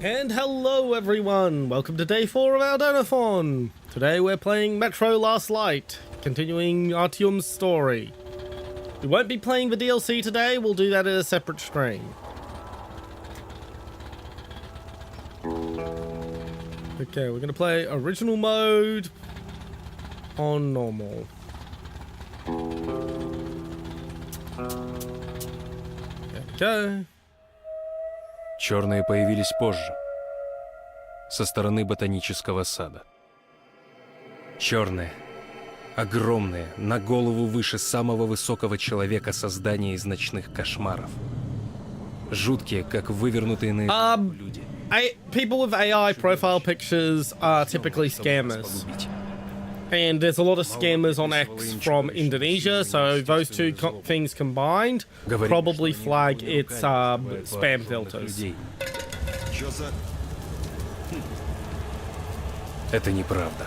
And hello everyone, welcome to day 4 of our DONOTHON. Today we're playing Metro Last Light, continuing Artyom's story. We won't be playing the DLC today, we'll do that in a separate stream. Okay, we're gonna play original mode on normal. There we go. Черные появились позже, со стороны ботанического сада. Черные, огромные, на голову выше самого высокого человека создания из ночных кошмаров. Жуткие, как вывернутые наизнанку люди. People with AI profile pictures are typically scammers. And there's a lot of scammers on X from Indonesia, so those two things combined probably flag its spam filters. Это неправда.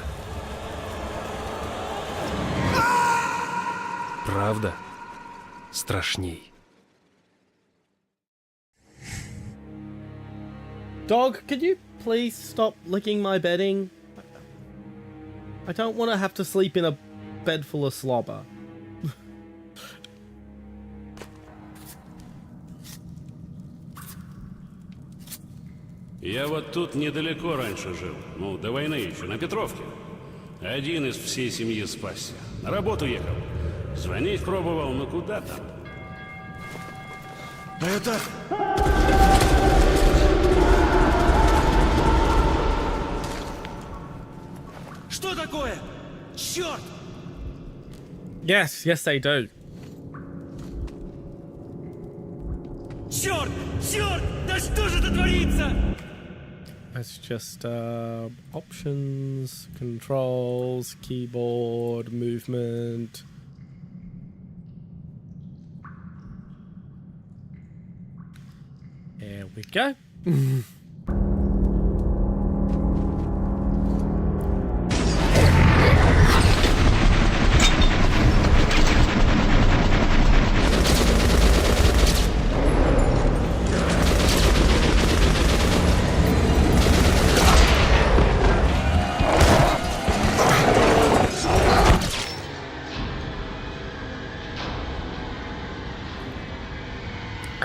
Правда страшней. Dog, could you please stop licking my bedding? I don't want to have to sleep in a bed full of slobber. Я вот тут недалеко раньше жил. Ну, до войны еще, на Петровке. Один из всей семьи спасся. На работу ехал. Звонить пробовал, но куда там? Это... Что такое? Черт! Yes, they do. Черт! Черт! Да что же это творится? Let's just options, controls, keyboard, movement. There we go.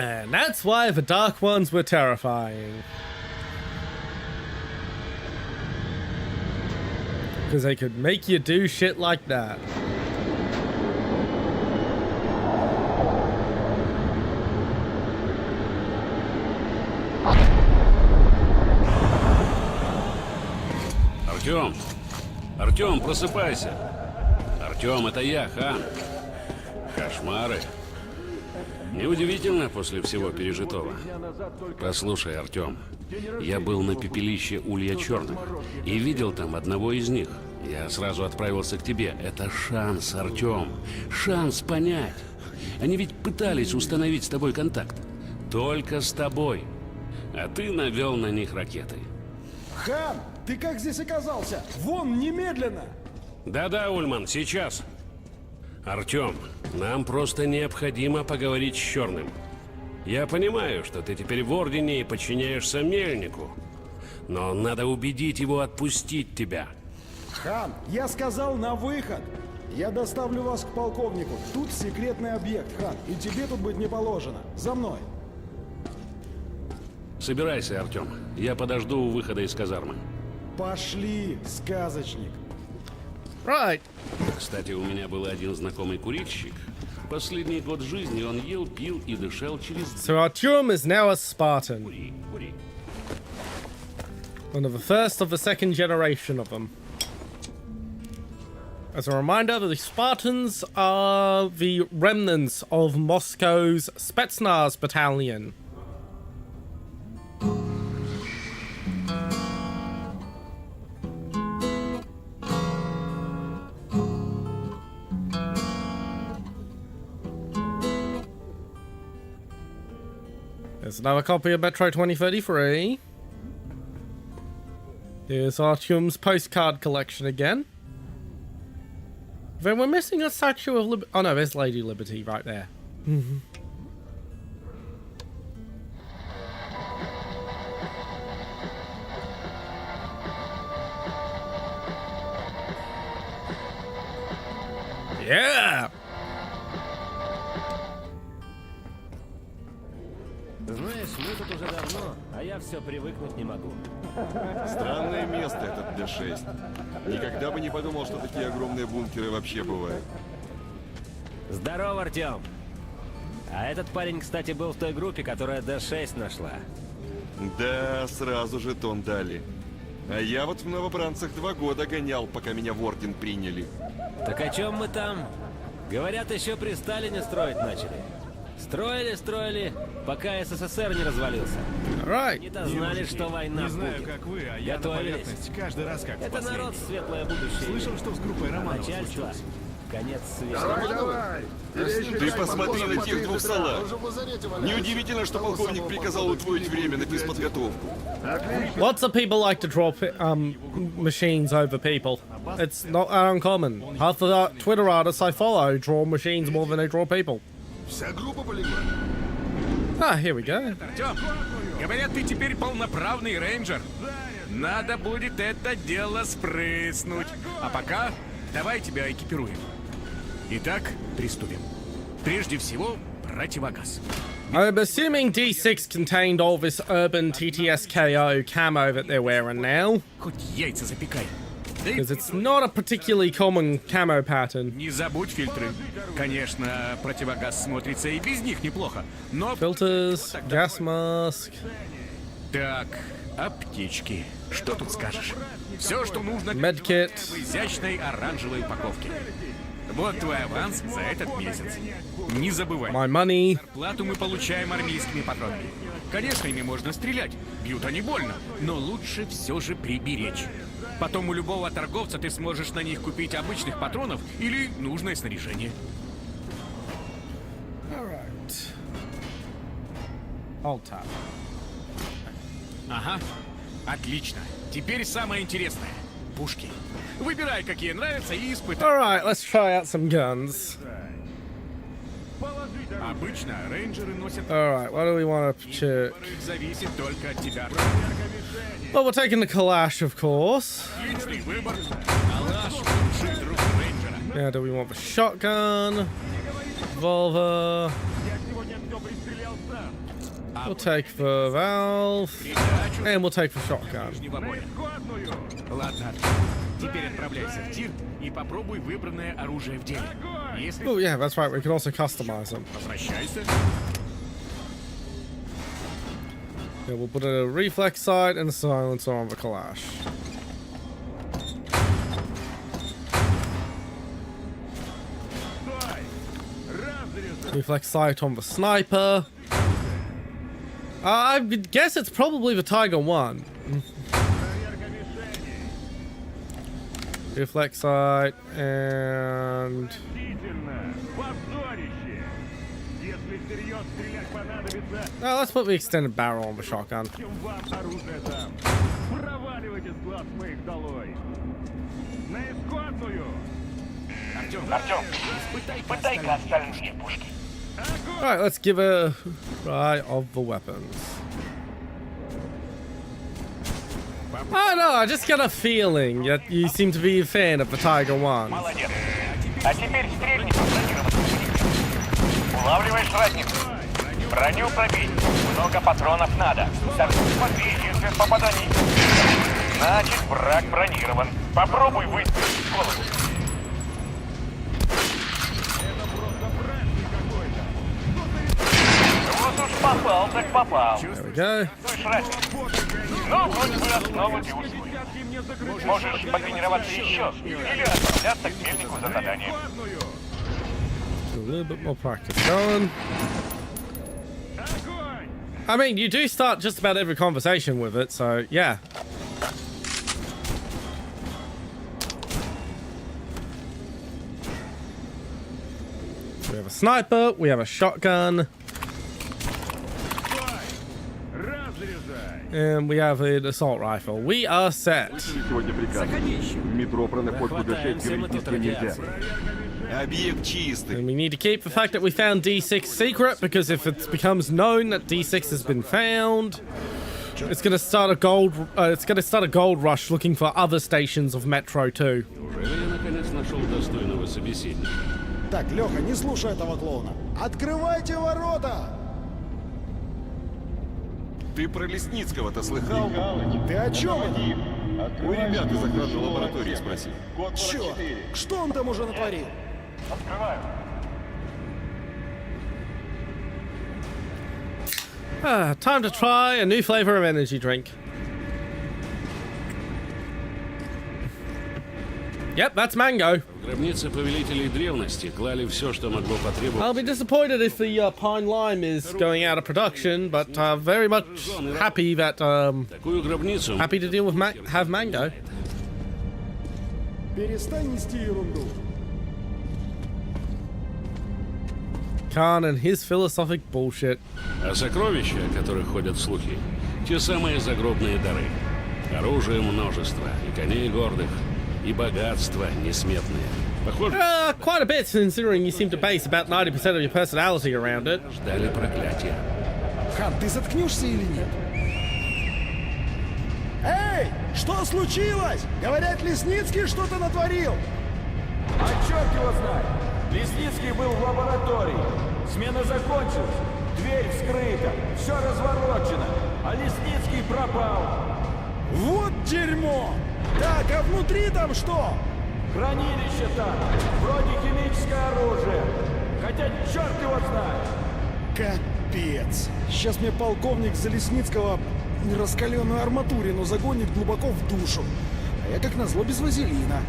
And that's why the Dark Ones were terrifying. Because they could make you do shit like that. Артем! Артем, просыпайся! Артем, это я, Хан. Кошмары. Неудивительно после всего пережитого. Послушай, Артем, я был на пепелище Улья Черных и видел там одного из них. Я сразу отправился к тебе. Это шанс, Артем. Шанс понять. Они ведь пытались установить с тобой контакт. Только с тобой. А ты навел на них ракеты. Хан, ты как здесь оказался? Вон, немедленно! Да-да, Ульман, сейчас. Артем, нам просто необходимо поговорить с Черным. Я понимаю, что ты теперь в Ордене и подчиняешься Мельнику. Но надо убедить его отпустить тебя. Хан, я сказал на выход. Я доставлю вас к полковнику. Тут секретный объект, Хан, и тебе тут быть не положено. За мной. Собирайся, Артем. Я подожду у выхода из казармы. Пошли, сказочник. Right. Кстати, у меня был один знакомый курильщик. Последний год жизни он ел, пил и дышал через... So Artyom is now a Spartan. Кури, кури. One of the first of the second generation of them. As a reminder, the Spartans are the remnants of Moscow's Spetsnaz battalion. There's another copy of Metro 2033. Here's Artyom's postcard collection again. Then we're missing a statue of Liberty. Oh no, there's Lady Liberty right there. Yeah! Знаешь, мы тут уже давно, а я все привыкнуть не могу. Странное место этот Д-6. Никогда бы не подумал, что такие огромные бункеры вообще бывают. Здорово, Артем. А этот парень, кстати, был в той группе, которая Д-6 нашла. Да, сразу же тон дали. А я вот в новобранцах 2 года гонял, пока меня в орден приняли. Так о чем мы там? Говорят, еще при Сталине строить начали. Строили, пока СССР не развалился. Right. Они-то знали, что война Не знаю, будет. как вы, а я на Готовились. поверхность каждый раз как в Это народ последний. светлое будущее. Слышал, что с группой Романова Начальство. случилось? Конец света. Ты посмотри на тех 2 салат. Неудивительно, что полковник приказал удвоить время на физподготовку. Lots of people like to draw machines over people. It's not uncommon. Half the Twitter artists I follow draw machines more than they draw people. Ah, here we go. Артем, говорят, ты теперь полноправный рейнджер. Надо будет это дело спрыснуть. А пока давай тебя экипируем. Итак, приступим. Прежде всего, противогаз. I'm assuming D6 contained all this urban TTSKO camo that they're wearing now, Хоть яйца запекай. Да и because it's not a particularly common camo pattern. не забудь фильтры. Конечно, противогаз смотрится и без них неплохо. Но... Filters, gas mask. Так, аптечки. Что тут скажешь? Все, что нужно Medkit. в изящной оранжевой упаковке. Вот твой аванс за этот месяц. Не забывай. My money. Плату мы получаем армейскими патронами. Конечно, ими можно стрелять. Бьют они больно. Но лучше все же приберечь. Потом у любого торговца ты сможешь на них купить обычных патронов или нужное снаряжение. Alright. Alt tab. Ага. Отлично. Теперь самое интересное. Пушки. Выбирай, какие нравятся, и испытай. Alright, let's try out some guns. Обычно рейнджеры носят... Alright, what do we want to check? Зависит только от тебя. Well, we're taking the Kalash, of course. Личный выбор. Калаш — лучший друг рейнджера. Yeah, do we want the shotgun? Revolver. We'll take the valve. And we'll take the shotgun. Ближнего боя. Ладно. Теперь отправляйся в тир и попробуй выбранное оружие в деле. Если Oh, yeah, that's right. We can also customize them. возвращайся. Yeah, we'll put a reflex sight and a silencer on the Kalash. Reflex sight on the sniper. I would guess it's probably the Tiger 1. Reflex sight and... Oh, let's put the extended barrel on the shotgun. Артем, испытай-ка остальные пушки. Alright, let's give a try of the weapons. Oh no, I just got a feeling that you seem to be a fan of the Tiger 1. Молодец. А теперь стрельни по бронированному. Улавливаешь разницу. Броню пробить. Много патронов надо. Так, смотри, если попаданий. Значит, враг бронирован. Попробуй выстрелить в голову. Вот уж попал, так попал. There we go. Слышь, разницу. Ну, вроде бы основу ты усвоил. Можешь потренироваться еще или отправляться к мельнику за задание. A little bit more practice going. I mean, you do start just about every conversation with it, so yeah. We have a sniper, we have a shotgun, and we have an assault rifle. We are set. Сегодня приказ. В метро про находку Д-6 говорить нигде нельзя. Объект чистый. And we need to keep the fact that we found D6 secret, because if it becomes known that D6 has been found, it's gonna start a gold rush looking for other stations of Metro 2. Неужели я наконец нашел достойного собеседника? Так, Леха, не слушай этого клоуна. Открывайте ворота! Ты про Лесницкого-то слыхал? Ты о чем это? У ребят из охранной лаборатории спроси. Черт! Что он там уже натворил? Time to try a new flavor of energy drink. Yep, that's mango. В гробнице повелителей древности клали все, что могло I'll потребоваться. be disappointed if the pine lime is going out of production, but very much happy that Такую гробницу happy to deal with have mango. Перестань нести ерунду. Khan and his philosophic bullshit. А сокровища, о которых ходят слухи, те самые загробные дары. Оружие множество, и коней гордых, и богатства несметные. Похоже, Quite a bit, considering you seem to base about 90% of your personality around it. ждали проклятия. Хан, ты заткнешься или нет? Эй, что случилось? Говорят, Лесницкий что-то натворил. А черт его знает! Лесницкий был в лаборатории. Смена закончилась. Дверь вскрыта. Все разворочено. А Лесницкий пропал. Вот дерьмо! Так, а внутри там что? Хранилище там. Вроде химическое оружие. Хотя черт его знает. Капец. Сейчас мне полковник за Лесницкого раскаленную арматурину загонит глубоко в душу. А я как назло без вазелина.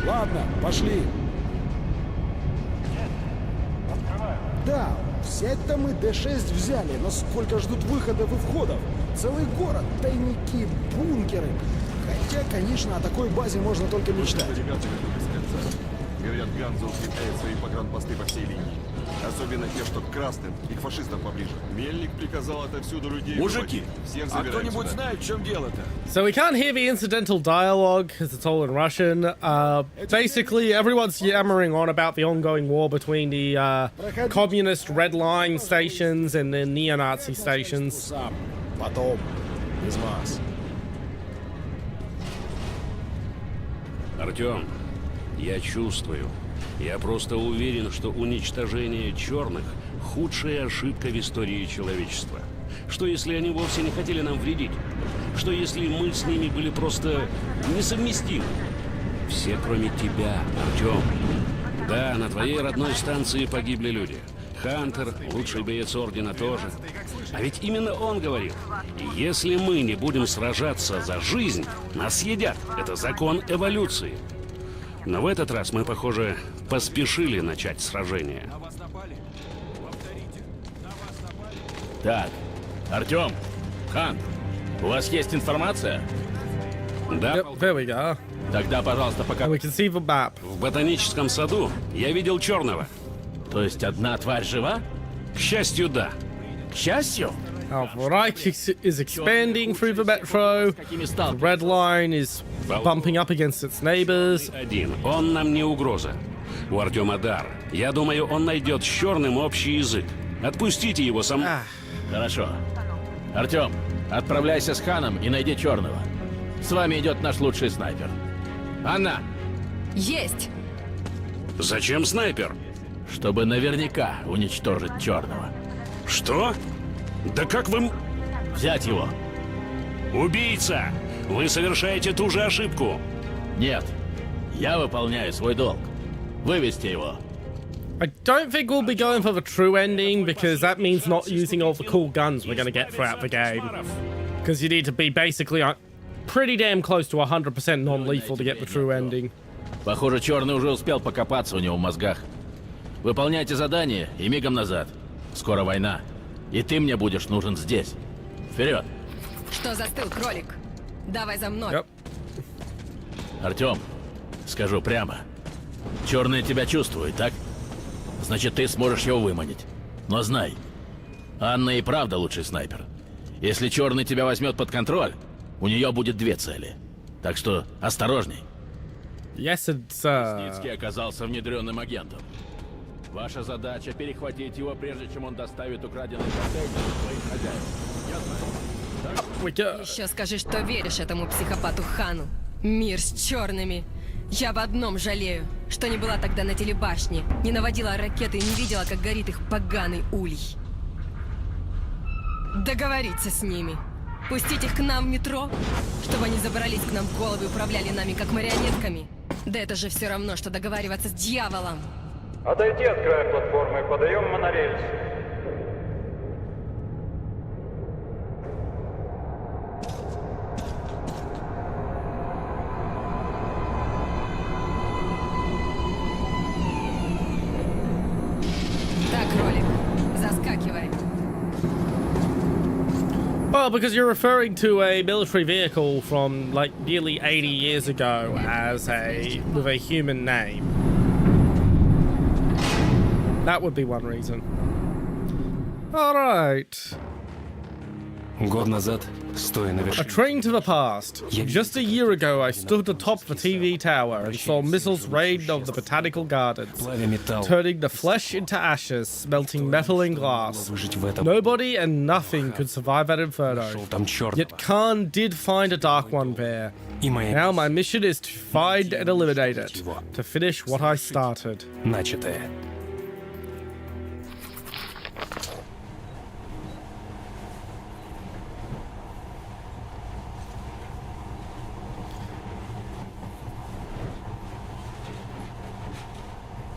Ладно, пошли. Да, взять-то мы Д6 взяли, но сколько ждут выходов и входов? Целый город, тайники, бункеры. Хотя, конечно, о такой базе можно только мечтать. Говорят, Ганза укрепляет свои погранпосты по всей линии. Особенно те, что к красным и к фашистам поближе. Мельник приказал отовсюду людей Мужики, выводить. Всех а забираем кто-нибудь сюда. знает, в чем дело-то? So we can't hear the incidental dialogue because it's all in Russian. Basically, everyone's yammering on about the ongoing war between the communist red line stations and the neo-Nazi stations. Сам, потом, без вас. Артем, я чувствую. Я просто уверен, что уничтожение черных – худшая ошибка в истории человечества. Что если они вовсе не хотели нам вредить? Что если мы с ними были просто несовместимы? Все, кроме тебя, Артем. Да, на твоей родной станции погибли люди. Хантер, лучший боец Ордена, тоже. А ведь именно он говорил, если мы не будем сражаться за жизнь, нас съедят. Это закон эволюции. Но в этот раз мы, похоже, поспешили начать сражение. Так, Артем, Хан, у вас есть информация? Да, Yep, there we go. Тогда, пожалуйста, пока... And we can see the map. в ботаническом саду я видел черного. То есть одна тварь жива? К счастью, да. К счастью? Our Reich is expanding through the metro. Какими The стал? red line is bumping up against its neighbors. Один. Он нам не угроза. У Артема дар. Я думаю, он найдет с черным общий язык. Отпустите его сам... Хорошо. Артем, отправляйся с Ханом и найди черного. С вами идет наш лучший снайпер. Анна, Есть! Зачем снайпер? чтобы наверняка уничтожить черного. Что? Да как вы... Взять его. Убийца! Вы совершаете ту же ошибку. Нет, я выполняю свой долг. Вывести его. I don't think we'll be going for the true ending because that means not using all the cool guns we're going to get throughout the game. Because you need to be basically pretty damn close to 100% non-lethal to get the true ending. Похоже, черный уже успел покопаться у него в мозгах. Выполняйте задание и мигом назад. Скоро война. И ты мне будешь нужен здесь. Вперед! Что застыл, кролик? Давай за мной. Yep. Артем, скажу прямо. Черный тебя чувствует, так? Значит, ты сможешь его выманить. Но знай, Анна и правда лучший снайпер. Если черный тебя возьмет под контроль, у нее будет две цели. Так что осторожней. Yes, it's Ницкий оказался внедренным агентом. Ваша задача перехватить его, прежде чем он доставит украденный контейнер своим хозяевам. we go. Еще скажи, что веришь этому психопату Хану. Мир с черными. Я об одном жалею, что не была тогда на телебашне, не наводила ракеты и не видела, как горит их поганый улей. Договориться с ними. Пустить их к нам в метро, чтобы они забрались к нам в головы и управляли нами как марионетками. Да это же все равно, что договариваться с дьяволом. Отойди от края платформы, подаем монорельс. Так, кролик, заскакивай. Well, because you're referring to a military vehicle from like nearly 80 years ago with a human name. That would be one reason. All right. Год назад, стоя на A вершине... train to the past. Just a year ago, I stood atop the TV tower and saw missiles rain on the botanical gardens, Плавя металл, turning the flesh into ashes, melting metal and glass. выжить в этом... Nobody and nothing could survive that inferno. Шел там черт. Yet Khan did find a Dark One there. И моя Now my mission is to find and eliminate it, to finish what I started. начатая.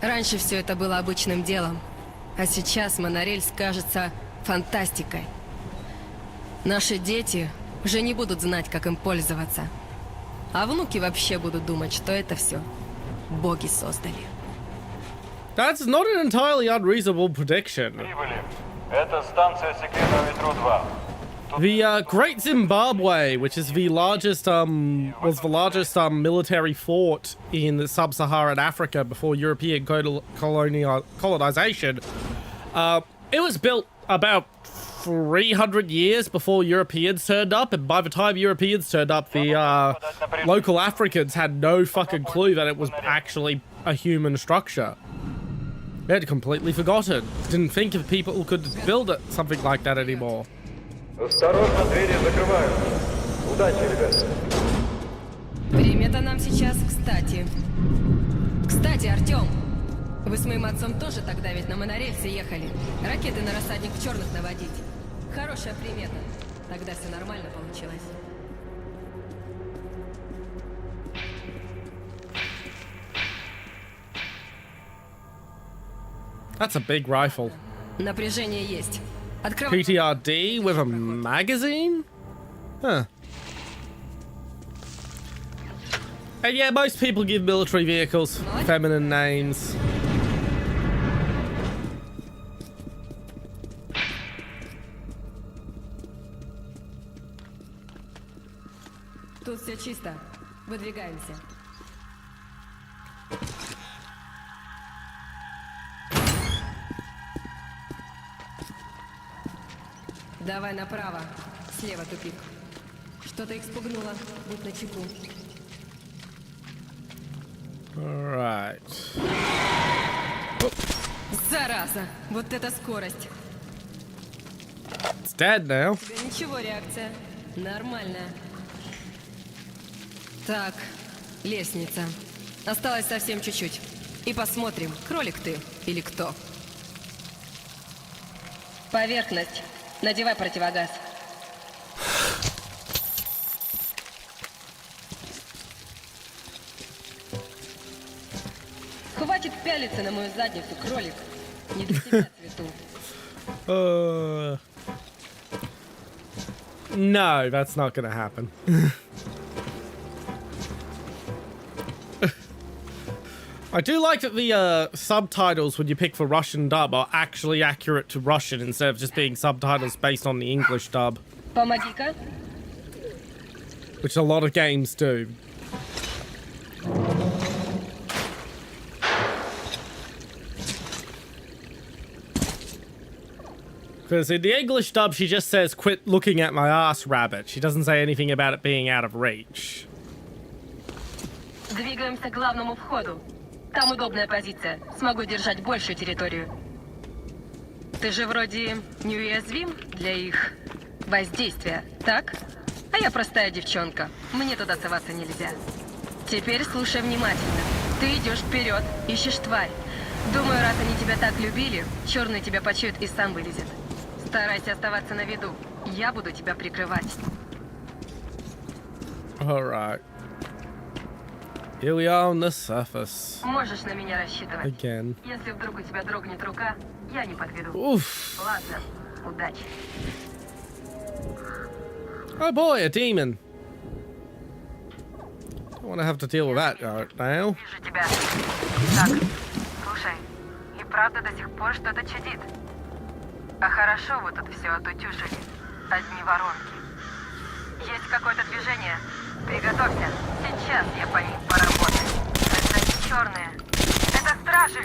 Раньше все это было обычным делом, а сейчас монорельс кажется фантастикой. Наши дети уже не будут знать, как им пользоваться. А внуки вообще будут думать, что это все боги создали. That's not an entirely unreasonable prediction. Прибыли. Это станция секретного метро 2. The Great Zimbabwe, which is the largest, was the largest military fort in sub-Saharan Africa before European colonization. It was built about 300 years before Europeans turned up, and by the time Europeans turned up, the local Africans had no fucking clue that it was actually a human structure. They had completely forgotten. Didn't think if people could build it, something like that anymore. Осторожно, двери закрываются. Удачи, ребят. Время-то нам сейчас кстати. Кстати, Артём, вы с моим отцом тоже тогда ведь на монорельсе ехали. Ракеты на рассадник черных наводить. Хорошая примета. Тогда все нормально получилось. That's a big rifle. Напряжение есть. Открывай. PTRD with a magazine? Huh. And yeah, most people give military vehicles feminine names. Тут все чисто. Выдвигаемся. Давай направо. Слева тупик. Что-то их спугнуло. Будь начеку. Alright. Зараза! Вот это скорость! It's dead now. Ничего, реакция. Нормальная. Так, лестница. Осталось совсем чуть-чуть. И посмотрим, кролик ты или кто. Поверхность. Надевай противогаз. Хватит пялиться на мою задницу, кролик. Не для тебя цвету. No, that's not gonna happen. I do like that the subtitles when you pick for Russian dub are actually accurate to Russian instead of just being subtitles based on the English dub, Помоги-ка. which a lot of games do. Because in the English dub, she just says, "Quit looking at my ass, rabbit." She doesn't say anything about it being out of reach. Двигаемся к главному входу. Там удобная позиция. Смогу держать большую территорию. Ты же вроде неуязвим для их воздействия, так? А я простая девчонка. Мне туда соваться нельзя. Теперь слушай внимательно. Ты идешь вперед, ищешь тварь. Думаю, раз они тебя так любили, черный тебя почует и сам вылезет. Старайся оставаться на виду. Я буду тебя прикрывать. Alright. Here we are on the surface. Можешь на меня рассчитывать. Again. Если вдруг у тебя дрогнет рука, я не подведу. Oof. Ладно, удачи. Oh boy, a demon. Don't want to have to deal with that right now. Вижу тебя. Так, слушай, и правда до сих пор что-то чудит. А хорошо вы тут все отутюжили. Одни воронки. Есть какое-то движение. Приготовься. Сейчас я по ним поработаю. Это не черные. Это стражи.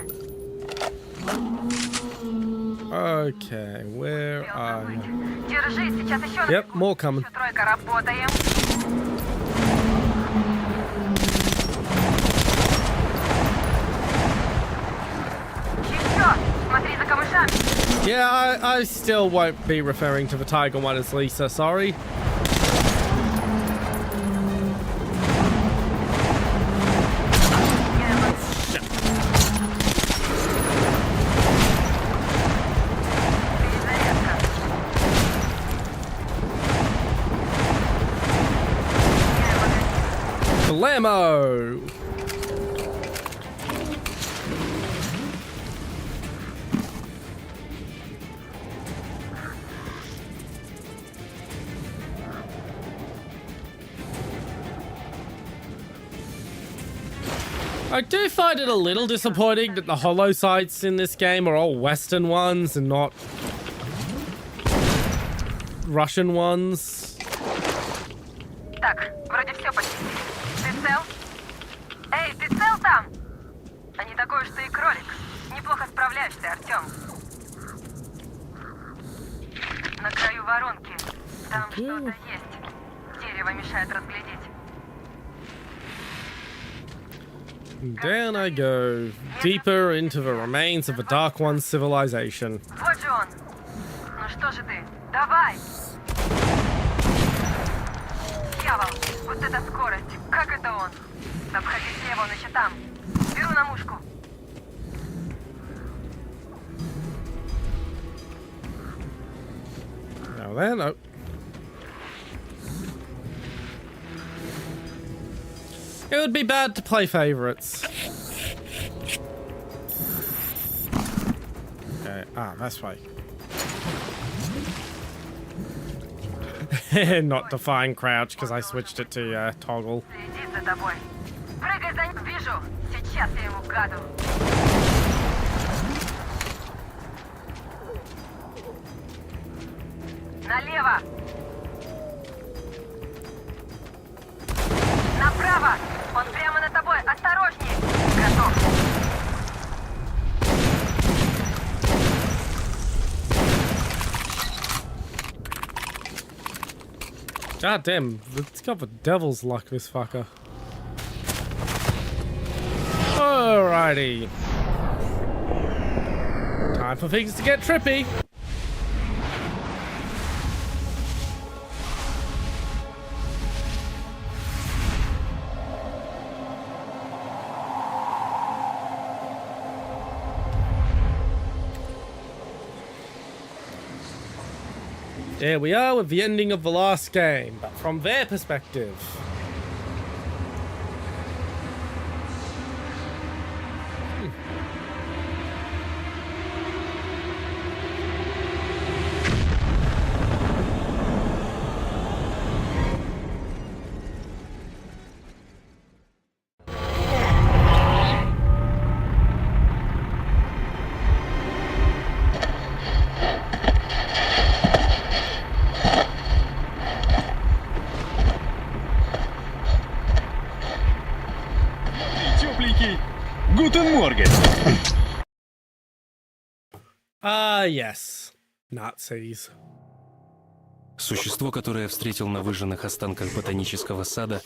Okay, where are you? Держи, сейчас еще на Yep, more coming. Еще тройка, работаем. Еще, смотри за камышами. Yeah, I still won't be referring to the Tiger one as Lisa, sorry. Blammo! I do find it a little disappointing that the holo sites in this game are all Western ones and not Russian ones. Так, вроде все почти. Ты цел? Эй, ты цел там? А не такой уж ты и кролик. Неплохо справляешься, Артем. На краю воронки. Там что-то есть. Дерево мешает разглядеть. Down I go, deeper into the remains of the Dark One's civilization. Вот же он. Ну что же ты? Давай! Дьявол, вот эта скорость. Как это он? Обходи слева, он еще там. Беру на мушку. Now then, oh. It would be bad to play favorites. Okay, that's right. Not define crouch because I switched it to toggle. Следи за тобой. Прыгай за ним. Вижу. Сейчас я ему гаду. Налево. Направо. Он прямо над тобой. Осторожней. Готов. God damn, it's got the devil's luck, this fucker. Alrighty. Time for things to get trippy. There we are with the ending of the last game, but from their perspective. Гутен Морген! Yes. Nazis. Существо, которое я встретил на выжженных останках ботанического сада,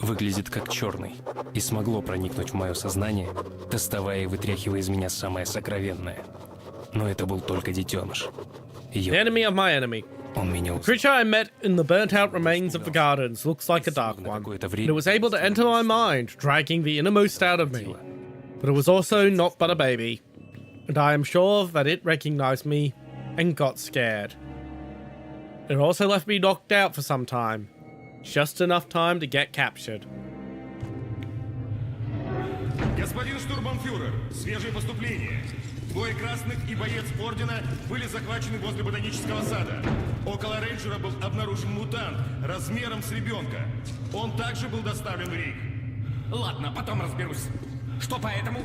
выглядит как черный и смогло проникнуть в мое сознание, доставая и вытряхивая из меня самое сокровенное. Но это был только детеныш. The enemy of my enemy. Он меня The creature I met in the burnt-out remains of the gardens looks like a dark one. It was able to enter my mind, dragging the innermost out of me. But it was also not but a baby, and I am sure that it recognized me and got scared. It also left me knocked out for some time, just enough time to get captured. Господин штурмбанфюрер, свежие поступления. Двое красных и боец Ордена были захвачены возле ботанического сада. Около рейнджера был обнаружен мутант размером с ребенка. Он также был доставлен в Риг. Ладно, потом разберусь. Что по этому?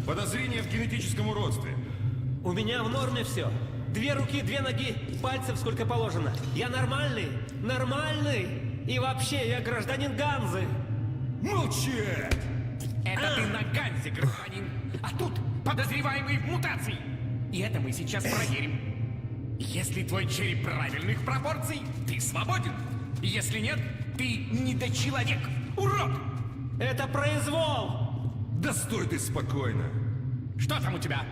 Подозрение в генетическом уродстве. У меня в норме все. 2 руки, 2 ноги, пальцев сколько положено. Я нормальный, нормальный. И вообще, я гражданин Ганзы. Молчать! Это ты на Ганзе, гражданин. А тут подозреваемый в мутации. И это мы сейчас проверим. Если твой череп правильных пропорций, ты свободен. Если нет, ты недочеловек. Урод! Это произвол! Да стой ты спокойно. Что там у тебя?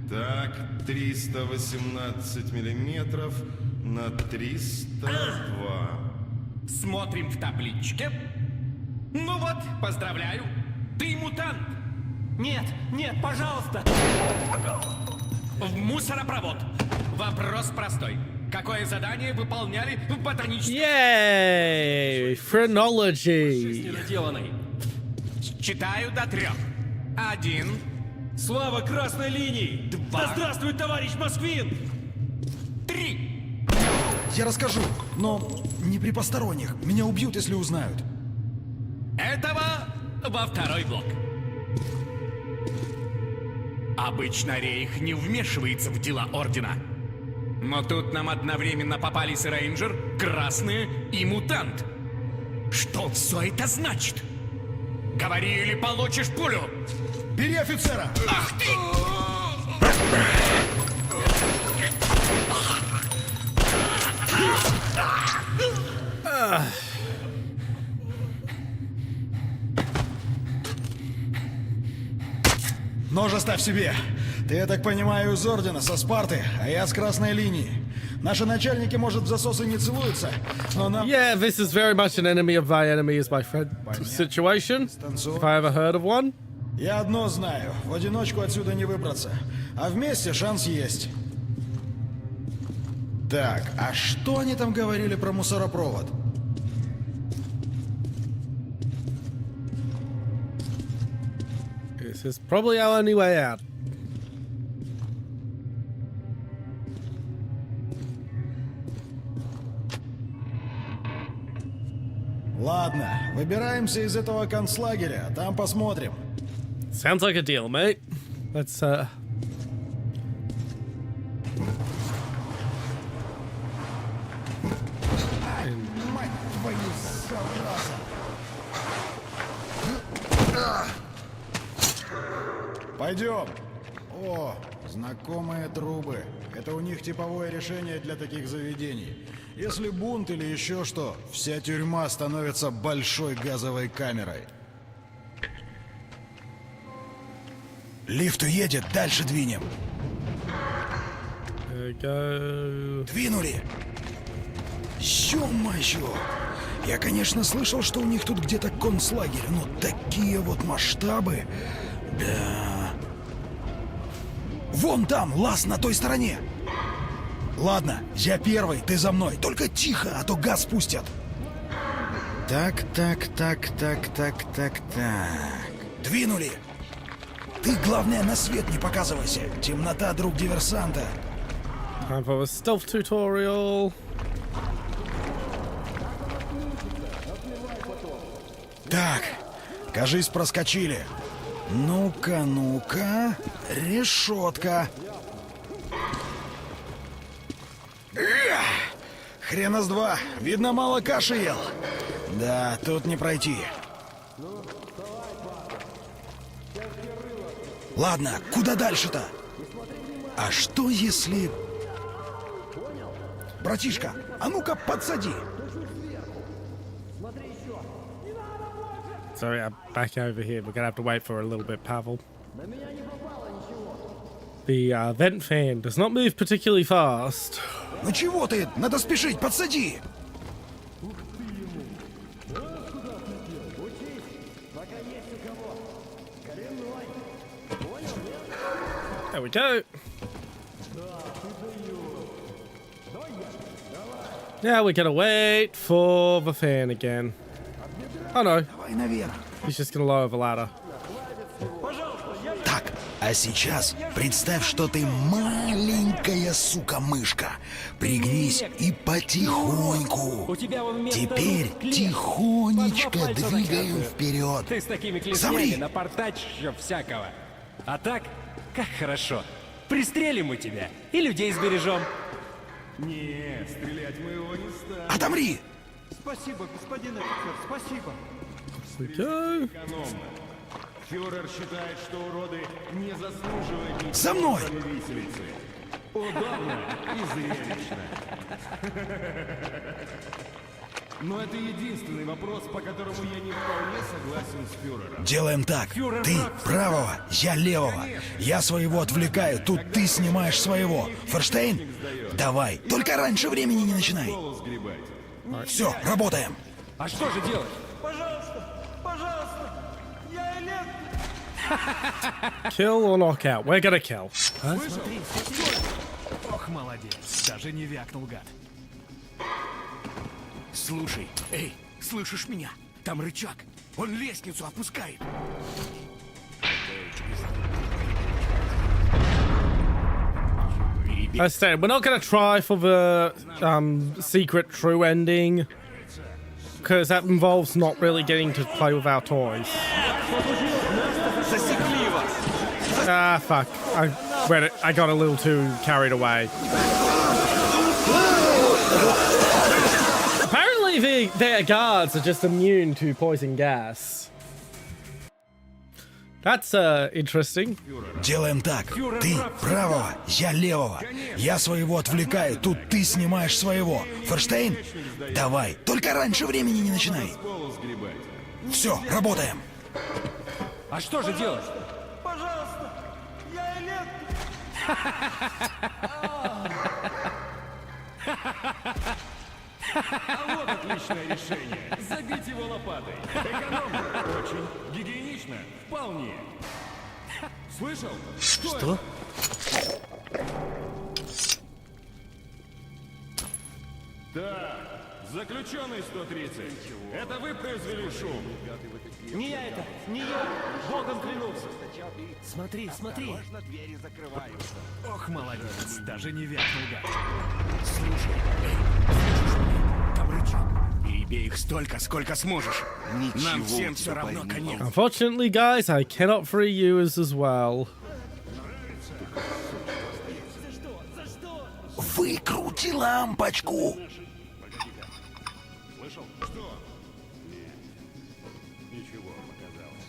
Так, 318 миллиметров на 302. Смотрим в табличке. Ну вот, поздравляю. Ты мутант. Нет, нет, пожалуйста. В мусоропровод. Вопрос простой. Какое задание выполняли в ботаническом... Yay! Phrenology. Читаю до 3. 1. Слава красной линии! 2. Да здравствует товарищ Москвин! 3. Я расскажу, но не при посторонних. Меня убьют, если узнают. Этого во 2-й блок. Обычно Рейх не вмешивается в дела Ордена. Но тут нам одновременно попались рейнджер, красные и мутант. Что все это значит? Говори или получишь пулю. Бери офицера! Ах ты! Нож оставь себе. Ты, я так понимаю, из Ордена, со Спарты, а я с красной линии. Наши начальники, может, в засосы не целуются, но нам... Yeah, this is very much an enemy of my enemy is my friend situation, if I ever heard of one. Я одно знаю, в одиночку отсюда не выбраться, а вместе шанс есть. Так, а что они там говорили про мусоропровод? This is probably our only way out. Ладно, выбираемся из этого концлагеря, там посмотрим. Sounds like a deal, mate. Let's Мать твою, зараза! Пойдем. О, знакомые трубы. Это у них типовое решение для таких заведений. Если бунт или еще что, вся тюрьма становится большой газовой камерой. Лифт уедет, дальше двинем. there we go. Двинули. Ё-моё! Я, конечно, слышал, что у них тут где-то концлагерь, но такие вот масштабы... Да... Вон там, лаз на той стороне. Ладно, я первый, ты за мной. Только тихо, а то газ пустят. Так. Двинули. Ты, главное, на свет не показывайся. Темнота, друг диверсанта. Time for a stealth tutorial. Так, кажись, проскочили. Ну-ка, решетка. Хрена с два, видно, мало каши ел. Да, тут не пройти. Ладно, куда дальше-то? А что если... Братишка, а ну-ка подсади. Sorry, I'm back over here. We're gonna have to wait for a little bit, Pavel. The vent fan does not move particularly fast. Ну чего ты? Надо спешить, подсади! There we go. Now we're gonna wait for the fan again. Oh no, Давай наверх. he's just gonna lower the ladder. Так, а сейчас представь, что ты маленькая сука-мышка. Пригнись и потихоньку. Теперь тихонечко двигаем вперед. Ты с такими Замри! клешнями напортачишь всякого. А так, как хорошо. Пристрелим мы тебя и людей сбережем. Не, стрелять мы его не станем. Отомри! Спасибо, господин офицер, спасибо. We go. Экономно. Фюрер считает, что уроды не заслуживают ничего, За мной! кроме виселицы. Удобно и зрелищно. Но это единственный вопрос, по которому я не вполне согласен с фюрером. Делаем так. Ты правого, я левого. Я своего отвлекаю, тут ты снимаешь своего. Форштейн? Давай, только раньше времени не начинай. Голову сгребать. Все, работаем. А что же делать? Kill or knock out? We're gonna kill. Ох, молодец. Даже не вякнул, гад. Слушай, эй, слышишь меня? Там рычаг. Он лестницу опускает. I said we're not gonna try for the secret true ending because that involves not really getting to play with our toys. Ah, fuck. I read it. I got a little too carried away. Apparently their guards are just immune to poison gas. That's interesting. Делаем так. Ты правого, я левого. Я своего отвлекаю, тут ты снимаешь своего. Форштейн? Давай, только раньше времени не начинай. Голову сгребать. Все, работаем. А что же делать? А вот отличное решение. Забить его лопатой. Экономно. Очень. Гигиенично. Вполне. Слышал? Что? Так, заключенный 130. Это вы произвели шум? Не я это, не я. Богом клянусь. Смотри, смотри. Двери закрываются. Ох, молодец. Даже не вякнул, гад. Слушай, эй, слышишь меня? Там рычаг. Перебей их столько, сколько сможешь. Нам всем все равно конец. Unfortunately, guys, I cannot free you as well. Выкрути лампочку. Слышал? Что? Нет. Ничего, показалось.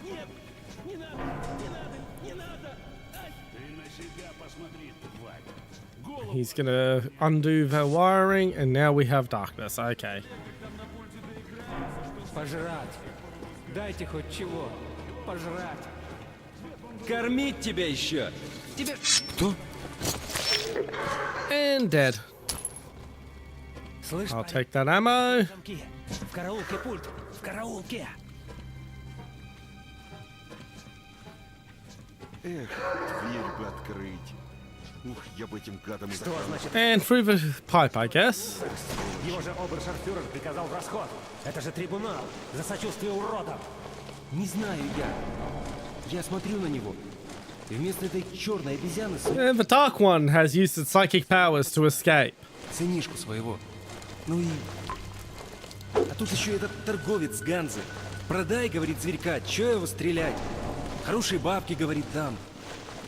Нет, не надо, не надо, не надо. Ты на себя посмотри, тварь. He's gonna undo the wiring, and now we have darkness. Okay. Пожрать. Дайте хоть чего. Пожрать. Кормить тебя еще. Тебе... Кто? And dead. Слышь, I'll take that ammo. замки. В караулке пульт. В караулке. Эх, дверь бы открыть. Ух, я бы этим гадом Что значит? And through the pipe, I guess. Его же обершарфюрер приказал в расход. Это же трибунал за сочувствие уродам. Не знаю я. Я смотрю на него. И вместо этой черной обезьяны And the Dark One has used its psychic powers to escape. сынишку своего. Ну и... А тут еще этот торговец Ганзы. Продай, говорит, зверька, чё его стрелять? Хорошие бабки, говорит, дам.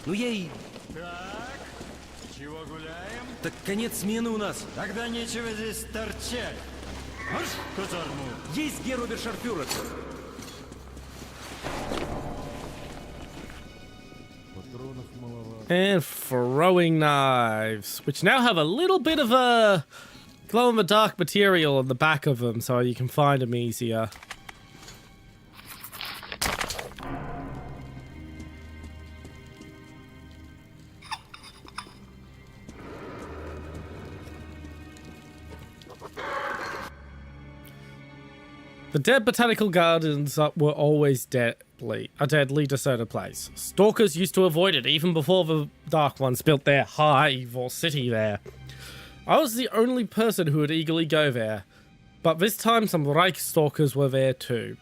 Ну я и... Так, чего гуляем? Так конец смены у нас. Тогда нечего здесь торчать. Марш в казарму. Есть герубершарфюрер. And throwing knives, which now have a little bit of a glow-in-the-dark material on the back of them, so you can find them easier. The dead botanical gardens were always a deadly deserted place. Stalkers used to avoid it even before the Dark Ones built their hive or city there. I was the only person who would eagerly go there, but this time some Reich stalkers were there too.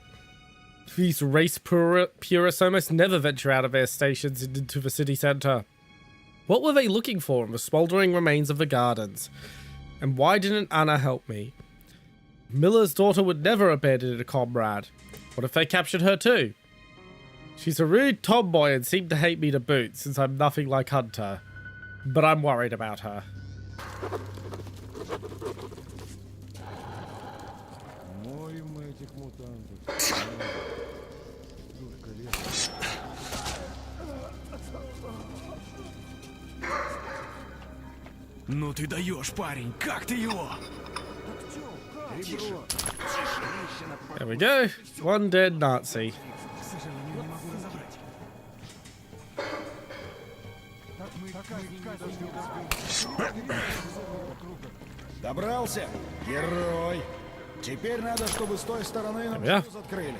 These race purists almost never venture out of their stations into the city centre. What were they looking for in the smouldering remains of the gardens? And why didn't Anna help me? Miller's daughter would never abandon a comrade. What if they captured her too? She's a rude tomboy and seemed to hate me to boot, since I'm nothing like Hunter. But I'm worried about her. Ну ты даешь, парень, как ты его? There we go. One dead Nazi. Добрался? Герой. Теперь надо, чтобы с той стороны нам шлюз открыли.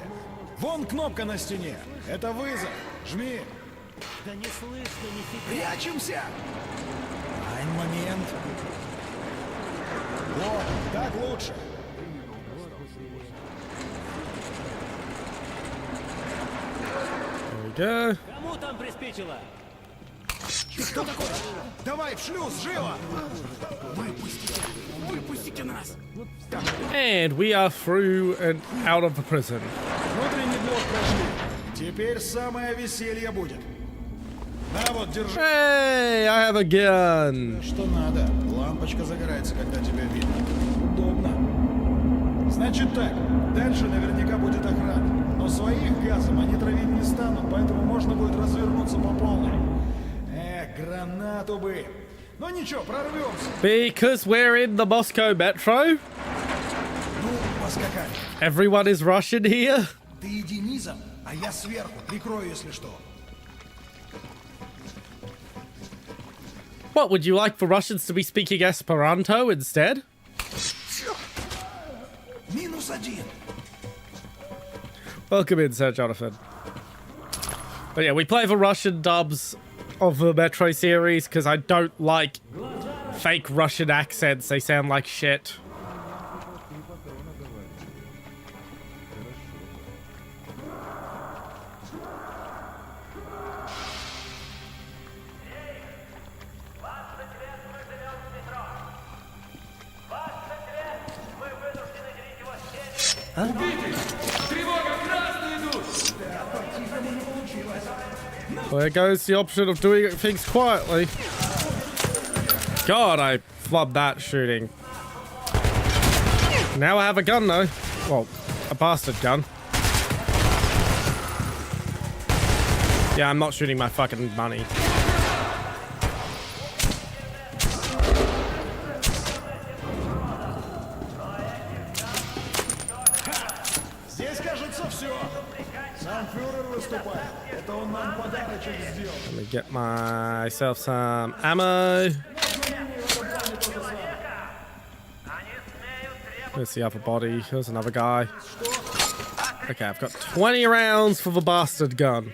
Вон кнопка на стене. Это вызов. Жми. Да не слышно нифига. Прячемся. Ань, момент. Вот, так лучше. There we go. Кому там приспичило? Что такое? Давай в шлюз, живо! Выпустите нас! And we are through and out of the prison. Внутренний блок прошли. Теперь самое веселье будет. На вот, держи. Hey, I have a gun. Что надо? Лампочка загорается, когда тебя видно. Удобно. Значит так, дальше наверняка будет охрана. Но своих газом они травить не станут, поэтому можно будет развернуться по полной. Гранату бы. Но ничего, прорвемся. Because we're in the Moscow metro. Ну, поскакали. Everyone is Russian here. Ты иди низом, а я сверху. Прикрою, если что. What, would you like the Russians to be speaking Esperanto instead? Минус один. Welcome in, Sir Jonathan. But yeah, we play the Russian dubs of the Metro series because I don't like fake Russian accents. They sound like shit. Well, there goes the option of doing things quietly. God, I flubbed that shooting. Now I have a gun, though. Well, a bastard gun. Yeah, I'm not shooting my fucking money. Здесь, кажется, все. Сам фюрер выступает. Это он нам подарочек сделал. Let me get myself some ammo. There's the other body. Here's another guy. Okay, I've got 20 rounds for the bastard gun.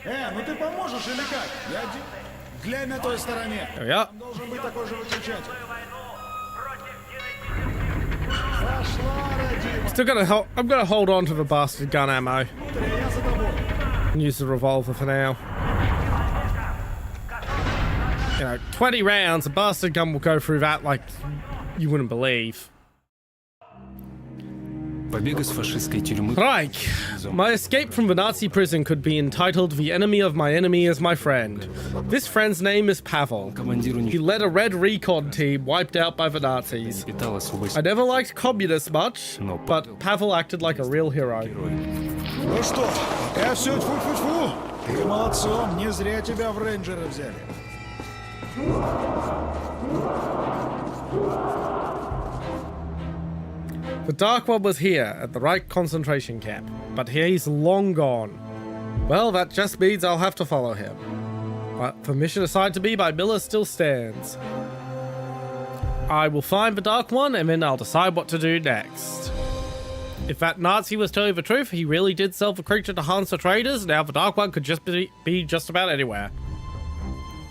Ну ты поможешь или как? Глянь на той стороне. There we are. Должен быть такой же выключатель. Still gonna I'm gonna hold on to the bastard gun ammo. And use the revolver for now. You know, 20 rounds, a bastard gun will go through that like you wouldn't believe. Побег из фашистской тюрьмы. Reich. My escape from the Nazi prison could be entitled "The enemy of my enemy is my friend." This friend's name is Pavel. He led a red recon team wiped out by the Nazis. I never liked communists much, but Pavel acted like a real hero. Ну что, пока все тьфу-тьфу-тьфу. Ты молодцом, не зря тебя в рейнджеры взяли. The Dark One was here at the Reich concentration camp, but he's long gone. Well, that just means I'll have to follow him. But the mission assigned to me by Miller still stands. I will find the Dark One, and then I'll decide what to do next. If that Nazi was telling the truth, he really did sell the creature to Hansa traders. Now the Dark One could just be just about anywhere.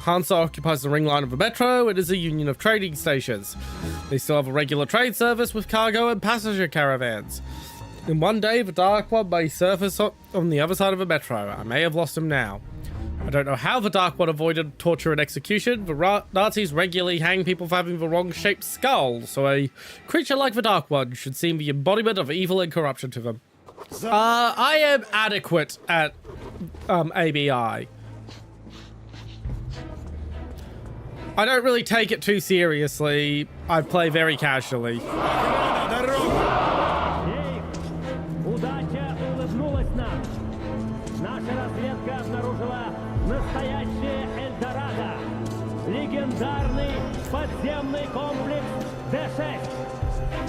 Hansa occupies the ring line of the metro. It is a union of trading stations. They still have a regular trade service with cargo and passenger caravans. And one day, the Dark One may surface on the other side of the metro. I may have lost him now. I don't know how the Dark One avoided torture and execution. The Nazis regularly hang people for having the wrong-shaped skull, so a creature like the Dark One should seem the embodiment of evil and corruption to them. I am adequate at ABI. I don't really take it too seriously. I play very casually. Удача улыбнулась нам. Наша разведка обнаружила настоящее Эльдорадо. Легендарный подземный комплекс Д-6.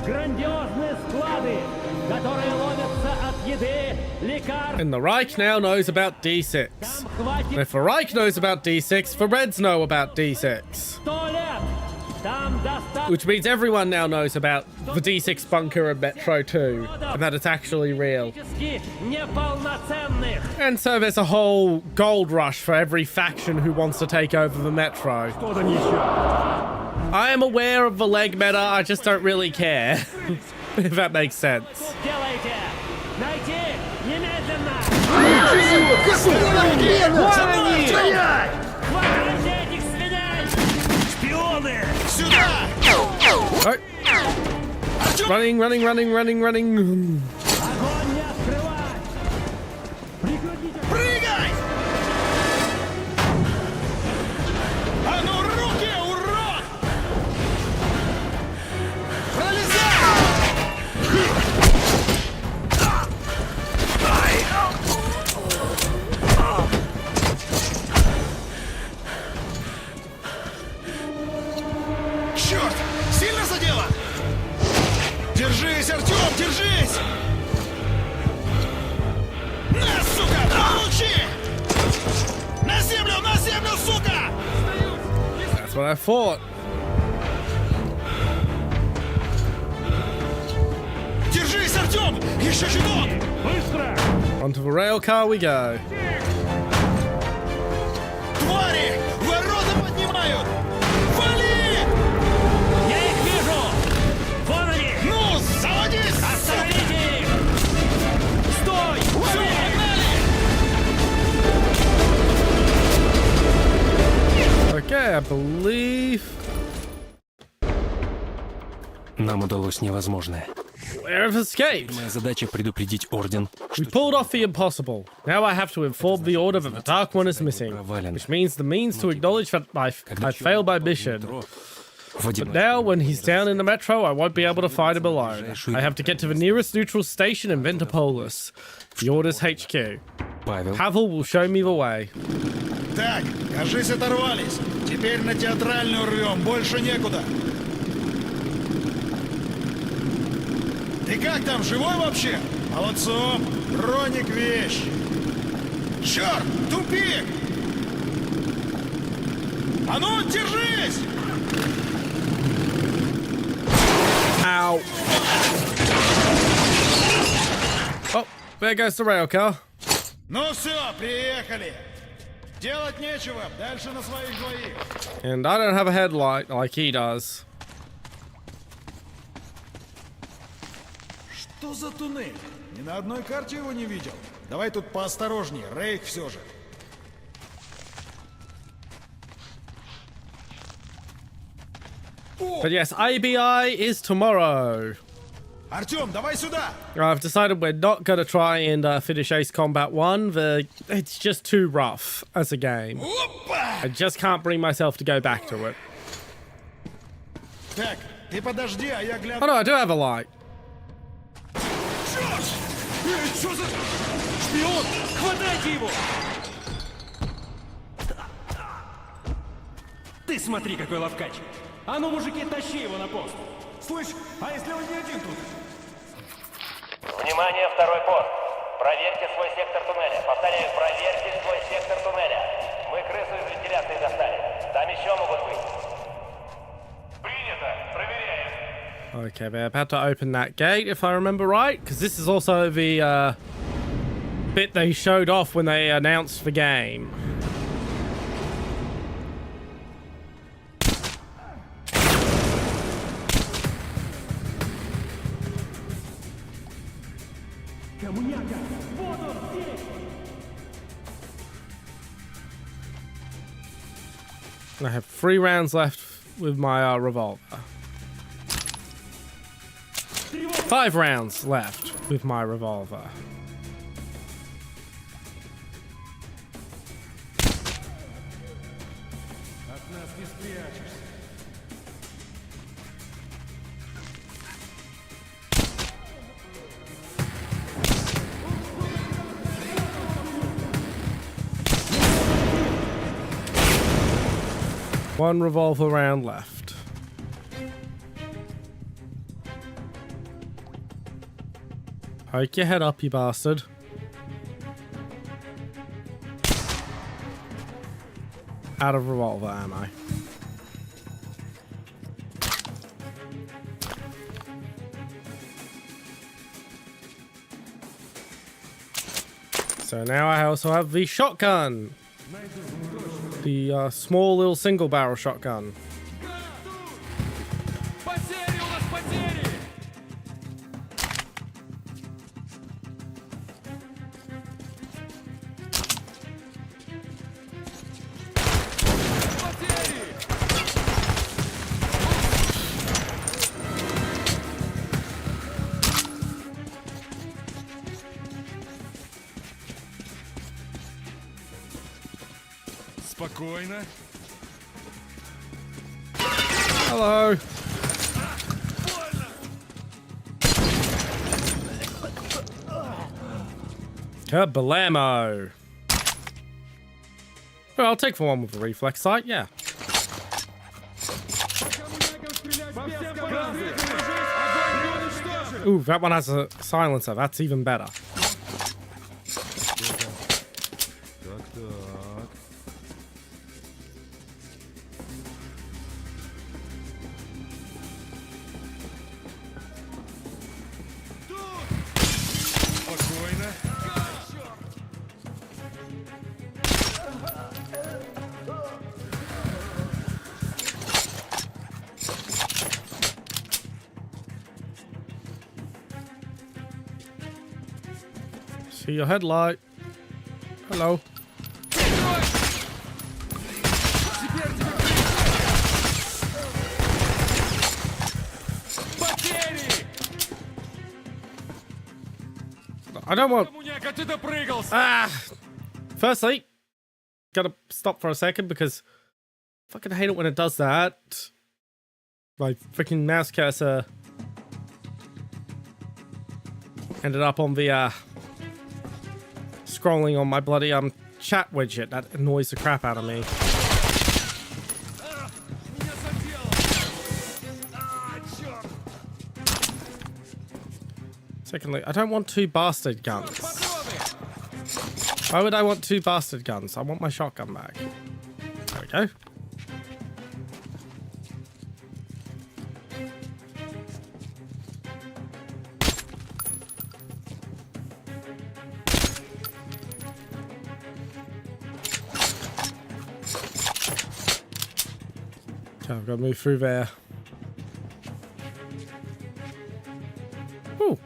Грандиозные склады, которые ловятся от еды, лекарств. And the Reich now knows about D6. And if the Reich knows about D6, the Reds know about D6. Which means everyone now knows about the D6 bunker and Metro 2, and that it's actually real. And so there's a whole gold rush for every faction who wants to take over the Metro. I am aware of the leg meta, I just don't really care. If that makes sense. Right. Running. Прыгай! А ну руки, урод! Пролезай! Черт! Сильно задело? Держись, Артем, держись! На, сука, получи! На землю, сука! That's what I thought. Держись, Артем! Еще чуток! Быстро! Onto the rail car we go. Твари! Ворота поднимают! Вали! Я их вижу! Вон они! Ну, заводись! Остановите их! Стой! Все, погнали! Okay, I believe... Нам удалось невозможное. We've escaped. Моя задача предупредить Орден. We pulled off the impossible. Now I have to inform the Order that the Dark One is missing, which means the means to acknowledge that I failed my mission. But now, when he's down in the metro, I won't be able to fight him alone. I have to get to the nearest neutral station in Ventopolis, the Order's HQ. Pavel will show me the way. Так, кажись, оторвались. Теперь на театральную рвем, больше некуда. Ты как там, живой вообще? Молодцом, броник вещь. Черт, тупик! А ну, держись! Ow. Oh, there goes the rail car. Ну все, приехали. Делать нечего, дальше на своих двоих. And I don't have a headlight like he does. Что за туннель? Ни на одной карте его не видел. Давай тут поосторожнее, Рейх все же. But yes, ABI is tomorrow. Артем, давай сюда! I've decided we're not going to try and finish Ace Combat 1. It's just too rough as a game. I just can't bring myself to go back to it. Так, ты подожди, а я гляну. Oh no, I do have a light. Что за... Шпион! Хватайте его! Ты смотри, какой ловкач! А ну, мужики, тащи его на пост! Слышь, а если он не один тут? Внимание, второй пост. Проверьте свой сектор туннеля. Повторяю, проверьте свой сектор туннеля. Мы крысу из вентиляции достали. Там еще могут быть. Принято. Okay, we're about to open that gate, if I remember right, because this is also the bit they showed off when they announced the game. I have 3 rounds left with my revolver. 5 rounds left with my revolver. One revolver round left. Poke your head up, you bastard. Out of revolver ammo. So now I also have the shotgun. The small little single barrel shotgun. Спокойно. Hello. Kablamo. Well, I'll take for one with the reflex sight, yeah. Ooh, that one has a silencer. That's even better. See your headlight. Hello. I don't want... Firstly, gotta stop for a second because I fucking hate it when it does that. My freaking mouse cursor ended up on the scrolling on my bloody chat widget. That annoys the crap out of me. Secondly, I don't want 2 bastard guns. Why would I want 2 bastard guns? I want my shotgun back. There we go. Okay, I've got to move through there. Ooh.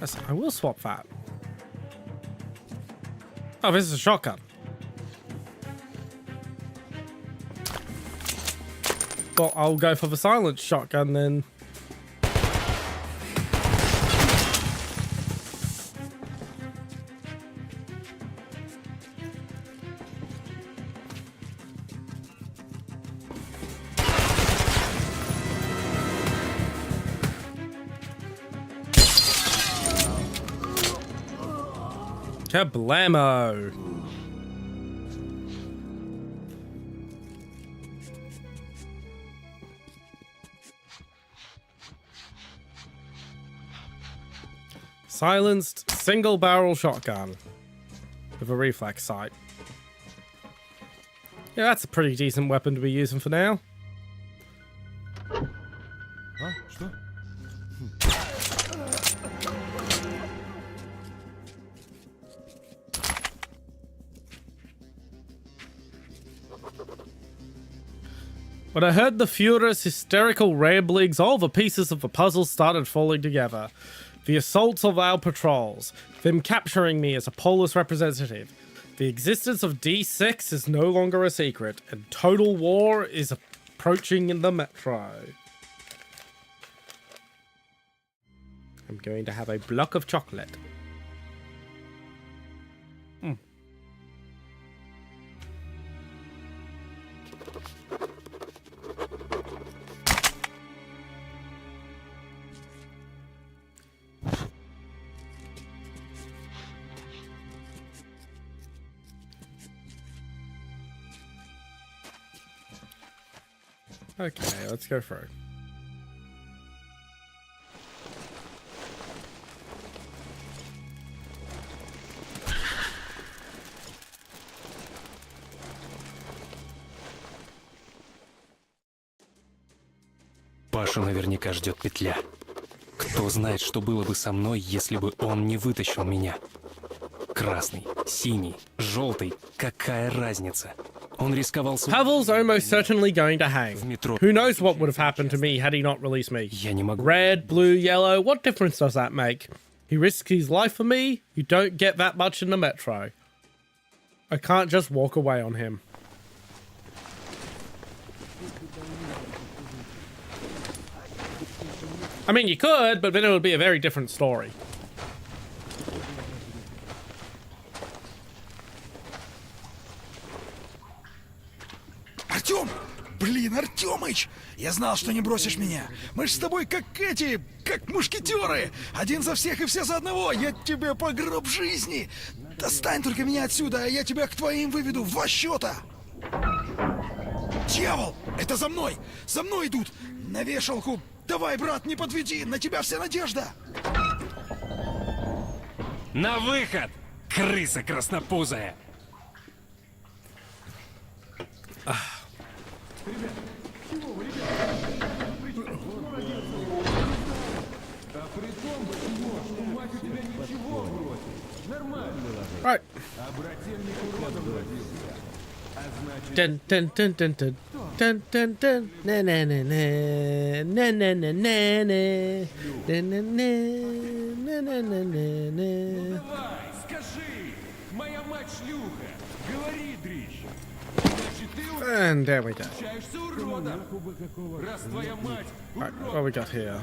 Yes, I will swap that. Oh, this is a shotgun. Well, I'll go for the silent shotgun then. Kablamo! Silenced single barrel shotgun with a reflex sight. Yeah, that's a pretty decent weapon to be using for now. When I heard the Führer's hysterical ramblings, all the pieces of the puzzle started falling together. The assaults of our patrols, them capturing me as a Polis representative. The existence of D6 is no longer a secret, and total war is approaching in the metro. I'm going to have a block of chocolate. Okay, let's go through. Пашу наверняка ждет петля. Кто знает, что было бы со мной, если бы он не вытащил меня. Красный, синий, желтый, какая разница? Он рисковал... Pavel's almost certainly going to hang. Who knows what would have happened to me had he not released me? Я не могу. Red, blue, yellow, what difference does that make? He risks his life for me. You don't get that much in the metro. I can't just walk away on him. I mean, you could, but then it would be a very different story. Артем! Блин, Артемыч! Я знал, что не бросишь меня. Мы ж с тобой как как мушкетеры. Один за всех и все за одного. Я тебе по гроб жизни. Достань только меня отсюда, а я тебя к твоим выведу в 2 счета. Дьявол! Это за мной! За мной идут! На вешалку! Давай, брат, не подведи! На тебя вся надежда! На выход, крыса краснопузая! Right. Dun dun dun dun dun dun dun dun na na na na na na na na na na na na na na. Давай, скажи! Моя мать шлюха! Говори, дрищ! And there we go. Right, what we got here?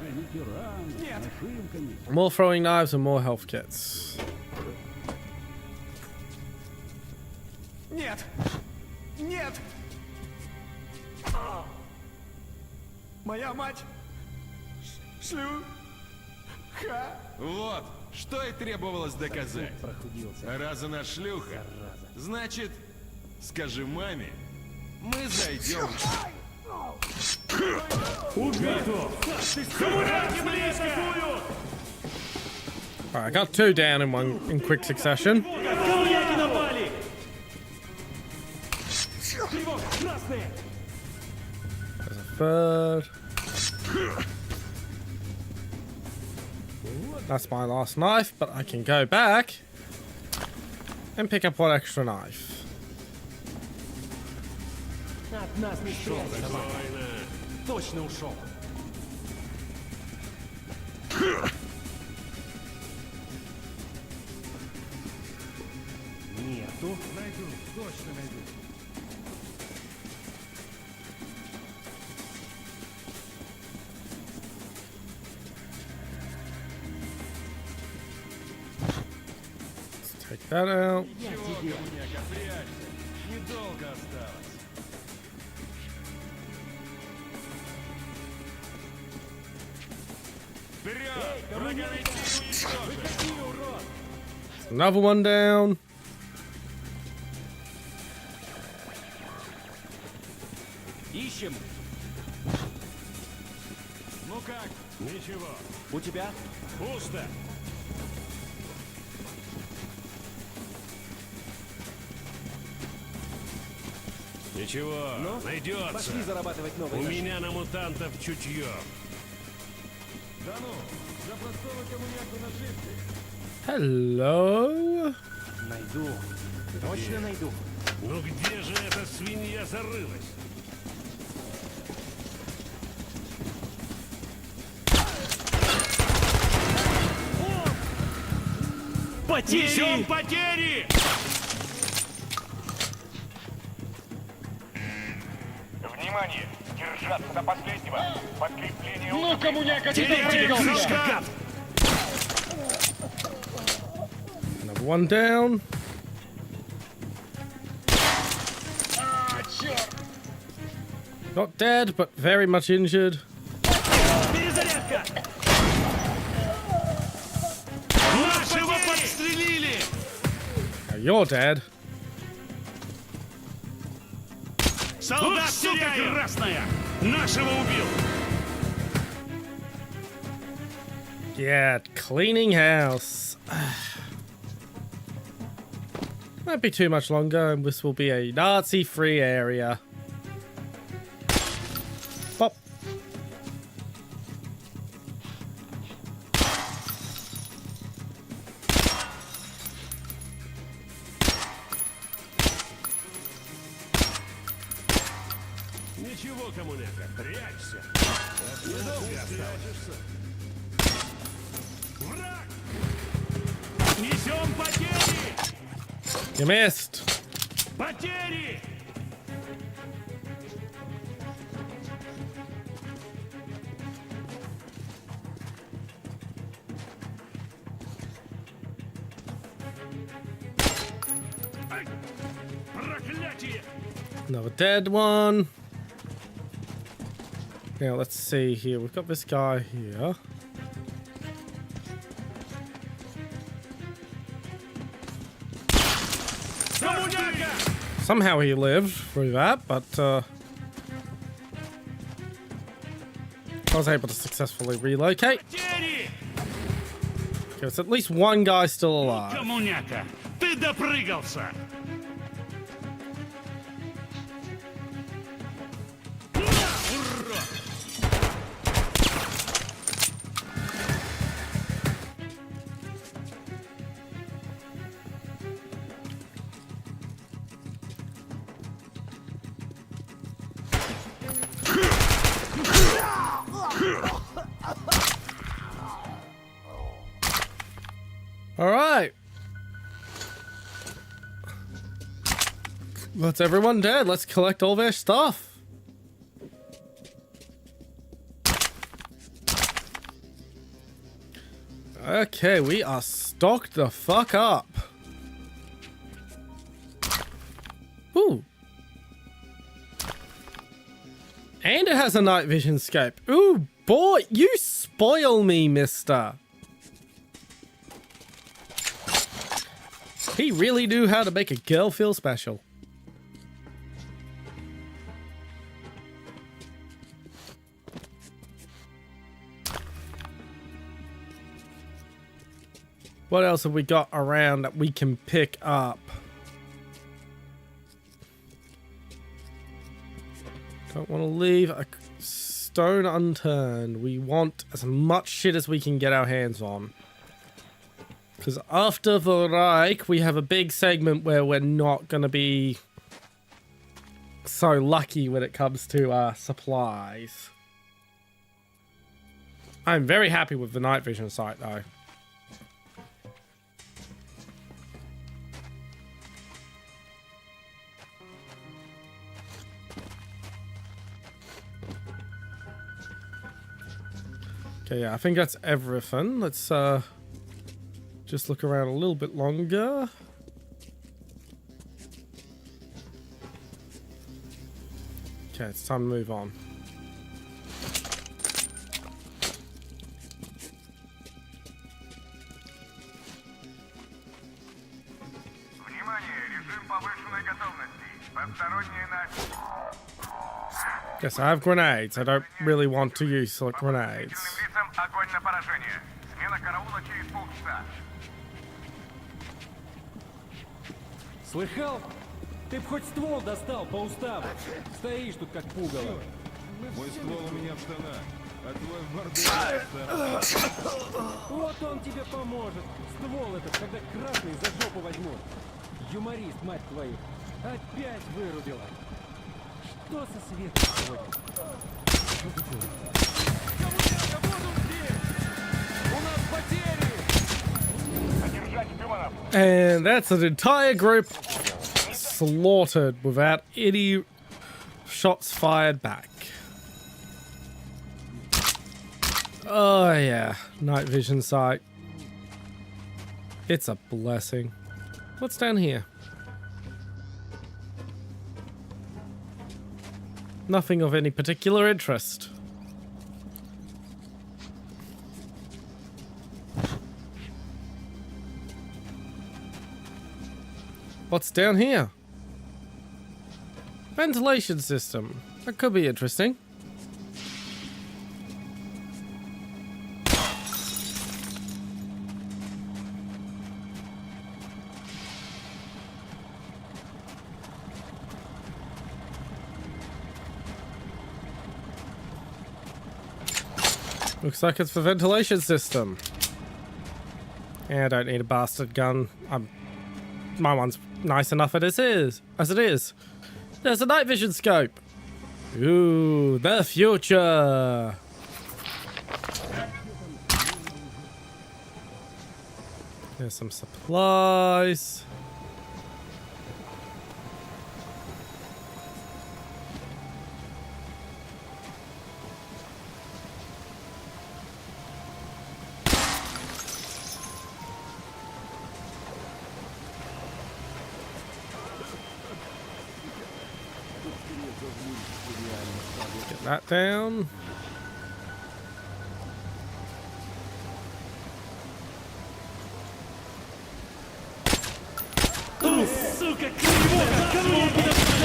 More throwing knives and more health kits. Нет! Нет! Моя мать! Шлюха! Вот, что и требовалось доказать. Раз она шлюха, значит, скажи маме, мы зайдем. Alright, I got 2 down in quick succession. There's a third. That's my last knife, but I can go back and pick up one extra knife. От нас не спрячешься. Точно ушел. Нету. Найду, точно найду. Let's take that out. Недолго осталось. Another one down. Ищем. Ну как? Ничего. У тебя? Пусто. Ничего, найдется. Пошли зарабатывать новые. У меня на мутантов чутье. Да ну, за простого коммуняку наживки. Hello. Найду. Точно найду. Ну где же эта свинья зарылась? потери! Несем потери! Внимание! Держаться до последнего! Подкрепление... Ну, коммуняка, Теряем! Another one down. Not dead, but very much injured. Перезарядка! Нашего подстрелили! Now you're dead. Солдат теряем! Красная! Нашего убил! Yeah, cleaning house. Won't be too much longer, and this will be a Nazi-free area. Pop. Ничего, коммуняка, прячься! Недолго осталось. Враг! Несем потери! You missed. Потери! Ай! Проклятие! Another dead one. Now let's see here. We've got this guy here. Somehow he lived through that, but I was able to successfully relocate. Okay, so at least one guy still alive. Коммуняка, ты допрыгался! All right. That's everyone dead. Let's collect all their stuff. Okay, we are stocked the fuck up. Ooh. And it has a night vision scope. Ooh, boy, you spoil me, mister. He really knew how to make a girl feel special. What else have we got around that we can pick up? Don't want to leave a stone unturned. We want as much shit as we can get our hands on. Because after the Reich, we have a big segment where we're not going to be so lucky when it comes to supplies. I'm very happy with the night vision sight, though. Okay, yeah, I think that's everything. Let's just look around a little bit longer. Okay, it's time to move on. Yes, I have grenades. I don't really want to use like grenades. Слыхал? Ты б хоть ствол достал по уставу. Стоишь тут как пугало. Мой ствол у меня в штанах, а твой в борделе. Вот он тебе поможет. Ствол этот, когда красный за жопу возьмут. Юморист, мать твою. Опять вырубила. Что со светом сегодня? Задержать And that's an entire group slaughtered without any shots fired back. Oh yeah, night vision sight. It's a blessing. What's down here? Nothing of any particular interest. What's down here? Ventilation system. That could be interesting. Looks like it's for ventilation system. Yeah, I don't need a bastard gun. My one's nice enough as it is. There's a night vision scope. Ooh, the future. There's some supplies. Get that down.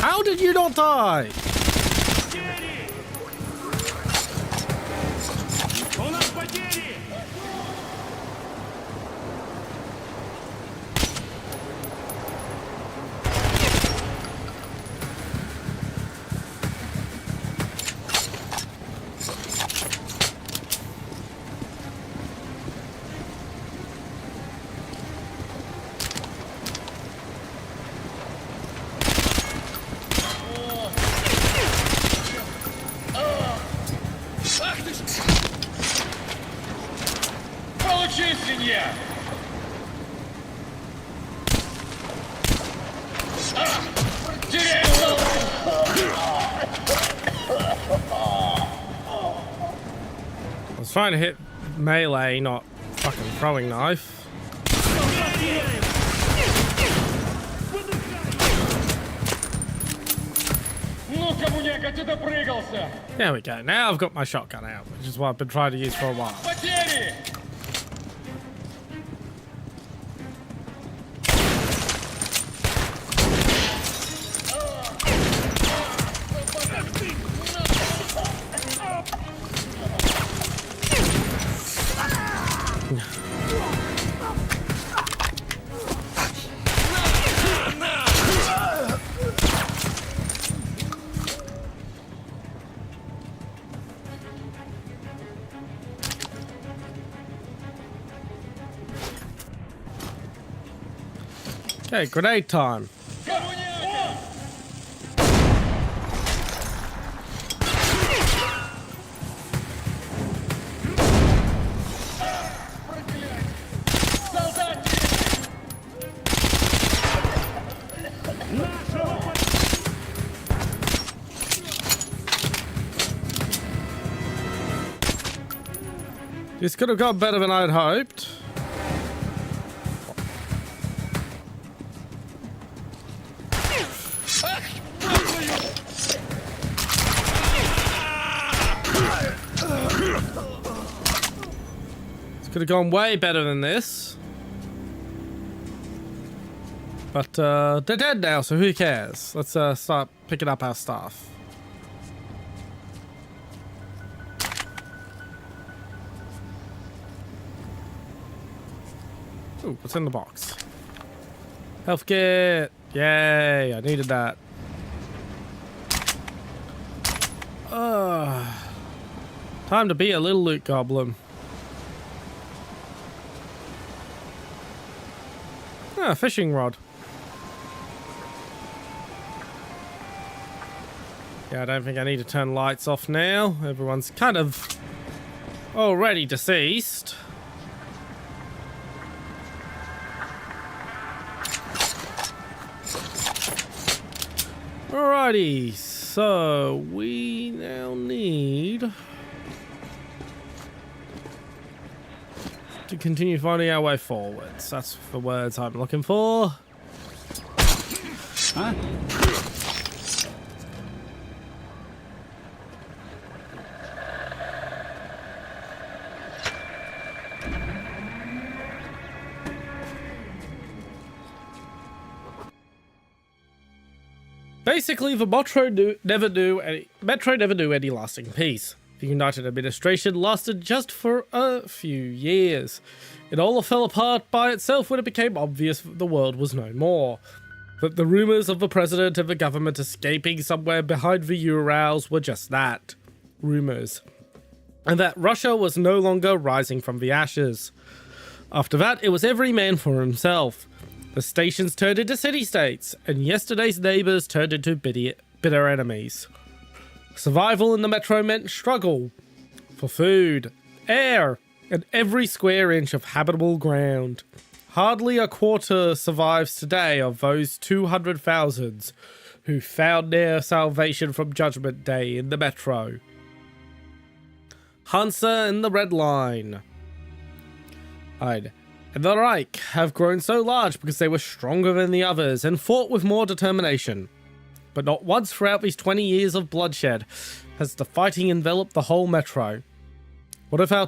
How did you not die? I was trying to hit melee, not fucking throwing knife. There we go. Now I've got my shotgun out, which is what I've been trying to use for a while. Okay, grenade time. This could have gone better than I'd hoped. Could have gone way better than this. But they're dead now, so who cares? Let's start picking up our stuff. Ooh, what's in the box? Health kit! Yay, I needed that. Time to be a little loot goblin. Ah, fishing rod. Yeah, I don't think I need to turn lights off now. Everyone's kind of already deceased. Alrighty, so we now need to continue finding our way forwards. That's the words I'm looking for. Huh? Basically, the Metro never knew any lasting peace. The United Administration lasted just for a few years. It all fell apart by itself when it became obvious that the world was no more. That the rumors of the president and the government escaping somewhere behind the Urals were just that. Rumors. And that Russia was no longer rising from the ashes. After that, it was every man for himself. The stations turned into city-states, and yesterday's neighbors turned into bitter enemies. Survival in the metro meant struggle for food, air, and every square inch of habitable ground. Hardly a quarter survives today of those 200,000 who found their salvation from Judgment Day in the metro. Hansa and the Red Line. And the Reich have grown so large because they were stronger than the others and fought with more determination. But not once throughout these 20 years of bloodshed has the fighting enveloped the whole metro. What if our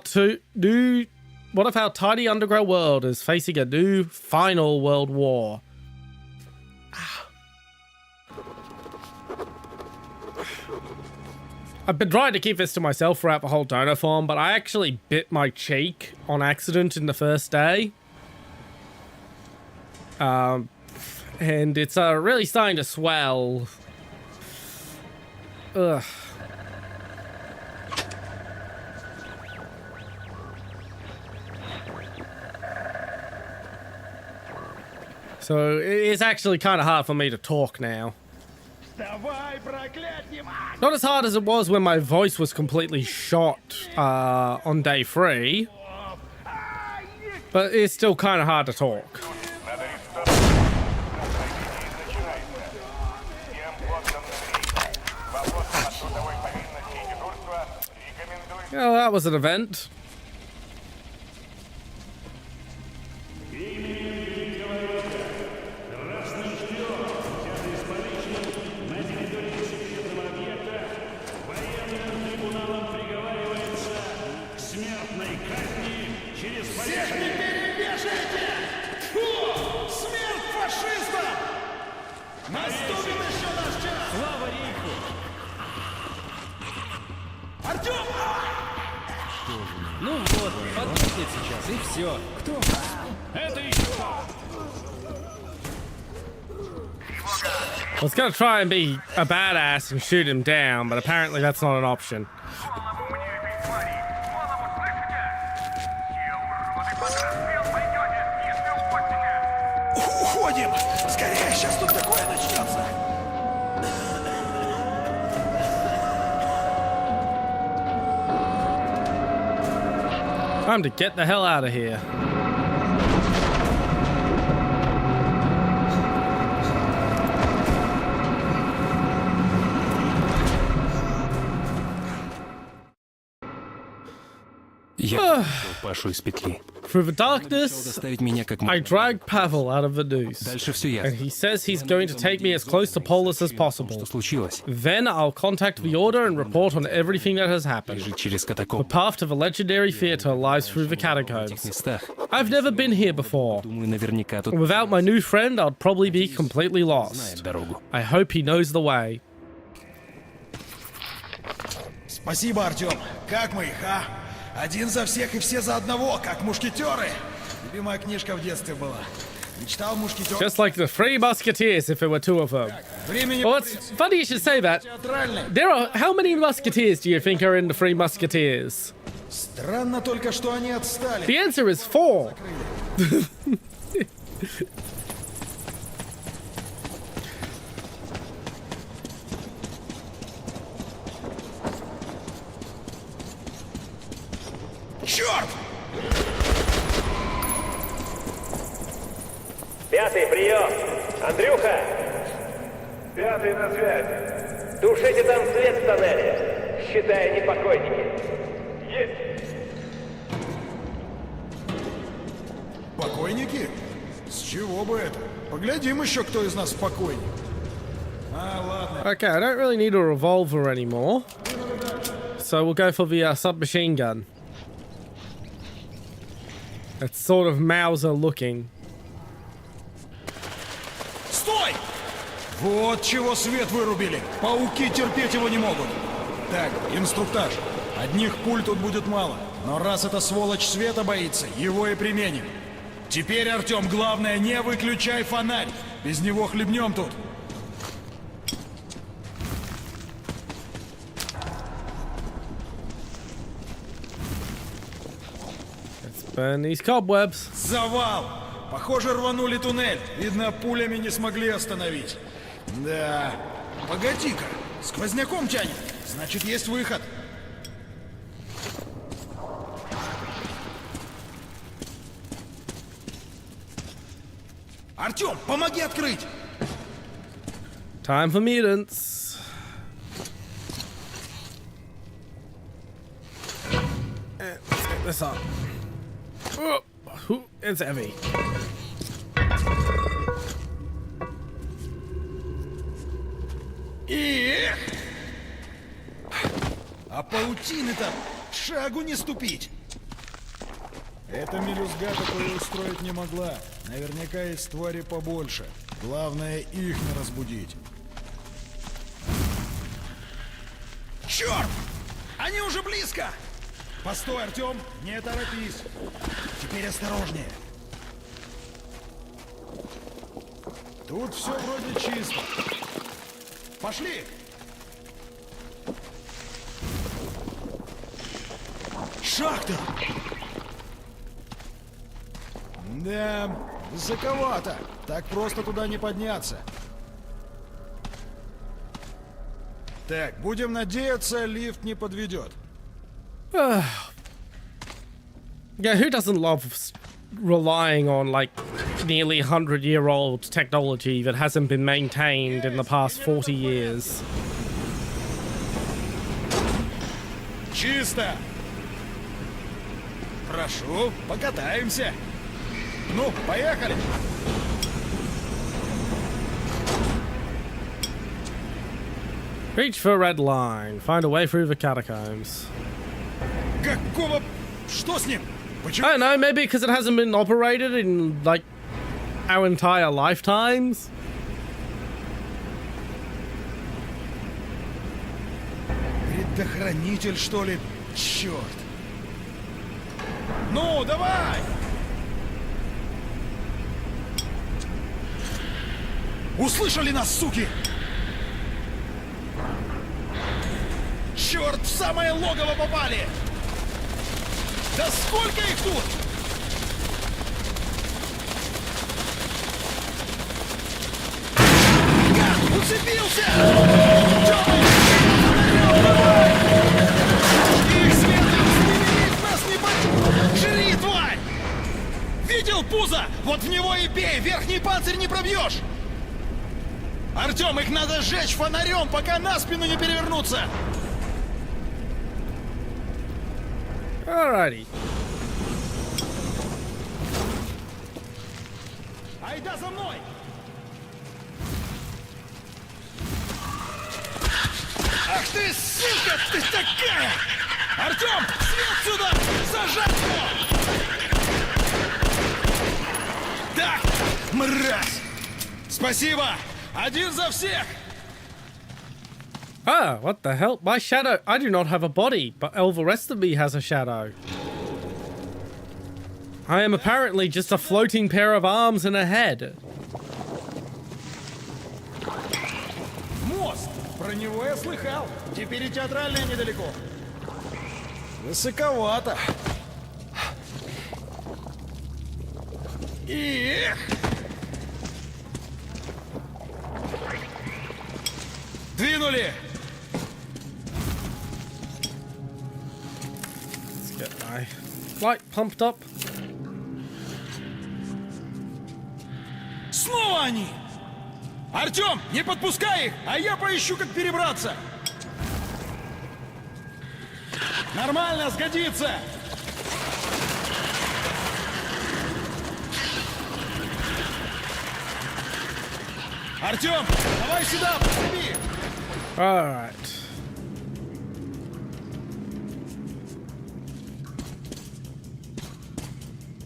tiny underground world is facing a new, final world war? I've been trying to keep this to myself throughout the whole DONOTHON, but I actually bit my cheek on accident in the first day. And it's really starting to swell. Ugh. So it's actually kind of hard for me to talk now. Not as hard as it was when my voice was completely shot on day 3, but it's still kind of hard to talk. Oh, that was an event. Ну вот, подохнет сейчас, и все. Кто? Это еще кто? I was gonna try and be a badass and shoot him down, but apparently that's not an option. Уходим! Скорее, сейчас тут такое начнется! Time to get the hell out of here. Я Пашу из петли. Through the darkness, I dragged Pavel out of the noose. And he says he's going to take me as close to Polis as possible. Then I'll contact the Order and report on everything that has happened. The path to the legendary theater lies through the catacombs. I've never been here before. Without my new friend, I'd probably be completely lost. I hope he knows the way. Спасибо, Артем. Как мы их, а? Один за всех и все за одного, как мушкетеры. Любимая книжка в детстве была. Мечтал мушкетер. Just like the Three Musketeers if there were two of them. Well, it's funny you should say that. There are... How many Musketeers do you think are in the Three Musketeers? Странно только, что они отстали. The answer is 4. Черт! Пятый, прием! Андрюха! Пятый на связи. Тушите там свет в тоннеле, считая непокойники. Есть. Покойники? С чего бы это? Поглядим еще, кто из нас покойник. А, ладно. Okay, I don't really need a revolver anymore. So we'll go for the submachine gun. It's sort of Mauser looking. Стой! Вот чего свет вырубили. Пауки терпеть его не могут. Так, инструктаж. Одних пуль тут будет мало. Но раз эта сволочь света боится, его и применим. Теперь, Артем, главное, не выключай фонарь. Без него хлебнем тут. Let's burn these cobwebs. Завал! Похоже, рванули туннель. Видно, пулями не смогли остановить. Да. Погоди-ка. Сквозняком тянет. Значит, есть выход. Артем, помоги открыть! Time for mutants. Let's get this up. Oh, it's heavy. Эх! А паутины-то шагу не ступить. Эта мелюзга такое устроить не могла. Наверняка есть твари побольше. Главное, их не разбудить. Черт! Они уже близко! Постой, Артем, не торопись. Теперь осторожнее. Тут все вроде чисто. Пошли! Шахта! Да, высоковато. Так просто туда не подняться. Так, будем надеяться, лифт не подведет. Yeah, who doesn't love relying on like nearly 100-year-old technology that hasn't been maintained in the past 40 years? Чисто! Прошу, покатаемся. Ну, поехали! Reach for a red line. Find a way through the catacombs. Какого... Что с ним? Почему? I don't know, maybe because it hasn't been operated in, like, our entire lifetimes? Предохранитель, что ли? Черт! Ну, давай! Услышали нас, суки! Черт, в самое логово попали! Да сколько их тут? Гад, уцепился! Их светом сними, нас не под... Жри, тварь! Видел пузо? Вот в него и бей, верхний панцирь не пробьешь! Артем, их надо сжечь фонарем, пока на спину не перевернуться! Alrighty. Айда за мной! Ах ты, сука, ты такая! Артем, свет сюда! Зажать его! Так, мразь! Спасибо! Один за всех! Ah, what the hell? My shadow... I do not have a body, but all the rest of me has a shadow. I am apparently just a floating pair of arms and a head. Мост! Про него я слыхал. Теперь и театральное недалеко. Высоковато. Эх! Двинули! Let's get my light pumped up. Снова они! Артем, не подпускай их, а я поищу, как перебраться. Нормально, сгодится. Артем, давай сюда, подними. All right.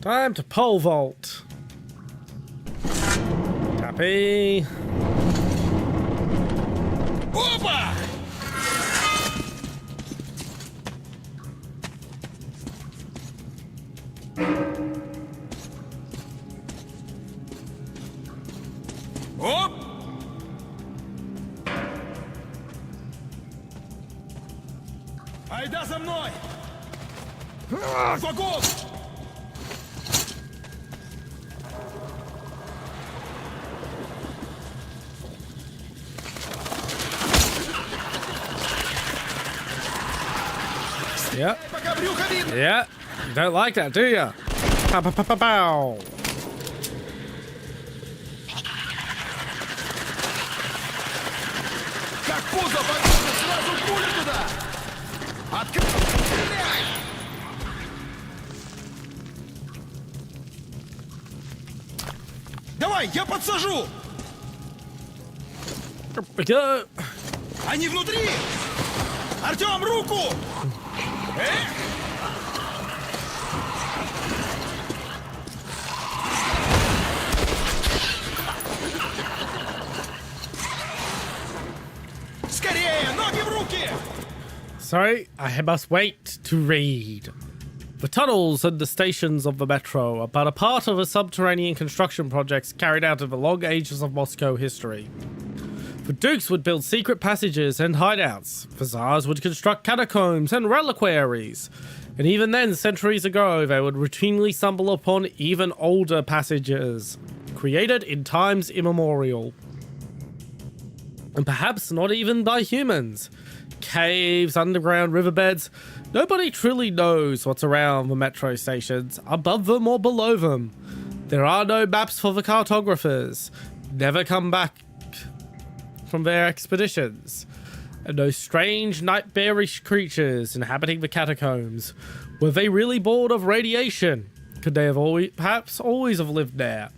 Time to pole vault. Copy. Опа! Оп! Айда за мной! Вагон! Yeah. Пока брюхо видно! Yeah. You don't like that, do you? Pow, pow, pow, pow, pow. Как пузо пойдет, сразу пуля туда! Стреляй! Давай, я подсажу! Go. Они внутри! Артем, руку! Скорее, ноги в руки! Sorry, I must wait to read. The tunnels and the stations of the metro are but a part of a subterranean construction projects carried out in the long ages of Moscow history. The dukes would build secret passages and hideouts. The czars would construct catacombs and reliquaries. And even then, centuries ago, they would routinely stumble upon even older passages, created in times immemorial. And perhaps not even by humans. Caves, underground riverbeds. Nobody truly knows what's around the metro stations, above them or below them. There are no maps for the cartographers. Never come back from their expeditions. And those strange, nightmarish creatures inhabiting the catacombs. Were they really bored of radiation? Could they have perhaps always have lived there?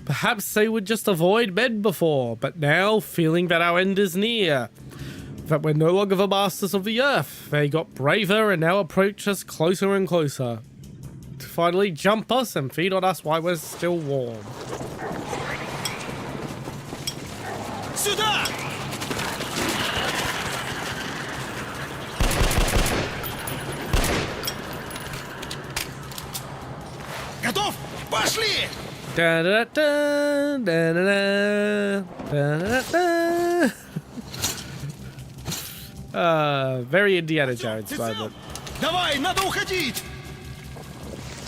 Perhaps they would just avoid men before, but now, feeling that our end is near, that we're no longer the masters of the earth, they got braver and now approach us closer and closer. To finally jump us and feed on us while we're still warm. Сюда! Готов? Пошли! Da-da-da, da-da-da, da-da-da. Very Indiana Jones moment. Давай, надо уходить!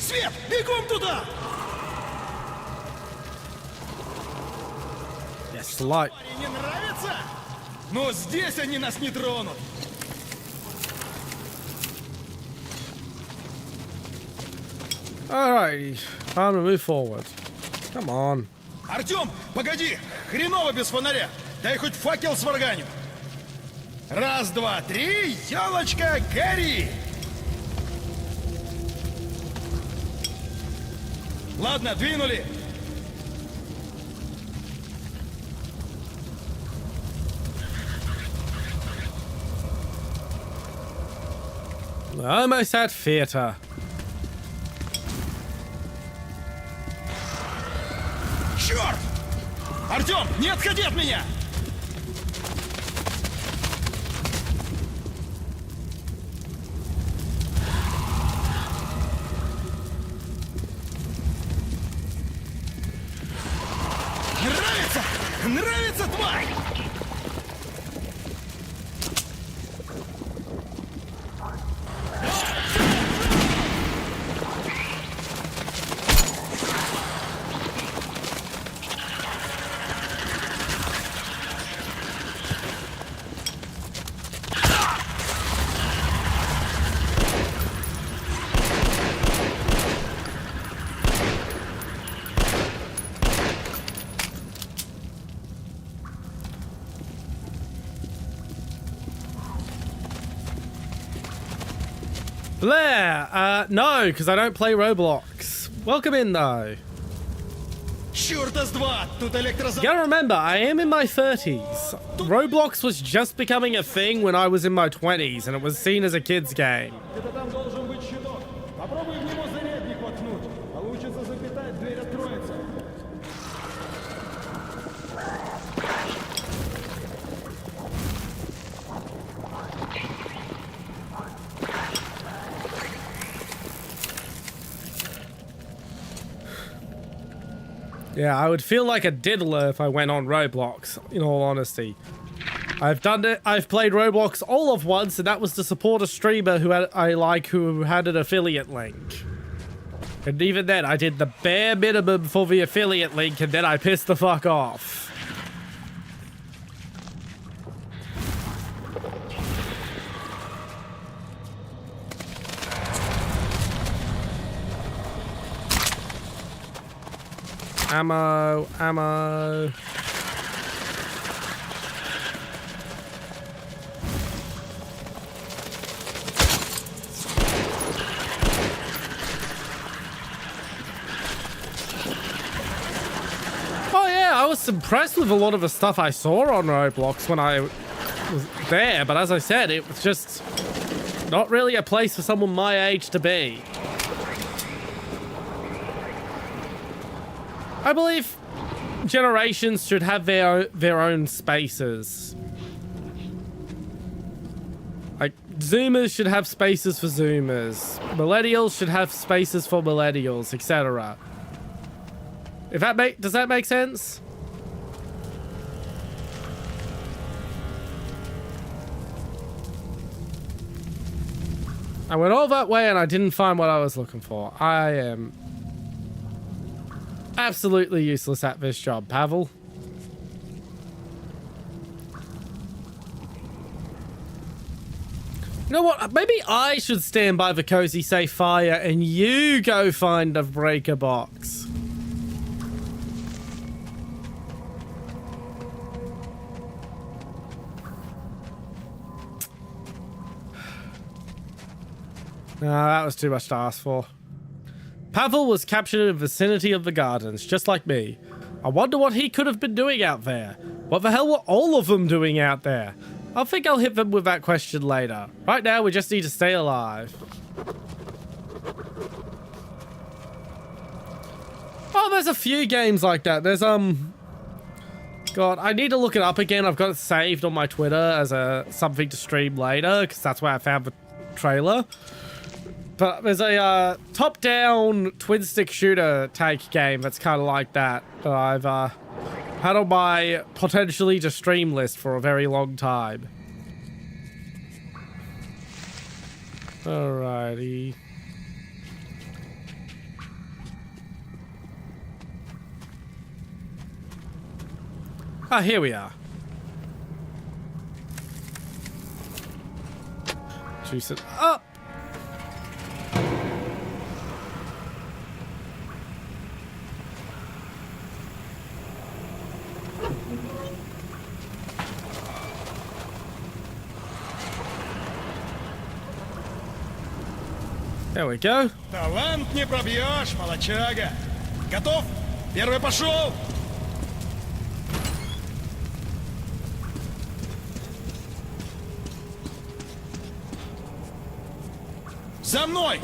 Свет, бегом туда! Yes, light. Не нравится? Но здесь они нас не тронут. Alright, time to move forward. Come on. Артем, погоди! Хреново без фонаря! Дай хоть факел сварганю! Раз, два, три, елочка, гори! Ладно, двинули! Almost at theater. Черт! Артем, не отходи от меня! Нравится? Нравится, тварь! Blair, no, because I don't play Roblox. Welcome in, though. You gotta remember, I am in my 30s. Roblox was just becoming a thing when I was in my 20s, and it was seen as a kid's game. Yeah, I would feel like a diddler if I went on Roblox, in all honesty. I've done it. I've played Roblox all of once, and that was to support a streamer who who had an affiliate link. And even then, I did the bare minimum for the affiliate link, and then I pissed the fuck off. Ammo, ammo. Oh yeah, I was impressed with a lot of the stuff I saw on Roblox when I was there, but as I said, it was just not really a place for someone my age to be. I believe generations should have their own spaces. Like, Zoomers should have spaces for Zoomers. Millennials should have spaces for millennials, etc. Does that make sense? I went all that way and I didn't find what I was looking for. I am absolutely useless at this job, Pavel. You know what? Maybe I should stand by the cozy safe fire and you go find a breaker box. No, that was too much to ask for. Pavel was captured in the vicinity of the gardens, just like me. I wonder what he could have been doing out there. What the hell were all of them doing out there? I think I'll hit them with that question later. Right now, we just need to stay alive. Oh, there's a few games like that. There's, God, I need to look it up again. I've got it saved on my Twitter as something to stream later, because that's where I found the trailer. But there's a top-down twin-stick shooter tank game that's kind of like that I've had on my potentially to stream list for a very long time. Alrighty. Ah, here we are. Juice it up. There we go. Талант не пробьешь, молочага. Готов? Первый пошел. За мной!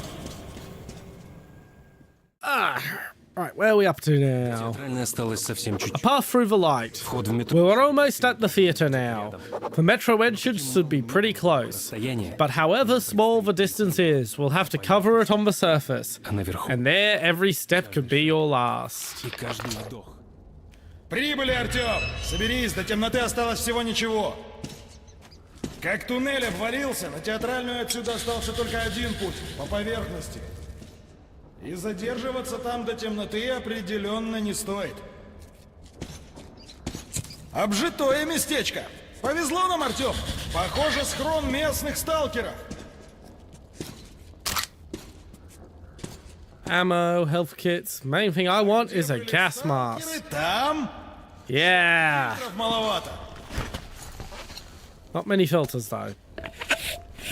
Right, where are we up to now? A path through the light. We're almost at the theater now. The metro entrance should be pretty close. But however small the distance is, we'll have to cover it on the surface. And there, every step could be your last. Прибыли, Артем! Соберись, до темноты осталось всего ничего. Как туннель обвалился, на театральную отсюда остался только один путь, по поверхности. И задерживаться там до темноты определенно не стоит. Обжитое местечко. Повезло нам, Артем. Похоже, схрон местных сталкеров. Ammo, health kits. Main thing I want is a gas mask. Там? Yeah. Маловато. Not many filters though.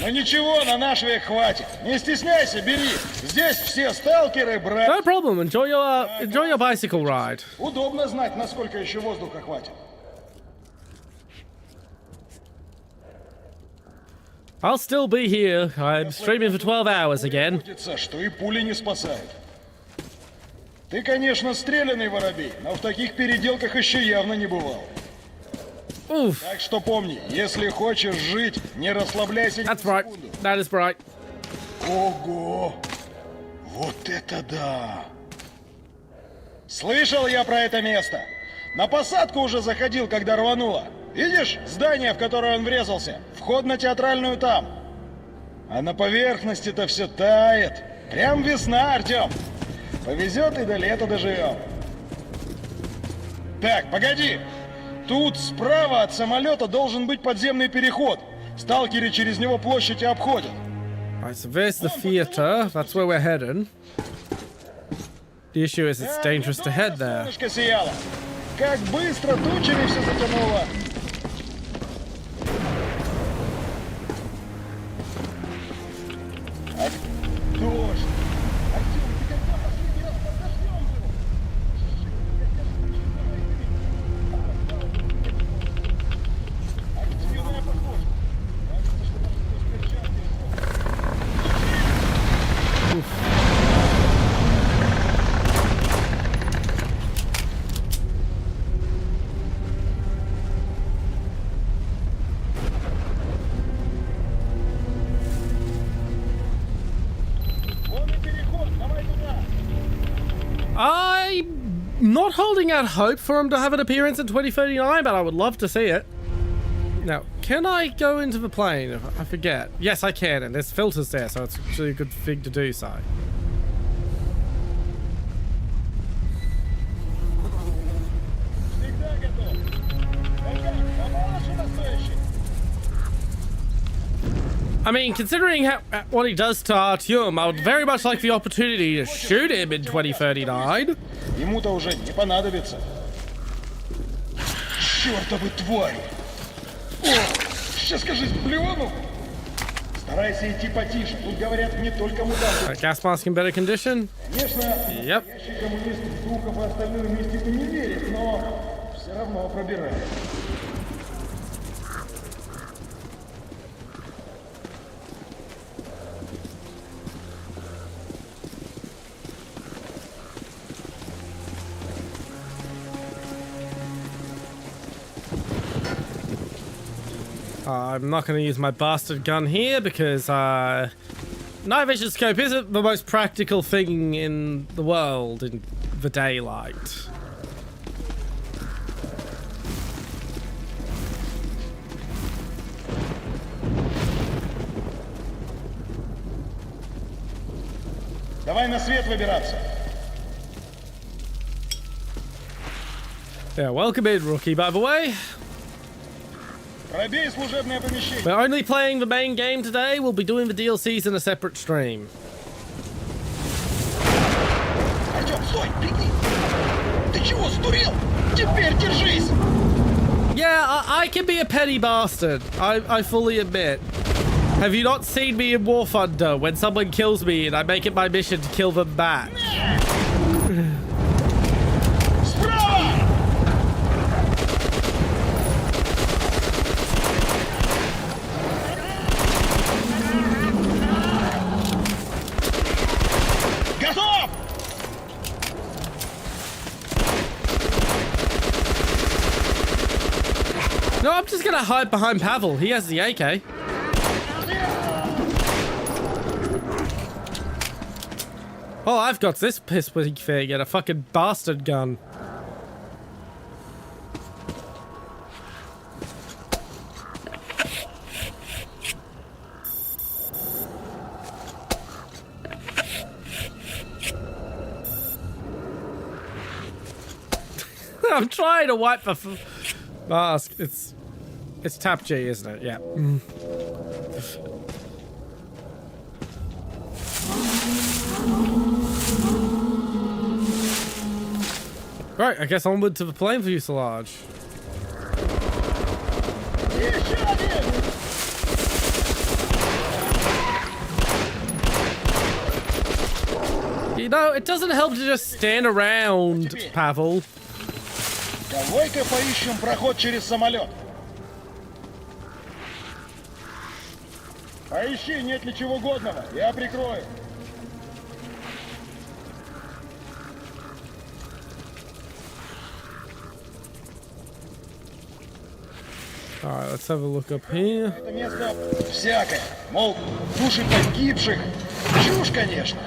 Ну ничего, на наш век хватит. Не стесняйся, бери. Здесь все сталкеры, брат. No problem. Enjoy your bicycle ride. Удобно знать, насколько еще воздуха хватит. I'll still be here. I'm streaming for 12 hours again. Что и пули не спасают. Ты, конечно, стрелянный воробей, но в таких переделках еще явно не бывал. Oof. Так что помни, если хочешь жить, не расслабляйся ни на секунду. That is right. Ого! Вот это да! Слышал я про это место. На посадку уже заходил, когда рвануло. Видишь, здание, в которое он врезался? Вход на театральную там. А на поверхности-то все тает. Прям весна, Артем. Повезет и до лета доживем. Так, погоди. Тут справа от самолета должен быть подземный переход. Сталкеры через него площадь и обходят. Right, so there's the theater. That's where we're heading. The issue is it's dangerous to head there. Солнышко сияло. Как быстро тучами все затянуло. Дождь. Артем, ты когда последний раз под дождем был? Активная подходка. Кажется, что даже сквозь перчатки. I'm not holding out hope for him to have an appearance in 2039, but I would love to see it. Now, can I go into the plane? I forget. Yes, I can, and there's filters there, so it's actually a good thing to do so. I mean, considering what he does to Artyom, I would very much like the opportunity to shoot him in 2039. Ему-то уже не понадобится. Чёртовы твари! О, сейчас, скажи, плюну! Старайся идти потише. Тут говорят не только мутанты. Gas mask in better condition? Конечно, настоящий коммунист в духов и остальную мистику не верит, но все равно пробирает. I'm not going to use my bastard gun here because night vision scope isn't the most practical thing in the world in the daylight. Давай на свет выбираться. Yeah, welcome in, rookie, by the way. Пробей служебное помещение. We're only playing the main game today. We'll be doing the DLCs in a separate stream. Артём, стой, беги! Ты чего, сдурел? Теперь держись! Yeah, I can be a petty bastard. I fully admit. Have you not seen me in Warthunder when someone kills me and I make it my mission to kill them back? No, I'm just gonna hide behind Pavel. He has the AK. Oh, I've got this piss-wig thing and a fucking bastard gun. I'm trying to wipe the mask. It's tap G, isn't it? Yeah. Right, I guess onward to the plane fuselage. no, it doesn't help to just stand around, Pavel. Давай-ка поищем проход через самолет. Поищи, нет ли чего годного. Я прикрою. Alright, let's have a look up here. Это место всякое. Мол, души погибших. Чушь, конечно.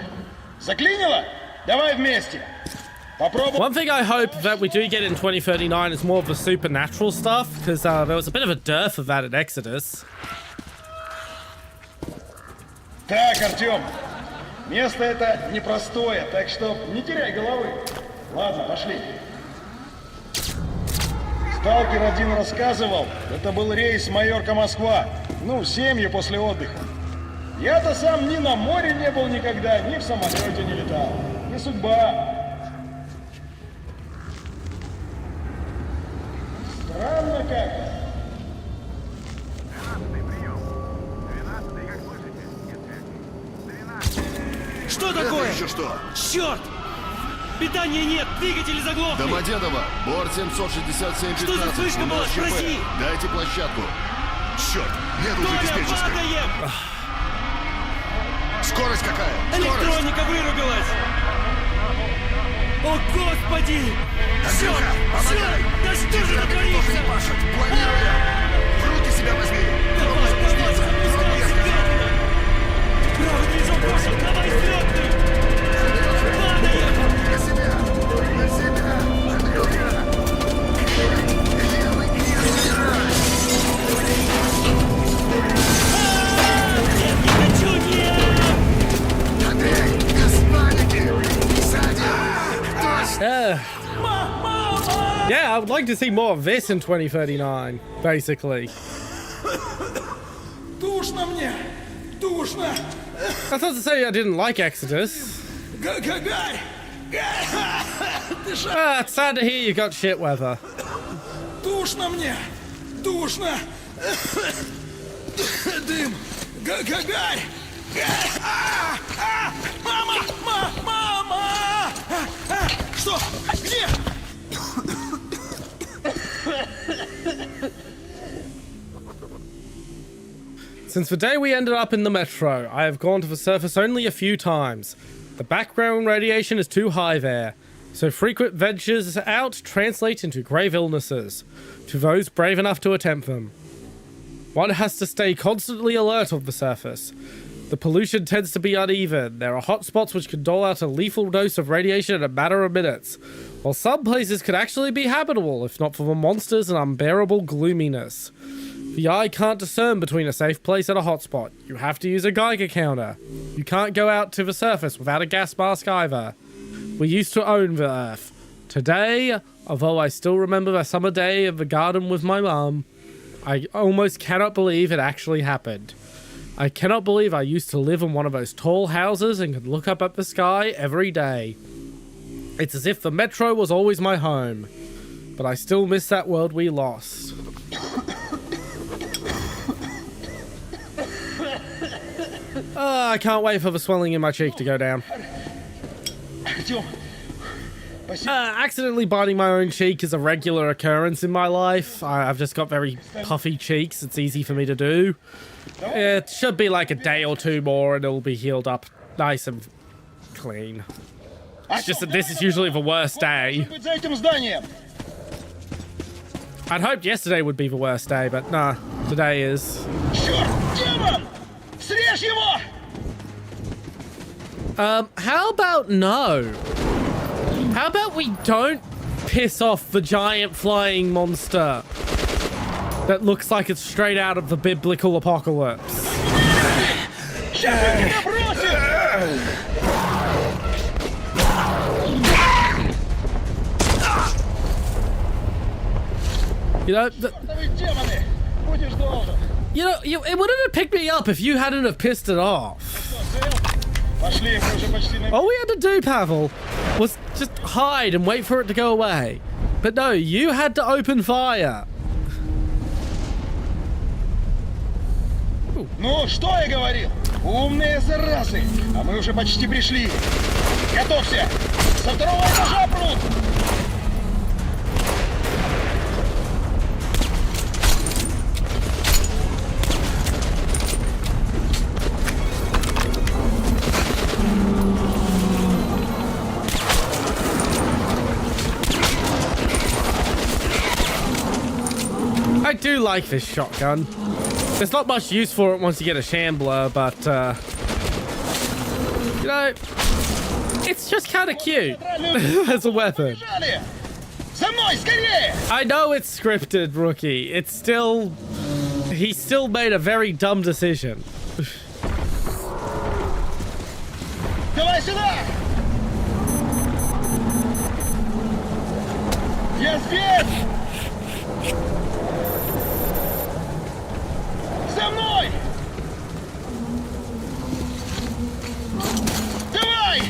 Заклинило? Давай вместе. Попробуй. One thing I hope that we do get in 2039 is more of the supernatural stuff, because there was a bit of a dearth of that in Exodus. Так, Артем, место это непростое, так что не теряй головы. Ладно, пошли. Сталкер один рассказывал, это был рейс Майорка-Москва. Ну, семьи после отдыха. Я-то сам ни на море не был никогда, ни в самолете не летал. Не судьба. Странно как-то. Что такое? Еще что? Черт! Питания нет, двигатели заглохли! Домодедово, борт 767-15. Что за вспышка была? Спроси! Дайте площадку. Черт, нет уже диспетчерской. Падаем! Скорость какая? Электроника вырубилась! О, господи! Черт! Черт! Да что же это творится? Планируем! В руки себя возьми! Давай, давай, запускайся, гадина! Правый движок пошел, давай взлетный! Падаем! На себя! На себя! Андрюха! Левый и разбирай! Нет, не хочу, нет! Андрей, без паники! Сзади! Yeah, I would like to see more of this in 2039, basically. Душно мне! Душно! That's not to say I didn't like Exodus. Гарь! It's sad to hear you got shit weather. Душно мне! Душно! Дым! Гарь! Мама! Мама! Что? Где? Since the day we ended up in the metro, I have gone to the surface only a few times. The background radiation is too high there, so frequent ventures out translate into grave illnesses, to those brave enough to attempt them. One has to stay constantly alert on the surface. The pollution tends to be uneven. There are hot spots which can dole out a lethal dose of radiation in a matter of minutes, while some places could actually be habitable if not for the monsters and unbearable gloominess. The eye can't discern between a safe place and a hotspot. You have to use a Geiger counter. You can't go out to the surface without a gas mask either. We used to own the Earth. Today, although I still remember the summer day in the garden with my mum, I almost cannot believe it actually happened. I cannot believe I used to live in one of those tall houses and could look up at the sky every day. It's as if the metro was always my home. But I still miss that world we lost. I can't wait for the swelling in my cheek to go down. Accidentally biting my own cheek is a regular occurrence in my life. I've just got very puffy cheeks. It's easy for me to do. It should be like a day or two more and it'll be healed up nice and clean. It's just that this is usually the worst day. I'd hoped yesterday would be the worst day, but nah, today is. How about no? How about we don't piss off the giant flying monster that looks like it's straight out of the biblical apocalypse? You know, it wouldn't have picked me up if you hadn't have pissed it off. All we had to do, Pavel, was just hide and wait for it to go away. But no, you had to open fire. Ну, что я говорил? Умные заразы! А мы уже почти пришли. Готовься! Со второго этажа прут! I do like this shotgun. There's not much use for it once you get a shambler, but, you know, it's just kind of cute as a weapon. I know it's scripted, Rookie. It's still... He still made a very dumb decision. Давай сюда! Я здесь! За мной! Давай!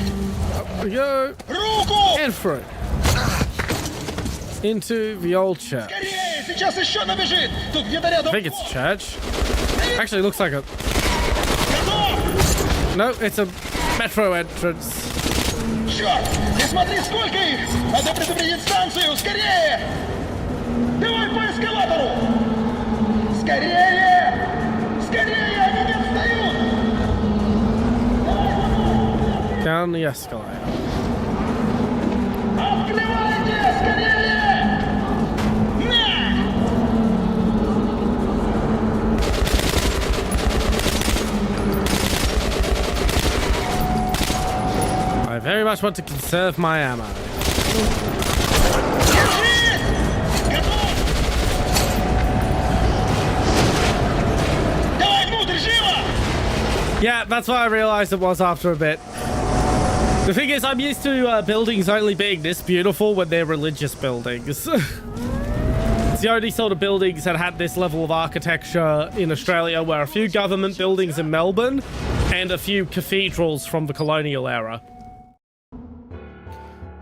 Up we go. Руку! And through. Into the old church. Скорее! Сейчас еще набежит! Тут где-то I рядом... think it's church. Actually, it looks like a... Готов! No, it's a metro entrance. Черт! Не смотри, сколько их! Надо предупредить станцию! Скорее! Давай по эскалатору! Скорее! Скорее! Они не отстают! Down the escalator. Открывайте! Скорее! На! I very much want to conserve my ammo. Держись! Готов! Давай внутрь, живо! Yeah, that's what I realized it was after a bit. The thing is, I'm used to buildings only being this beautiful when they're religious buildings. It's the only sort of buildings that had this level of architecture in Australia, where a few government buildings in Melbourne and a few cathedrals from the colonial era.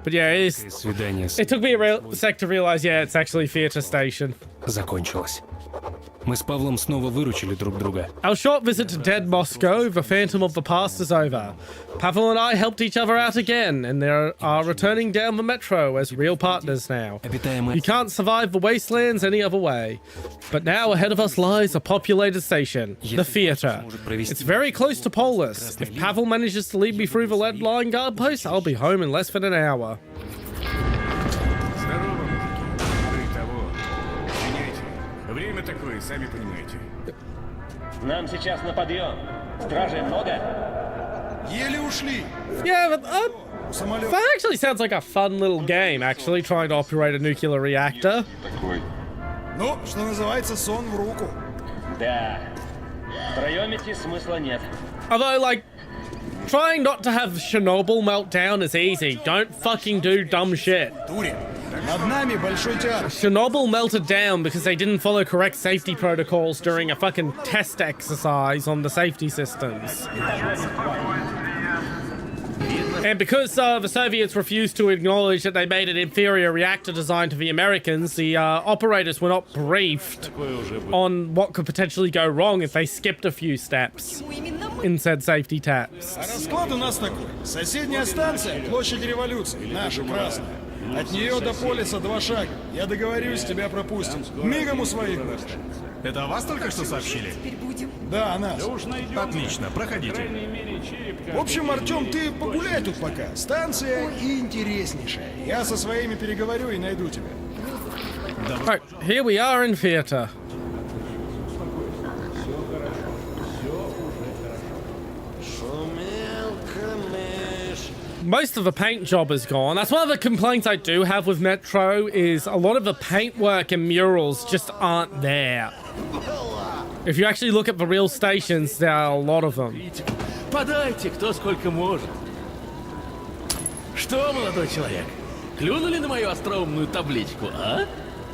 But yeah, it took me a sec to realize, yeah, it's actually theater station. Закончилось. Мы с Павлом снова выручили друг друга. Our short visit to dead Moscow, the phantom of the past, is over. Pavel and I helped each other out again, and they are returning down the metro as real partners now. You can't survive the wastelands any other way. But now ahead of us lies a populated station, the theater. It's very close to Polis. If Pavel manages to lead me through the lead line guard post, I'll be home in less than an hour. Время такое, сами понимаете. Нам сейчас на подъем. Стражей много? Еле ушли. Yeah, but that actually sounds like a fun little game, actually, trying to operate a nuclear reactor. Ну, что называется, сон в руку. Да. Втроем идти смысла нет. Although, like, trying not to have Chernobyl meltdown is easy. Don't fucking do dumb shit. Над нами большой театр. Chernobyl melted down because they didn't follow correct safety protocols during a fucking test exercise on the safety systems. And because the Soviets refused to acknowledge that they made an inferior reactor design to the Americans, the operators were not briefed on what could potentially go wrong if they skipped a few steps in said safety taps. А расклад у нас такой. Соседняя станция, площадь революции, наша красная. От нее до полиса 2 шага. Я договорюсь, тебя пропустим. Мигом у своих будешь. Это о вас только что сообщили? Да, о нас. Отлично, проходите. В общем, Артем, ты погуляй тут пока. Станция интереснейшая. Я со своими переговорю и найду тебя. Alright, here we are in theater. Most of the paint job is gone. That's one of the complaints I do have with Metro, is a lot of the paintwork and murals just aren't there. If you actually look at the real stations, there are a lot of them. Подайте, кто сколько может. Что, молодой человек, клюнули на мою остроумную табличку, а?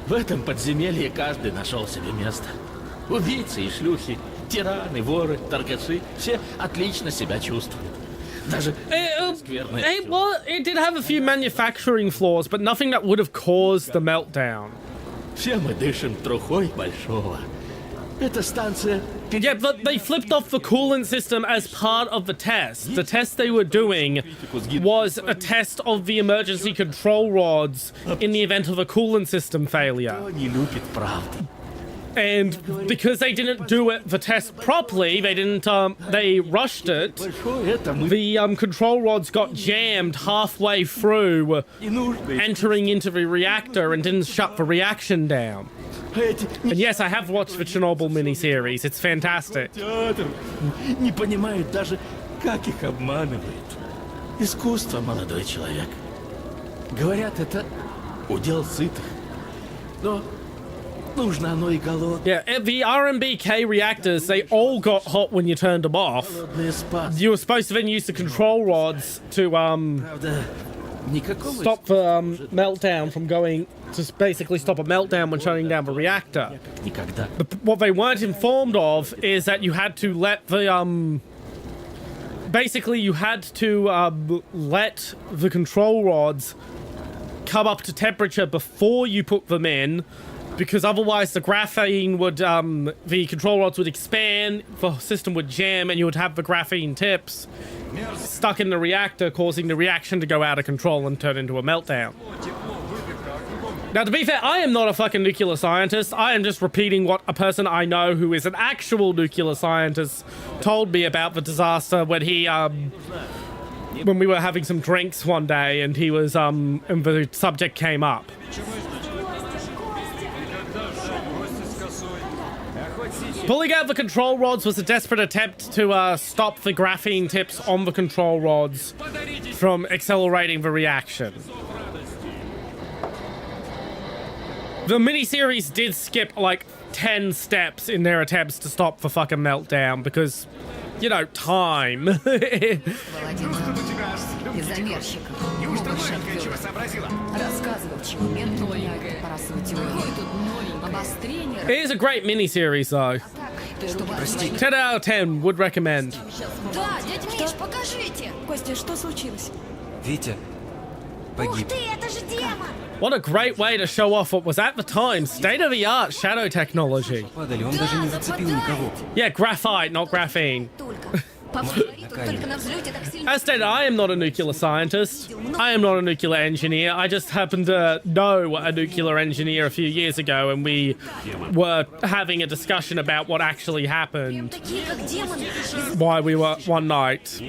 В этом подземелье каждый нашел себе место. Убийцы и шлюхи, тираны, воры, торгаши, все отлично себя чувствуют. Даже it did have a few manufacturing flaws, but nothing that would have caused the meltdown. Все мы дышим трухой большого. Yeah, but they flipped off the coolant system as part of the test. The test they were doing was a test of the emergency control rods in the event of a coolant system failure. And because they didn't do the test properly, they rushed it. The control rods got jammed halfway through entering into the reactor and didn't shut the reaction down. And yes, I have watched the Chernobyl miniseries. It's fantastic. Не понимают даже, как их обманывают. Искусство, молодой человек. Говорят, это удел сытых. Но нужно оно и голодным. Yeah, the RMBK reactors, they all got hot when you turned them off. You were supposed to then use the control rods to stop the meltdown from going, to basically stop a meltdown when shutting down the reactor. What they weren't informed of is that you had to let the basically you had to let the control rods come up to temperature before you put them in, because otherwise the graphene would the control rods would expand, the system would jam, and you would have the graphene tips stuck in the reactor, causing the reaction to go out of control and turn into a meltdown. Now, to be fair, I am not a fucking nuclear scientist. I am just repeating what a person I know who is an actual nuclear scientist told me about the disaster when he when we were having some drinks one day and he was and the subject came up. Pulling out the control rods was a desperate attempt to stop the graphene tips on the control rods from accelerating the reaction. The miniseries did skip like 10 steps in their attempts to stop the fucking meltdown because, you know, time. It is a great miniseries, though. 10 out of 10 would recommend. Да, дядя Миш, покажите. Костя, что случилось? Витя погиб. Ух ты, это же демон! What a great way to show off what was at the time state-of-the-art shadow technology. Падали, он даже не зацепил никого. Yeah, graphite, not graphene. As stated, I am not a nuclear scientist. I am not a nuclear engineer. I just happened to know a nuclear engineer a few years ago, and we were having a discussion about what actually happened. Why we were one night.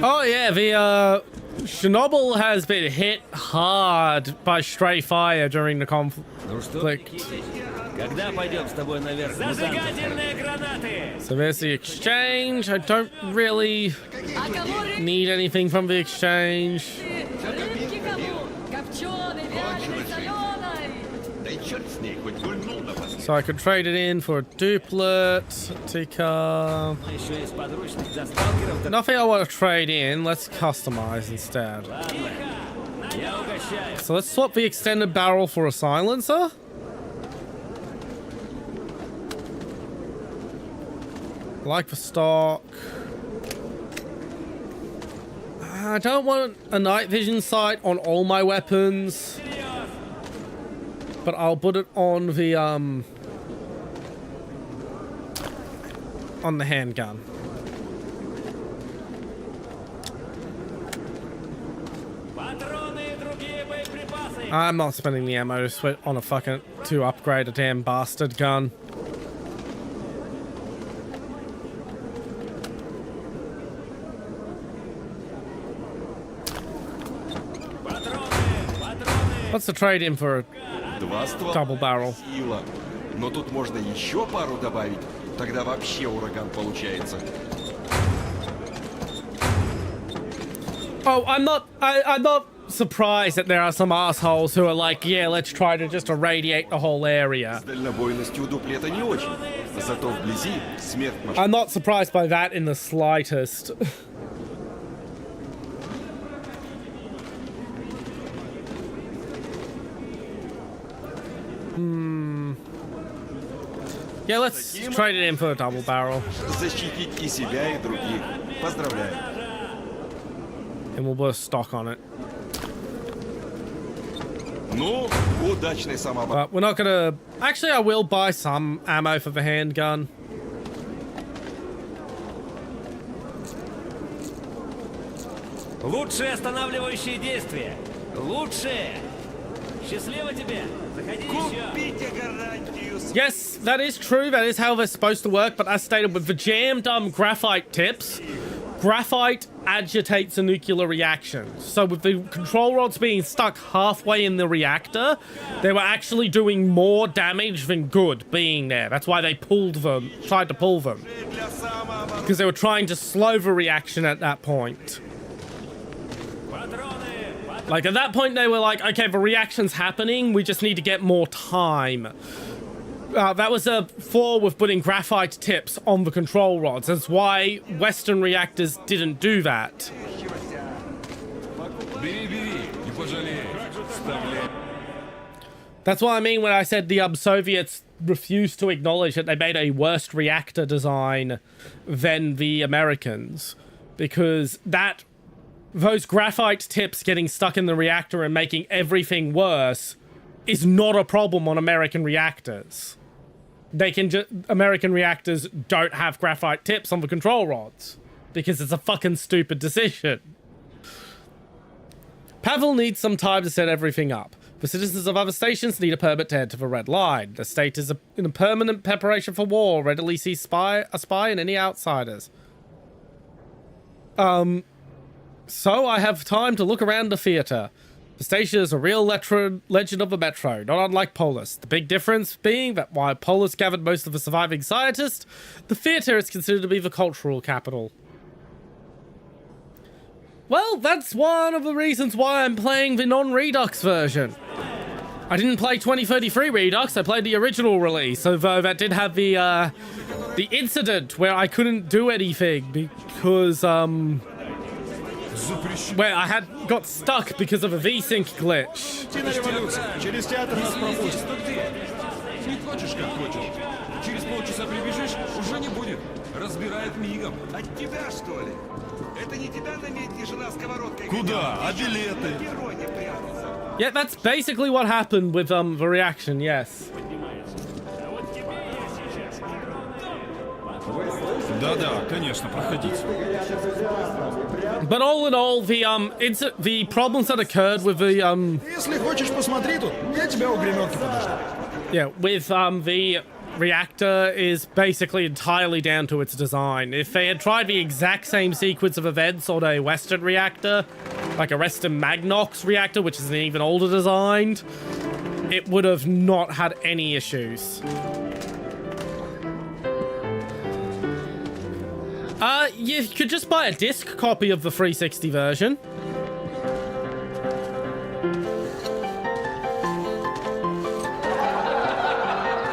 Oh yeah, the Chernobyl has been hit hard by stray fire during the conflict. So there's the exchange. I don't really need anything from the exchange. So I could trade it in for a duplet, Tika. Nothing I want to trade in. Let's customize instead. So let's swap the extended barrel for a silencer. Like the stock. I don't want a night vision sight on all my weapons, but I'll put it on the handgun. I'm not spending the ammo on a fucking to upgrade a damn bastard gun. What's the trade in for a double barrel? Но тут можно еще пару добавить, тогда вообще ураган получается. Oh, I'm not surprised that there are some assholes who are like, yeah, let's try to just irradiate the whole area. С дальнобойностью дуплета не очень, зато вблизи смерть машин. I'm not surprised by that in the slightest. Yeah, let's trade it in for a double barrel. Защитить и себя, и других. Поздравляю. And we'll put stock on it. Ну, удачной самообороны. But we're not gonna... Actually, I will buy some ammo for the handgun. Лучшие останавливающие действия. Лучшие. Счастливо тебе. Заходи еще. Yes, that is true. That is how they're supposed to work. But as stated, with the jammed graphite tips, graphite agitates a nuclear reaction. So with the control rods being stuck halfway in the reactor, they were actually doing more damage than good being there. That's why they pulled them, tried to pull them. Because they were trying to slow the reaction at that point. Like, at that point, they were like, okay, the reaction's happening, we just need to get more time. That was a flaw with putting graphite tips on the control rods. That's why Western reactors didn't do that. That's what I mean when I said the Soviets refused to acknowledge that they made a worse reactor design than the Americans. Because those graphite tips getting stuck in the reactor and making everything worse is not a problem on American reactors. American reactors don't have graphite tips on the control rods because it's a fucking stupid decision. Pavel needs some time to set everything up. The citizens of other stations need a permit to enter the Red Line. The state is in a permanent preparation for war. Readily see a spy and any outsiders. So I have time to look around the theater. The station is a real legend of the Metro, not unlike Polis. The big difference being that while Polis gathered most of the surviving scientists, the theater is considered to be the cultural capital. Well, that's one of the reasons why I'm playing the non-Redux version. I didn't play 2033 Redux, I played the original release, although that did have the incident where I couldn't do anything because, where I got stuck because of a V-Sync glitch. Yeah, that's basically what happened with the reaction, yes. Да-да, конечно, проходите. But all in all, the problems that occurred with the Если хочешь, посмотри тут. Я тебя у гремёнки подожду. yeah, with the reactor is basically entirely down to its design. If they had tried the exact same sequence of events on a Western reactor, like a Western Magnox reactor, which is an even older design, it would have not had any issues. You could just buy a disc copy of the 360 version.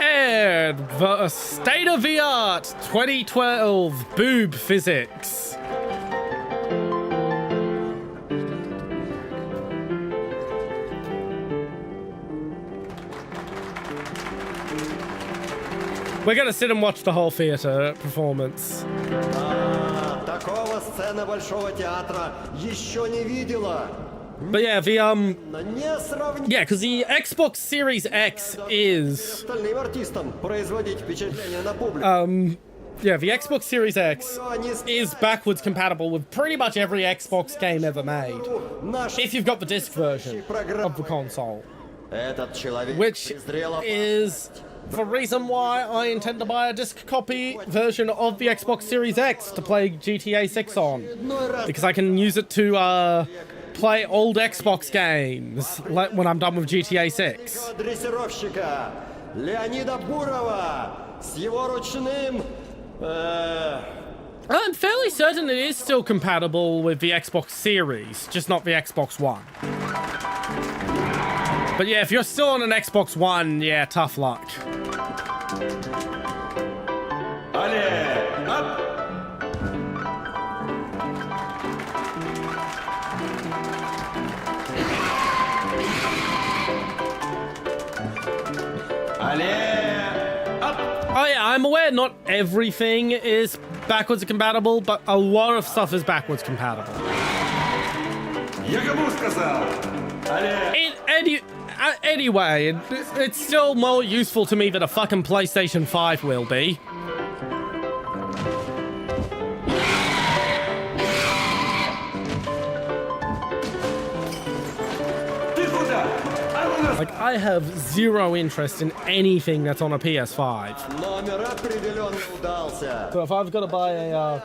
And the state-of-the-art 2012 boob physics. We're gonna sit and watch the whole theater performance. Такого сцена Большого театра еще не видела. But yeah, yeah, because the Xbox Series X is yeah, the Xbox Series X is backwards compatible with pretty much every Xbox game ever made, if you've got the disc version of the console, which is the reason why I intend to buy a disc copy version of the Xbox Series X to play GTA 6 on, because I can use it to play old Xbox games when I'm done with GTA 6. I'm fairly certain it is still compatible with the Xbox Series, just not the Xbox One. But yeah, if you're still on an Xbox One, yeah, tough luck. Oh yeah, I'm aware not everything is backwards compatible, but a lot of stuff is backwards compatible. Anyway, it's still more useful to me than a fucking PlayStation 5 will be. Like, I have zero interest in anything that's on a PS5. So if I've got to buy a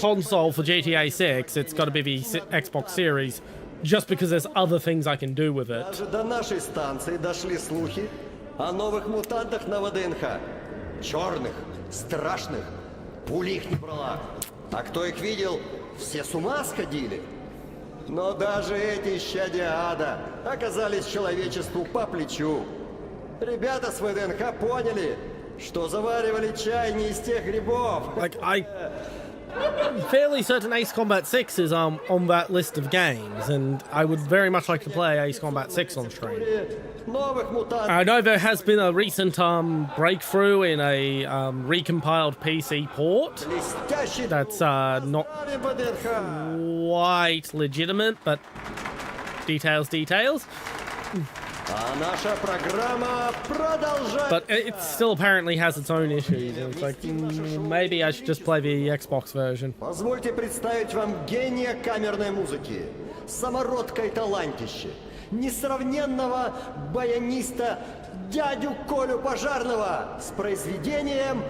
console for GTA 6, it's got to be the Xbox Series, just because there's other things I can do with it. Даже до нашей станции дошли слухи о новых мутантах на ВДНХ. Черных, страшных, пули их не брала. А кто их видел, все с ума сходили. Но даже эти исчадия ада оказались человечеству по плечу. Ребята с ВДНХ поняли, что заваривали чай не из тех грибов. Like, I'm fairly certain Ace Combat 6 is on that list of games, and I would very much like to play Ace Combat 6 on stream. I know there has been a recent breakthrough in a recompiled PC port that's not quite legitimate, but details. But it still apparently has its own issues. It's like, maybe I should just play the Xbox version. Позвольте представить вам гения камерной музыки, самородка и талантище, несравненного баяниста дядю Колю Пожарного с произведением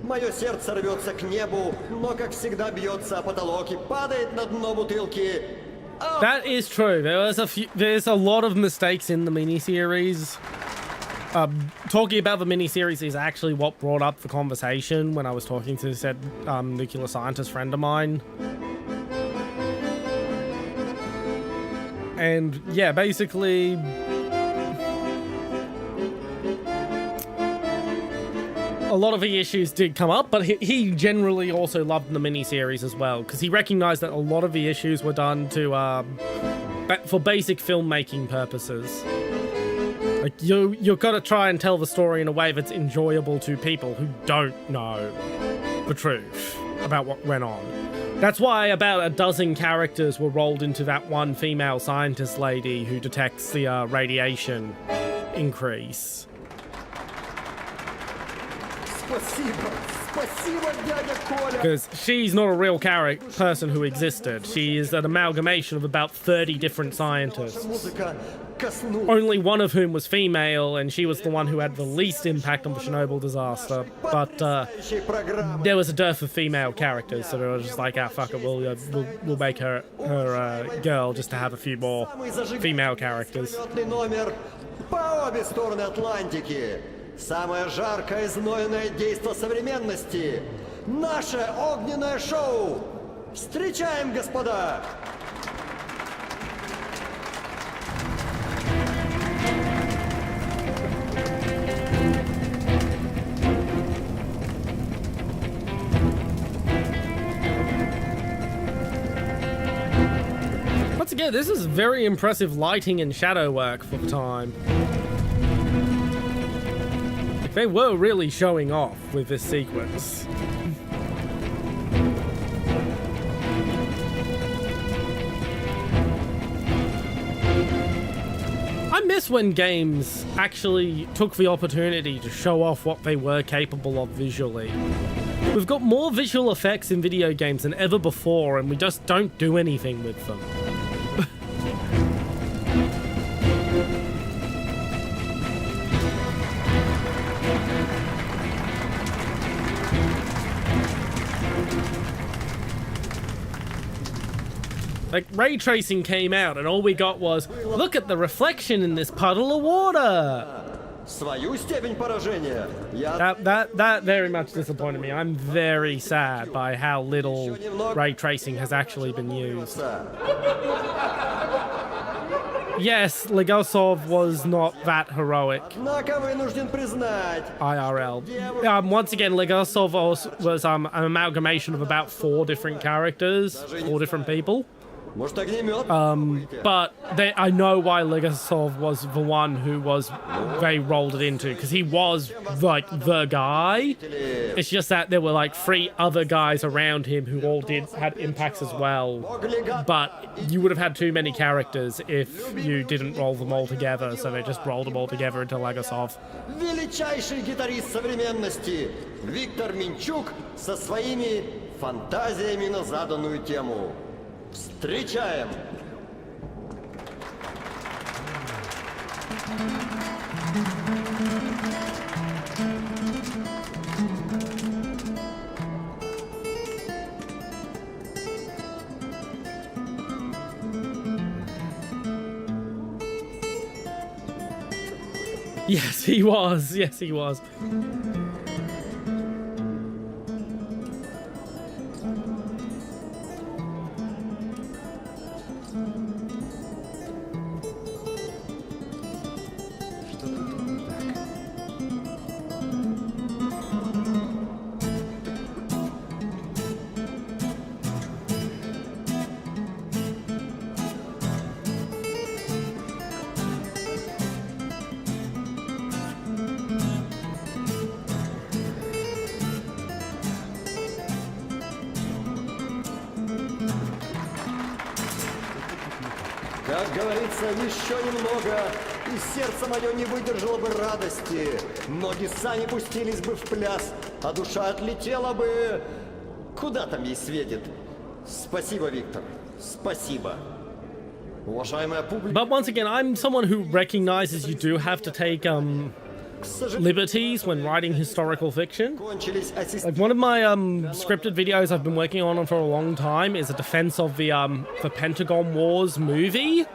«Мое сердце рвется к небу, но, как всегда, бьется о потолок и падает на дно бутылки». That is true. There's a lot of mistakes in the miniseries. Talking about the miniseries is actually what brought up the conversation when I was talking to said nuclear scientist friend of mine. And yeah, basically, a lot of the issues did come up, but he generally also loved the miniseries as well, because he recognized that a lot of the issues were done to for basic filmmaking purposes. Like, you've got to try and tell the story in a way that's enjoyable to people who don't know the truth about what went on. That's why about a dozen characters were rolled into that one female scientist lady who detects the radiation increase. Because she's not a real person who existed. She is an amalgamation of about 30 different scientists. Only one of whom was female, and she was the one who had the least impact on the Chernobyl disaster. But there was a dearth of female characters, so they were just like, ah, fuck it, we'll make her girl just to have a few more female characters. Самое жаркое и знойное действо современности. Наше огненное шоу. Встречаем, господа! Once again, this is very impressive lighting and shadow work for the time. They were really showing off with this sequence. I miss when games actually took the opportunity to show off what they were capable of visually. We've got more visual effects in video games than ever before, and we just don't do anything with them. Like, ray tracing came out, and all we got was, look at the reflection in this puddle of water. That very much disappointed me. I'm very sad by how little ray tracing has actually been used. Yes, Legasov was not that heroic. IRL. Once again, Legasov was an amalgamation of about 4 different characters, 4 different people. Может, огнемет? But I know why Legasov was the one who they rolled it into, because he was like the guy. It's just that there were like 3 other guys around him who all had impacts as well. But you would have had too many characters if you didn't roll them all together, so they just rolled them all together into Legasov. Величайший гитарист современности Виктор Минчук со своими фантазиями на заданную тему. Встречаем! Yes, he was. Yes, he was. Как говорится, еще немного, и сердце мое не выдержало бы радости. Ноги сами пустились бы в пляс, а душа отлетела бы... Куда там ей светит? Спасибо, Виктор. Спасибо. Уважаемая публика... But once again, I'm someone who recognizes you do have to take liberties when writing historical fiction. Like one of my scripted videos I've been working on for a long time is a defense of the Pentagon Wars movie,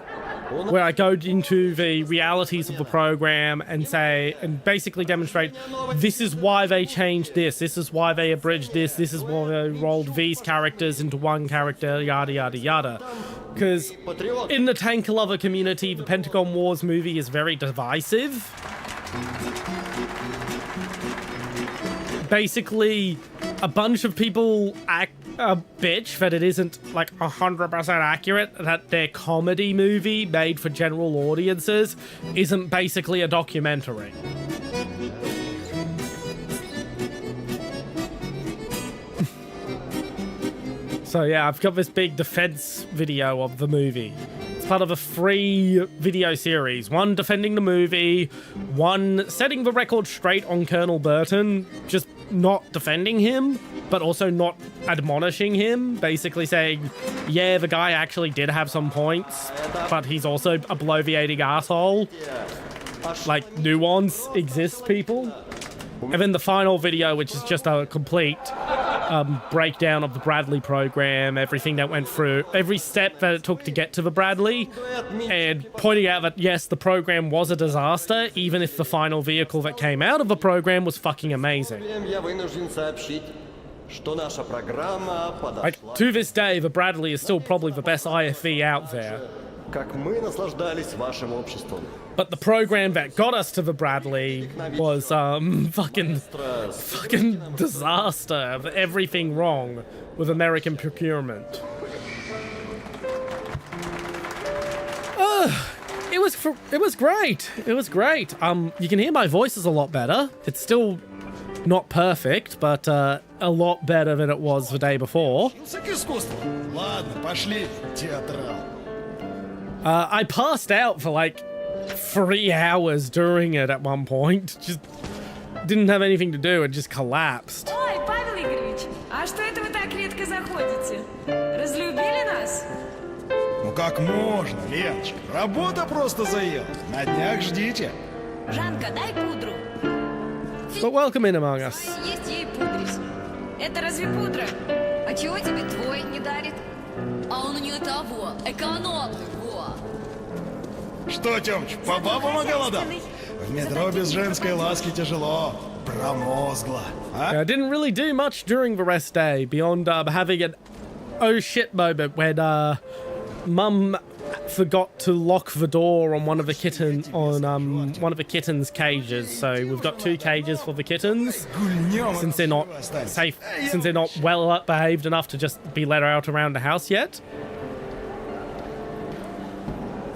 where I go into the realities of the program and say, and basically demonstrate, this is why they changed this is why they abridged this is why they rolled these characters into one character, yada yada yada. Because in the tank lover community, the Pentagon Wars movie is very divisive. Basically, a bunch of people bitch that it isn't like 100% accurate, that their comedy movie made for general audiences isn't basically a documentary. So yeah, I've got this big defense video of the movie. It's part of a free video series. One defending the movie, one setting the record straight on Colonel Burton, just not defending him, but also not admonishing him, basically saying, yeah, the guy actually did have some points, but he's also a bloviating asshole. Like, nuance exists, people. And then the final video, which is just a complete breakdown of the Bradley program, everything that went through, every step that it took to get to the Bradley, and pointing out that, yes, the program was a disaster, even if the final vehicle that came out of the program was fucking amazing. Like, to this day, the Bradley is still probably the best IFV out there. But the program that got us to the Bradley was fucking disaster. Everything wrong with American procurement. It was great. It was great. You can hear my voice is a lot better. It's still not perfect, but a lot better than it was the day before. I passed out for like 3 hours during it at one point. Just didn't have anything to do and just collapsed. Ой, Павел Игоревич, а что это вы так редко заходите? Разлюбили нас? Ну как можно, Леночка? Работа просто заела. На днях ждите. Жанка, дай пудру. But welcome in among us. Есть ей пудрись. Это разве пудра? А чего тебе твой не дарит? А он у нее того, экономный, во. Что, Тёмыч, по бабам оголодал? В метро без женской ласки тяжело. Промозгло. I didn't really do much during the rest day beyond having an oh shit moment when Mum forgot to lock the door on one of the kittens' cages. So we've got 2 cages for the kittens, since they're not safe, since they're not well behaved enough to just be let out around the house yet.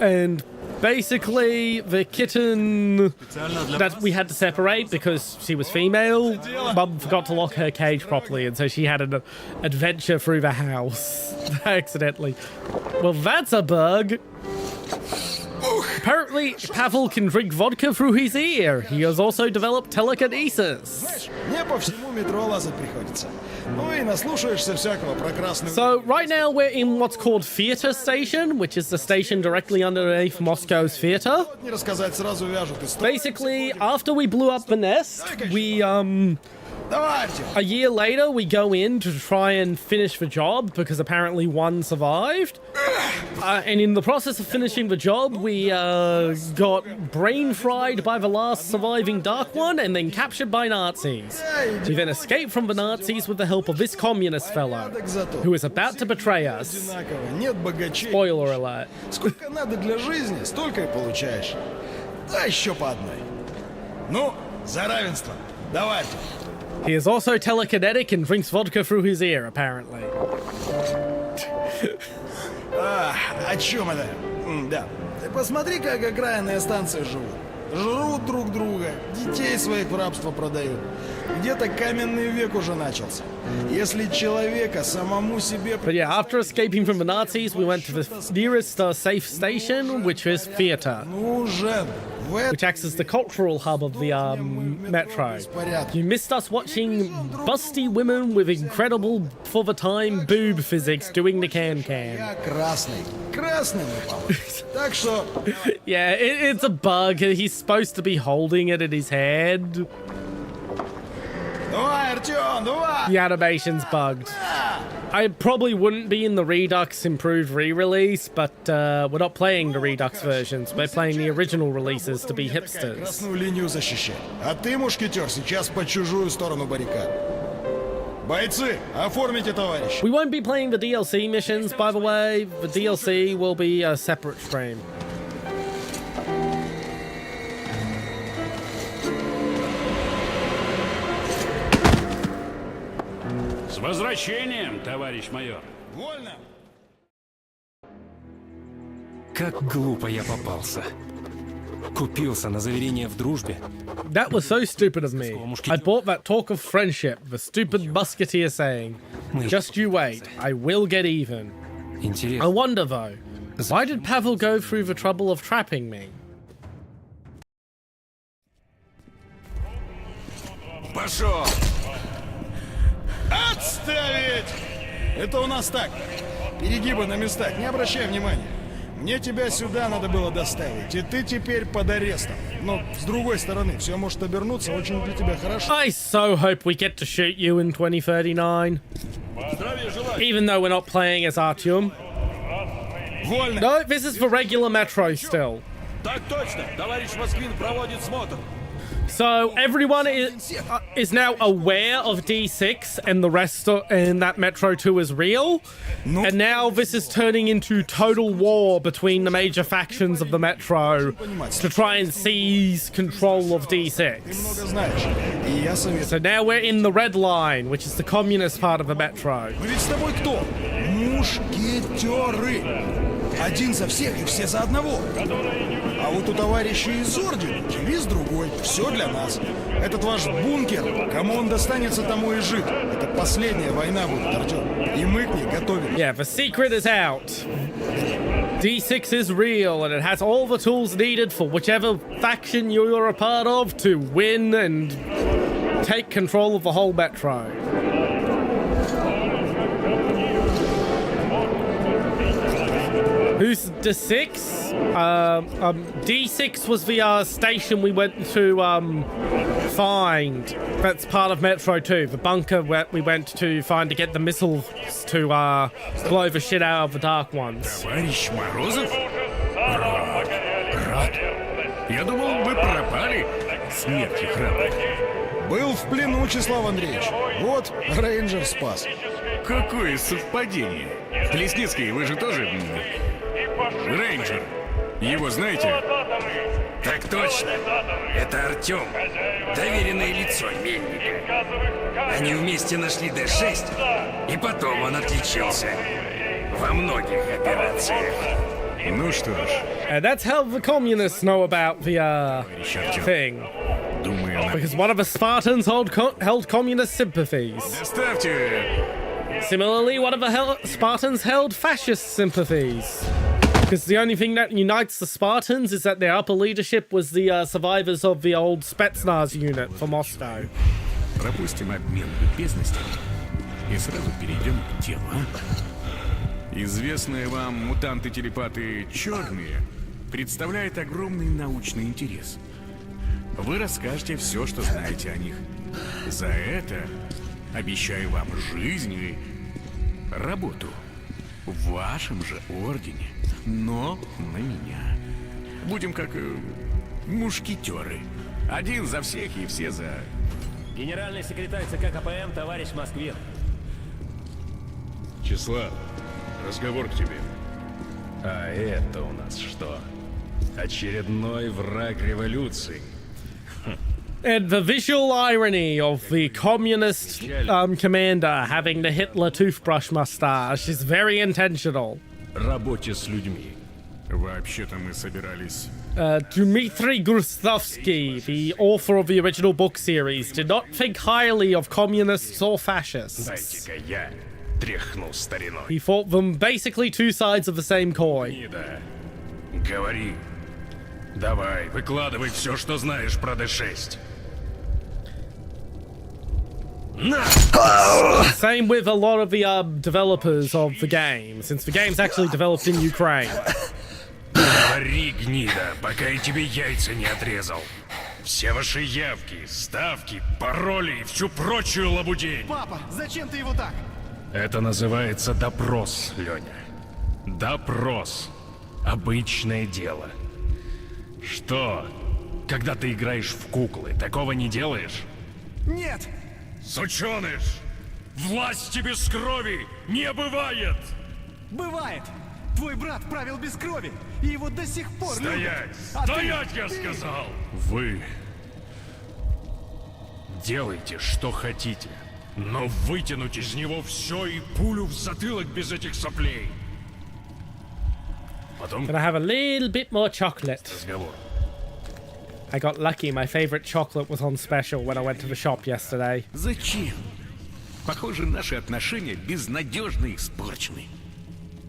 And basically, the kitten that we had to separate because she was female, Mum forgot to lock her cage properly, and so she had an adventure through the house accidentally. Well, that's a bug. Apparently, Pavel can drink vodka through his ear. He has also developed telekinesis. So right now we're in what's called Theater Station, which is the station directly underneath Moscow's theater. Basically, after we blew up the nest, we a year later, we go in to try and finish the job because apparently one survived. And in the process of finishing the job, we got brain fried by the last surviving Dark One and then captured by Nazis. We then escaped from the Nazis with the help of this communist fellow, who is about to betray us. Spoiler alert. Сколько надо для жизни, столько и получаешь. Да еще по одной. Ну, за равенство. Давайте. He is also telekinetic and drinks vodka through his ear, apparently. О чем это? Да. Ты посмотри, как окраинные станции живут. Жрут друг друга, детей своих в рабство продают. Где-то каменный век уже начался. Если человека самому себе... But yeah, after escaping from the Nazis, we went to the nearest safe station, which is theater, which acts as the cultural hub of the metro. You missed us watching busty women with incredible, for the time, boob physics doing the can-can. Yeah, it's a bug. He's supposed to be holding it in his head. The animation's bugged. I probably wouldn't be in the Redux improved re-release, but we're not playing the Redux versions. We're playing the original releases to be hipsters. А ты, мушкетер, сейчас по чужую сторону баррикад. Бойцы, оформите, товарищ. We won't be playing the DLC missions, by the way. The DLC will be a separate stream. С возвращением, товарищ майор. Вольно. Как глупо я попался. Купился на заверение в дружбе. That was so stupid of me. I bought that talk of friendship, the stupid musketeer saying, just you wait, I will get even. I wonder though, why did Pavel go through the trouble of trapping me? Пошел! Отставить! Это у нас так. Перегибы на местах, не обращай внимания. Мне тебя сюда надо было доставить, и ты теперь под арестом. Но с другой стороны, все может обернуться очень для тебя хорошо. I so hope we get to shoot you in 2039. Even though we're not playing as Artyom. Вольно. No, this is the regular Metro still. Так точно, товарищ Москвин проводит смотр. So everyone is now aware of D6 and the rest and that Metro 2 is real. And now this is turning into total war between the major factions of the Metro to try and seize control of D6. So now we're in the red line, which is the communist part of the Metro. Мы ведь с тобой кто? Мушкетеры. Один за всех и все за одного. А вот у товарища из Ордена девиз другой. Все для нас. Этот ваш бункер, кому он достанется, тому и жить. Это последняя война будет, Артем. И мы к ней готовим. Yeah, the secret is out. D6 is real, and it has all the tools needed for whichever faction you're a part of to win and take control of the whole Metro. Who's D6? D6 was the station we went to find. That's part of Metro 2. The bunker where we went to find to get the missiles to blow the shit out of the Dark Ones. Товарищ Морозов? Рад. Я думал, вы пропали. Смерти храбрый. Был в плену, Числав Андреевич. Вот, рейнджер спас. Какое совпадение. Плесницкий, вы же тоже... рейнджер. Его знаете? Так точно. Это Артем. Доверенное лицо Мельника. Они вместе нашли Д6, и потом он отличился во многих операциях. Ну что ж, And that's how the communists know about the thing. Because one of the Spartans held communist sympathies. Similarly, one of the Spartans held fascist sympathies. Because the only thing that unites the Spartans is that their upper leadership was the survivors of the old Spetsnaz unit from Moscow. Пропустим обмен любезностями и сразу перейдем к делу, а? Известные вам мутанты-телепаты черные представляют огромный научный интерес. Вы расскажете все, что знаете о них. За это обещаю вам жизнь и работу в вашем же ордене, но на меня. Будем как мушкетеры. Один за всех и все за... Генеральный секретарь ЦК КПМ, товарищ Москвин. Числав, разговор к тебе. А это у нас что? Очередной враг революции. And the visual irony of the communist commander having the Hitler toothbrush mustache is very intentional. Работе с людьми. Вообще-то мы собирались... Dmitry Grustovsky, the author of the original book series, did not think highly of communists or fascists. Дайте-ка я тряхну стариной. He thought them basically two sides of the same coin. Нида, говори. Давай, выкладывай все, что знаешь про D6. Same with a lot of the developers of the game, since the game's actually developed in Ukraine. Говори, гнида, пока я тебе яйца не отрезал. Все ваши явки, ставки, пароли и всю прочую лабудень. Папа, зачем ты его так? Это называется допрос, Леня. Допрос. Обычное дело. Что? Когда ты играешь в куклы, такого не делаешь? Нет! Сученыш! Власти без крови не бывает! Бывает! Твой брат правил без крови, и его до сих пор Стоять! любят. Стоять, я сказал! Вы делайте, что хотите, но вытянуть из него все и пулю в затылок без этих соплей. Потом... Can I have a little bit more chocolate? Разговор. I got lucky, my favorite chocolate was on special when I went to the shop yesterday. Зачем? Похоже, наши отношения безнадежно испорчены.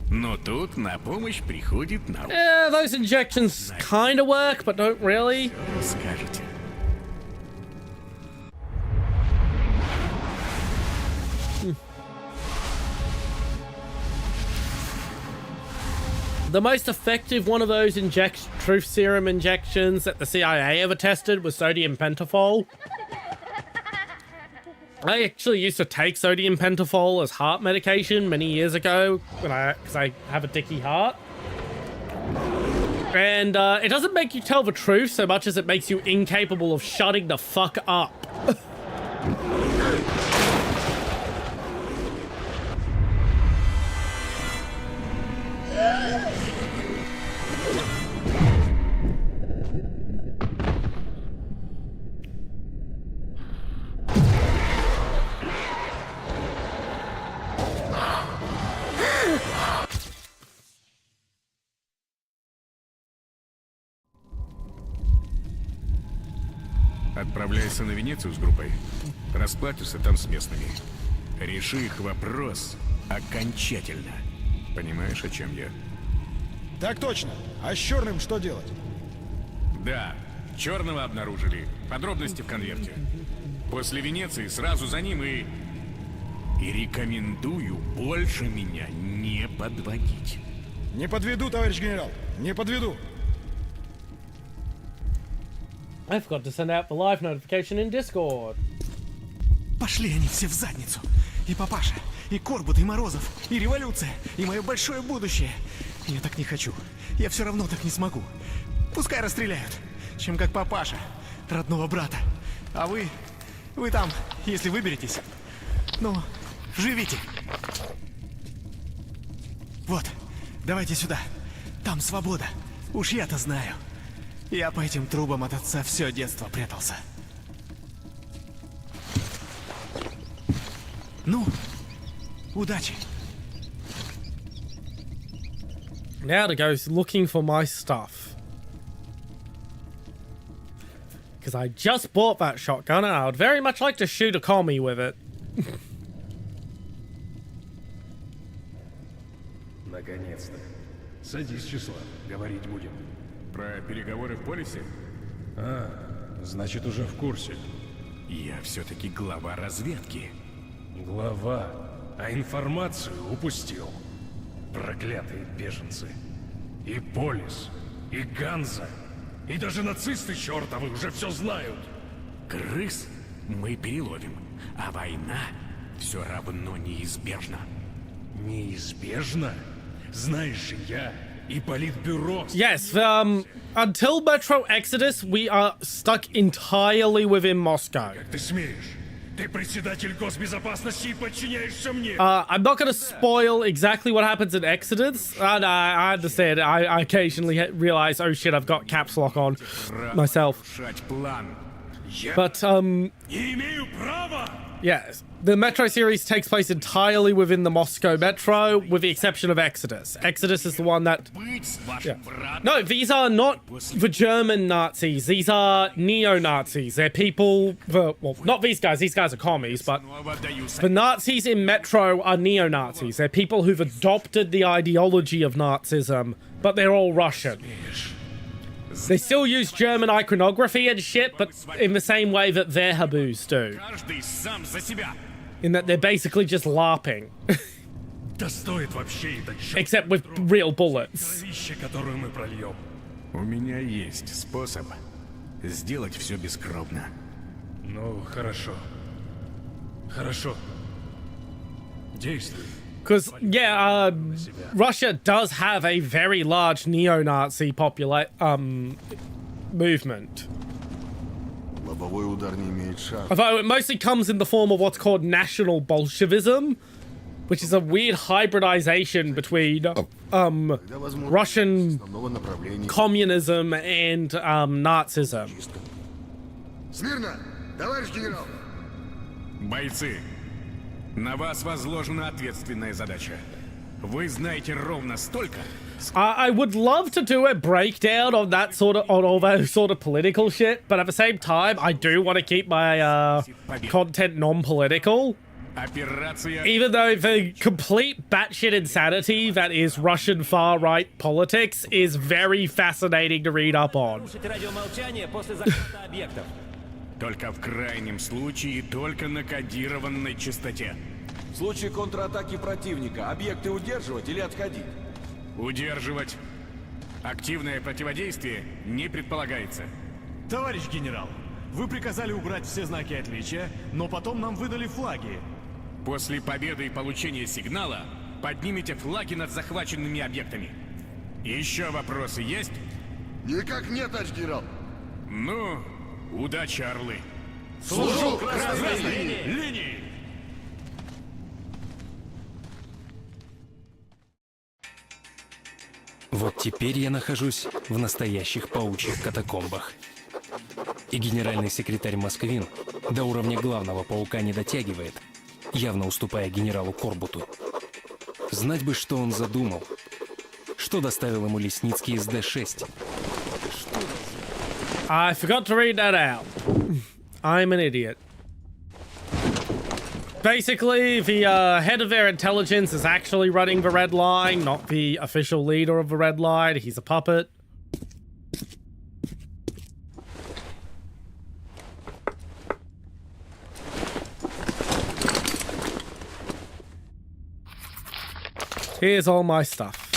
Но тут на помощь приходит наука. Yeah, those injections kind of work, but don't really. Скажете. The most effective one of those truth serum injections that the CIA ever tested was sodium pentothal. I actually used to take sodium pentothal as heart medication many years ago because I have a dicky heart. And it doesn't make you tell the truth so much as it makes you incapable of shutting the fuck up. Отправляйся на Венецию с группой. Расплатишься там с местными. Реши их вопрос окончательно. Понимаешь, о чем я? Так точно. А с черным что делать? Да, черного обнаружили. Подробности в конверте. После Венеции сразу за ним и рекомендую больше меня не подводить. Не подведу, товарищ генерал. Не подведу. I forgot to send out the live notification in Discord. Пошли они все в задницу. И папаша, и Корбут, и Морозов, и революция, и мое большое будущее. Я так не хочу. Я все равно так не смогу. Пускай расстреляют, чем как папаша, родного брата. А вы там, если выберетесь, ну, живите. Вот, давайте сюда. Там свобода. Уж я-то знаю. Я по этим трубам от отца все детство прятался. Ну, удачи. Now to go looking for my stuff. because I just bought that shotgun and I would very much like to shoot a commie with it. Наконец-то. Садись, Числав, говорить будем. Про переговоры в полисе? А, значит, уже в курсе. Я все-таки глава разведки. Глава, а информацию упустил. Проклятые беженцы. И Полис, и Ганза, и даже нацисты чертовы уже все знают. Крыс мы переловим, а война все равно неизбежна. Неизбежно? Знаешь же, я и Политбюро... Yes, until Metro Exodus, we are stuck entirely within Moscow. Как ты смеешь? Ты председатель госбезопасности и подчиняешься мне. I'm not going to spoil exactly what happens in Exodus. And I understand. I occasionally realize, oh shit, I've got caps lock on myself. But, yes, the Metro series takes place entirely within the Moscow Metro, with the exception of Exodus. Exodus is the one that... Yeah. No, these are not the German Nazis. These are neo-Nazis. They're people... well, not these guys. These guys are commies, but... the Nazis in Metro are neo-Nazis. They're people who've adopted the ideology of Nazism, but they're all Russian. They still use German iconography and shit, but in the same way that their Habus do. In that they're basically just LARPing. Except with real bullets. У меня есть способ сделать все бескровно. Ну, хорошо. Хорошо. Действуй. Because, yeah, Russia does have a very large neo-Nazi movement. Although it mostly comes in the form of what's called National Bolshevism, which is a weird hybridization between Russian communism and Nazism. Смирно! Товарищ генерал! Бойцы, на вас возложена ответственная задача. Вы знаете ровно столько. I would love to do a breakdown on that sort of, on all that sort of political shit, but at the same time, I do want to keep my content non-political. Even though the complete batshit insanity that is Russian far-right politics is very fascinating to read up on. Только в крайнем случае и только на кодированной частоте. В случае контратаки противника объекты удерживать или отходить? Удерживать. Активное противодействие не предполагается. Товарищ генерал, вы приказали убрать все знаки отличия, но потом нам выдали флаги. После победы и получения сигнала поднимите флаги над захваченными объектами. Еще вопросы есть? Никак нет, товарищ генерал. Ну, удачи, орлы. Служу красной линии! Вот теперь я нахожусь в настоящих паучьих катакомбах. И генеральный секретарь Москвин до уровня главного паука не дотягивает, явно уступая генералу Корбуту. Знать бы, что он задумал. Что доставил ему Лесницкий из Д-6. I forgot to read that out. I'm an idiot. Basically, the head of their intelligence is actually running the Red Line, not the official leader of the Red Line. He's a puppet. Here's all my stuff.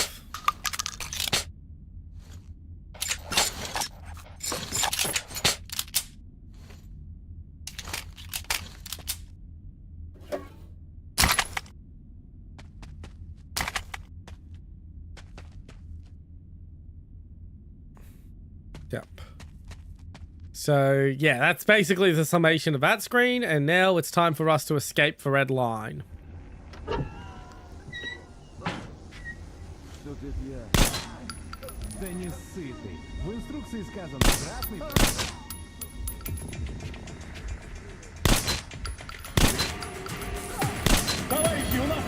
Yep. So, yeah, that's basically the summation of that screen, and now it's time for us to escape the Red Line. Да не сытый. В инструкции сказано красный. Товарищи, у нас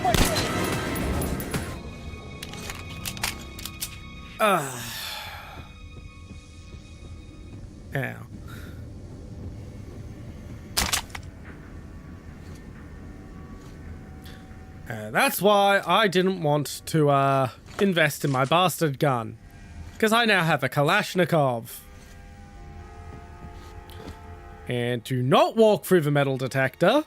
Ow. That's why I didn't want to invest in my bastard gun. Because I now have a Kalashnikov. And do not walk through the metal detector.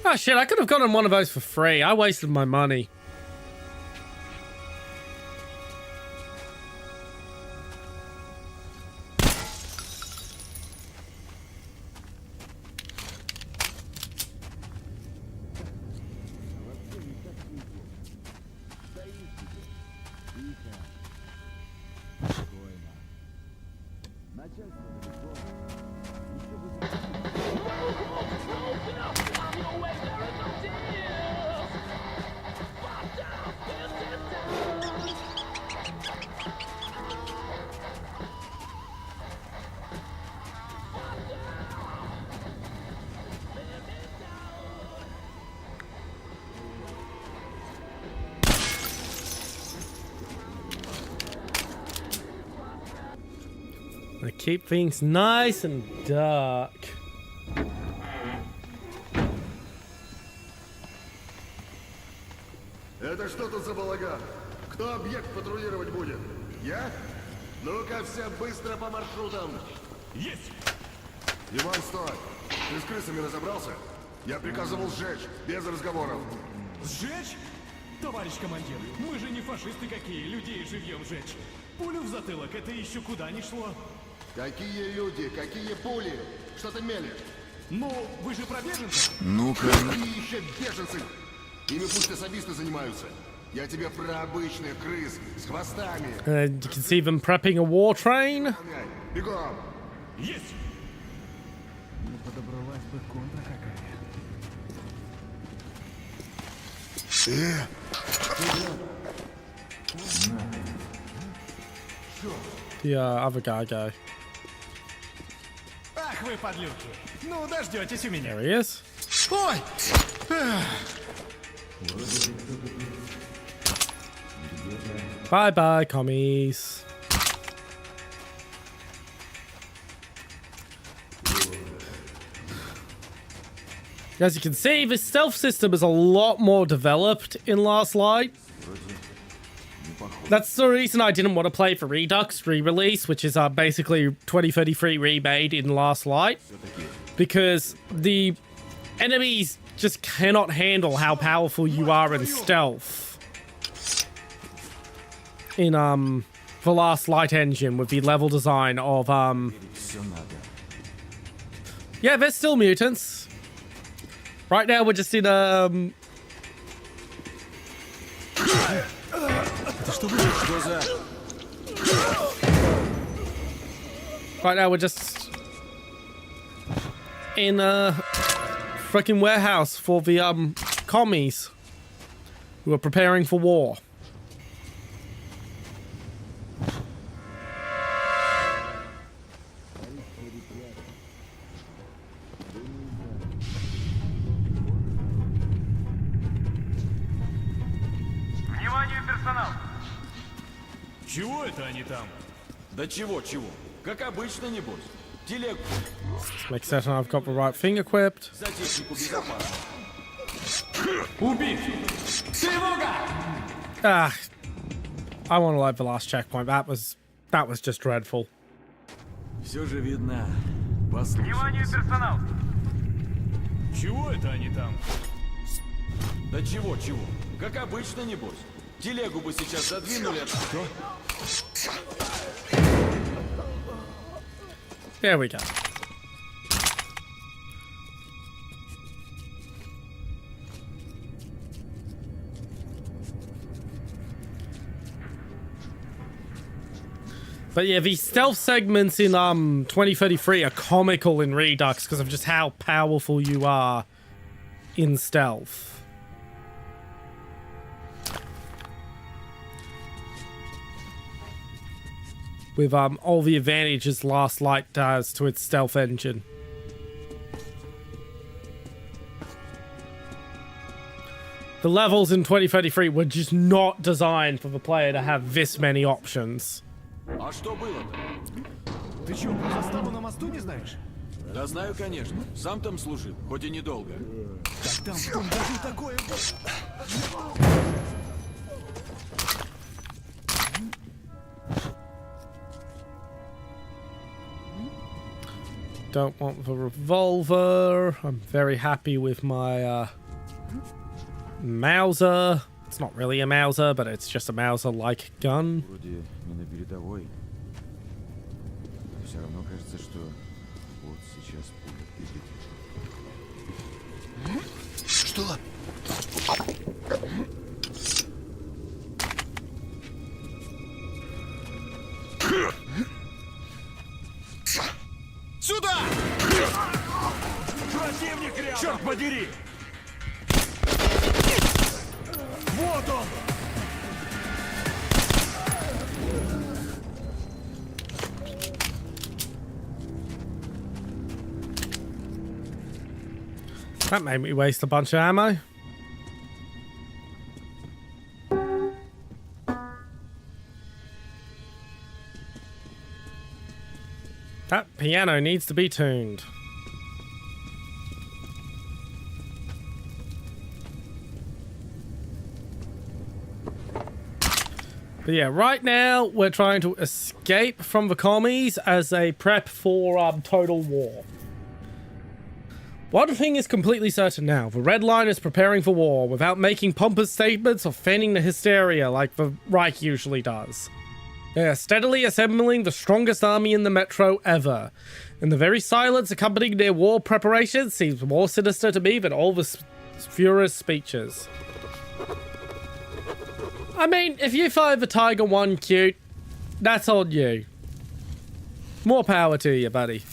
Oh shit, I could have gotten one of those for free. I wasted my money. I keep things nice and dark. Это что тут за балаган? Кто объект патрулировать будет? Я? Ну-ка все быстро по маршрутам. Есть! Иван, стой! Ты с крысами разобрался? Я приказывал сжечь, без разговоров. Сжечь? Товарищ командир, мы же не фашисты какие, людей живьем сжечь. Пулю в затылок, это еще куда ни шло. Какие люди, какие пули? Что ты мелешь? Ну, вы же про беженцев? Ну-ка. Какие еще беженцы? Ими пусть особисты занимаются. Я тебе про обычных крыс с хвостами. You can see them prepping a war train. Бегом! Есть! Ну, подобралась бы контра какая. The other guy go. Ах вы, подлюки! Ну, дождетесь у меня. There he is. Ой! Bye bye, commies. As you can see, the stealth system is a lot more developed in Last Light. That's the reason I didn't want to play for Redux re-release, which is basically 2033 remade in Last Light. Because the enemies just cannot handle how powerful you are in stealth. In the Last Light engine with the level design of yeah, they're still mutants. Right now we're just in right now we're just in a freaking warehouse for the commies who are preparing for war. Чего это они там? Да чего-чего? Как обычно, небось. Телегу. Just make certain I've got the right thing equipped. За технику безопасности. Убить! Тревога! Ah, I want to load the last checkpoint. That was just dreadful. Все же видно. Внимание, персонал! Чего это они там? Да чего-чего? Как обычно, небось. Телегу бы сейчас задвинули. Что? There we go. But yeah, these stealth segments in 2033 are comical in Redux because of just how powerful you are in stealth. With all the advantages Last Light does to its stealth engine. The levels in 2033 were just not designed for the player to have this many options. А что было-то? Ты чё, про заставу на мосту не знаешь? Да знаю, конечно. Сам там служил, хоть и недолго. Так там в том году такое... Don't want the revolver. I'm very happy with my Mauser. It's not really a Mauser, but it's just a Mauser-like gun. Вроде не на передовой. Все равно кажется, что вот сейчас пуля прилетит. Что? Сюда! Противник рядом! Черт подери! Вот он! That made me waste a bunch of ammo. That piano needs to be tuned. But yeah, right now we're trying to escape from the commies as a prep for total war. One thing is completely certain now. The Red Line is preparing for war without making pompous statements or fanning the hysteria like the Reich usually does. They are steadily assembling the strongest army in the Metro ever, and the very silence accompanying their war preparations seems more sinister to me than all the Führer's speeches. I mean, if you find the Tiger One cute, that's on you. More power to you, buddy.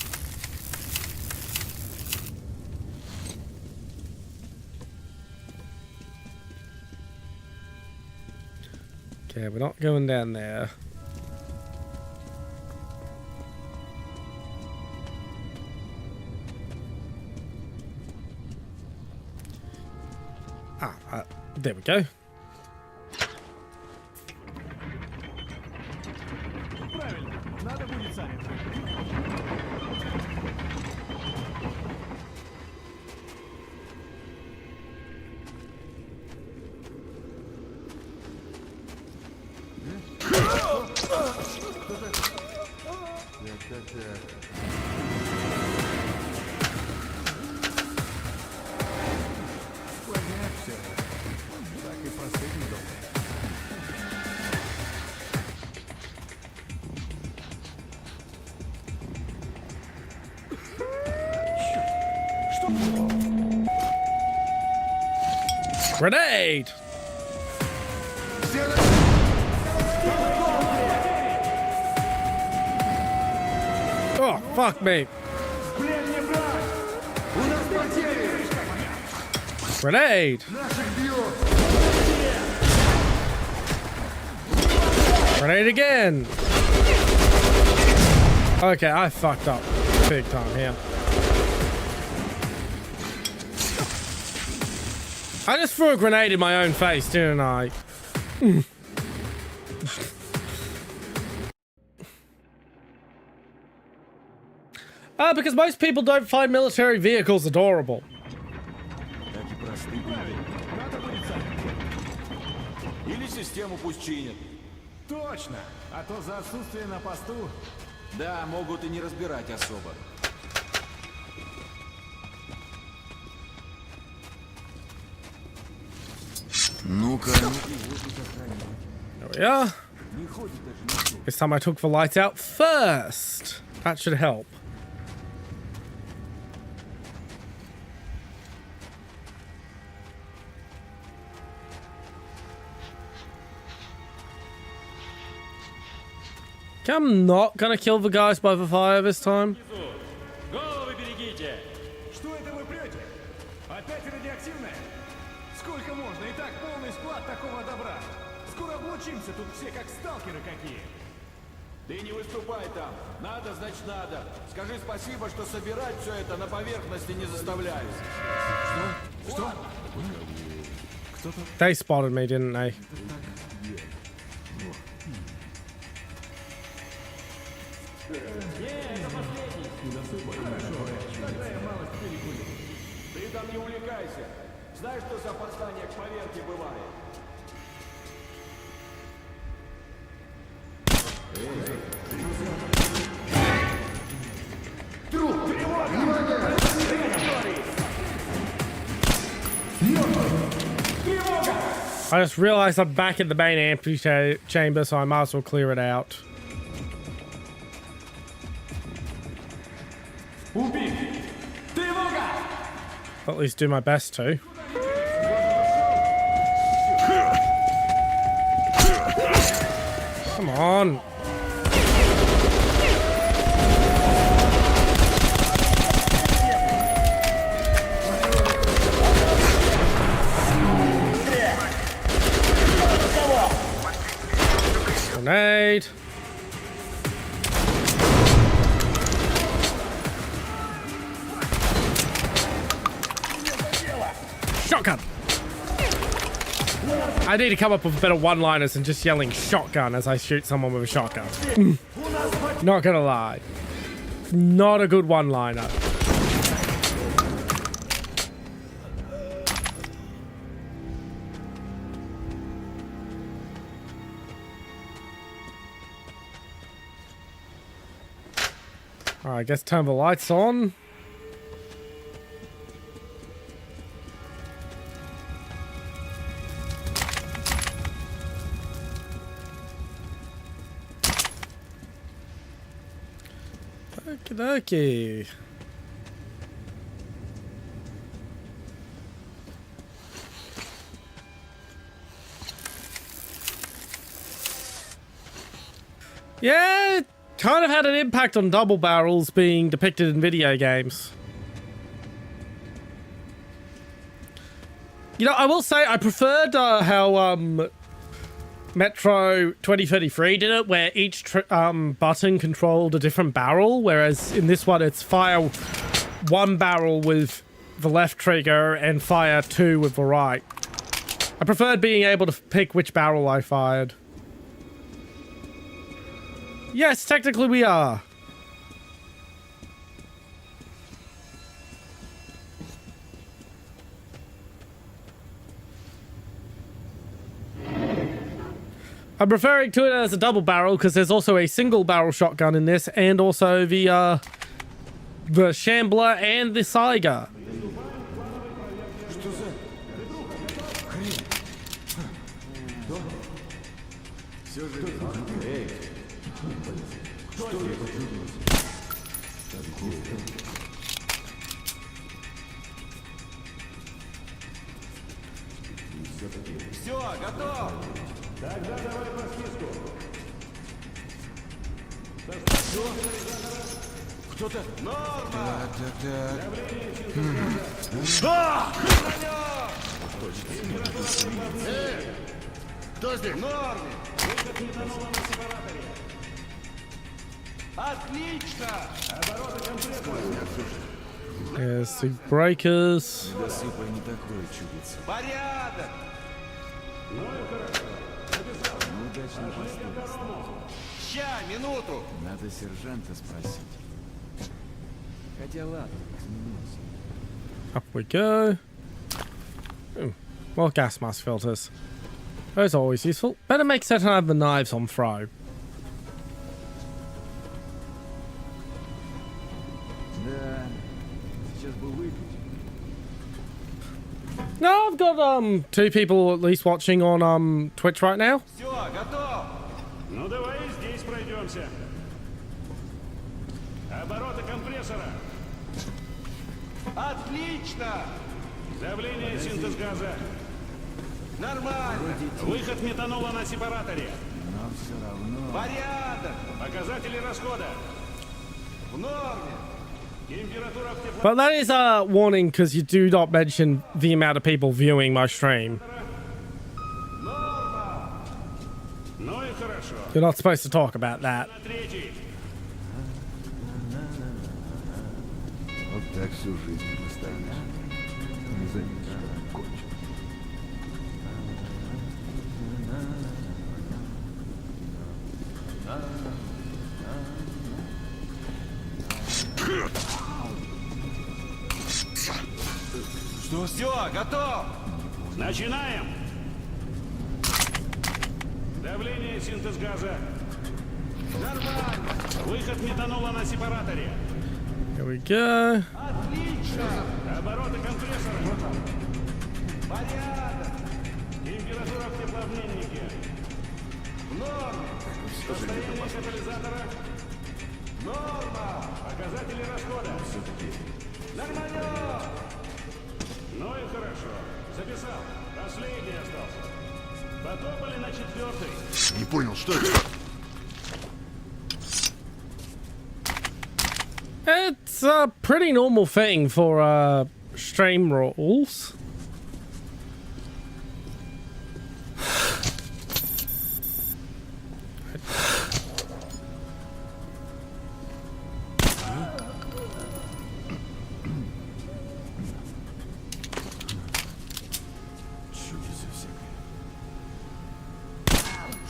Okay, we're not going down there. There we go. Правильно, надо будет сами. Grenade! Oh, fuck me. Grenade! Grenade again! Okay, I fucked up big time here. I just threw a grenade in my own face, didn't I? Because most people don't find military vehicles adorable. Или систему пусть чинят. Точно! А то за отсутствие на посту... Да, могут и не разбирать особо. Ну-ка. There we are. This time I took the lights out first. That should help. Okay, I'm not gonna kill the guys by the fire this time. Головы берегите! Что это вы прете? Опять радиоактивное? Сколько можно? И так полный склад такого добра. Скоро облучимся тут все как сталкеры какие. Ты не выступай там. Надо, значит надо. Скажи спасибо, что собирать все это на поверхности не заставляют. Что? They spotted me, didn't they? отвлекайся. Знаешь, что за опоздание к поверке бывает? I just realized I'm back in the main amphitheater chamber, so I might as well clear it out. At least do my best to. Come on. Grenade. Shotgun. I need to come up with better one-liners than just yelling shotgun as I shoot someone with a shotgun. Not gonna lie. Not a good one-liner. Alright, I guess turn the lights on. Okie dokie. Yeah, kind of had an impact on double barrels being depicted in video games. You know, I will say I preferred how Metro 2033 did it, where each button controlled a different barrel, whereas in this one it's fire one barrel with the left trigger and fire two with the right. I preferred being able to pick which barrel I fired. Yes, technically we are. I'm referring to it as a double barrel because there's also a single barrel shotgun in this, and also the Shambler and the Saiga. Все, готов! Тогда давай по списку. Что? Кто-то? Норма! Кто здесь? Норме! Отлично! Обороты комплекта! There's the breakers. Порядок! Ща, минуту! Надо сержанта спросить. Хотя ладно, изменился. Up we go. Ooh, more gas mask filters. Those are always useful. Better make certain I have the knives on throw. Да, сейчас бы выпить. No, I've got two people at least watching on Twitch right now. Все, готов! Ну давай здесь пройдемся. Обороты компрессора. Отлично! Давление, синтез газа. Нормально! Выход метанола на сепараторе. Но все равно. Порядок! Показатели расхода. В норме! Температура в тепло... But that is a warning because you do not mention the amount of people viewing my stream. Ну и хорошо. You're not supposed to talk about that. На третий. Вот так всю жизнь простанешь. Не заметишь, как кончишь. Что? все, готов! Начинаем! Давление, синтез газа. Нормально. Выход метанола на сепараторе. Here we go. Отлично! Обороты компрессора. Порядок. Температура в теплообменнике. В норме. Состояние катализатора. Норма. Показатели расхода. Нормально. Ну и хорошо. Записал. Последний остался. Потопали на 4-й. Не понял, что это? It's a pretty normal thing for stream rules.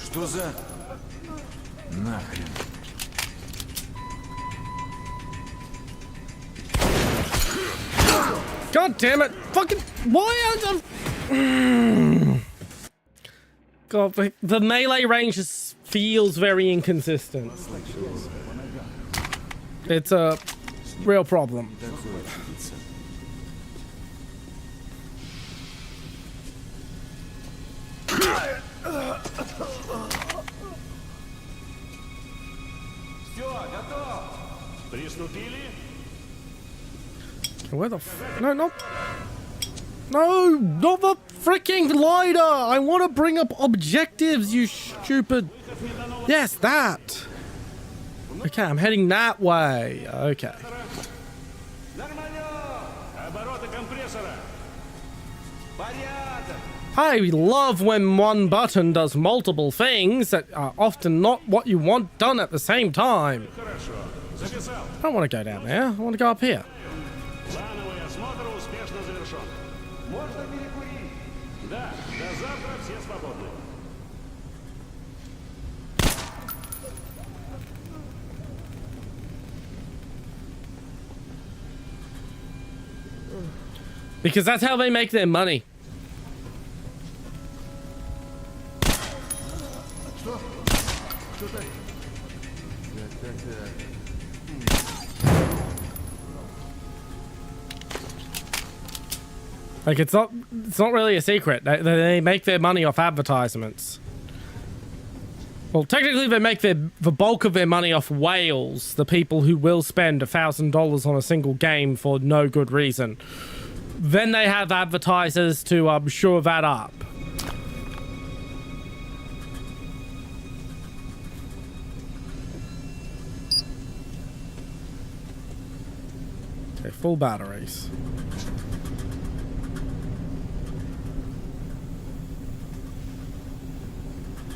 Что за... Нахрен. God damn it! Fucking why are the... God, the melee range just feels very inconsistent. It's a real problem. Приступили? Where the no, not the freaking glider! I want to bring up objectives, you stupid. Yes, that. Okay, I'm heading that way. Okay. I love when one button does multiple things that are often not what you want done at the same time. I don't want to go down there. I want to go up here. Плановый осмотр успешно завершен. Можно перекурить? Да, до завтра все свободны. Because that's how they make their money. Like it's not really a secret. They make their money off advertisements. Well, technically they make the bulk of their money off whales, the people who will spend $1,000 on a single game for no good reason. Then they have advertisers to shore that up. Okay, full batteries.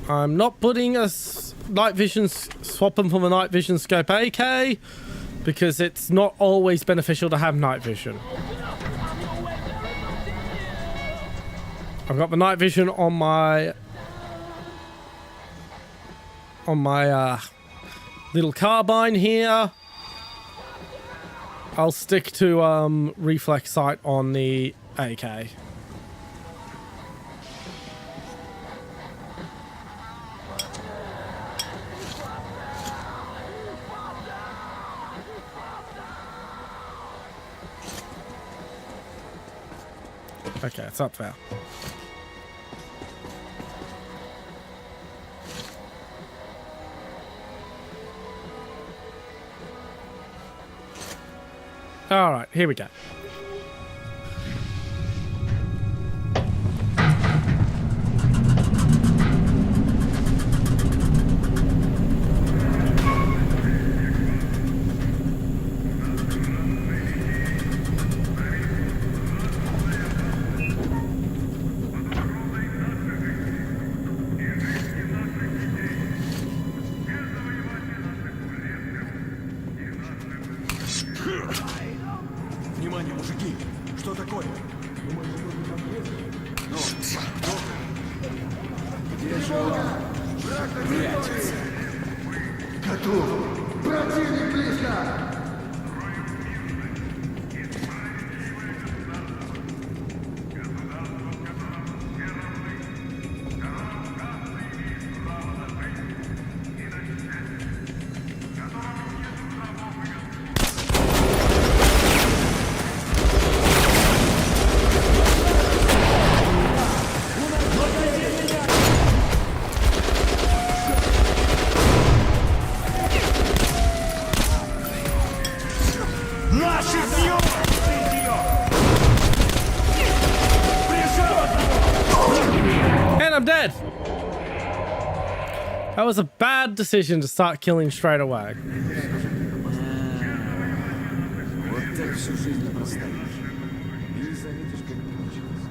I'm not putting a night vision, swapping from a night vision scope AK, because it's not always beneficial to have night vision. I've got the night vision on my little carbine here. I'll stick to reflex sight on the AK. Okay, it's up there. All right, here we go. Внимание, мужики! Что такое? Ну, где же он? Прячется. Готов! Противник близко! 1, I'm dead. That was a bad decision to start killing straight away. Вот так всю жизнь простоишь. И не заметишь, как получилось.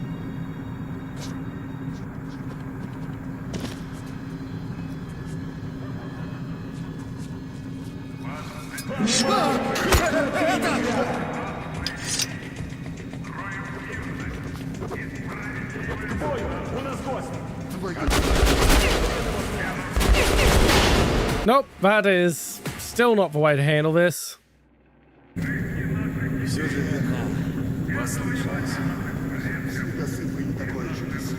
У нас гость! Nope, that is still not the way to handle this. Все же верно. Послышалось. Следосыпы не такое чудес.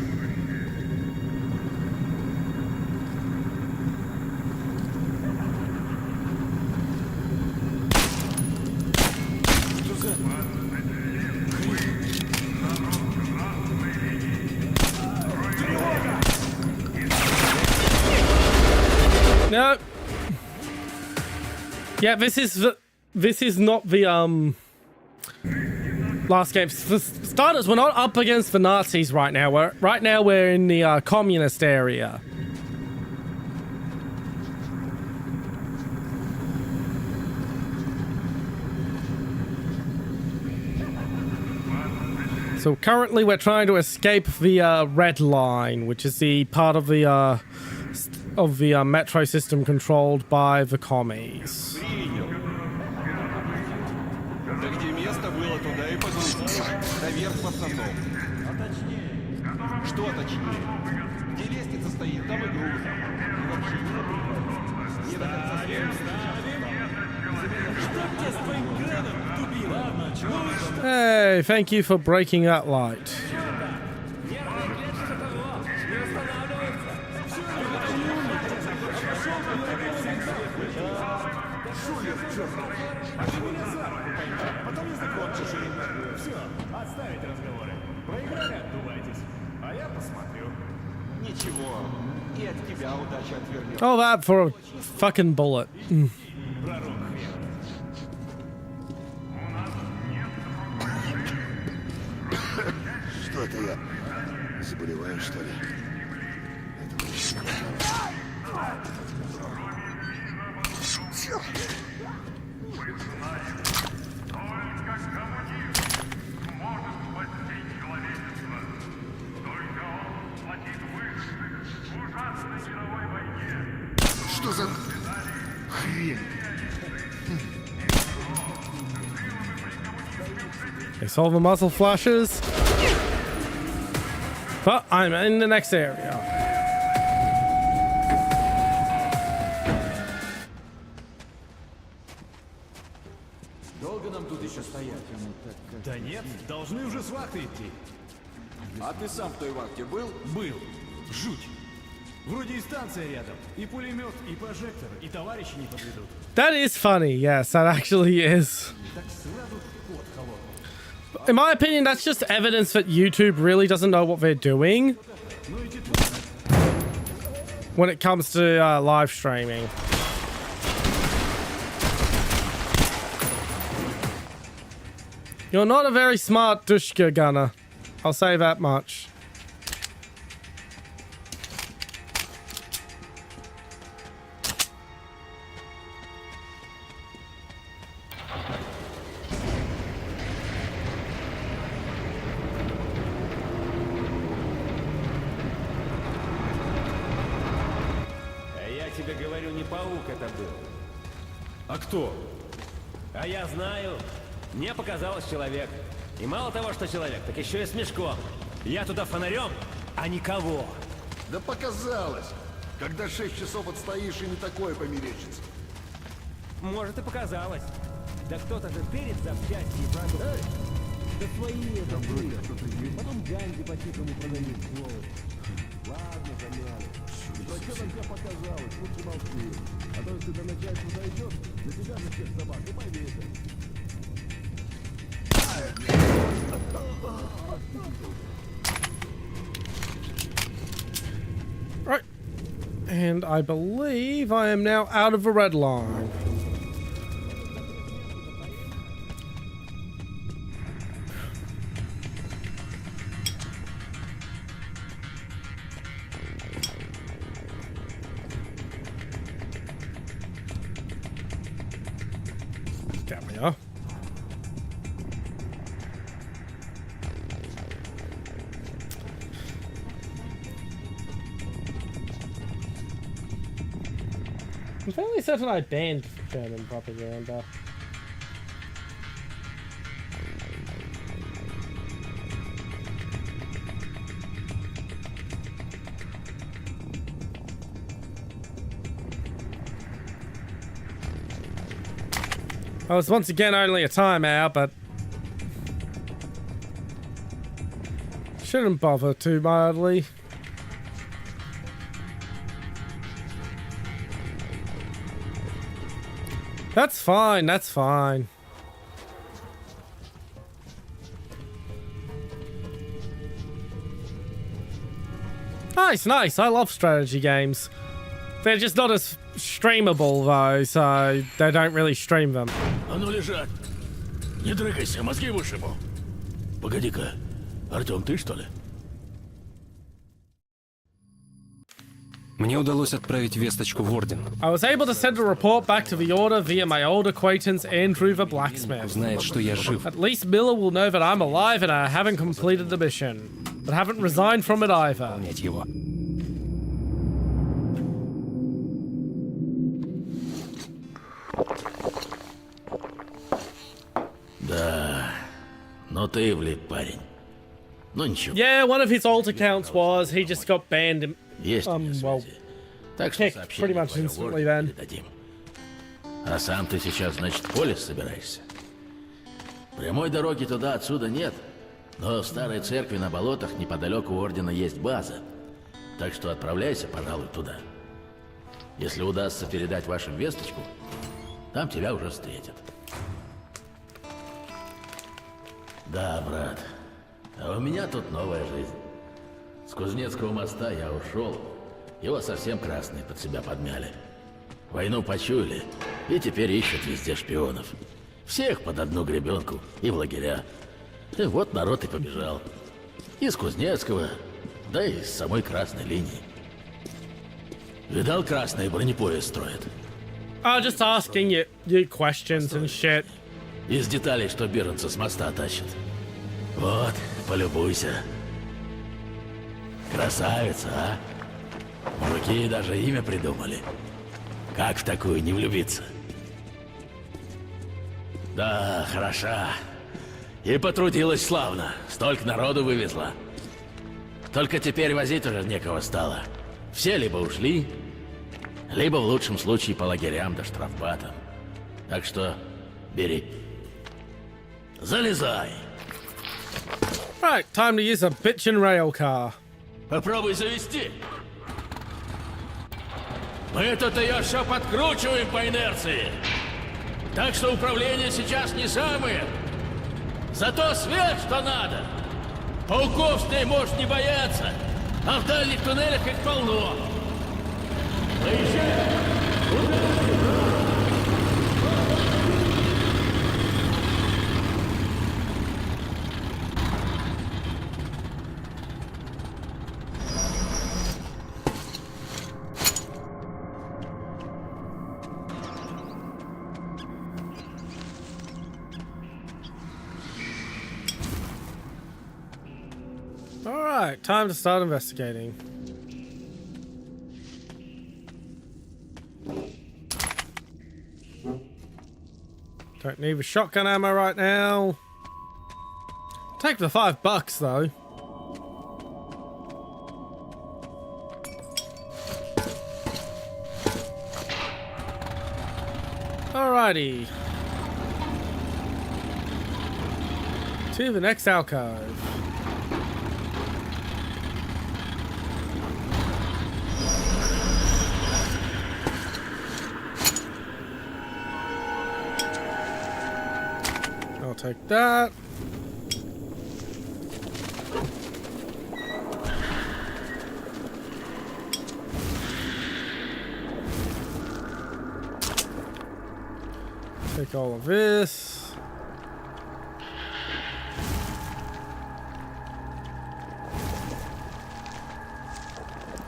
Что за... No. Yeah, this is not the last game. For starters, we're not up against the Nazis right now. We're in the communist area. So currently we're trying to escape the red line, which is the part of the metro system controlled by the commies. Да где место было, туда и погрузить. Наверх в основном. А точнее. Что точнее? Где лестница стоит, там и груз. И вообще не до конца Hey, thank you for breaking that light. Потом не закончишь и... Все, отставить разговоры. Проиграли, отдувайтесь. А я посмотрю. Ничего. И от тебя удача отвернет. Oh, that for a fucking bullet. Что это я? Заболеваю, что ли? Что за хрень? It's all the muzzle flashes. But I'm in the next area. Долго нам тут еще стоять? Да нет, должны уже с вахты идти. А ты сам в той вахте был? Был. Жуть. Вроде и станция рядом, и пулемет, и прожектор, и товарищи не подведут. That is funny. Yes, that actually is. Так сразу кот холодный. In my opinion, that's just evidence that YouTube really doesn't know what they're doing when it comes to live streaming. You're not a very smart Dushka gunner. I'll say that much. Тебе говорю, не паук это был. А кто? А я знаю. Мне показалось человек. И мало того, что человек, так еще и с мешком. Я туда фонарем, а никого. Да показалось. Когда 6 часов отстоишь, и не такое померещится. Может, и показалось. Да кто-то же перед запчасти и врагу. Да свои это были. Потом Ганди по-тихому продают сволочь. Ладно, замяли. Зачем нам тебя показалось? Лучше молчи. А то, если до начальства дойдет, на тебя же всех собак и повесят. Right. And I believe I am now out of the red line. I'm fairly certain I banned German propaganda. Oh, it's once again only a timeout, but shouldn't bother too mildly. That's fine, that's fine. Nice, nice. I love strategy games. They're just not as streamable though, so they don't really stream them. А ну лежать. Не дрыгайся, мозги вышибу. Погоди-ка. Артём, ты что ли? Мне удалось отправить весточку в Орден. I was able to send a report back to the Order via my old acquaintance Andrew the Blacksmith. Знает, что я жив. At least Miller will know that I'm alive and I haven't completed the mission, but haven't resigned from it either. Его. Да, но ты влип, парень. Ну ничего. Yeah, one of his old accounts was he just got banned. Есть Well, так что kicked pretty сообщение much твое instantly Ворду then. передадим. А сам ты сейчас, значит, в поле собираешься? Прямой дороги туда отсюда нет, но в старой церкви на болотах неподалеку Ордена есть база. Так что отправляйся, пожалуй, туда. Если удастся передать вашу весточку, там тебя уже встретят. Да, брат. А у меня тут новая жизнь. С Кузнецкого моста я ушел. Его совсем красные под себя подмяли. Войну почуяли, и теперь ищут везде шпионов. Всех под одну гребенку и в лагеря. И вот народ и побежал. Из Кузнецкого, да и с самой красной линии. Видал, красные бронепоезд строят? Oh, just asking you questions and shit. Из деталей, что беженцы с моста тащат. Вот, полюбуйся. Красавица, а? Мужики даже имя придумали. Как в такую не влюбиться? Да, хороша. И потрудилась славно. Столько народу вывезла. Только теперь возить уже некого стало. Все либо ушли, либо в лучшем случае по лагерям да штрафбатам. Так что бери. Залезай. Right, time to use a bitchin' rail car. Попробуй завести. Мы тут ее все подкручиваем по инерции. Так что управление сейчас не самое. Зато свет, что надо. Пауков с ней может не бояться. А в дальних туннелях их полно. Поезжай. Alright, time to start investigating. Don't need the shotgun ammo right now. Take the $5 though. Alrighty. To the next alcove. I'll take that. Take all of this.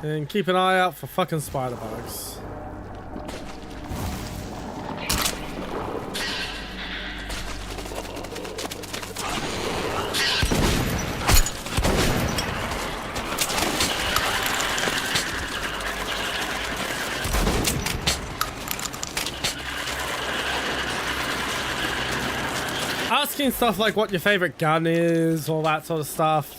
And keep an eye out for fucking spider bugs. asking stuff like what your favorite gun is, all that sort of stuff.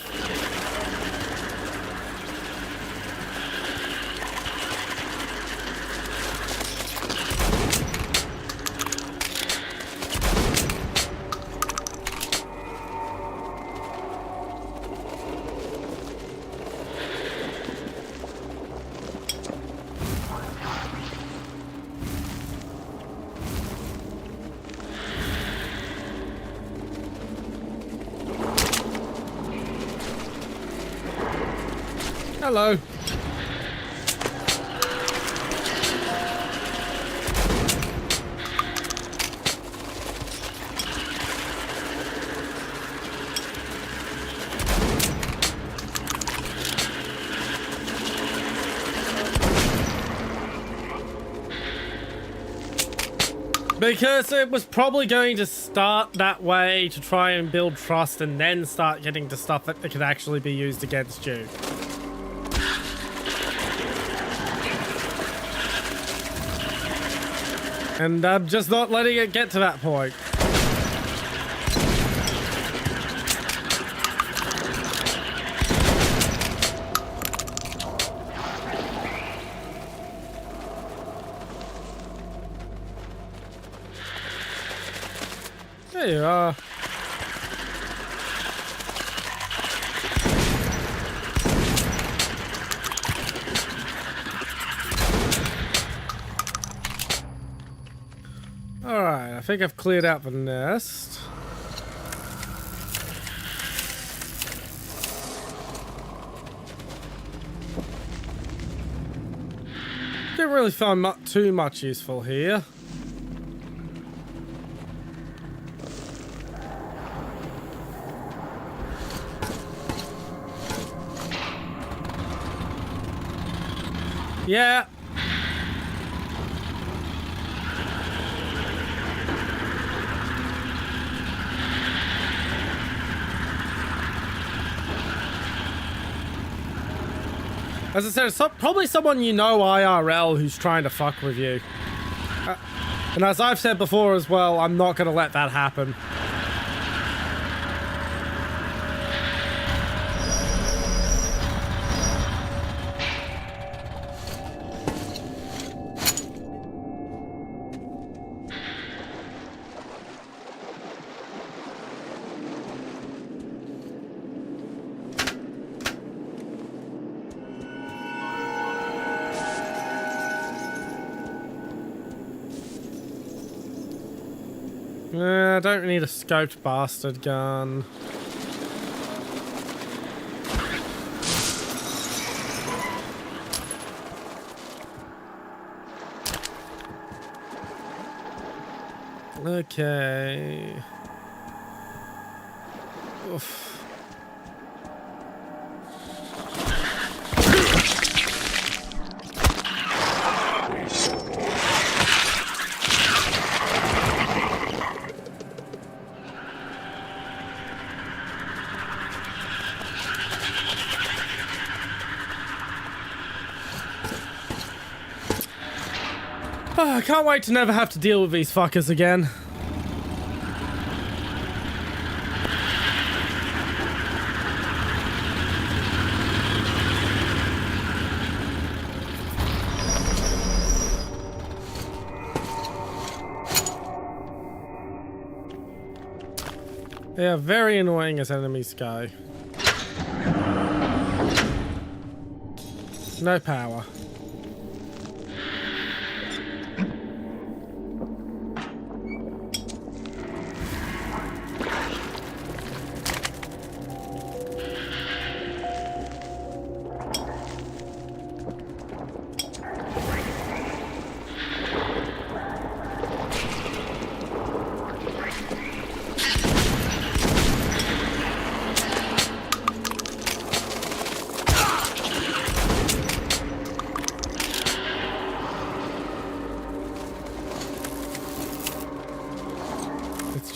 Hello. Because it was probably going to start that way to try and build trust and then start getting to stuff that could actually be used against you. And I'm just not letting it get to that point. There you are. Alright, I think I've cleared out the nest. Didn't really find too much useful here. Yeah. As I said, it's probably someone you know IRL who's trying to fuck with you. And as I've said before as well, I'm not going to let that happen. I don't need a scoped bastard gun. Okay. Oof. Oh, I can't wait to never have to deal with these fuckers again. They are very annoying as enemies go. No power.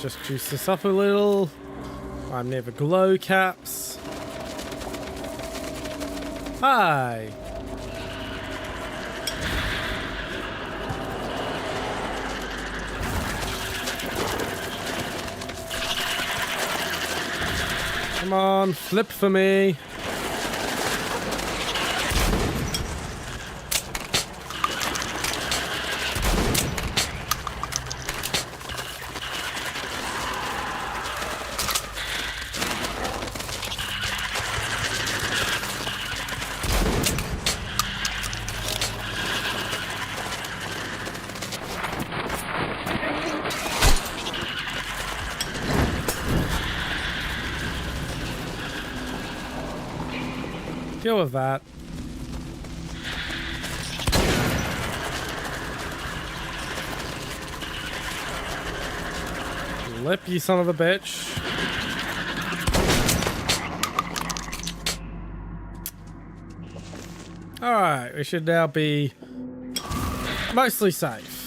Just juice this up a little. I'm near the glow caps. Hi. Come on, flip for me. Deal with that. Lip, you son of a bitch. Alright, we should now be mostly safe.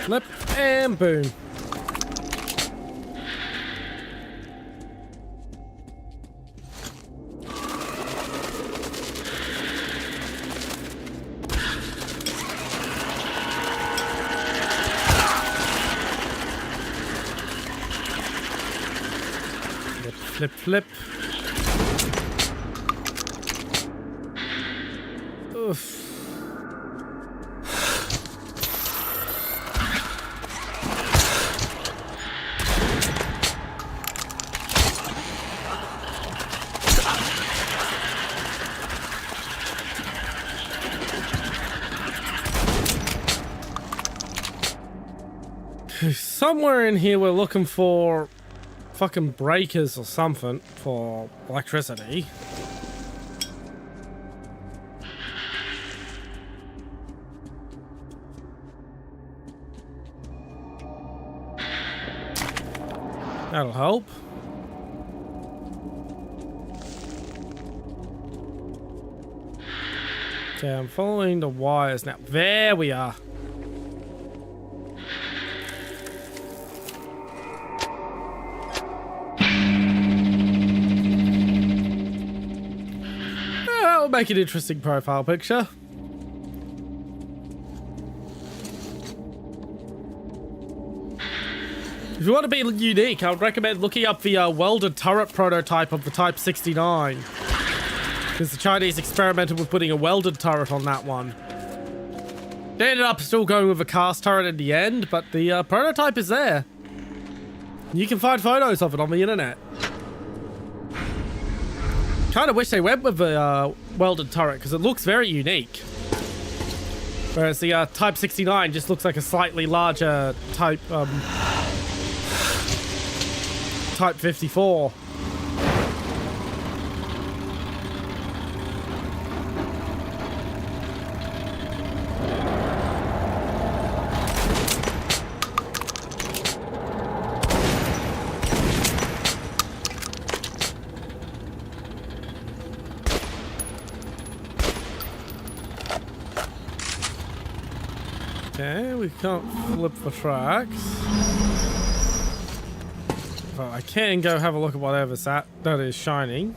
Flip and boom. Flip, flip, flip. Oof. Somewhere in here we're looking for fucking breakers or something for electricity. That'll help. Okay, I'm following the wires now. There we are. That'll make an interesting profile picture. If you want to be unique, I would recommend looking up the welded turret prototype of the Type 69. Because the Chinese experimented with putting a welded turret on that one. They ended up still going with a cast turret in the end, but the prototype is there. You can find photos of it on the internet. Kind of wish they went with the welded turret because it looks very unique. Whereas the Type 69 just looks like a slightly larger Type 54. Okay, we can't flip the tracks. Well, I can go have a look at whatever's that is shining.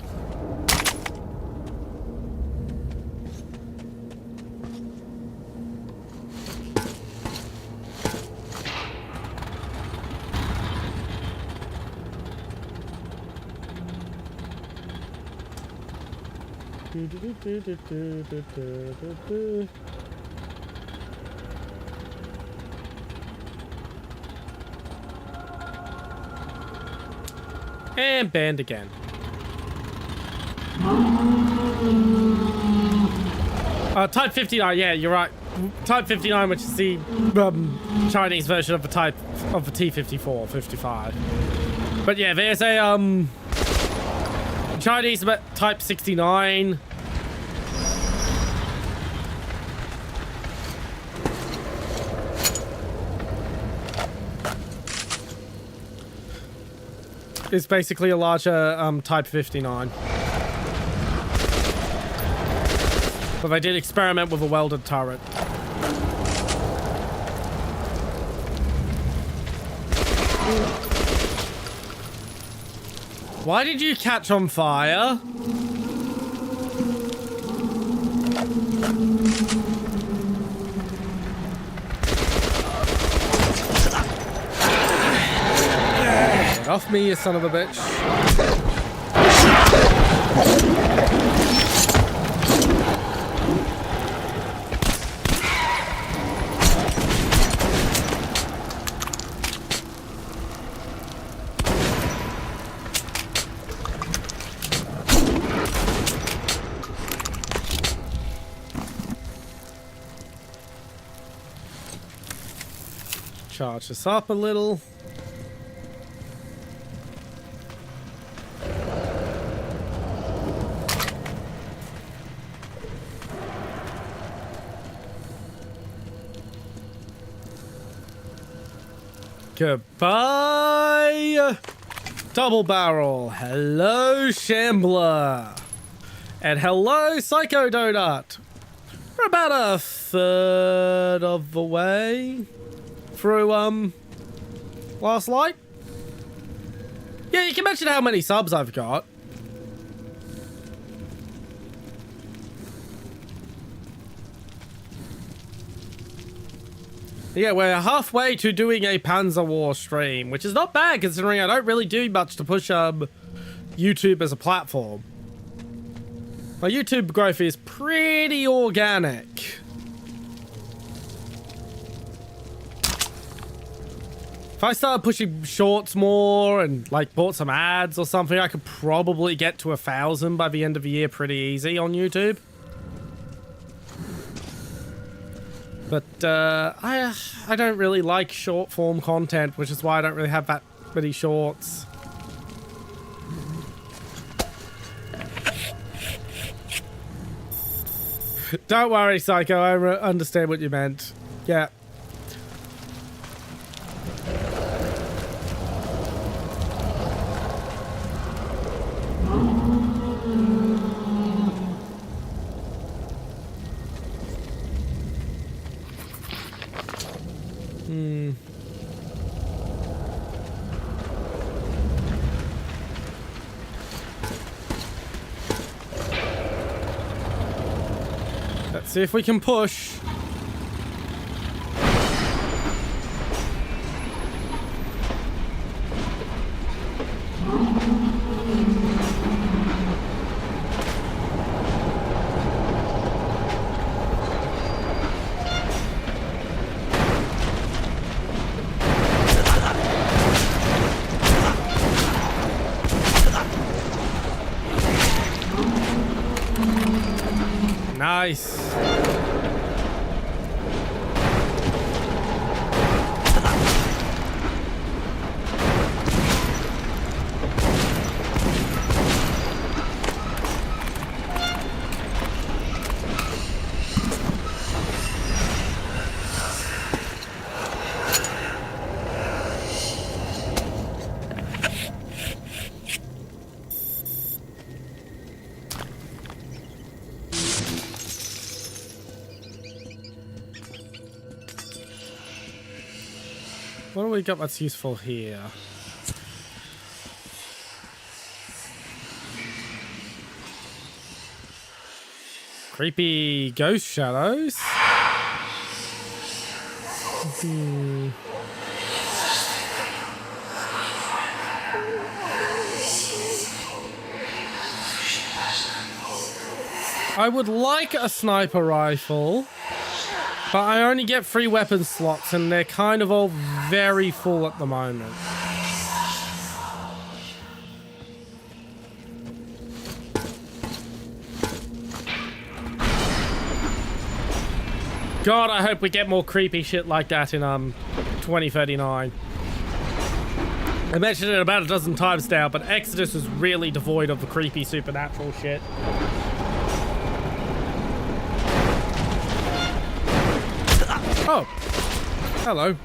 And banned again. Type 59, yeah, you're right. Type 59, which is the Chinese version of the type of the T-54, 55. But yeah, there's a Chinese Type 69. It's basically a larger Type 59. But they did experiment with a welded turret. Why did you catch on fire? Get off me, you son of a bitch. Charge this up a little. Goodbye, double barrel. Hello, Shambler, and hello, Psycho Donut. We're about a third of the way through Last Light. Yeah, you can mention how many subs I've got. Yeah, we're halfway to doing a Panzer War stream, which is not bad considering I don't really do much to push YouTube as a platform. My YouTube growth is pretty organic. If I started pushing shorts more and like bought some ads or something, I could probably get to 1,000 by the end of the year pretty easy on YouTube. But I don't really like short form content, which is why I don't really have that many shorts. Don't worry, Psycho, I understand what you meant. Yeah. Let's see if we can push. Nice. What do we got that's useful here? Creepy ghost shadows. I would like a sniper rifle, but I only get 3 weapon slots and they're kind of all very full at the moment. God, I hope we get more creepy shit like that in 2039. I mentioned it about a dozen times now, but Exodus is really devoid of the creepy supernatural shit. Oh, hello.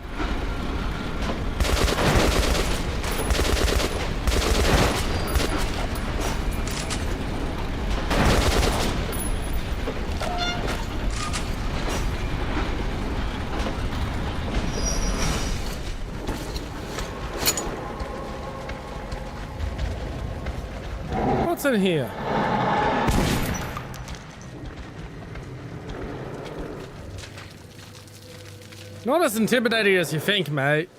What's in here? Not as intimidating as you think, mate.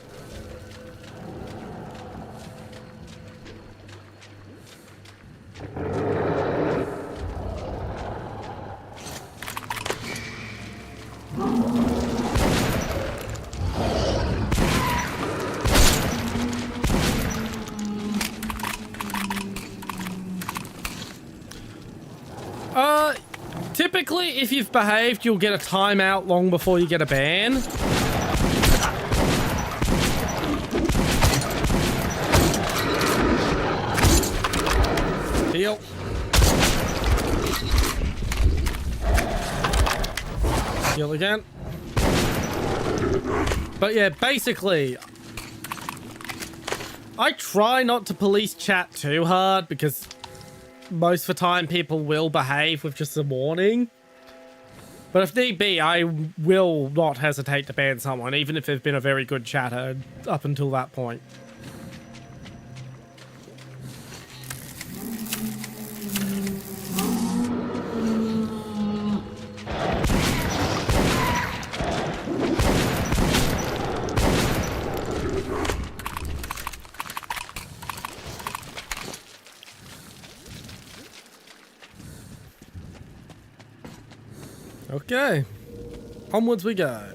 Typically, if you've behaved, you'll get a timeout long before you get a ban. Heal. Heal again. But yeah, basically, I try not to police chat too hard because most of the time people will behave with just a warning. But if need be, I will not hesitate to ban someone, even if they've been a very good chatter up until that point. Okay, onwards we go.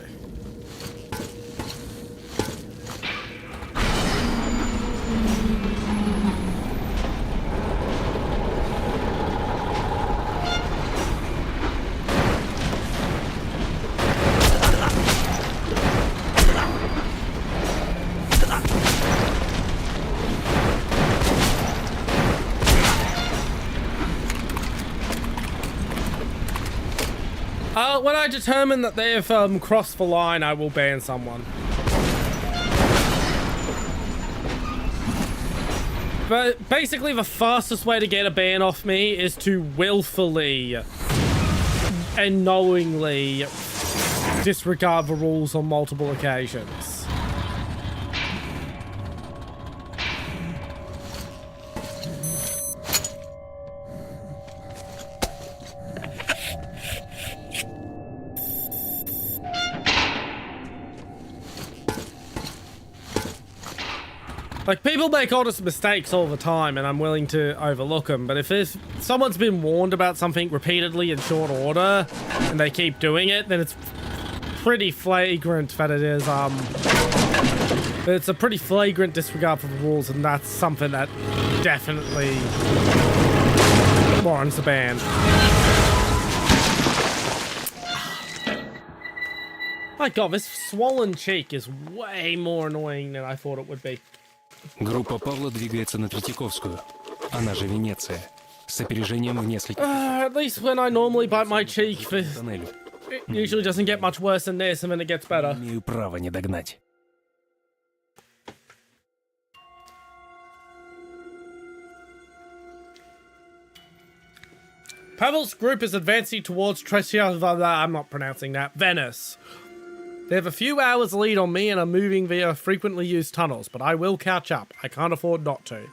When I determine that they have crossed the line, I will ban someone. But basically, the fastest way to get a ban off me is to willfully and knowingly disregard the rules on multiple occasions. Like, people make honest mistakes all the time, and I'm willing to overlook them, but if someone's been warned about something repeatedly in short order, and they keep doing it, then it's pretty flagrant that it is, it's a pretty flagrant disregard for the rules, and that's something that definitely warrants a ban. My god, this swollen cheek is way more annoying than I thought it would be. Группа Павла двигается на Третьяковскую, она же Венеция, с опережением в несколько... At least when I normally bite my cheek, it usually doesn't get much worse than this, and then it gets better. Не имею права не догнать. Pavel's group is advancing towards I'm not pronouncing that, Venice. They have a few hours lead on me and are moving via frequently used tunnels, but I will catch up. I can't afford not to.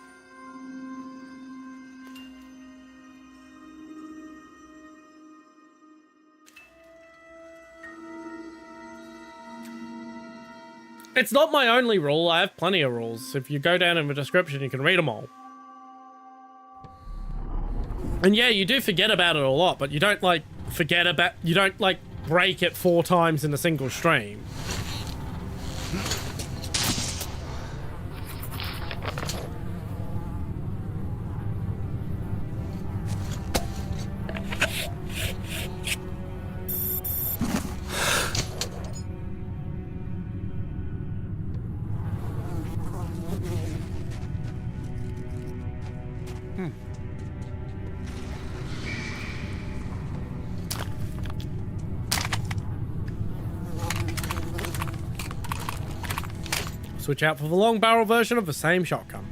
It's not my only rule. I have plenty of rules. If you go down in the description, you can read them all. And yeah, you do forget about it a lot, but you don't, like, you don't, like, break it 4 times in a single stream. Switch out for the long barrel version of the same shotgun.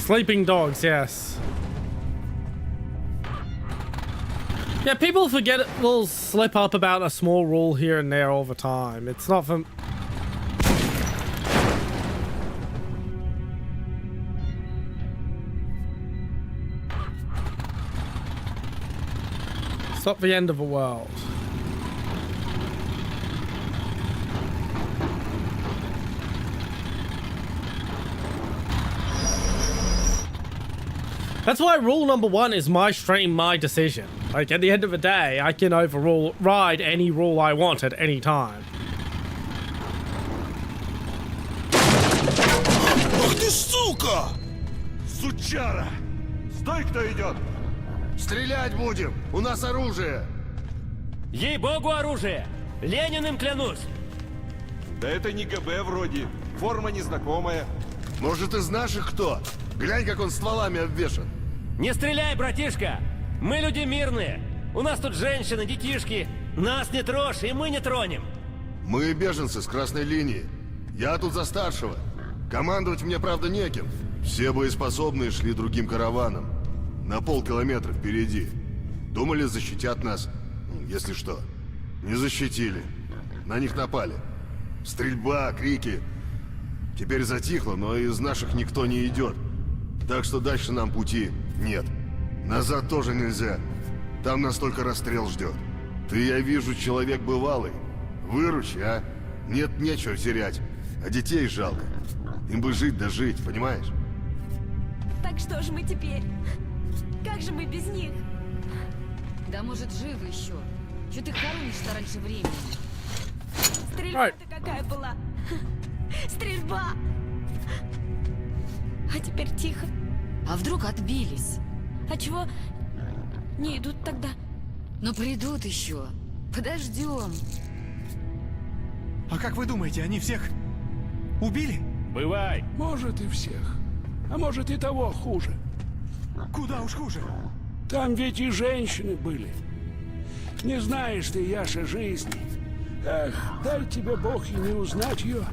Sleeping dogs, yes. Yeah, people forget it will slip up about a small rule here and there all the time. It's not for... It's not the end of the world. That's why rule number 1 is my stream, my decision. Like, at the end of the day, I can override any rule I want at any time. Ах ты, сука! Сучара! Стой, кто идет! Стрелять будем! У нас оружие! Ей-богу, оружие! Лениным клянусь! Да это не ГБ вроде. Форма незнакомая. Может, из наших кто? Глянь, как он стволами обвешан. Не стреляй, братишка! Мы люди мирные. У нас тут женщины, детишки. Нас не трожь, и мы не тронем. Мы беженцы с красной линии. Я тут за старшего. Командовать мне, правда, неким. Все боеспособные шли другим караваном. На полкилометра впереди. Думали, защитят нас. Если что. Не защитили. На них напали. Стрельба, крики. Теперь затихло, но из наших никто не идет. Так что дальше нам пути нет. Назад тоже нельзя. Там нас только расстрел ждет. Ты, я вижу, человек бывалый. Выручи, а? Нет, нечего терять. А детей жалко. Им бы жить да жить, понимаешь? Так что же мы теперь? Как же мы без них? Да может, живы еще. Че ты хоронишь-то раньше времени? Стрельба-то какая была? Стрельба! А теперь тихо. А вдруг отбились? А чего не идут тогда? Ну придут еще. Подождем. А как вы думаете, они всех убили? Бывай. Может и всех. А может и того хуже. Куда уж хуже? Там ведь и женщины были. Не знаешь ты, Яша, жизни. Эх, дай тебе Бог и не узнать ее.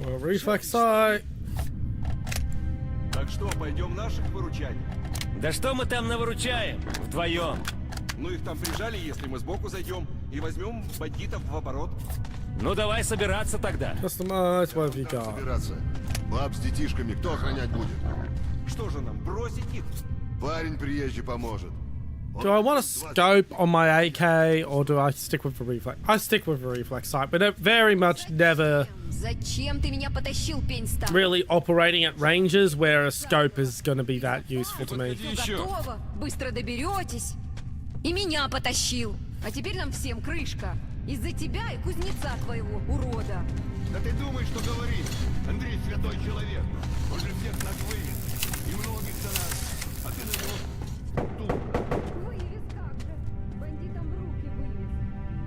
Так что, пойдем наших выручать? Да что мы там навыручаем? Вдвоем. Ну их там прижали, если мы сбоку зайдем и возьмем бандитов в оборот. Ну давай собираться тогда. Собираться. Баб с детишками кто охранять будет? Что же нам, бросить их? Парень приезжий поможет. Do I want to scope on my AK or do I stick with the reflex? I stick with the reflex sight, but it very much never Зачем ты меня потащил, пень старый? really operating at ranges where a scope is going to be that useful to me. Готово. Быстро доберетесь. И меня потащил. А теперь нам всем крышка. Из-за тебя и кузнеца твоего, урода. Да ты думаешь, что говоришь? Андрей святой человек. Он же всех нас вывез. И многих за нас. А ты на него тут. Вывез как же. Бандитам в руки вывез.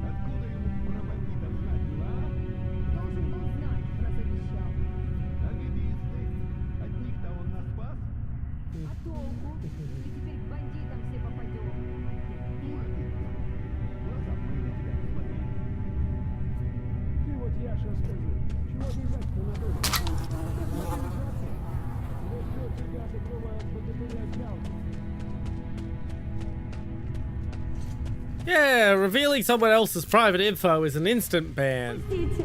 Откуда ему про бандитов знать было, а? Должен был знать, раз обещал. А медисты? От них-то он нас спас? А толку? И теперь к бандитам все попадем. Дура ты. Глаза мои на тебя не смотри. Ты вот, Яша, скажи, чего бежать-то надо? Yeah, revealing someone else's private info is an instant ban. Пустите!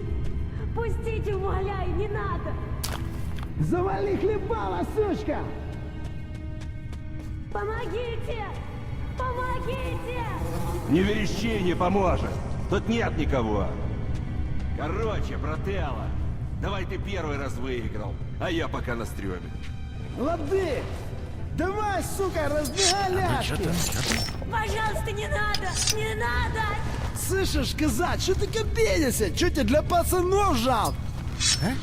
Пустите, умоляю, не надо! Завали хлебала, сучка! Помогите! Помогите! Не верещи, не поможет. Тут нет никого. Короче, брателло, давай ты первый раз выиграл, а я пока на стреме. Лады! Давай, сука, разбегай ляжки! Пожалуйста, не надо! Не надо! Слышишь, казак, что ты копенишься? Что тебе для пацанов жалко? А?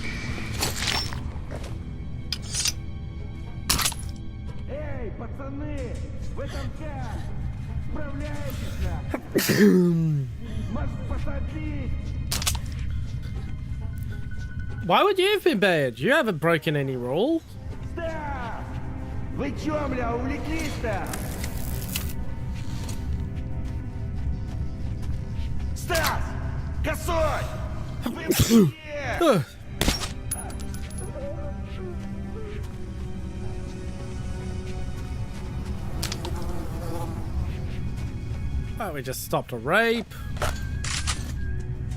Эй, пацаны! Вы там как? Справляетесь? Может, посадить? Why would you have been banned? You haven't broken any rules. Стас! Вы чё, бля, увлеклись-то? Стас! Косой! Вы мне! Oh, we just stopped a rape.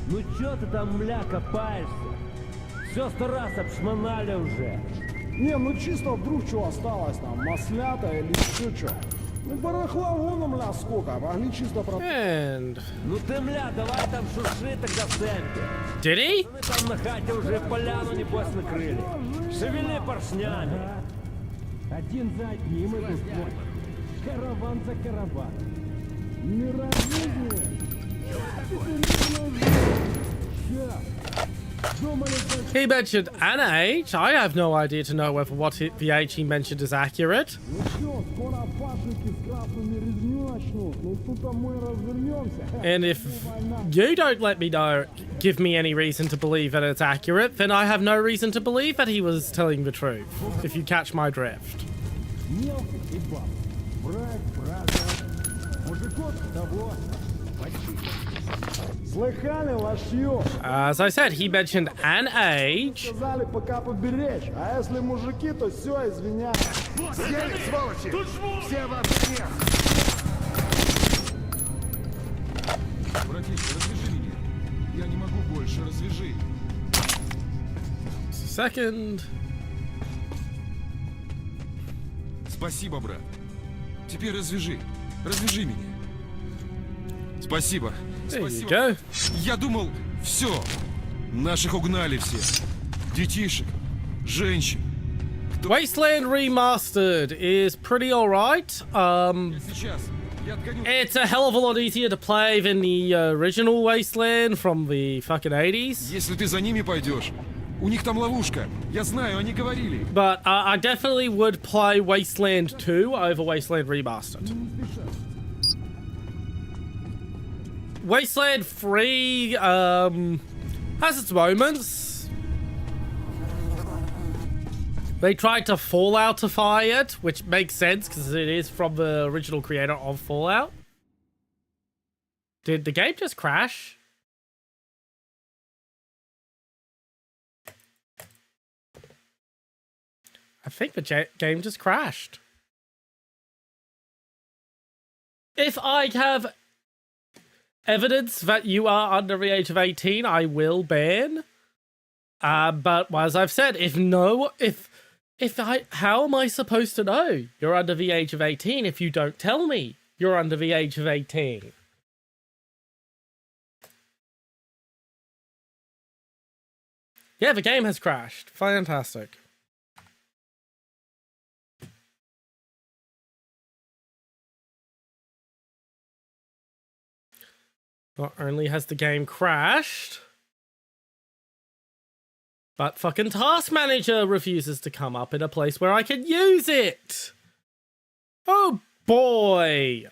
Ну чё ты там, мля, копаешься? Все 100 раз обшмонали уже. Не, ну чисто вдруг что осталось там, маслята или еще что. Ну барахла вон, мля, сколько, могли чисто про... And... Ну ты, мля, давай там шурши тогда в темпе. Did he? Мы там на хате уже поляну небось накрыли. Шевели поршнями. Один за одним идут. Караван за караваном. Мира жизни. He mentioned an age. I have no idea to know whether what the age he mentioned is accurate. And if you don't let me know, give me any reason to believe that it's accurate, then I have no reason to believe that he was telling the truth, if you catch my drift. As I said, he mentioned an age. Сказали пока поберечь, а если мужики, то все, извиняюсь. Съели, сволочи! Все в ответ! Братишка, развяжи меня. Я не могу больше, развяжи. Second. Спасибо, брат. Теперь развяжи. Развяжи меня. Спасибо. There you Спасибо. go. Я думал, все. Наших угнали все. Детишек, женщин. Wasteland Remastered is pretty alright. Сейчас. Я отгоню. It's a hell of a lot easier to play than the original Wasteland from the fucking 80s. Если ты за ними пойдешь, у них там ловушка. Я знаю, они говорили. But I definitely would play Wasteland 2 over Wasteland Remastered. Wasteland 3 has its moments. They tried to Falloutify it, which makes sense because it is from the original creator of Fallout. Did the game just crash? I think the game just crashed. If I have evidence that you are under the age of 18, I will ban. But as I've said, how am I supposed to know you're under the age of 18 if you don't tell me you're under the age of 18? Yeah, the game has crashed. Fantastic. Not only has the game crashed, but fucking Task Manager refuses to come up in a place where I can use it. Oh boy.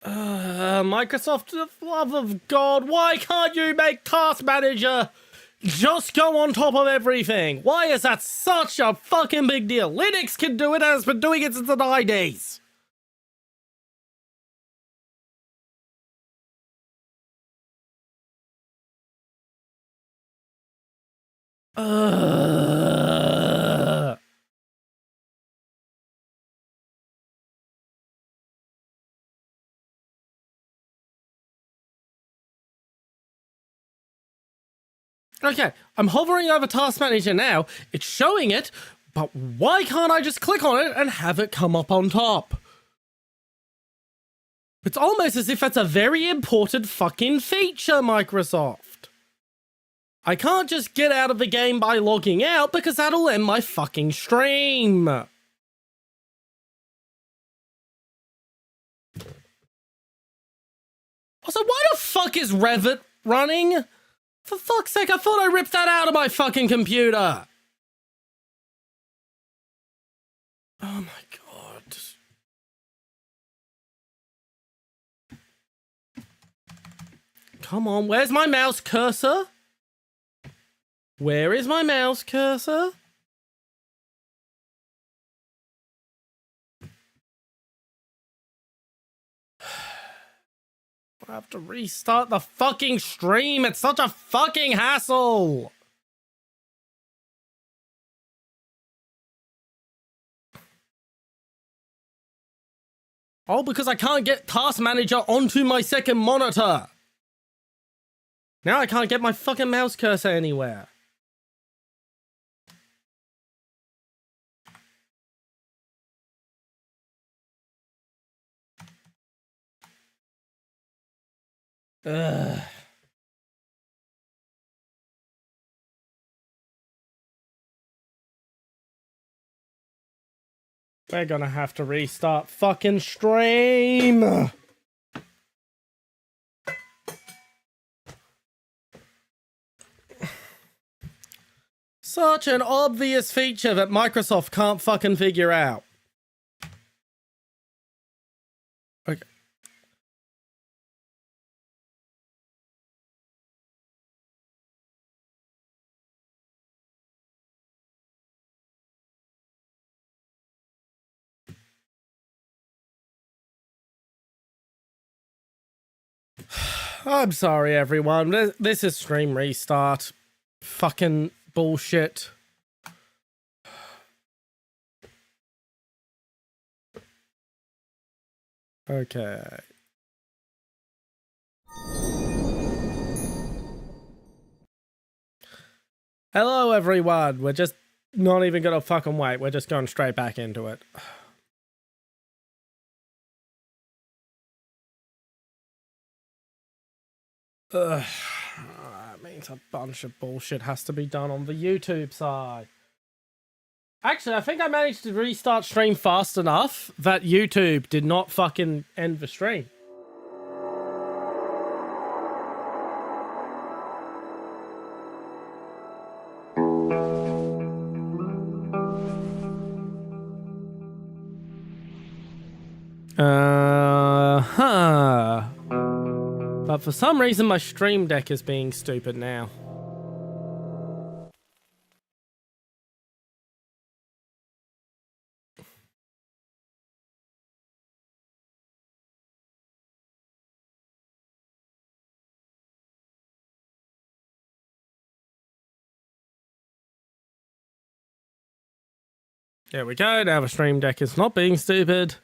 Microsoft, for the love of God, why can't you make Task Manager just go on top of everything? Why is that such a fucking big deal? Linux can do it, and has been doing it since the 90s. Okay, I'm hovering over Task Manager now. It's showing it, but why can't I just click on it and have it come up on top? It's almost as if that's a very important fucking feature, Microsoft. I can't just get out of the game by logging out because that'll end my fucking stream. Also, why the fuck is Revit running? For fuck's sake, I thought I ripped that out of my fucking computer. Oh my god. Come on, where's my mouse cursor? Where is my mouse cursor? I have to restart the fucking stream. It's such a fucking hassle. Oh, because I can't get Task Manager onto my second monitor. Now I can't get my fucking mouse cursor anywhere. Ugh. We're gonna have to restart fucking stream. Such an obvious feature that Microsoft can't fucking figure out. Okay. I'm sorry, everyone. This is stream restart. Fucking bullshit. Okay. Hello, everyone. We're just not even gonna fucking wait. We're just going straight back into it. Ugh. That means a bunch of bullshit has to be done on the YouTube side. Actually, I think I managed to restart stream fast enough that YouTube did not fucking end the stream. But for some reason, my stream deck is being stupid now. There we go. Now the stream deck is not being stupid.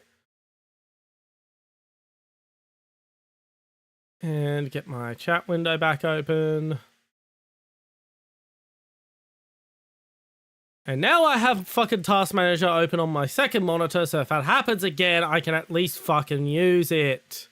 And get my chat window back open. And now I have fucking Task Manager open on my second monitor, so if that happens again, I can at least fucking use it.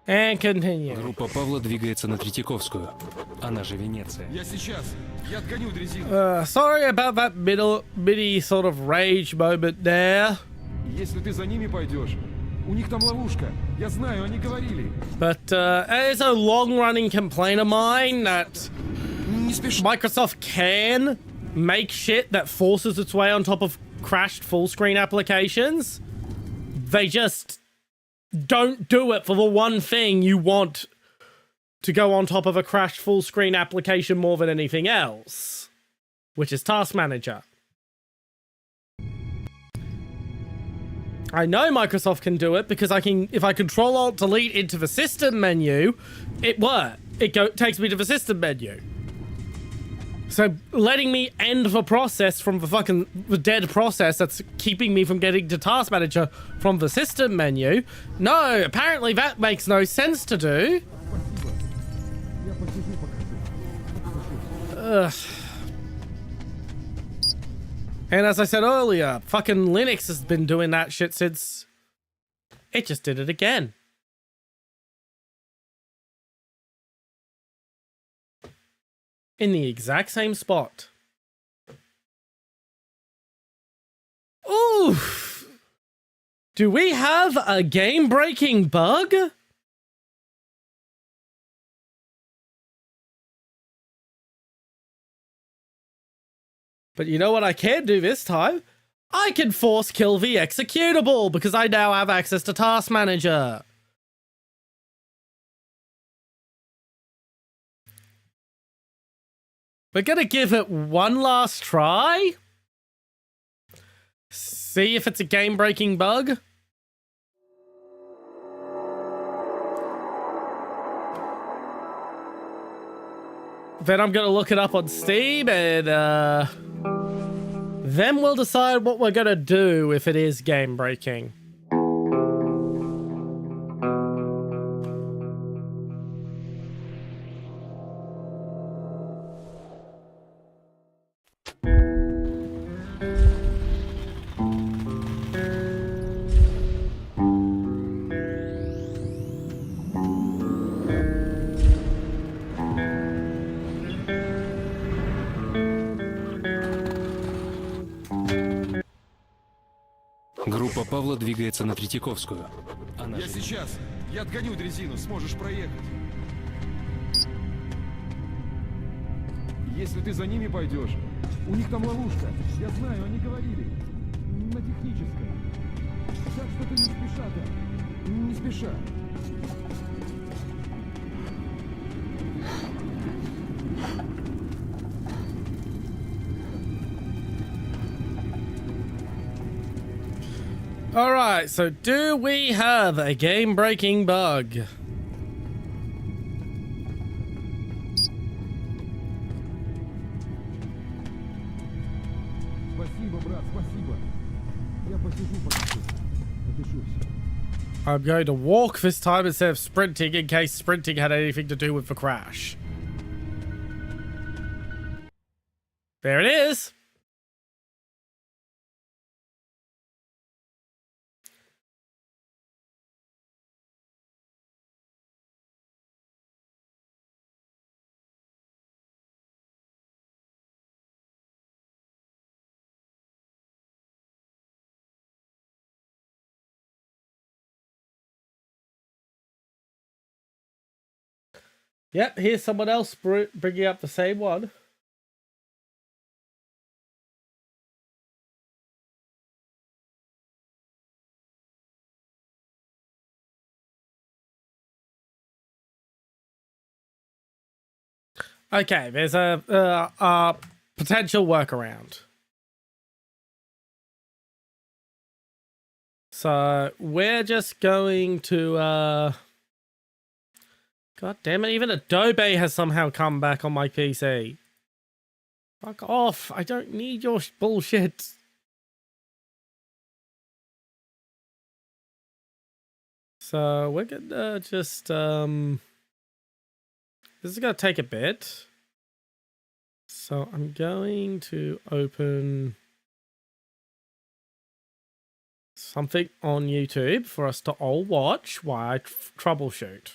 And continue. Группа Павла двигается на Третьяковскую. Она же Венеция. Я сейчас. Я отгоню дрезину. Sorry about that mini sort of rage moment there. Если ты за ними пойдешь, у них там ловушка. Я знаю, они говорили. But it's a long-running complaint of mine that Microsoft can make shit that forces its way on top of crashed full-screen applications. They just don't do it for the one thing you want to go on top of a crashed full-screen application more than anything else, which is Task Manager. I know Microsoft can do it because if I Control-Alt-Delete into the system menu, it works. It takes me to the system menu. So letting me end the process from the dead process that's keeping me from getting to Task Manager from the system menu. No, apparently that makes no sense to do. Ugh. And as I said earlier, fucking Linux has been doing that shit since it just did it again. In the exact same spot. Oof! Do we have a game-breaking bug? But you know what I can do this time? I can force kill the executable because I now have access to Task Manager. We're gonna give it one last try. See if it's a game-breaking bug. Then I'm gonna look it up on Steam and then we'll decide what we're gonna do if it is game-breaking. Группа Павла двигается на Третьяковскую. Я сейчас. Я отгоню дрезину, сможешь проехать. Если ты за ними пойдешь, у них там ловушка. Я знаю, они говорили. На технической. Так что ты не спеша, да? Не спеша. Alright, so do we have a game-breaking bug? Спасибо, брат, спасибо. Я посижу, отдышусь. I'm going to walk this time instead of sprinting in case sprinting had anything to do with the crash. There it is! Yep, here's someone else bringing up the same one. Okay, there's a potential workaround. So we're just going to God damn it, even Adobe has somehow come back on my PC. Fuck off, I don't need your bullshit. So we're gonna just, this is gonna take a bit. So I'm going to open something on YouTube for us to all watch while I troubleshoot.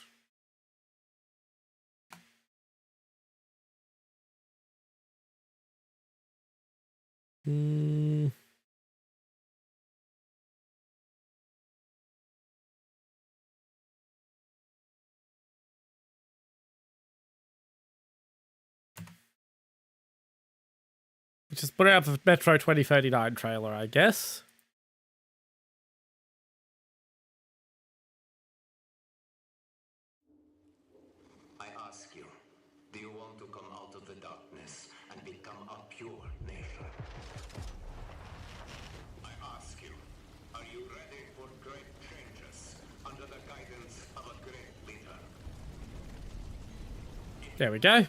Just put out the Metro 2039 trailer, I guess. I ask you, do you want to come out of the darkness and become a pure nation? I ask you, are you ready for great changes under the guidance of a great leader? There we go.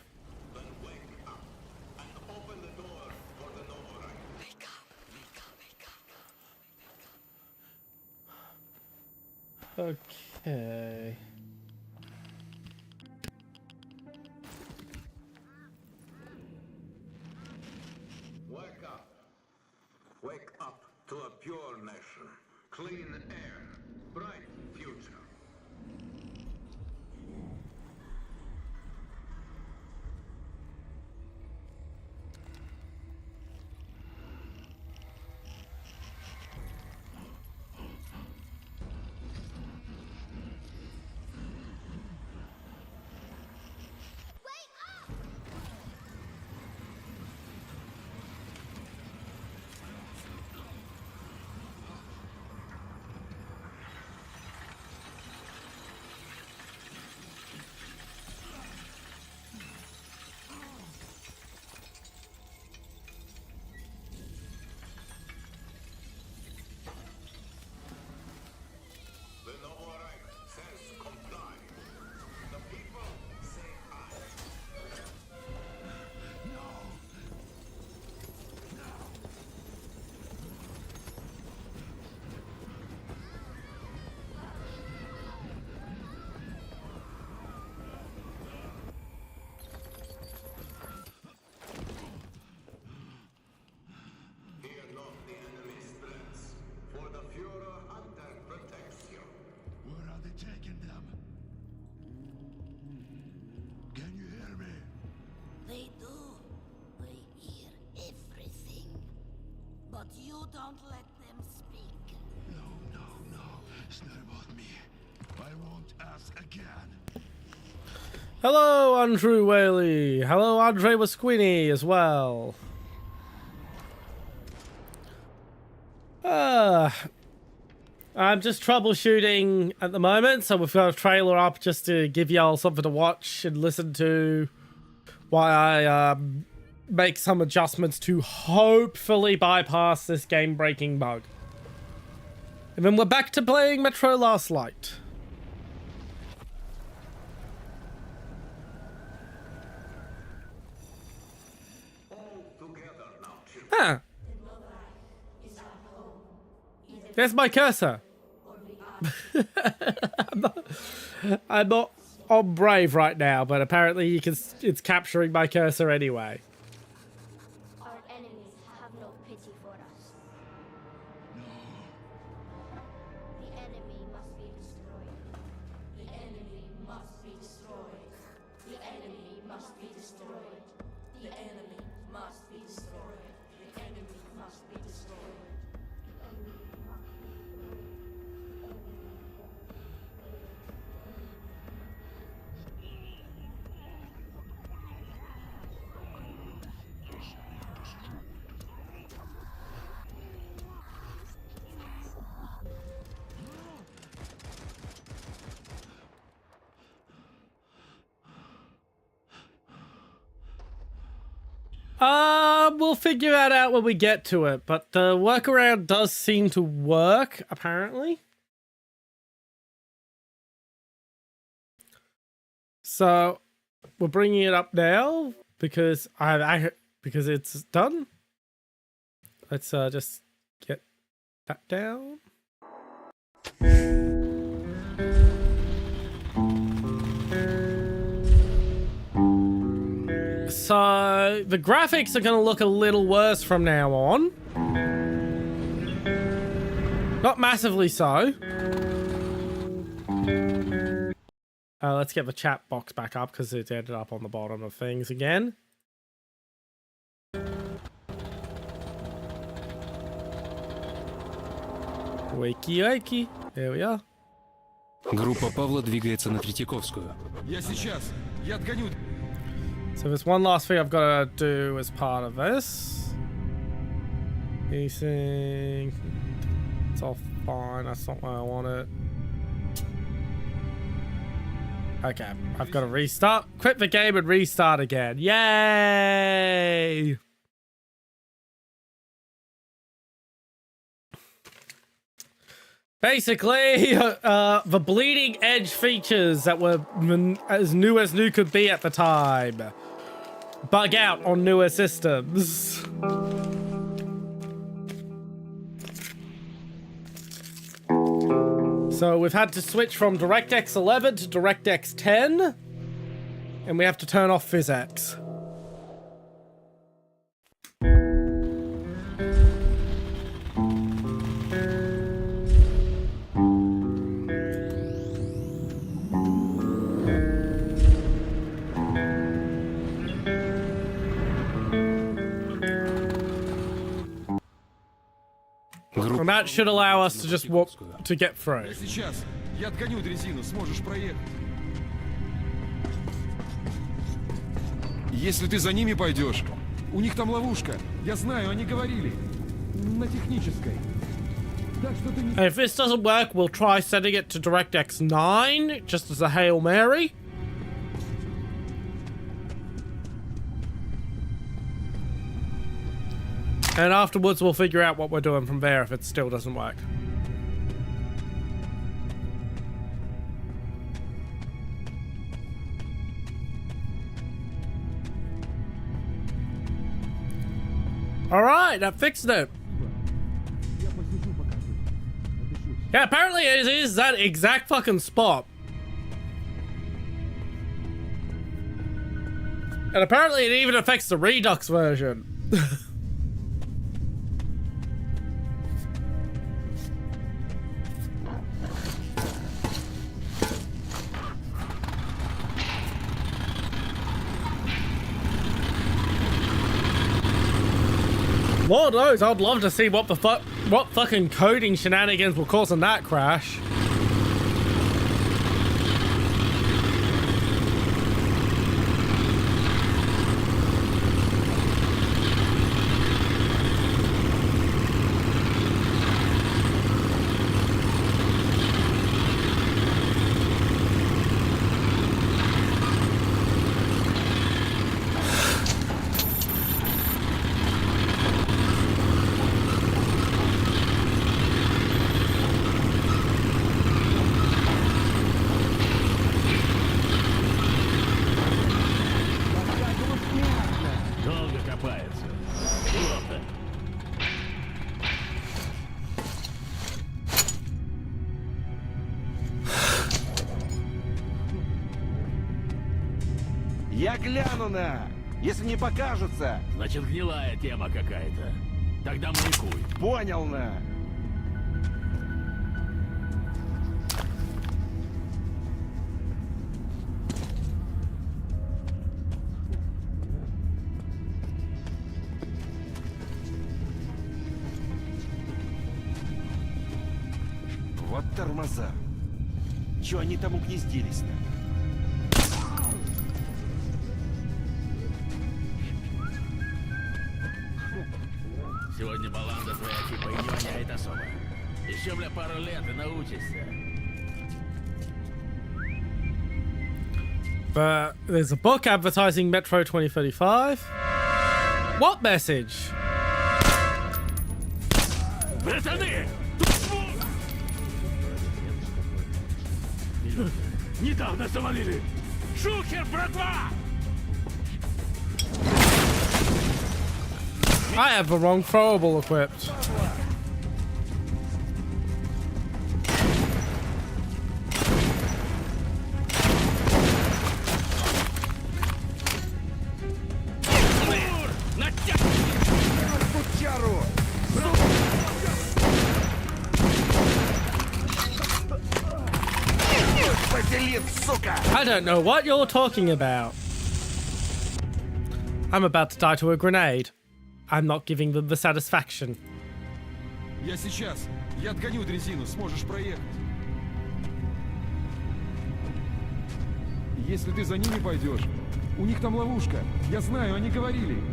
Okay. Wake up. Wake up to a pure nation. Clean air. Bright future. Hello, Andrew Whaley. Hello, Andre Wasquini as well. I'm just troubleshooting at the moment, so we've got a trailer up just to give y'all something to watch and listen to while I make some adjustments to hopefully bypass this game-breaking bug. And then we're back to playing Metro Last Light. Huh. There's my cursor. I'm not on Brave right now, but apparently you can. It's capturing my cursor anyway. Our enemies have no pity for us. The enemy must be destroyed. The enemy must be destroyed. The enemy must be destroyed. The enemy must be destroyed. The enemy must be destroyed. We'll figure that out when we get to it, but the workaround does seem to work, apparently. So, we're bringing it up now because because it's done. Let's just get that down. So, the graphics are going to look a little worse from now on. Not massively so. Let's get the chat box back up because it ended up on the bottom of things again. Wakey. There we are. Группа Павла двигается на Третьяковскую. Я сейчас. Я отгоню. So there's one last thing I've got to do as part of this. Anything? It's all fine. That's not where I want it. Okay, I've got to restart. Quit the game and restart again. Yay! Basically, the bleeding edge features that were as new could be at the time bug out on newer systems. So we've had to switch from DirectX 11 to DirectX 10, and we have to turn off PhysX. And that should allow us to just walk to get through. Сейчас. Я отгоню дрезину, сможешь проехать. Если ты за ними пойдешь, у них там ловушка. Я знаю, они говорили. На технической. Так что ты не... If this doesn't work, we'll try setting it to DirectX 9, just as a Hail Mary. And afterwards, we'll figure out what we're doing from there if it still doesn't work. Alright, that fixed it. Yeah, apparently it is that exact fucking spot. And apparently it even affects the Redux version. Lord knows, I'd love to see what fucking coding shenanigans were causing that crash. Я гляну на. Если не покажется. Значит, гнилая тема какая-то. Тогда маякуй. Понял на. Вот тормоза. Чё они там угнездились-то? Сегодня баланда твоя типа и не воняет особо. Еще, бля, пару лет и научишься. But there's a book advertising Metro 2035. What message? Братаны! Недавно завалили! Шухер, братва! I have the wrong throwable equipped. I don't know what you're talking about. I'm about to die to a grenade. I'm not giving them the satisfaction. Я сейчас. Я отгоню дрезину, сможешь проехать. Если ты за ними пойдешь, у них там ловушка. Я знаю, они говорили.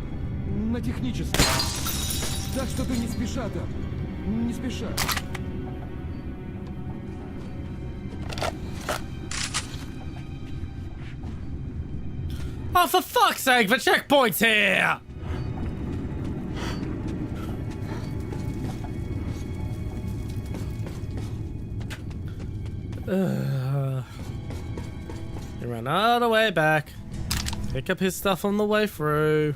На техническом. Так что ты не спеша там. Не спеша. Oh, for fuck's sake, the checkpoint's here! He ran all the way back. Pick up his stuff on the way through.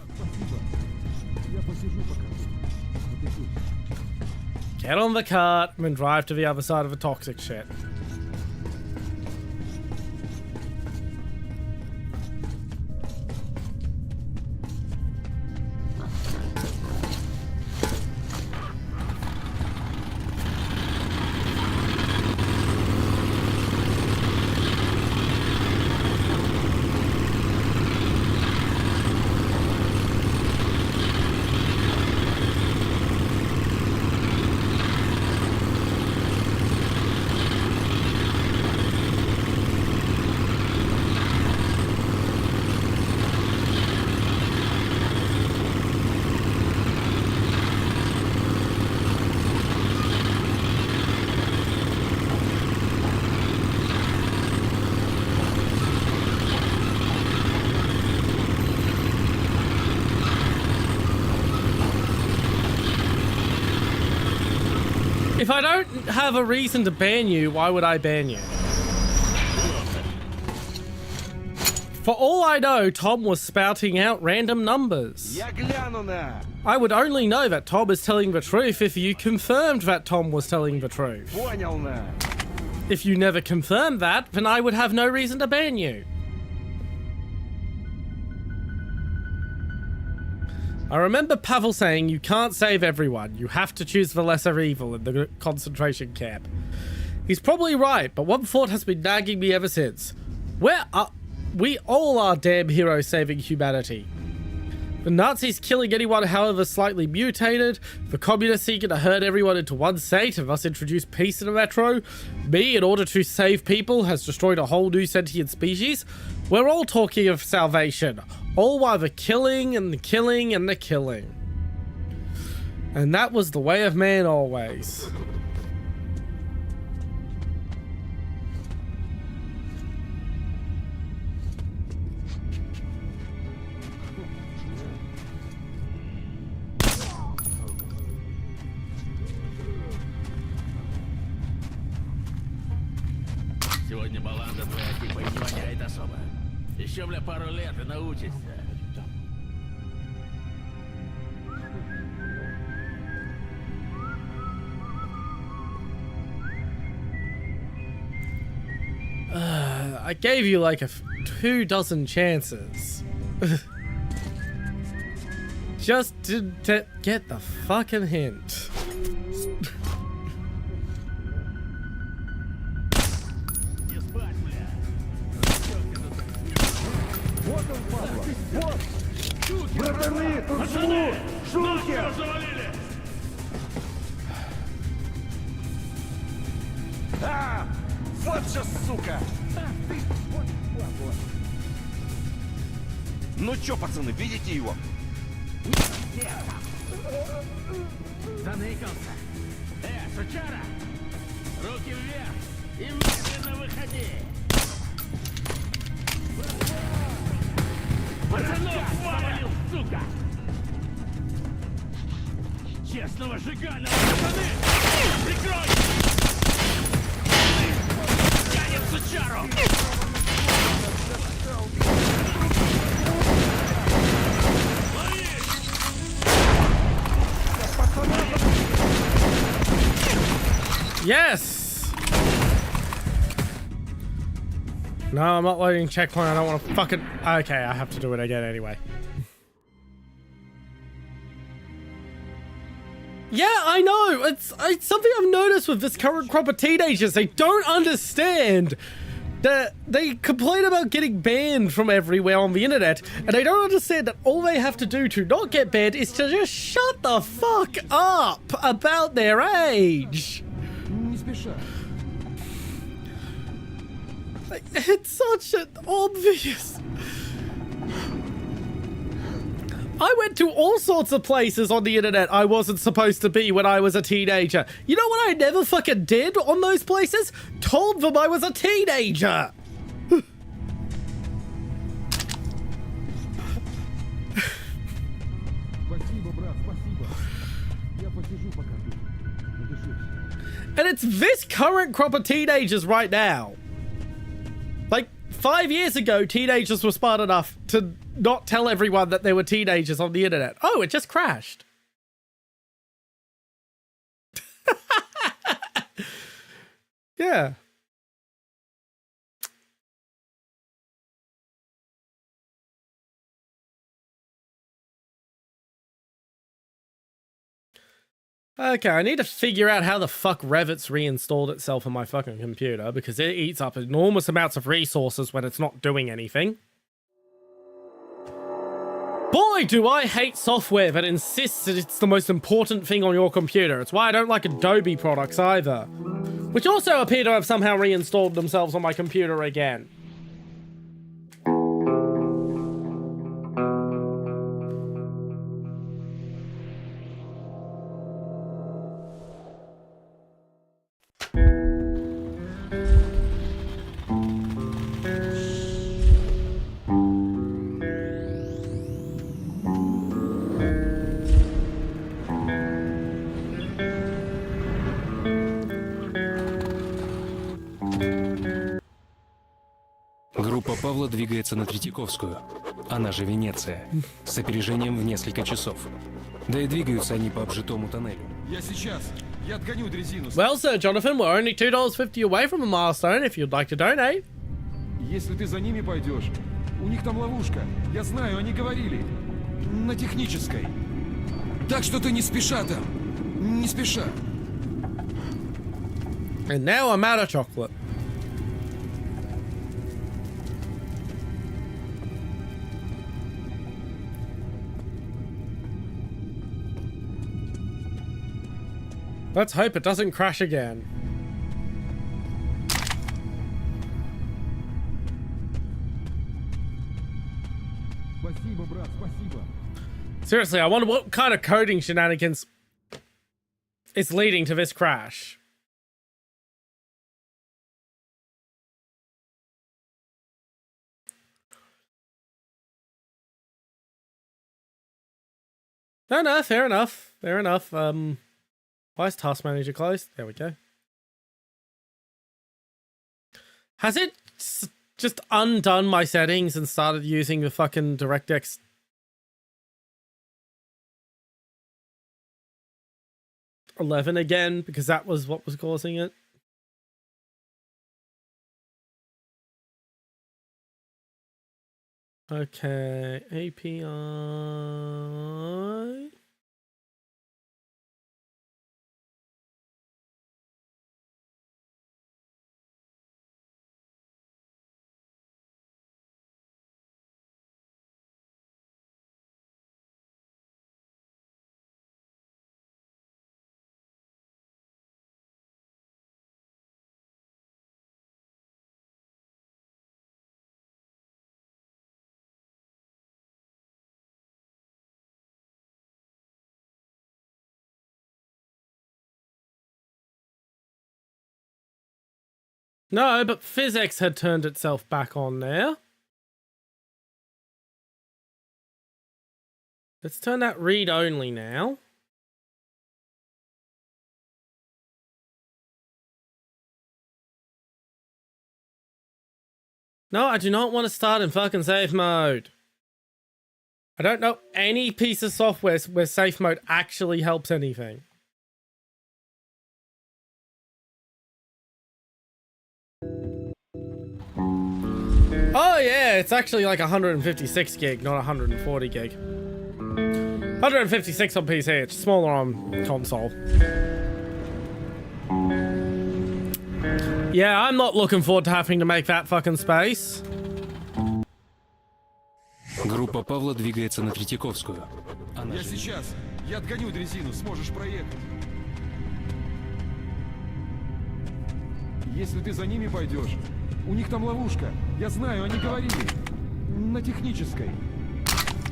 Get on the cart and drive to the other side of the toxic shit. If I don't have a reason to ban you, why would I ban you? For all I know, Tom was spouting out random numbers. I would only know that Tom is telling the truth if you confirmed that Tom was telling the truth. If you never confirmed that, then I would have no reason to ban you. I remember Pavel saying you can't save everyone. You have to choose the lesser evil in the concentration camp. He's probably right, but one thought has been nagging me ever since. We all are damn heroes saving humanity. The Nazis killing anyone however slightly mutated, the communists seeking to herd everyone into one state and thus introduce peace in the Metro, me, in order to save people, has destroyed a whole new sentient species. We're all talking of salvation, all while the killing and the killing and the killing. And that was the way of man always. Сегодня баланда твоя типа и не воняет особо. Еще, бля, пару лет и научишься. I gave you like 2 dozen chances. Just to get the fucking hint. Вот он, Павло! Вот! Братаны, тут слух! Шутер! А! Вот же сука! Ну чё, пацаны, видите его? Заныкался. Сучара! Руки вверх и медленно выходи! Пацанов свалил, сука! Честного жигана, пацаны! Прикрой! Тянет сучару! Yes! No, I'm not loading checkpoint. I don't want to fucking... Okay, I have to do it again anyway. Yeah, I know. It's something I've noticed with this current crop of teenagers. They don't understand that they complain about getting banned from everywhere on the internet, and they don't understand that all they have to do to not get banned is to just shut the fuck up about their age. Не спеша. It's such an obvious... I went to all sorts of places on the internet I wasn't supposed to be when I was a teenager. You know what I never fucking did on those places? Told them I was a teenager! Спасибо, брат, спасибо. Я посижу пока тут. Надышусь. And it's this current crop of teenagers right now. Like, 5 years ago, teenagers were smart enough to not tell everyone that they were teenagers on the internet. Oh, it just crashed. Yeah. Okay, I need to figure out how the fuck Revit's reinstalled itself on my fucking computer, because it eats up enormous amounts of resources when it's not doing anything. Boy, do I hate software that insists that it's the most important thing on your computer. It's why I don't like Adobe products either. Which also appear to have somehow reinstalled themselves on my computer again. Группа Павла двигается на Третьяковскую, она же Венеция, с опережением в несколько часов. Да и двигаются они по обжитому тоннелю. Я сейчас. Я отгоню дрезину. Well, Sir Jonathan, we're only $2.50 away from a milestone if you'd like to donate. Если ты за ними пойдешь, у них там ловушка. Я знаю, они говорили. На технической. Так что ты не спеша там. Не спеша. And now I'm out of chocolate. Let's hope it doesn't crash again. Спасибо, брат, спасибо. Seriously, I wonder what kind of coding shenanigans is leading to this crash. No, fair enough. Fair enough. Why is Task Manager closed? There we go. Has it just undone my settings and started using the fucking DirectX? $11 again, because that was what was causing it? Okay, API. No, but physics had turned itself back on now. Let's turn that read only now. No, I do not want to start in fucking safe mode. I don't know any piece of software where safe mode actually helps anything. Oh yeah, it's actually like 156 gig, not 140 gig. 156 on PC, it's smaller on console. Yeah, I'm not looking forward to having to make that fucking space. Группа Павла двигается на Третьяковскую. Я сейчас. Я отгоню дрезину, сможешь проехать. Если ты за ними пойдешь, у них там ловушка. Я знаю, они говорили. На технической.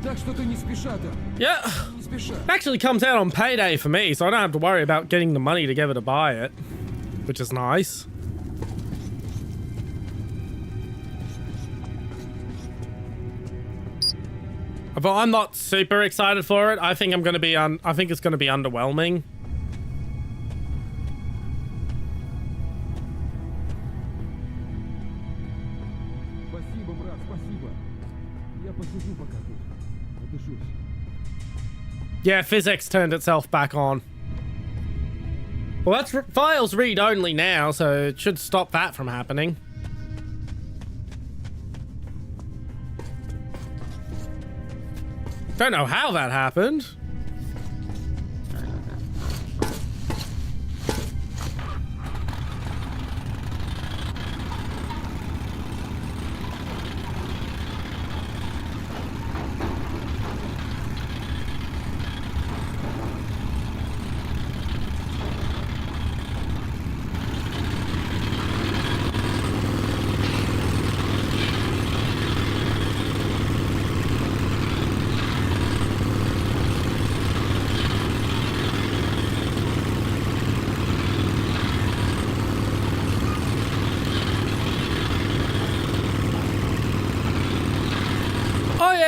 Так что ты не спеша там. Yeah. Не спеша. It actually comes out on payday for me, so I don't have to worry about getting the money together to buy it, which is nice. But I'm not super excited for it. I think I'm going to be I think it's going to be underwhelming. Спасибо, брат, спасибо. Я посижу пока тут. Отдышусь. Yeah, physics turned itself back on. Well, that's files read only now, so it should stop that from happening. Don't know how that happened.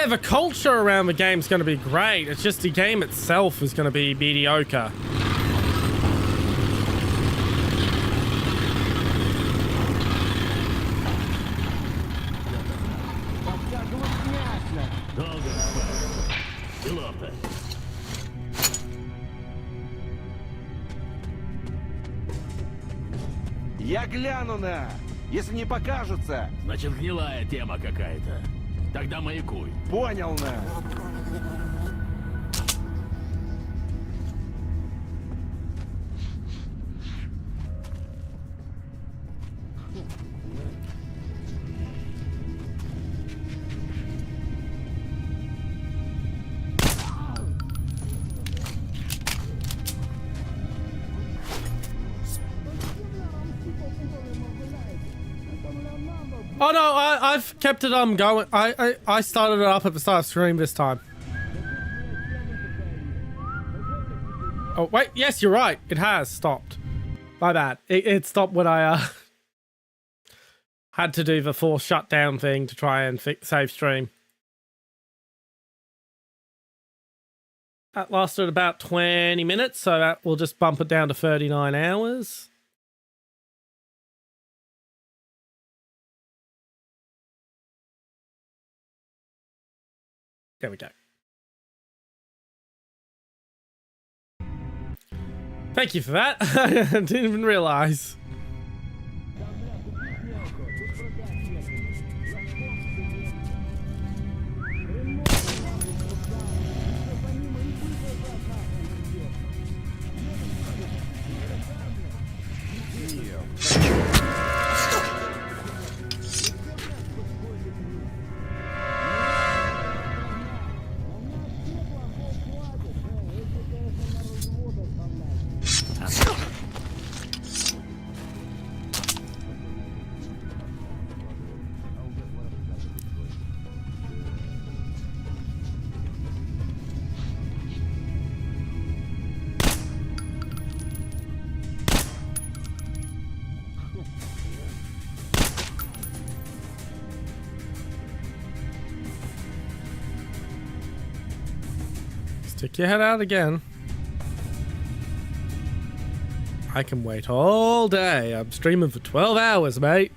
The culture around the game is going to be great. It's just the game itself is going to be mediocre. Я гляну на. Если не покажется. Значит, гнилая тема какая-то. Тогда маякуй. Понял, на. Oh no, I've kept it going. I started it up at the start of stream this time. Oh wait, yes, you're right. It has stopped. My bad. It stopped when I had to do the forced shutdown thing to try and save stream. That lasted about 20 minutes, so that will just bump it down to 39 hours. There we go. Thank you for that. I didn't even realize. Stick your head out again. I can wait all day. I'm streaming for 12 hours, mate.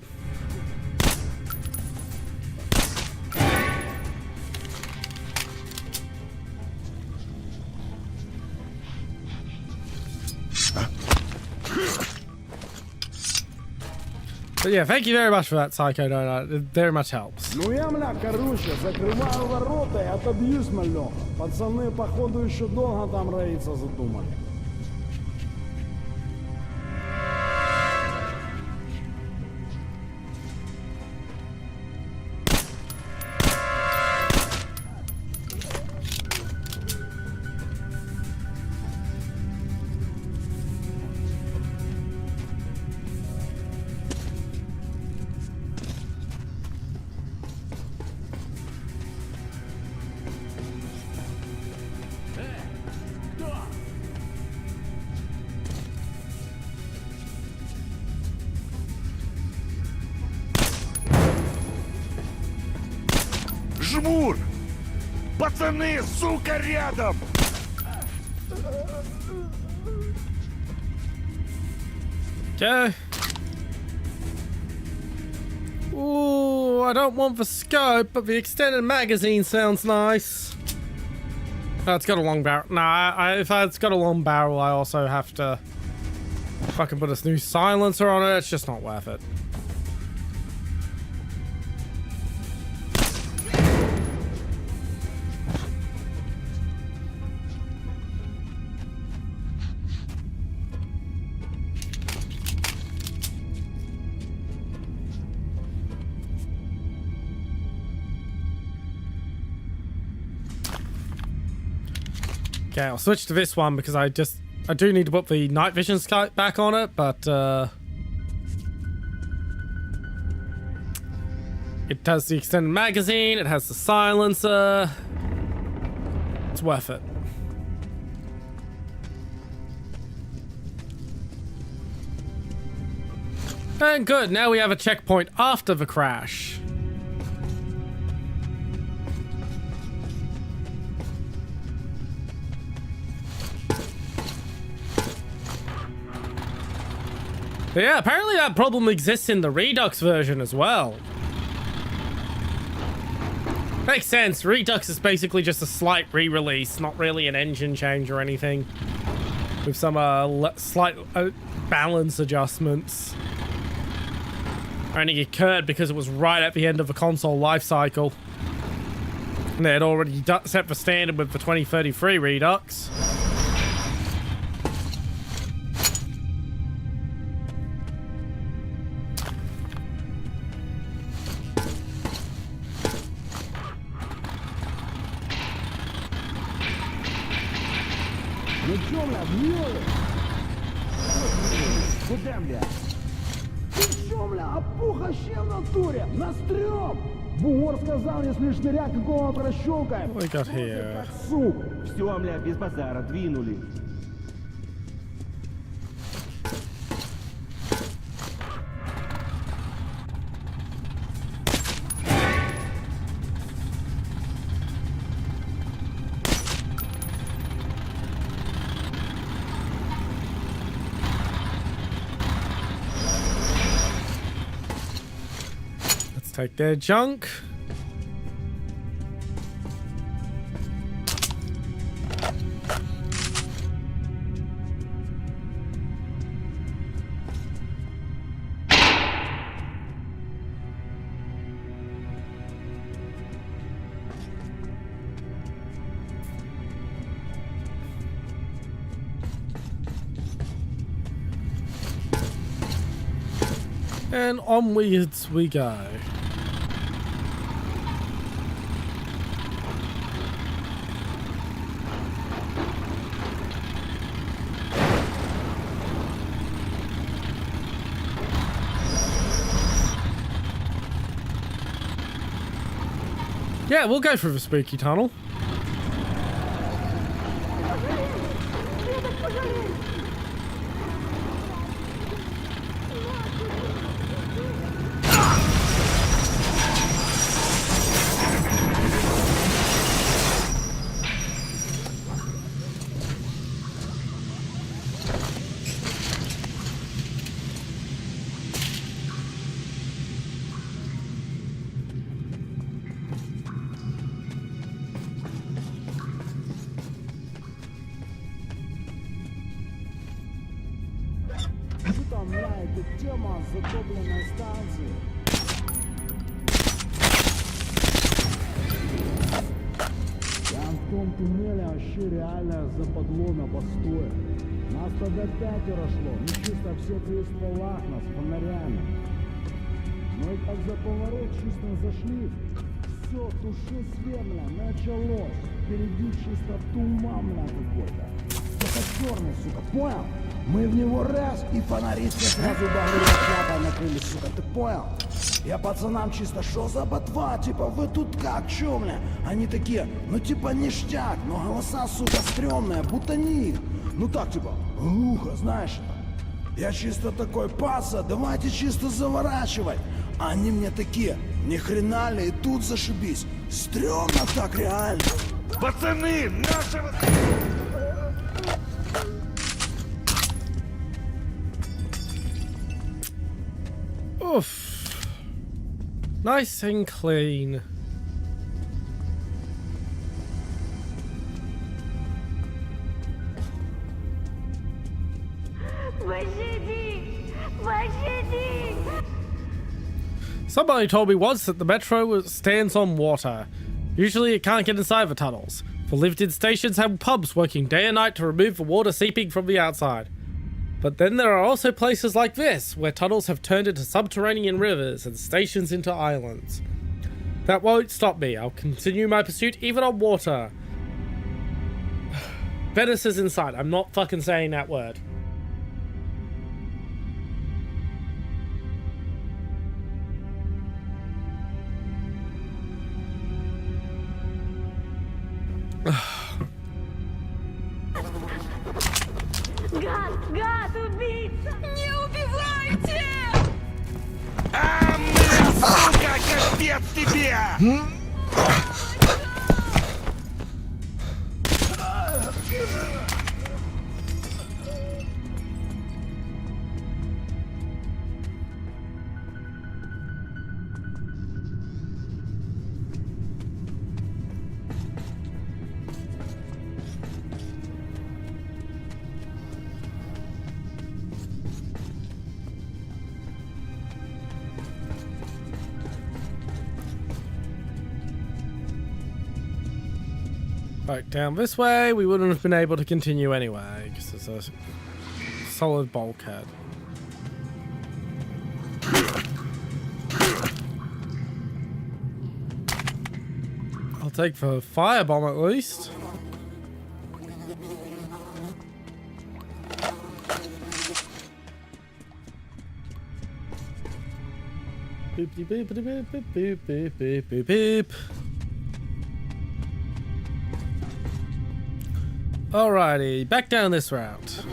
But yeah, thank you very much for that, Psycho Donut. It very much helps. Ну я, мля, короче, закрываю ворота и отобьюсь, малё. Пацаны, походу, еще долго там роиться задумали. Жмур! Пацаны, сука, рядом! Okay. Ooh, I don't want the scope, but the extended magazine sounds nice. Oh, it's got a long barrel. Nah, if it's got a long barrel, I also have to fucking put a new silencer on it. It's just not worth it. Okay, I'll switch to this one because I do need to put the night vision scope back on it, but it has the extended magazine, it has the silencer. It's worth it. And good, now we have a checkpoint after the crash. But yeah, apparently that problem exists in the Redux version as well. Makes sense. Redux is basically just a slight re-release, not really an engine change or anything. With some slight balance adjustments. Only occurred because it was right at the end of the console life cycle. And they had already set the standard with the 2033 Redux. Ну чё, бля, вмёли? Куда, бля? Ты чё, бля, опухощи в натуре? На стрём! Бугор сказал, если шныря какого прощёлкаем. What we got here? Сук! Всё, бля, без базара, двинули. Take their junk. And onwards we go. Yeah, we'll go through the spooky tunnel. тема с затопленной станцией. Там в том туннеле вообще реально западло на постое. Нас тогда 5 шло, мы чисто все при стволах, нас фонарями. Ну и как за поворот чисто зашли, все, туши свет, началось. Впереди чисто туман, какой-то. Только черный, сука, понял? Мы в него раз, и фонари все сразу багры шляпой накрыли, сука, ты понял? Я пацанам чисто, шо за ботва, типа, вы тут как, чё, бля? Они такие, ну типа ништяк, но голоса, сука, стрёмные, будто не их. Ну так, типа, глухо, знаешь. Я чисто такой, паса, давайте чисто заворачивать. А они мне такие, ни хрена ли, и тут зашибись. Стрёмно так реально. Пацаны, наши... Oof. Nice and clean. Somebody told me once that the metro stands on water. Usually it can't get inside the tunnels, for lived-in stations have pumps working day and night to remove the water seeping from the outside. But then there are also places like this, where tunnels have turned into subterranean rivers and stations into islands. That won't stop me. I'll continue my pursuit even on water. Venice is inside. I'm not fucking saying that word. Гад, убийца! Не убивайте! Сука, капец тебе! Right, down this way, we wouldn't have been able to continue anyway, because there's a solid bulkhead. I'll take the firebomb at least. Boop, boop, boop, boop, boop, boop, boop, boop, boop, boop. Alrighty, back down this route.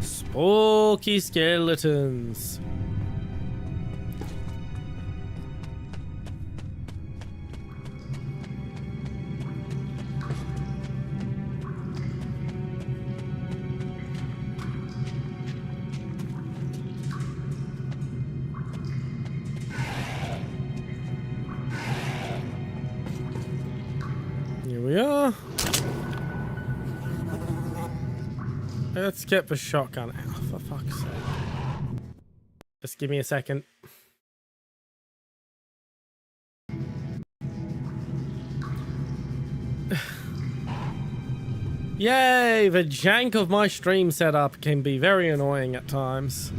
Spooky skeletons. Here we are. Let's get the shotgun out, for fuck's sake. Just give me a second. Yay! The jank of my stream setup can be very annoying at times.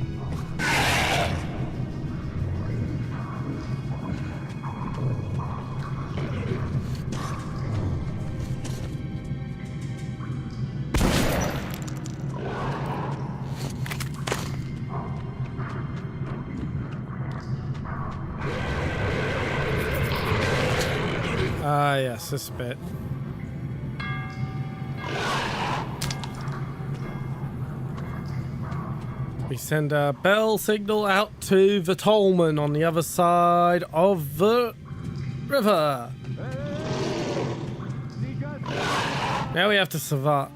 Ah, yes, this bit. We send a bell signal out to the tollman on the other side of the river. Now we have to survive.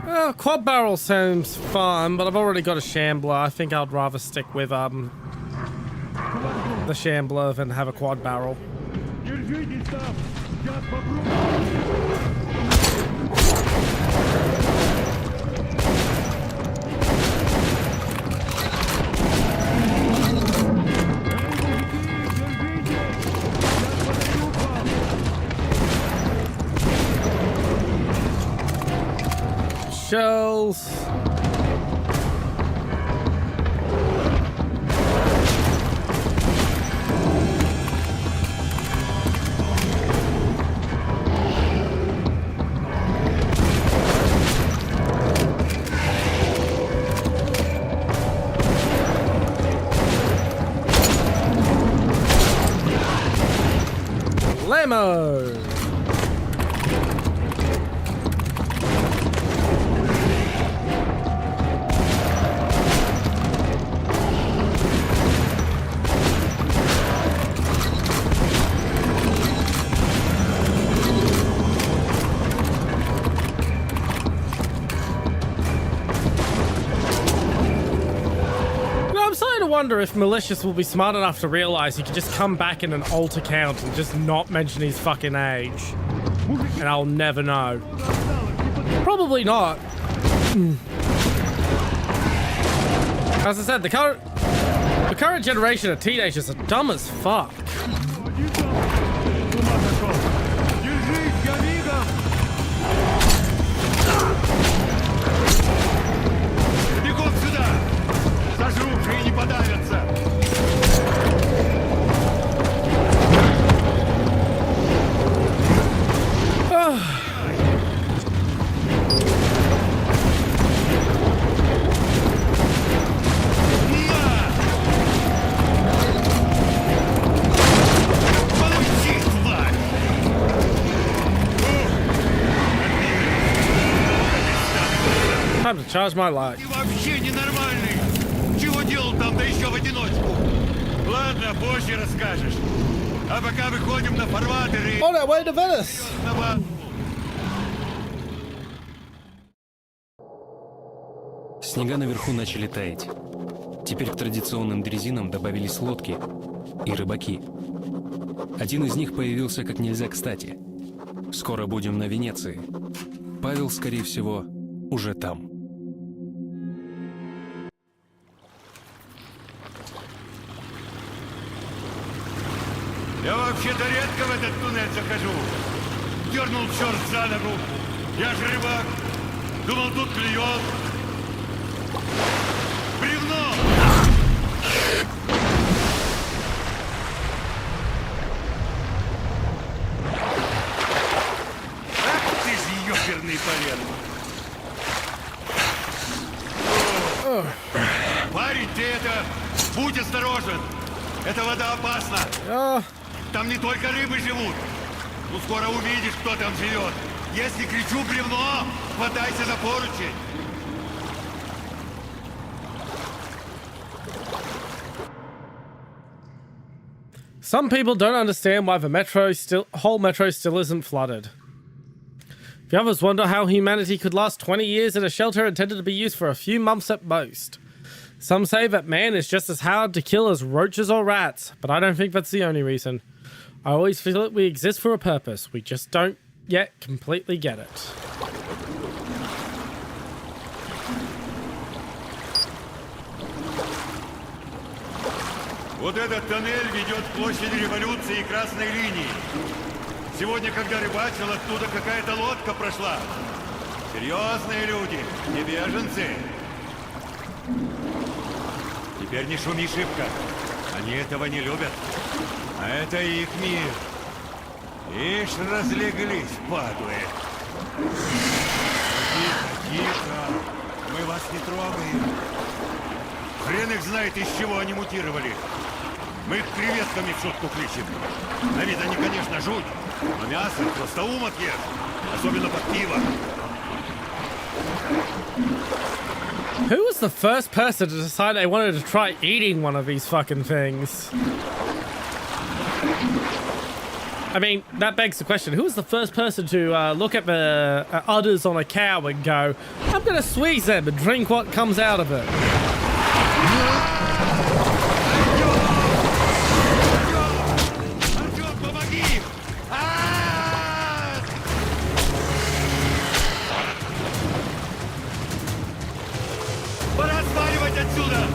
Well, quad barrel sounds fun, but I've already got a shambler. I think I'd rather stick with the shambler than have a quad barrel. shells. Lamo. I wonder if Malicious will be smart enough to realize he could just come back in an alt account and just not mention his fucking age. And I'll never know. Probably not. As I said, the current generation of teenagers are dumb as fuck. Зажрувшие не подавятся! Time to charge my light. Ты вообще ненормальный! Чего делал там, да еще в одиночку? Ладно, позже расскажешь. А пока выходим на фарватер и... On our way to Venice! Снега наверху начали таять. Теперь к традиционным дрезинам добавились лодки и рыбаки. Один из них появился как нельзя кстати. Скоро будем на Венеции. Павел, скорее всего, уже там. Я вообще-то редко в этот туннель захожу. Дернул черт за ногу. Я же рыбак. Думал, тут клюет. Бревно! Ах ты ж ёперный полен. Парень, ты это... Будь осторожен. Эта вода опасна. Там не только рыбы живут. Ну, скоро увидишь, кто там живет. Если кричу бревно, хватайся за поручень. Some people don't understand why the whole metro still isn't flooded. The others wonder how humanity could last 20 years in a shelter intended to be used for a few months at most. Some say that man is just as hard to kill as roaches or rats, but I don't think that's the only reason. I always feel that we exist for a purpose. We just don't yet completely get it. Вот этот тоннель ведет к площади Революции и Красной линии. Сегодня, когда рыбачил, оттуда какая-то лодка прошла. Серьезные люди, не беженцы. Теперь не шуми шибко. Они этого не любят. А это их мир. Ишь, разлеглись, падлы. Тихо, тихо. Мы вас не трогаем. Хрен их знает, из чего они мутировали. Мы их креветками в шутку кличем. На вид они, конечно, жуть, но мясо просто ум отъест. Особенно под пиво. Who was the first person to decide they wanted to try eating one of these fucking things? I mean, that begs the question, who was the first person to look at the udders on a cow and go, I'm gonna squeeze them and drink what comes out of it? Пора сваливать отсюда!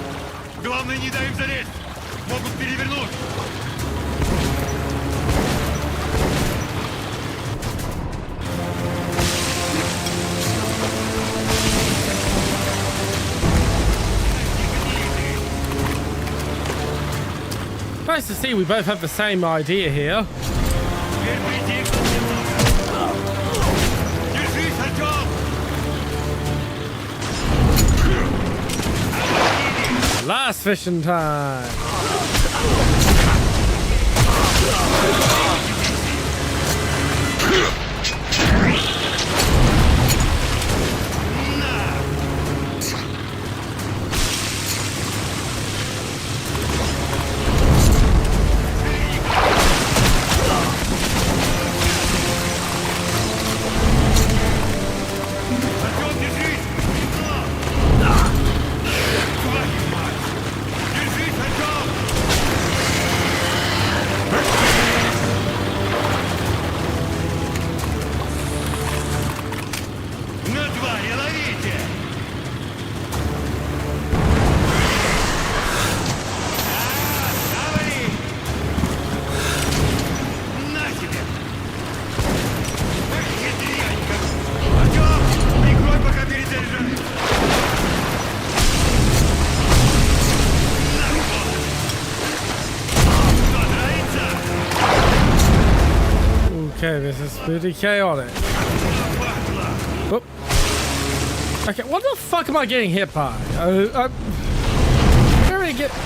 Главное, не дай им залезть! Могут перевернуть! nice to see we both have the same idea here. Last fishing time. Okay, this is pretty chaotic. Whoop. Okay, what the fuck am I getting hit by? I'm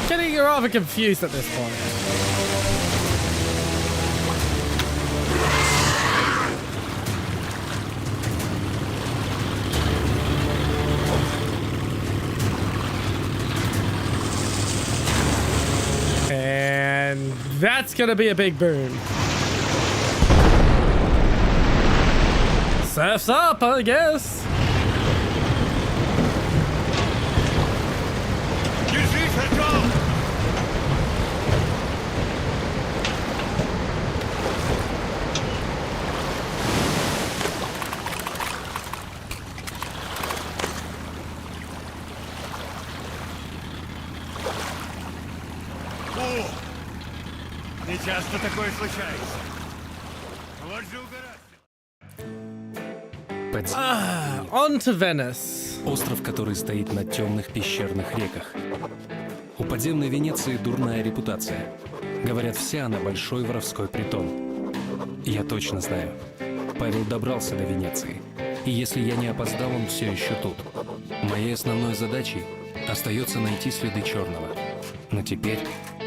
getting rather confused at this point. And that's gonna be a big boon. Surf's up, I guess. О! Не часто такое случается. Вот же угорать. On to Venice. Остров, который стоит на темных пещерных реках. У подземной Венеции дурная репутация. Говорят, вся она большой воровской притон. Я точно знаю. Павел добрался до Венеции. И если я не опоздал, он все еще тут. Моей основной задачей остается найти следы Черного. Но теперь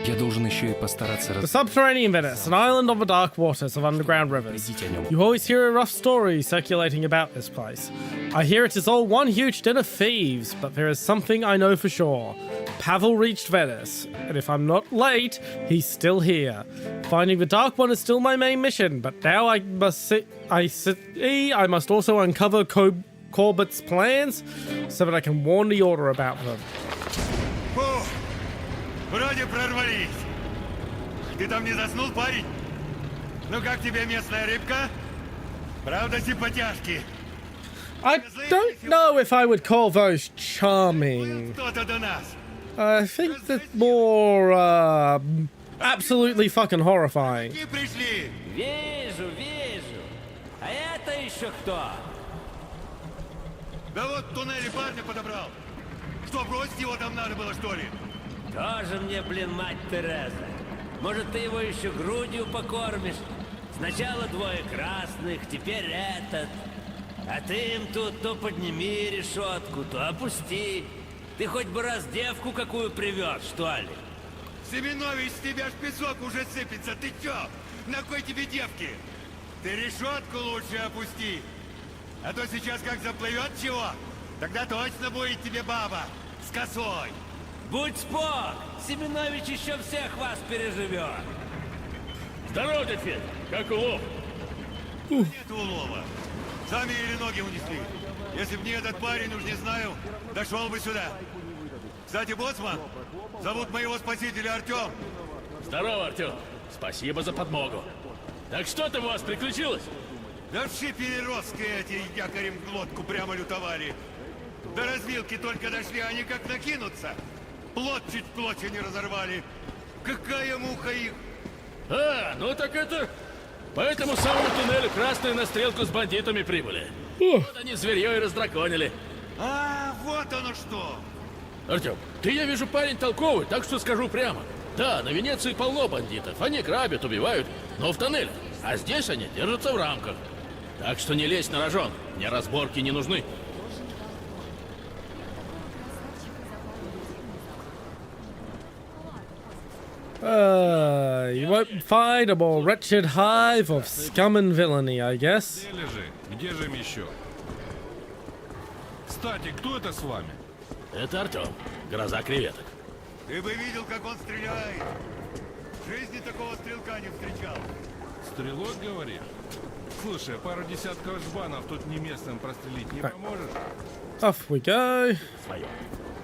я должен еще и постараться The subterranean Venice, an island on the dark waters of underground rivers. You always hear a rough story circulating about this place. I hear it is all one huge den of thieves, but there is something I know for sure. Pavel reached Venice, and if I'm not late, he's still here. Finding the Dark One is still my main mission, but now I must I must also uncover Corbett's plans so that I can warn the Order about them. Фу, вроде прорвались. Ты там не заснул, парень? Ну как тебе местная рыбка? Правда симпатяшки? I don't know if I would call those charming. Кто-то до нас. I think that more absolutely fucking horrifying. Пришли. Вижу. А это еще кто? Да вот в туннеле парня подобрал. Что, бросить его там надо было, что ли? Тоже мне, блин, мать Тереза. Может, ты его еще грудью покормишь? Сначала двое красных, теперь этот. А ты им тут то подними решетку, то опусти. Ты хоть бы раз девку какую привез, что ли? Семенович, с тебя ж песок уже сыпется. Ты чё? На кой тебе девки? Ты решетку лучше опусти. А то сейчас как заплывет чего, тогда точно будет тебе баба с косой. Будь спок, Семенович еще всех вас переживет. Здорово, дядь Федь. Как улов? Нет улова. Сами или ноги унесли. Если б не этот парень, уж не знаю, дошел бы сюда. Кстати, боцман, зовут моего спасителя Артем. Здорово, Артем. Спасибо за подмогу. Так что там у вас приключилось? Да вши переростки эти якорем в лодку прямо лютовали. До развилки только дошли, они как накинутся. Плот чуть в клочья не разорвали. Какая муха их! А, ну так это... По этому самому туннелю красные на стрелку с бандитами прибыли. Вот они зверьё и раздраконили. А, вот оно что! Артем, ты, я вижу, парень толковый, так что скажу прямо. Да, на Венеции полно бандитов. Они грабят, убивают, но в тоннелях. А здесь они держатся в рамках. Так что не лезь на рожон. Мне разборки не нужны. You won't find a more wretched hive of scum and villainy, I guess. Где же? Где же им еще? Кстати, кто это с вами? Это Артем. Гроза креветок. Ты бы видел, как он стреляет. В жизни такого стрелка не встречал. Стрелок, говоришь? Слушай, пару десятков жбанов тут не местным прострелить не поможешь? Off we go.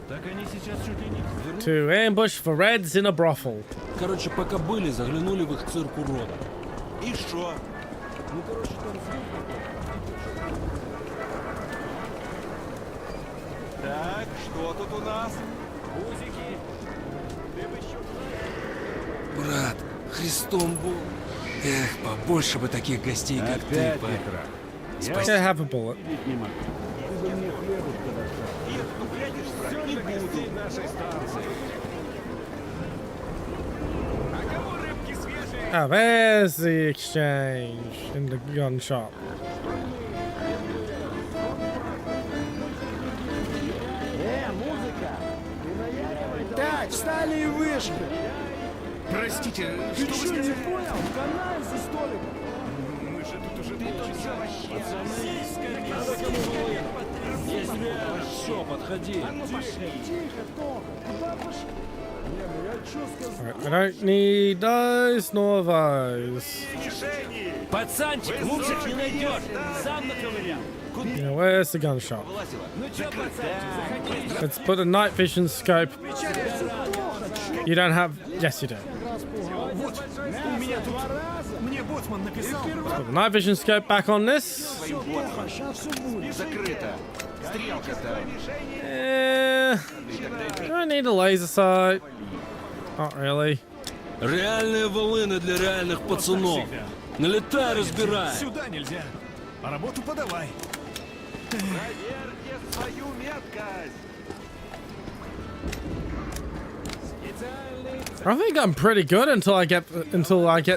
Так они сейчас чуть ли не взорвут. To ambush for Reds in a brothel. Короче, пока были, заглянули в их цирк урода. И что? Ну, короче, там Так, что тут у нас? Музыки. Брат, Христом Бог. Эх, побольше бы таких гостей, как ты, парень. Okay, have a bullet. Ah, there's the exchange in the gun shop. Так, встали и вышли. Простите, Ты что вы что, не сказали? понял? Канал за столиком. Мы же тут уже 3 часа. Надо кому говорить. Есть рядом. Все, подходи. А ну пошли. Тихо, Тоха. Куда пошли? Не, ну я что сказал? Right, I don't need those nor those. Пацанчик, лучше не найдешь. Сам наковырял. Yeah, where's the gun shop? Ну чё, пацанчик, заходи. Let's put a night vision scope. You don't have... Yes, you do. Вот, у меня тут... Мне боцман написал. Put the night vision scope back on this. Сейчас все будет. Закрыто. Стрелка-то. Do I need a laser sight? Not really. Реальные волыны для реальных пацанов. Налетай, разбирай. Сюда нельзя. А работу подавай. Проверьте свою меткость. I think I'm pretty good until I get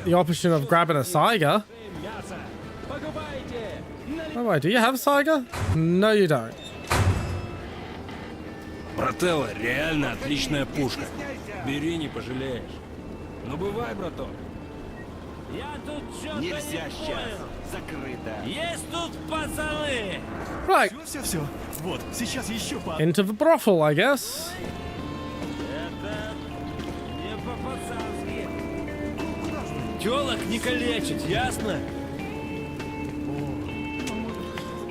the option of grabbing a Saiga. Oh wait, do you have a Saiga? No, you don't. Брателло, реально отличная пушка. Бери, не пожалеешь. Ну бывай, браток. Я тут чё-то Нельзя не сейчас. понял. Закрыто. Есть тут пацаны. Right, Все. Вот, сейчас еще по... into the brothel, I guess. Это не по-пацански. Тёлок не калечить, ясно?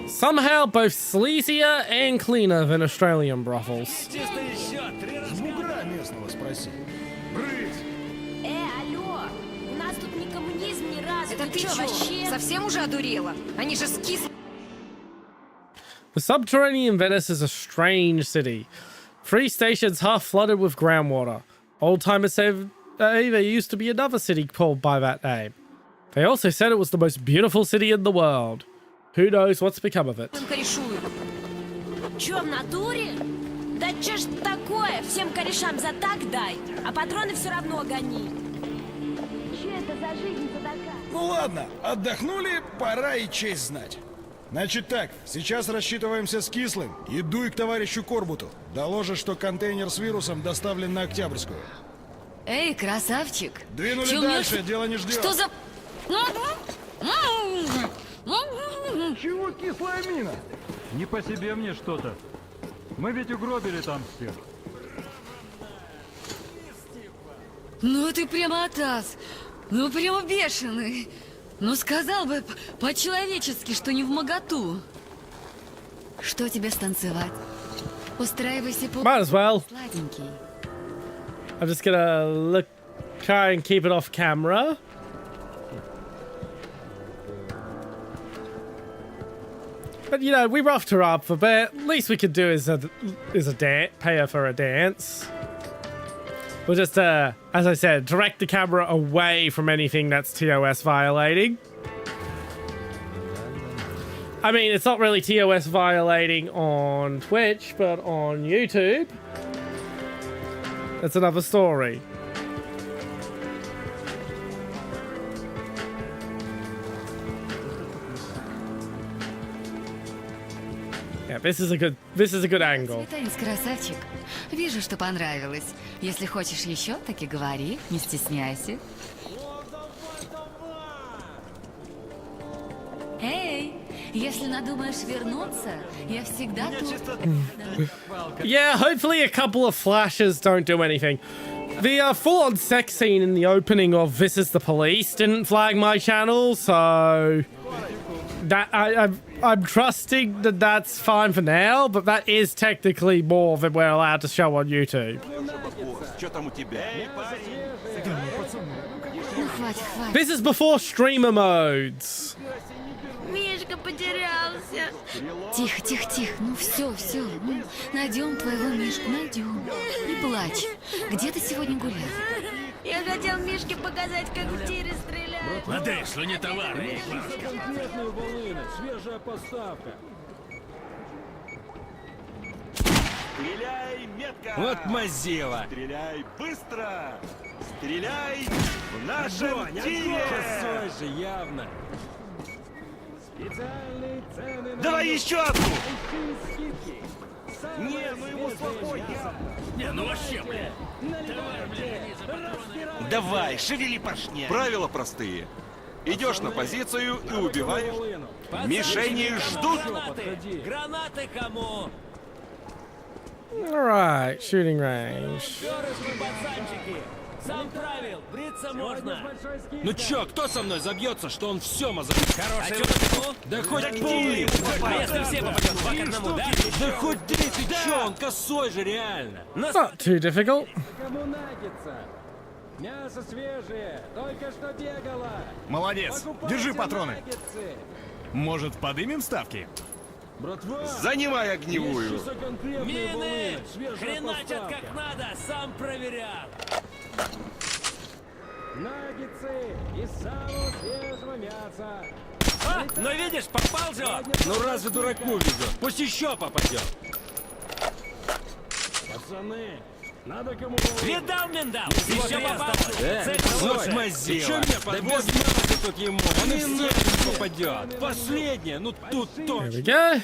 Somehow both sleazier and cleaner than Australian brothels. Чистый счет, 3 раза. Бугра местного спроси. Алло, у нас тут не коммунизм ни разу. Это ты чё, чё, вообще? совсем уже одурела? Они же скисли. The subterranean Venice is a strange city. 3 stations half flooded with groundwater. Old timers say there used to be another city called by that name. They also said it was the most beautiful city in the world. Who knows what's become of it? Корешую. Чё, в натуре? Да чё ж такое? Всем корешам за так дай, а патроны все равно гони. Чё это за жизнь-то такая? Ну ладно, отдохнули, пора и честь знать. Значит так, сейчас рассчитываемся с Кислым и дуй к товарищу Корбуту. Доложишь, что контейнер с вирусом доставлен на Октябрьскую. Эй, красавчик. Двинули Чё, дальше, мне- дело не ждет. Что за... Чего кислая мина? Не по себе мне что-то. Мы ведь угробили там всех. Ну ты прямо атас. Ну прямо бешеный. Ну сказал бы по-человечески, что не вмоготу. Что тебе станцевать? Устраивайся по... Might as well. Сладенький. I'm just gonna try and keep it off camera. But you know, we roughed her up a bit. Least we could do is a dance, pay her for a dance. We'll just, as I said, direct the camera away from anything that's TOS violating. I mean, it's not really TOS violating on Twitch, but on YouTube, that's another story. Yeah, this is a good angle. Танец, красавчик. Вижу, что понравилось. Если хочешь еще, так и говори, не стесняйся. Эй, если надумаешь вернуться, я всегда тут. Yeah, hopefully a couple of flashes don't do anything. The full-on sex scene in the opening of This Is the Police didn't flag my channel, so that I'm trusting that that's fine for now, but that is technically more than we're allowed to show on YouTube. Что там у тебя? Ну, хватит, хватит. This is before streamer modes. Мишка потерялся. Тихо, тихо, тихо. Ну все, все. Ну, найдем твоего Мишку, найдем. Не плачь. Где ты сегодня гулял? Я хотел Мишке показать, как в тире стреляют. Модель, что не товар. Конкретные волыны, свежая поставка. Стреляй метко! Вот мазила. Стреляй быстро! Стреляй в нашем тире! Косой же, явно. Специальные цены на... Давай еще одну! Большие скидки. Не, ну его успокой! Не, ну вообще, блядь. Товар, блядь, за патроны. Давай, шевели поршня! Правила простые. Идешь на позицию и убиваешь. Мишени ждут. Гранаты кому? Alright, shooting range. Пацанчики, сам правил, бриться можно. Ну чё, кто со мной забьется, что он все мазает? А чё ты? Да хоть пули! А если все попадет 2 к 1, да? Да хоть 3, ты чё, он косой же реально. Not too difficult. Кому наггетса? Мясо свежее, только что бегало. Молодец. Покупайте Держи патроны. наггетсы. Может, подымем ставки? Братва, Занимай огневую. есть часа конкретные Мины! волыны, свежая Хреначат поставка. как надо, сам проверял. Наггетсы из самого свежего мяса. А, ну видишь, попал же он. Ну разве дураку везет? Пусть еще попадет. Пацаны, надо кому Видал, миндал? Еще попал. Цель Вот лучше. мазила. Чё мне под без мяса тут ему? Он и всех не попадет. Последнее, ну тут There точно. we go.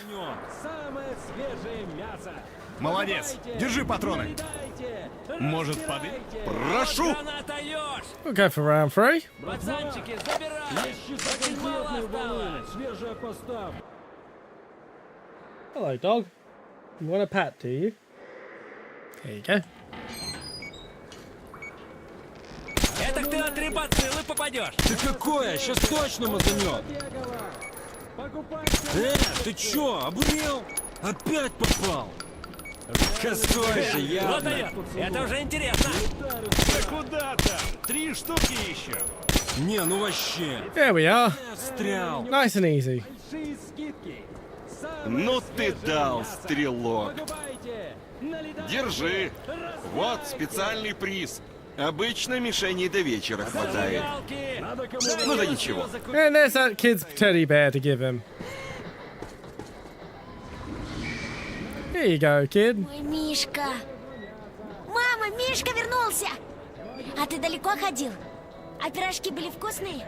самое свежее мясо. Молодец. Держи патроны. Дайте. Может, подымем? Прошу! Граната ешь. We'll go for round 3. Пацанчики, забирай. Есть часа Очень мало конкретные волыны, осталось. свежая поставка. Hello, dog. You want a pat, do you? There you go. Это ты на 3 бациллы попадешь. Ты какое? Сейчас точно мазанет. Ты чё, обурел? Опять попал. Косой же, Вот явно. дает. Это уже интересно. Да куда там? 3 штуки еще. Не, ну вообще. There we are. Стрял. Nice and easy. Большие скидки. Ну ты дал, стрелок. Покупайте. Держи. Вот специальный приз. Обычно мишеней до вечера хватает. Ну да ничего. And there's that kid's teddy bear to give him. Here you go, kid. Мой Мишка. Мама, Мишка вернулся. А ты далеко ходил? А пирожки были вкусные?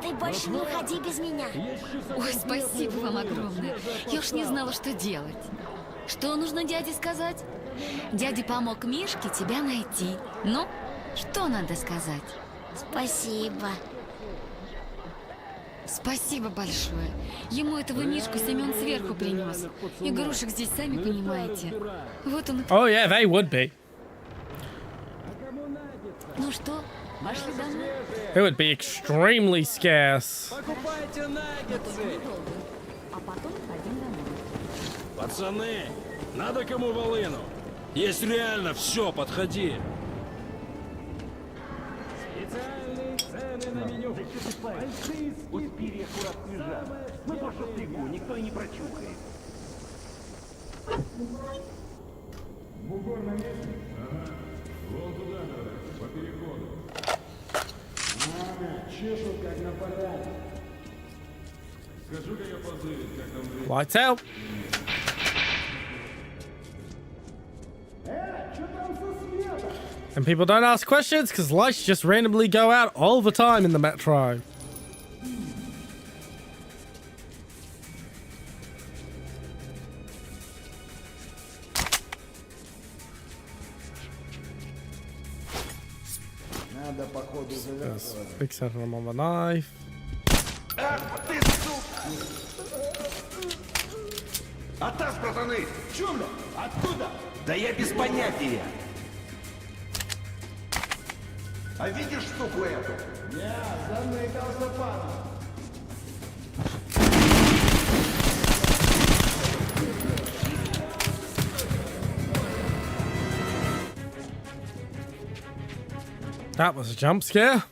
Ты больше не уходи без меня. Ой, спасибо вам огромное. Я уж не знала, что делать. Что нужно дяде сказать? Дядя помог Мишке тебя найти. Ну, что надо сказать? Спасибо. Спасибо большое. Ему этого Мишку Семен сверху принес. Игрушек здесь, сами понимаете. Вот он. Oh, yeah, they would be. Ну что, пошли домой? They would be extremely scarce. Покупайте наггетсы. А потом пойдем домой. Пацаны, надо кому волыну? Есть реально все, подходи. Специальные цены на меню. Большие скидки. Мы просто в бегу, никто и не прочухает. Бугор на месте? Ага. Вон туда надо, по переходу. Ага, чешут как на поляне. Скажу-ка я позырить, как там время. Lights out. And people don't ask questions because lights just randomly go out all the time in the metro. Надо, походу, завязывать. Fixating him on the knife. Ты Атас, братаны! В чем, бля? Откуда? Да я без понятия. А видишь штуку эту? Не, заныкал запаном. That was a jump scare.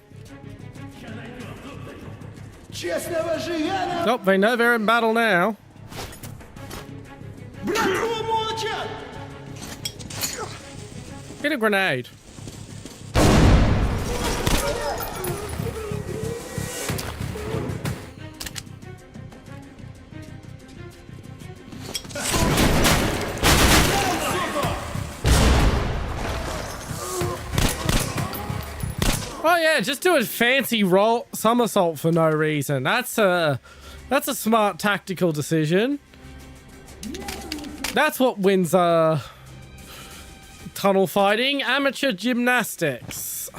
Честного живя! Nope, they know they're in battle now. Братву молчат! Get a grenade. Oh yeah, just do a fancy roll somersault for no reason. That's a smart tactical decision. That's what wins tunnel fighting, amateur gymnastics.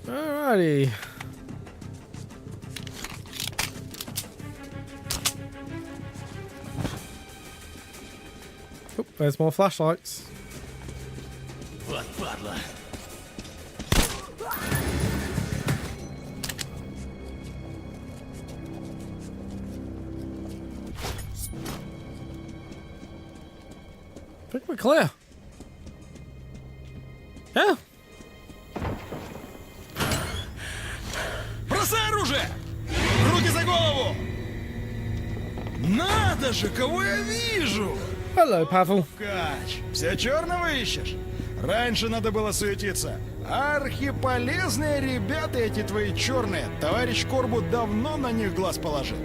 Alrighty. Oh, there's more flashlights. Вот падла. I think we're clear. Yeah. Бросай оружие! Руки за голову! Надо же, кого я вижу! Hello, Pavel. Кач, все черного ищешь? Раньше надо было суетиться. Архиполезные ребята эти твои черные. Товарищ Корбут давно на них глаз положил.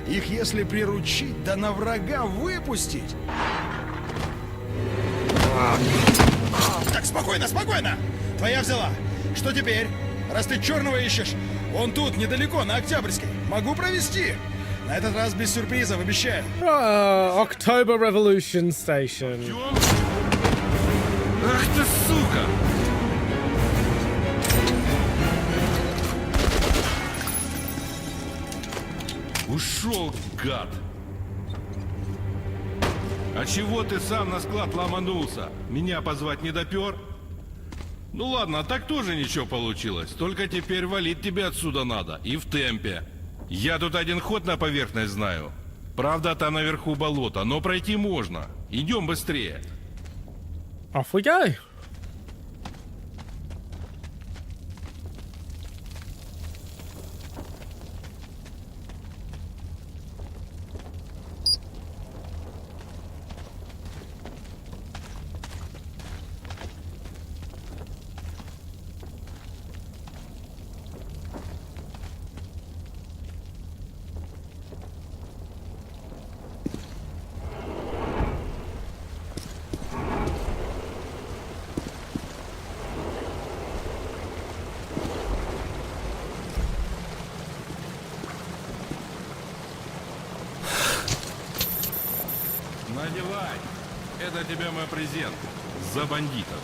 Их если приручить, да на врага выпустить. Так, спокойно, спокойно! Твоя взяла. Что теперь? Раз ты черного ищешь, он тут, недалеко, на Октябрьской. Могу провести. На этот раз без сюрпризов, обещаю. October Revolution Station. Ах ты, сука! Ушел, гад! А чего ты сам на склад ломанулся? Меня позвать не допер? Ну ладно, так тоже ничего получилось. Только теперь валить тебе отсюда надо. И в темпе. Я тут один ход на поверхность знаю. Правда, там наверху болото, но пройти можно. Идем быстрее. Off we go. Надевай. Это тебе мой презент. За бандитов.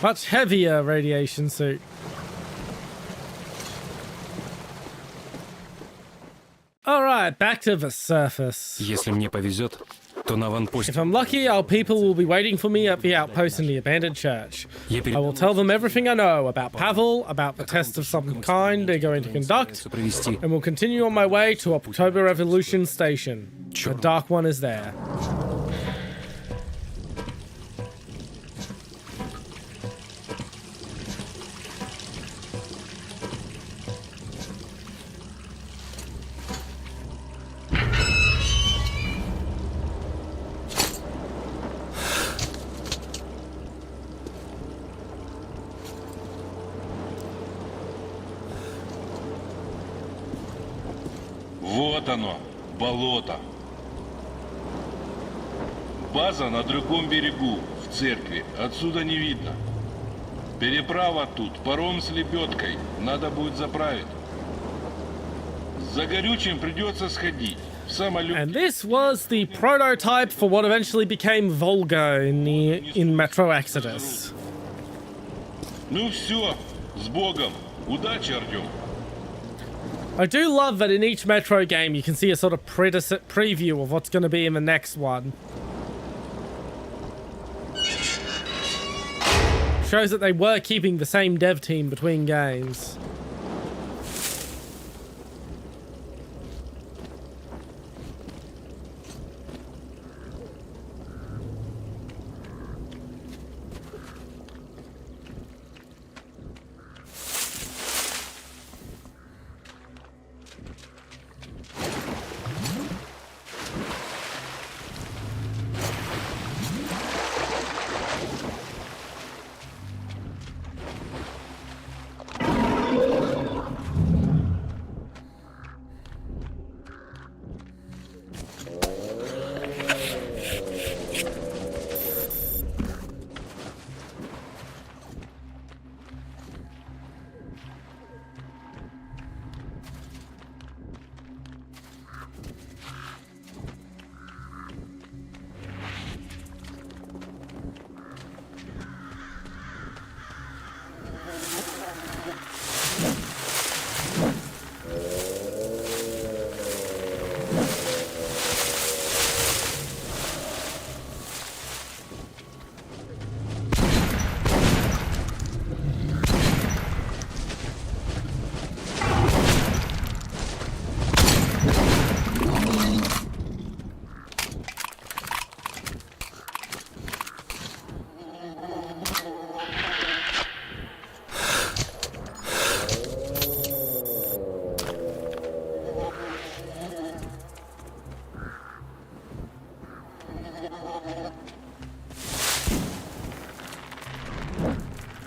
Much heavier radiation suit. Alright, back to the surface. Если мне повезет, то на аванпосте... If I'm lucky, our people will be waiting for me at the outpost in the abandoned church. I will tell them everything I know about Pavel, about the test of some kind they're going to conduct, and will continue on my way to October Revolution Station. The Dark One is there. Вот оно, болото. База на другом берегу, в церкви. Отсюда не видно. Переправа тут, паром с лебедкой. Надо будет заправить. За горючим придется сходить. В самолет. And this was the prototype for what eventually became Volga in Metro Exodus. Ну все, с Богом. Удачи, Артем. I do love that in each Metro game you can see a sort of preview of what's going to be in the next one. Shows that they were keeping the same dev team between games.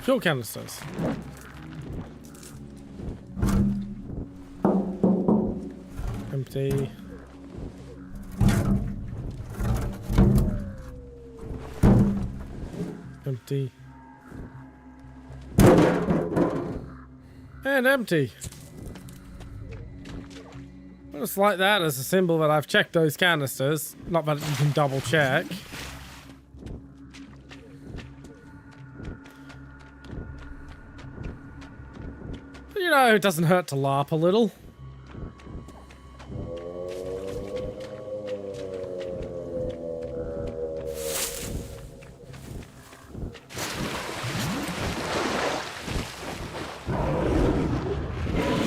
Fuel canisters. Empty. Empty. And empty. I just like that as a symbol that I've checked those canisters. Not that you can double check. You know, it doesn't hurt to LARP a little.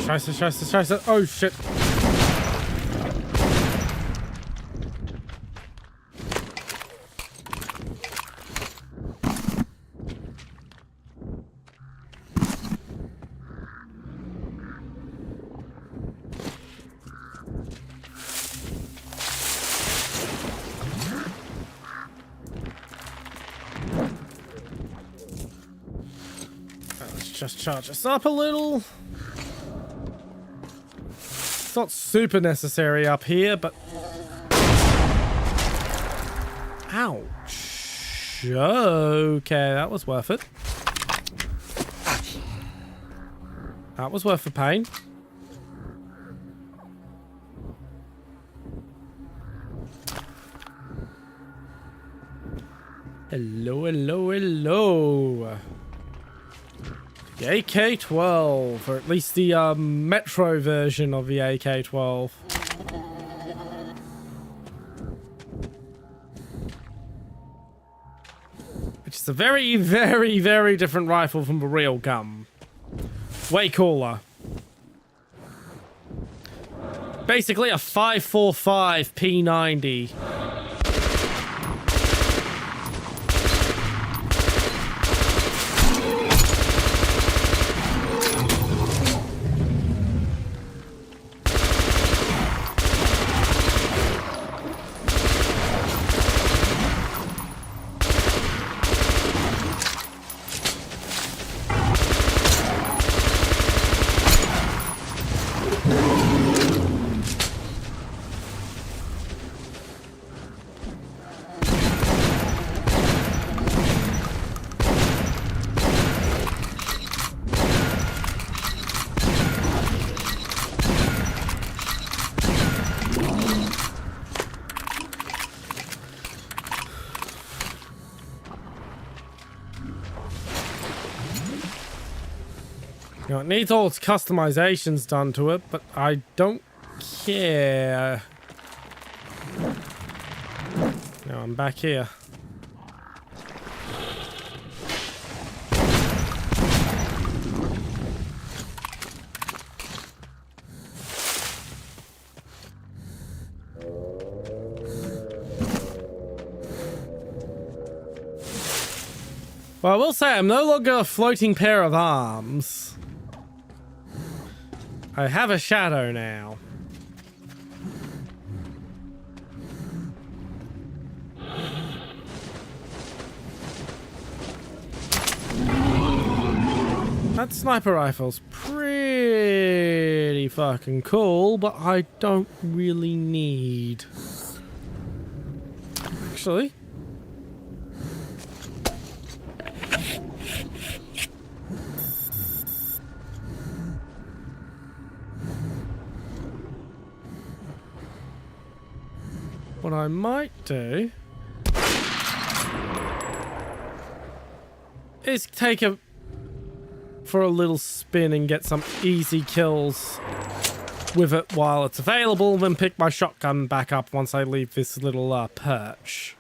Scheiße, scheiße, scheiße. Oh, shit. Just charge us up a little. It's not super necessary up here, but... Ouch. Okay, that was worth it. That was worth the pain. Hello, hello, hello. The AK-12, or at least the Metro version of the AK-12. Which is a very, very, very different rifle from the real gun. Way cooler. Basically a 5.45 P90. You know, it needs all its customizations done to it, but I don't care. Now I'm back here. Well, I will say I'm no longer a floating pair of arms. I have a shadow now. That sniper rifle's pretty fucking cool, but I don't really need. Actually. What I might do is take it for a little spin and get some easy kills with it while it's available, then pick my shotgun back up once I leave this little perch.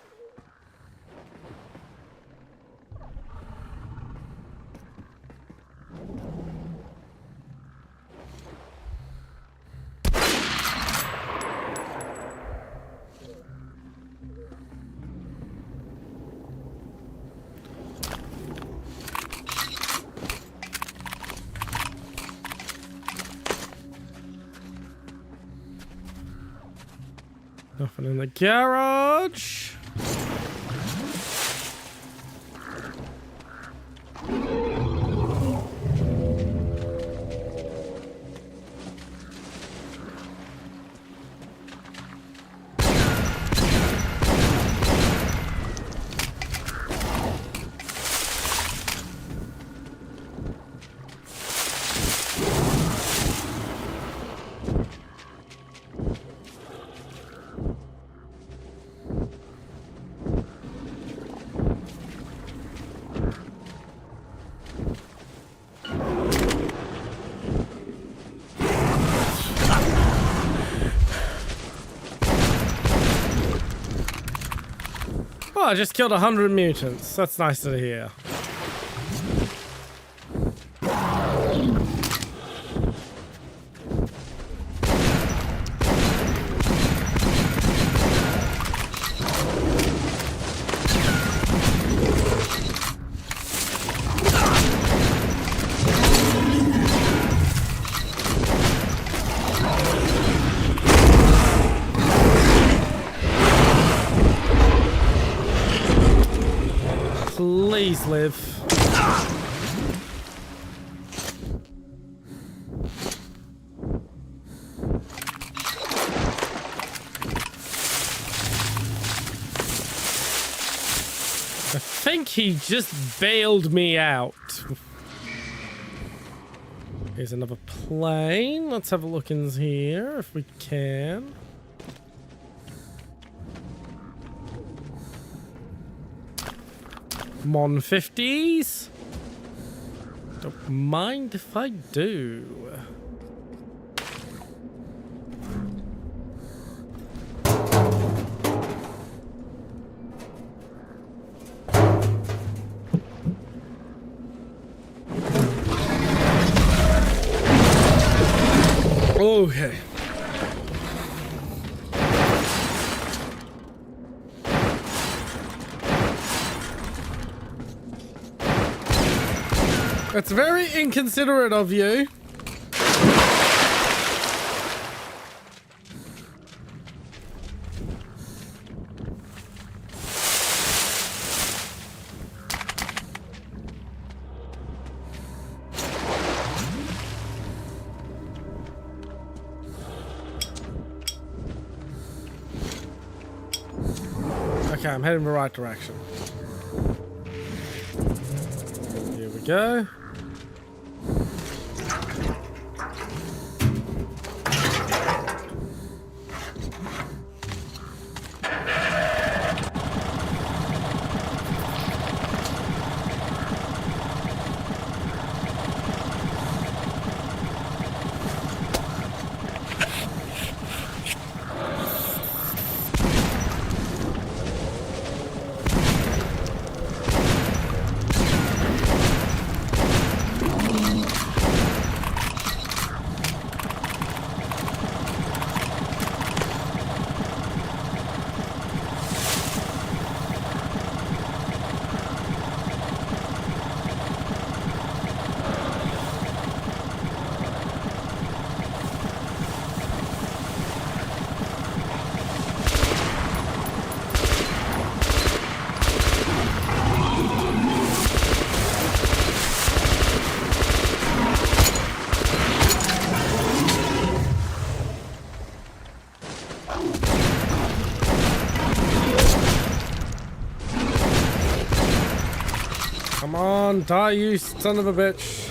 Nothing in the garage. Oh, I just killed 100 mutants. That's nice to hear. Please live. I think he just bailed me out. Here's another plane. Let's have a look in here if we can. Mon 50s. Don't mind if I do. Okay. That's very inconsiderate of you. Okay, I'm heading in the right direction. Here we go. Come on, die, you son of a bitch.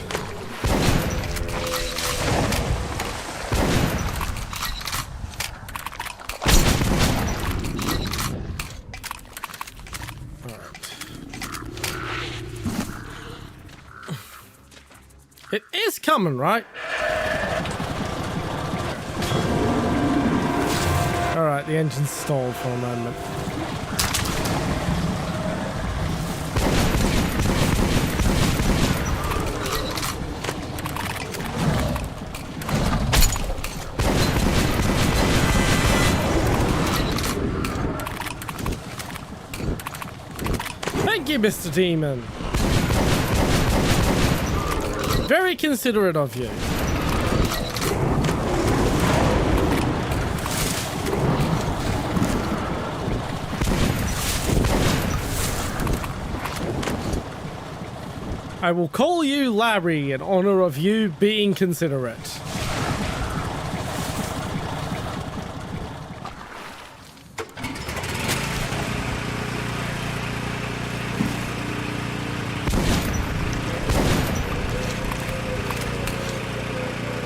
It is coming, right? Alright, the engine's stalled for a moment. Thank you, Mr. Demon. Very considerate of you. I will call you Larry in honor of you being considerate.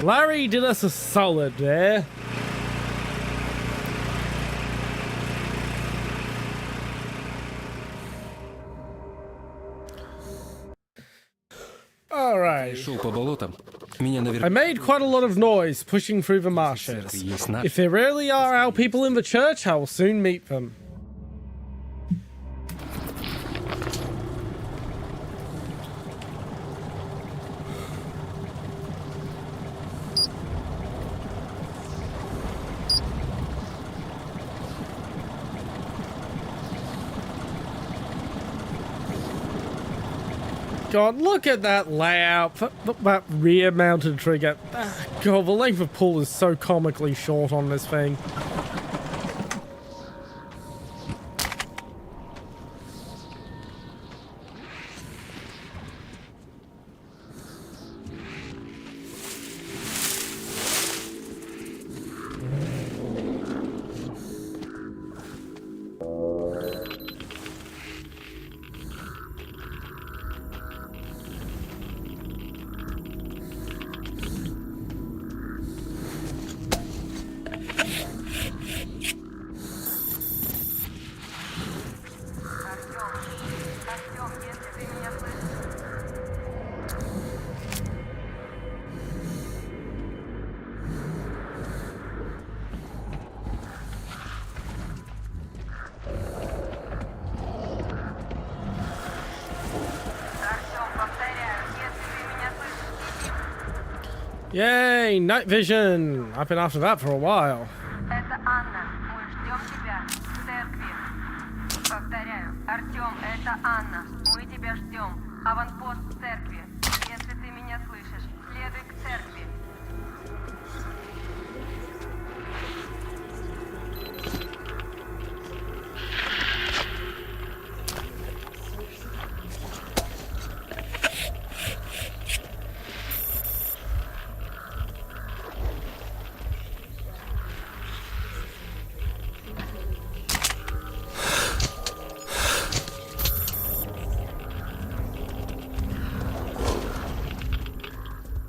Larry did us a solid there. All right. I made quite a lot of noise pushing through the marshes. If there really are our people in the church, I will soon meet them. God, look at that layout, that rear mounted trigger. God, the length of pull is so comically short on this thing. Yay, night vision. I've been after that for a while. Это Анна. Мы ждем тебя в церкви. Повторяю, Артем, это Анна. Мы тебя ждем. Аванпост в церкви. Если ты меня слышишь, следуй к церкви.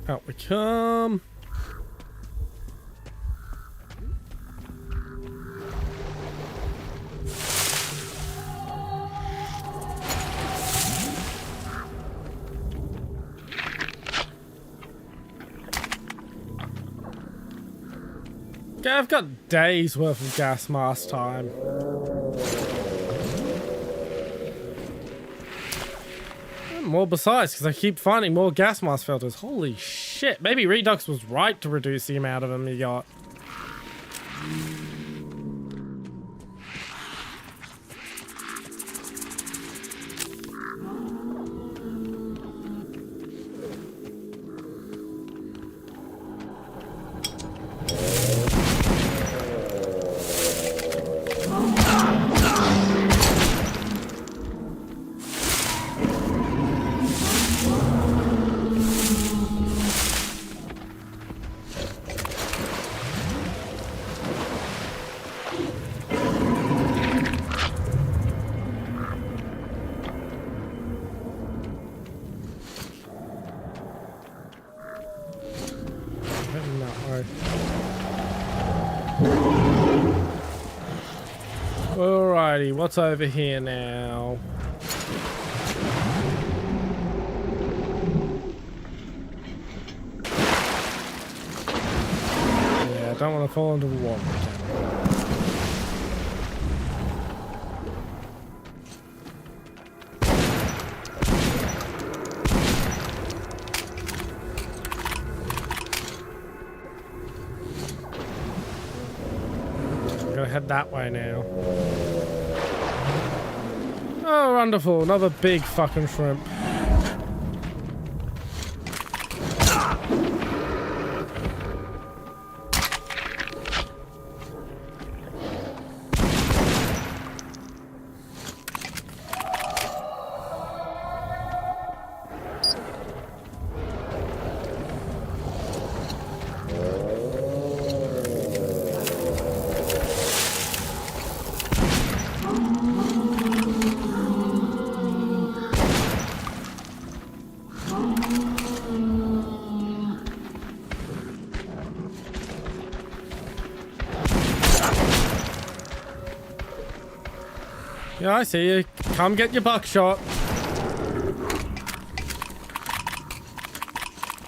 Out we come. Okay, I've got days worth of gas mask time. More besides, because I keep finding more gas mask filters. Holy shit. Maybe Redux was right to reduce the amount of them you got. Alrighty, what's over here now? Yeah, I don't want to fall into the water again. Head that way now. Oh, wonderful. Another big fucking shrimp. Yeah, I see you. Come get your buckshot.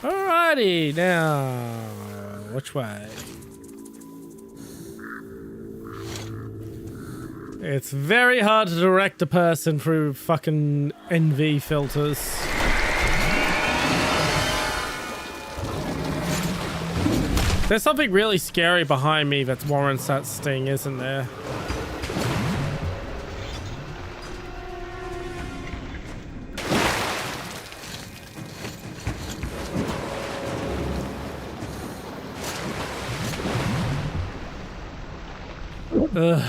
Alrighty, now which way? It's very hard to direct a person through fucking NV filters. There's something really scary behind me that warrants that sting, isn't there? Ugh.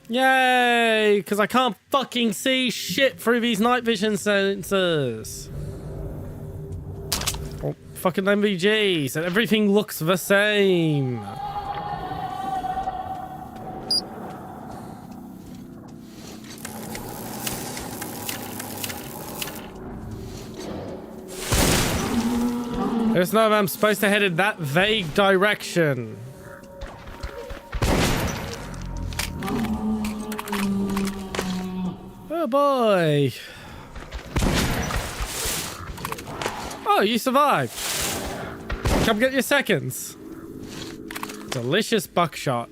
Yay! Because I can't fucking see shit through these night vision sensors. Oh, fucking MVGs, and everything looks the same. There's no way I'm supposed to head in that vague direction. Oh boy. Oh, you survived. Come get your seconds. Delicious buckshot.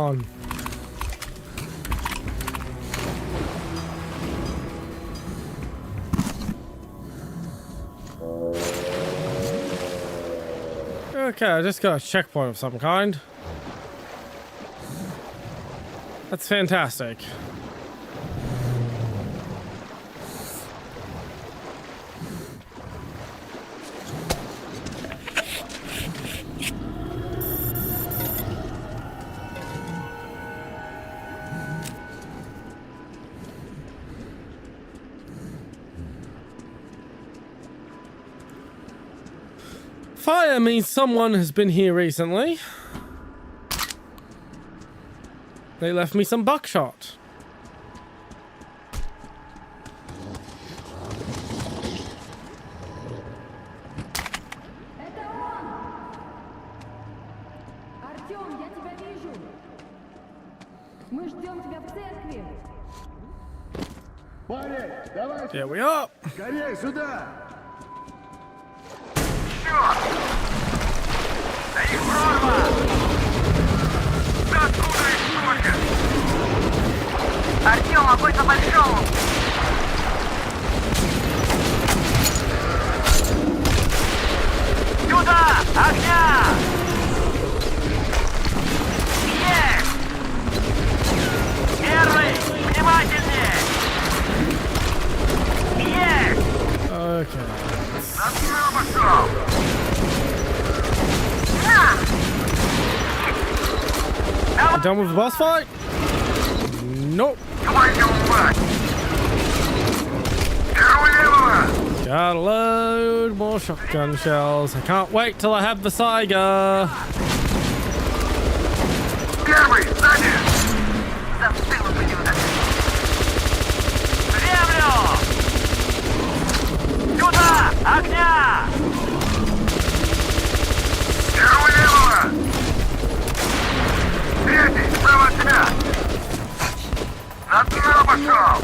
on. Okay, I just got a checkpoint of some kind. That's fantastic. Fire means someone has been here recently. They left me some buckshot. Артём, я тебя вижу. Мы ждем тебя в церкви. Парень, давай! Here we are. Скорей сюда! Да их прорва! Да откуда их столько? Артём, огонь по большому. Сюда! Огня! Есть! Первый! Внимательнее! Есть! Okay. Открыл пошел! You done with the boss fight? Nope. Gotta load more shotgun shells. I can't wait till I have the Saiga. Первый, сзади! Застыло блюдо! Землю! Сюда! Огня! Первого левого! Третий, справа от тебя! На дно пошел!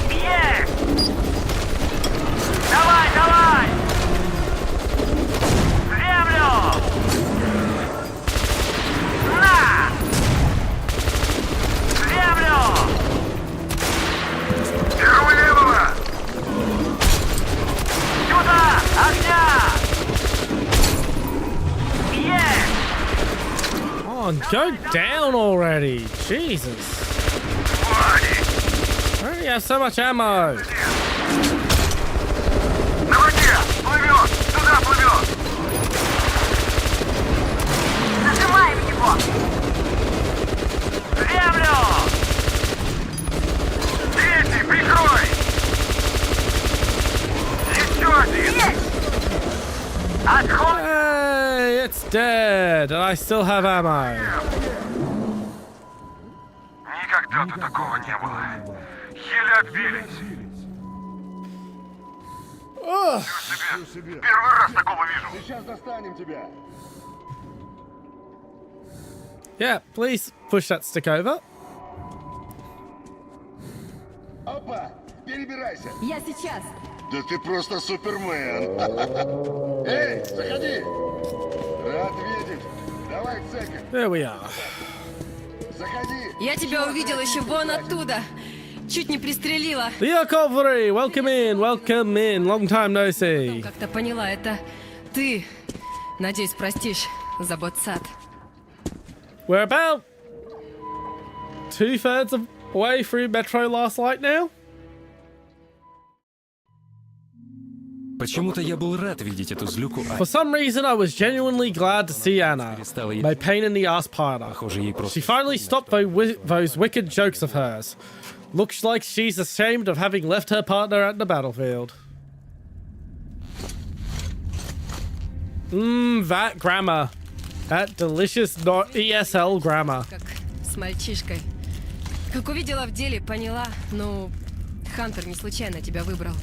Есть! Давай, давай! Землю! На! Землю! Первого левого! Сюда! Огня! Есть! Come on, go down already. Jesus. I only have so much ammo. На воде! Плывет! Сюда плывет! Нажимаем его. Землю! Третий, прикрой! Еще один! Отходи! Hey, it's dead, and I still have ammo. Никогда тут такого не было. Еле отбились. Себе. Первый раз такого вижу. Сейчас достанем тебя. Yeah, please push that stick over. Опа, перебирайся. Я сейчас. Да ты просто супермен. Эй, заходи. Рад видеть. Давай к церкви. There we are. Заходи. Я тебя увидела еще вон оттуда. Чуть не пристрелила. The Cavalry, welcome in, welcome in. Long time no see. Как-то поняла, это ты. Надеюсь, простишь за ботсад. We're about 2/3 of way through Metro Last Light now. Почему-то я был рад видеть эту злюку. For some reason, I was genuinely glad to see Anna, my pain in the ass partner. She finally stopped those wicked jokes of hers. Looks like she's ashamed of having left her partner at the battlefield. That grammar. That delicious not ESL grammar. Как с мальчишкой. Как увидела в деле, поняла, ну, Хантер не случайно тебя выбрал.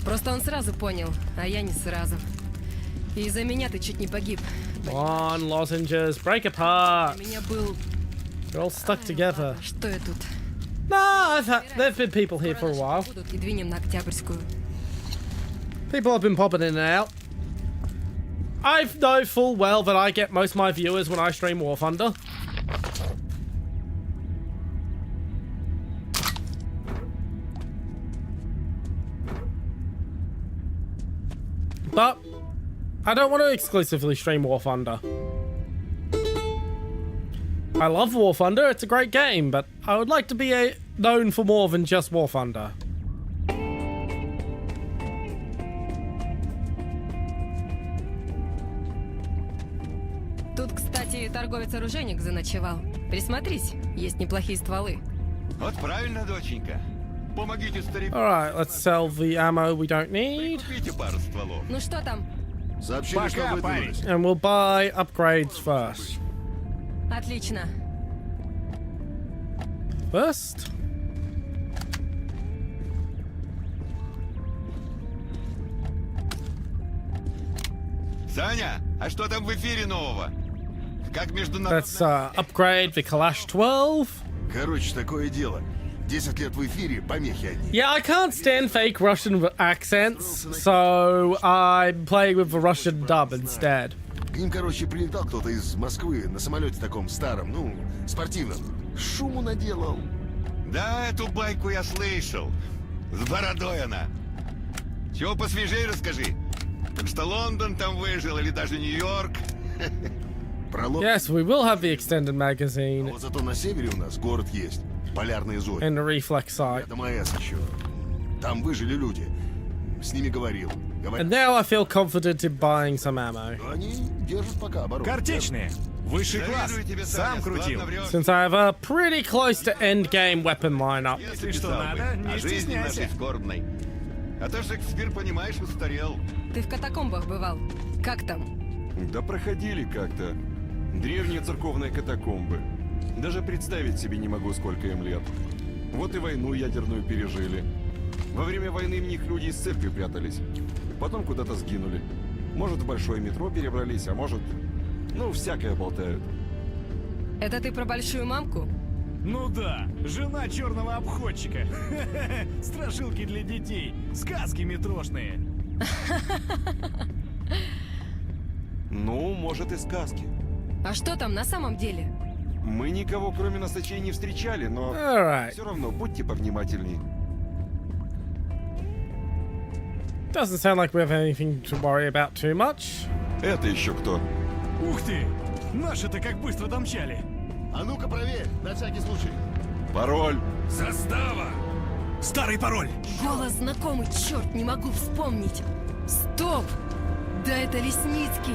Просто он сразу понял, а я не сразу. И из-за меня ты чуть не погиб. Come on, lozenges, break apart. У меня был... They're all stuck together. Что я тут? No, there've been people here for a while. Будут и двинем на Октябрьскую. People have been popping in and out. I know full well that I get most of my viewers when I stream Warthunder. But I don't want to exclusively stream Warthunder. I love Warthunder, it's a great game, but I would like to be known for more than just Warthunder. Тут, кстати, торговец-оружейник заночевал. Присмотрись, есть неплохие стволы. Вот правильно, доченька. Помогите старику. Alright, let's sell the ammo we don't need. Купите пару стволов. Ну что там? Сообщили, что выдвинулись. And we'll buy upgrades first. Отлично. First? Саня, а что там в эфире нового? Как международный... Let's upgrade the Kalash 12. Короче, такое дело. 10 лет в эфире, помехи одни. Yeah, I can't stand fake Russian accents, so I'm playing with the Russian dub instead. К ним, короче, прилетал кто-то из Москвы на самолете таком старом, ну, спортивном. Шуму наделал. Да, эту байку я слышал. С бородой она. Чего посвежее расскажи. Так что Лондон там выжил, или даже Нью-Йорк. Yes, we will have the extended magazine. Вот зато на севере у нас город есть. Полярные зори. And the reflex sight. Это МАЭС еще. Там выжили люди. С ними говорил. And now I feel confident in buying some ammo. Они держат пока оборону. Картечные. Высший класс. Сам крутил. Since I have a pretty close to end game weapon lineup. Если что надо, не стесняйся. Скорбной. А то Шекспир, понимаешь, устарел. Ты в катакомбах бывал. Как там? Да проходили как-то. Древние церковные катакомбы. Даже представить себе не могу, сколько им лет. Вот и войну ядерную пережили. Во время войны в них люди из церкви прятались. Потом куда-то сгинули. Может, в большое метро перебрались, а может... Ну, всякое болтают. Это ты про большую мамку? Ну да, жена черного обходчика. Страшилки для детей, сказки метрошные. Ну, может и сказки. А что там на самом деле? Мы никого, кроме носачей, не встречали, но все равно будьте повнимательней. Doesn't sound like we have anything to worry about too much. Это еще кто? Ух ты! Наши-то как быстро домчали. А ну-ка проверь, на всякий случай. Пароль. Застава! Старый пароль. Голос знакомый, черт, не могу вспомнить. Стоп! Да это Лесницкий.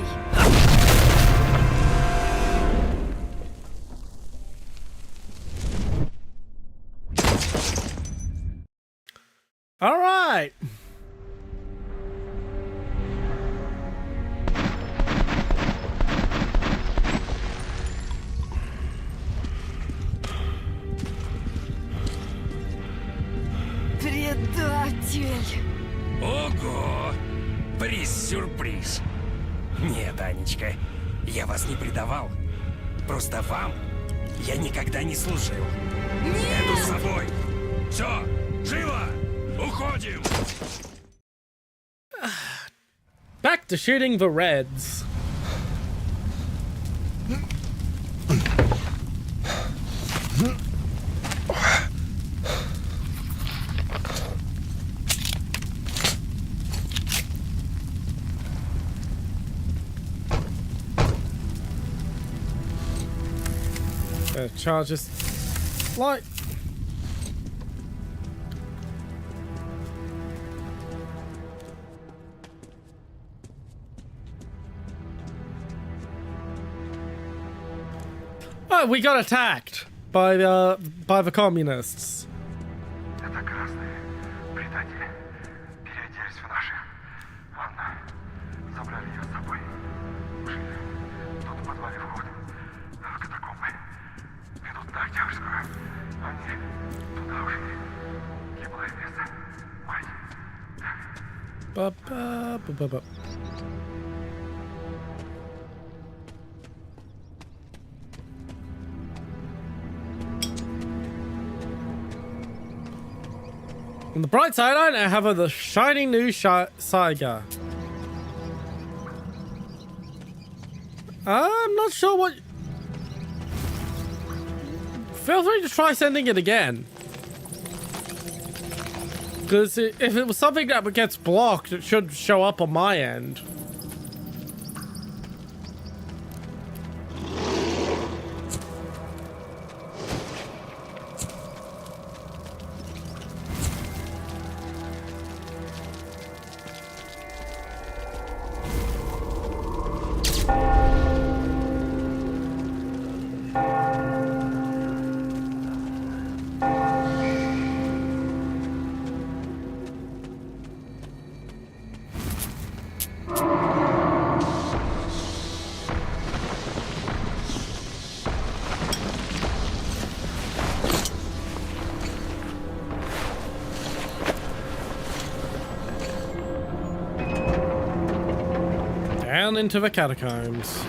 All right. Предатель. Ого! Приз-сюрприз. Нет, Анечка, я вас не предавал. Просто вам я никогда не служил. Иду с собой. Все, живо! Уходим! Back to shooting the Reds. Charges light. Oh, we got attacked by the communists. Это красные предатели. Переоделись в наши. Ладно, забрали ее с собой. Ушли. Тут в подвале вход в катакомбы. Идут на Октябрьскую. Они туда ушли. Гиблое место. Мать. Ba-ba-ba-ba-ba. On the bright side, I now have the shiny new Saiga. I'm not sure what... Feel free to try sending it again. Because if it was something that gets blocked, it should show up on my end. Down into the catacombs.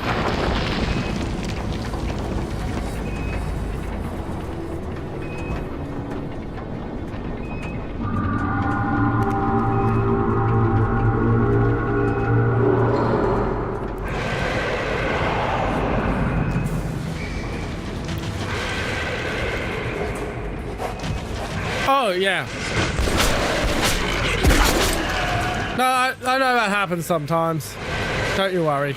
Oh, yeah. No, I know that happens sometimes. Don't you worry.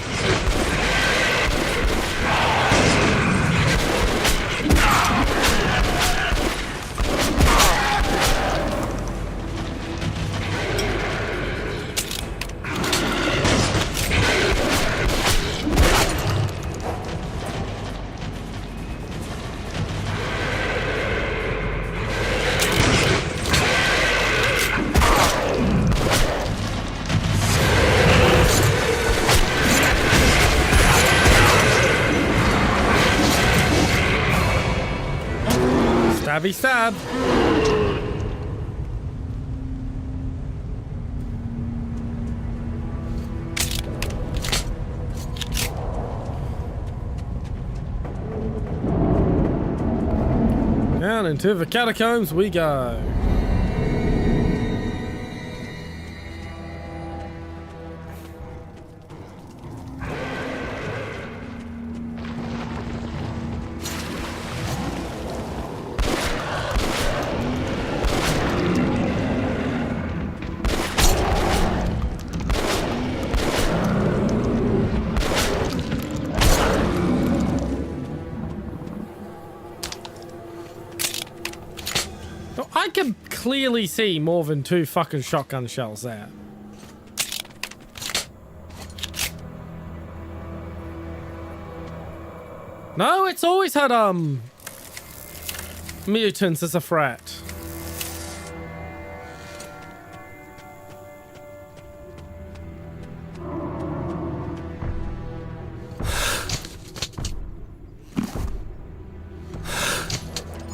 Stabby stab. Down into the catacombs we go. I can clearly see more than 2 fucking shotgun shells there. No, it's always had, mutants as a threat.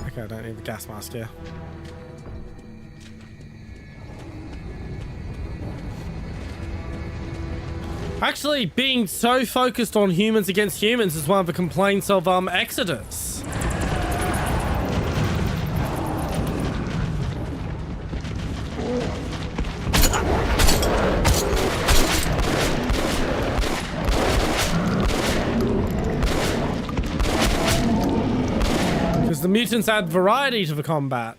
Okay, I don't need the gas mask here. Actually, being so focused on humans against humans is one of the complaints of Exodus. Because the mutants add variety to the combat.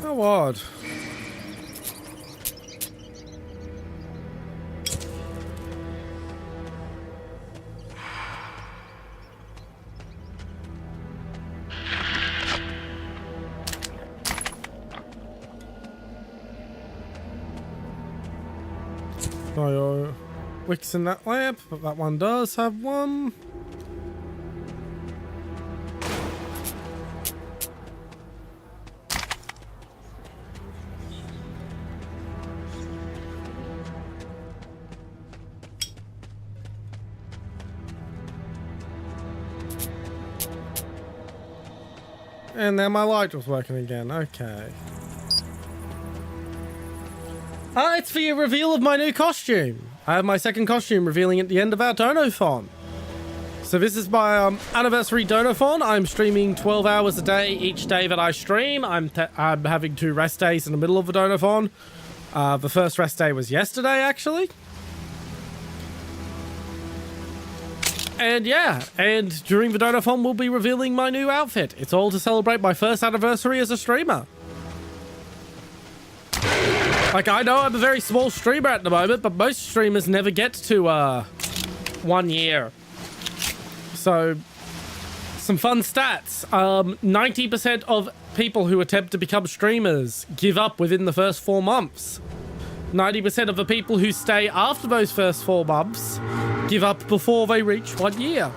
How odd. No wicks in that lamp, but that one does have one. And then my light was working again. Okay. It's the reveal of my new costume. I have my second costume revealing at the end of our Donothon. So this is my anniversary Donothon. I'm streaming 12 hours a day each day that I stream. I'm having 2 rest days in the middle of the Donothon. The first rest day was yesterday, actually. And yeah, and during the Donothon, we'll be revealing my new outfit. It's all to celebrate my first anniversary as a streamer. Like, I know I'm a very small streamer at the moment, but most streamers never get to 1 year. So, some fun stats. 90% of people who attempt to become streamers give up within the first 4 months. 90% of the people who stay after those first 4 months give up before they reach 1 year.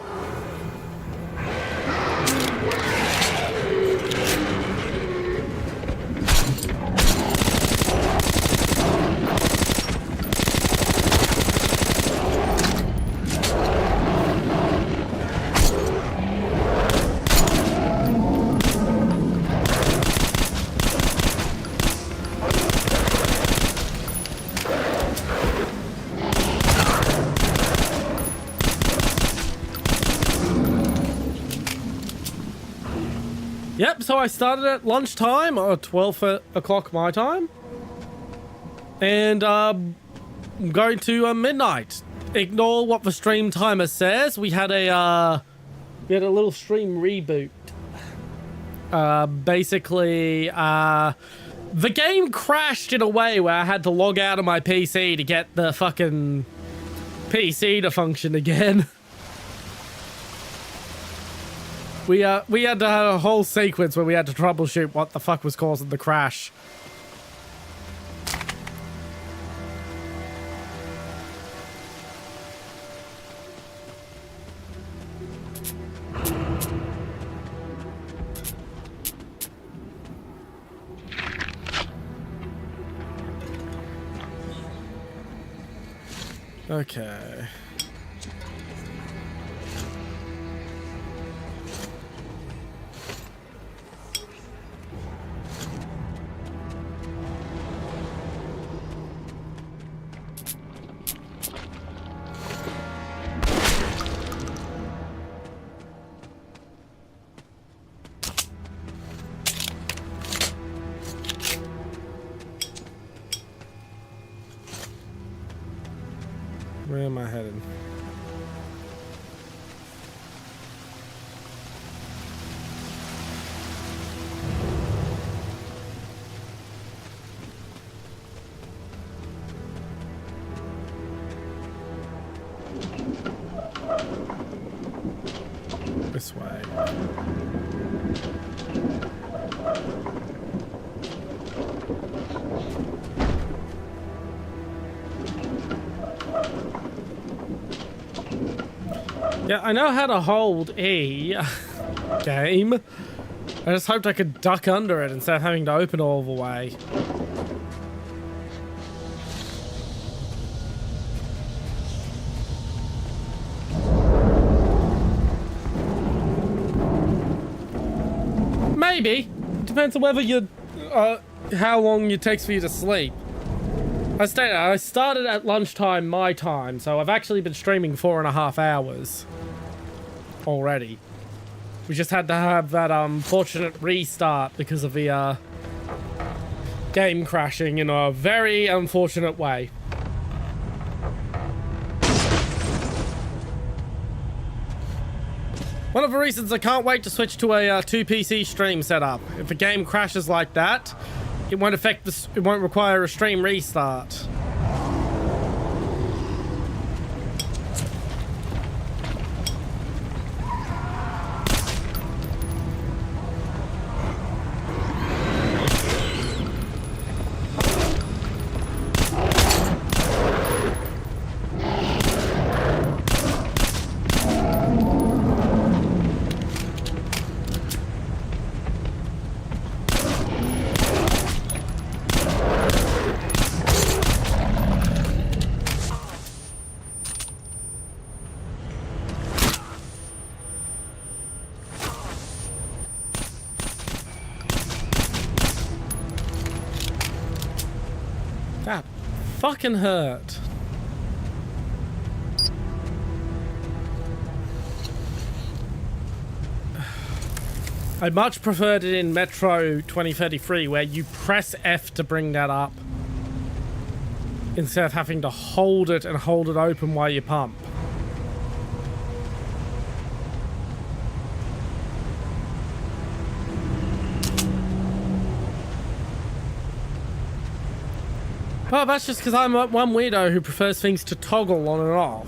Yep, so I started at lunchtime, or 12 o'clock my time. And I'm going to midnight. Ignore what the stream timer says. We had a little stream reboot. Basically, the game crashed in a way where I had to log out of my PC to get the fucking PC to function again. We had a whole sequence where we had to troubleshoot what the fuck was causing the crash. Okay. Where am I headed? This way. Yeah, I know how to hold E. Game. I just hoped I could duck under it instead of having to open all the way. Maybe. Depends on whether you, how long it takes for you to sleep. I started at lunchtime my time, so I've actually been streaming 4.5 hours already. We just had to have that unfortunate restart because of the game crashing in a very unfortunate way. One of the reasons I can't wait to switch to a 2 PC stream setup. If a game crashes like that, it won't affect this. It won't require a stream restart. That fucking hurt. I much preferred it in Metro 2033 where you press F to bring that up instead of having to hold it and hold it open while you pump. Well, that's just because I'm one weirdo who prefers things to toggle on and off.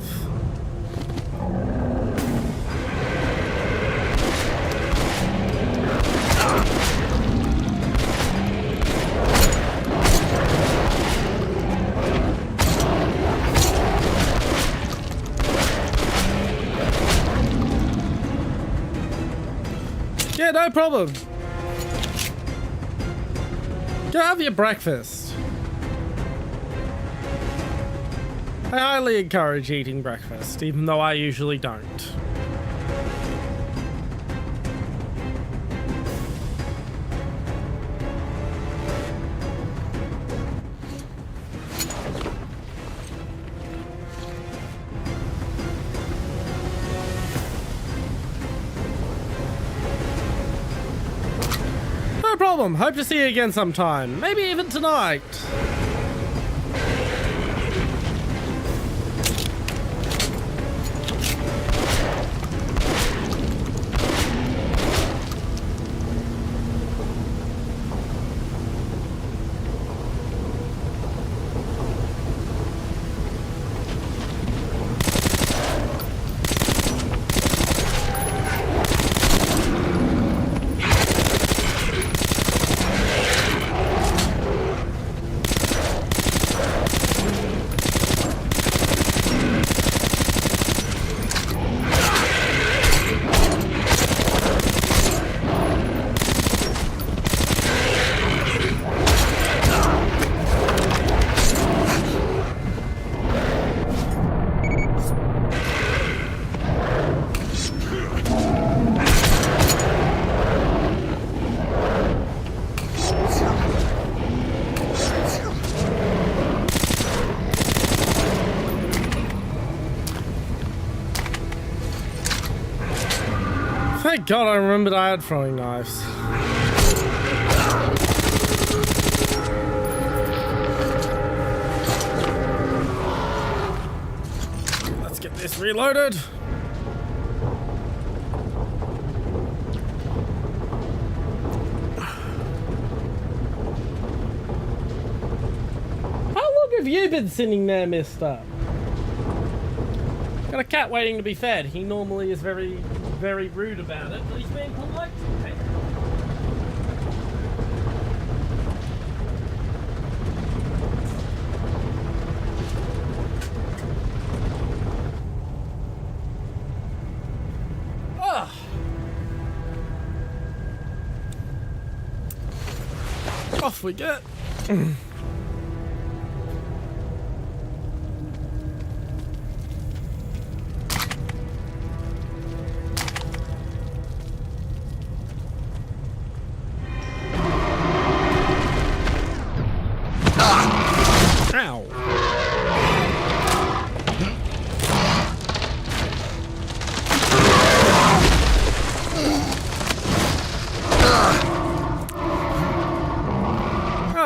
Yeah, no problem. Go have your breakfast. I highly encourage eating breakfast, even though I usually don't. No problem. Hope to see you again sometime. Maybe even tonight. Thank God I remembered I had throwing knives. Let's get this reloaded. How long have you been sitting there, mister? Got a cat waiting to be fed. He normally is very rude about it, but he's being polite today. Ugh. Off we get.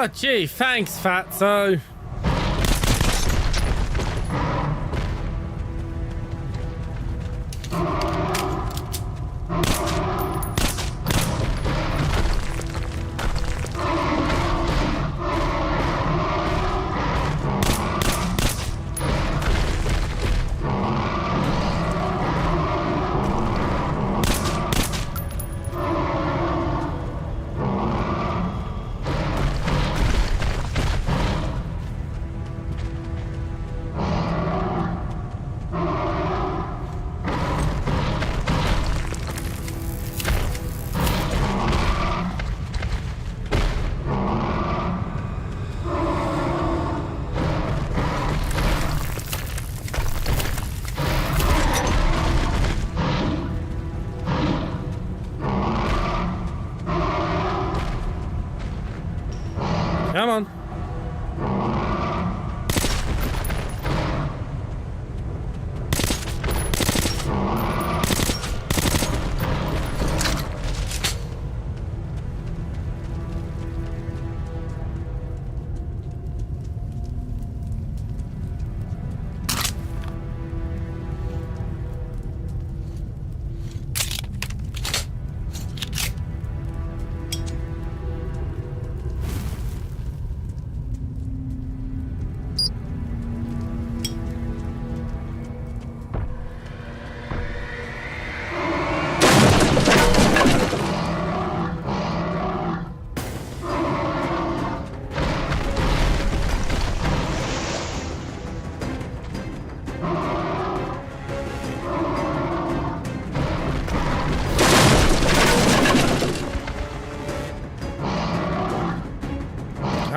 Oh, gee, thanks, Fatso.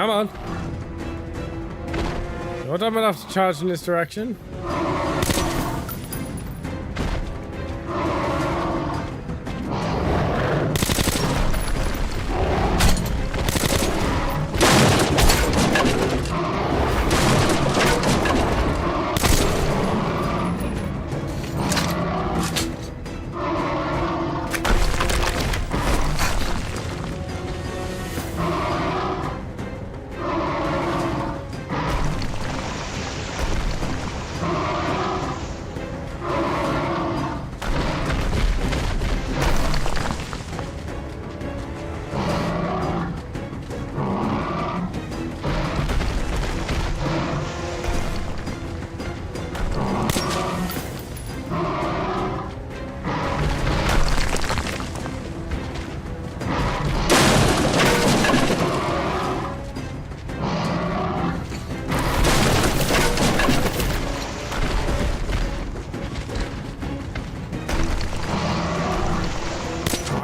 Come on. You're dumb enough to charge in this direction.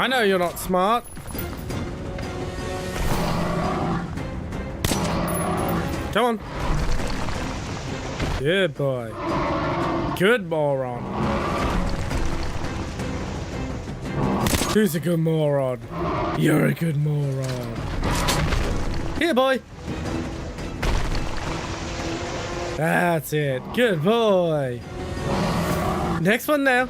I know you're not smart. Come on. Good boy. Good moron. Who's a good moron? You're a good moron. Here, boy. That's it. Good boy. Next one now.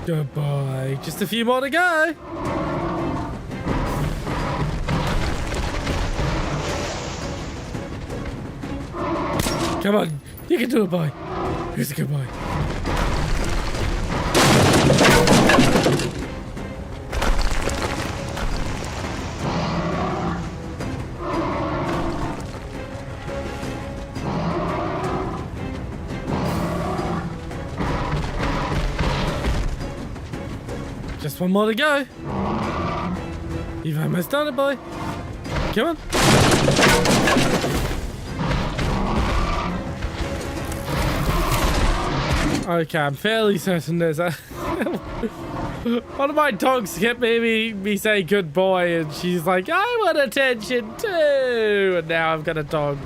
Good boy. Just a few more to go. Come on. You can do it, boy. Here's a good boy. Just one more to go. You've almost done it, boy. Come on. Okay, I'm fairly certain there's a... One of my dogs kept making me say good boy, and she's like, I want attention too. And now I've got a dog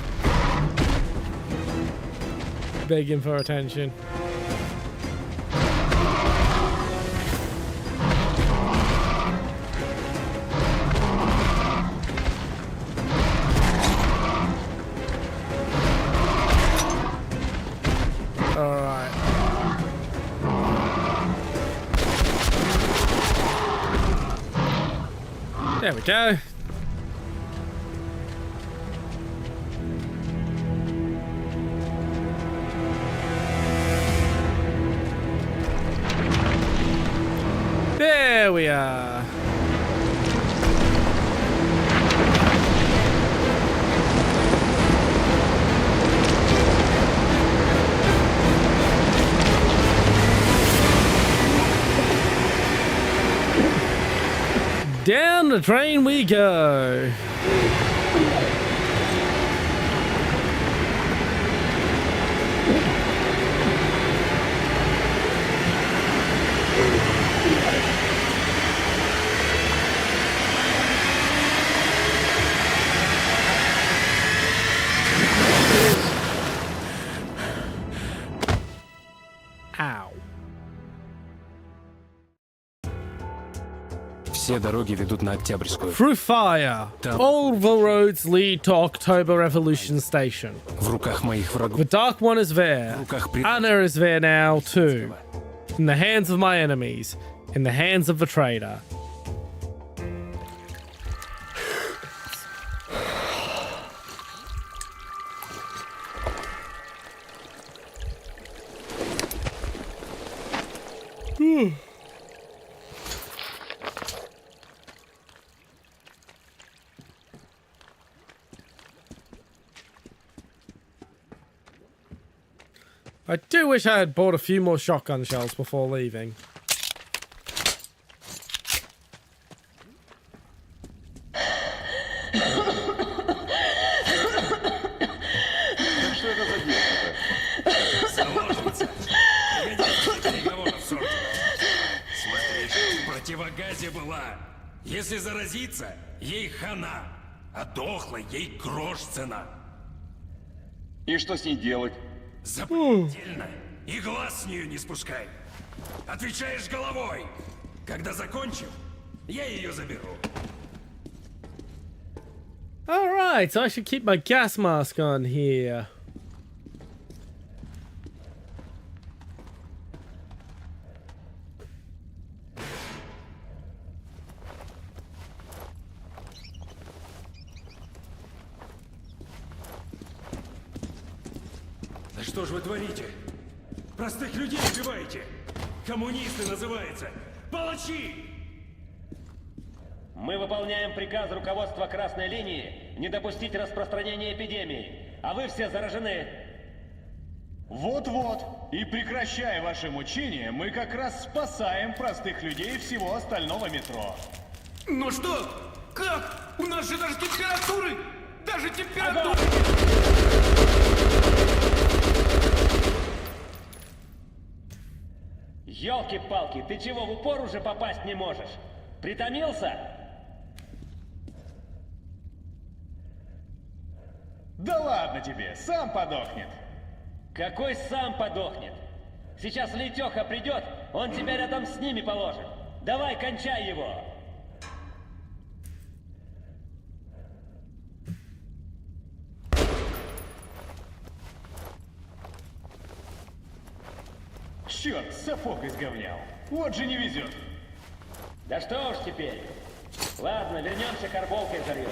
begging for attention. There we go. There we are. Down the train we go. Ow. Все дороги ведут на Октябрьскую. Through fire. All the roads lead to October Revolution Station. В руках моих врагов. The Dark One is there. Anna is there now too. In the hands of my enemies. In the hands of the traitor. I do wish I had bought a few more shotgun shells before leaving. Если заразиться, ей хана, а дохлой ей грош цена. И что с ней делать? Запредельно. И глаз с нее не спускай. Отвечаешь головой. Когда закончим, я ее заберу. Alright, so I should keep my gas mask on here. Да что же вы творите? Простых людей убиваете. Коммунисты называются. Палачи! Мы выполняем приказ руководства Красной линии не допустить распространения эпидемии, а вы все заражены. Вот-вот. И прекращая ваши мучения, мы как раз спасаем простых людей и всего остального метро. Ну что? Как? У нас же даже температуры! Даже температуры! Ёлки-палки, ты чего, в упор уже попасть не можешь? Притомился? Да ладно тебе, сам подохнет. Какой сам подохнет? Сейчас Летёха придет, он тебя рядом с ними положит. Давай, кончай его. Черт, сапог изговнял. Вот же не везет. Да что уж теперь. Ладно, вернемся, карболкой зарьем.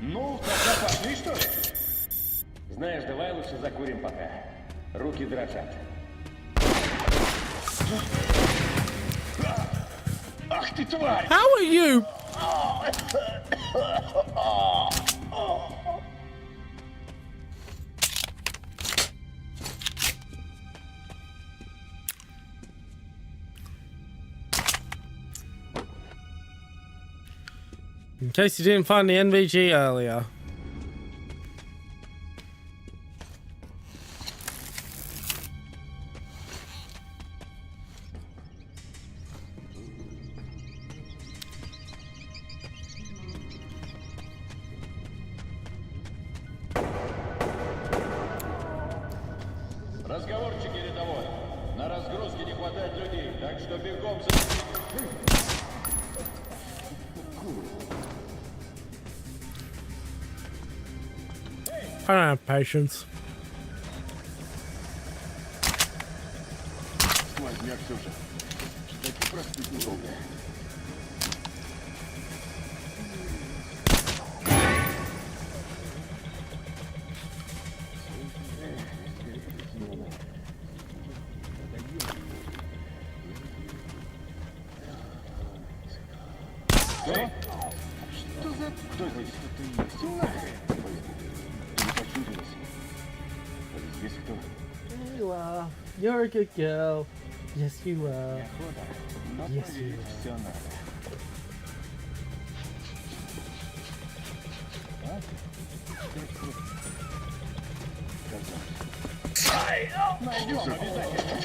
Ну, тогда пошли, что ли? Знаешь, давай лучше закурим пока. Руки дрожат. Ах ты тварь! How are you? In case you didn't find the NVG earlier. Разговорчики рядовой. На разгрузке не хватает людей, так что бегом за... I don't have patience. Сквозняк все же. Ждать простых недолго. Что за... Кто здесь? Кто-то есть? Нахрен! Не почудилось. Здесь кто? You are. You're a good girl. Yes, you are. Yes, you are. Все надо. Найдем обязательно.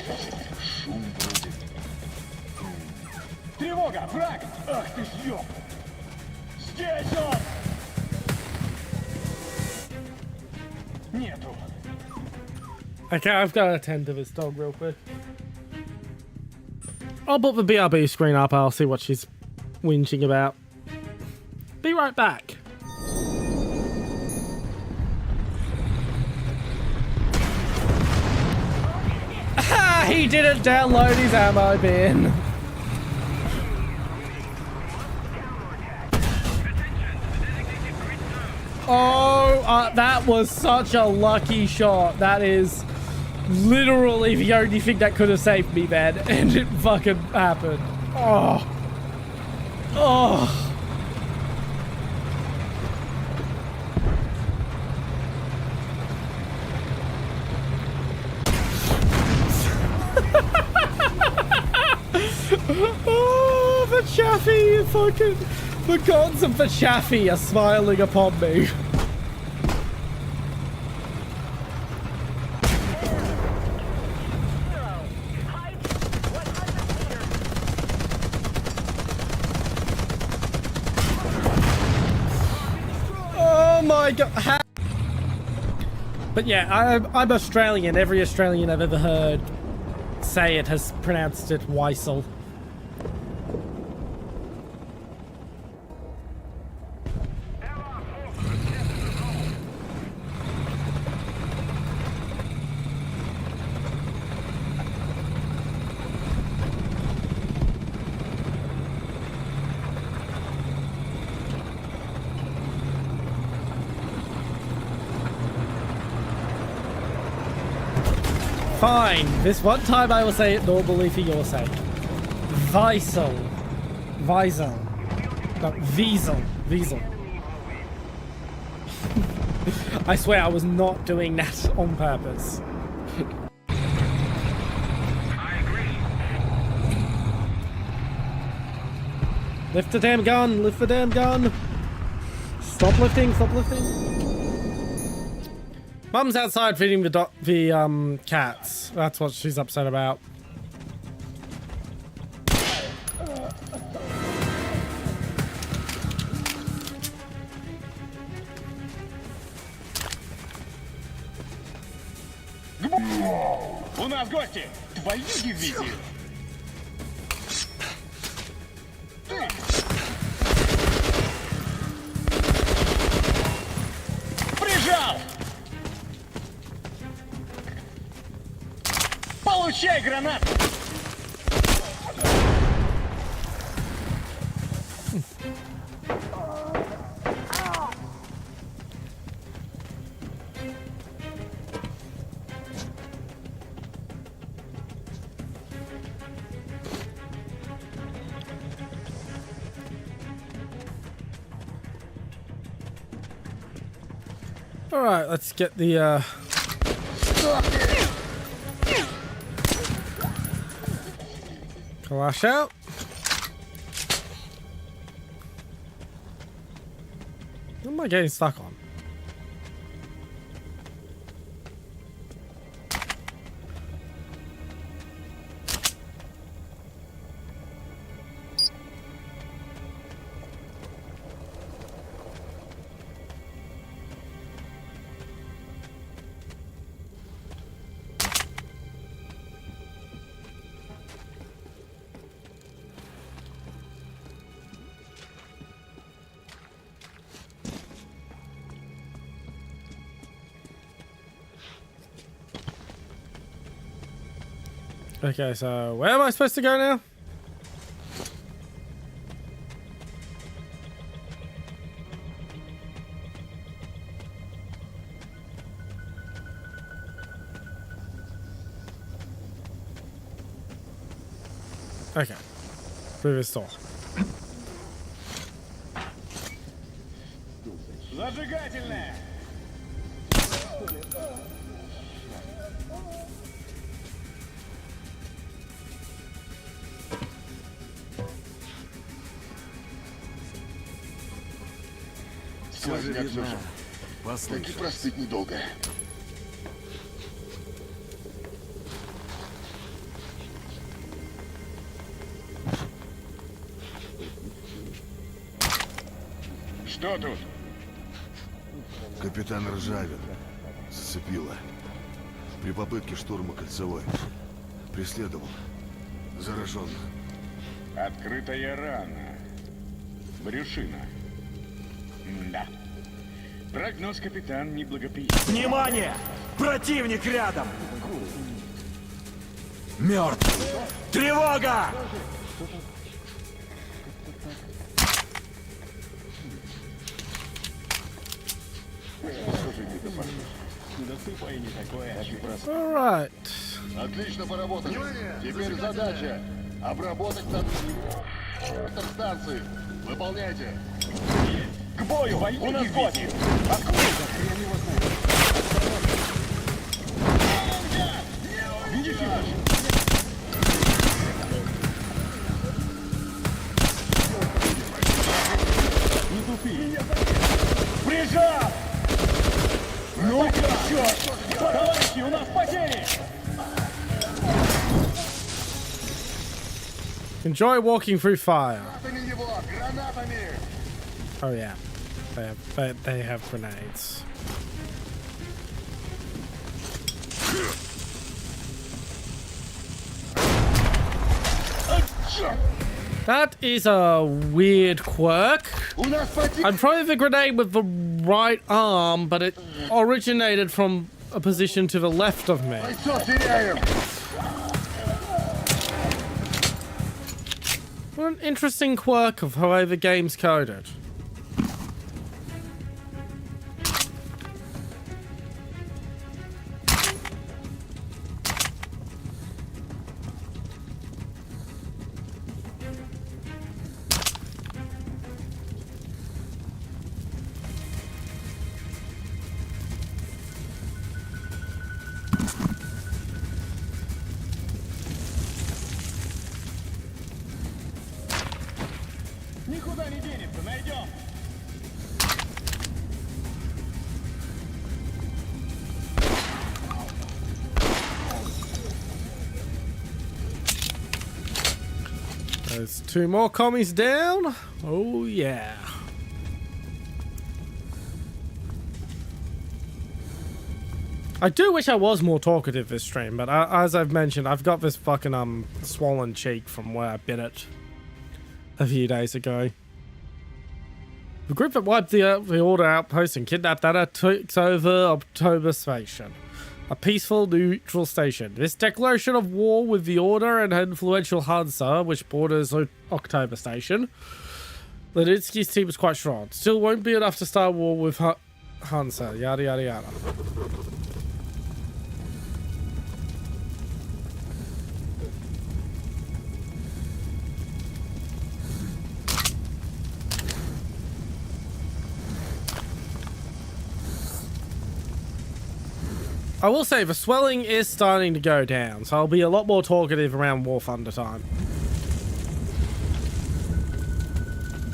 Шум вроде. Тревога! Враг! Ах ты съёб! Здесь он! Нету. Okay, I've got to attend to this dog real quick. I'll put the BRB screen up. I'll see what she's whinging about. Be right back. Ah, he didn't download his ammo bin. Oh, that was such a lucky shot. That is literally the only thing that could have saved me, man. And it fucking happened. Oh. Oh. Oh, the Chaffee fucking... The gods of the Chaffee are smiling upon me. my god. But yeah, I'm Australian. Every Australian I've ever heard say it has pronounced it Weissel. Fine, this one time I will say it normally for your sake. Weissel. Weissel. No, Wiesel. Wiesel. I swear I was not doing that on purpose. Lift the damn gun, lift the damn gun. Stop lifting, stop lifting. Mum's outside feeding the cats. That's what she's upset about. У нас гости! Твою дивизию! Ты! Прижал! Получай гранату! All right, let's get the Kalash out. What am I getting stuck on? Okay, so where am I supposed to go now? Okay. Previous store. Зажигательное! Сквозняк, Ксюша. Так и простыть недолго. Что тут? Капитан Ржавин. Зацепила. При попытке штурма кольцевой. Преследовал. Зараженных. Открытая рана. Брюшина. Да. Прогноз, капитан, неблагоприятный. Внимание! Противник рядом! Мертв! Тревога! Alright. Отлично поработали. Теперь задача обработать станции. Выполняйте. К бою! У нас гости! Откуда? Видишь его? Не тупи! Прижал! Ну-ка, черт! Товарищи, у нас потери! Enjoy walking through fire. Oh yeah. They have grenades. That is a weird quirk. I'd probably the grenade with the right arm, but it originated from a position to the left of me. What an interesting quirk of how the game's coded. Никуда не денется, найдем. There's 2 more commies down. Oh yeah. I do wish I was more talkative this stream, but as I've mentioned, I've got this fucking swollen cheek from where I bit it a few days ago. The group that wiped the Order outpost and kidnapped Anna takes over October Station, a peaceful neutral station. This declaration of war with the Order and influential Hansa, which borders October Station, Lenitsky's team is quite strong. Still won't be enough to start war with Hansa, yada yada yada. I will say the swelling is starting to go down, so I'll be a lot more talkative around Warthunder time.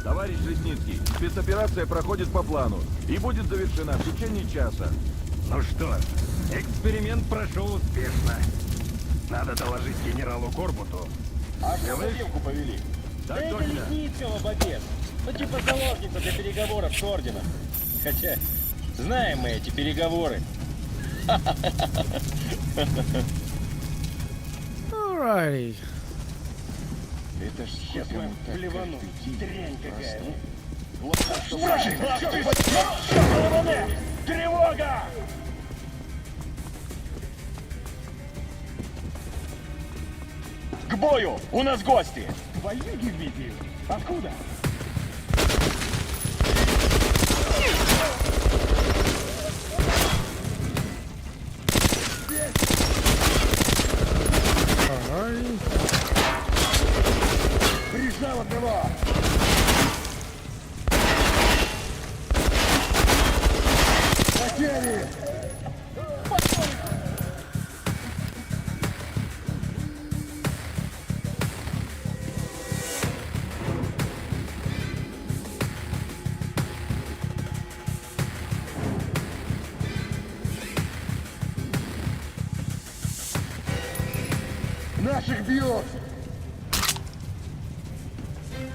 Товарищ Лесницкий, спецоперация проходит по плану и будет завершена в течение часа. Ну что, эксперимент прошел успешно. Надо доложить генералу Корбуту. А что за девку повели? Так да точно. это Лесницкого, бобец. Ну типа заложница для переговоров с орденом. Хотя, знаем мы эти переговоры. Alrighty. Это ж сейчас я плевану. Дрянь какая. Тревога! К бою! У нас гости! Воюги, Дмитрий. Откуда? Прижал одного! Потери! Наших бьет!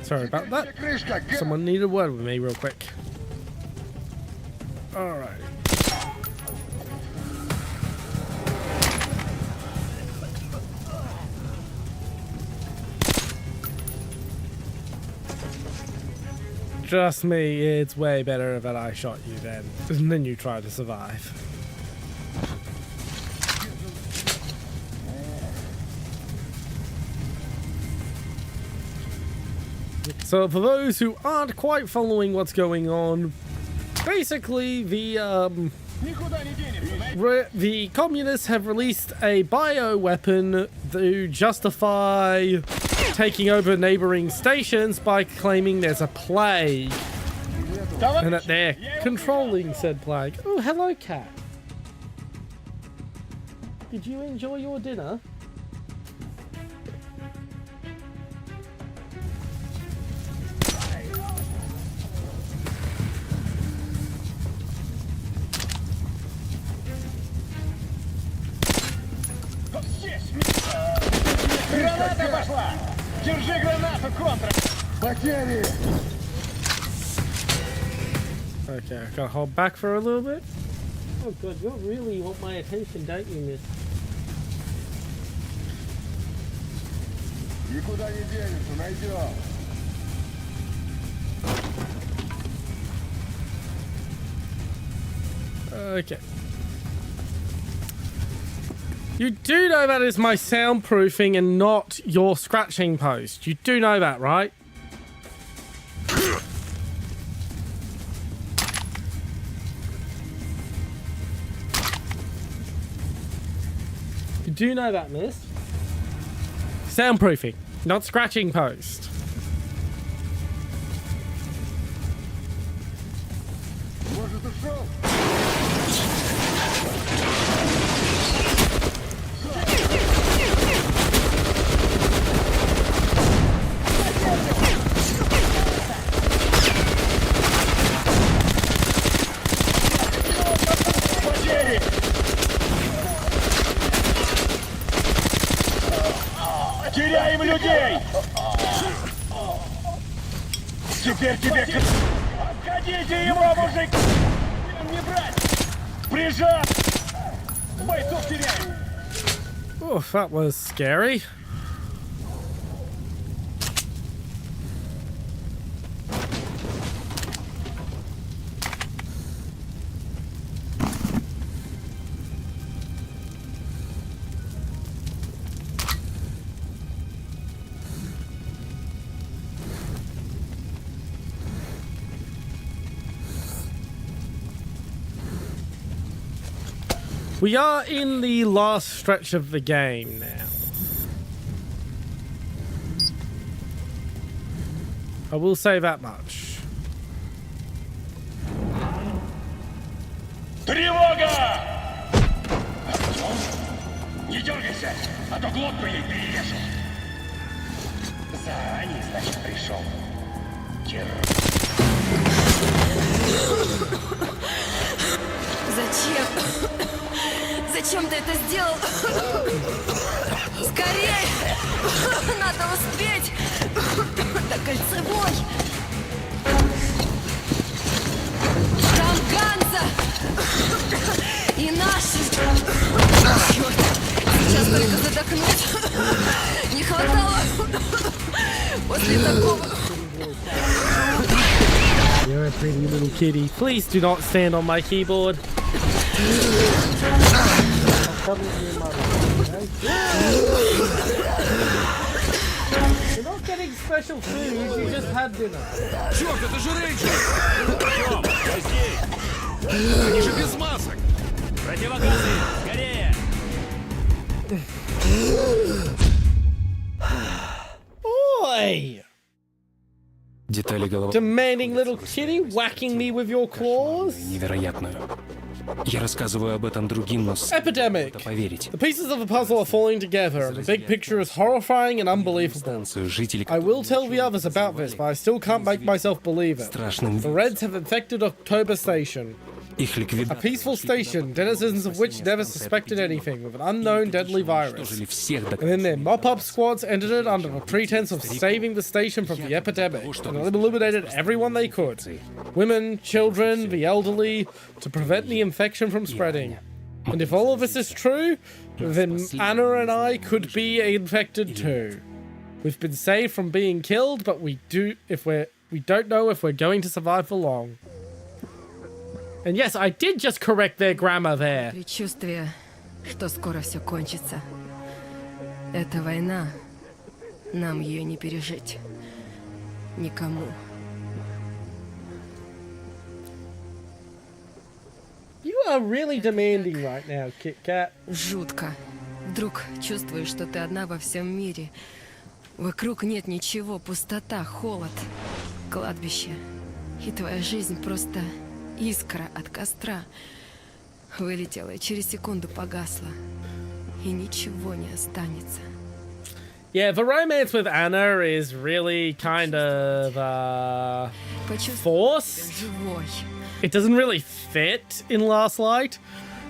Sorry about that. Someone needed a word with me real quick. Alright. Trust me, it's way better that I shot you than you tried to survive. So for those who aren't quite following what's going on, basically the communists have released a bioweapon to justify taking over neighboring stations by claiming there's a plague and that they're controlling said plague. Oh, hello, cat. Did you enjoy your dinner? Граната пошла! Держи гранату, контра! Потери! Okay, I gotta hold back for a little bit. Oh god, you really want my attention, don't you, miss? Никуда не денется, найдем. Okay. You do know that is my soundproofing and not your scratching post. You do know that, right? You do know that, miss. Soundproofing, not scratching post. Может, ушел? Теряем людей! Теперь тебе... Отходите его, мужик! Не брать! Прижать! Бойцов теряем! Oh, that was scary. We are in the last stretch of the game now. I will say that much. Тревога! Не дергайся, а то глотку ей перережу. Заранее, значит, пришел. Зачем? Зачем ты это сделал? Скорее! Надо успеть! До кольцевой! Там Ганза! И наши! Черт! Сейчас только задохнуть! Не хватало! После такого... You're a pretty little kitty. Please do not stand on my keyboard. You're not getting special food, you just had dinner. Черт, это же Рейнджер! Артём, я здесь! Они же без масок! Противогазы! Скорее! Oi! Детали головы. Demanding little kitty whacking me with your claws? Невероятную. Я рассказываю об этом другим, но Epidemic. поверить. The pieces of the puzzle are falling together, and the big picture is horrifying and unbelievable. Жители, I will tell the others about this, but I still can't make myself believe it. The Reds have infected October Station. Их A peaceful station, denizens of which never suspected anything, with an unknown deadly virus. And then their mop-up squads entered it under the pretense of saving the station from the epidemic, and eliminated everyone they could. Women, children, the elderly, to prevent the infection from spreading. And if all of this is true, then Anna and I could be infected too. We've been saved from being killed, but we don't know if we're going to survive for long. And yes, I did just correct their grammar there. Предчувствие, что скоро все кончится. Эта война, нам ее не пережить. Никому. You are really demanding right now, Kit Kat. Жутко. Вдруг чувствуешь, что ты одна во всем мире. Вокруг нет ничего, пустота, холод, кладбище. И твоя жизнь просто искра от костра. Вылетела и через секунду погасла. И ничего не останется. Yeah, the romance with Anna is really kind of forced. It doesn't really fit in Last Light,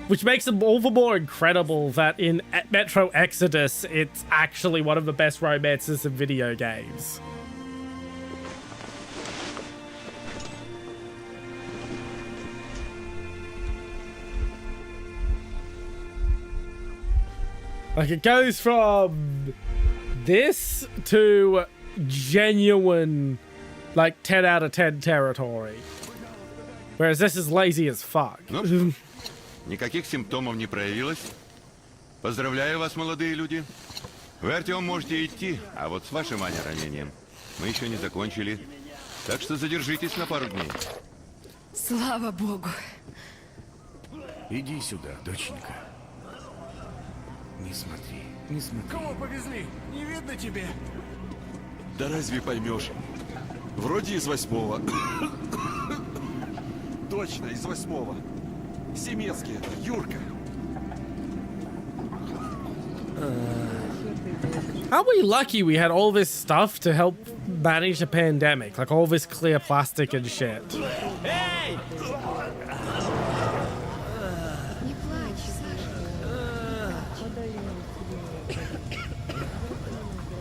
which makes it all the more incredible that in Metro Exodus, it's actually one of the best romances in video games. Like, it goes from this to genuine, like, 10 out of 10 territory. Whereas this is lazy as fuck. Ну, никаких симптомов не проявилось. Поздравляю вас, молодые люди. Вы, Артем, можете идти, а вот с вашим, Аня, ранением мы еще не закончили. Так что задержитесь на пару дней. Слава богу. Иди сюда, доченька. Не смотри, не смотри. Кого повезли? Не видно тебе? Да разве поймешь? Вроде из 8-го. Точно, из 8-го. Семецкий это, Юрка. Are we lucky we had all this stuff to help manage a pandemic? Like all this clear plastic and shit. Эй! Не плачь,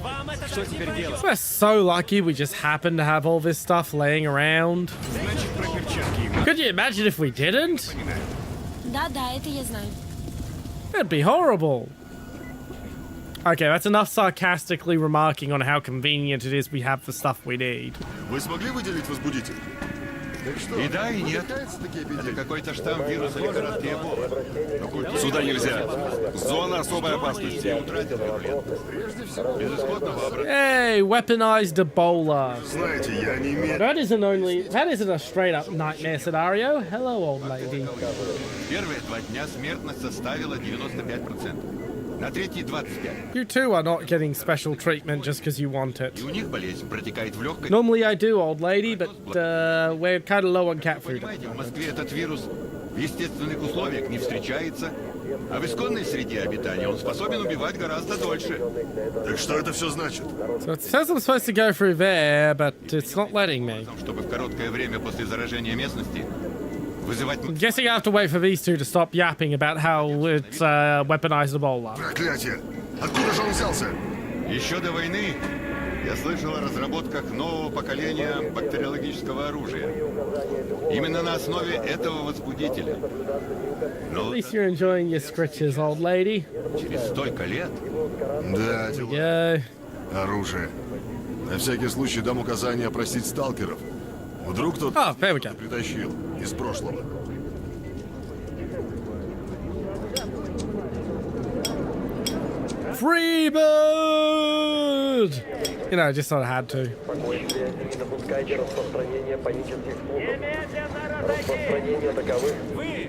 Вам это Что теперь делать? We're so lucky we just happen to have all this stuff laying around. Could you imagine if we didn't? Да, это я знаю. That'd be horrible. Okay, that's enough sarcastically remarking on how convenient it is we have the stuff we need. Вы смогли выделить возбудитель? Так что, И да, и нет. такие Это какой-то штамм вируса лихорадки Эбола. Сюда нельзя. Зона особой опасности. Hey, weaponized Ebola. Знаете, я не имею... That isn't a straight up nightmare scenario. Hello, old lady. Первые 2 дня смертность составила 95%. На третий 25%. You too are not getting special treatment just because you want it. И у них болезнь протекает в легкой. Normally I do, old lady, but we're kind of low on cat food. Понимаете, в Москве этот вирус в естественных условиях не встречается, а в исконной среде обитания он способен убивать гораздо дольше. Так что это все значит? So it says I'm supposed to go through there, but it's not letting me. Чтобы в короткое время после заражения местности вызывать... I'm guessing I have to wait for these two to stop yapping about how it's weaponized Ebola. Проклятие! Откуда же он взялся? Еще до войны я слышал о разработках нового поколения бактериологического оружия. Именно на основе этого возбудителя. At least you're enjoying your scritches, old lady. Через столько лет... Да, дела. Оружие. На всякий случай дам указание опросить сталкеров. Вдруг кто-то притащил из прошлого. Freebird! You know, I just thought I had to. Распространение таковых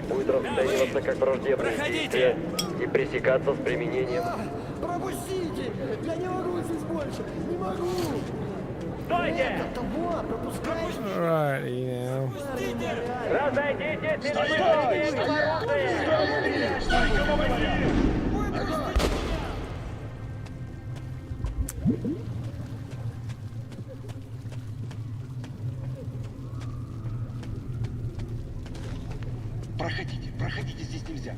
будет расцениваться как враждебное действие и пресекаться с применением. Пропустите! Я не могу здесь больше! Не могу! Стойте! Alrighty now. Разойдитесь! Проходите, здесь нельзя.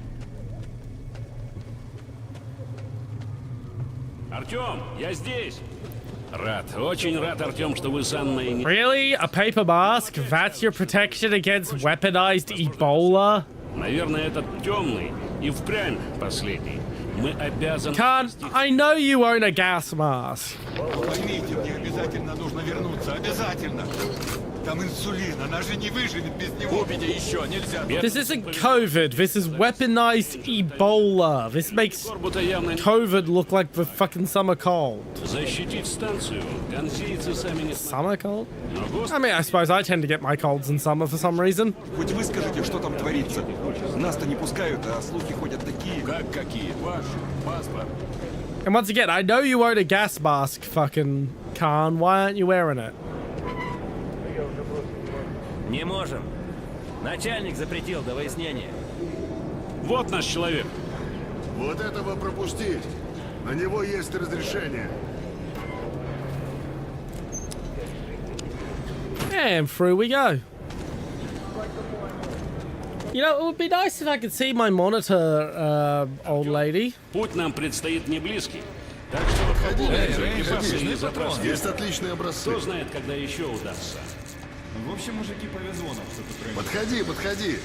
Артем, я здесь. Рад, очень рад, Артем, что вы с Анной... Really? A paper mask? That's your protection against weaponized Ebola? Наверное, этот темный и впрямь последний. Мы обязаны... Khan, I know you own a gas mask. Поймите, мне обязательно нужно вернуться. Обязательно. Там инсулин, она же не выживет без него. Купите еще, нельзя. This isn't COVID, this is weaponized Ebola. This makes COVID look like the fucking summer cold. Защитить станцию. Ганзейцы сами не... Summer cold? I mean, I suppose I tend to get my colds in summer for some reason. Хоть вы скажите, что там творится. Нас-то не пускают, а слухи ходят такие. Как какие? Ваш паспорт. And once again, I know you own a gas mask, fucking Khan. Why aren't you wearing it? Не можем. Начальник запретил до выяснения. Вот наш человек. Вот этого пропустить. На него есть разрешение. And through we go. You know, it would be nice if I could see my monitor, old lady. Путь нам предстоит не близкий. Так что Есть отличные образцы. Кто знает, когда еще удастся. В общем, мужики, повезло нам, что тут Подходи.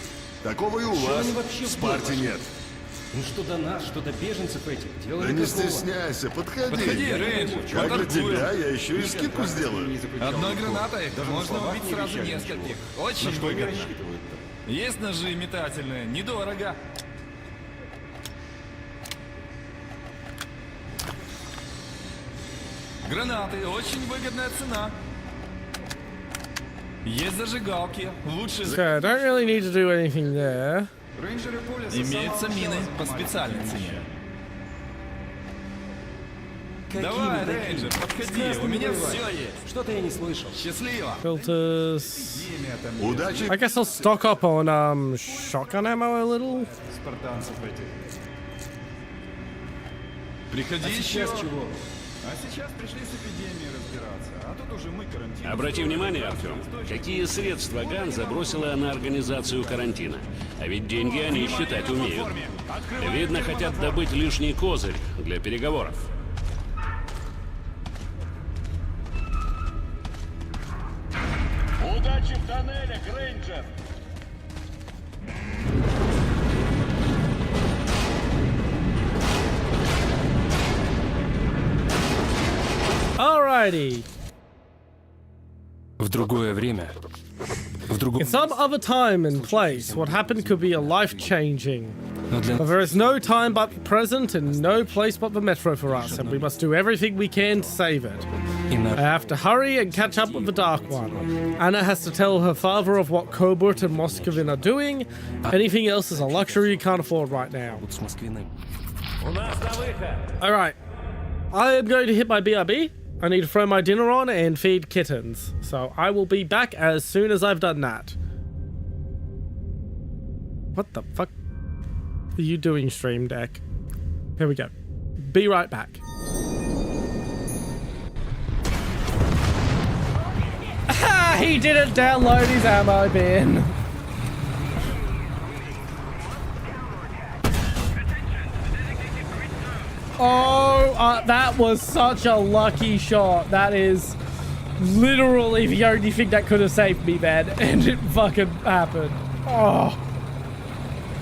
Такого и у вас в Спарте нет. Ну что до нас, что до беженцев этих, дело Да не никакого. стесняйся, подходи. Подходи, Рейнджер, Как для торгуем. тебя, я еще и скидку сделаю. Одной гранатой можно убить сразу нескольких. Очень выгодно. Есть ножи метательные, недорого. Гранаты, очень выгодная цена. Есть зажигалки, лучше... Okay, I don't really need to do anything there. Имеются мины по специальной цене. Давай, Рейнджер, подходи, у меня все есть. Что-то я не слышал. Счастливо. Filters. Удачи. I guess I'll stock up on shotgun ammo a little. Спартанцев этих. Приходи еще. чего? А сейчас пришли с эпидемией разбираться, а тут уже мы карантин. Обрати внимание, Артем, какие средства Ган забросила на организацию карантина. А ведь деньги они считать умеют. Видно, хотят добыть лишний козырь для переговоров. Удачи в тоннелях, Рейнджер! Alrighty. В другое время. In some other time and place, what happened could be a life-changing. But there is no time but the present and no place but the metro for us, and we must do everything we can to save it. I have to hurry and catch up with the Dark One. Anna has to tell her father of what Koburt and Moscovin are doing. Anything else is a luxury you can't afford right now. Alright. I am going to hit my BRB. I need to throw my dinner on and feed kittens. So I will be back as soon as I've done that. What the fuck are you doing, Stream Deck? Here we go. Be right back. He didn't download his ammo bin. Oh, that was such a lucky shot. That is literally the only thing that could have saved me, man. And it fucking happened. Oh.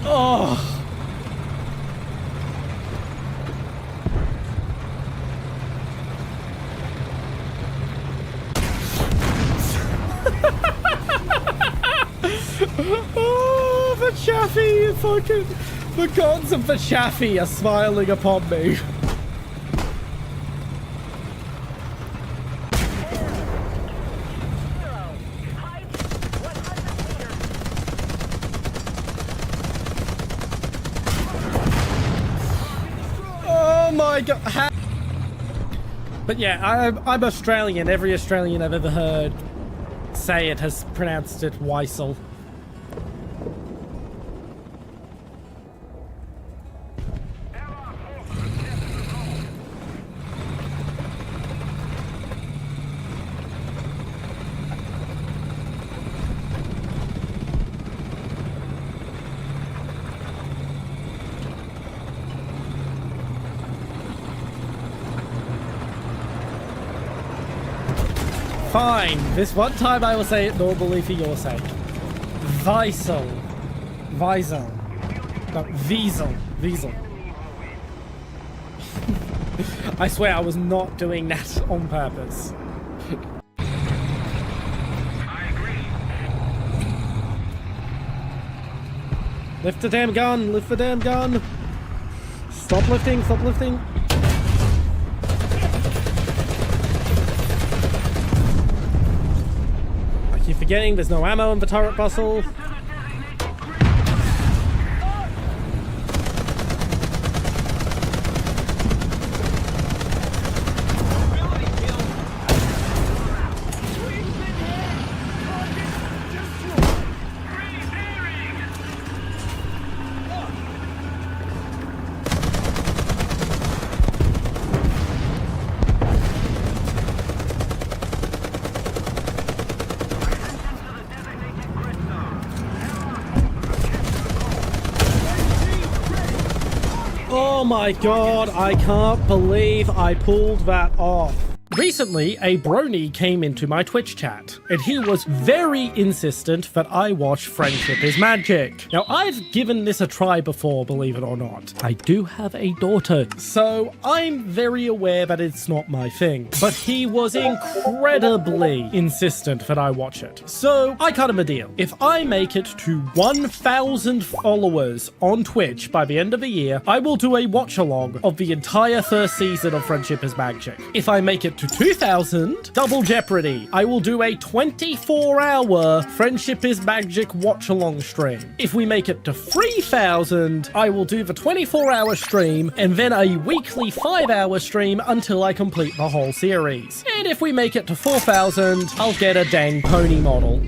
Oh. Oh, the Chaffee fucking... The gods of the Chaffee are smiling upon me. Oh my god. But yeah, I'm Australian. Every Australian I've ever heard say it has pronounced it Weissel. Fine. This one time I will say it normally for your sake. Weissel. Weissel. No, Wiesel. Wiesel. I swear I was not doing that on purpose. Lift the damn gun. Lift the damn gun. Stop lifting. Stop lifting. Keep forgetting there's no ammo in the turret bustle. Oh my god, I can't believe I pulled that off. Recently, a brony came into my Twitch chat, and he was very insistent that I watch Friendship is Magic. Now, I've given this a try before, believe it or not. I do have a daughter, so I'm very aware that it's not my thing. But he was incredibly insistent that I watch it. So, I cut him a deal. If I make it to 1,000 followers on Twitch by the end of the year, I will do a watch-along of the entire first season of Friendship is Magic. If I make it to 2,000, double jeopardy. I will do a 24-hour Friendship is Magic watch-along stream. If we make it to 3,000, I will do the 24-hour stream and then a weekly 5-hour stream until I complete the whole series. And if we make it to 4,000, I'll get a dang pony model.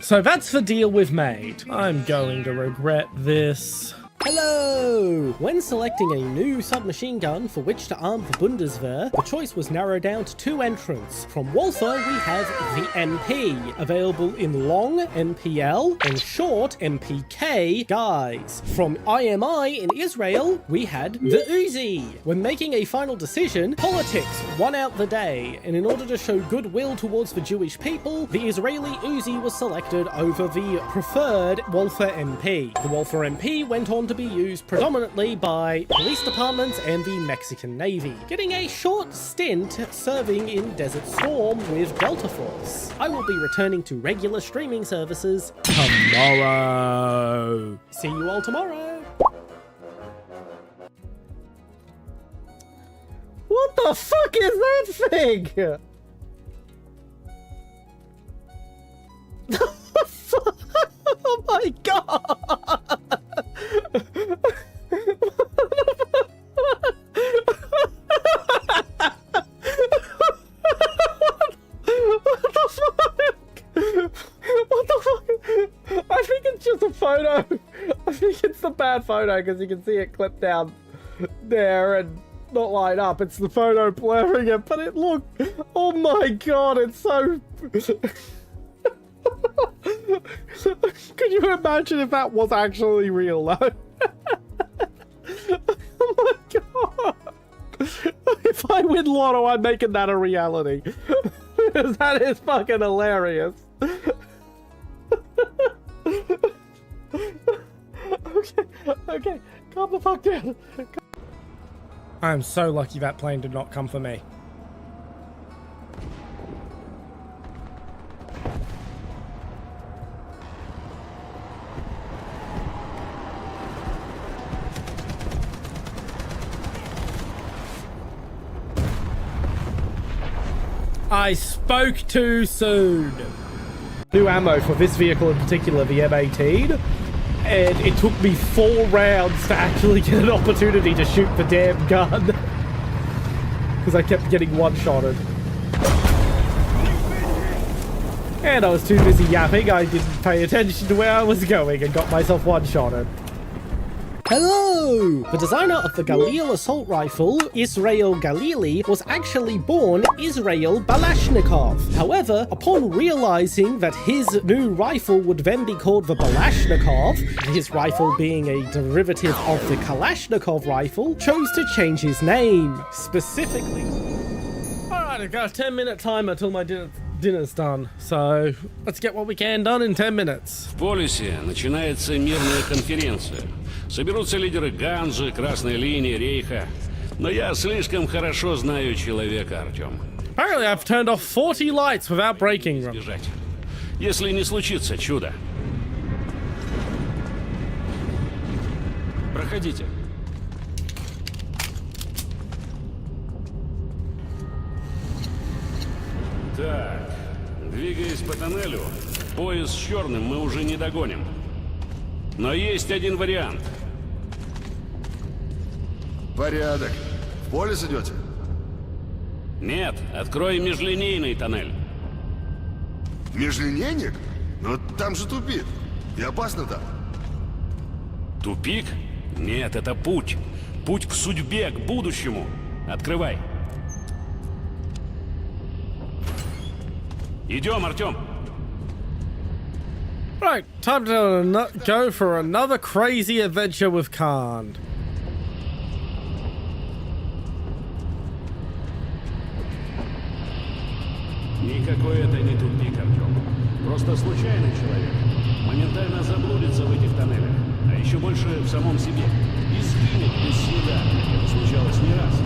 So that's the deal we've made. I'm going to regret this. Hello! When selecting a new submachine gun for which to arm the Bundeswehr, the choice was narrowed down to 2 entrants. From Walther, we have the MP, available in long MPL and short MPK guise. From IMI in Israel, we had the Uzi. When making a final decision, politics won out the day, and in order to show goodwill towards the Jewish people, the Israeli Uzi was selected over the preferred Walther MP. The Walther MP went on to be used predominantly by police departments and the Mexican Navy, getting a short stint serving in Desert Storm with Delta Force. I will be returning to regular streaming services tomorrow. See you all tomorrow. What the fuck is that thing? Oh my god! What the fuck? I think it's just a photo. I think it's the bad photo because you can see it clipped down there and not line up. It's the photo blurring it, but it looked. Oh my god! It's so. Could you imagine if that was actually real though? Oh my god! If I win Lotto, I'm making that a reality. Because that is fucking hilarious. Okay, calm the fuck down. I'm so lucky that plane did not come for me. I spoke too soon. New ammo for this vehicle in particular, the M18, and it took me 4 rounds to actually get an opportunity to shoot the damn gun. Because I kept getting one-shotted. And I was too busy yapping, I didn't pay attention to where I was going and got myself one-shotted. Hello! The designer of the Galil assault rifle, Israel Galili, was actually born Israel Balashnikov. However, upon realizing that his new rifle would then be called the Balashnikov, his rifle being a derivative of the Kalashnikov rifle, chose to change his name. Specifically... Alright, I've got a 10-minute timer till my dinner's done, so let's get what we can done in 10 minutes. В полюсе начинается мирная конференция. Соберутся лидеры Ганзы, Красной линии, Рейха. Но я слишком хорошо знаю человека, Артем. Apparently I've turned off 40 lights without breaking them. Если не случится чудо. Проходите. Так, двигаясь по тоннелю, поезд с черным мы уже не догоним. Но есть один вариант. Порядок. В полис идете? Нет, открой межлинейный тоннель. Межлинейник? Но там же тупик. И опасно там. Тупик? Нет, это путь. Путь к судьбе, к будущему. Открывай. Идем, Артем. Right, time to go for another crazy adventure with Khan. Никакой это не тупик, Артем. Просто случайный человек моментально заблудится в этих тоннелях, а еще больше в самом себе. И сгинет без следа, как это случалось не раз.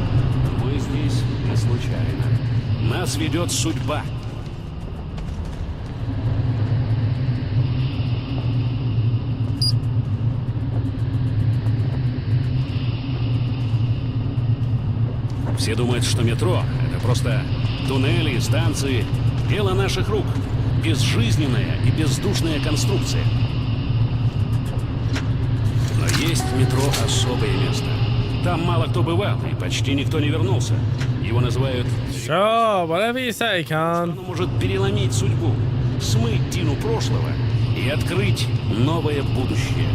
Мы здесь не случайно. Нас ведет судьба. Все думают, что метро — это просто туннели, станции. Дело наших рук. Безжизненная и бездушная конструкция. Но есть в метро особое место. Там мало кто бывал, и почти никто не вернулся. Его называют... Sure, whatever you say, Khan. Оно может переломить судьбу, смыть тину прошлого и открыть новое будущее.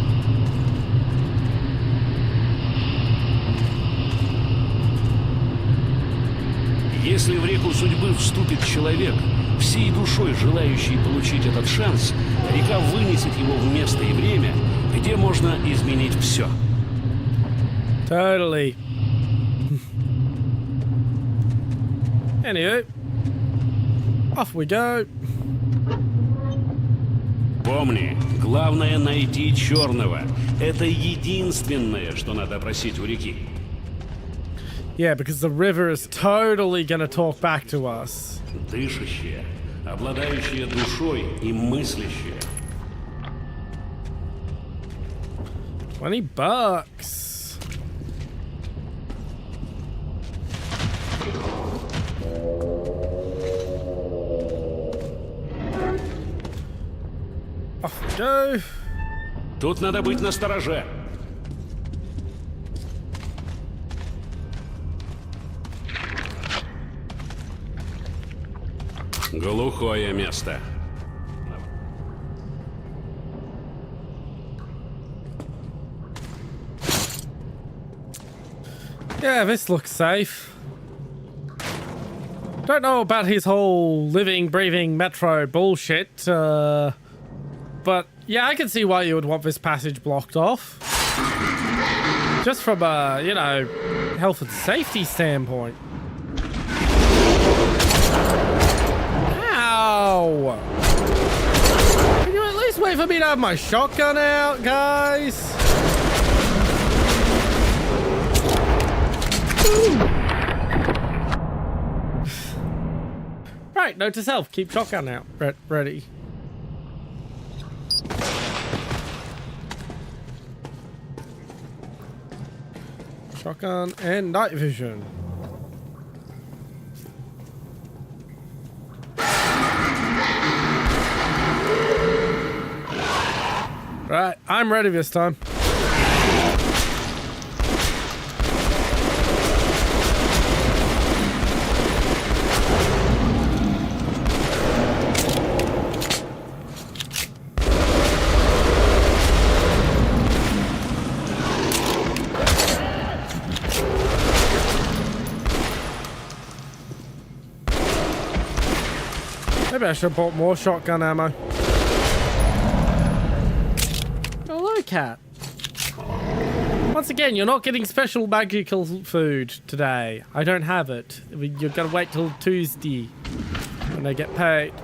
Если в реку судьбы вступит человек, всей душой желающий получить этот шанс, река вынесет его в место и время, где можно изменить все. Totally. Anyway, off we go. Помни, главное найти черного. Это единственное, что надо просить у реки. Yeah, because the river is totally gonna talk back to us. Дышащее, обладающее душой и мыслящее. $20. Off we go. Тут надо быть настороже. Глухое место. Yeah, this looks safe. Don't know about his whole living, breathing metro bullshit, but yeah, I can see why you would want this passage blocked off. Just from a, you know, health and safety standpoint. Ow! Can you at least wait for me to have my shotgun out, guys? Right, note to self, keep shotgun out. Ready. Shotgun and night vision. Right, I'm ready this time. Maybe I should have bought more shotgun ammo. Hello, cat. Once again, you're not getting special magical food today. I don't have it. You're gonna wait till Tuesday when I get paid.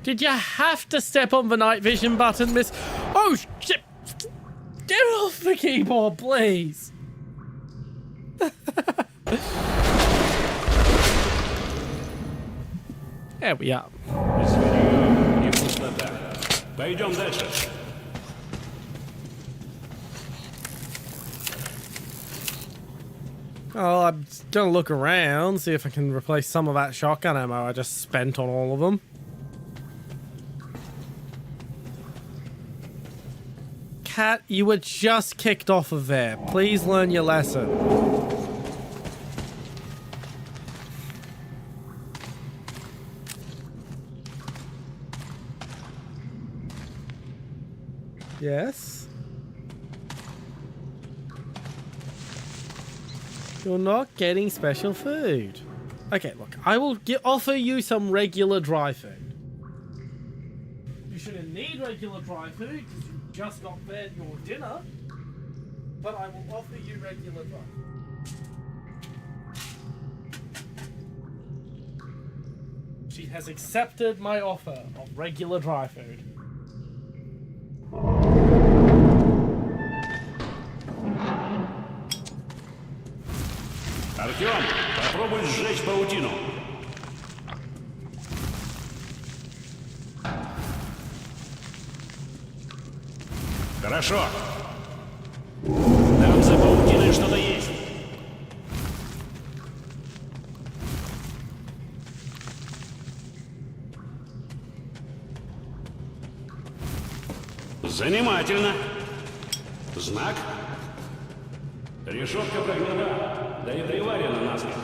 Did you have to step on the night vision button, miss? Oh, shit! Get off the keyboard, please! There we are. Пойдем дальше. Oh, I'm gonna look around, see if I can replace some of that shotgun ammo I just spent on all of them. Cat, you were just kicked off of there. Please learn your lesson. Yes? You're not getting special food. Okay, look, I will offer you some regular dry food. You shouldn't need regular dry food because you just got fed your dinner, but I will offer you regular dry food. She has accepted my offer of regular dry food. Артём, попробуй сжечь паутину. Хорошо. Там за паутиной что-то есть. Занимательно. Знак. Решетка прогнила, да и приварена насквозь.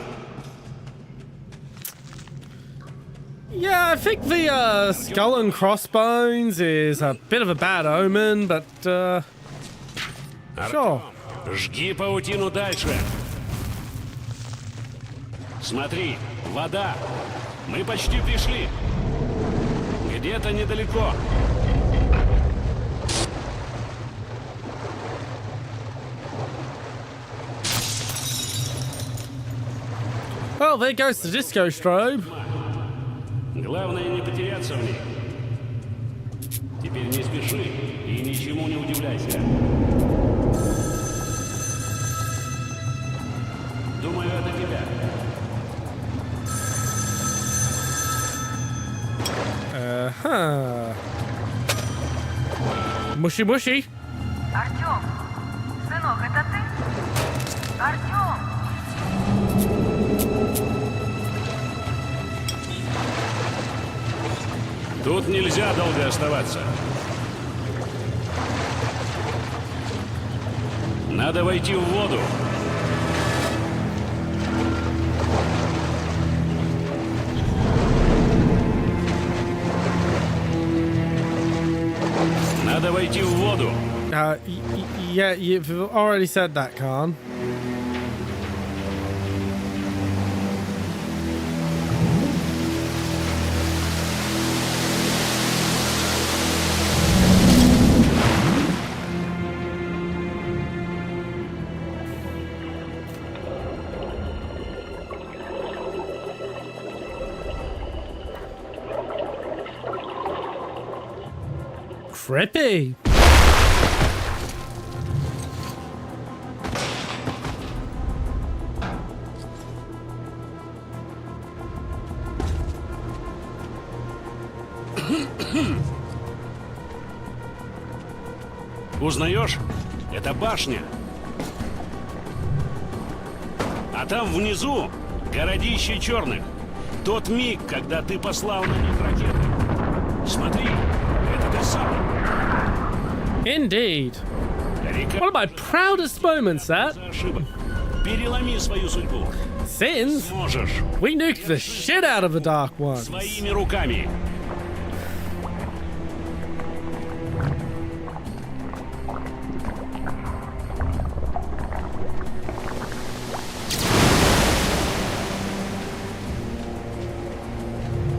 Yeah, I think the skull and crossbones is a bit of a bad omen, but sure. Жги паутину дальше. Смотри, вода. Мы почти пришли. Где-то недалеко. Well, there goes the disco strobe. Главное не потеряться в ней. Теперь не спеши и ничему не удивляйся. Думаю, это тебя. Ага. Муши-муши. Артём, сынок, это ты? Артём! Тут нельзя долго оставаться. Надо войти в воду. Надо войти в воду. Yeah, you've already said that, Khan. Trippy. Узнаешь? Это башня. А там внизу городище черных. Тот миг, когда ты послал на них ракеты. Смотри, это ты сам. Indeed. One of my proudest moments, that. Переломи свою судьбу. Since Сможешь. we nuked the shit out of the Dark Ones. Своими руками.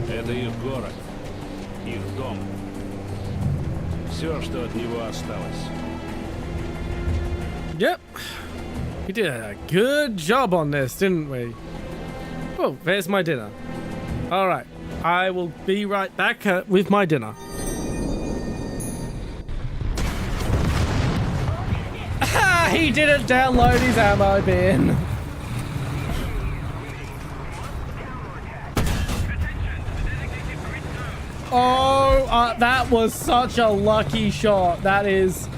Это их город, их дом. Все, что от него осталось. Yep. We did a good job on this, didn't we? Oh, there's my dinner. All right. I will be right back with my dinner. He didn't download his ammo bin. Oh, that was such a lucky shot. That is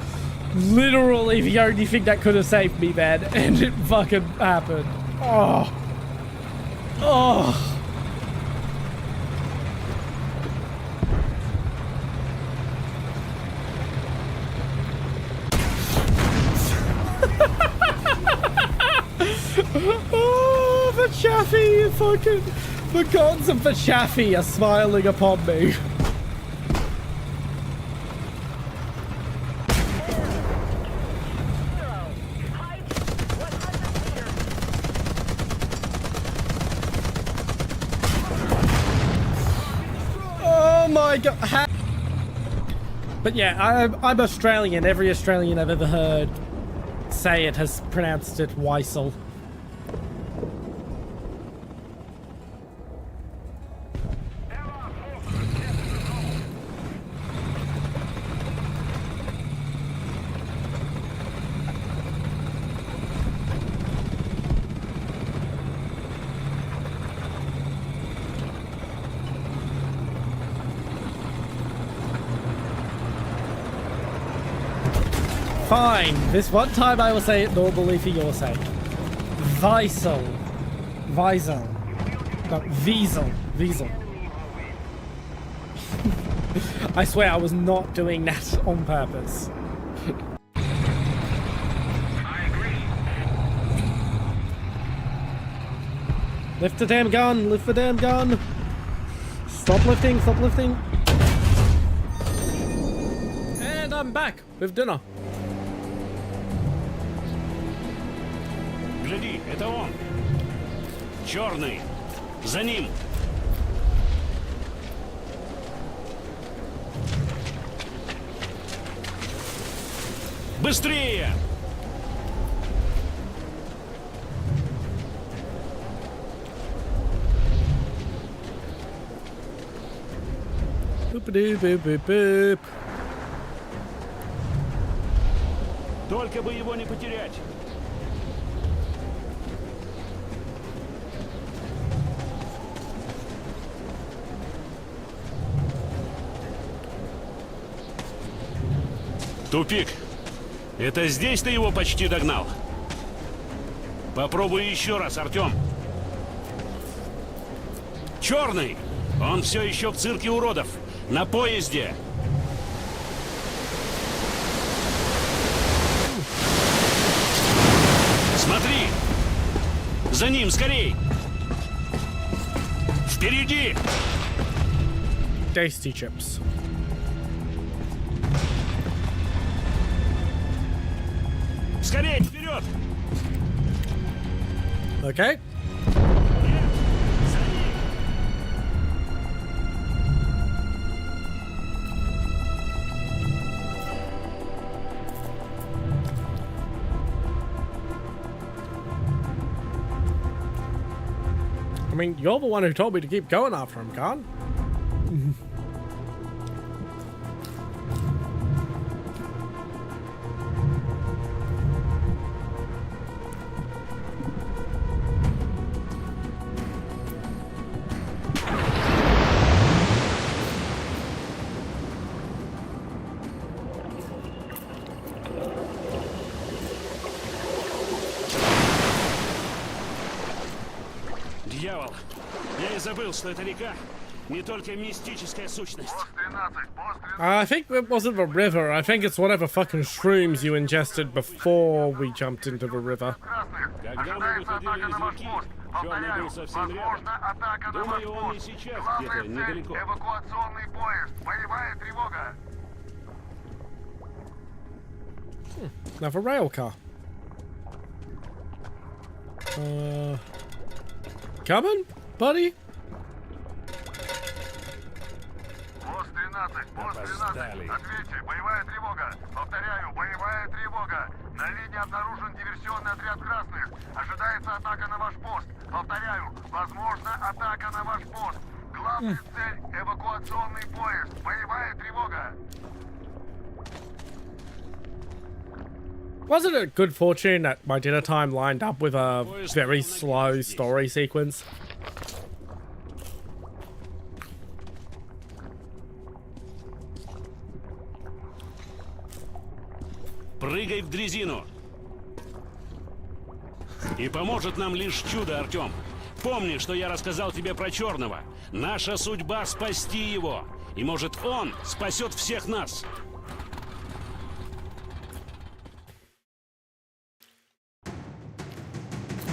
literally the only thing that could have saved me, man. And it fucking happened. Oh. Oh. Oh, the Chaffee fucking... The gods of the Chaffee are smiling upon me. Oh my god. But yeah, I'm Australian. Every Australian I've ever heard say it has pronounced it Fine. This one time I will say it normally for your sake. Weisel. Weisel. No, Wiesel. I swear I was not doing that on purpose. Lift the damn gun, lift the damn gun. Stop lifting, stop lifting. And I'm back with dinner. Гляди, это он. Черный. За ним. Быстрее! Boop-a-doo-boop-boop-boop. Только бы его не потерять. Тупик. Это здесь ты его почти догнал? Попробуй еще раз, Артем. Черный! Он все еще в цирке уродов. На поезде. Смотри! За ним, скорей! Впереди! Tasty chips. Скорей, вперед! Okay. I mean, you're the one who told me to keep going after him, Khan. Дьявол, я и забыл, что эта река не только мистическая сущность. I think it wasn't the river. I think it's whatever fucking shrooms you ingested before we jumped into the river. Когда мы выходили из реки, черный был совсем рядом. Думаю, он и сейчас где-то недалеко. Эвакуационный поезд. Боевая тревога. Another rail car. Coming, buddy? Пост 13, ответьте, боевая тревога. Повторяю, боевая тревога. На линии обнаружен диверсионный отряд красных. Ожидается атака на ваш пост. Повторяю, возможна атака на ваш пост. Главная цель — эвакуационный поезд. Боевая тревога. Wasn't it good fortune that my dinner time lined up with a very slow story sequence? Прыгай в дрезину. И поможет нам лишь чудо, Артем. Помни, что я рассказал тебе про Черного. Наша судьба — спасти его. И может он спасет всех нас.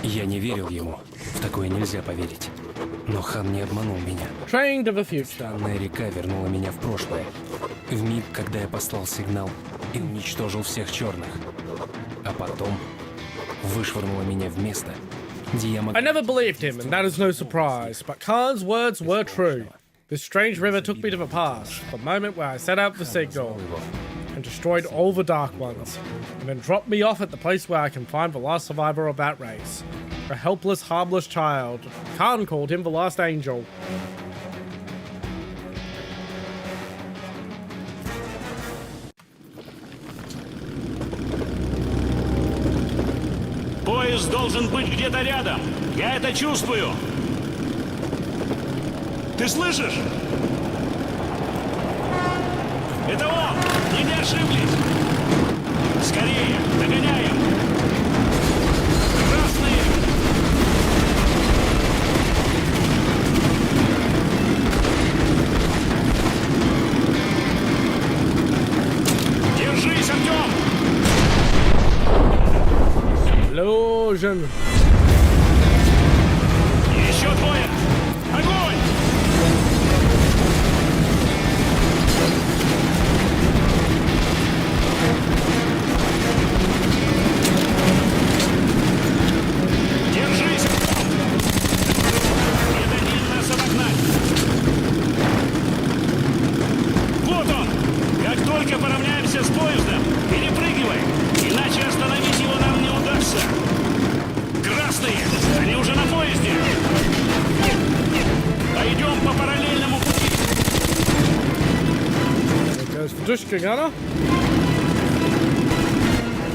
Я не верил ему. В такое нельзя поверить. Но хан не обманул меня. Train to the future. Странная река вернула меня в прошлое. В миг, когда я послал сигнал и уничтожил всех черных. А потом вышвырнула меня в место, где я мог... I never believed him, and that is no surprise. But Khan's words were true. This strange river took me to the past, the moment where I set out the signal and destroyed all the Dark Ones, and then dropped me off at the place where I can find the last survivor of that race. A helpless, harmless child. Khan called him the last angel. Поезд должен быть где-то рядом. Я это чувствую. Ты слышишь? Это он! Не ошиблись! Скорее! Догоняем! Красные! Держись, Артем! Explosion. Еще двое! Огонь! Держись! Не дай нас обогнать! Вот он! Как только поравняемся с поездом, перепрыгивай! Иначе остановить его нам не удастся! Красные! Они уже на поезде! Пойдем по параллельному пути!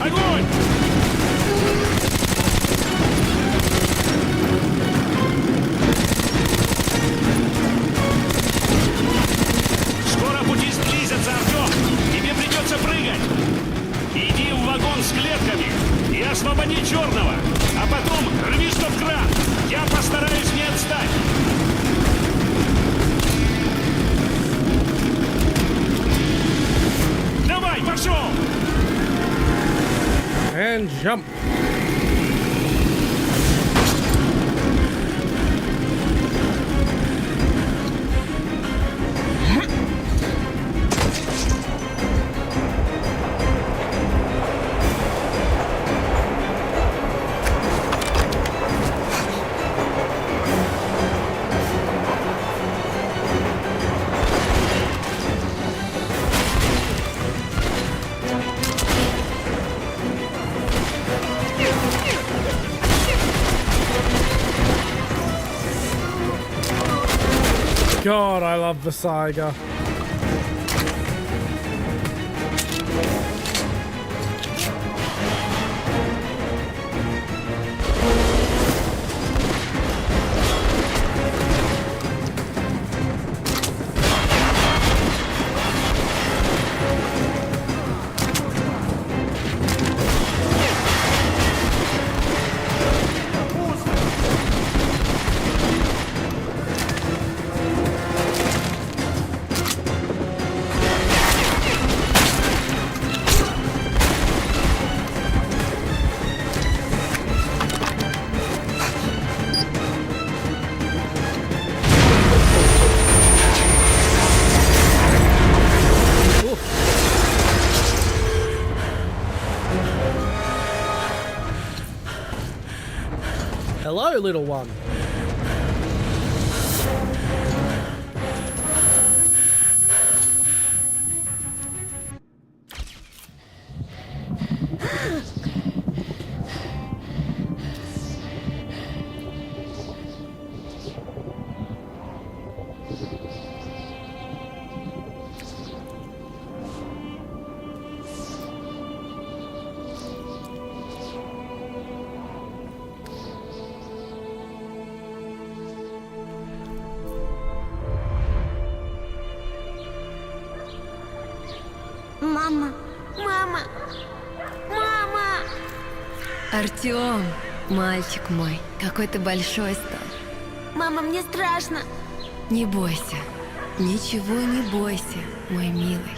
Огонь! Скоро пути сблизятся, Артем! Тебе придется прыгать! Иди в вагон с клетками и освободи черного, а потом рви стоп-кран! Я постараюсь не отстать! Давай, пошел! And jump. God, I love the Saiga. Hello, little one. Мама! Мама! Мама! Артём, мальчик мой, какой ты большой стал. Мама, мне страшно. Не бойся. Ничего не бойся, мой милый.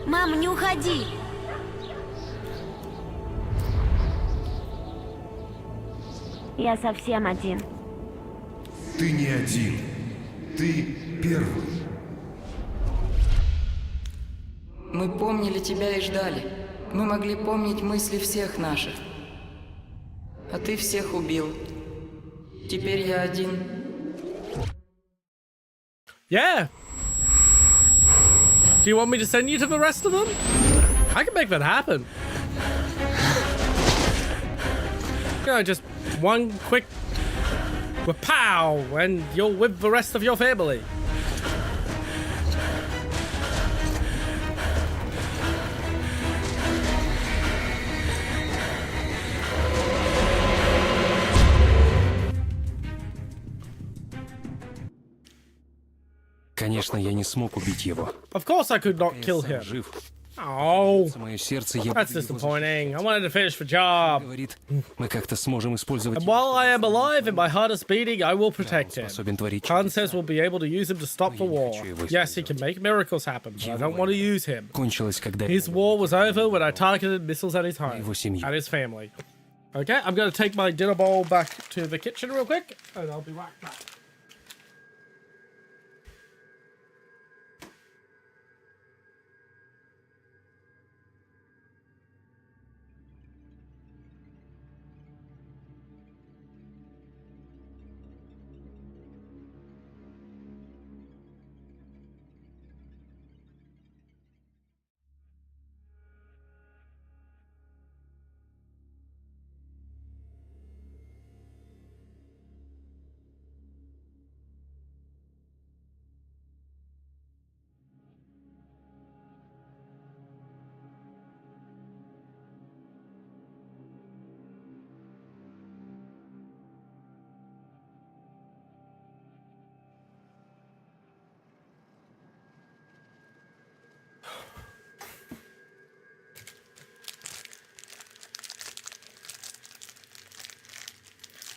Мама, не уходи. Я совсем один. Ты не один. Ты первый. Мы помнили тебя и ждали. Мы могли помнить мысли всех наших. А ты всех убил. Теперь я один. Yeah. Do you want me to send you to the rest of them? I can make that happen. You know, just one quick pow and you're with the rest of your family. Конечно, я не смог убить его. Of course I could not kill him. Жив. Oh, Мое сердце, я that's disappointing. I wanted to finish the job. говорит, мы как-то сможем использовать. And while I am alive and my heart is beating, I will protect him. Способен творить. Khan says we'll be able to use him to stop the war. Yes, he can make miracles happen, but I don't want to use him. Кончилось, когда His war was over when I targeted missiles at his home and his family. Okay, I'm going to take my dinner bowl back to the kitchen real quick, and I'll be right back.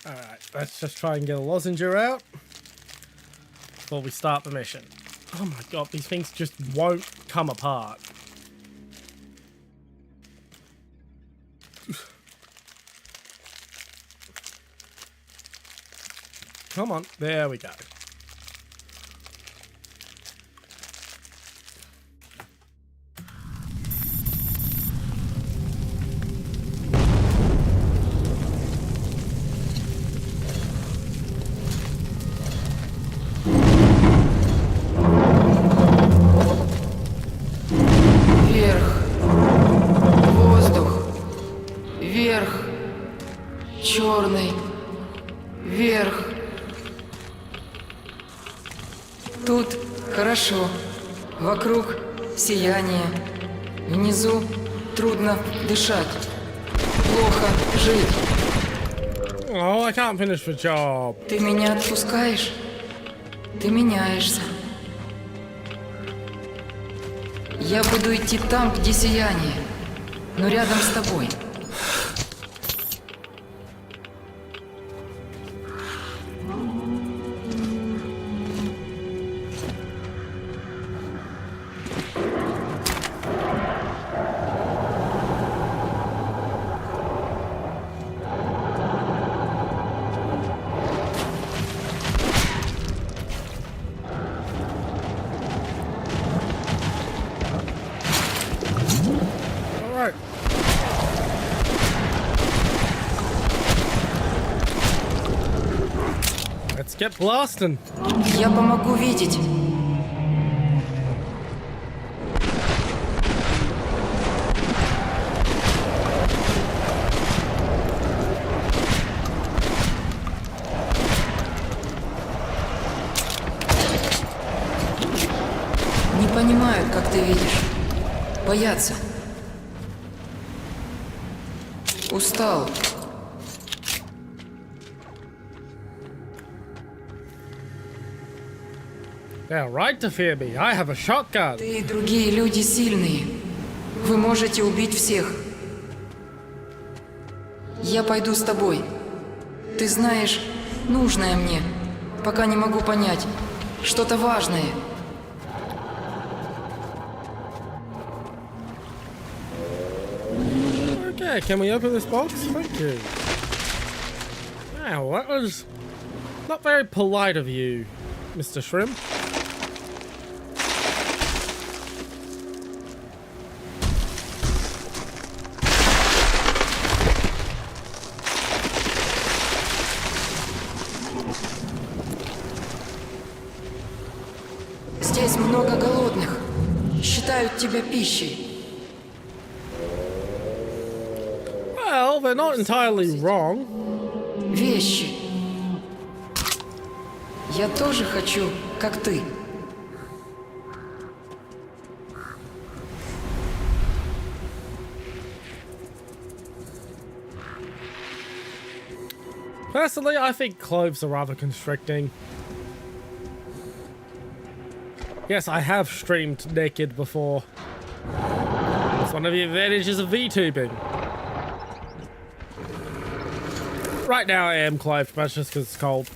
Alright, let's just try and get a lozenger out before we start the mission. Oh my god, these things just won't come apart. Come on, there we go. Черный. Вверх. Тут хорошо. Вокруг сияние. Внизу трудно дышать. Плохо жить. Oh, I can't finish the job. Ты меня отпускаешь? Ты меняешься. Я буду идти там, где сияние, но рядом с тобой. Let's get blasting. Я помогу видеть. Не понимают, как ты видишь. Боятся. Устал. They're right to fear me. I have a shotgun. Ты и другие люди сильные. Вы можете убить всех. Я пойду с тобой. Ты знаешь, нужное мне. Пока не могу понять. Что-то важное. Okay, can we open this box? Thank you. Wow, that was not very polite of you, Mr. Shrimp. Здесь много голодных. Считают тебя пищей. Well, they're not entirely wrong. Вещи. Я тоже хочу, как ты. Personally, I think clothes are rather constricting. Yes, I have streamed naked before. It's one of the advantages of VTubing. Right now I am clothed, but it's just because it's cold.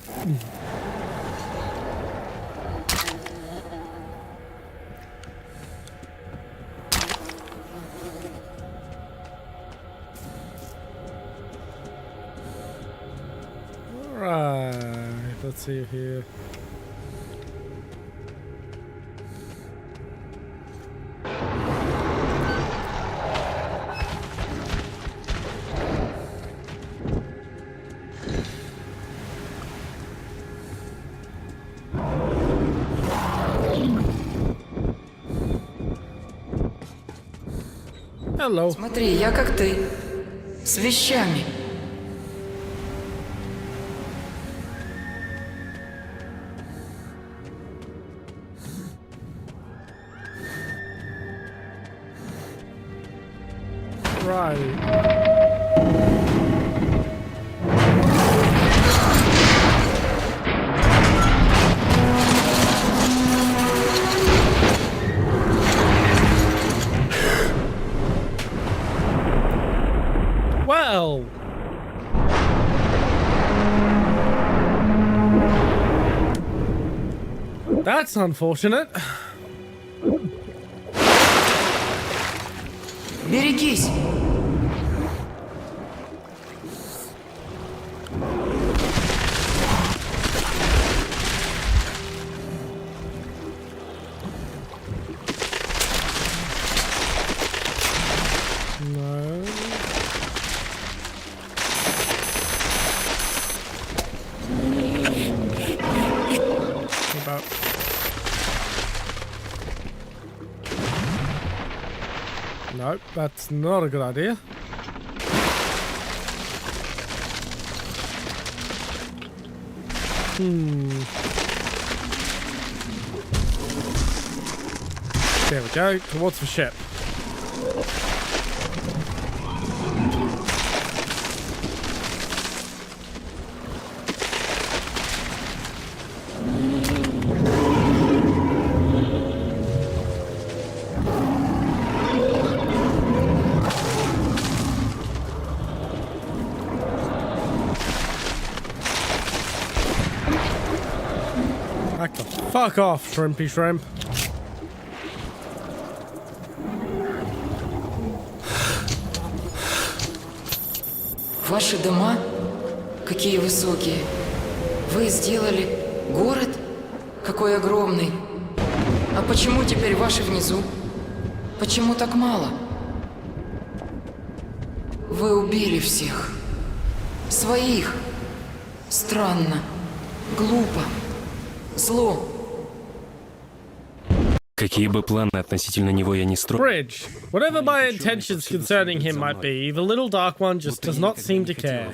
Alright, let's see here. Hello. Смотри, я как ты. С вещами. Right. Well. That's unfortunate. Берегись. No. About. Nope, that's not a good idea. There we go, towards the ship. Back the fuck off, shrimpy shrimp. Ваши дома? Какие высокие. Вы сделали город? Какой огромный. А почему теперь ваши внизу? Почему так мало? Вы убили всех. Своих. Странно. Глупо. Зло. Какие бы планы относительно него я ни строил... Bridge. Whatever my intentions concerning him might be, the little dark one just does not seem to care.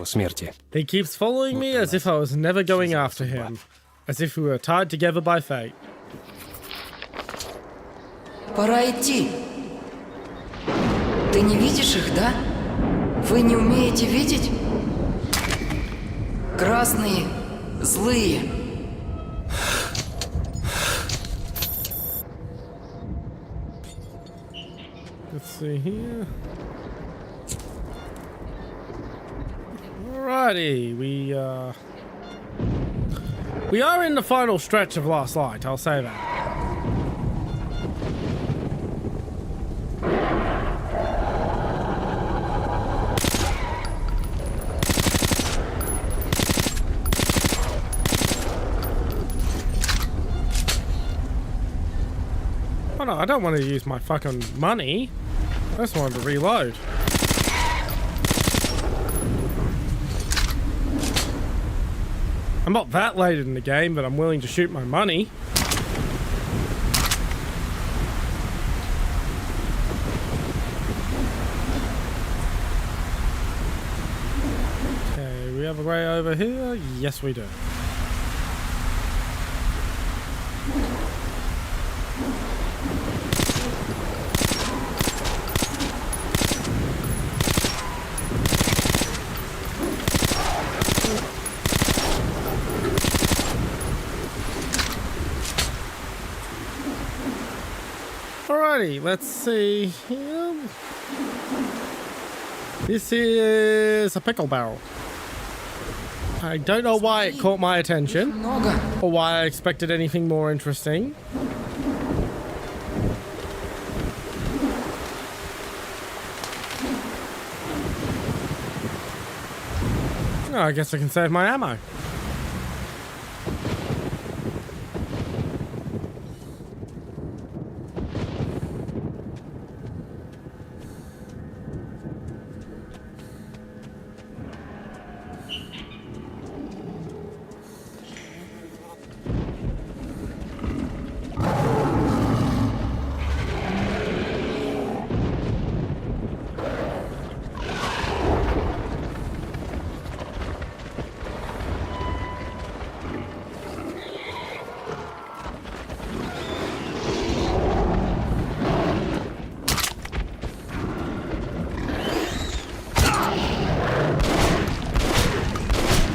He keeps following me as if I was never going after him. As if we were tied together by fate. Пора идти. Ты не видишь их, да? Вы не умеете видеть? Красные, злые. Let's see here. Alrighty, we are in the final stretch of Last Light, I'll say that. Oh no, I don't want to use my fucking money. I just wanted to reload. I'm not that late in the game, but I'm willing to shoot my money. Okay, we have a way over here? Yes, we do. Alrighty, let's see here. This is a pickle barrel. I don't know why it caught my attention, or why I expected anything more interesting. Oh, I guess I can save my ammo.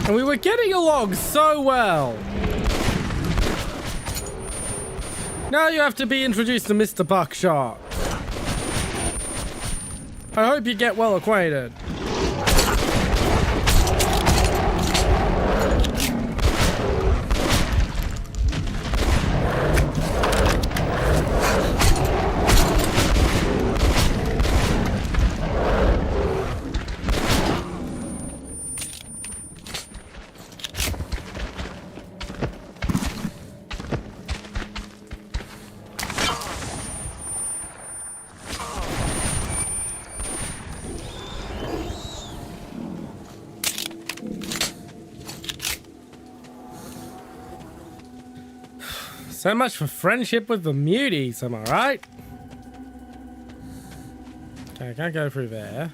And we were getting along so well. Now you have to be introduced to Mr. Buckshot. I hope you get well acquainted. So much for friendship with the muties, am I right? Okay, I can't go through there.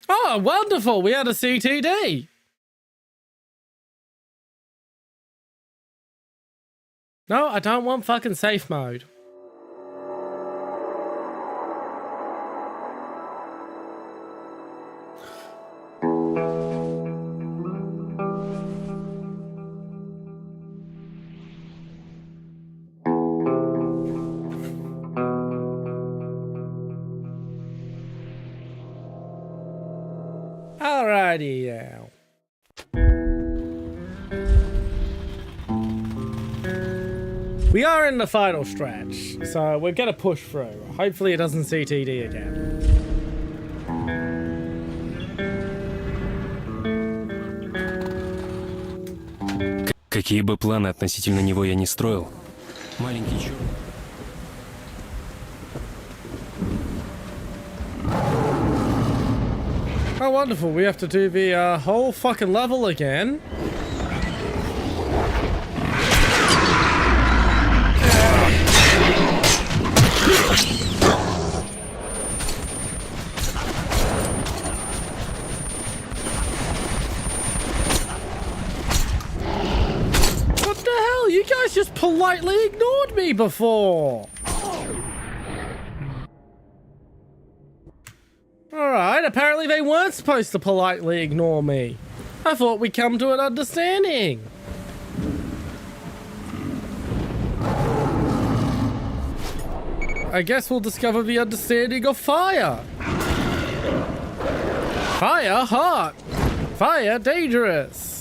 Oh, wonderful! We had a CTD! No, I don't want fucking safe mode. Alrighty now. We are in the final stretch, so we're gonna push through. Hopefully it doesn't CTD again. Какие бы планы относительно него я не строил, маленький чё... Oh, wonderful. We have to do the whole fucking level again. What the hell? You guys just politely ignored me before. Alright, apparently they weren't supposed to politely ignore me. I thought we'd come to an understanding. I guess we'll discover the understanding of fire. Fire, hot. Fire, dangerous.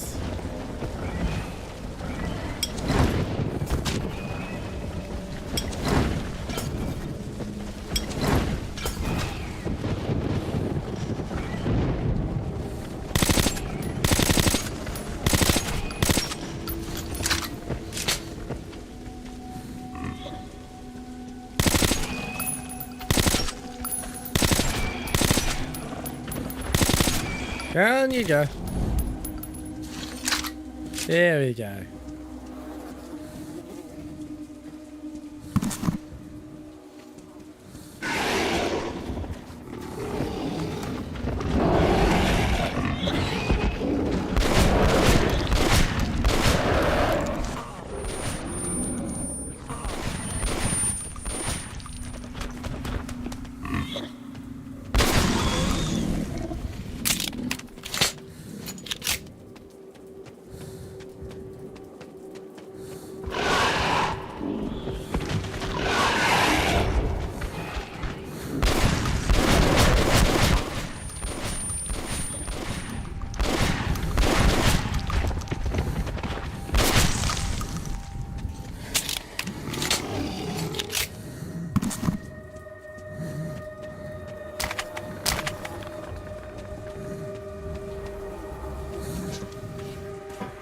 Down you go. There we go.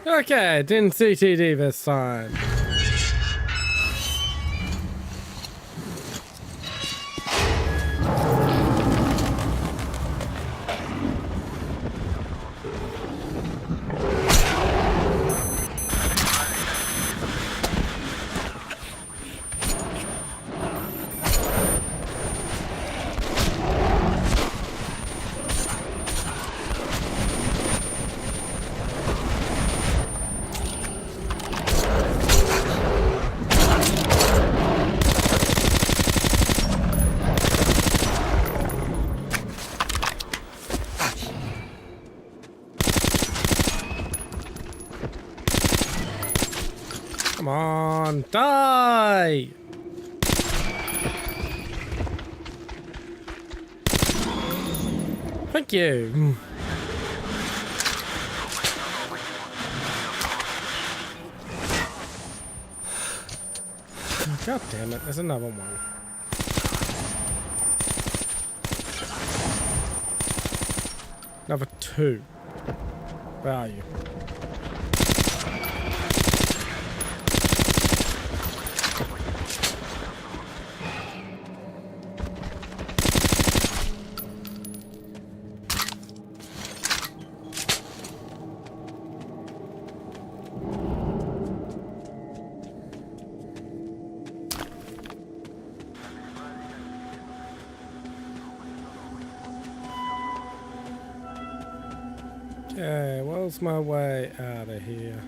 Okay, didn't CTD this time. Come on, die! Thank you. God damn it, there's another one. Number 2. Where are you? Okay, where's my way out of here?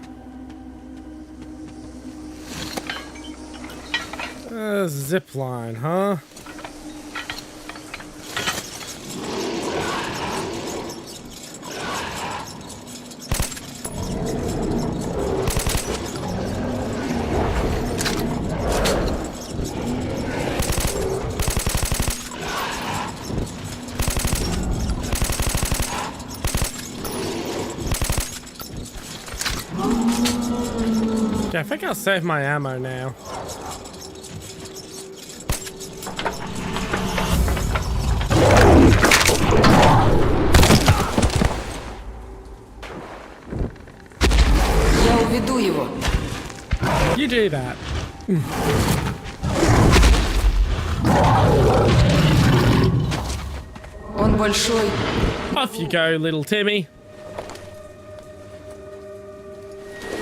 Zip line, huh? Yeah, I think I'll save my ammo now. Я уведу его. You do that. Он большой. Off you go, little Timmy.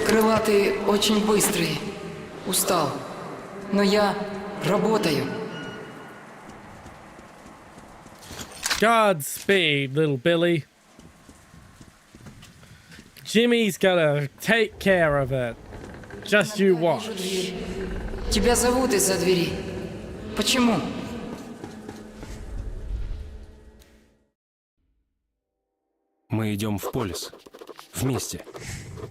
Крылатые очень быстрые. Устал. Но я работаю. Godspeed, little Billy. Jimmy's gonna take care of it. Just you watch. Тебя зовут из-за двери. Почему? Мы идем в Полис. Вместе.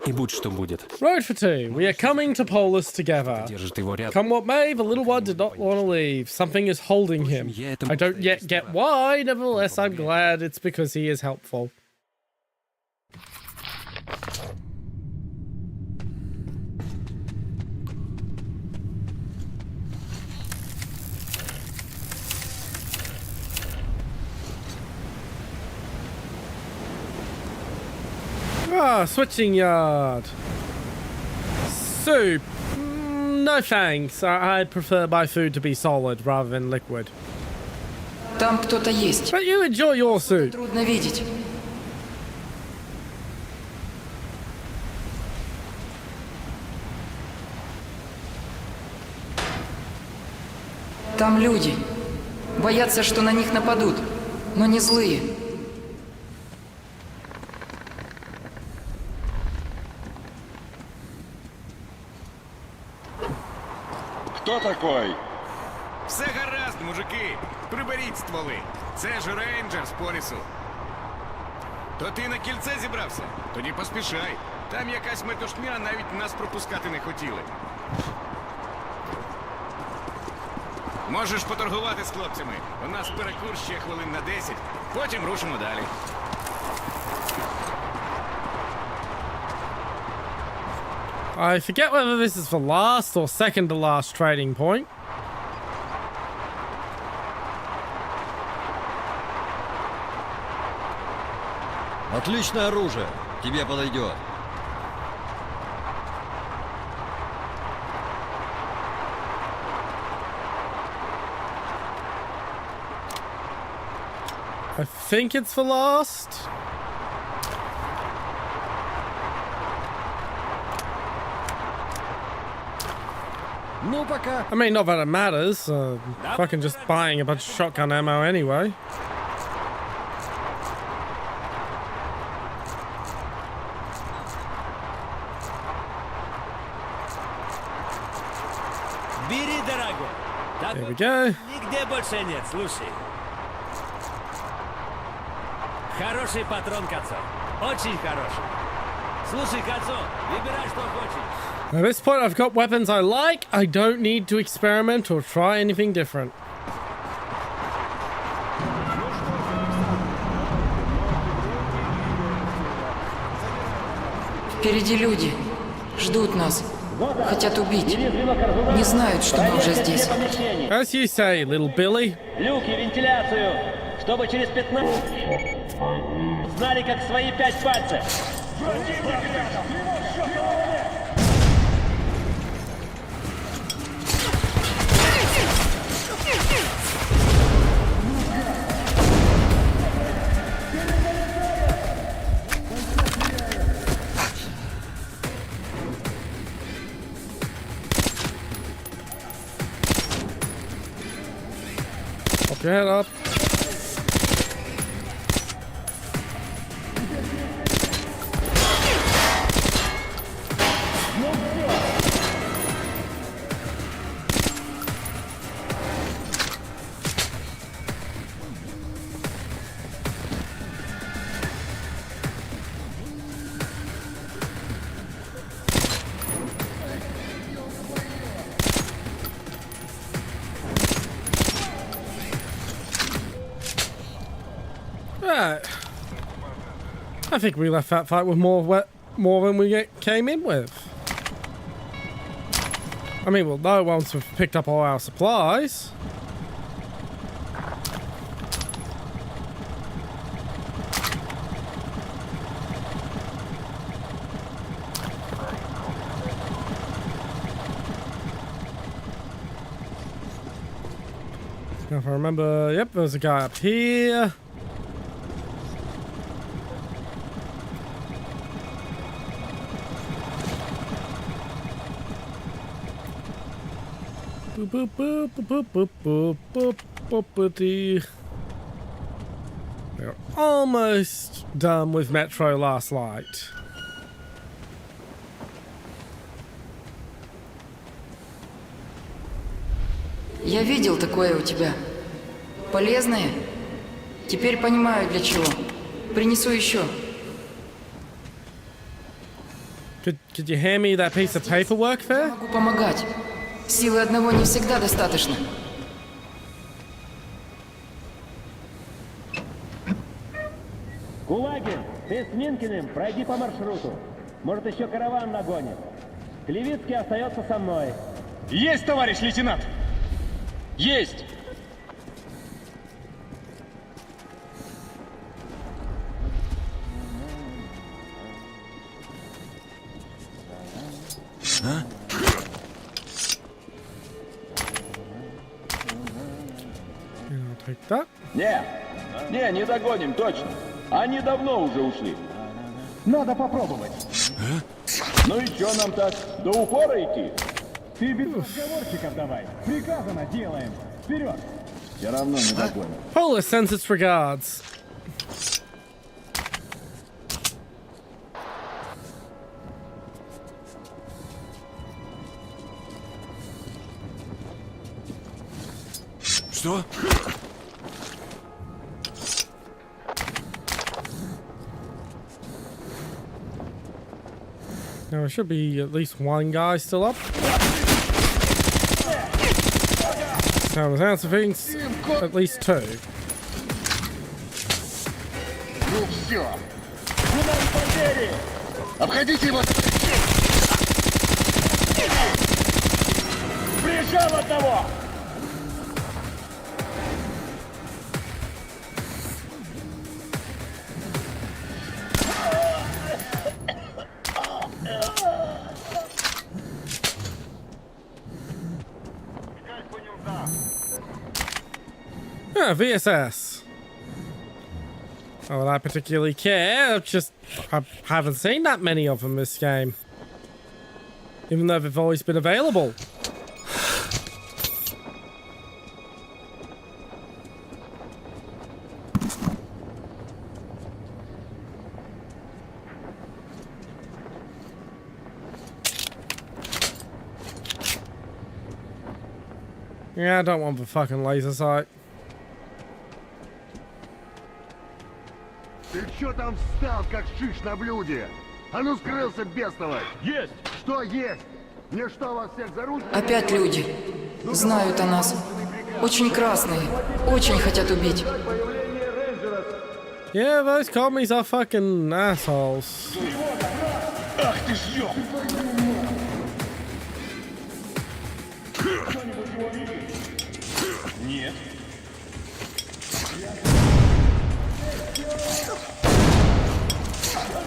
И будь что будет. Road for 2. We are coming to Polis together. Держит его рядом. Come what may, the little one did not want to leave. Something is holding him. I don't yet get why, nevertheless I'm glad it's because he is helpful. Ah, switching yard. Soup. No thanks. I'd prefer my food to be solid rather than liquid. Там кто-то есть. But you enjoy your soup. Трудно видеть. Там люди. Боятся, что на них нападут, но не злые. Хто такой? Все гаразд, мужики. Приберіть стволи. Це ж рейнджер з Полісу. То ти на кільце зібрався? Тоді поспішай. Там якась метушня, навіть нас пропускати не хотіли. Можеш поторгувати з хлопцями. У нас перекур ще хвилин на 10. Потім рушимо далі. I forget whether this is the last or second to last trading point. Отличное оружие. Тебе подойдет. I think it's for last. I mean, not that it matters. Fucking just buying a bunch of shotgun ammo anyway. Бери, дорогой. There we go. Нигде больше нет, слушай. Хороший патрон, Кацо. Очень хороший. Слушай, Кацо, выбирай, что хочешь. At this point, I've got weapons I like. I don't need to experiment or try anything different. Впереди люди. Ждут нас. Хотят убить. Не знают, что мы уже здесь. As you say, little Billy. Люки, вентиляцию, чтобы через 15... Знали, как свои 5 пальцев. Pop your head up. Right. I think we left that fight with more than we came in with. I mean, we'll know once we've picked up all our supplies. Now, if I remember, yep, there's a guy up here. Boop, boop, boop, boop, boop, boop, boop, boop. We're almost done with Metro Last Light. Я видел такое у тебя. Полезное? Теперь понимаю, для чего. Принесу еще. Could you hand me that piece of paperwork there? Могу помогать. Силы одного не всегда достаточно. Кулагин, ты с Минкиным пройди по маршруту. Может, еще караван нагонит. Клевицкий остается со мной. Есть, товарищ лейтенант! Есть! А? Take that. Не догоним, точно. Они давно уже ушли. Надо попробовать. Ну и что нам так, до упора идти? Ты без разговорчиков давай. Приказано делаем. Вперед. Все равно не догоним. Polar sends its regards. Что? Now, there should be at least one guy still up. Now, the sounds of things, at least two. Ну все. Куда вы потери? Обходите его. Прижал одного. Ah, VSS. Not that I particularly care. I haven't seen that many of them this game, even though they've always been available. Yeah, I don't want the fucking laser sight. Ты чё там встал, как шиш на блюде? А ну скрылся, бестолочь! Есть! Что есть? Мне что, вас всех за ручку? Опять люди. Знают о нас. Очень красные. Очень хотят убить. Yeah, those commies are fucking assholes. Ах ты ж ёб! Нет.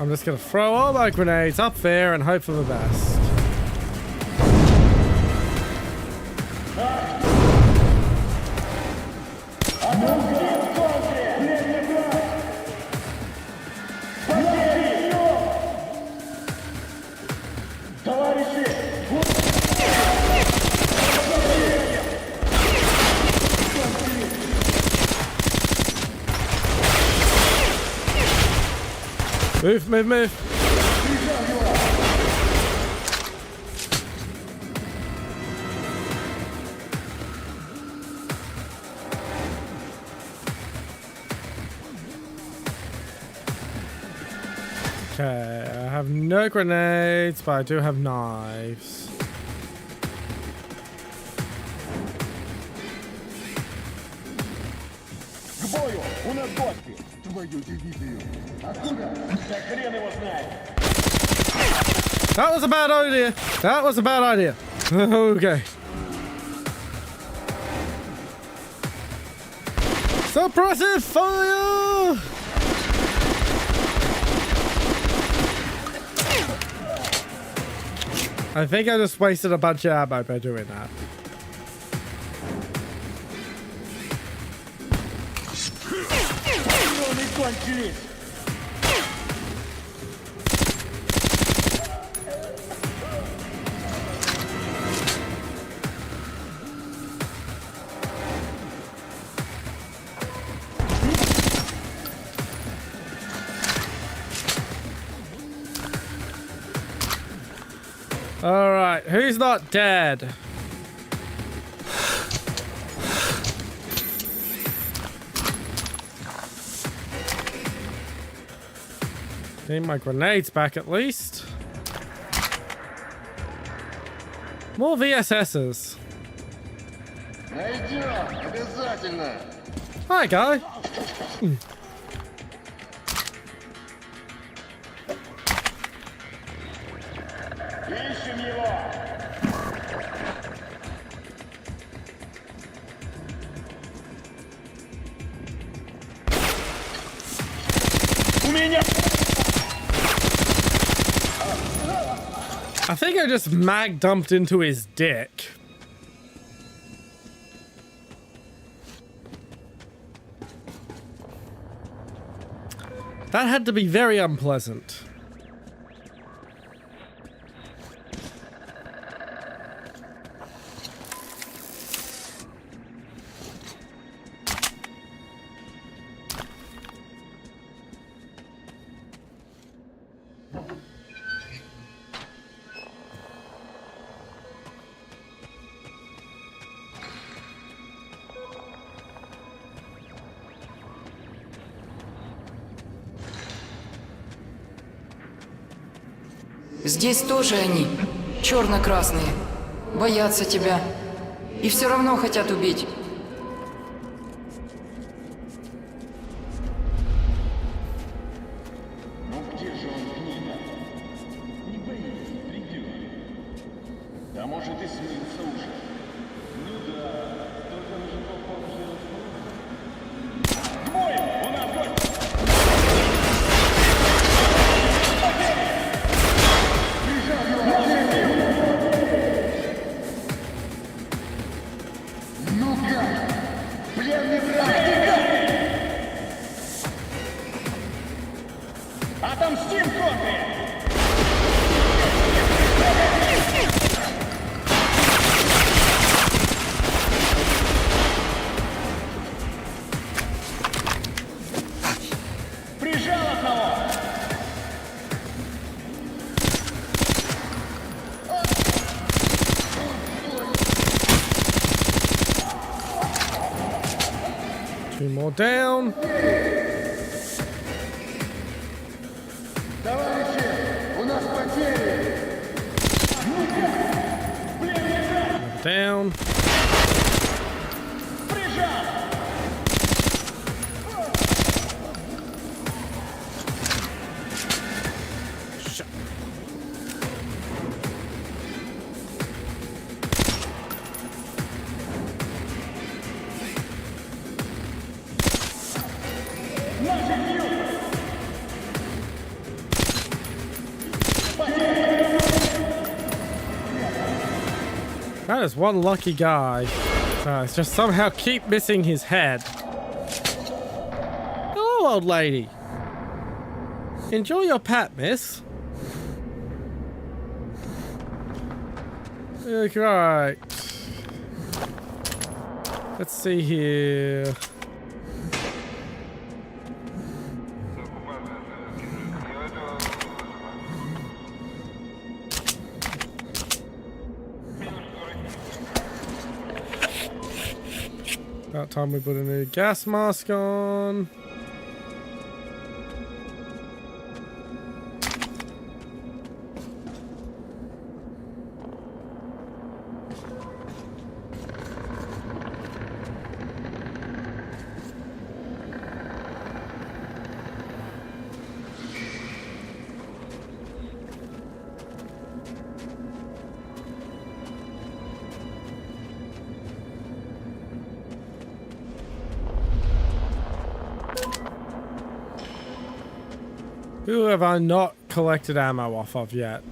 I'm just gonna throw all my grenades up there and hope for the best. Move, move, move. Okay, I have no grenades, but I do have knives. К бою! У нас гости! Твою дивизию! Откуда? Да хрен его знает! That was a bad idea. That was a bad idea. Okay. Suppressive fire! I think I just wasted a bunch of ammo by doing that. All right, who's not dead? Need my grenades back at least. More VSSs. Найдем! Обязательно! Hi, guy. Ищем его! У меня! I think I just mag dumped into his dick. That had to be very unpleasant. Здесь тоже они, черно-красные, боятся тебя и все равно хотят убить. Ну где же он, гнида? Не боись, придет. Да может и смылся уже. Ну да, только мужиков попозже распорядок. К бою! У нас гость! Ну как? Пленный враг! Прижал одного! Two more down. Товарищи, у нас потери! Down. That is one lucky guy. It's just somehow keep missing his head. Hello, old lady. Enjoy your pat, miss. Okay, right. Let's see here. About time we put a new gas mask on. Who have I not collected ammo off of yet?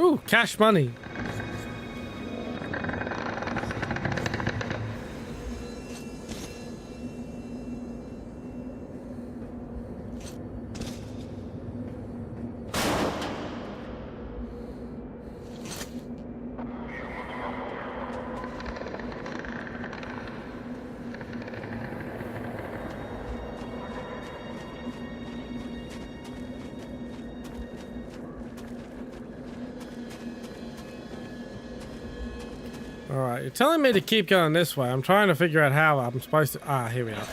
Ooh, cash money. Alright, you're telling me to keep going this way. I'm trying to figure out how I'm supposed to... Ah, here we are.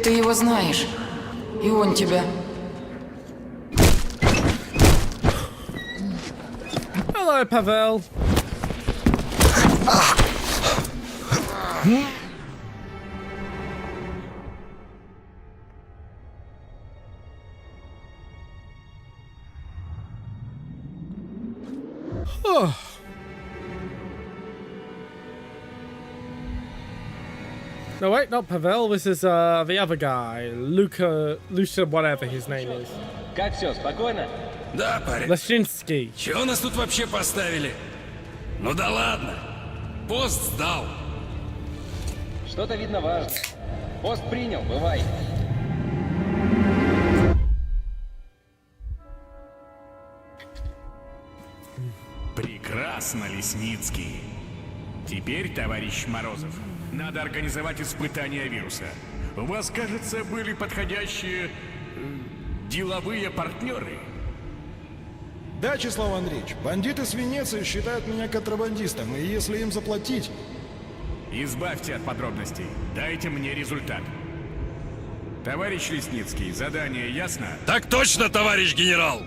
Ты его знаешь, и он тебя. Hello, Pavel. Oh. No, wait, not Pavel. This is the other guy, Luca, whatever his name is. Как все, спокойно? Да, парень. Лощинский. Чего нас тут вообще поставили? Ну да ладно. Пост сдал. Что-то видно важное. Пост принял, бывай. Прекрасно, Лесницкий. Теперь, товарищ Морозов, надо организовать испытания вируса. У вас, кажется, были подходящие деловые партнеры. Да, Числав Андреевич, бандиты с Венеции считают меня контрабандистом, и если им заплатить... Избавьте от подробностей. Дайте мне результат. Товарищ Лесницкий, задание ясно? Так точно, товарищ генерал!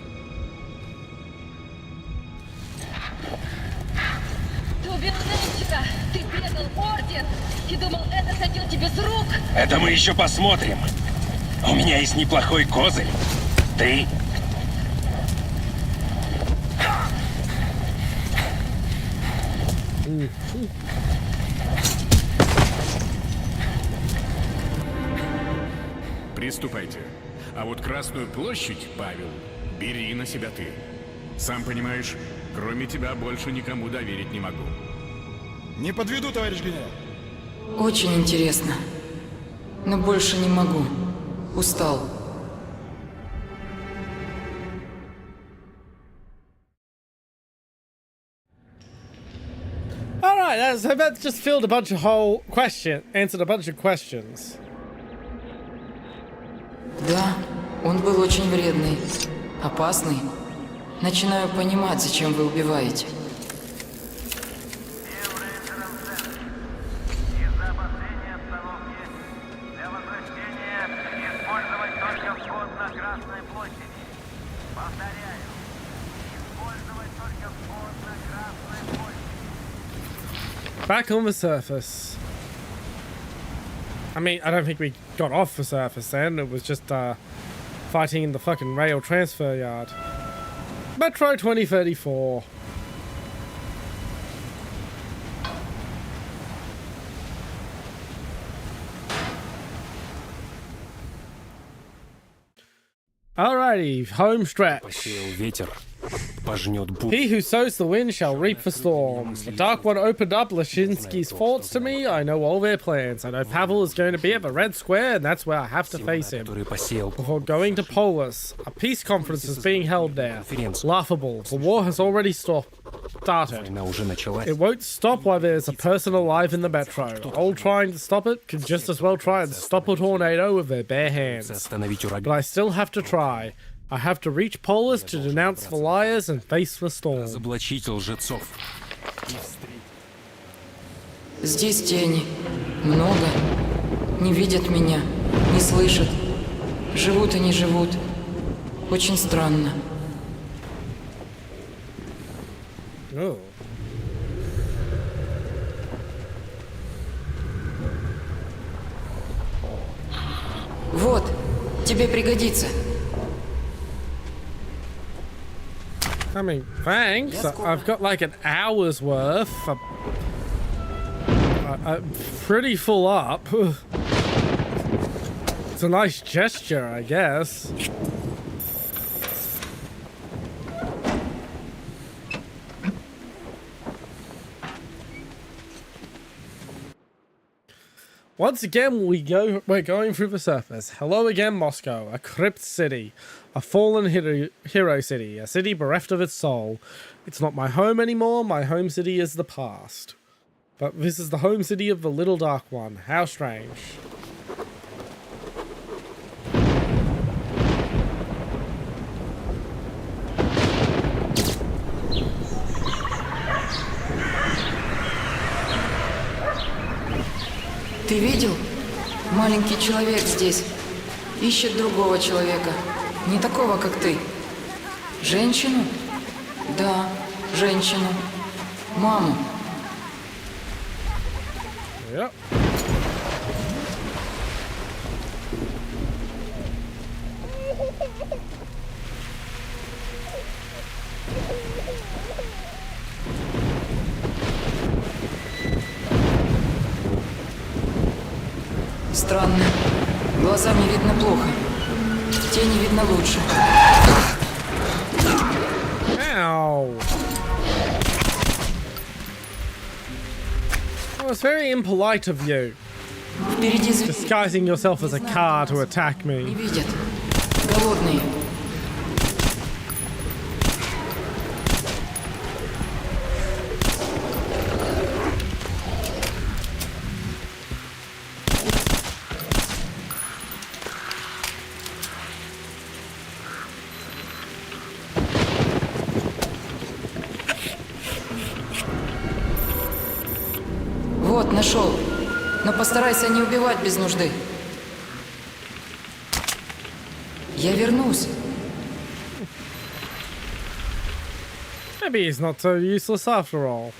Ты убил Ненчика! Ты предал орден! И думал, это сойдет тебе с рук? Это мы еще посмотрим. У меня есть неплохой козырь. Ты... Приступайте. А вот Красную площадь, Павел, бери на себя ты. Сам понимаешь, кроме тебя больше никому доверить не могу. Не подведу, товарищ генерал. Очень интересно. Но больше не могу. Устал. Alright, so that just filled a bunch of answered a bunch of questions. Да, он был очень вредный, опасный. Начинаю понимать, зачем вы убиваете. Back on the surface. I mean, I don't think we got off the surface then. It was just fighting in the fucking rail transfer yard. Metro 2034. Alrighty, home stretch. He who sows the wind shall reap the storm. The Dark One opened up Lashinsky's forts to me. I know all their plans. I know Pavel is going to be at the Red Square, and that's where I have to face him. Before going to Polis, a peace conference is being held there. Laughable. The war has already started. It won't stop while there's a person alive in the metro. All trying to stop it can just as well try and stop a tornado with their bare hands. But I still have to try. I have to reach Polis to denounce the liars and face the storm. Здесь тени. Много. Не видят меня. Не слышат. Живут и не живут. Очень странно. Oh. Вот. Тебе пригодится. I mean, thanks. I've got like an hour's worth. I'm pretty full up. It's a nice gesture, I guess. Once again, we're going through the surface. Hello again, Moscow, a crypt city, a fallen hero city, a city bereft of its soul. It's not my home anymore, my home city is the past. But this is the home city of the Little Dark One. How strange. Ты видел? Маленький человек здесь. Ищет другого человека. Не такого, как ты. Женщину? Да, женщину. Маму. Yep. Странно. Глазам не видно плохо. Тени видно лучше. Ow. Well, it's very impolite of you. Disguising yourself as a car to attack me. Не видят. Голодные. Вот, нашел. Но постарайся не убивать без нужды. Я вернусь. Maybe he's not so useless after all.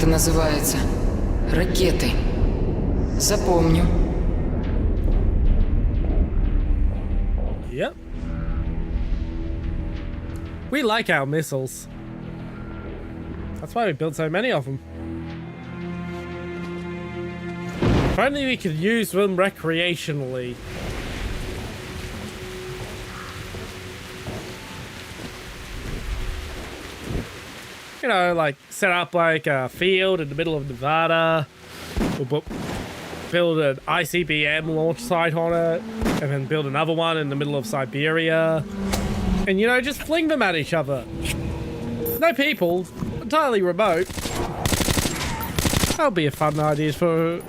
это называется? Ракеты. Запомню. Yep. We like our missiles. That's why we built so many of them. If only we could use them recreationally. You know, like set up like a field in the middle of Nevada, or build an ICBM launch site on it, and then build another one in the middle of Siberia, and you know, just fling them at each other. No people, entirely remote. That'll be a fun idea for.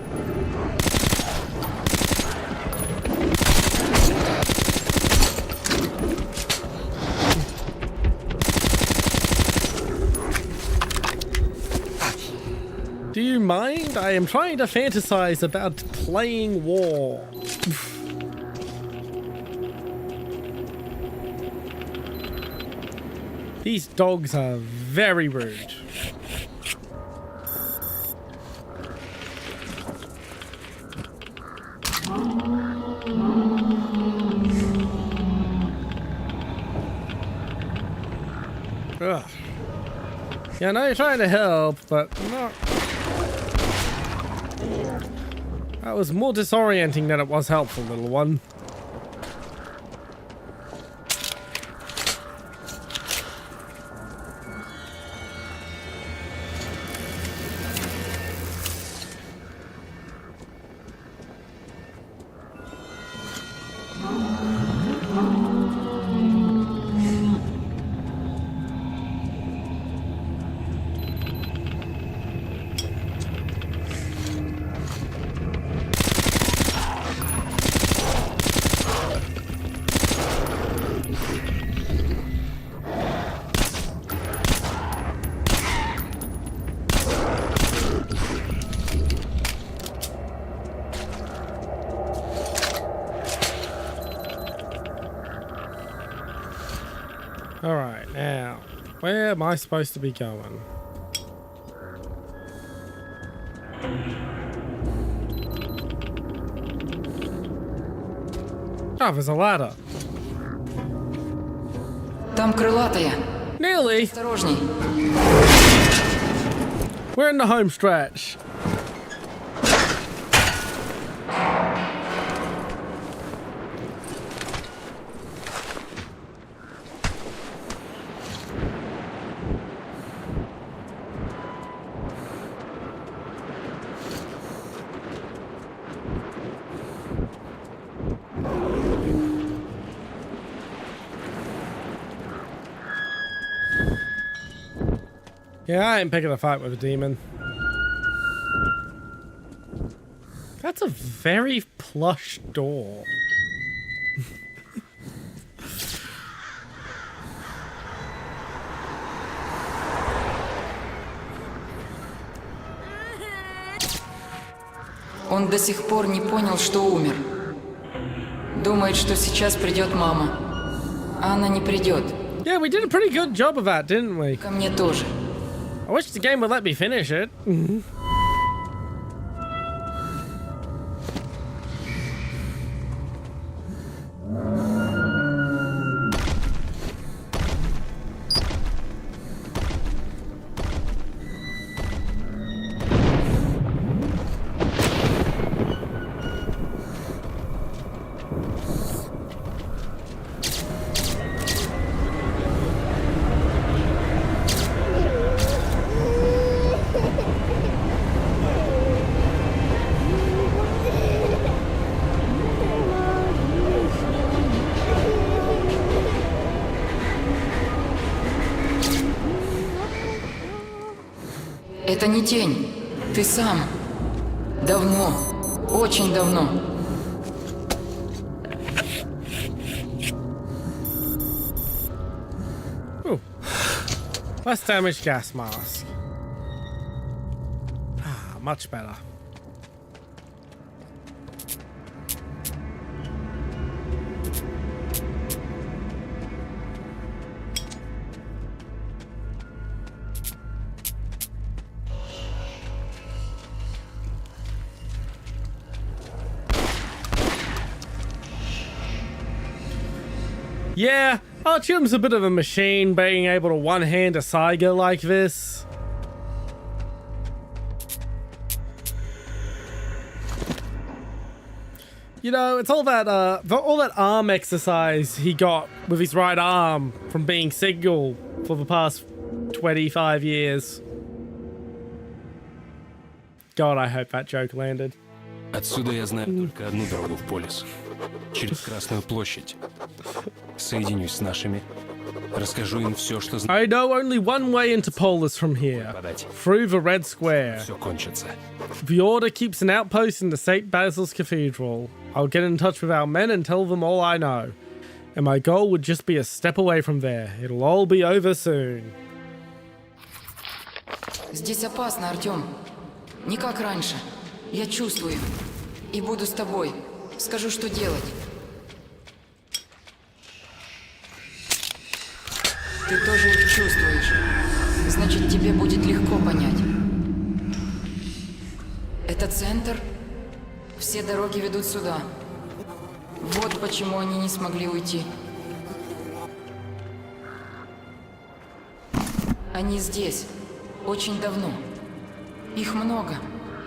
Do you mind? I am trying to fantasize about playing war. These dogs are very rude. Ugh. Yeah, I know you're trying to help, but not. That was more disorienting than it was helpful, little one. Alright, now, where am I supposed to be going? Oh, there's a ladder. Там крылатая. Nearly. Осторожней. We're in the home stretch. Yeah, I ain't picking a fight with a demon. That's a very plush door. Он до сих пор не понял, что умер. Думает, что сейчас придет мама. А она не придет. Yeah, we did a pretty good job of that, didn't we? Ко мне тоже. I wish the game would let me finish it. Это не тень. Ты сам. Давно. Очень давно. Ooh. Less damage gas mask. Ah, much better. Yeah, Artyom's a bit of a machine being able to one-hand a Saiga like this. You know, it's all that arm exercise he got with his right arm from being single for the past 25 years. God, I hope that joke landed. Отсюда я знаю только одну дорогу в Полис. Через Красную площадь. Соединюсь с нашими. Расскажу им все, что знаю. I know only one way into Polis from here. Through the Red Square. Все кончится. The Order keeps an outpost in the St. Basil's Cathedral. I'll get in touch with our men and tell them all I know. And my goal would just be a step away from there. It'll all be over soon. Здесь опасно, Артём. Не как раньше. Я чувствую. И буду с тобой. Скажу, что делать. Ты тоже их чувствуешь. Значит, тебе будет легко понять. Это центр. Все дороги ведут сюда. Вот почему они не смогли уйти. Они здесь. Очень давно. Их много.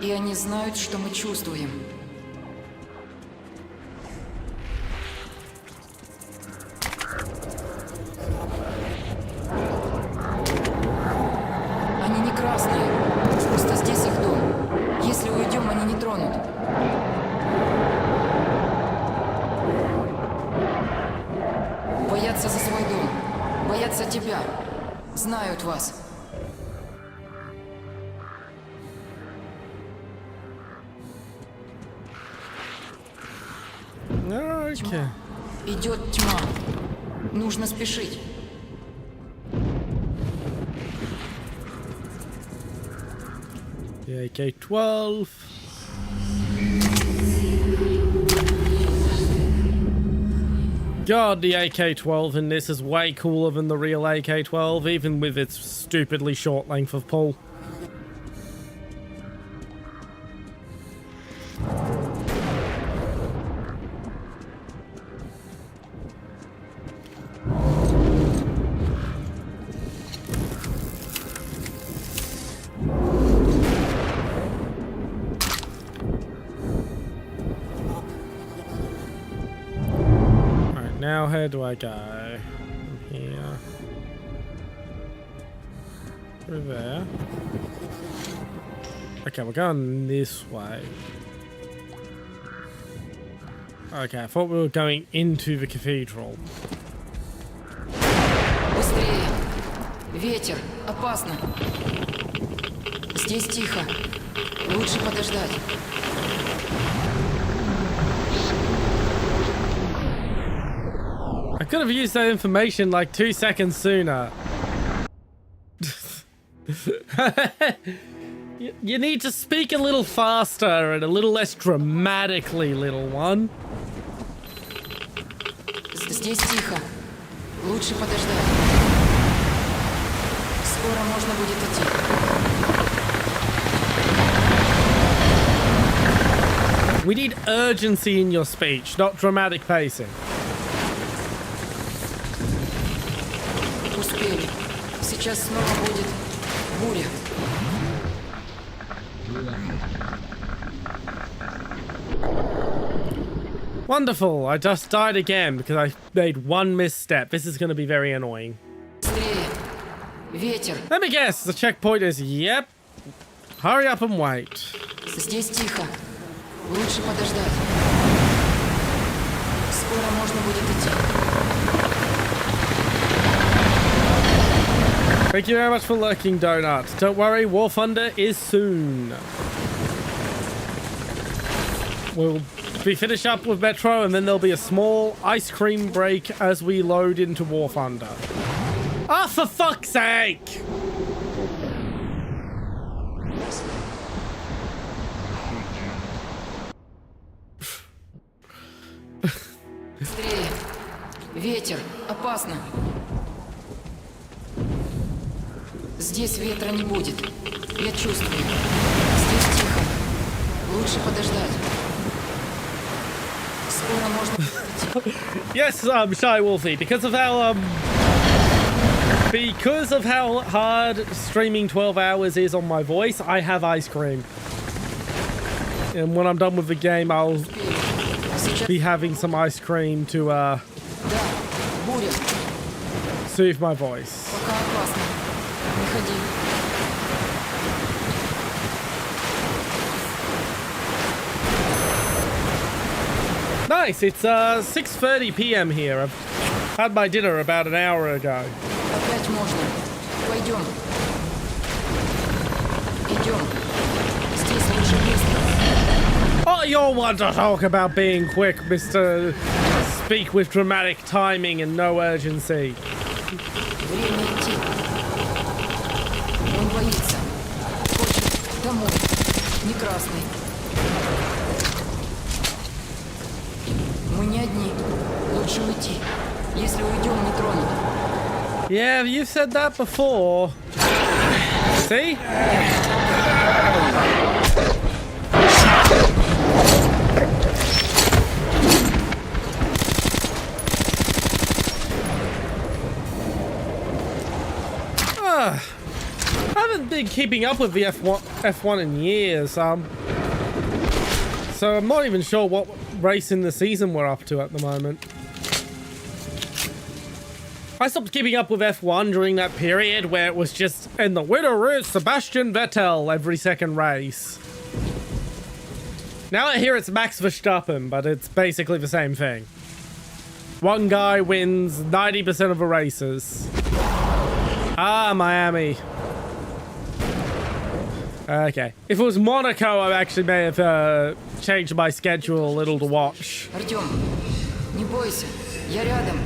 И они знают, что мы чувствуем. Они не красные. Просто здесь их дом. Если уйдем, они не тронут. Боятся за свой дом. Боятся тебя. Знают вас. Okay. Идет тьма. Нужно спешить. The AK-12. God, the AK-12 in this is way cooler than the real AK-12, even with its stupidly short length of pull. Now where do I go? From here. Through there. Okay, we're going this way. Okay, I thought we were going into the cathedral. Быстрее! Ветер! Опасно! Здесь тихо. Лучше подождать. I could have used that information like 2 seconds sooner. You need to speak a little faster and a little less dramatically, little one. Здесь тихо. Лучше подождать. Скоро можно будет идти. We need urgency in your speech, not dramatic pacing. Успели. Сейчас снова будет буря. Wonderful. I just died again because I made one misstep. This is going to be very annoying. Быстрее. Ветер. Let me guess. The checkpoint is, yep. Hurry up and wait. Здесь тихо. Лучше подождать. Скоро можно будет идти. Thank you very much for lurking, Donut. Don't worry, Warthunder is soon. We'll be finished up with Metro, and then there'll be a small ice cream break as we load into Warthunder. Ah, for fuck's sake! Быстрее. Ветер. Опасно. Здесь ветра не будет. Я чувствую. Здесь тихо. Лучше подождать. Скоро можно идти. Yes, Shy Wolfie, because of how hard streaming 12 hours is on my voice, I have ice cream. And when I'm done with the game, I'll be having some ice cream to soothe my voice. Nice, it's 6:30 p.m. here. I've had my dinner about an hour ago. Опять можно. Пойдем. Идем. Здесь лучше быстро. Oh, you'll want to talk about being quick, Mr. Speak with dramatic timing and no urgency. Время идти. Он боится. Хочет домой. Не красный. Мы не одни. Лучше уйти. Если уйдем, не тронут. Yeah, you've said that before. See? I haven't been keeping up with the F1 in years, so I'm not even sure what race in the season we're up to at the moment. I stopped keeping up with F1 during that period where it was just, and the winner is Sebastian Vettel every second race. Now I hear it's Max Verstappen, but it's basically the same thing. One guy wins 90% of the races. Ah, Miami. Okay. If it was Monaco, I actually may have changed my schedule a little to watch. Артём, не бойся, я рядом.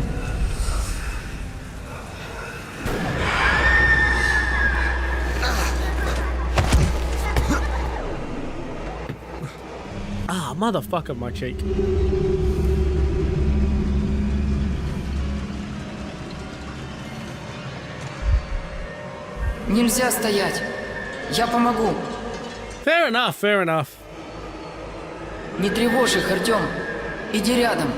Ah, motherfucker, my cheek. Нельзя стоять. Я помогу. Fair enough, fair enough. Не тревожь их, Артём. Иди рядом.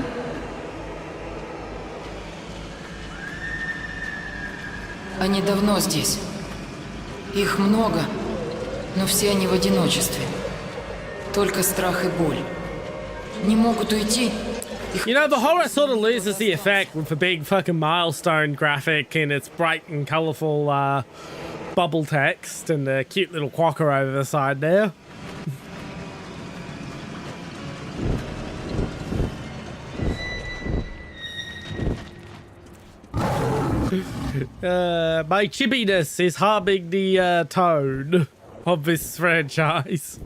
Они давно здесь. Их много, но все они в одиночестве. Только страх и боль. Не могут уйти. You know, the horror sort of loses the effect with the big fucking milestone graphic and its bright and colourful bubble text and the cute little quokka over the side there. My chippiness is harming the tone of this franchise.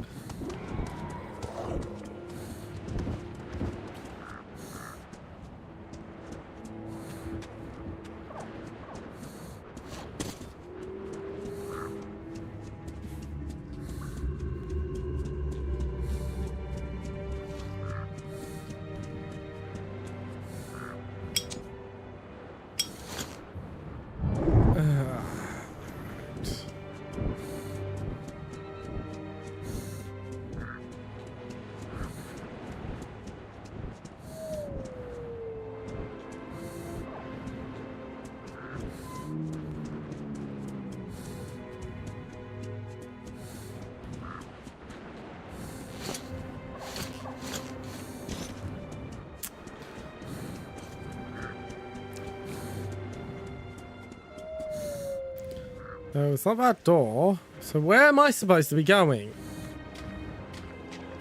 No, it's not that door. So where am I supposed to be going?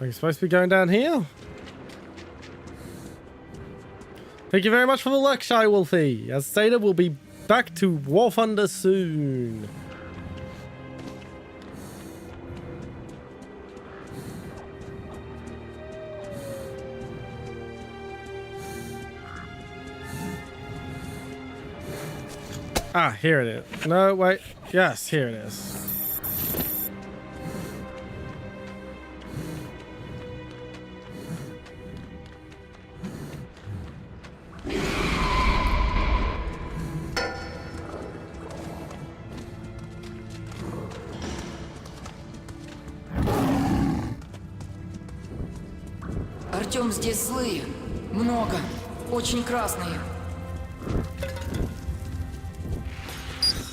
Are you supposed to be going down here? Thank you very much for the luck, Shy Wolfie. As stated, we'll be back to Warthunder soon. Ah, here it is. No, wait. Yes, here it is. Артём, здесь злые. Много. очень красные.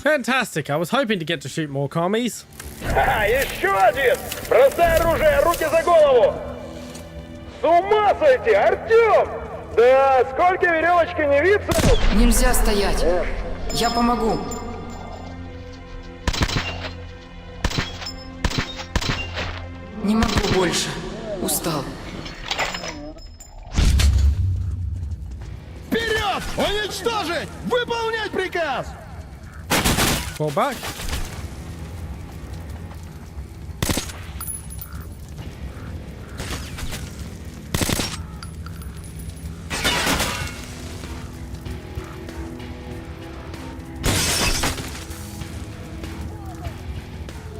Fantastic. I was hoping to get to shoot more commies. Еще один! Бросай оружие, руки за голову! С ума сойти, Артем! Да сколько веревочки не виться? Нельзя стоять. Я помогу. Не могу больше. Устал. Вперед! Уничтожить! Выполнять приказ! Fall back.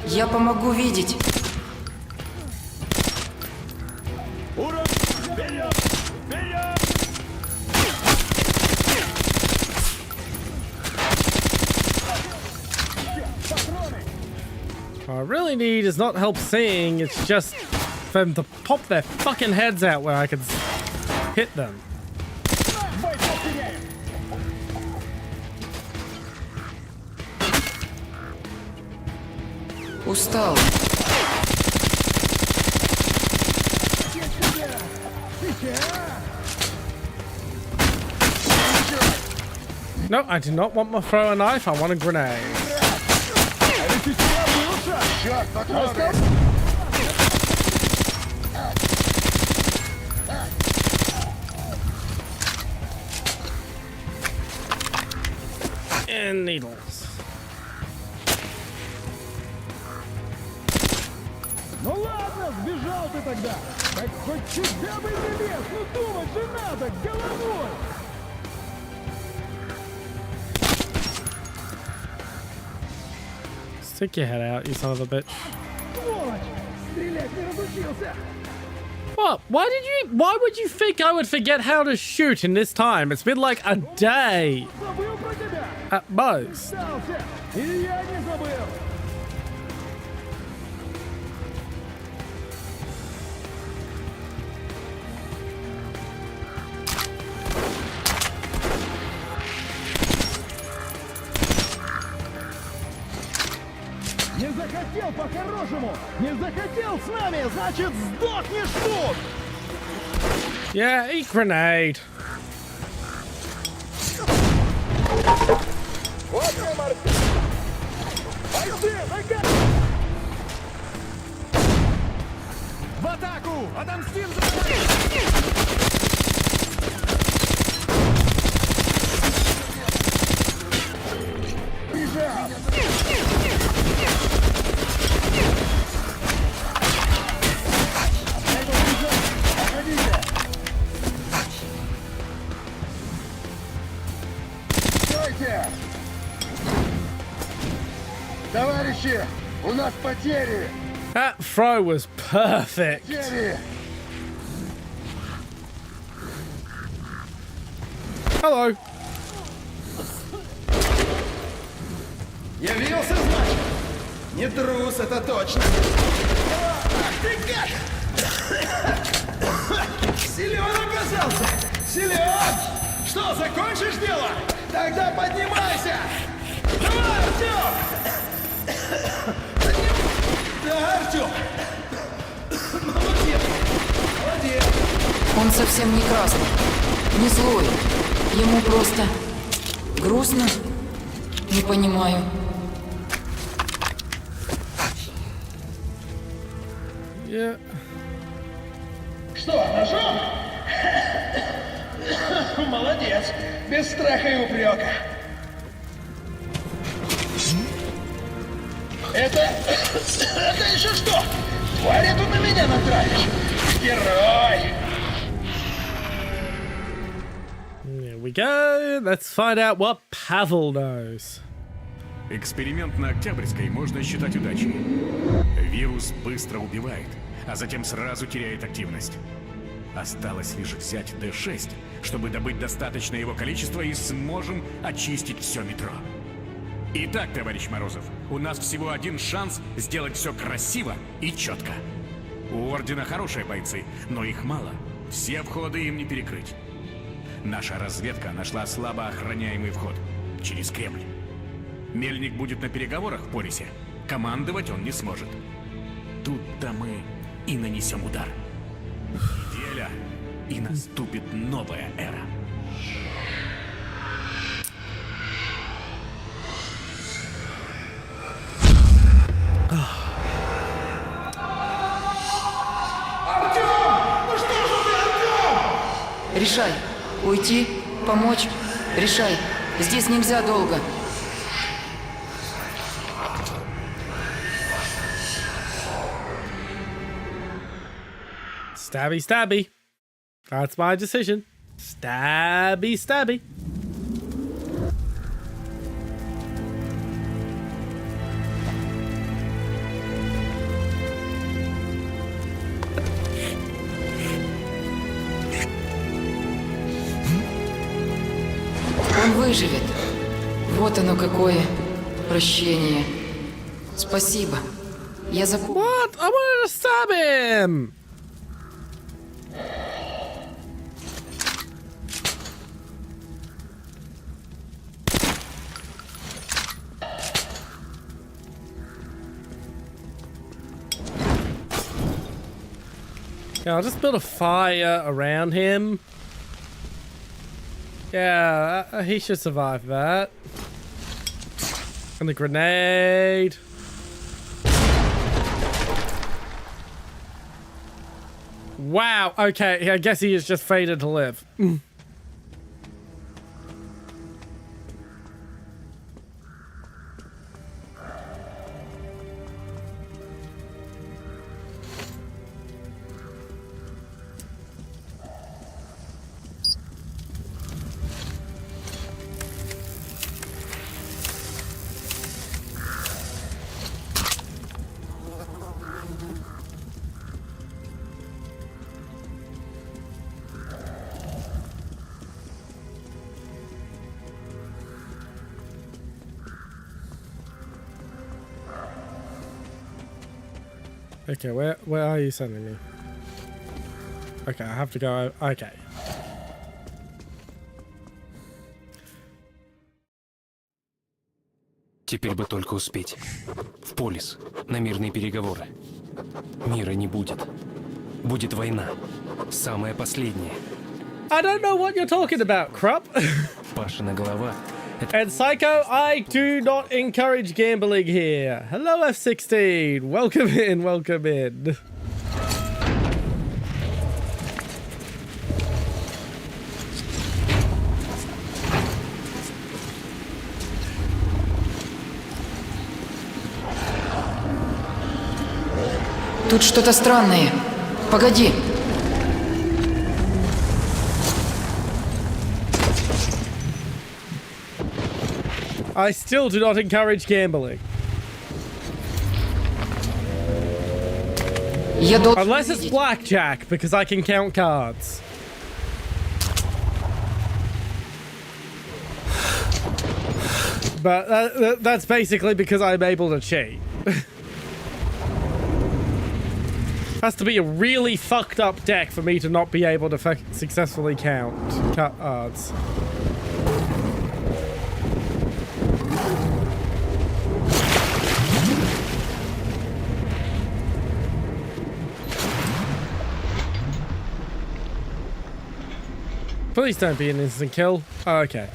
Я помогу видеть. Ура! Вперед! Вперед! What I really need is not help seeing, it's just for them to pop their fucking heads out where I can hit them. Устал. No, I do not want to throw a knife, I want a grenade. And needles. Ну ладно, сбежал ты тогда. Так хоть тебя бы не лез, ну думать же надо, головой. Stick your head out, you son of a bitch. Сволочь! Стрелять не разучился. What? Why would you think I would forget how to shoot in this time? It's been like a day. Забыл про тебя. At most. Сдался. И я не забыл. Не захотел по-хорошему! Не захотел с нами, значит сдохнешь тут! Yeah, eat grenade. Вот ты, Марти! Пойди, нога! В атаку! Отомстим за... Бежал! Товарищи, у нас потери! That throw was perfect. Потери! Hello. Явился, значит? Не трус, это точно! Ах ты как! Силен оказался! Силен! Что, закончишь дело? Тогда поднимайся! Давай, Артем! Да, Артем! Молодец! Молодец! Он совсем не красный, не злой. Ему просто грустно. Не понимаю. Yeah. Что, нашел? Молодец! Без страха и упрека. Это еще что? Твари тут на меня натравишь. Герой! There we go. Let's find out what Pavel knows. Эксперимент на Октябрьской можно считать удачей. Вирус быстро убивает, а затем сразу теряет активность. Осталось лишь взять D6, чтобы добыть достаточное его количество, и сможем очистить все метро. Итак, товарищ Морозов, у нас всего один шанс сделать все красиво и четко. У Ордена хорошие бойцы, но их мало. Все входы им не перекрыть. Наша разведка нашла слабо охраняемый вход через Кремль. Мельник будет на переговорах в Полисе. Командовать он не сможет. Тут-то мы и нанесем удар. Неделя, и наступит новая эра. Решай. Уйти? Помочь? Решай. Здесь нельзя долго. Stabby, stabby. That's my decision. Stabby, stabby. Он выживет. Вот оно какое прощение. Спасибо. Я запомнил. What? I wanted to stab him. Yeah, I'll just build a fire around him. Yeah, he should survive that. And the grenade. Wow, okay, I guess he is just fated to live. Okay, where are you sending me? Okay, I have to go. Okay. Теперь бы только успеть. В Полис, на мирные переговоры. Мира не будет. Будет война. Самая последняя. I don't know what you're talking about, Krupp. Пашина голова. And Psycho, I do not encourage gambling here. Hello, F-16. Welcome in, welcome in. Тут что-то странное. Погоди. I still do not encourage gambling. Unless it's blackjack, because I can count cards. But that's basically because I'm able to cheat. Has to be a really fucked up deck for me to not be able to successfully count cards. Please don't be an instant kill. Oh, okay.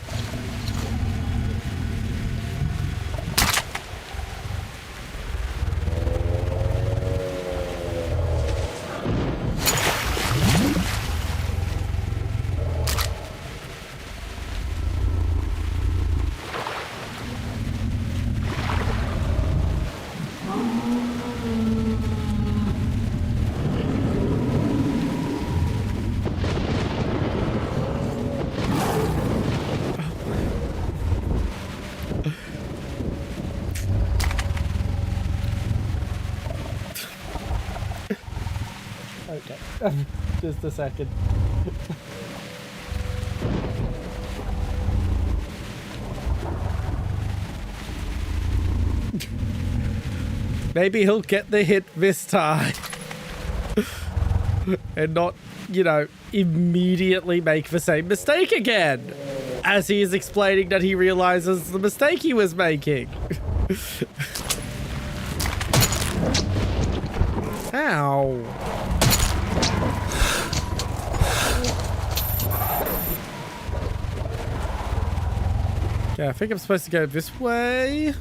Just a second. Maybe he'll get the hit this time. and not, you know, immediately make the same mistake again as he is explaining that he realizes the mistake he was making. Ow. Okay, I think I'm supposed to go this way.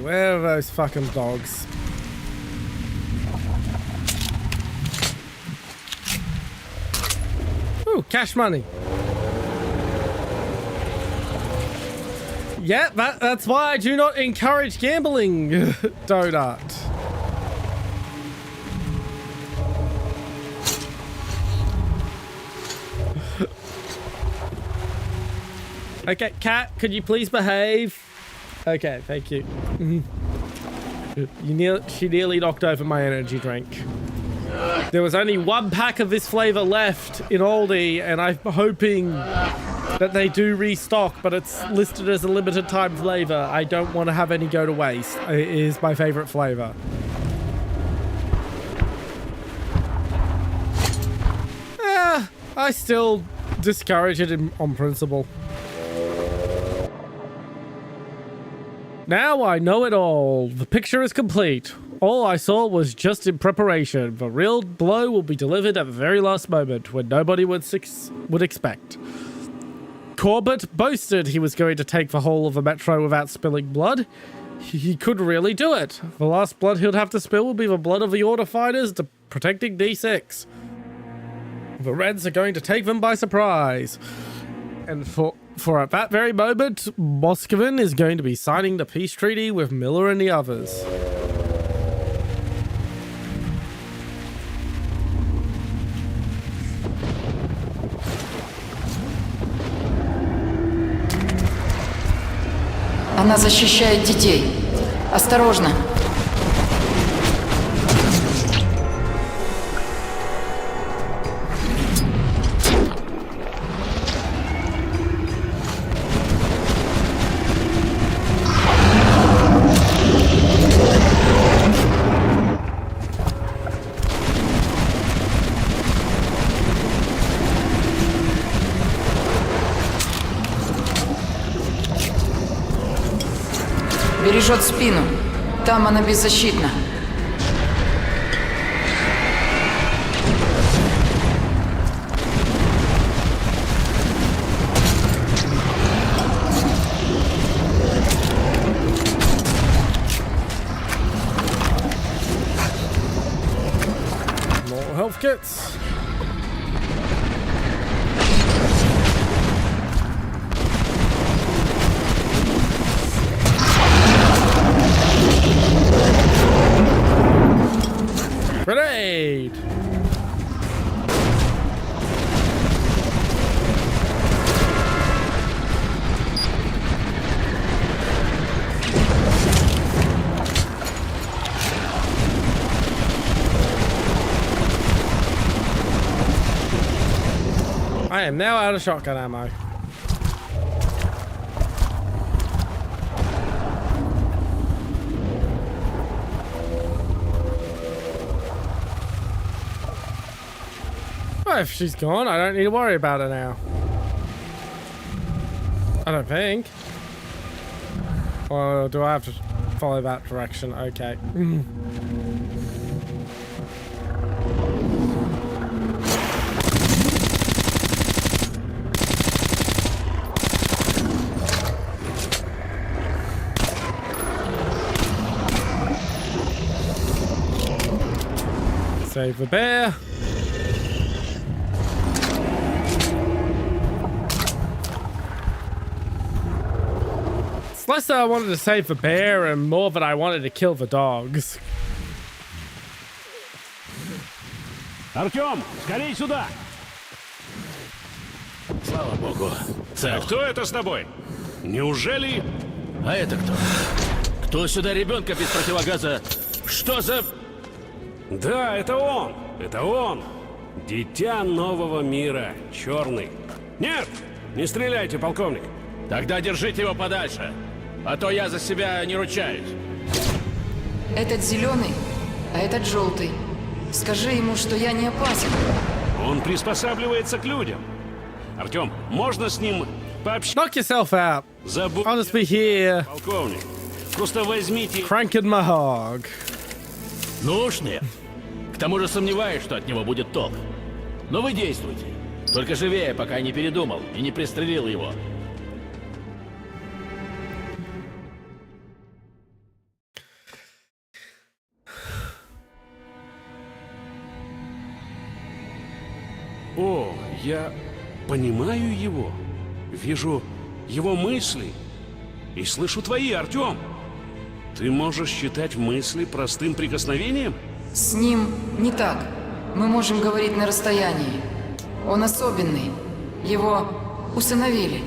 Where are those fucking dogs? Ooh, cash money. Yeah, that's why I do not encourage gambling, Donut. Okay, cat, could you please behave? Okay, thank you. She nearly knocked over my energy drink. There was only one pack of this flavor left in Aldi, and I'm hoping that they do restock, but it's listed as a limited time flavor. I don't want to have any go to waste. It is my favorite flavor. I still discourage it on principle. Now I know it all. The picture is complete. All I saw was just in preparation. The real blow will be delivered at the very last moment when nobody would expect. Corbett boasted he was going to take the whole of the metro without spilling blood. He could really do it. The last blood he'll have to spill will be the blood of the order fighters protecting D6. The Reds are going to take them by surprise. And for at that very moment, Moscovin is going to be signing the peace treaty with Miller and the others. Она защищает детей. Осторожно. Бережет спину. Там она беззащитна. More health kits. Grenade! I am now out of shotgun ammo. If she's gone, I don't need to worry about her now. I don't think. Or do I have to follow that direction? Okay. Save the bear. less that I wanted to save the bear and more that I wanted to kill the dogs. Артем, скорей сюда! Слава богу. Цел. Кто это с тобой? Неужели... А это кто? Кто сюда ребенка без противогаза? Что за... Да, это он. Это он. Дитя нового мира. Черный. Нет! Не стреляйте, полковник. Тогда держите его подальше. А то я за себя не ручаюсь. Этот зеленый, а этот желтый. Скажи ему, что я не опасен. Он приспосабливается к людям. Артем, можно с ним пообщаться? Knock yourself out. Забудь. I'll just be here. Полковник, просто возьмите... Cranking my hog. Ну уж нет. К тому же сомневаюсь, что от него будет толк. Но вы действуйте. Только живее, пока я не передумал и не пристрелил его. О, я понимаю его. Вижу его мысли. И слышу твои, Артем. Ты можешь считать мысли простым прикосновением? С ним не так. Мы можем говорить на расстоянии. Он особенный. Его усыновили.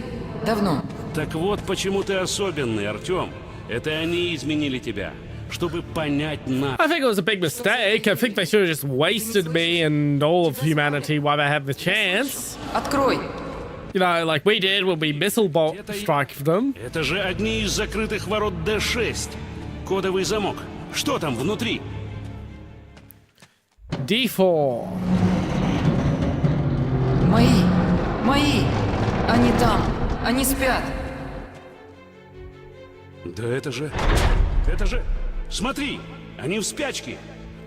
Давно. Так вот почему ты особенный, Артем. Это они изменили тебя, чтобы понять нас. I think it was a big mistake. I think they should have just wasted me and all of humanity while they had the chance. Открой. You know, like we did when we missile bolt strike them. Это же одни из закрытых ворот D6. Кодовый замок. Что там внутри? D4. Мои. Они там. Они спят. Да это же... Смотри, они в спячке.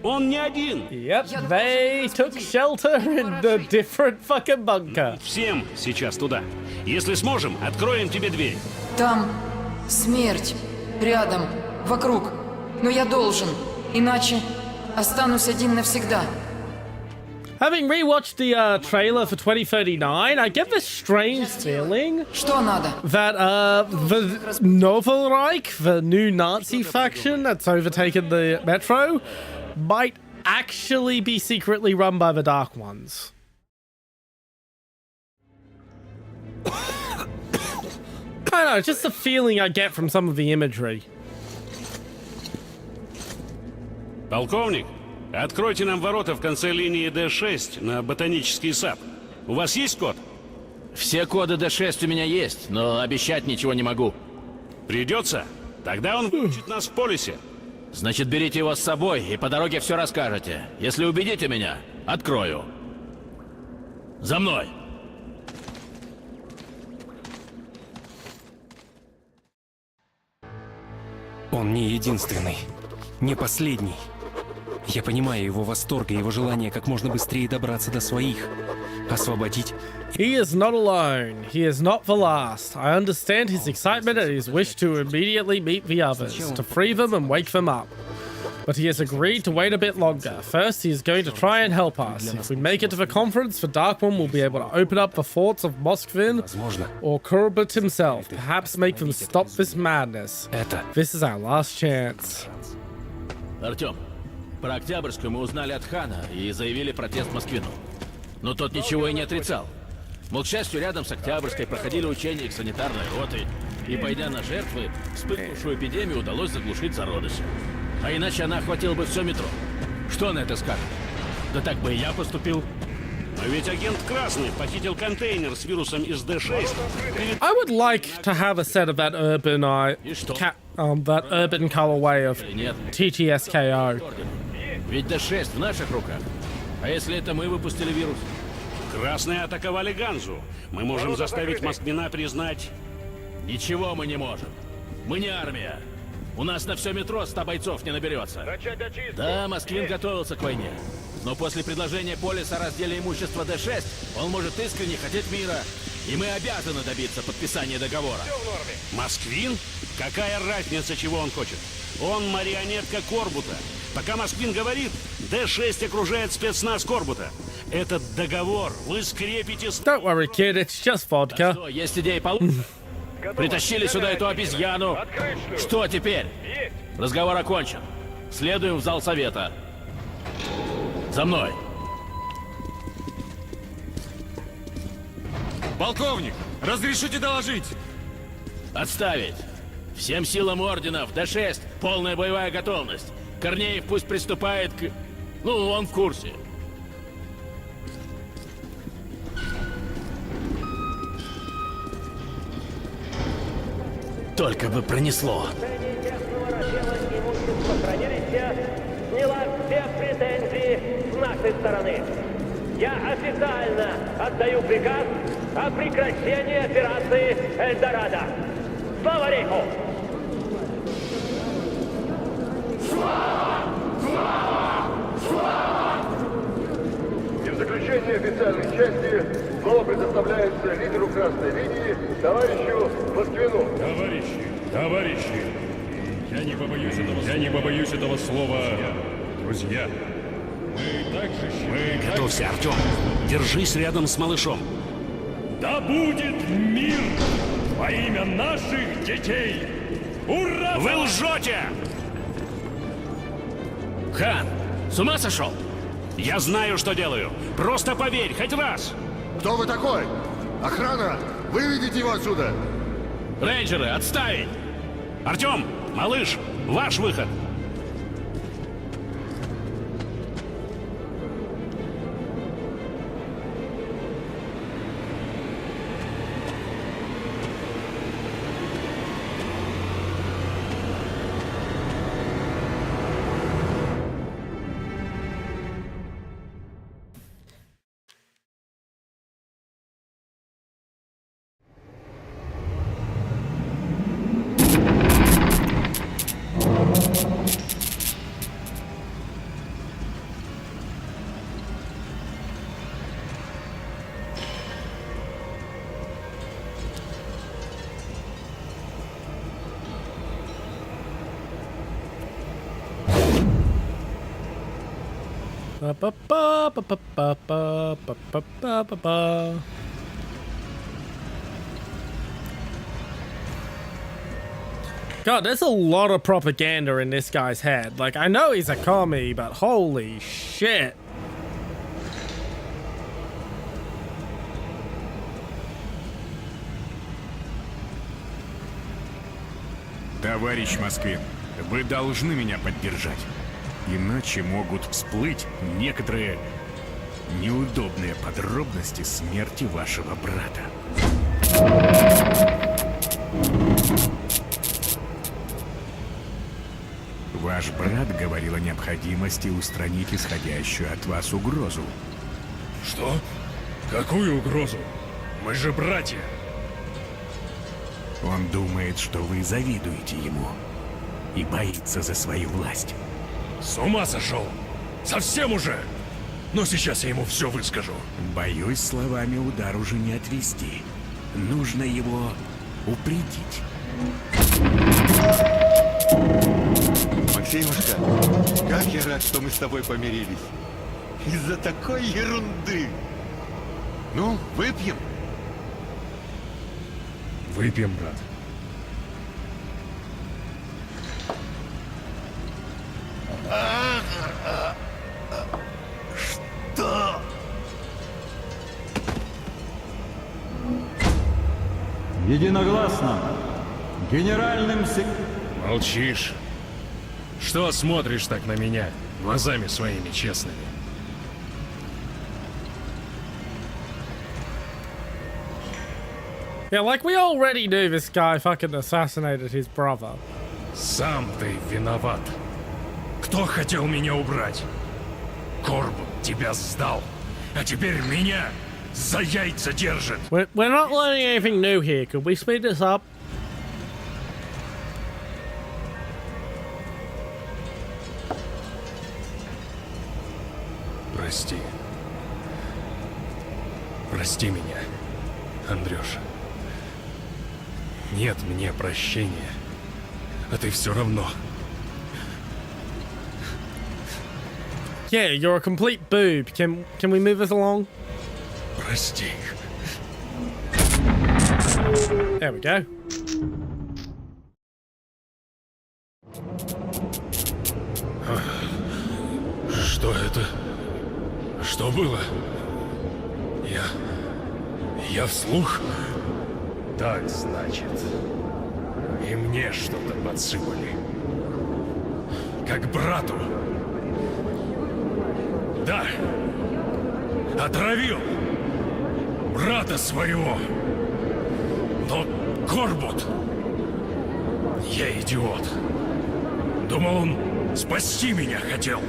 Он не один. Yep, they took shelter in the different fucking bunker. Всем сейчас туда. Если сможем, откроем тебе дверь. Там смерть. Рядом. Вокруг. Но я должен. Иначе останусь один навсегда. Having rewatched the trailer for 2039, I get this strange feeling that the Novo Reich, the new Nazi faction that's overtaken the metro, might actually be secretly run by the Dark Ones. I don't know, just the feeling I get from some of the imagery. Полковник, откройте нам ворота в конце линии D6 на ботанический сад. У вас есть код? Все коды D6 у меня есть, но обещать ничего не могу. Придется? Тогда он выучит нас в полисе. Значит, берите его с собой и по дороге все расскажете. Если убедите меня, открою. За мной! Он не единственный, не последний. Я понимаю его восторг и его желание как можно быстрее добраться до своих, освободить. He is not alone. He is not the last. I understand his excitement and his wish to immediately meet the others, to free them and wake them up. But he has agreed to wait a bit longer. First, he is going to try and help us. If we make it to the conference, the Dark One will be able to open up the forts of Moskvin or Kurbut himself, perhaps make them stop this madness. This is our last chance. Артем, про Октябрьскую мы узнали от Хана и заявили протест Москвину. Но тот ничего и не отрицал. Мол, к счастью, рядом с Октябрьской проходили учения их санитарной роты, и, пойдя на жертвы, вспыхнувшую эпидемию удалось заглушить зародыши. А иначе она охватила бы все метро. Что на это скажет? Да так бы и я поступил. Но ведь агент Красный похитил контейнер с вирусом из D6. I would like to have a set of that urban that urban colorway of TTSKO. Ведь D6 в наших руках. А если это мы выпустили вирус? Красные атаковали Ганзу. Мы можем заставить Москвина признать... Ничего мы не можем. Мы не армия. У нас на все метро 100 бойцов не наберется. Да, Москвин готовился к войне. Но после предложения Полиса о разделе имущества D6, он может искренне хотеть мира. И мы обязаны добиться подписания договора. Москвин? Какая разница, чего он хочет? Он марионетка Корбута. Пока Москвин говорит, D6 окружает спецназ Корбута. Этот договор вы скрепите... Don't worry, kid, it's just vodka. Есть идеи получше? Притащили сюда эту обезьяну. Что теперь? Разговор окончен. Следуем в зал совета. За мной. Полковник, разрешите доложить? Отставить. Всем силам орденов, Д6, полная боевая готовность. Корнеев пусть приступает к... Ну, он в курсе. Только бы пронесло. Сняла все претензии с нашей стороны. Я официально отдаю приказ о прекращении операции Эльдорадо. Слава рейху! Слава! Слава! Слава! И в заключение официальной части слово предоставляется лидеру Красной линии, товарищу Москвину. Товарищи, я не побоюсь этого слова, друзья. Готовься, Артем. Держись рядом с малышом. Да будет мир во имя наших детей! Ура! Вы лжете! Хан, с ума сошел? Я знаю, что делаю. Просто поверь, хоть раз. Кто вы такой? Охрана! Выведите его отсюда! Рейнджеры, отставить! Артем, малыш, ваш выход. God, there's a lot of propaganda in this guy's head. Like, I know he's a commie, but holy shit. Товарищ Москвин, вы должны меня поддержать. Иначе могут всплыть некоторые неудобные подробности смерти вашего брата. Ваш брат говорил о необходимости устранить исходящую от вас угрозу. Что? Какую угрозу? Мы же братья. Он думает, что вы завидуете ему и боится за свою власть. С ума сошел! Совсем уже! Но сейчас я ему все выскажу. Боюсь, словами удар уже не отвести. Нужно его упредить. Максимушка, как я рад, что мы с тобой помирились. Из-за такой ерунды. Ну, выпьем? Выпьем, брат. Что? Единогласно. Генеральным Молчишь. Что смотришь так на меня, глазами своими честными? Yeah, like we already knew this guy fucking assassinated his brother. Сам ты виноват. Кто хотел меня убрать? Корбун тебя сдал, а теперь меня за яйца держит. We're not learning anything new here. Could we speed this up? Прости. Прости меня, Андрюша. Нет мне прощения, а ты все равно. Yeah, you're a complete boob. Can we move us along? Прости. There we go. Что это? Что было? Я вслух? Так, значит. И мне что-то подсыпали. Как брату. Да. Отравил. Брата своего. Но Корбут. Я идиот. Думал, он спасти меня хотел.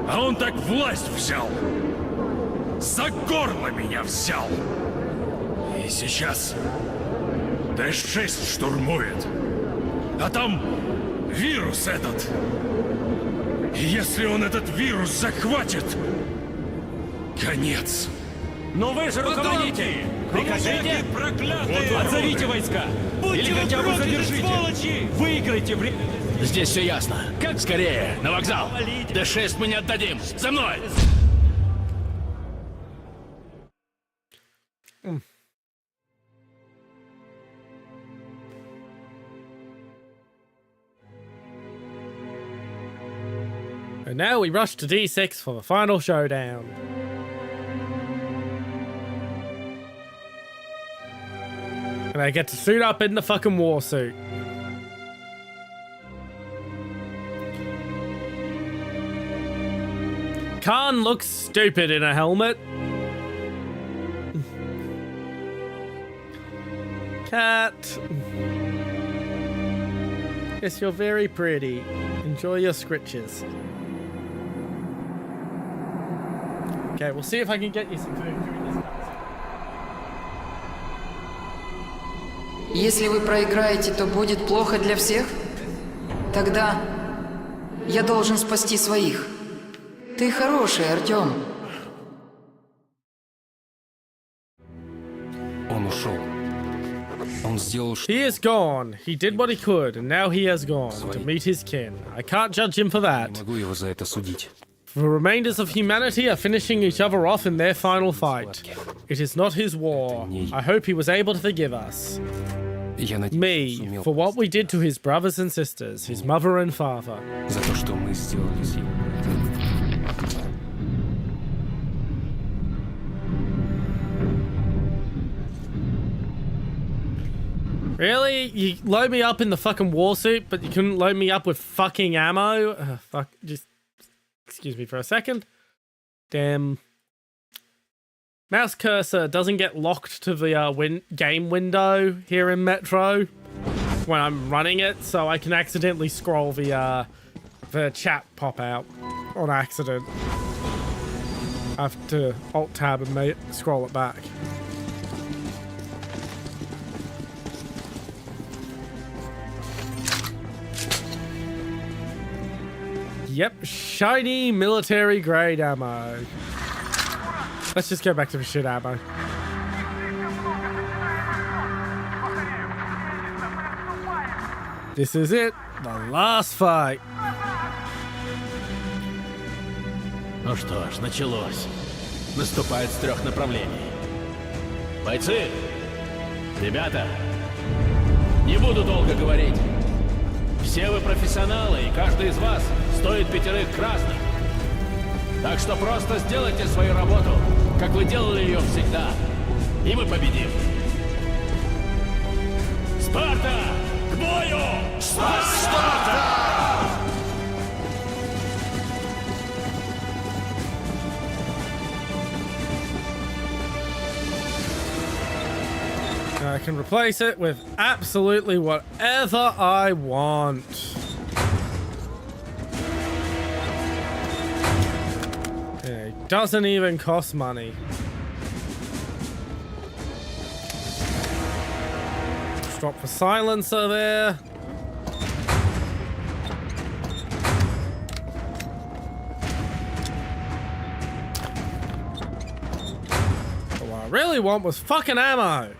А он так власть взял. За горло меня взял. И сейчас Д-6 штурмует. А там вирус этот. И если он этот вирус захватит, конец. Но вы же руководитель! Прикажите! Отзовите войска! Или хотя бы задержите! Выиграйте время! Здесь все ясно. Как скорее, на вокзал! Д-6 мы не отдадим! За мной! And now we rush to D6 for the final showdown. And I get to suit up in the fucking war suit. Khan looks stupid in a helmet. Cat. Yes, you're very pretty. Enjoy your scritches. Okay, we'll see if I can get you some food during this time. Если вы проиграете, то будет плохо для всех? Тогда я должен спасти своих. Ты хороший, Артём. Он ушел. Он сделал что... He is gone. He did what he could, and now he has gone to meet his kin. I can't judge him for that. Не могу его за это судить. The remainders of humanity are finishing each other off in their final fight. It is not his war. I hope he was able to forgive us. Me, for what we did to his brothers and sisters, his mother and father. За то, что мы сделали с ним. Really? You load me up in the fucking war suit, but you couldn't load me up with fucking ammo? Fuck, just... Excuse me for a second. Damn. Mouse cursor doesn't get locked to the game window here in Metro when I'm running it, so I can accidentally scroll the chat pop out on accident. I have to Alt-Tab and scroll it back. Yep, shiny military grade ammo. Let's just go back to the shit ammo. This is it, the last fight. Ну что ж, началось. Наступает с 3 направлений. Бойцы! Ребята! Не буду долго говорить. Все вы профессионалы, и каждый из вас стоит 5 красных. Так что просто сделайте свою работу, как вы делали ее всегда, и мы победим. Спарта! К бою! Спарта! I can replace it with absolutely whatever I want. It doesn't even cost money. Just drop the silencer there. But what I really want was fucking ammo.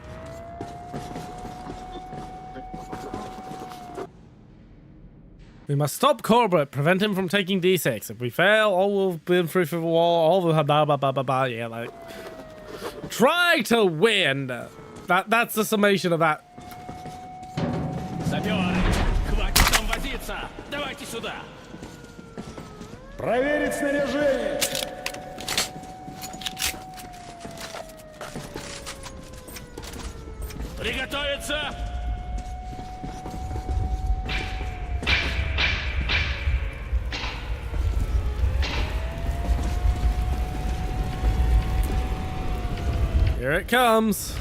We must stop Corbett, prevent him from taking D6. If we fail, all will have been through the wall, all will have blah blah blah blah blah. Yeah, like try to win. That's the summation of that. Саперы, хватит там возиться. Давайте сюда. Проверить снаряжение! Приготовиться! Here it comes.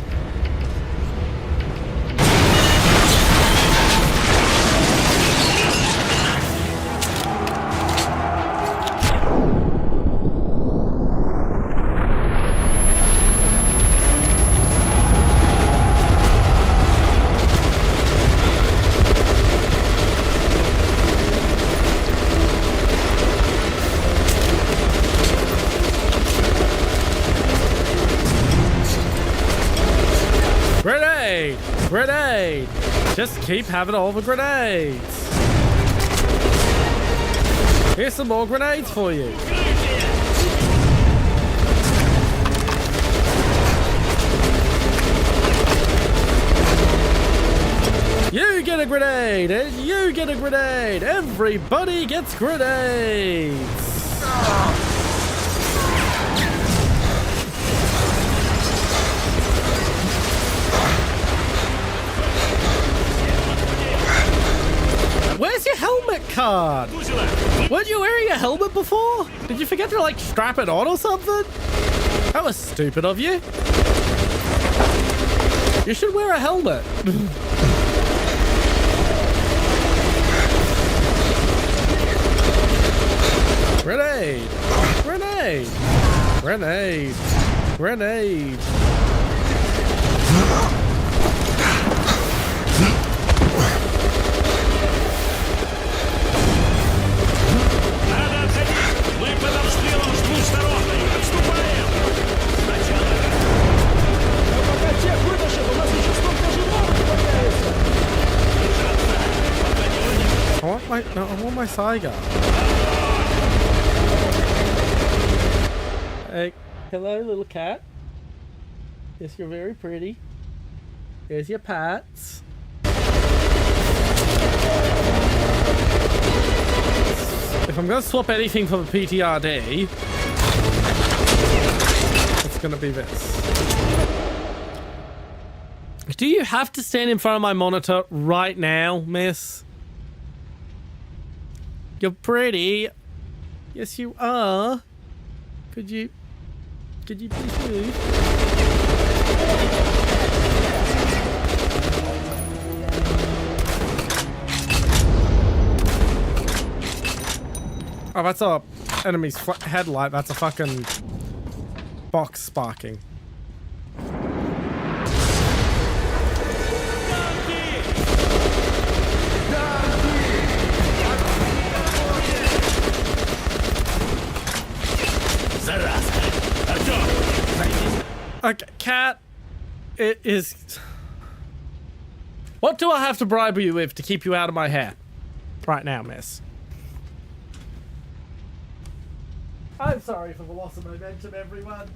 Grenade! Grenade! Just keep having all the grenades. Here's some more grenades for you. You get a grenade, and you get a grenade. Everybody gets grenades. Where's your helmet card? Weren't you wearing a helmet before? Did you forget to like strap it on or something? That was stupid of you. You should wear a helmet. Grenade! Grenade! Grenade! Grenade! Мы под обстрелом с двух сторон. Отступаем! Сначала... Но пока тех вытащат, у нас еще столько живого не появится. I want my Saiga. Hey, hello, little cat. Yes, you're very pretty. Here's your pats. If I'm gonna swap anything for the PTRD, it's gonna be this. Do you have to stand in front of my monitor right now, miss? You're pretty. Yes, you are. Could you please move? Oh, that's a enemy's headlight. That's a fucking box sparking. Okay, cat, it is... What do I have to bribe you with to keep you out of my hair? Right now, miss. I'm sorry for the loss of momentum, everyone.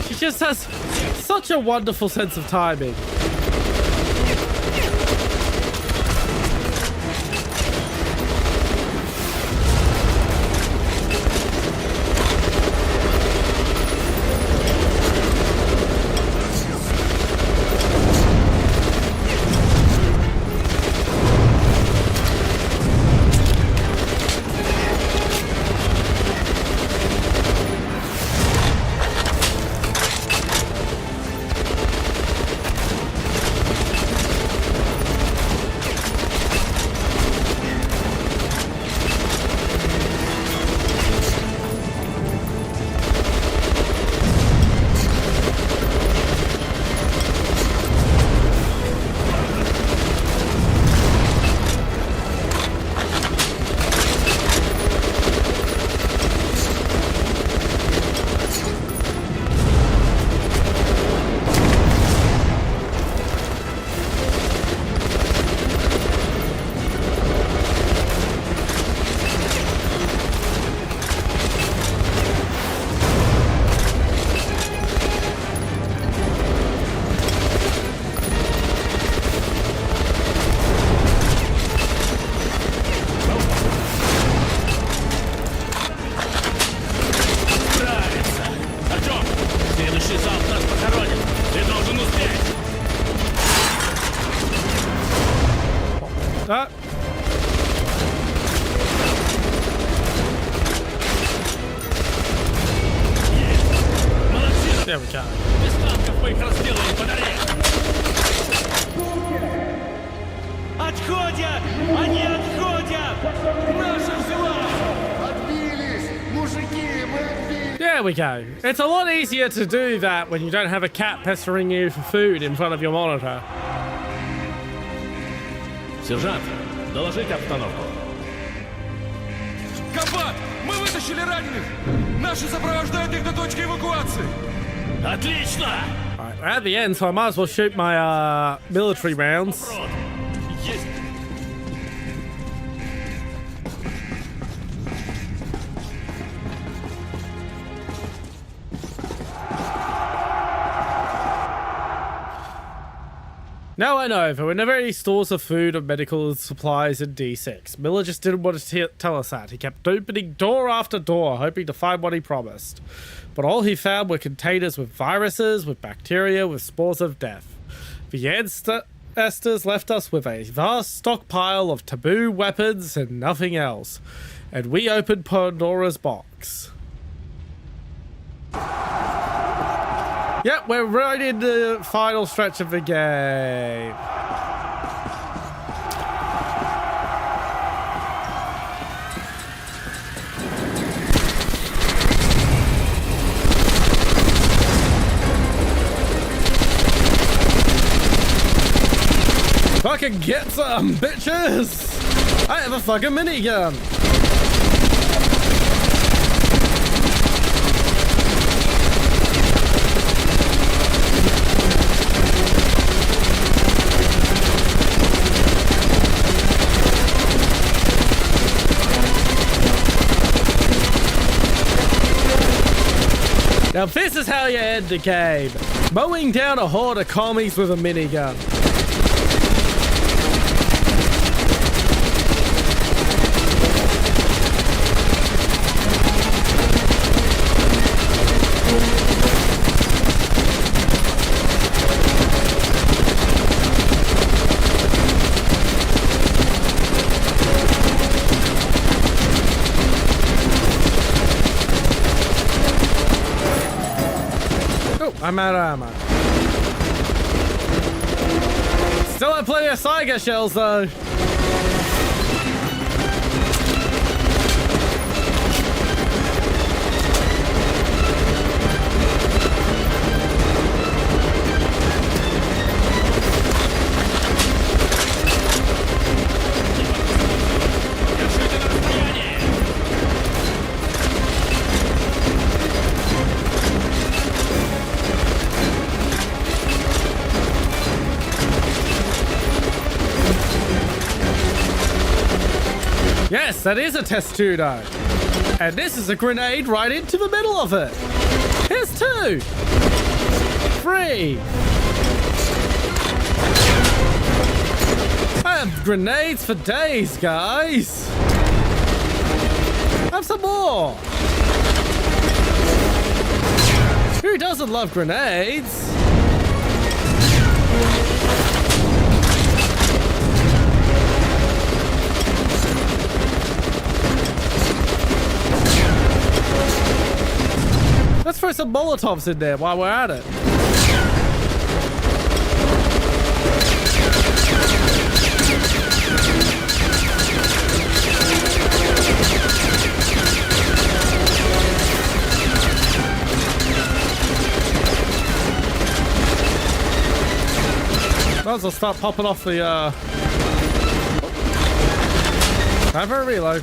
She just has such a wonderful sense of timing. There we go. Без танков мы их разделаем под арест. Отходят! Они отходят! Наша взяла! Отбились! Мужики, мы отбились! There we go. It's a lot easier to do that when you don't have a cat pestering you for food in front of your monitor. Сержант, доложите обстановку. Комбат, мы вытащили раненых! Наши сопровождают их до точки эвакуации! Отлично! Right, we're at the end, so I might as well shoot my military rounds. Есть! Now I know, there were never any stores of food or medical supplies in D6. Miller just didn't want to tell us that. He kept opening door after door, hoping to find what he promised. But all he found were containers with viruses, with bacteria, with spores of death. The ancestors left us with a vast stockpile of taboo weapons and nothing else. And we opened Pandora's box. Yep, we're right in the final stretch of the game. Fucking get some, bitches! I have a fucking minigun! Now this is how you end the game. Mowing down a horde of commies with a minigun. I'm out of ammo. Still have plenty of Saiga shells though. Yes, that is a test tube though. And this is a grenade right into the middle of it. Here's 2. 3. I have grenades for days, guys. Have some more. Who doesn't love grenades? Let's throw some Molotovs in there while we're at it. Might as well start popping off the Time for a reload.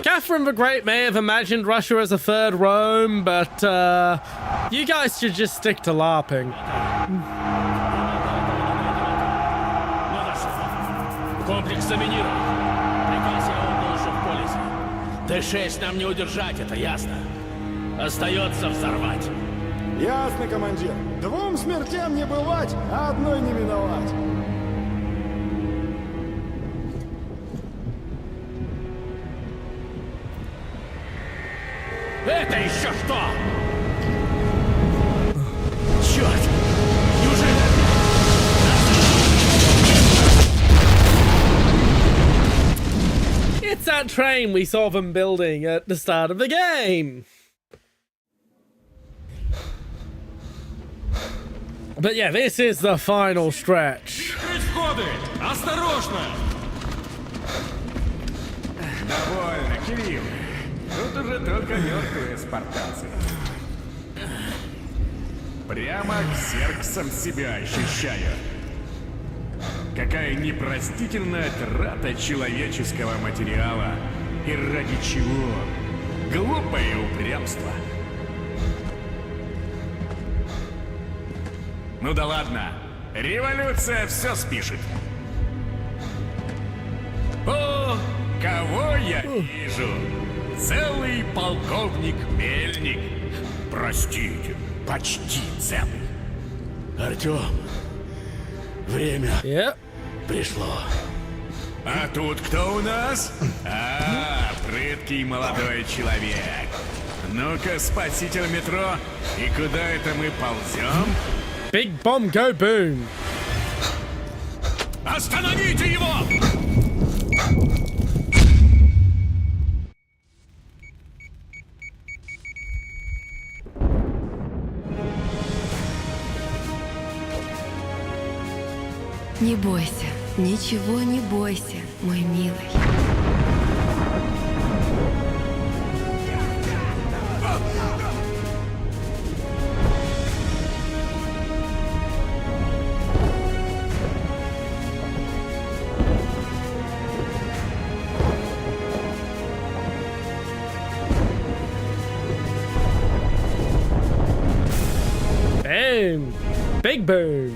Catherine the Great may have imagined Russia as a third Rome, but you guys should just stick to LARPing. Комплекс заминирован. Приказ я отдал еще в полисе. Т-6 нам не удержать, это ясно. Остается взорвать. Ясно, командир. 2 смертям не бывать, а 1 не миновать. Это еще что? Черт! Неужели? It's that train we saw them building at the start of the game. But yeah, this is the final stretch. Осторожно! Довольно, Кирилл. Тут уже только мертвые спартанцы. Прямо ксерксом себя ощущаю. Какая непростительная трата человеческого материала. И ради чего? Глупое упрямство. Ну да ладно. Революция все спишет. О, кого я вижу? Целый полковник Мельник. Простите, почти целый. Артём, время пришло. А тут кто у нас? А, прыткий молодой человек. Ну-ка, спаситель метро, и куда это мы ползем? Big bomb go boom. Остановите его! Не бойся, ничего не бойся, мой милый. Boom! Big boom!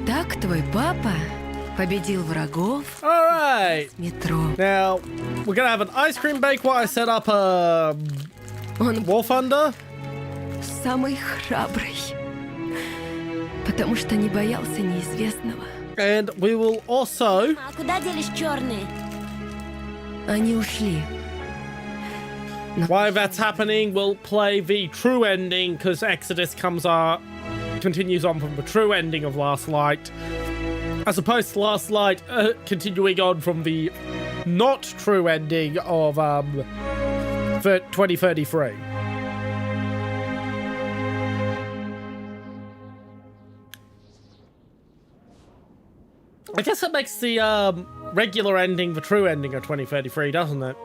Так твой папа победил врагов. Alright! Метро. Now, we're gonna have an ice cream bake while I set up a Warthunder. Самый храбрый. Потому что не боялся неизвестного. And we will also... А куда делись черные? Они ушли. While that's happening, we'll play the true ending, because Exodus continues on from the true ending of Last Light, as opposed to Last Light continuing on from the not true ending of 2033. I guess that makes the regular ending the true ending of 2033, doesn't it?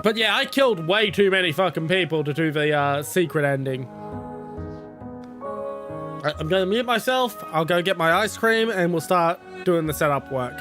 But yeah, I killed way too many fucking people to do the secret ending. I'm gonna mute myself, I'll go get my ice cream, and we'll start doing the setup work.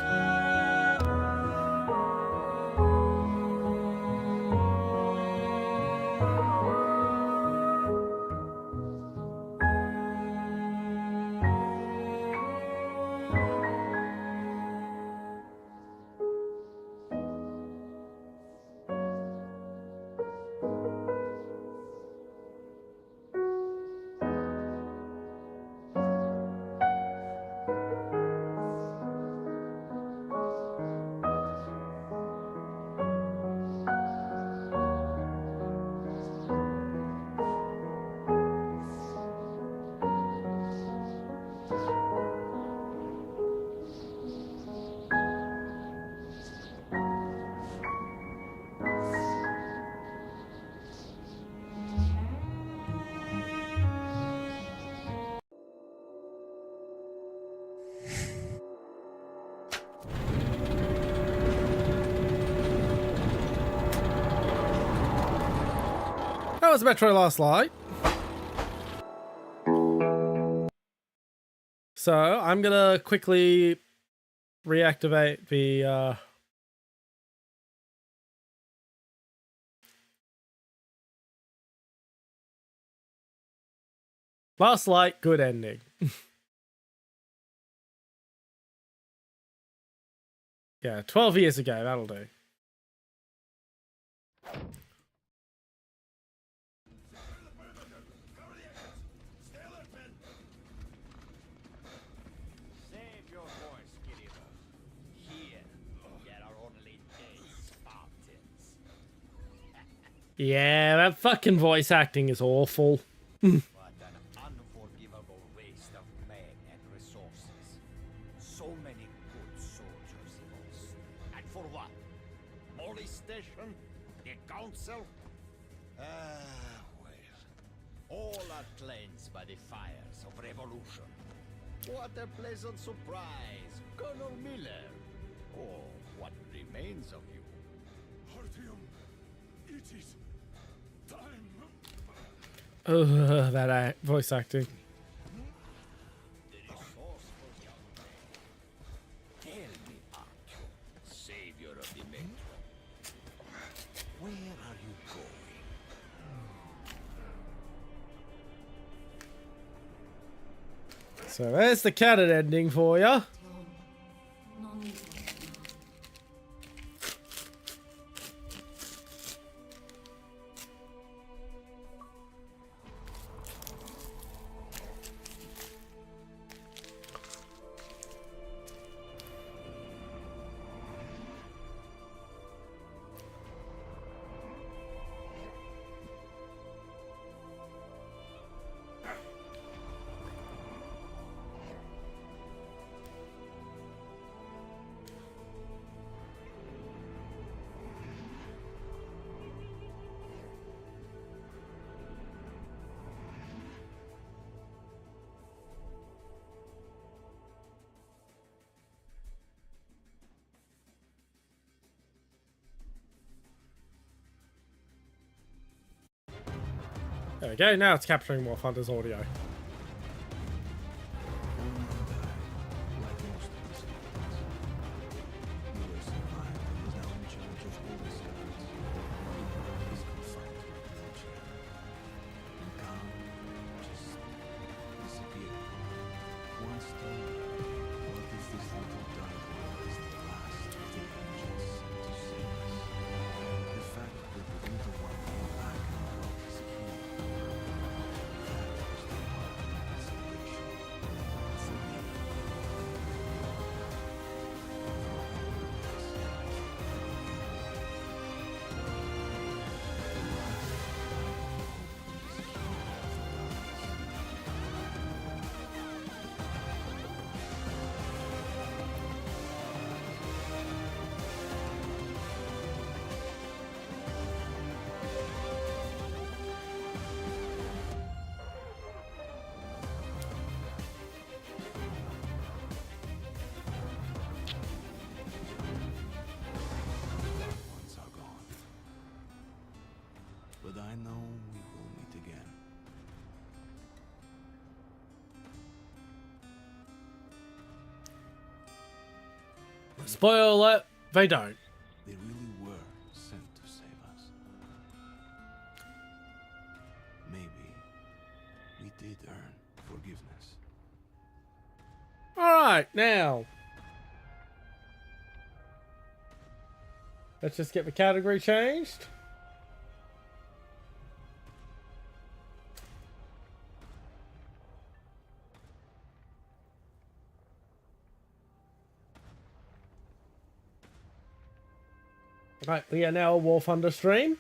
That was Metro Last Light. So I'm gonna quickly reactivate the Last Light, good ending. Yeah, 12 years ago, that'll do. Yeah, that fucking voice acting is awful. What an unforgivable waste of men and resources. So many good soldiers lost. And for what? Molestation? The council? Well. All are cleansed by the fires of revolution. What a pleasant surprise, Colonel Miller. Or what remains of you. Artyom, it is time. That voice acting. The resourceful young man. Tell me, Artyom, savior of the Metro. Where are you going? So there's the canon ending for ya. There we go, now it's capturing Warthunder's audio. But I know we will meet again. Spoiler alert, they don't. They really were sent to save us. Maybe we did earn forgiveness. Alright, now. Let's just get the category changed. Right, we are now a Warthunder stream.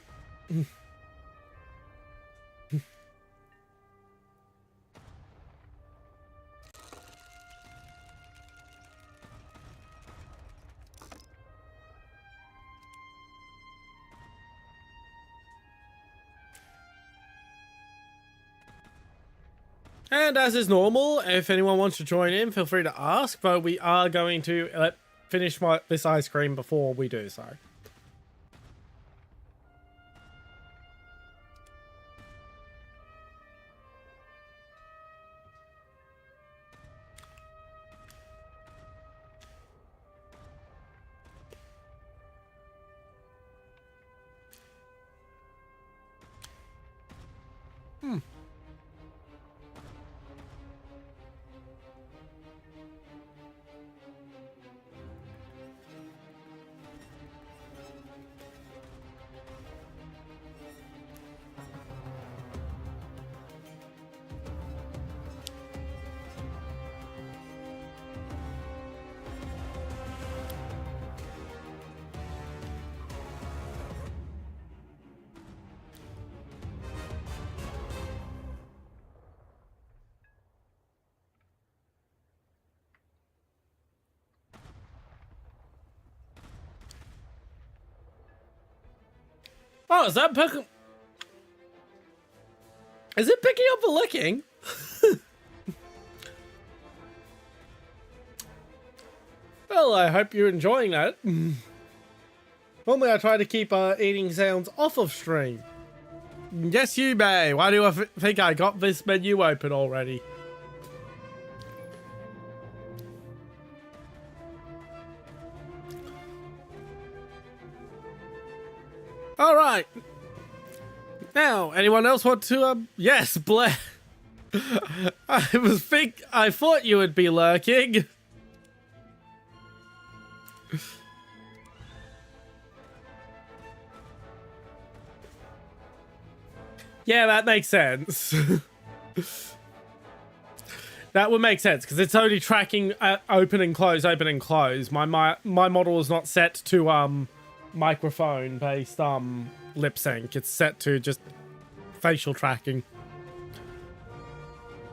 And as is normal, if anyone wants to join in, feel free to ask, but we are going to finish this ice cream before we do so. Oh, is that picking? Is it picking up the licking? Well, I hope you're enjoying that. Normally I try to keep eating sounds off of stream. Yes, you may. Why do I think I got this menu open already? All right. Now, anyone else want to, yes, Blair. I thought you would be lurking. Yeah, that makes sense. That would make sense because it's only tracking open and close, open and close. My model is not set to microphone based lip sync. It's set to just facial tracking.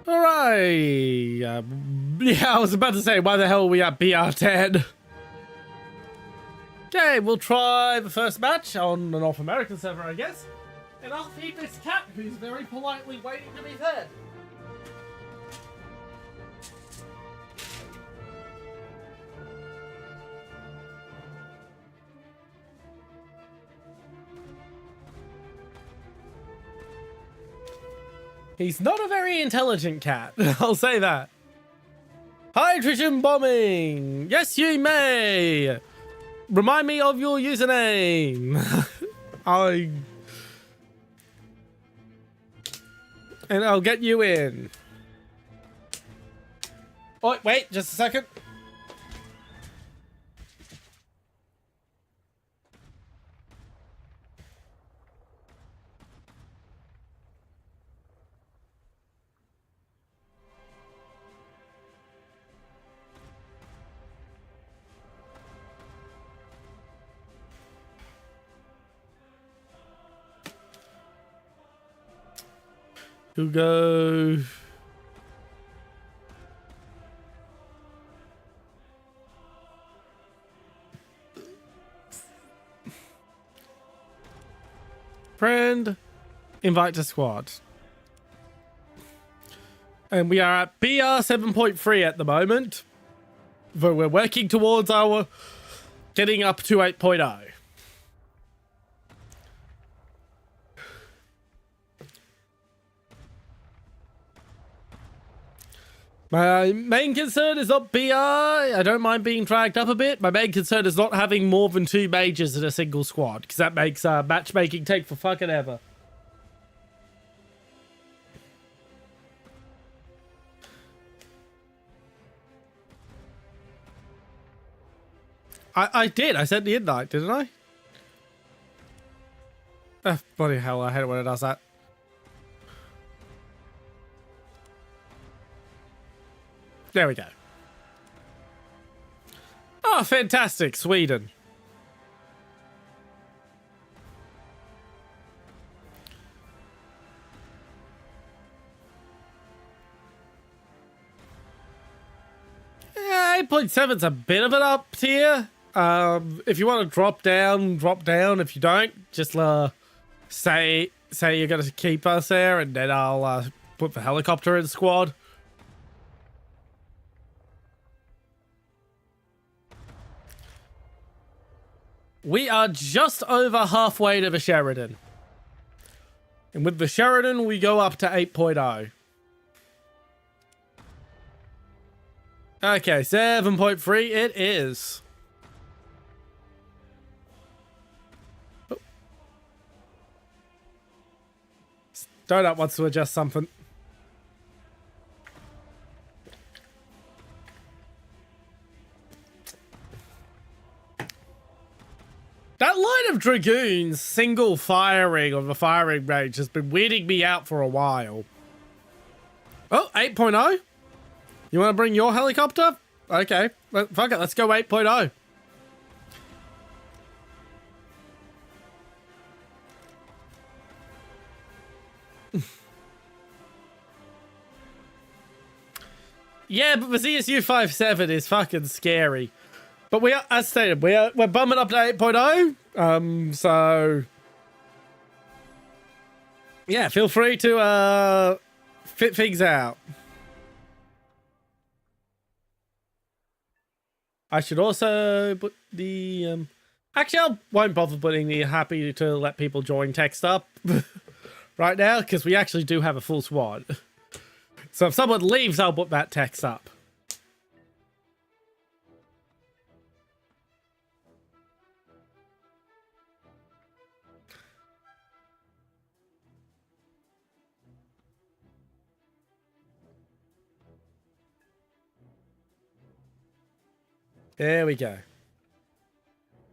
All right. Yeah, I was about to say, why the hell are we at BR10? Okay, we'll try the first match on the North American server, I guess. And I'll feed this cat who's very politely waiting to be fed. He's not a very intelligent cat, I'll say that. Hydrogen bombing! Yes, you may! Remind me of your username. And I'll get you in. Oh, wait, just a second. To go. Friend, invite to squad. And we are at BR 7.3 at the moment. But we're working towards our getting up to 8.0. My main concern is not BR. I don't mind being dragged up a bit. My main concern is not having more than 2 majors in a single squad, because that makes matchmaking take for fucking ever. I did. I sent the invite, didn't I? Bloody hell, I hate it when it does that. There we go. Oh, fantastic. Sweden. Yeah, 8.7's a bit of an up tier. If you want to drop down. If you don't, just say you're going to keep us there, and then I'll put the helicopter in squad. We are just over halfway to the Sheridan. And with the Sheridan, we go up to 8.0. Okay, 7.3 it is. Oh. Donut wants to adjust something. That line of Dragoons single firing on the firing range has been weirding me out for a while. Oh, 8.0? You want to bring your helicopter? Okay, fuck it, let's go 8.0. Yeah, but the ZSU-57 is fucking scary. But we are, as stated, we're bumming up to 8.0. So Yeah, feel free to fit things out. I should also put the actually I won't bother putting the happy to let people join text up right now because we actually do have a full squad. So if someone leaves, I'll put that text up. There we go.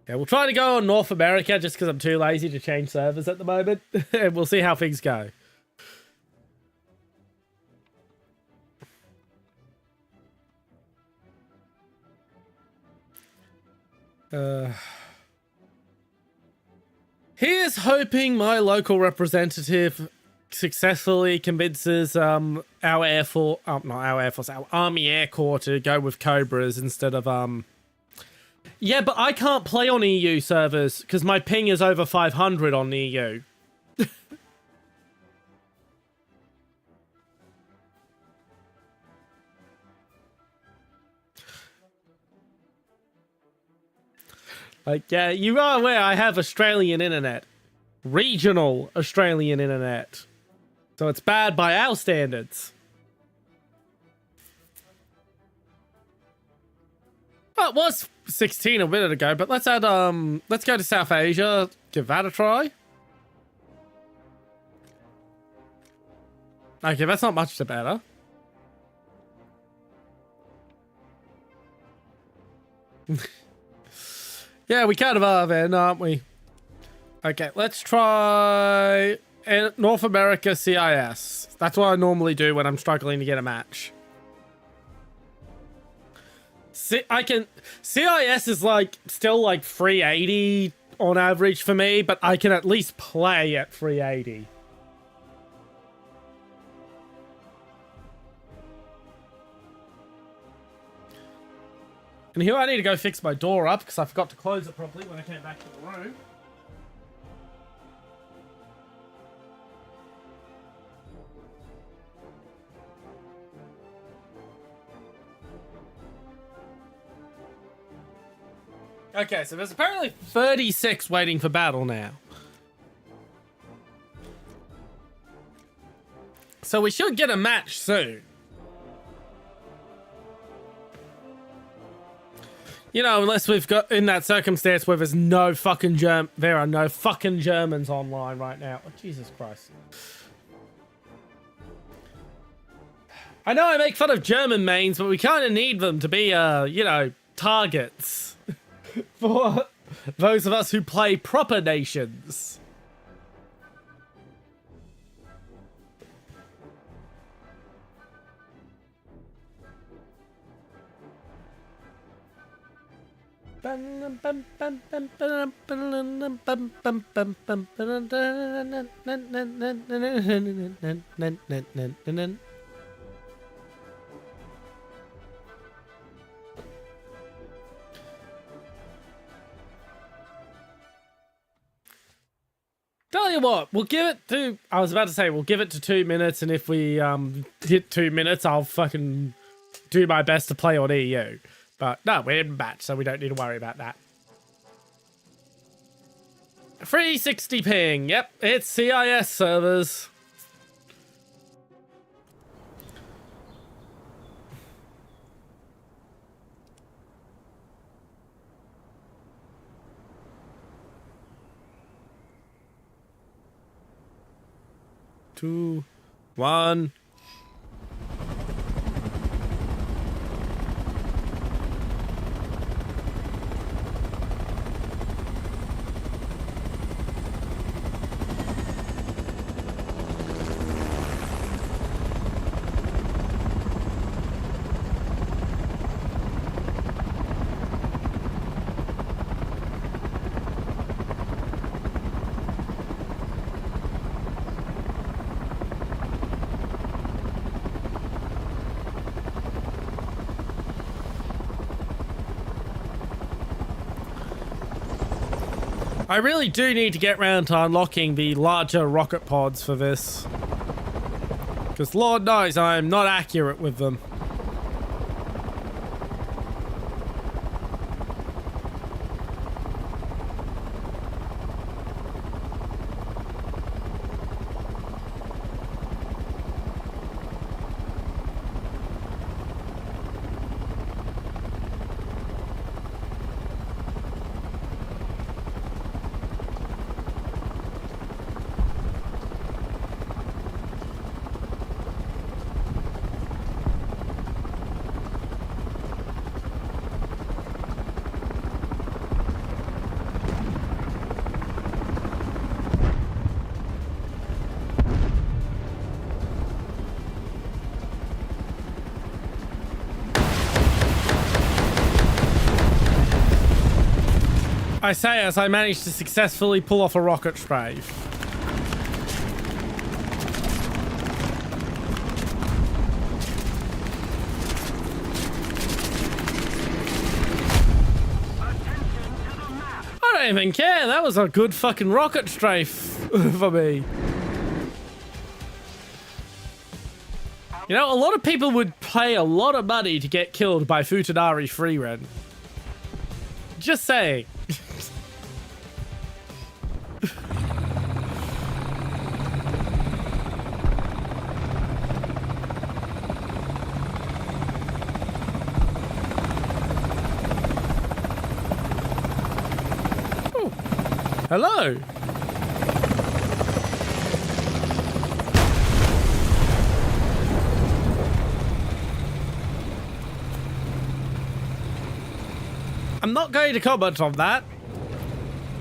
Yeah, we'll try to go on North America just because I'm too lazy to change servers at the moment. And we'll see how things go. Here's hoping my local representative successfully convinces our Air Force, not our Air Force, our Army Air Corps to go with Cobras instead of Yeah, but I can't play on EU servers because my ping is over 500 on the EU. Like, yeah, you are aware I have Australian internet. Regional Australian internet. So it's bad by our standards. Well, it was 16 a minute ago, but let's add, let's go to South Asia, give that a try. Okay, that's not much better. Yeah, we kind of are then, aren't we? Okay, let's try North America CIS. That's what I normally do when I'm struggling to get a match. CIS is like still like 380 on average for me, but I can at least play at 380. And here I need to go fix my door up because I forgot to close it properly when I came back to the room. Okay, so there's apparently 36 waiting for battle now. So we should get a match soon. You know, unless we've got in that circumstance where there's no fucking there are no fucking Germans online right now. Oh, Jesus Christ. I know I make fun of German mains, but we kind of need them to be, you know, targets for those of us who play proper nations. Tell you what, we'll give it to, I was about to say, we'll give it to 2 minutes, and if we hit 2 minutes, I'll fucking do my best to play on EU. But no, we're in match, so we don't need to worry about that. 360 ping, yep, it's CIS servers. Two, one. I really do need to get round to unlocking the larger rocket pods for this. Because Lord knows I am not accurate with them. I say as I managed to successfully pull off a rocket strafe. I don't even care. That was a good fucking rocket strafe for me. You know, a lot of people would pay a lot of money to get killed by Futanari free rent. Just saying. Hello. I'm not going to comment on that.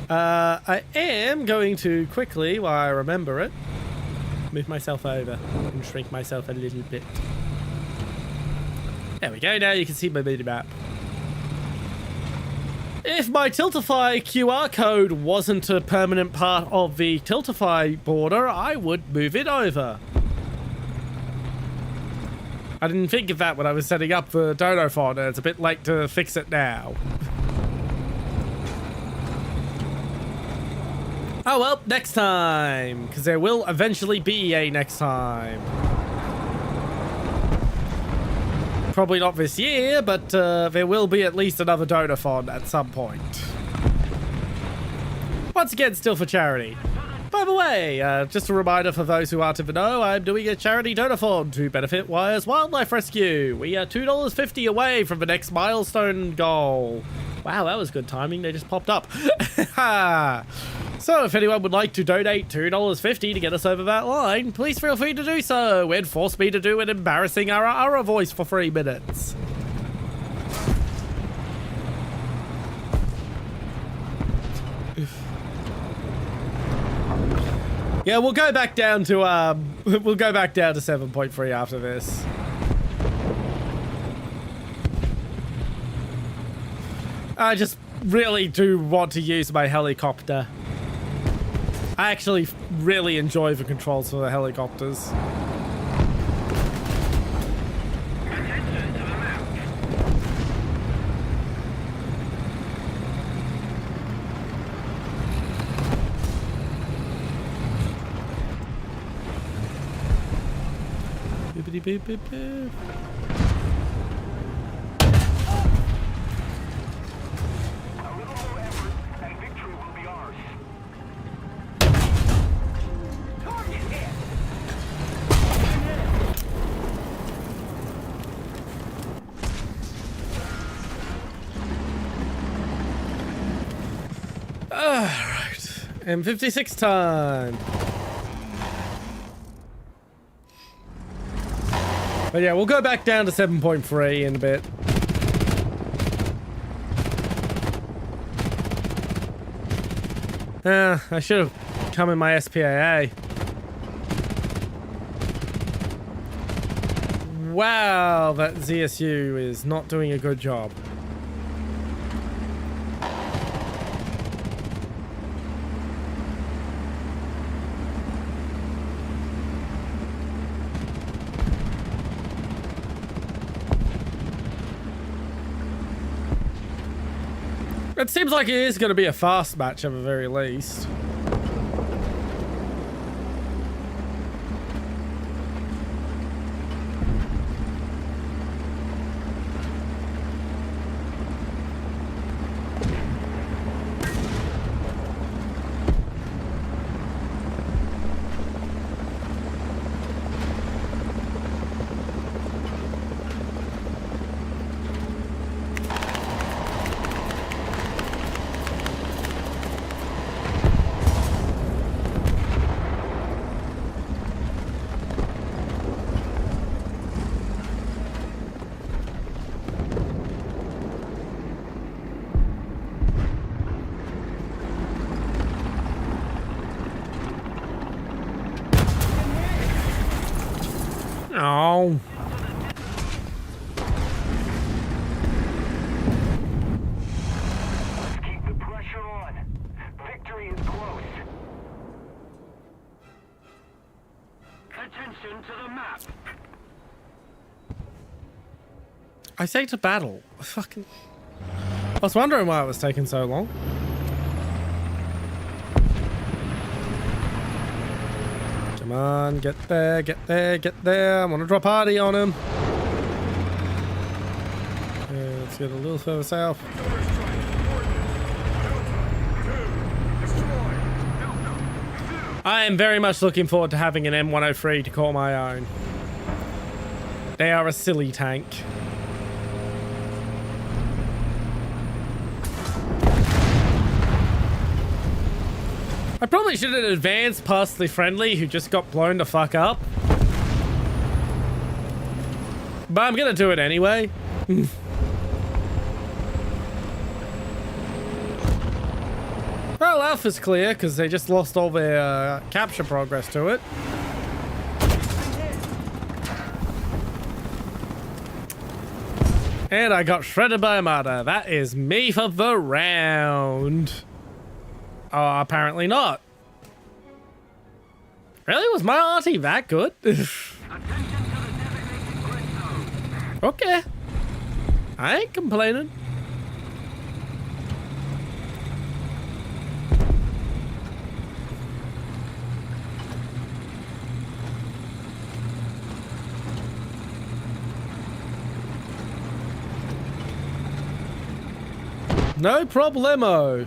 I am going to quickly, while I remember it, move myself over and shrink myself a little bit. There we go. Now you can see my mini-map. If my Tiltify QR code wasn't a permanent part of the Tiltify border, I would move it over. I didn't think of that when I was setting up the Donothon, and it's a bit late to fix it now. Oh well, next time, because there will eventually be a next time. Probably not this year, but there will be at least another Donothon at some point. Once again, still for charity. By the way, just a reminder for those who aren't in the know, I'm doing a charity Donothon to benefit Wyre's Wildlife Rescue. We are $2.50 away from the next milestone goal. Wow, that was good timing. They just popped up. So if anyone would like to donate $2.50 to get us over that line, please feel free to do so and force me to do an embarrassing ara voice for 3 minutes. Yeah, we'll go back down to 7.3 after this. I just really do want to use my helicopter. I actually really enjoy the controls for the helicopters. Boopity boop boop boop. Alright, M56 time. But yeah, we'll go back down to 7.3 in a bit. I should have come in my SPAA. Wow, that ZSU is not doing a good job. It seems like it is going to be a fast match at the very least. Oh. Keep the pressure on. Victory is close. Attention to the map. I say to battle. I was wondering why it was taking so long. Come on, get there, get there, get there. I want to drop party on him. Okay, let's get a little further south. I am very much looking forward to having an M103 to call my own. They are a silly tank. I probably should have advanced past the friendly who just got blown the fuck up. But I'm gonna do it anyway. Well, Alpha's clear because they just lost all their capture progress to it. And I got shredded by Armada. That is me for the round. Oh, apparently not. Really? Was my arty that good? Okay. I ain't complaining. No problemo.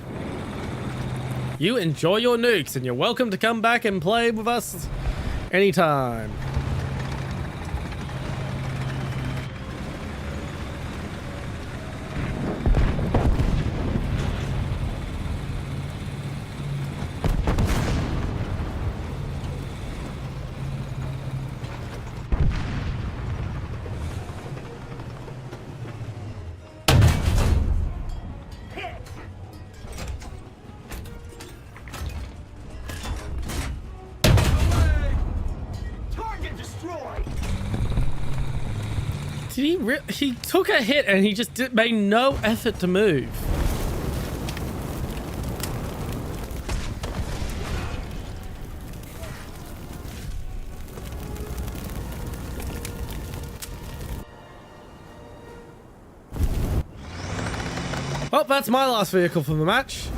You enjoy your nukes, and you're welcome to come back and play with us anytime. He took a hit and he just made no effort to move. Well, that's my last vehicle for the match.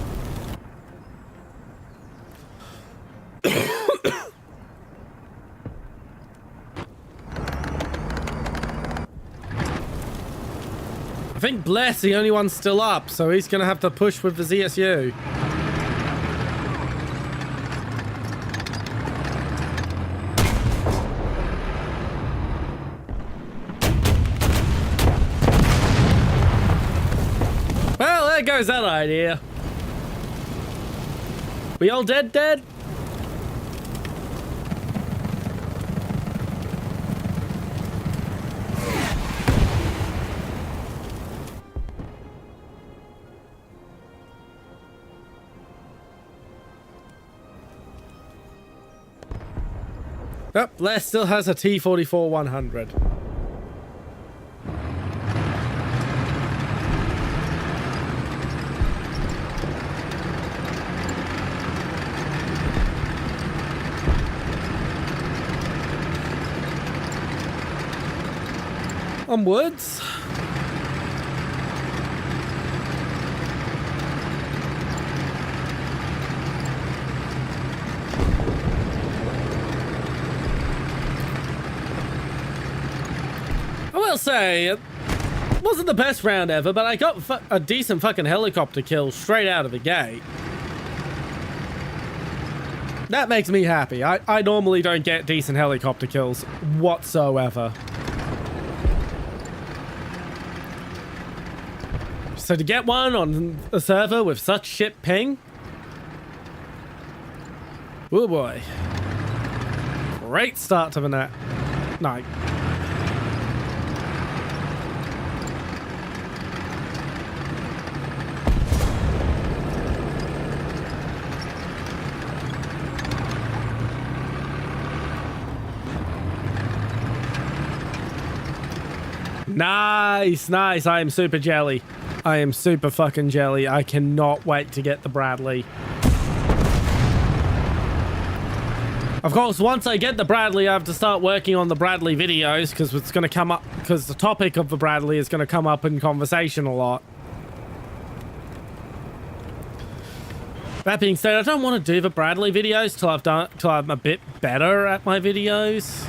I think Blair's the only one still up, so he's gonna have to push with the ZSU. Well, there goes that idea. We all dead? Yep, Les still has a T-44-100. Onwards. will say, it wasn't the best round ever, but I got a decent fucking helicopter kill straight out of the gate. That makes me happy. I normally don't get decent helicopter kills whatsoever. So to get one on a server with such shit ping, oh boy. Great start to the night. Nice, nice. I am super jelly. I am super fucking jelly. I cannot wait to get the Bradley. Of course, once I get the Bradley, I have to start working on the Bradley videos because it's going to come up, because the topic of the Bradley is going to come up in conversation a lot. That being said, I don't want to do the Bradley videos till I'm a bit better at my videos.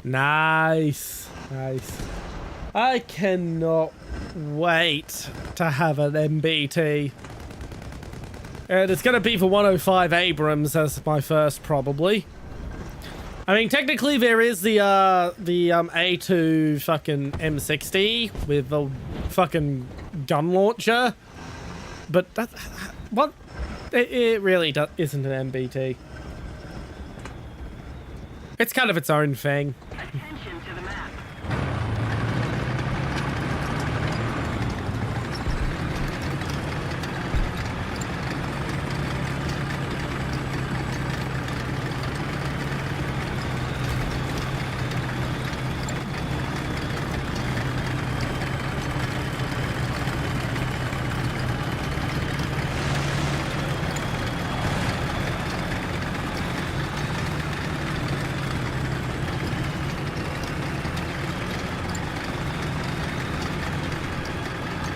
Nice. Nice. I cannot wait to have an MBT. And it's going to be for 105 Abrams as my first, probably. I mean, technically there is the A2 fucking M60 with the fucking gun launcher. But that... What? It really isn't an MBT. It's kind of its own thing. Attention to the map.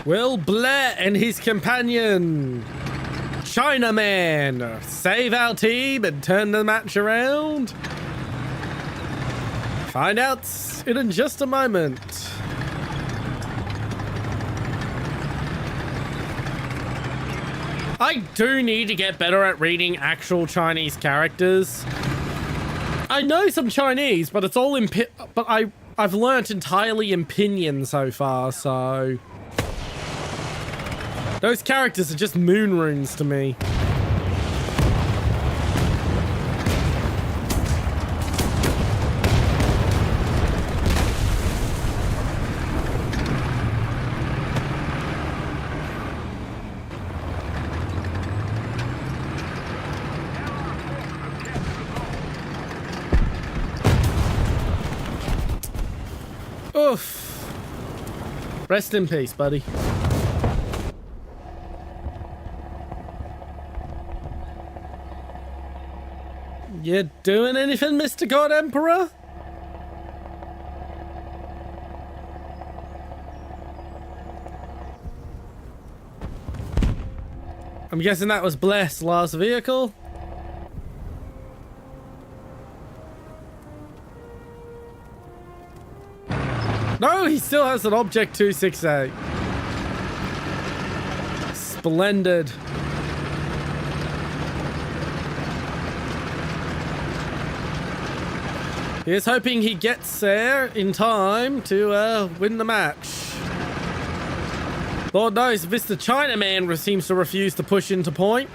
Will Blair and his companion, Chinaman, save our team and turn the match around? Find out in just a moment. I do need to get better at reading actual Chinese characters. I know some Chinese, but it's all I've learnt entirely in Pinyin so far, so... Those characters are just moon runes to me. Oof. Rest in peace, buddy. You doing anything, Mr. God Emperor? I'm guessing that was Bless, last vehicle. No, he still has an Object 268. Splendid. He's hoping he gets there in time to win the match. Lord knows, Mr. Chinaman seems to refuse to push into point.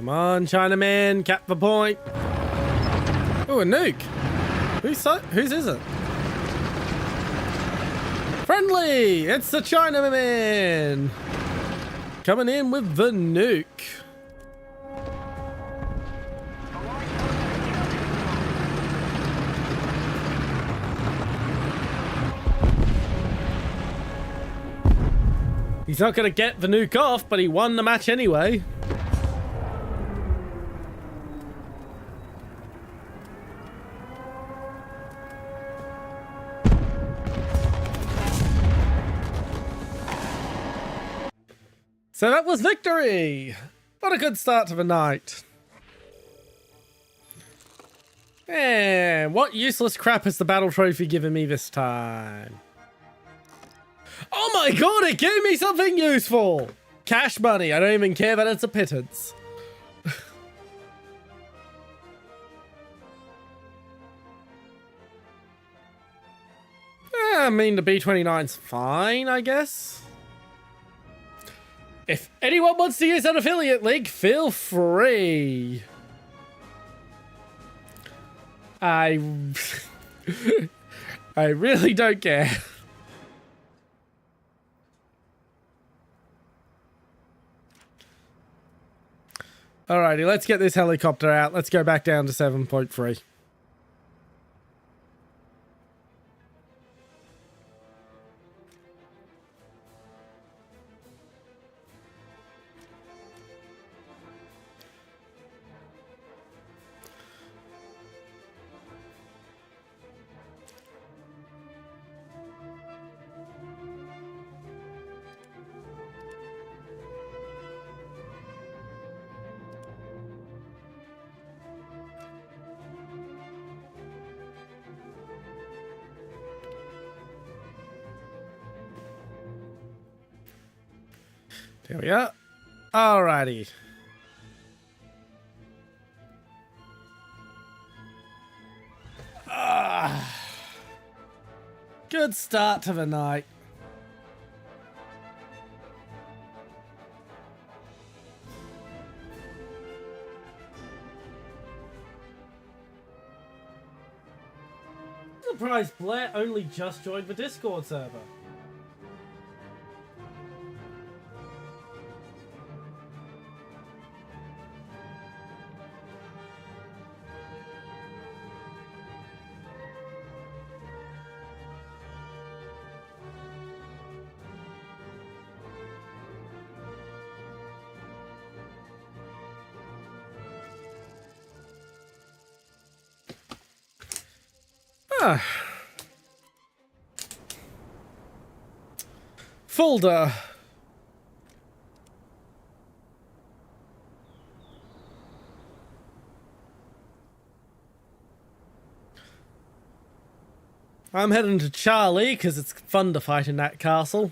Come on, Chinaman, cap the point. Oh, a nuke. Whose is it? Friendly! It's the Chinaman! Coming in with the nuke. He's not going to get the nuke off, but he won the match anyway. So that was victory! What a good start to the night. And what useless crap has the battle trophy given me this time? Oh my god, it gave me something useful! Cash money, I don't even care that it's a pittance. I mean, the B-29's fine, I guess. If anyone wants to use an affiliate link, feel free. I really don't care. Alrighty, let's get this helicopter out. Let's go back down to 7.3. There we are. Alrighty. Good start to the night. Surprised Blair only just joined the Discord server. Folder. I'm heading to Charlie because it's fun to fight in that castle.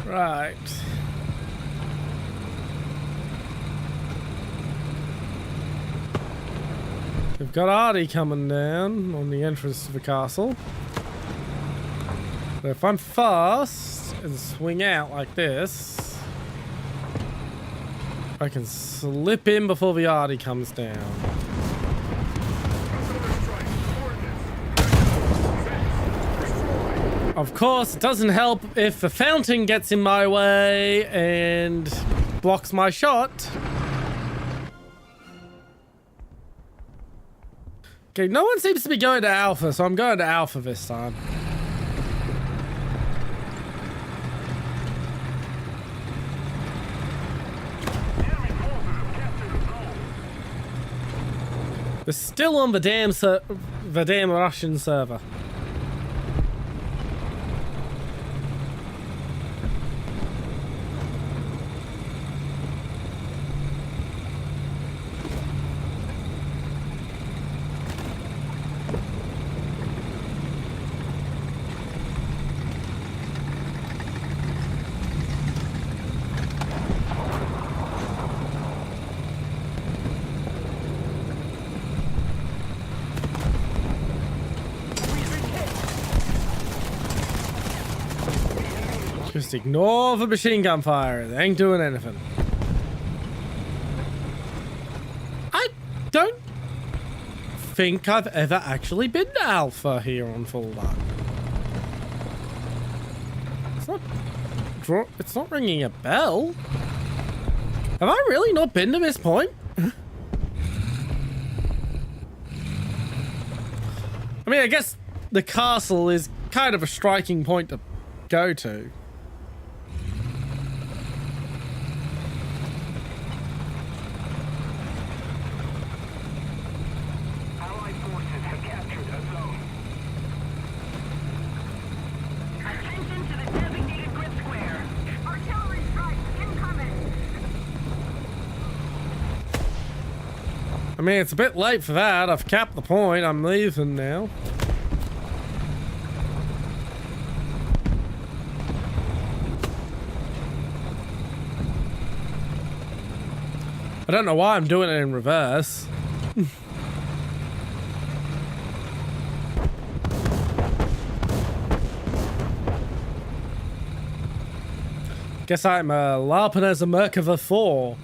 Right. We've got Artie coming down on the entrance to the castle. So if I'm fast and swing out like this, I can slip in before the Artie comes down. Of course, it doesn't help if the fountain gets in my way and blocks my shot. Okay, no one seems to be going to Alpha, so I'm going to Alpha this time. We're still on the damn Russian server. Just ignore the machine gun fire. They ain't doing anything. I don't think I've ever actually been to Alpha here on Full Dark. It's not ringing a bell. Have I really not been to this point? I mean, I guess the castle is kind of a striking point to go to. I mean, it's a bit late for that. I've capped the point. I'm leaving now. I don't know why I'm doing it in reverse. Guess I'm LARPing as a Merkava 4.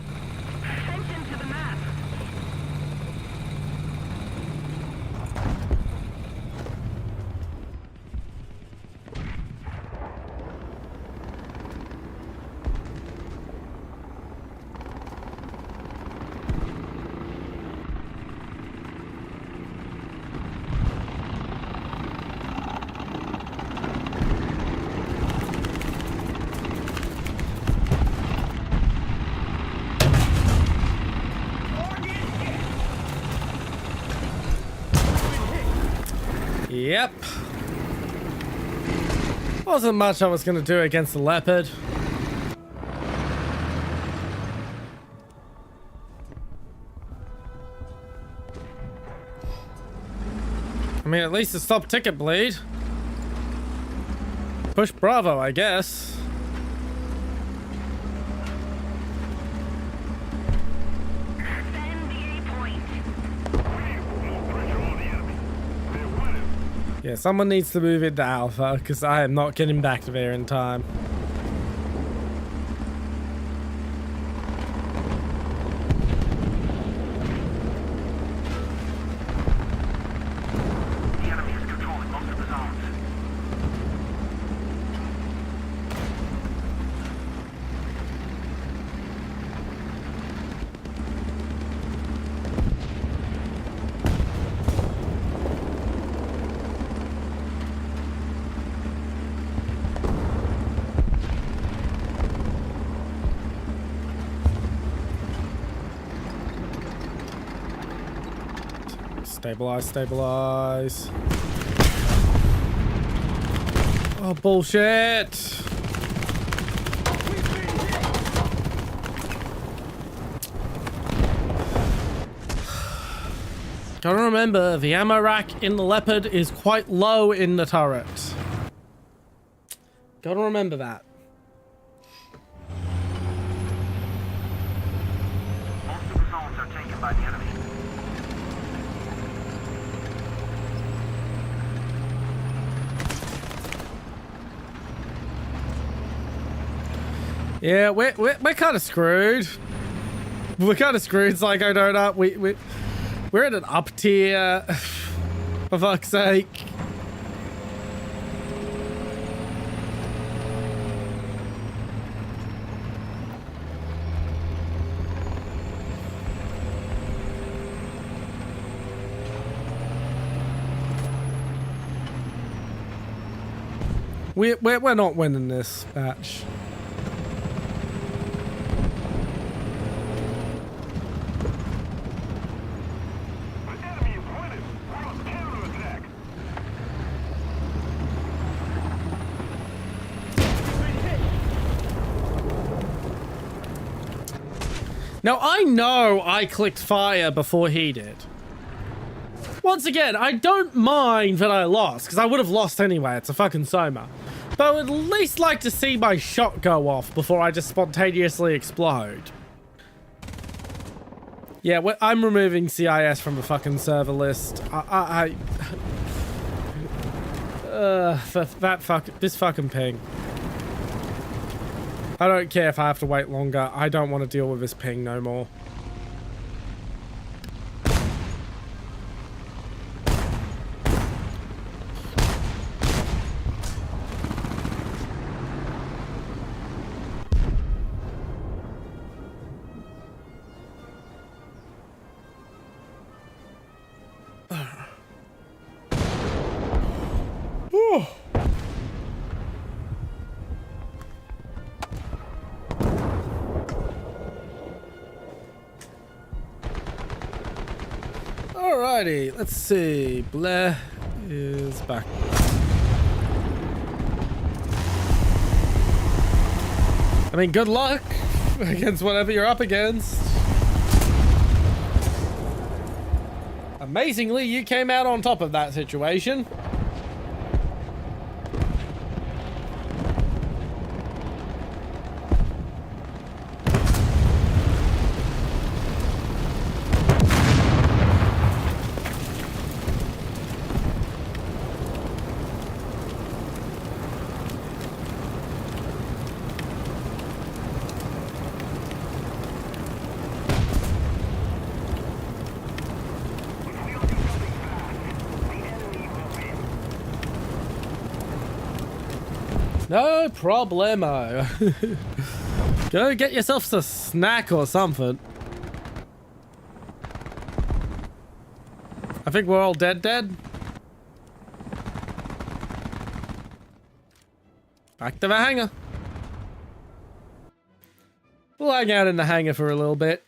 Yep. Wasn't much I was going to do against the leopard. I mean, at least it stopped ticket bleed. Push Bravo, I guess. Yeah, someone needs to move into Alpha, because I am not getting back to there in time. The enemy is controlling most of the zones. Stabilize, stabilize. Oh, bullshit. Gotta remember, the ammo rack in the Leopard is quite low in the turret. Gotta remember that. Most of the zones are taken by the enemy. Yeah, we're kind of screwed. We're kind of screwed, Psycho Donut. We're at an up tier. For fuck's sake. We're not winning this match. The Now, I know I clicked fire before he did. Once again, I don't mind that I lost, because I would have lost anyway. It's a fucking Soma. But I would at least like to see my shot go off before I just spontaneously explode. Yeah, I'm removing CIS from the fucking server list. This fucking ping. I don't care if I have to wait longer. I don't want to deal with this ping no more. Alrighty, let's see. Blair is back. I mean, good luck against whatever you're up against. Amazingly, you came out on top of that situation. No problemo. Go get yourself a snack or something. I think we're all dead. Back to the hangar. We'll hang out in the hangar for a little bit.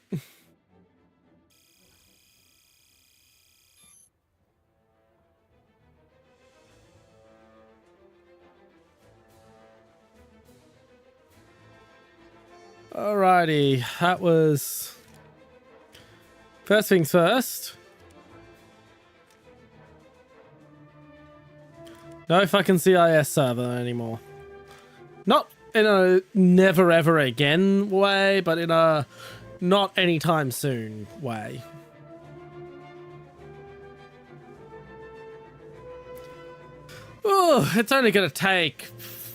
Alrighty, that was... First things first. No fucking CIS server anymore. Not in a never ever again way, but in a not anytime soon way. Oh, it's only gonna take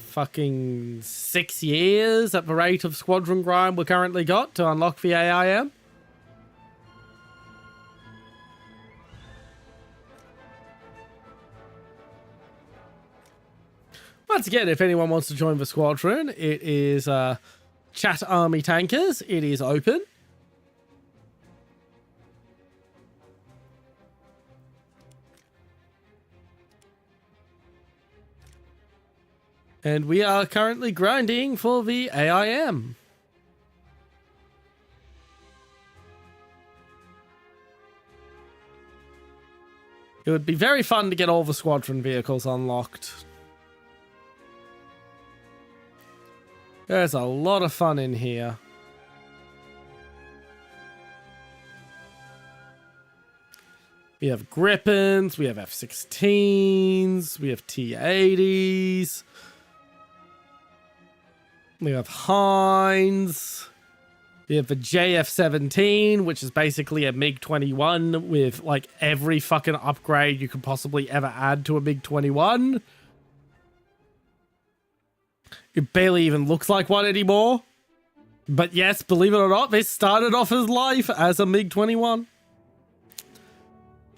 fucking 6 years at the rate of squadron grind we currently got to unlock the AIM. Once again, if anyone wants to join the squadron, it is Chat Army Tankers. It is open. And we are currently grinding for the AIM. It would be very fun to get all the squadron vehicles unlocked. There's a lot of fun in here. We have Grippins, we have F-16s, we have T-80s. We have Heinz. We have the JF-17, which is basically a MiG-21 with like every fucking upgrade you could possibly ever add to a MiG-21. It barely even looks like one anymore. But yes, believe it or not, this started off his life as a MiG-21.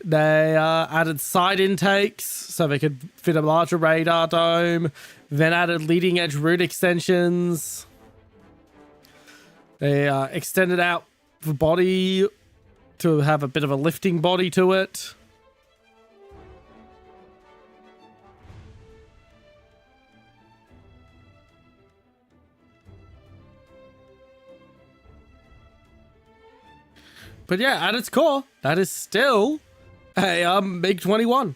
They added side intakes so they could fit a larger radar dome. Then added leading edge root extensions. They extended out the body to have a bit of a lifting body to it. But yeah, at its core, that is still a MiG-21.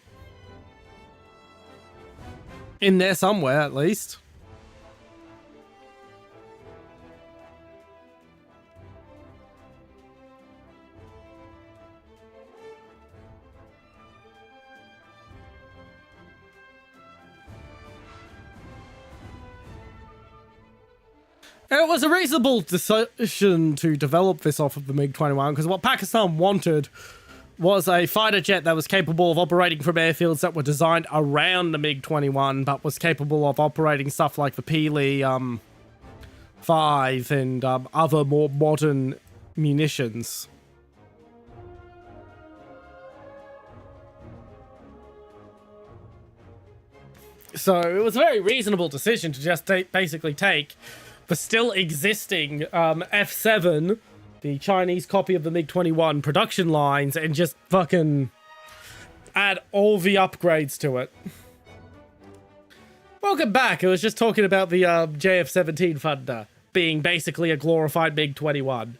In there somewhere, at least. And it was a reasonable decision to develop this off of the MiG-21, because what Pakistan wanted was a fighter jet that was capable of operating from airfields that were designed around the MiG-21, but was capable of operating stuff like the Pili 5 and other more modern munitions. So it was a very reasonable decision to just basically take the still existing F-7, the Chinese copy of the MiG-21 production lines, and just fucking add all the upgrades to it. Welcome back. I was just talking about the JF-17 Thunder being basically a glorified MiG-21.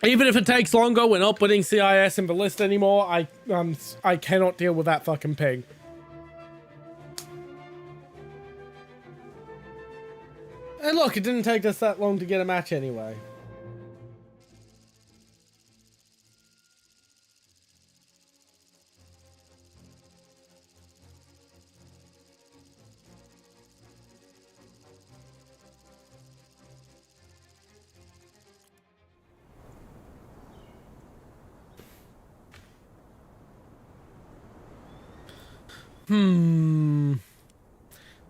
Even if it takes longer, we're not putting CIS in the list anymore. I cannot deal with that fucking ping. And look, it didn't take us that long to get a match anyway. I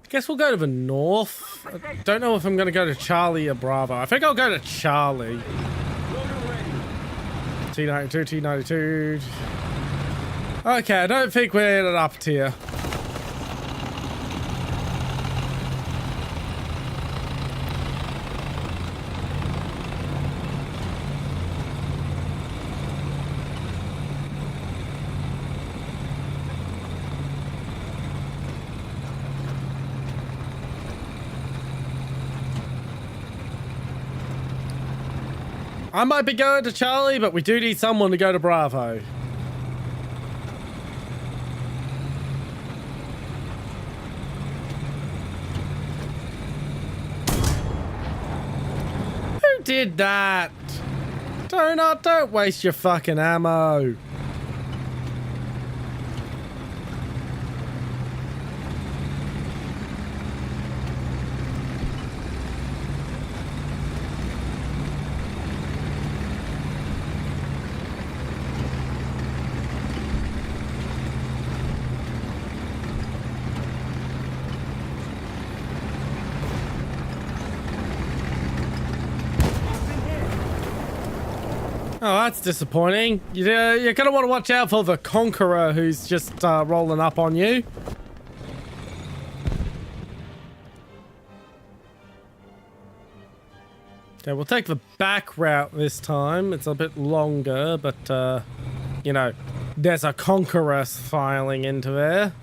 guess we'll go to the north. I don't know if I'm going to go to Charlie or Bravo. I think I'll go to Charlie. T92, T92. Okay, I don't think we're in an up tier. I might be going to Charlie, but we do need someone to go to Bravo. Who did that? Don't waste your fucking ammo. Oh, that's disappointing. You're gonna want to watch out for the Conqueror who's just rolling up on you. Okay, we'll take the back route this time. It's a bit longer, but, you know, there's a Conqueror filing into there.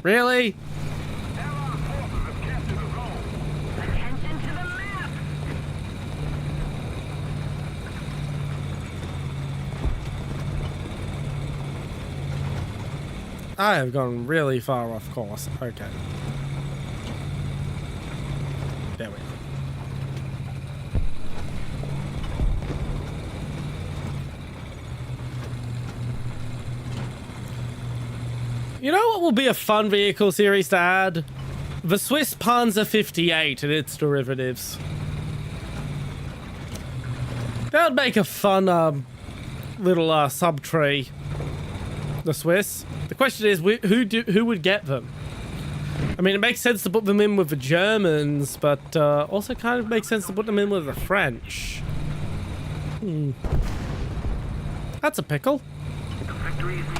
Really? I have gone really far off course. Okay. There we go. You know what will be a fun vehicle series to add? The Swiss Panzer 58 and its derivatives. That would make a fun little subtree. The Swiss. The question is, who would get them? I mean, it makes sense to put them in with the Germans, but also kind of makes sense to put them in with the French. That's a pickle. The victory is near.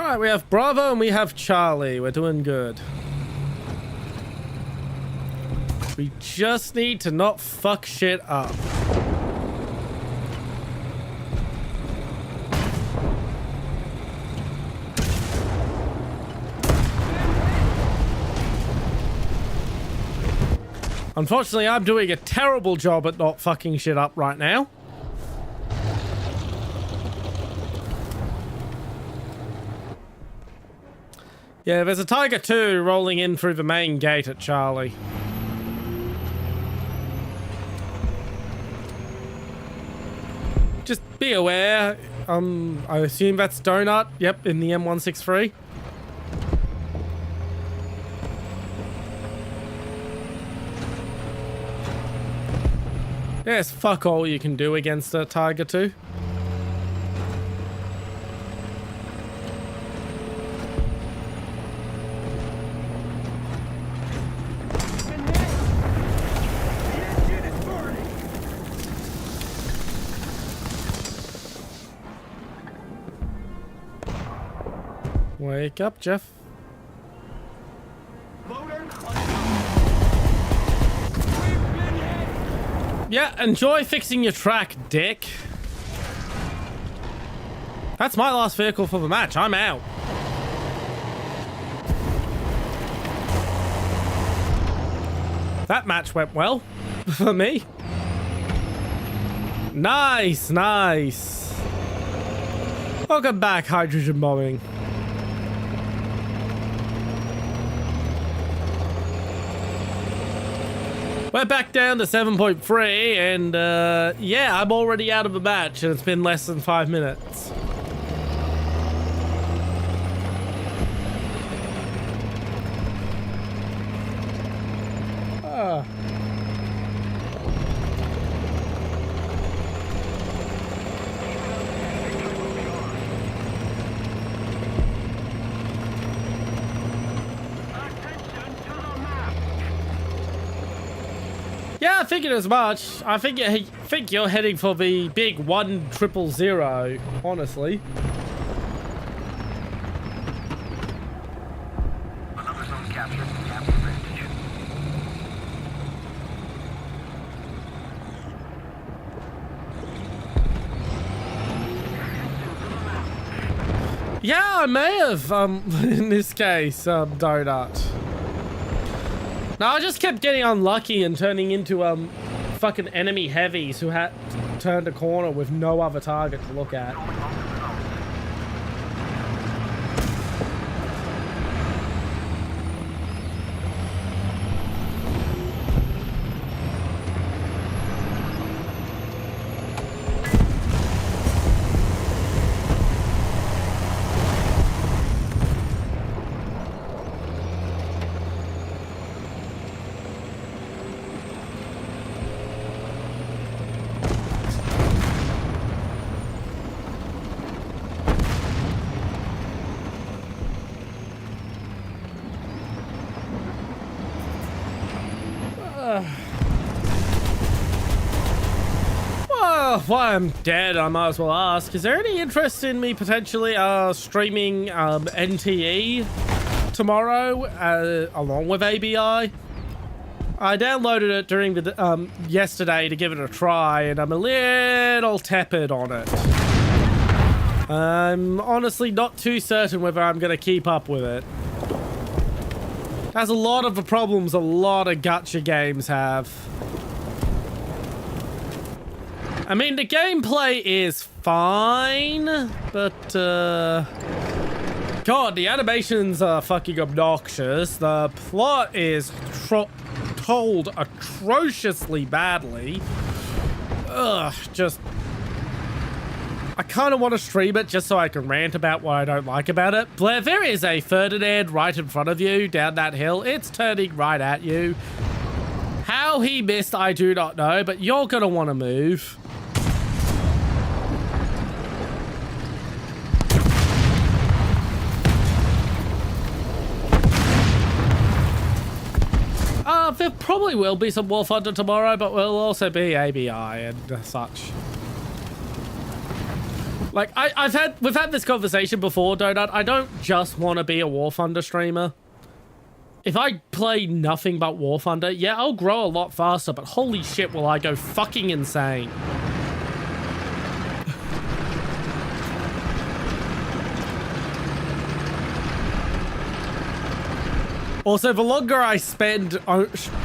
Alright, we have Bravo and we have Charlie. We're doing good. We just need to not fuck shit up. Unfortunately, I'm doing a terrible job at not fucking shit up right now. Yeah, there's a Tiger 2 rolling in through the main gate at Charlie. Just be aware. I assume that's Donut. Yep, in the M163. There's fuck all you can do against a Tiger 2. Wake up, Jeff. Yeah, enjoy fixing your track, dick. That's my last vehicle for the match. I'm out. That match went well for me. Nice, nice. Welcome back, hydrogen bombing. We're back down to 7.3 and yeah, I'm already out of the match and it's been less than 5 minutes. Yeah, I figured as much. I think you're heading for the big 1000, honestly. Yeah, I may have, in this case, Donut. No, I just kept getting unlucky and turning into, fucking enemy heavies who had turned a corner with no other target to look at. Well, while I'm dead, I might as well ask, is there any interest in me potentially streaming NTE tomorrow along with ABI? I downloaded it during the yesterday to give it a try, and I'm a little tepid on it. I'm honestly not too certain whether I'm going to keep up with it. Has a lot of the problems a lot of gacha games have. I mean, the gameplay is fine, but, God, the animations are fucking obnoxious. The plot is told atrociously badly. Ugh, just... I kind of want to stream it just so I can rant about what I don't like about it. Blair, there is a Ferdinand right in front of you down that hill. It's turning right at you. How he missed, I do not know, but you're going to want to move. There probably will be some Warthunder tomorrow, but will also be ABI and such. Like, we've had this conversation before, Donut. I don't just want to be a Warthunder streamer. If I play nothing but Warthunder, yeah, I'll grow a lot faster, but holy shit, will I go fucking insane. Also, the longer I spend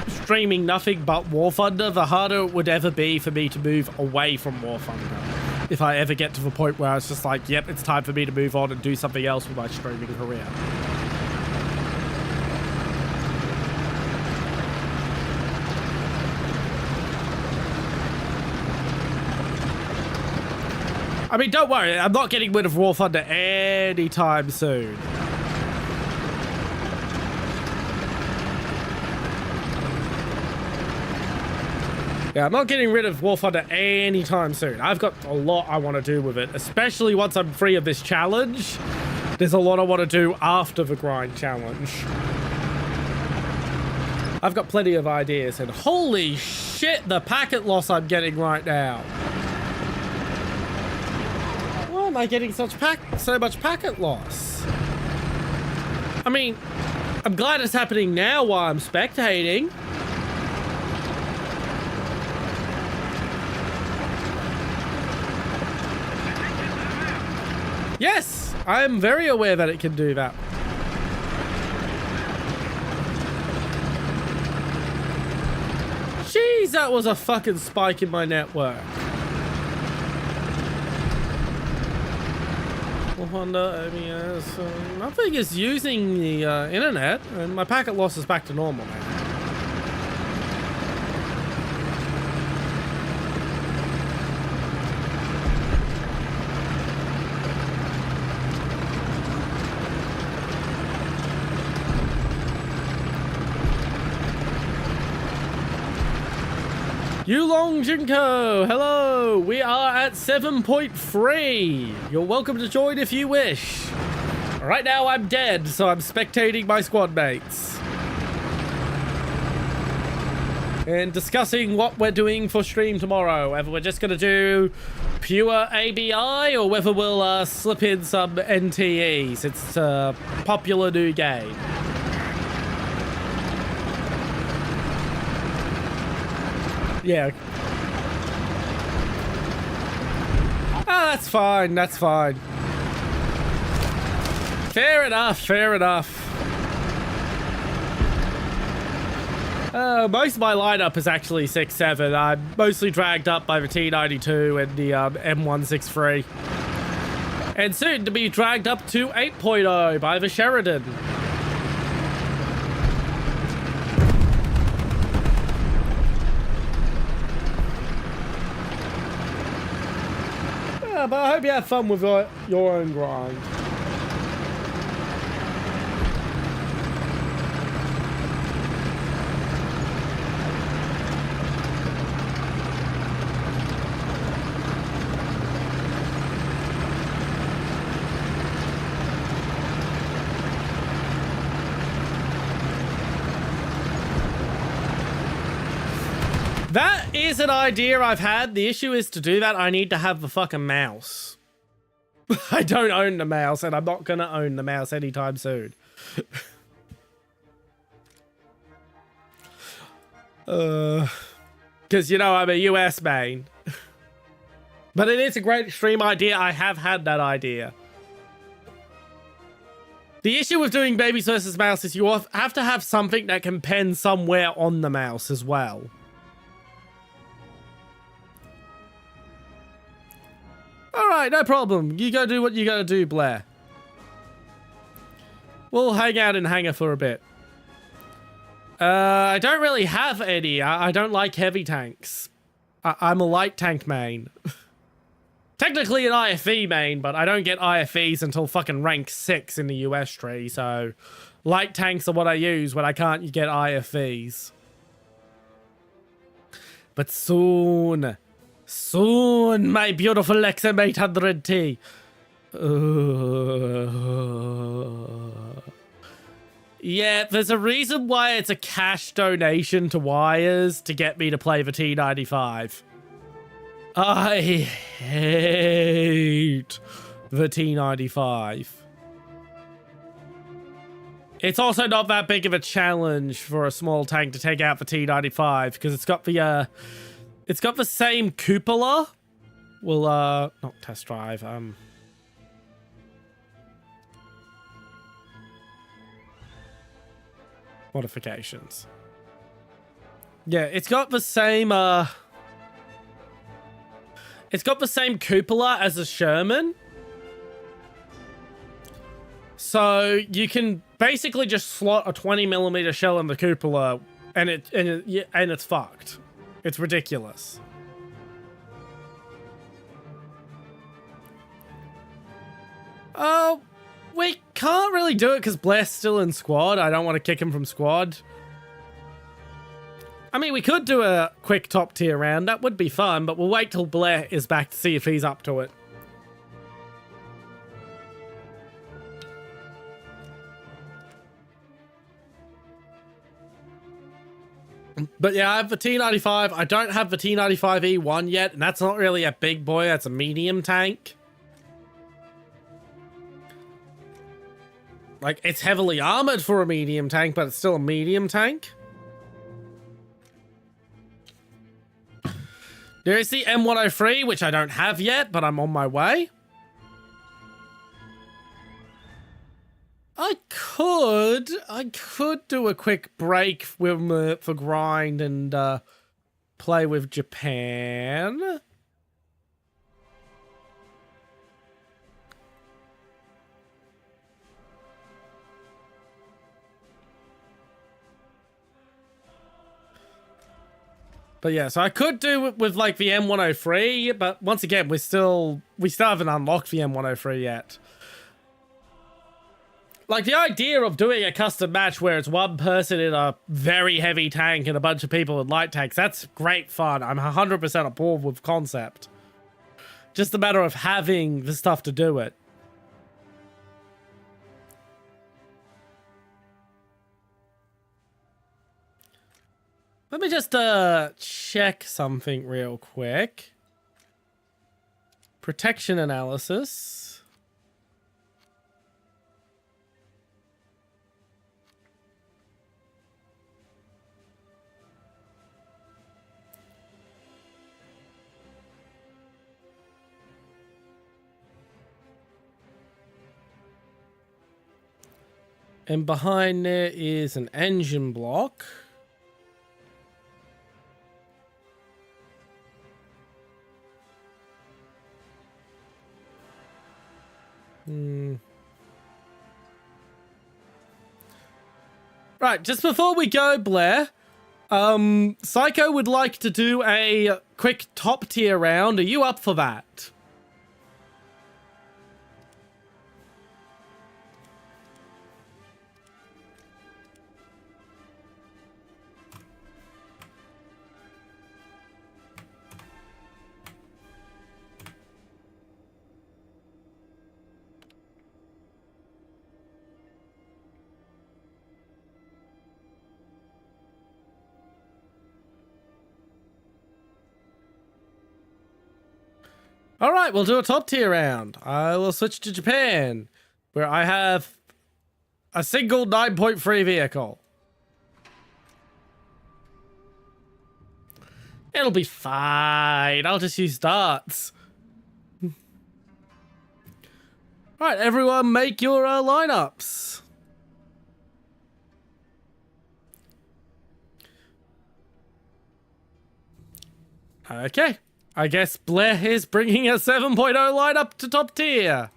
streaming nothing but Warthunder, the harder it would ever be for me to move away from Warthunder. If I ever get to the point where it's just like, yep, it's time for me to move on and do something else with my streaming career. I mean, don't worry, I'm not getting rid of Warthunder anytime soon. Yeah, I'm not getting rid of Warthunder anytime soon. I've got a lot I want to do with it, especially once I'm free of this challenge. There's a lot I want to do after the grind challenge. I've got plenty of ideas, and holy shit, the packet loss I'm getting right now. Why am I getting so much packet loss? I mean, I'm glad it's happening now while I'm spectating. Yes, I am very aware that it can do that. Jeez, that was a fucking spike in my network. Honda, MES, nothing is using the internet, and my packet loss is back to normal now. Yulong Jinko, hello! We are at 7.3. You're welcome to join if you wish. Right now I'm dead, so I'm spectating my squad mates. And discussing what we're doing for stream tomorrow. Whether we're just gonna do pure ABI or whether we'll slip in some NTEs. It's a popular new game. Yeah. Ah, that's fine. That's fine. Fair enough. Fair enough. Most of my lineup is actually 6-7. I'm mostly dragged up by the T92 and the M163. And soon to be dragged up to 8.0 by the Sheridan. But I hope you have fun with your own grind. That is an idea I've had. The issue is to do that, I need to have the fucking mouse. I don't own the mouse, and I'm not gonna own the mouse anytime soon. Because, you know, I'm a US main. But it is a great stream idea. I have had that idea. The issue with doing babies versus mouse is you have to have something that can pen somewhere on the mouse as well. Alright, no problem. You go do what you gotta do, Blair. We'll hang out in Hangar for a bit. I don't really have any. I don't like heavy tanks. I'm a light tank main. Technically an IFE main, but I don't get IFEs until fucking rank 6 in the US tree, so light tanks are what I use when I can't get IFEs. But soon... Soon, my beautiful XM800T. Yeah, there's a reason why it's a cash donation to Wires to get me to play the T95. I hate the T-95. It's also not that big of a challenge for a small tank to take out the T-95 because it's got the same cupola. We'll not test drive. Modifications. Yeah, it's got the same cupola as a Sherman. So you can basically just slot a 20mm shell in the cupola and it's fucked. It's ridiculous. We can't really do it because Blair's still in squad. I don't want to kick him from squad. I mean, we could do a quick top tier round. That would be fun, but we'll wait till Blair is back to see if he's up to it. But yeah, I have the T-95. I don't have the T-95E1 yet, and that's not really a big boy. That's a medium tank. Like, it's heavily armored for a medium tank, but it's still a medium tank. There is the M103, which I don't have yet, but I'm on my way. I could do a quick break with for grind and play with Japan. But yeah, so I could do it with like the M103, but once again, we still haven't unlocked the M103 yet. Like, the idea of doing a custom match where it's one person in a very heavy tank and a bunch of people in light tanks, that's great fun. I'm 100% on board with concept. Just a matter of having the stuff to do it. Let me just check something real quick. Protection analysis. And behind there is an engine block. Right, just before we go, Blair, Psycho would like to do a quick top tier round. Are you up for that? All right, we'll do a top tier round. I will switch to Japan, where I have a single 9.3 vehicle. It'll be fine. I'll just use darts. All right, everyone, make your lineups. Okay. I guess Blair is bringing a 7.0 lineup to top tier.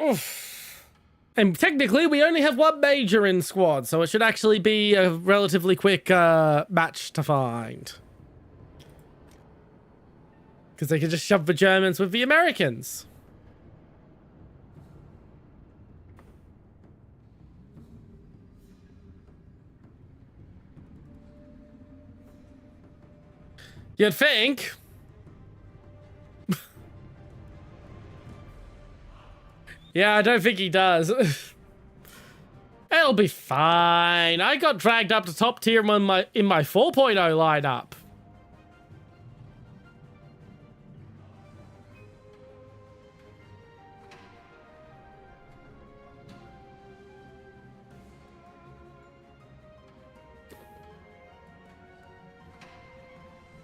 Oof. And technically, we only have one major in squad, so it should actually be a relatively quick match to find. Because they can just shove the Germans with the Americans. You'd think. Yeah, I don't think he does. It'll be fine. I got dragged up to top tier in my 4.0 lineup.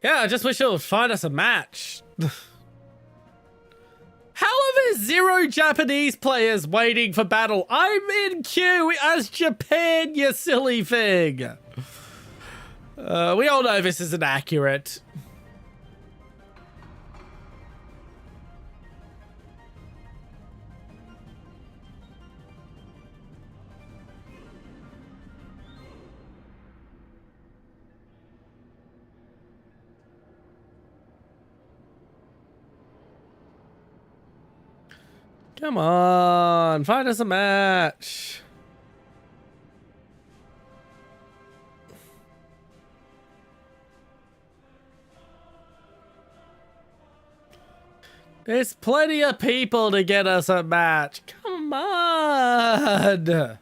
Yeah, I just wish it would find us a match. How are there 0 Japanese players waiting for battle? I'm in queue as Japan, you silly thing. We all know this isn't accurate. Come on, find us a match. There's plenty of people to get us a match. Come on.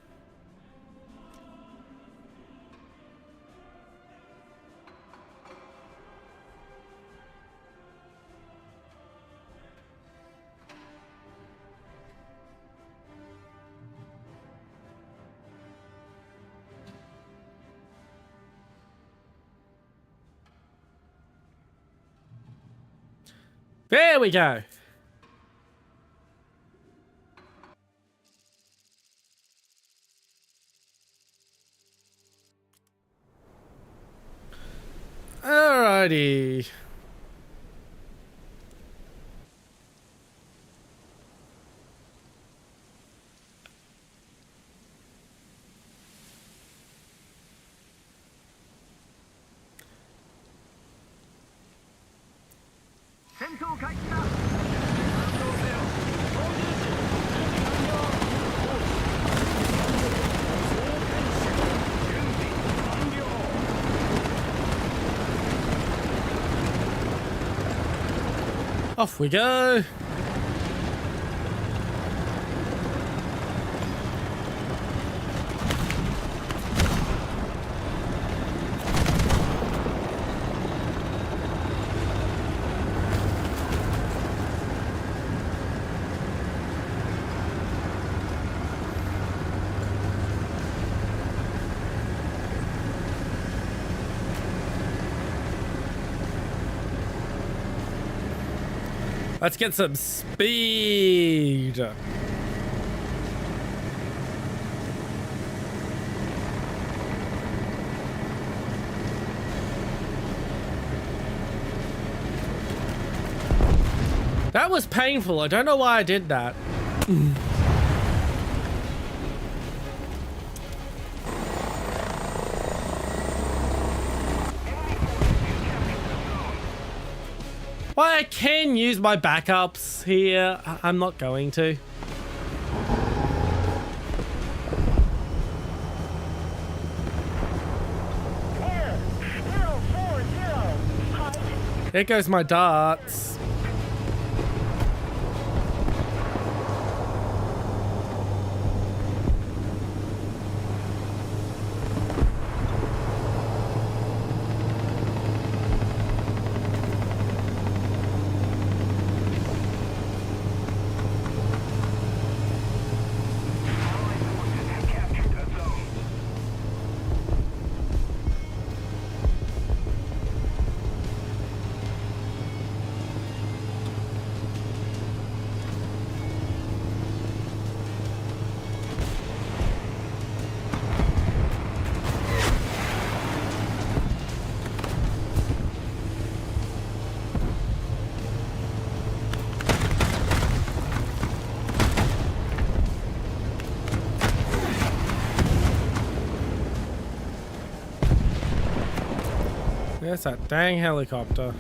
There we go. Alrighty. Off we go. Let's get some speed. That was painful. I don't know why I did that. Well, I can use my backups here. I'm not going to. There goes my darts. There's that dang helicopter.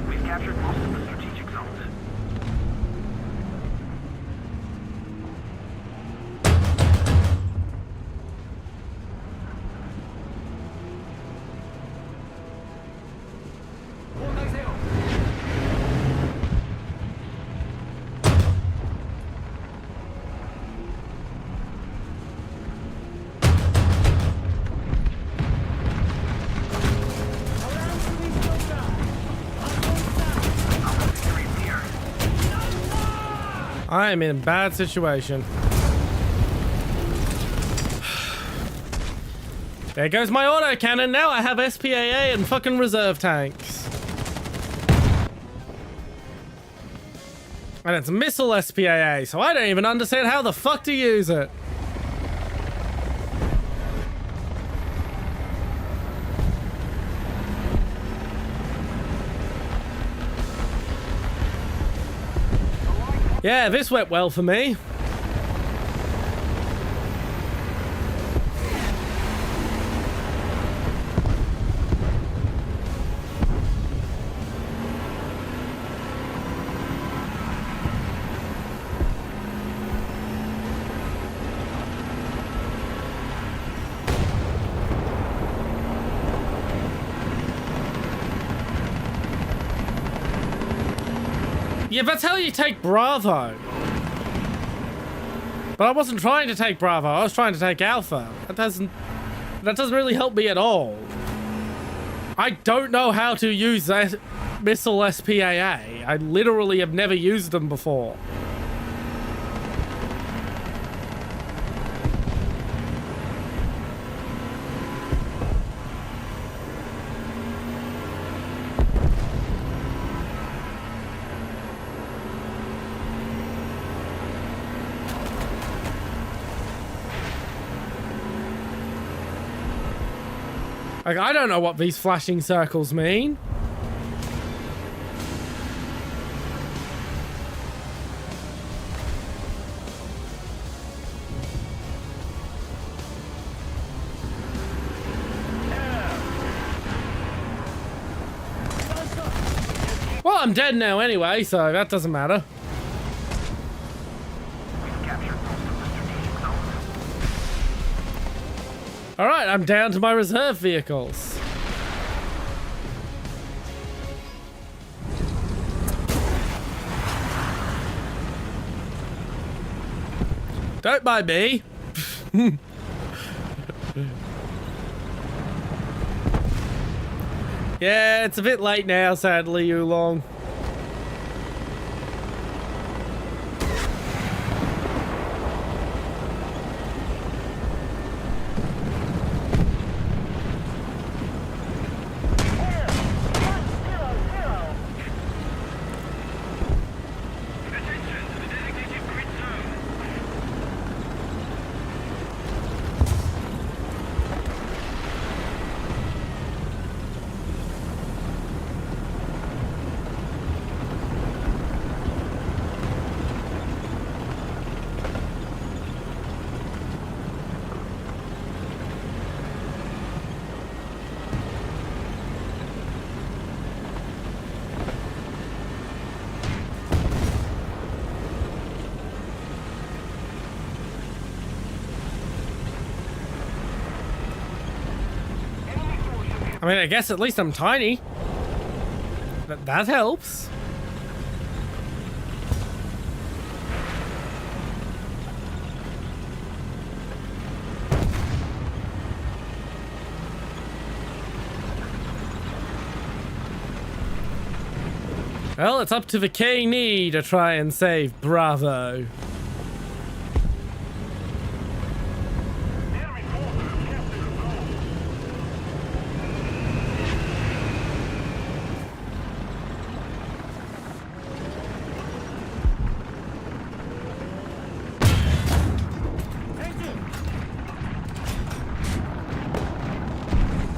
We've captured most of the strategic zones. I am in a bad situation. There goes my autocannon. Now I have SPAA and fucking reserve tanks. And it's missile SPAA, so I don't even understand how the fuck to use it. Yeah, this went well for me. Yeah, that's how you take Bravo. But I wasn't trying to take Bravo, I was trying to take Alpha. That doesn't really help me at all. I don't know how to use that missile SPAA. I literally have never used them before. Like, I don't know what these flashing circles mean. Well, I'm dead now anyway, so that doesn't matter. Alright, I'm down to my reserve vehicles. Don't mind me. Yeah, it's a bit late now, sadly, Oolong. I mean, I guess at least I'm tiny. That helps. Well, it's up to the K-Knee to try and save Bravo.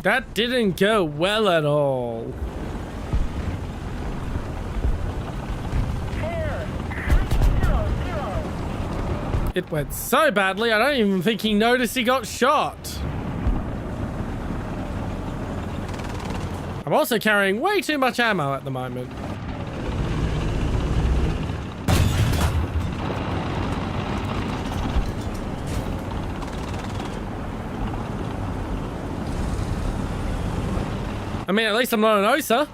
That didn't go well at all. It went so badly, I don't even think he noticed he got shot. I'm also carrying way too much ammo at the moment. I mean, at least I'm not an OSA.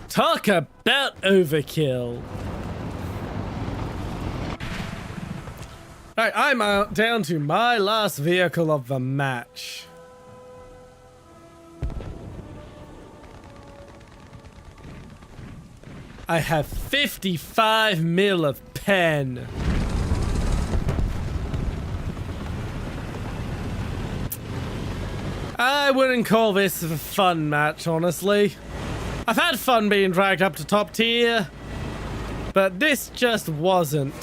Talk about overkill. Alright, I'm down to my last vehicle of the match. I have 55 mil of pen. I wouldn't call this a fun match, honestly. I've had fun being dragged up to top tier, but this just wasn't.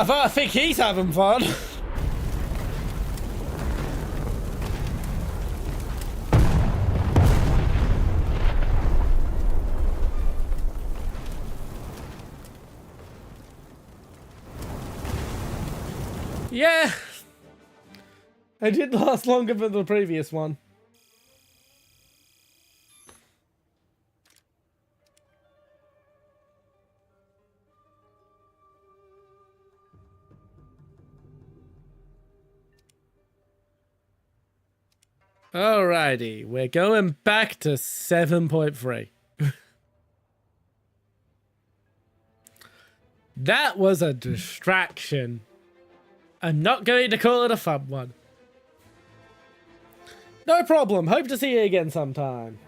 I think he's having fun. Yeah, I did last longer than the previous one. Alrighty, we're going back to 7.3. That was a distraction. I'm not going to call it a fun one. No problem. Hope to see you again sometime.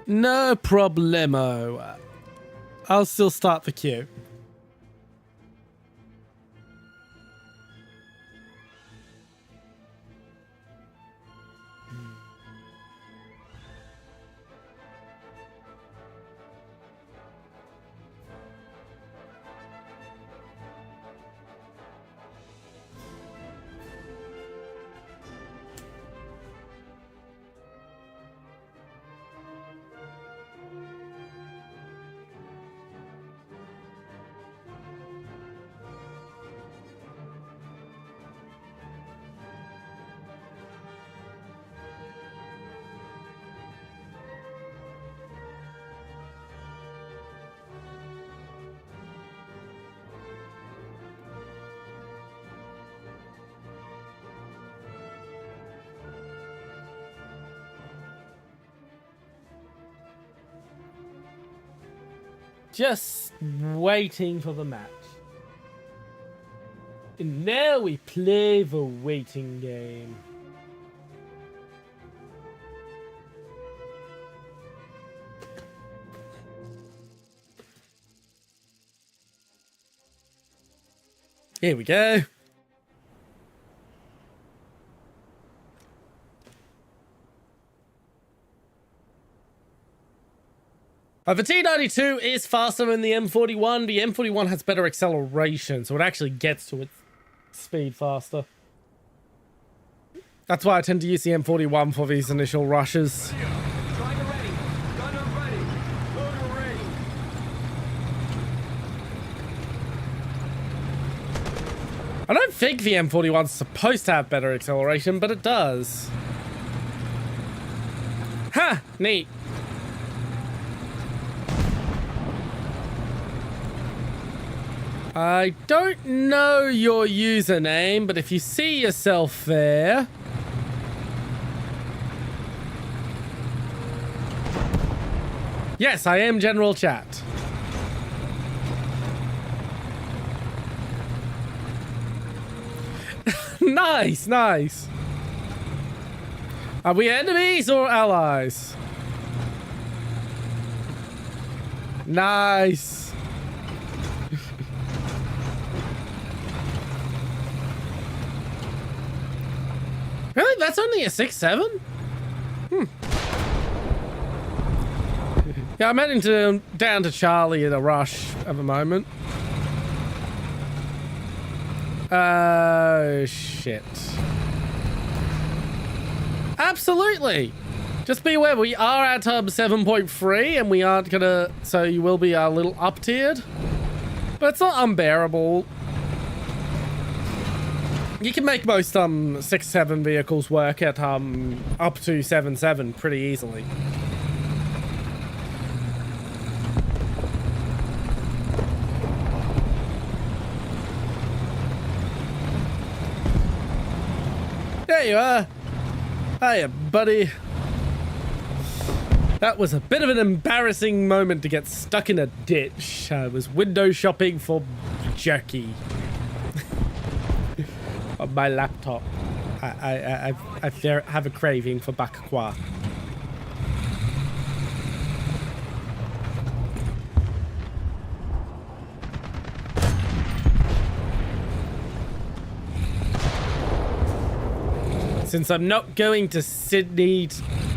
No problemo. I'll still start the queue. Just waiting for the match. And now we play the waiting game. Here we go. The T92 is faster than the M41. The M41 has better acceleration, so it actually gets to its speed faster. That's why I tend to use the M41 for these initial rushes. I don't think the M41's supposed to have better acceleration, but it does. Ha! Neat. I don't know your username, but if you see yourself there... Yes, I am General Chat. Nice, nice. Are we enemies or allies? Nice. Really? That's only a 6-7? Yeah, I'm heading down to Charlie in a rush at the moment. Oh, shit. Absolutely. Just be aware, we are at 7.3 and we aren't gonna... So you will be a little up-tiered. But it's not unbearable. You can make most 6-7 vehicles work at up to 7-7 pretty easily. There you are. Hiya, buddy. That was a bit of an embarrassing moment to get stuck in a ditch. I was window shopping for jerky on my laptop. I have a craving for bak kwa. Since I'm not going to Sydney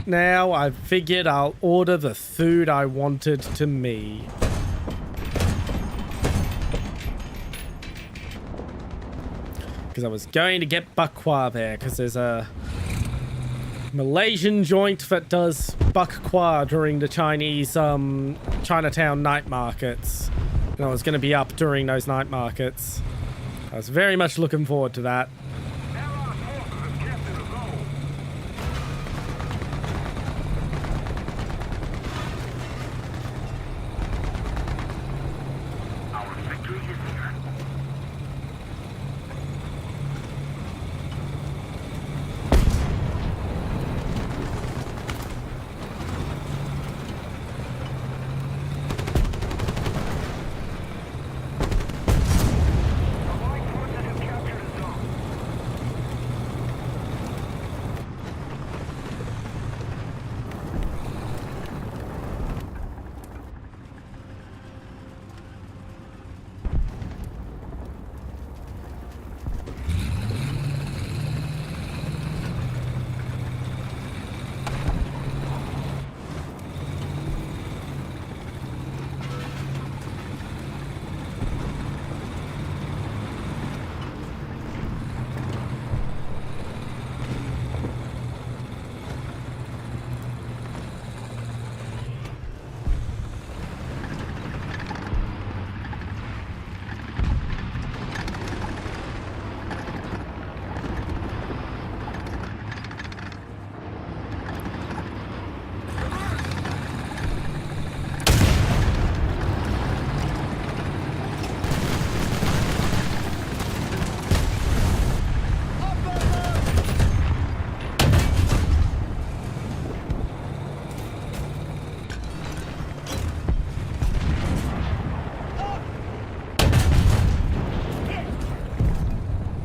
now, I figured I'll order the food I wanted to me. Because I was going to get bak kwa there, because there's a Malaysian joint that does bak kwa during the Chinese Chinatown night markets. And I was going to be up during those night markets. I was very much looking forward to that.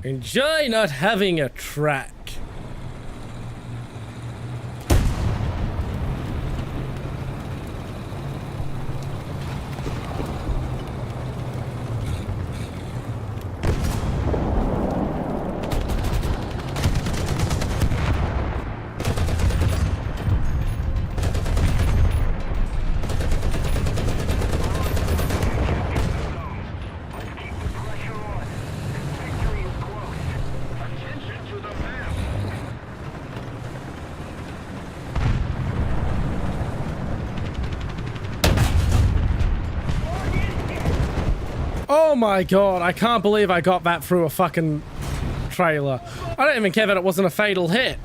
Enjoy not having a track. Oh my god, I can't believe I got that through a fucking trailer. I don't even care that it wasn't a fatal hit.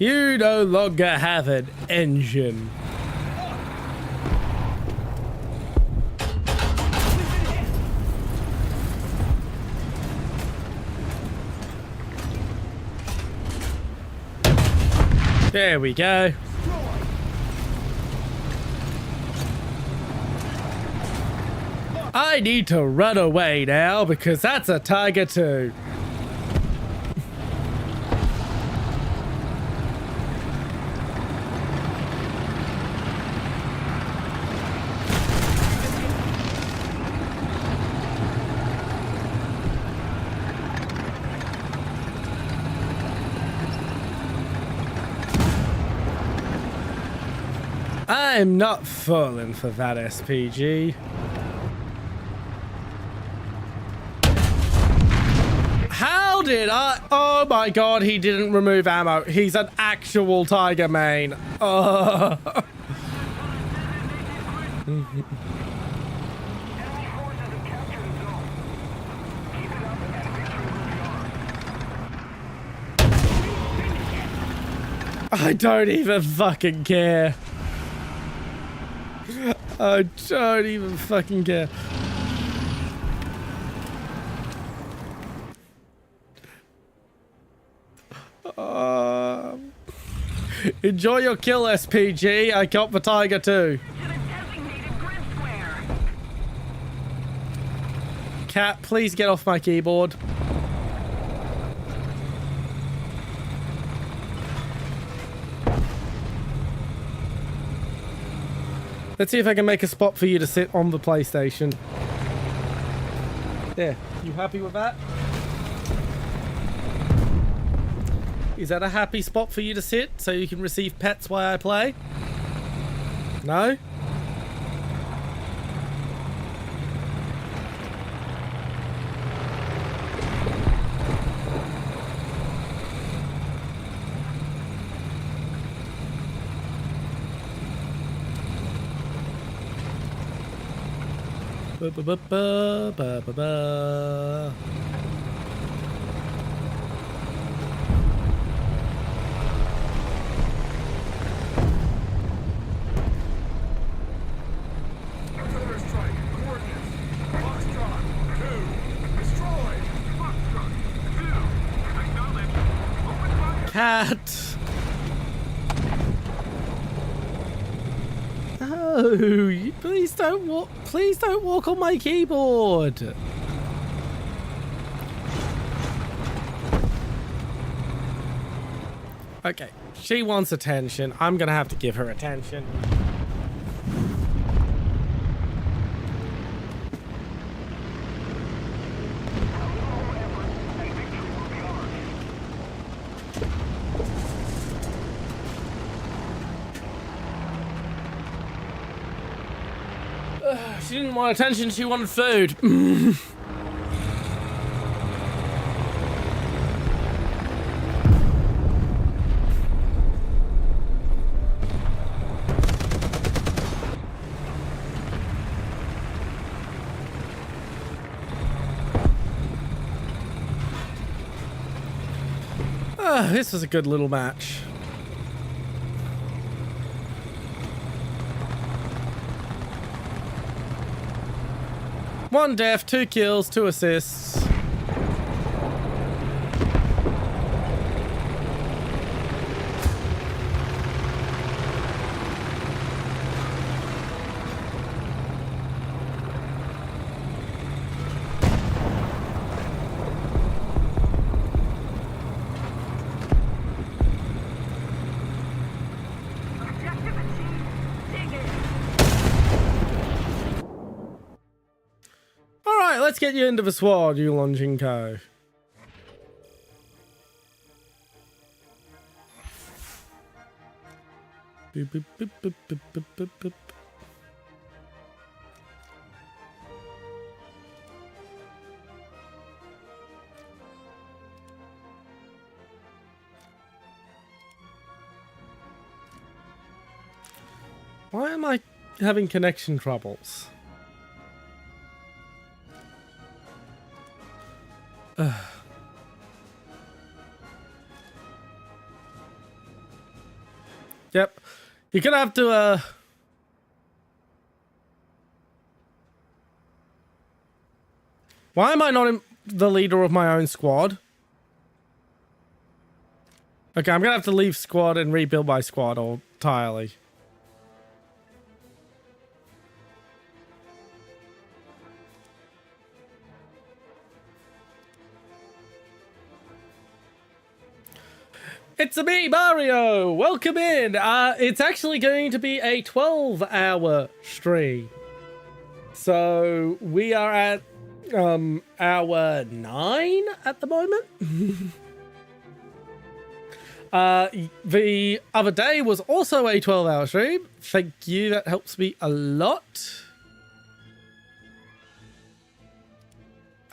You no longer have an engine. There we go. I need to run away now because that's a Tiger 2. I'm not falling for that SPG. How did I? Oh my god, he didn't remove ammo. He's an actual tiger main. Oh. I don't even fucking care. I don't even fucking care. Enjoy your kill, SPG. I got the tiger too. Cat, please get off my keyboard. Let's see if I can make a spot for you to sit on the PlayStation. There. You happy with that? Is that a happy spot for you to sit so you can receive pets while I play? No? Ba ba ba ba ba ba ba. Cat. Oh, please don't walk. Please don't walk on my keyboard. Okay, she wants attention. I'm gonna have to give her attention. She didn't want attention, she wanted food. This was a good little match. One death, 2 kills, 2 assists. Let's get you into the SWAT, you Longingko. Boop, boop, boop, boop, boop, boop, boop, boop. Why am I having connection troubles? Yep. You're gonna have to, Why am I not the leader of my own squad? Okay, I'm gonna have to leave squad and rebuild my squad entirely. It's me, Mario! Welcome in! It's actually going to be a 12-hour stream. So, we are at, hour 9 at the moment. The other day was also a 12-hour stream. Thank you, that helps me a lot.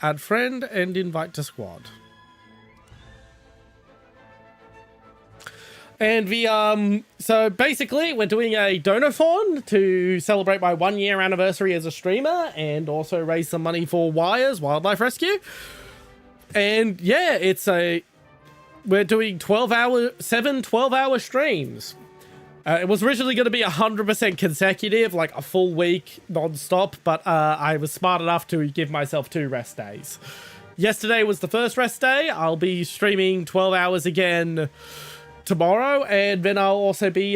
Add friend and invite to squad. And so basically we're doing a donathon to celebrate my 1-year anniversary as a streamer and also raise some money for Wires Wildlife Rescue. And yeah, we're doing 12-hour streams. It was originally going to be 100% consecutive, like a full week non-stop, but I was smart enough to give myself 2 rest days. Yesterday was the first rest day. I'll be streaming 12 hours again tomorrow, and then I'll also be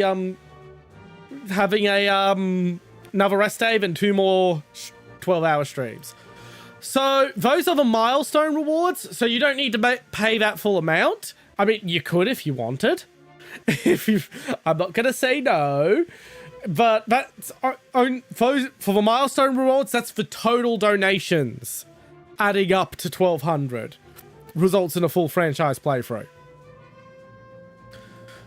having another rest day and 2 more 12-hour streams. So those are the milestone rewards, so you don't need to pay that full amount. I mean, you could if you wanted. I'm not gonna say no, but that's for the milestone rewards. That's the total donations adding up to 1,200, results in a full franchise playthrough,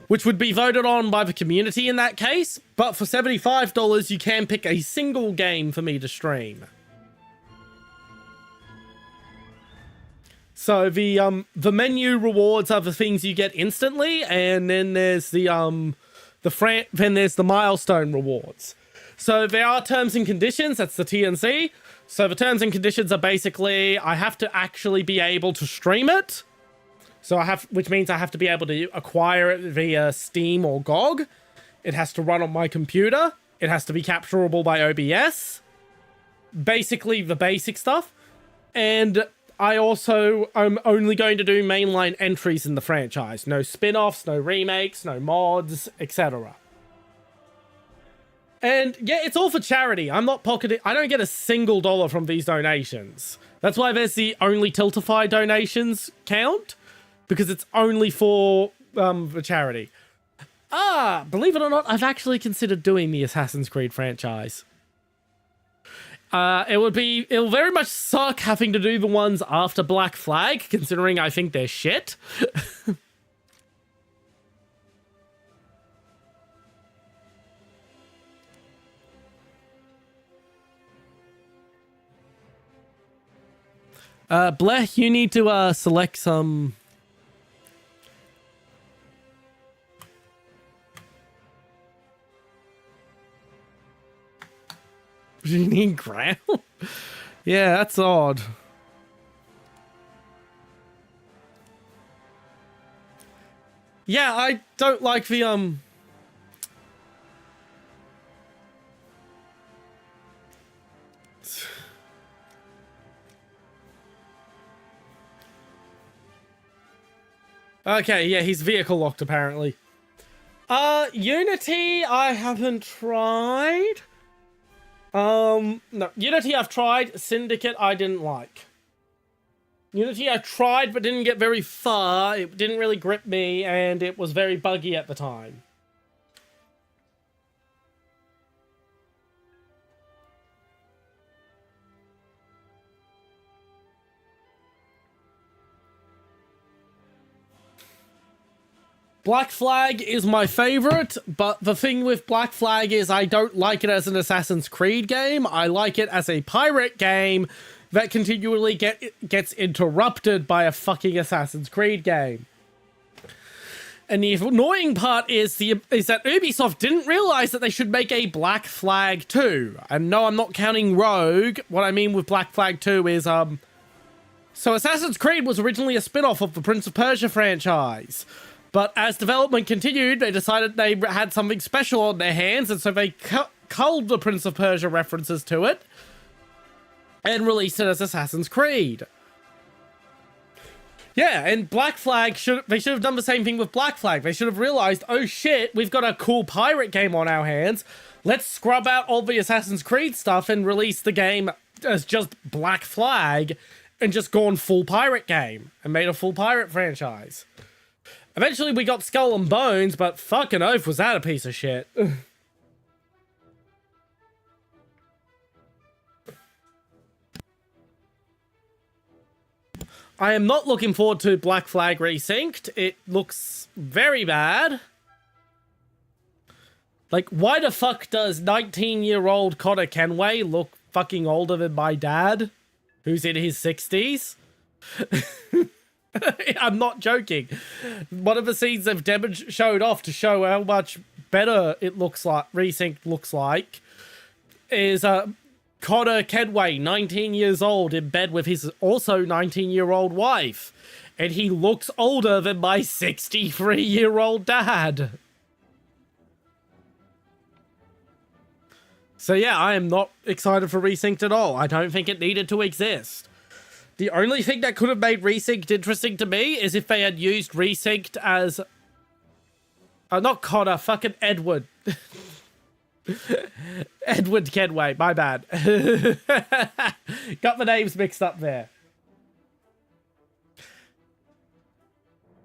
which would be voted on by the community in that case. But for $75, you can pick a single game for me to stream. So the menu rewards are the things you get instantly, and then there's then there's the milestone rewards. So there are terms and conditions. That's the T&C. So the terms and conditions are basically I have to actually be able to stream it. So which means I have to be able to acquire it via Steam or GOG. It has to run on my computer. It has to be capturable by OBS. Basically the basic stuff. And I also am only going to do mainline entries in the franchise. No spin-offs, no remakes, no mods, etc. And yeah, it's all for charity. I'm not pocketing. I don't get a single dollar from these donations. That's why there's the only Tiltify donations count, because it's only for the charity. Believe it or not, I've actually considered doing the Assassin's Creed franchise. It'll very much suck having to do the ones after Black Flag, considering I think they're shit. Blech, you need to select some. You need ground? Yeah, that's odd. Yeah, I don't like the Okay, yeah, he's vehicle locked apparently. Unity I haven't tried. No, Unity I've tried. Syndicate I didn't like. Unity I tried but didn't get very far. It didn't really grip me and it was very buggy at the time. Black Flag is my favorite, but the thing with Black Flag is I don't like it as an Assassin's Creed game. I like it as a pirate game that continually gets interrupted by a fucking Assassin's Creed game. And the annoying part is that Ubisoft didn't realize that they should make a Black Flag 2. And no, I'm not counting Rogue. What I mean with Black Flag 2 is, so Assassin's Creed was originally a spin-off of the Prince of Persia franchise. But as development continued, they decided they had something special on their hands, and so they culled the Prince of Persia references to it and released it as Assassin's Creed. Yeah, and Black Flag, they should have done the same thing with Black Flag. They should have realized, oh shit, we've got a cool pirate game on our hands. Let's scrub out all the Assassin's Creed stuff and release the game as just Black Flag and just gone full pirate game and made a full pirate franchise. Eventually we got Skull and Bones, but fucking oath was that a piece of shit. I am not looking forward to Black Flag Resynced. It looks very bad. Like, why the fuck does 19-year-old Connor Kenway look fucking older than my dad, who's in his 60s? I'm not joking. One of the scenes they've showed off to show how much better it looks like, Resynced looks like, is Connor Kenway, 19 years old, in bed with his also 19-year-old wife. And he looks older than my 63-year-old dad. So yeah, I am not excited for Resynced at all. I don't think it needed to exist. The only thing that could have made Resynced interesting to me is if they had used Resynced as... not Connor, fucking Edward. Edward Kenway, my bad. Got the names mixed up there.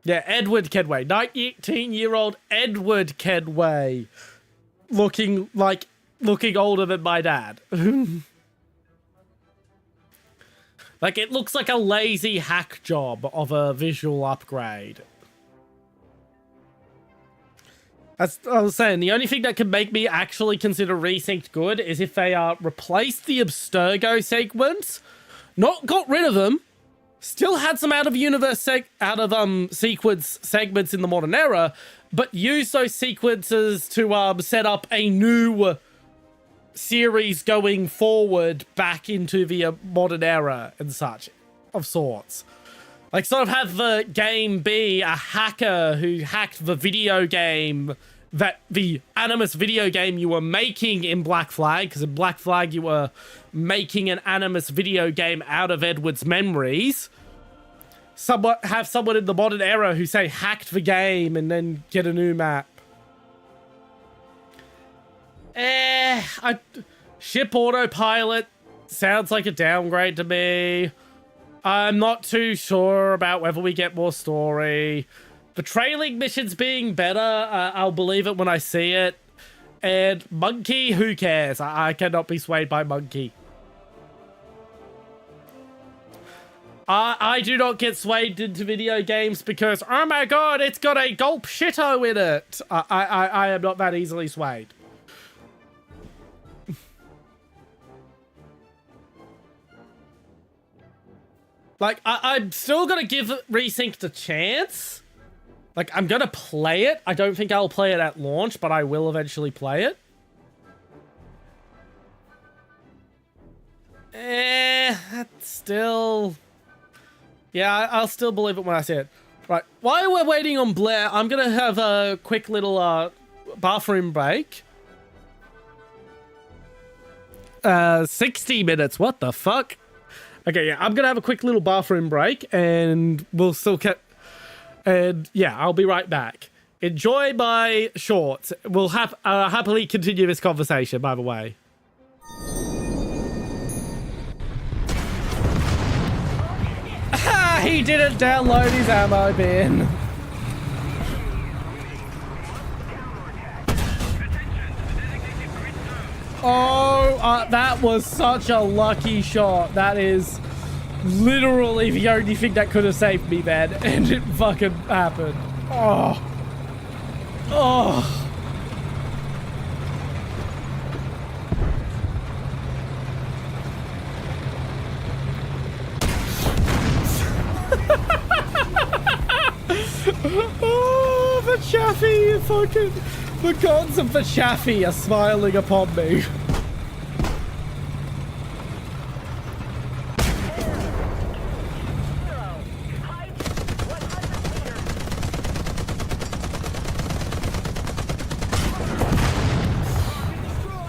Yeah, Edward Kenway. 19-year-old Edward Kenway. Looking older than my dad. Like, it looks like a lazy hack job of a visual upgrade. As I was saying, the only thing that can make me actually consider Resynced good is if they replaced the Abstergo segments, not got rid of them, still had some out-of-universe sequence segments in the modern era, but used those sequences to set up a new series going forward back into the modern era and such, of sorts. Like, sort of have the game be a hacker who hacked the video game, that the Animus video game you were making in Black Flag, because in Black Flag you were making an Animus video game out of Edward's memories. Have someone in the modern era who, say, hacked the game and then get a new map. Ship autopilot sounds like a downgrade to me. I'm not too sure about whether we get more story. The trailing missions being better, I'll believe it when I see it. And Monkey, who cares? I cannot be swayed by Monkey. I do not get swayed into video games because, oh my god, it's got a gulp shitto in it. I am not that easily swayed. Like, I'm still gonna give Resynced a chance. Like, I'm gonna play it. I don't think I'll play it at launch, but I will eventually play it. That's still... Yeah, I'll still believe it when I see it. Right, while we're waiting on Blair, I'm gonna have a quick little bathroom break. 60 minutes, what the fuck? Okay, yeah, I'm gonna have a quick little bathroom break, and we'll still get... And yeah, I'll be right back. Enjoy my shorts. We'll happily continue this conversation, by the way. He didn't download his ammo bin. Oh, that was such a lucky shot. That is literally the only thing that could have saved me then, and it fucking happened. Oh. Oh. Oh, the Chaffee, fucking... The gods of the Chaffee are smiling upon me.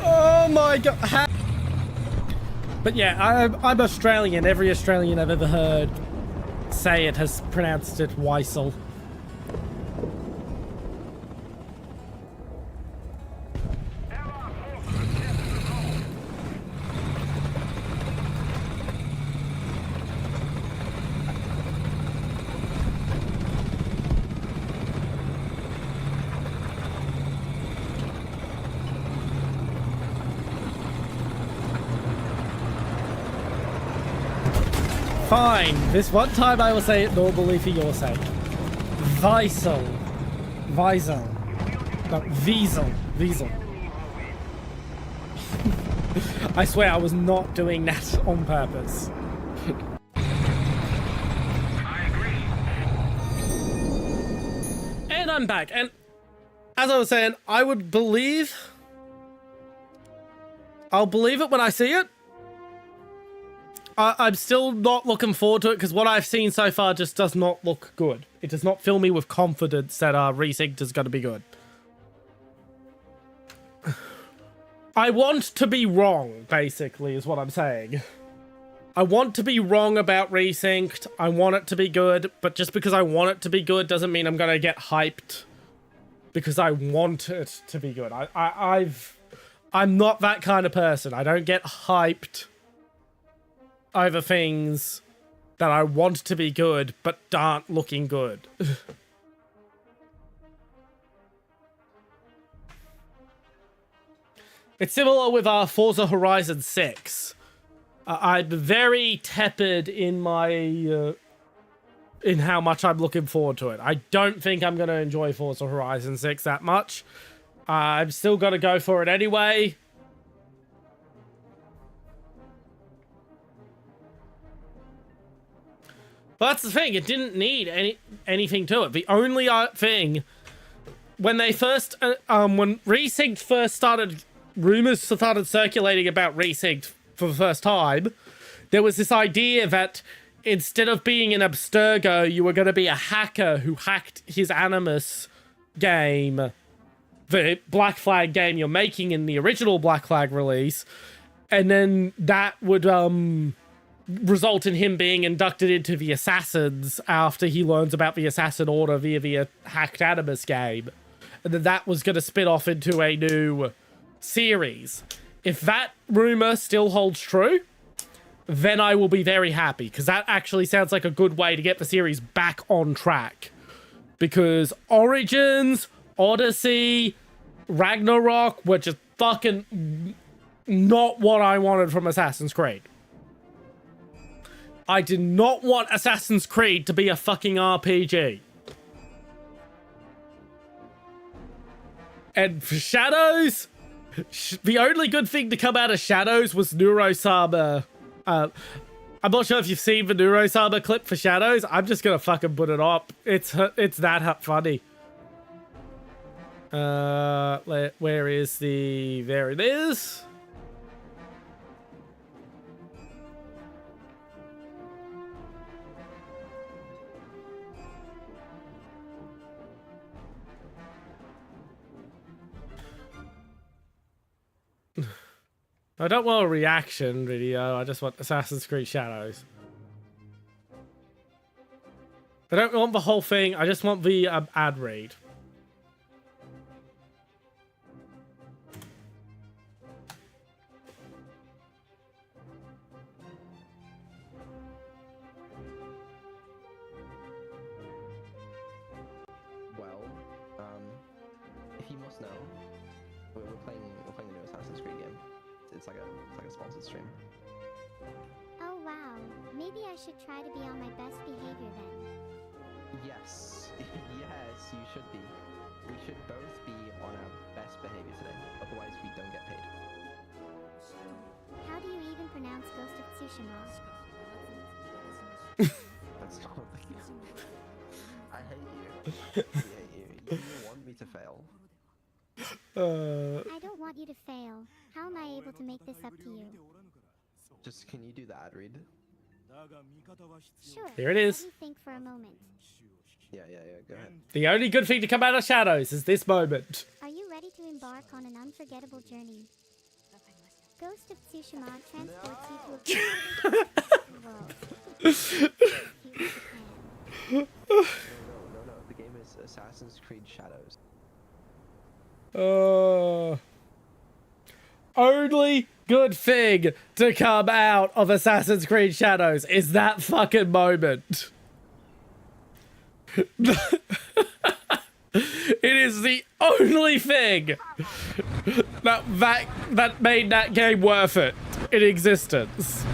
Oh my god. But yeah, I'm Australian. Every Australian I've ever heard say it has pronounced it Weissel. Fine. This one time I will say it normally for your sake. Weisel. Weisel. No, Wiesel. Wiesel. I swear I was not doing that on purpose. And I'm back. And as I was saying, I would believe... I'll believe it when I see it. I'm still not looking forward to it because what I've seen so far just does not look good. It does not fill me with confidence that Resynced is going to be good. I want to be wrong, basically, is what I'm saying. I want to be wrong about Resynced. I want it to be good, but just because I want it to be good doesn't mean I'm going to get hyped because I want it to be good. I'm not that kind of person. I don't get hyped over things that I want to be good, but aren't looking good. It's similar with Forza Horizon 6. I'm very tepid in my... in how much I'm looking forward to it. I don't think I'm going to enjoy Forza Horizon 6 that much. I'm still going to go for it anyway. But that's the thing, it didn't need anything to it. The only thing, when they first, when Resynced first started, rumors started circulating about Resynced for the first time, there was this idea that instead of being an Abstergo, you were going to be a hacker who hacked his Animus game, the Black Flag game you're making in the original Black Flag release, and then that would, result in him being inducted into the Assassins after he learns about the Assassin Order via the hacked Animus game. And then that was going to spin off into a new series. If that rumor still holds true, then I will be very happy, because that actually sounds like a good way to get the series back on track. Because Origins, Odyssey, Ragnarok were just fucking not what I wanted from Assassin's Creed. I did not want Assassin's Creed to be a fucking RPG. And for Shadows, the only good thing to come out of Shadows was Neurosama. I'm not sure if you've seen the Neurosama clip for Shadows. I'm just gonna fucking put it up. It's that funny. Where is the... There it is. I don't want a reaction video, I just want Assassin's Creed Shadows. I don't want the whole thing, I just want the ad read. Well, if you must know, we're playing a new Assassin's Creed game. It's like a sponsored stream. Oh wow, maybe I should try to be on my best behavior then. Yes, yes, you should be. We should both be on our best behavior today, otherwise we don't get paid. How do you even pronounce Ghost of Tsushima? That's not the I hate you. I hate you. You want me to fail. I don't want you to fail. How am I able to make this up to you? Just, can you do the ad read? Sure. Here it is. Let me think for a moment. Yeah, go ahead. The only good thing to come out of Shadows is this moment. Are you ready to embark on an unforgettable journey? Ghost of Tsushima transports you to a No, the game is Assassin's Creed Shadows. Only good thing to come out of Assassin's Creed Shadows is that fucking moment. It is the only thing that made that game worth it in existence.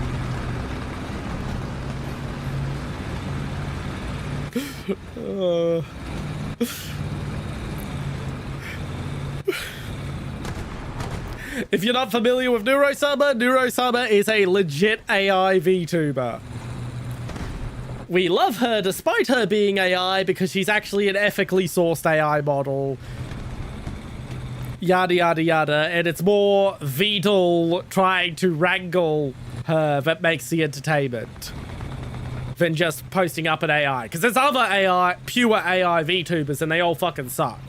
If you're not familiar with Neurosummer is a legit AI VTuber. We love her despite her being AI because she's actually an ethically sourced AI model. Yada yada yada, and it's more Beetle trying to wrangle her that makes the entertainment than just posting up an AI. Because there's other AI, pure AI VTubers, and they all fucking suck.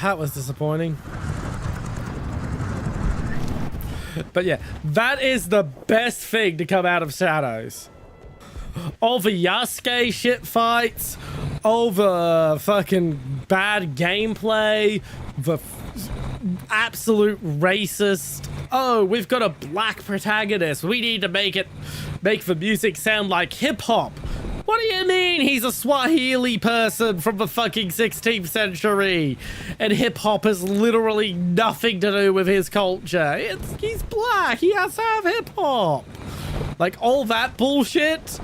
That was disappointing. But yeah, that is the best thing to come out of Shadows. All the Yasuke shit fights, all the fucking bad gameplay, the absolute racist. Oh, we've got a black protagonist. We need to make the music sound like hip hop. What do you mean he's a Swahili person from the fucking 16th century? And hip-hop has literally nothing to do with his culture. He's black. He has to have hip-hop. Like, all that bullshit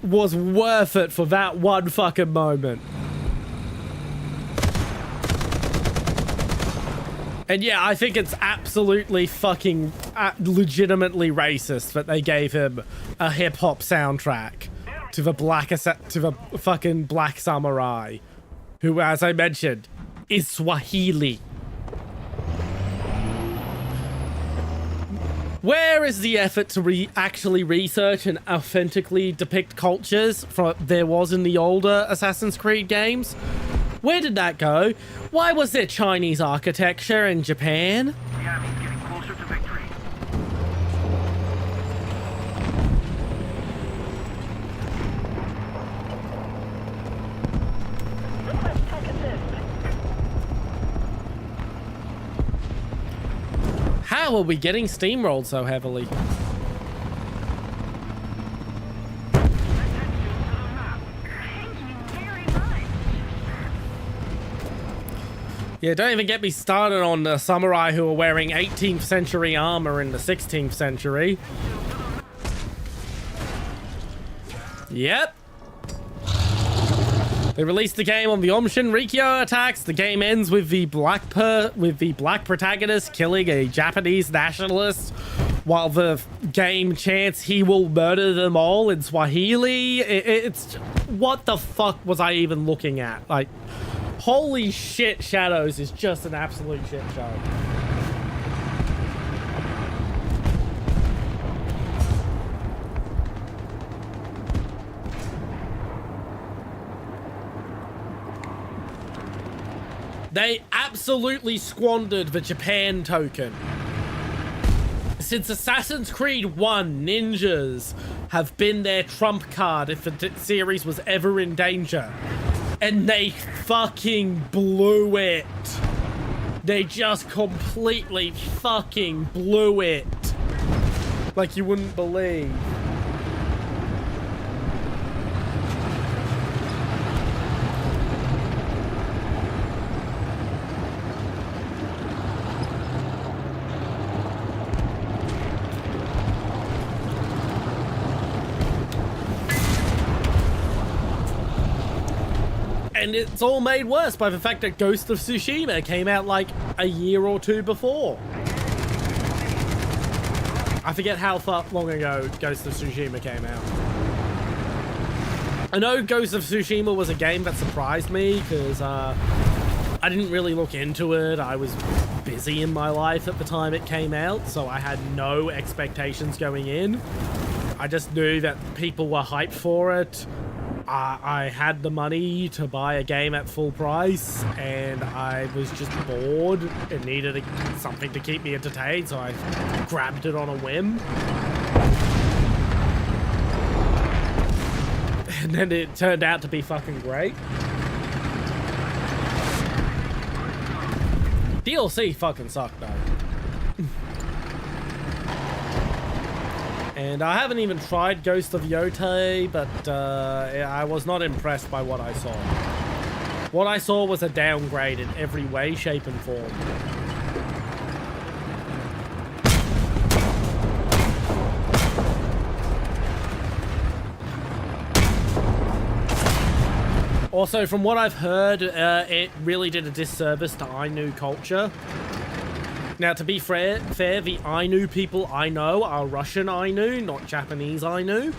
was worth it for that one fucking moment. And yeah, I think it's absolutely fucking legitimately racist that they gave him a hip-hop soundtrack to the fucking black samurai, who, as I mentioned, is Swahili. Where is the effort to actually research and authentically depict cultures there was in the older Assassin's Creed games? Where did that go? Why was there Chinese architecture in Japan? The enemy's getting closer to victory. How are we getting steamrolled so heavily? Yeah, don't even get me started on the samurai who are wearing 18th century armor in the 16th century. Yep. They released the game on the Aum Shinrikyo attacks. The game ends with the black protagonist killing a Japanese nationalist, while the game chants he will murder them all in Swahili. It's what the fuck was I even looking at? Like, holy shit, Shadows is just an absolute shit show. They absolutely squandered the Japan token. Since Assassin's Creed 1, ninjas have been their trump card if the series was ever in danger. And they fucking blew it. They just completely fucking blew it. Like you wouldn't believe. And it's all made worse by the fact that Ghost of Tsushima came out like a year or two before. I forget how long ago Ghost of Tsushima came out. I know Ghost of Tsushima was a game that surprised me because I didn't really look into it. I was busy in my life at the time it came out, so I had no expectations going in. I just knew that people were hyped for it. I had the money to buy a game at full price, and I was just bored and needed something to keep me entertained, so I grabbed it on a whim. And then it turned out to be fucking great. DLC fucking sucked though. And I haven't even tried Ghost of Yotei, but I was not impressed by what I saw. What I saw was a downgrade in every way, shape, and form. Also, from what I've heard, it really did a disservice to Ainu culture. Now, to be fair, the Ainu people I know are Russian Ainu, not Japanese Ainu.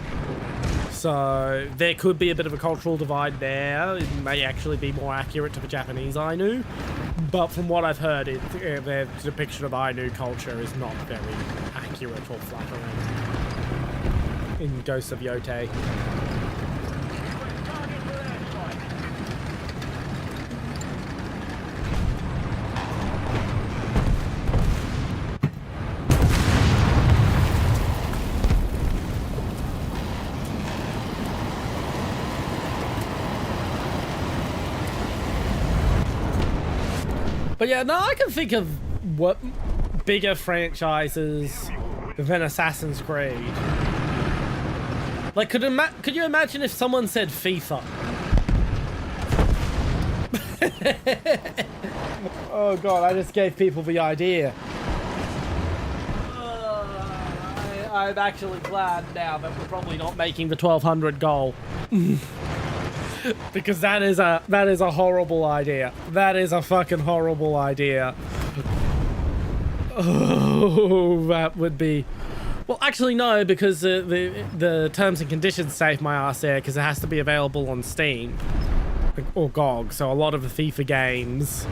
So there could be a bit of a cultural divide there. It may actually be more accurate to the Japanese Ainu. But from what I've heard, their depiction of Ainu culture is not very accurate or flattering in Ghost of Yotei. But yeah, no, I can think of what bigger franchises than Assassin's Creed. Like, could you imagine if someone said FIFA? Oh god, I just gave people the idea. I'm actually glad now that we're probably not making the 1200 goal. Because that is a horrible idea. That is a fucking horrible idea. Oh, that would be... Well, actually no, because the terms and conditions save my ass there, because it has to be available on Steam or GOG. So a lot of the FIFA games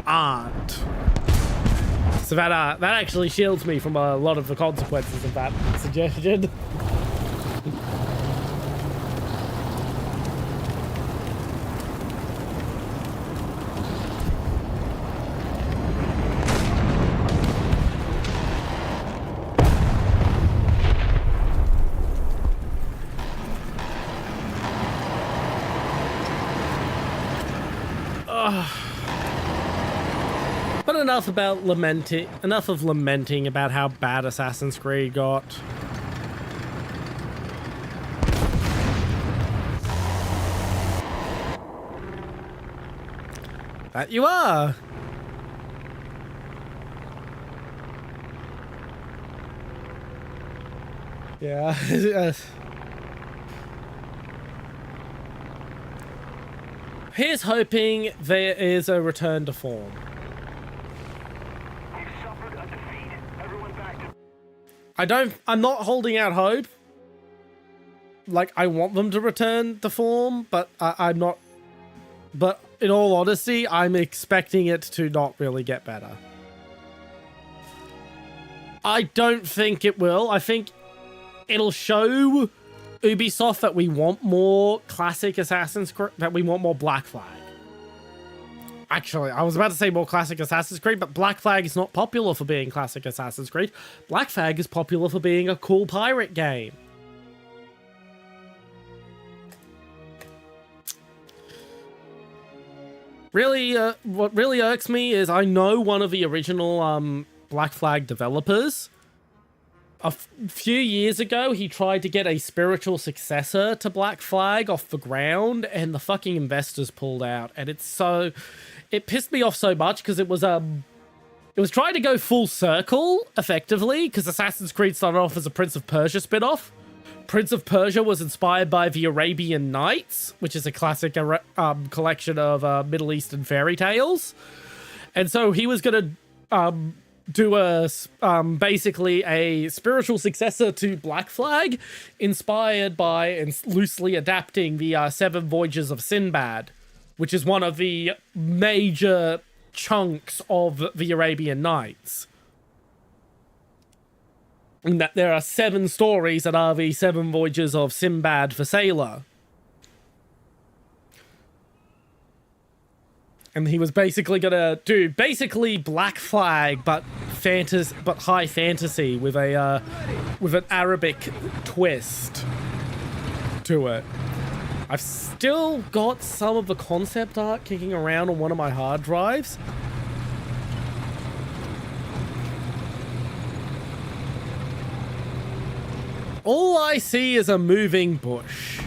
aren't. So that actually shields me from a lot of the consequences of that suggestion. But enough of lamenting about how bad Assassin's Creed got. That you are. Yeah. Here's hoping there is a return to form. I'm not holding out hope. Like, I want them to return to form, but I'm not. But in all honesty, I'm expecting it to not really get better. I don't think it will. I think it'll show Ubisoft that we want more classic Assassin's Creed, that we want more Black Flag. Actually, I was about to say more classic Assassin's Creed, but Black Flag is not popular for being classic Assassin's Creed. Black Flag is popular for being a cool pirate game. Really, what really irks me is I know one of the original Black Flag developers. A few years ago, he tried to get a spiritual successor to Black Flag off the ground, and the fucking investors pulled out. And it pissed me off so much because it was trying to go full circle, effectively, because Assassin's Creed started off as a Prince of Persia spin-off. Prince of Persia was inspired by the Arabian Nights, which is a classic collection of Middle Eastern fairy tales. And so he was going to do basically a spiritual successor to Black Flag, inspired by and loosely adapting the Seven Voyages of Sinbad, which is one of the major chunks of the Arabian Nights. And that there are 7 stories that are the 7 Voyages of Sinbad the Sailor. And he was basically gonna do Black Flag, but high fantasy with an Arabic twist to it. I've still got some of the concept art kicking around on one of my hard drives. All I see is a moving bush.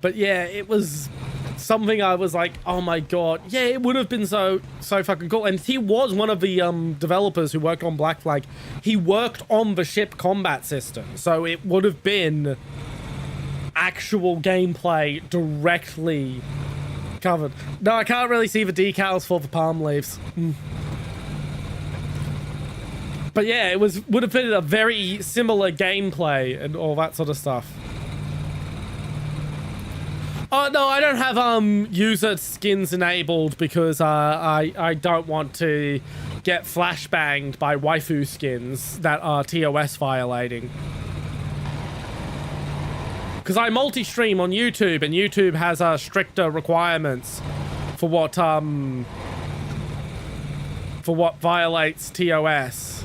But yeah, it was something I was like, oh my god, yeah, it would have been so fucking cool. And he was one of the developers who worked on Black Flag. He worked on the ship combat system, so it would have been actual gameplay directly covered. No, I can't really see the decals for the palm leaves. But yeah, it would have been a very similar gameplay and all that sort of stuff. Oh no, I don't have user skins enabled because I don't want to get flashbanged by waifu skins that are TOS violating. Because I multi-stream on YouTube, and YouTube has stricter requirements for what violates TOS.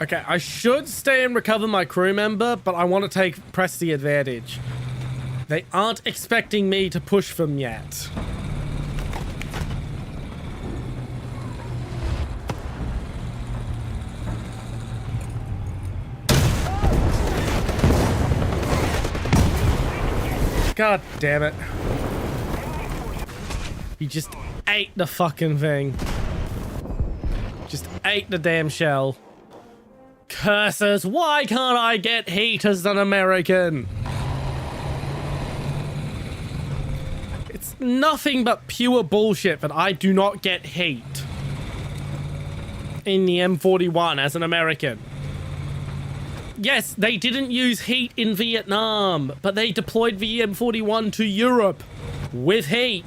Okay, I should stay and recover my crew member, but I want to press the advantage. They aren't expecting me to push them yet. God damn it. He just ate the fucking thing. Just ate the damn shell. Curses, why can't I get heat as an American? It's nothing but pure bullshit that I do not get heat in the M41 as an American. Yes, they didn't use heat in Vietnam, but they deployed the M41 to Europe with heat.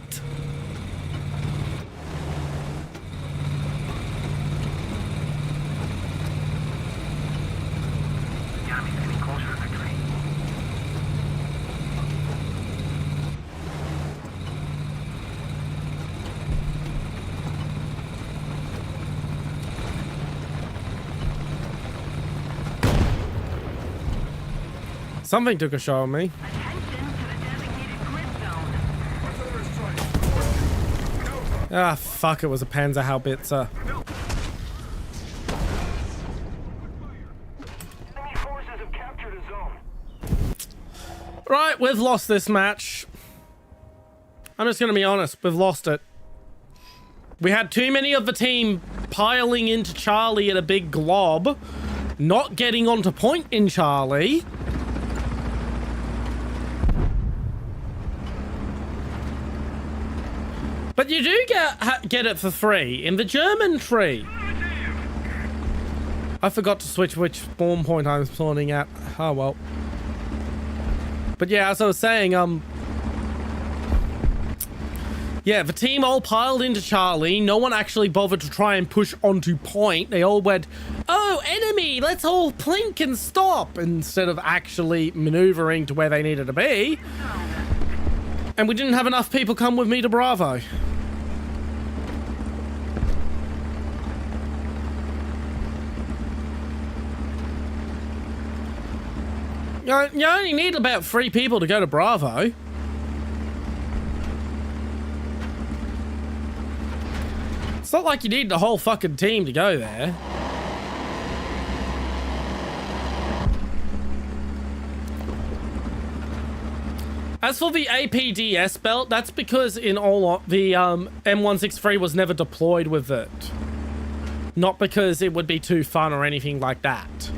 Something took a shot on me. Ah, fuck, it was a Panzer Haubitzer. Right, we've lost this match. I'm just gonna be honest, we've lost it. We had too many of the team piling into Charlie at a big glob, not getting onto point in Charlie. But you do get it for free in the German tree. I forgot to switch which spawn point I'm spawning at. Oh well. But yeah, as I was saying, yeah, the team all piled into Charlie. No one actually bothered to try and push onto point. They all went, oh, enemy, let's all plink and stop, instead of actually maneuvering to where they needed to be. And we didn't have enough people come with me to Bravo. You only need about 3 people to go to Bravo. It's not like you need the whole fucking team to go there. As for the APDS belt, that's because in all the M163 was never deployed with it. Not because it would be too fun or anything like that.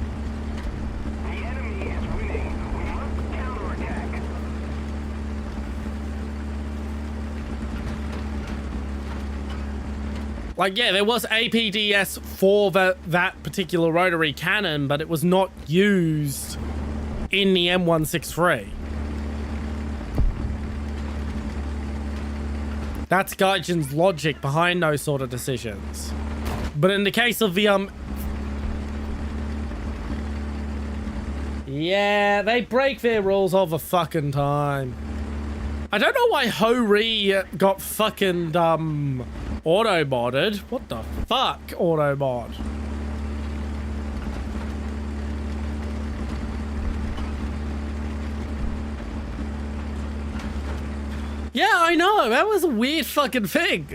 Like, yeah, there was APDS for that particular rotary cannon, but it was not used in the M163. That's Gaijin's logic behind those sort of decisions. But in the case of the, yeah, they break their rules all the fucking time. I don't know why Ho-Ri got fucking, auto-modded. What the fuck, auto-mod? Yeah, I know. That was a weird fucking thing.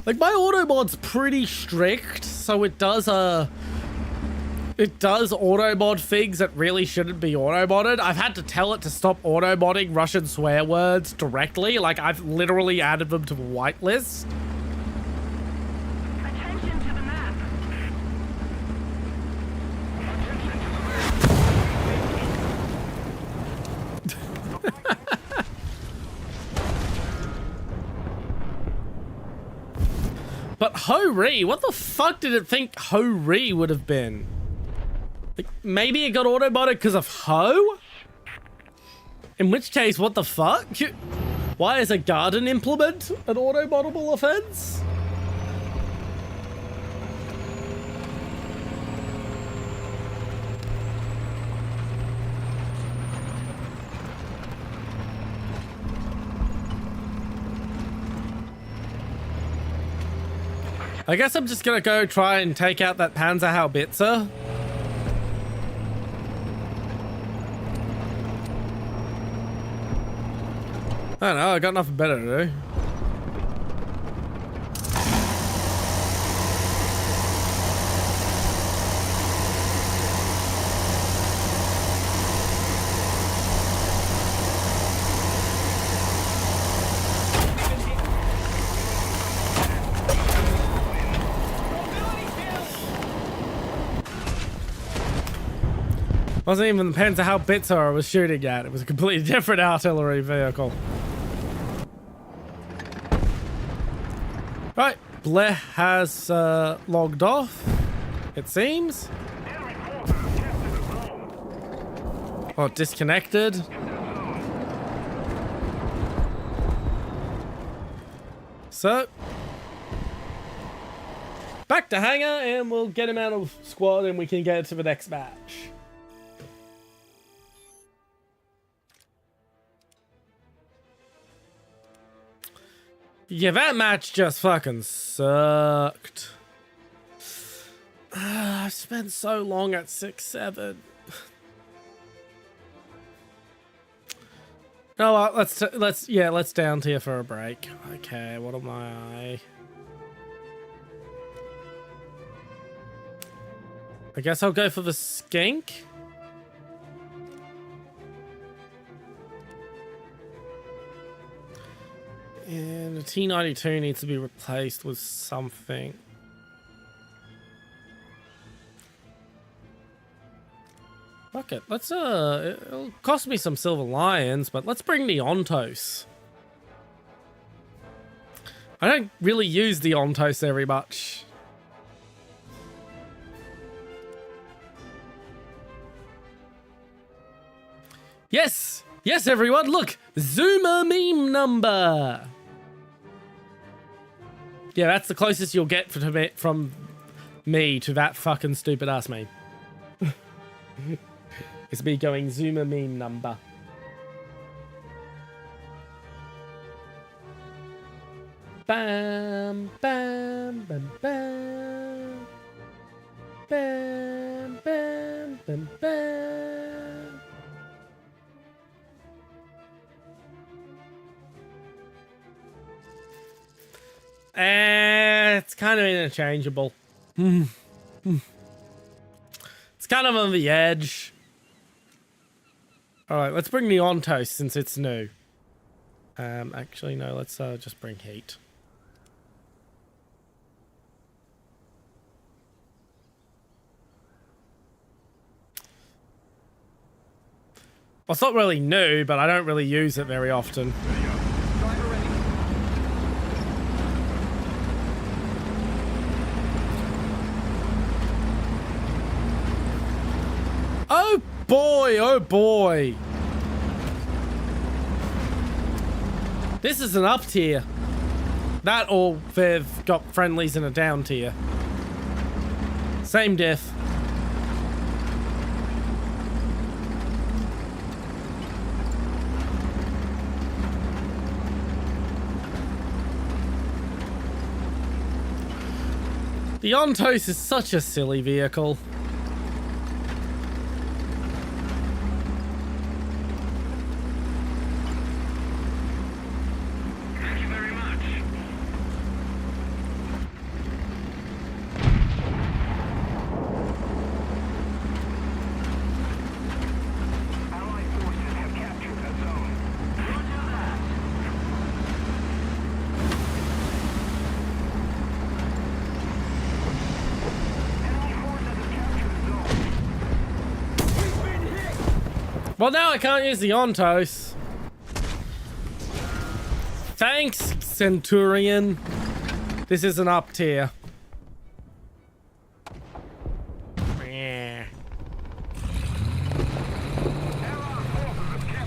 Like, my auto mod's pretty strict, so it does auto mod things that really shouldn't be auto modded. I've had to tell it to stop auto modding Russian swear words directly. Like, I've literally added them to the whitelist. Attention to the map. But Ho-Ri, what the fuck did it think Ho-Ri would have been? Like, maybe it got auto-modded because of Ho? In which case, what the fuck? Why is a garden implement an auto-moddable offense? I guess I'm just gonna go try and take out that Panzerhaubitze. I don't know, I got nothing better to do. Wasn't even the Panzerhaubitze I was shooting at. It was a completely different artillery vehicle. Right, Blair has logged off, it seems. Oh, disconnected. So, back to hangar and we'll get him out of squad and we can get to the next match. Yeah, that match just fucking sucked. I've spent so long at 6-7. Oh well, let's down tier for a break. Okay, what am I? I guess I'll go for the skink. And the T92 needs to be replaced with something. Fuck it. Let's it'll cost me some silver lions, but let's bring the Ontos. I don't really use the Ontos very much. Yes! Yes, everyone, look! Zoomer meme number! Yeah, that's the closest you'll get from me to that fucking stupid ass meme. It's me going Zoomer meme number. Bam, bam, bam, bam. Bam, bam, bam, bam. It's kind of interchangeable. It's kind of on the edge. Alright, let's bring the Ontos since it's new. Actually, no, let's just bring heat. Well, it's not really new, but I don't really use it very often. Oh, boy, oh boy. This is an up tier. That or they've got friendlies in a down tier. Same diff. The DONOTHON is such a silly vehicle. Well, now I can't use the DONOTHON. Thanks, Centurion. This is an up tier.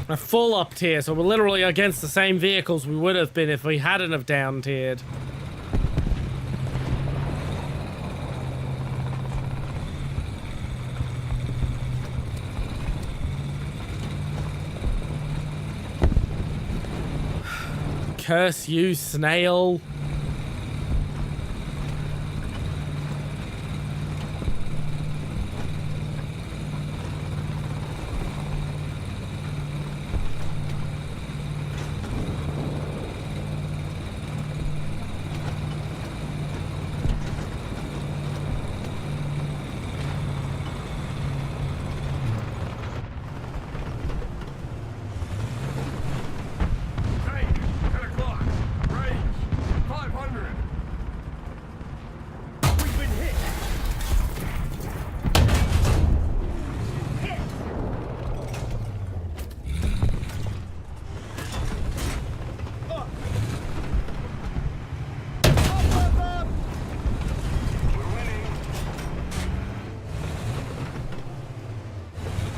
A full up tier, so we're literally against the same vehicles we would have been if we hadn't have down tiered. Curse you, snail.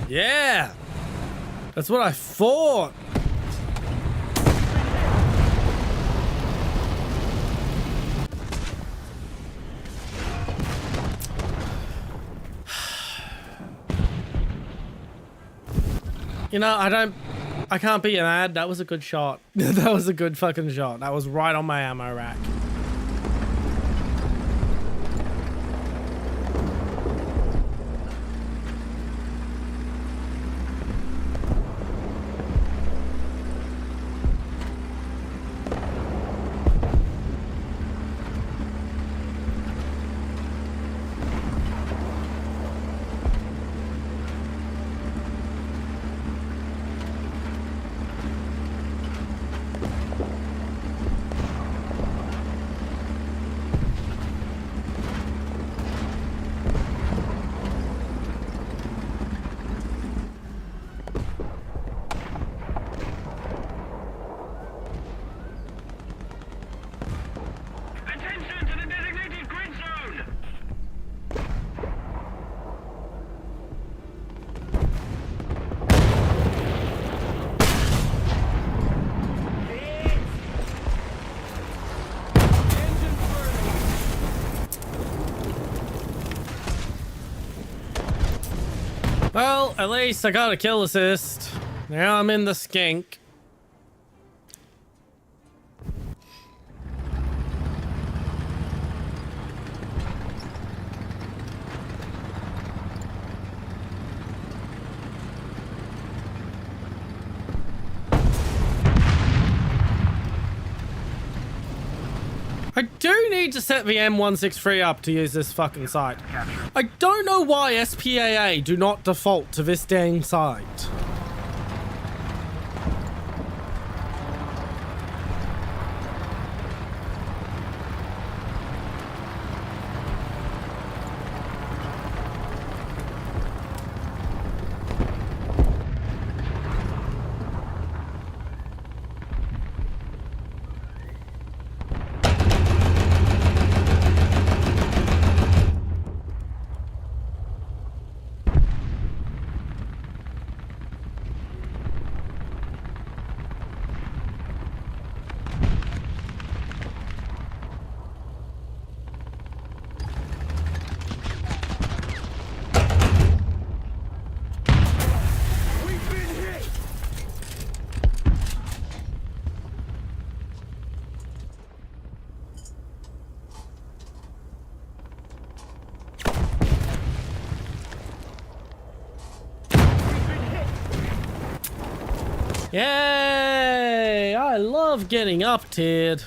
Yeah, that's what I thought. You know, I can't be an ad. That was a good shot. That was a good fucking shot. That was right on my ammo rack. Well, at least I got a kill assist. Now I'm in the skink. I do need to set the M163 up to use this fucking site. I don't know why SPAA do not default to this dang site. Yay! I love getting up-tiered.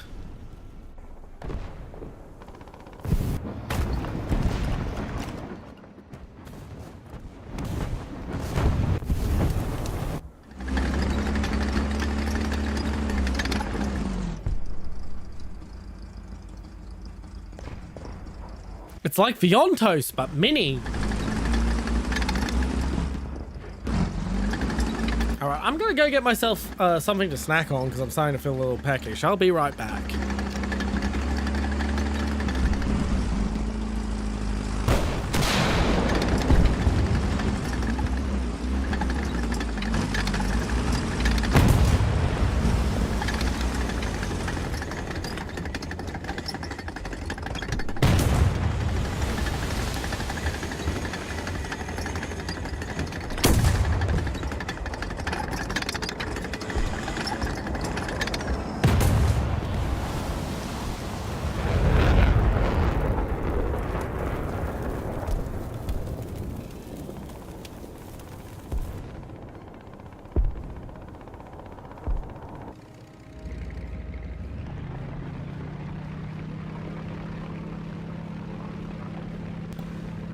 It's like Violate TOS, but mini. Alright, I'm gonna go get myself something to snack on because I'm starting to feel a little peckish. I'll be right back.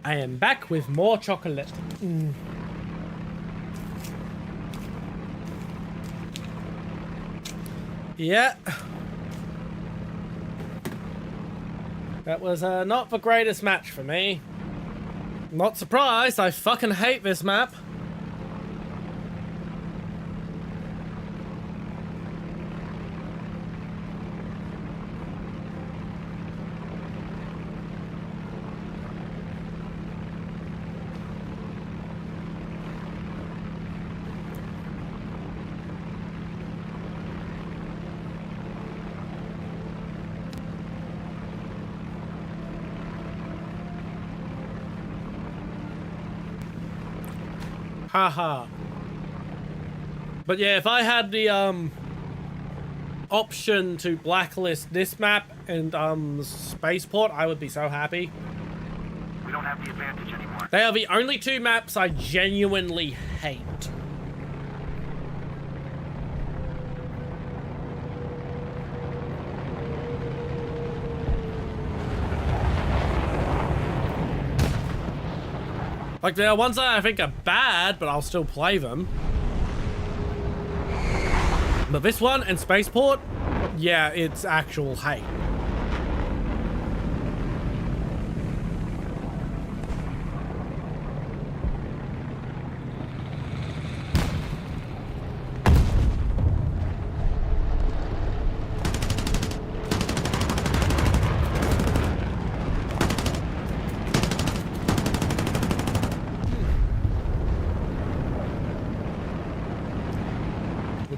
I am back with more chocolate. Yeah. That was not the greatest match for me. Not surprised, I fucking hate this map. Haha. But yeah, if I had the option to blacklist this map and Spaceport, I would be so happy. We don't have the advantage anymore. They are the only two maps I genuinely hate. Like, there are ones that I think are bad, but I'll still play them. But this one and Spaceport, yeah, it's actual hate.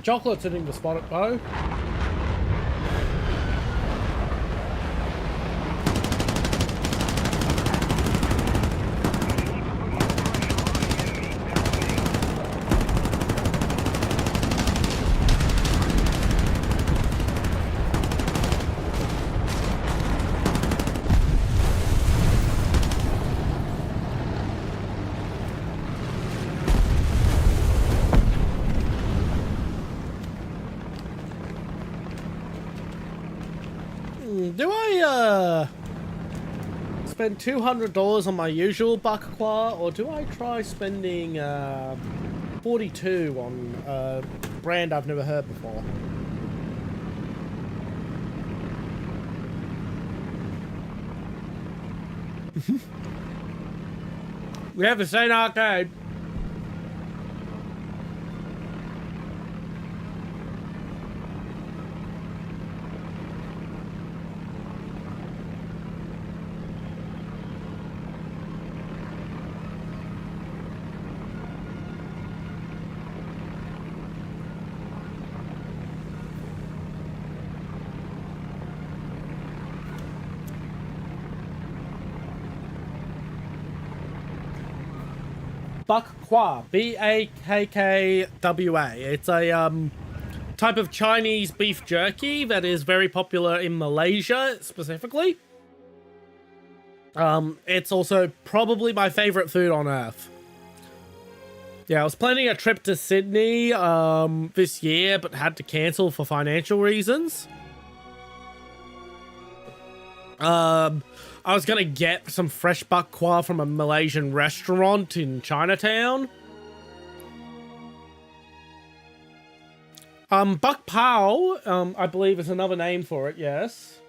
Chocolate's hitting the spot at bow. Do I spend $200 on my usual bakwa, or do I try spending $42 on a brand I've never heard before? We have the same arcade. Bakwa, B-A-K-K-W-A. It's a type of Chinese beef jerky that is very popular in Malaysia specifically. It's also probably my favorite food on earth. Yeah, I was planning a trip to Sydney this year, but had to cancel for financial reasons. I was gonna get some fresh bak kwa from a Malaysian restaurant in Chinatown. Bak pao, I believe is another name for it, yes.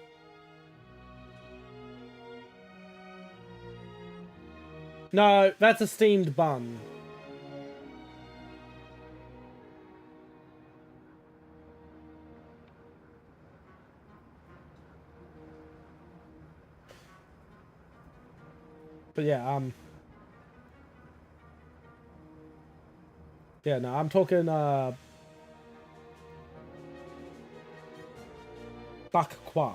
No, that's a steamed bun. But yeah, yeah, no, I'm talking, bak kwa.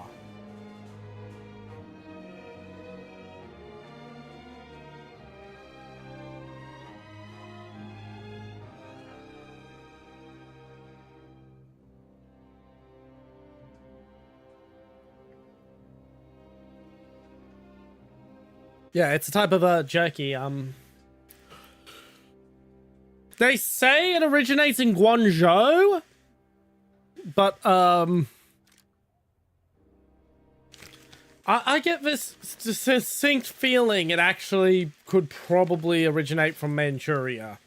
Yeah, it's a type of jerky. They say it originates in Guangzhou, but I get this distinct feeling it actually could probably originate from Manchuria.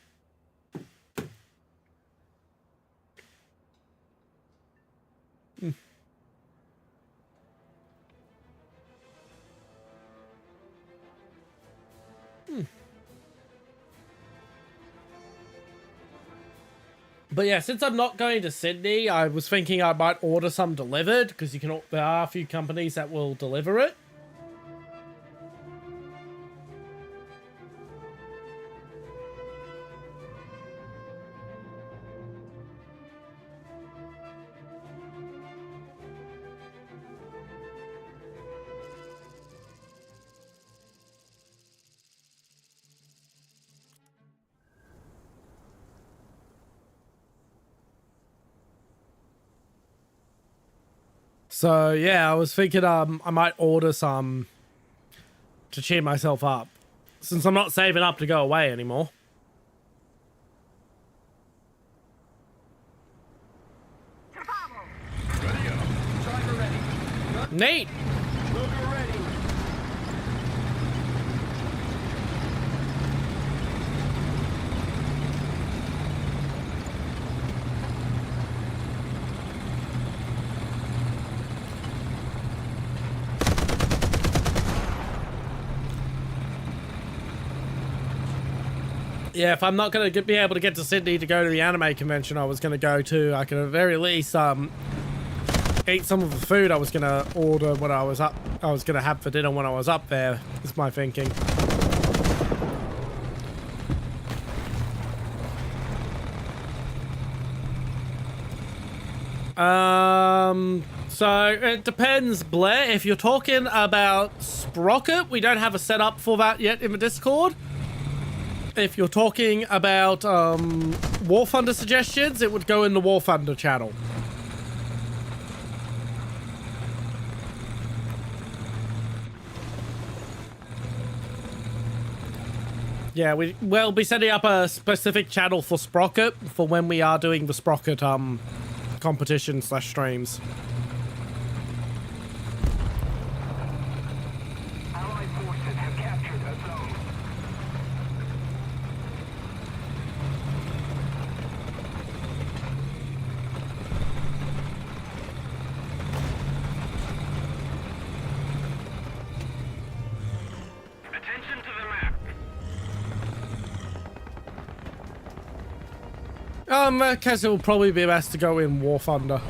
But yeah, since I'm not going to Sydney, I was thinking I might order some delivered, because there are a few companies that will deliver it. So yeah, I was thinking I might order some to cheer myself up, since I'm not saving up to go away anymore. Neat. Yeah, if I'm not going to be able to get to Sydney to go to the anime convention I was going to go to, I can at the very least eat some of the food I was going to order when I was going to have for dinner when I was up there, is my thinking. So it depends, Blair. If you're talking about Sprocket, we don't have a setup for that yet in the Discord. If you're talking about Warthunder suggestions, it would go in the Warthunder channel. Yeah, we'll be setting up a specific channel for Sprocket for when we are doing the Sprocket competition / streams. I guess it will probably be best to go in Warthunder.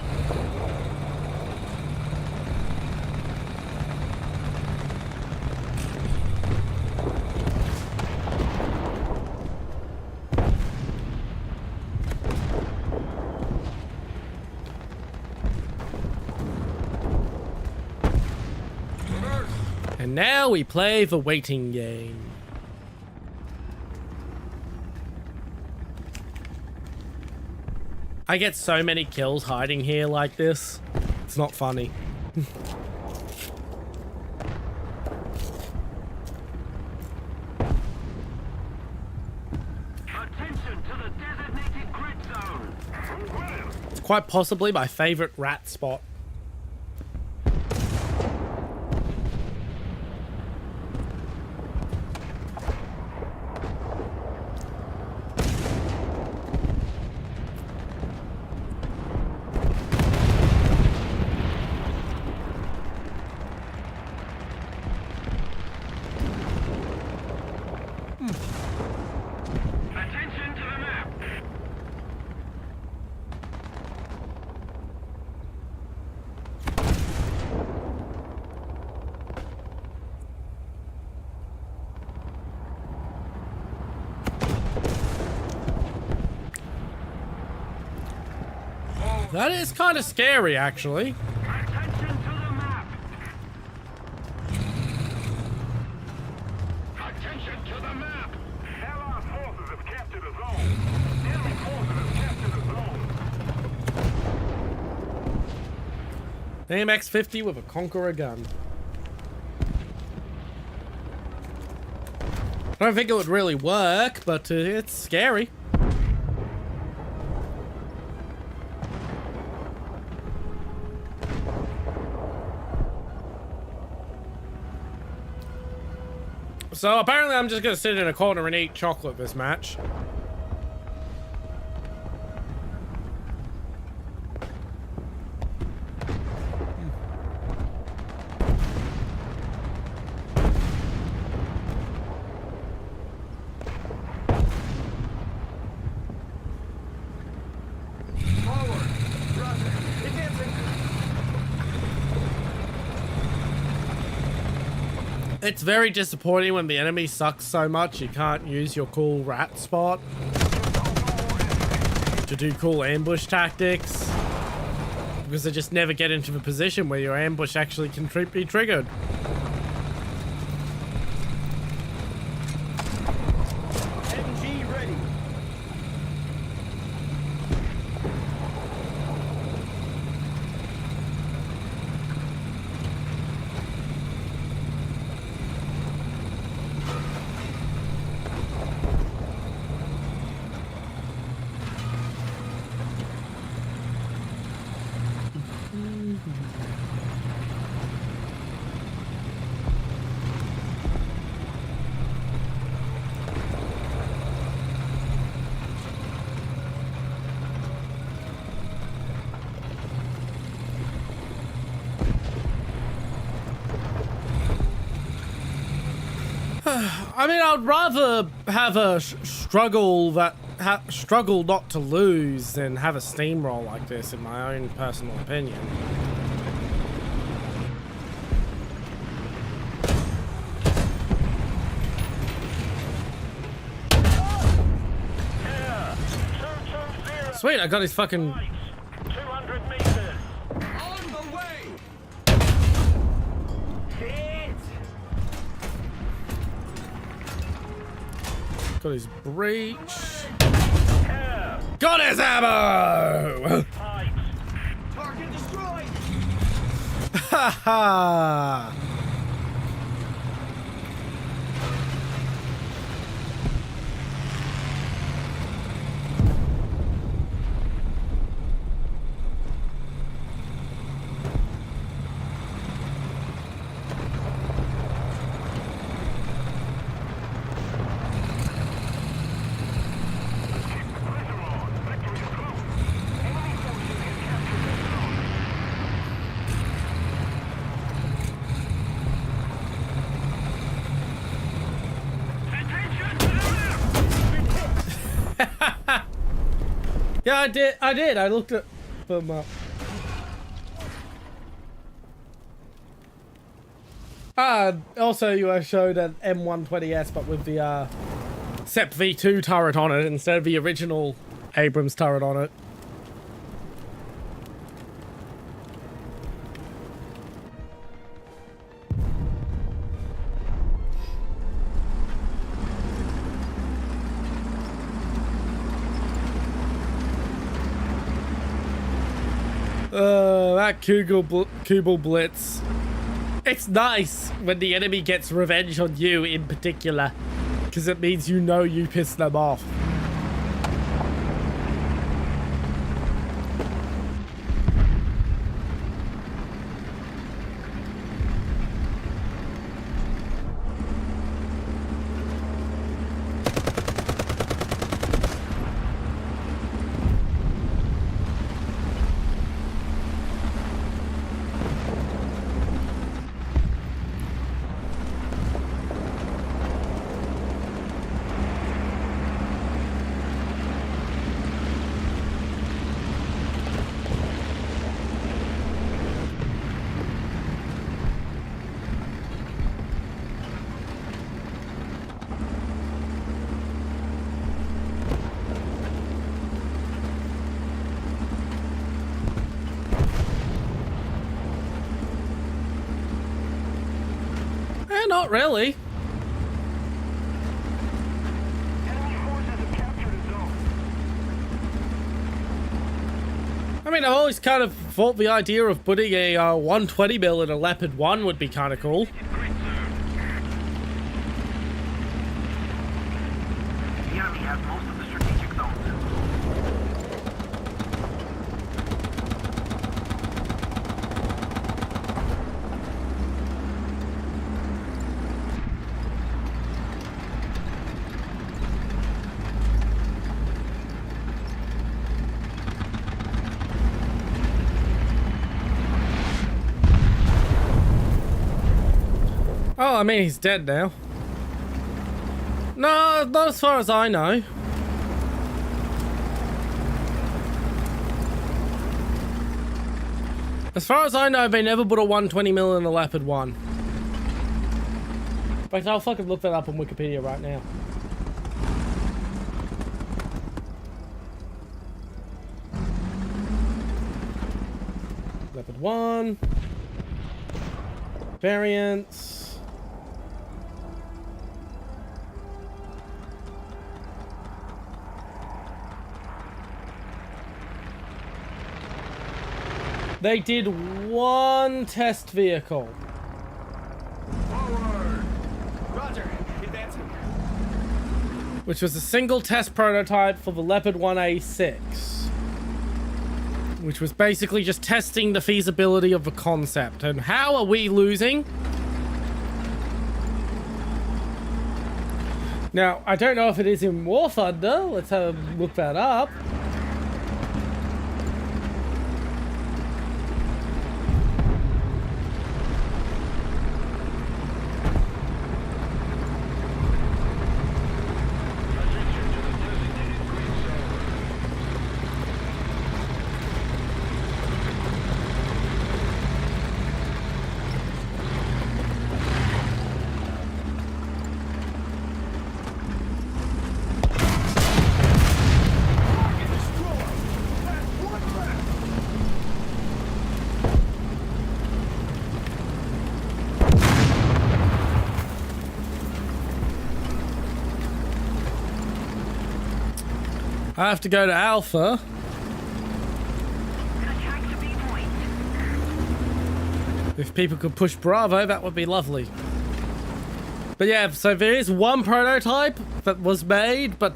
And now we play the waiting game. I get so many kills hiding here like this. It's not funny. Attention quite possibly my favorite rat spot. That is kind of scary, actually. Attention to the map! Attention to the map! Allied forces have captured a zone. Enemy forces have captured a zone. AMX-50 with a Conqueror gun. I don't think it would really work, but it's scary. So apparently I'm just gonna sit in a corner and eat chocolate this match. It's very disappointing when the enemy sucks so much you can't use your cool rat spot to do cool ambush tactics, because they just never get into the position where your ambush actually can be triggered. MG ready. I mean, I'd rather have a struggle not to lose than have a steamroll like this, in my own personal opinion. Sweet, I got his fucking... 200 meters. On the way. Hit. Got his breach. Got his ammo! Target destroyed. Ha ha! Yeah, I did. I looked at them up. Also you showed an M120S, but with the SEP V2 turret on it instead of the original Abrams turret on it. That Kubel Blitz. It's nice when the enemy gets revenge on you in particular, because it means you know you pissed them off. not really. I mean, I've always kind of thought the idea of putting a 120 mil in a Leopard 1 would be kind of cool. The enemy has most of the strategic zones. Oh, I mean, he's dead now. No, not as far as I know. As far as I know, they never put a 120 mil in a Leopard 1. In fact, I'll fucking look that up on Wikipedia right now. Leopard 1. Variants. They did one test vehicle. Forward! Roger, advancing. Which was a single test prototype for the Leopard 1A6. Which was basically just testing the feasibility of the concept. And how are we losing? Now, I don't know if it is in Warthunder. Let's have a look that up. I have to go to Alpha. If people could push Bravo, that would be lovely. But yeah, so there is one prototype that was made, but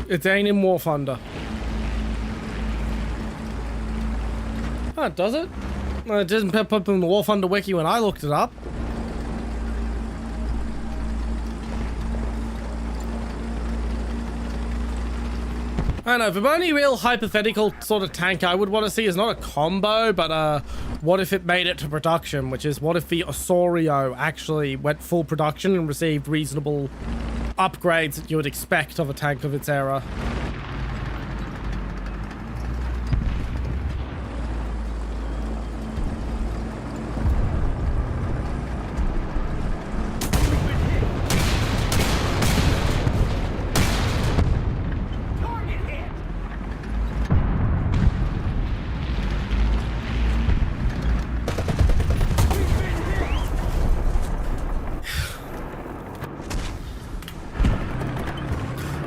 it ain't in Warthunder. Oh, does it? No, it didn't pop up in the Warthunder wiki when I looked it up. I don't know, the only real hypothetical sort of tank I would want to see is not a combo, but what if it made it to production, which is what if the Osorio actually went full production and received reasonable upgrades that you would expect of a tank of its era.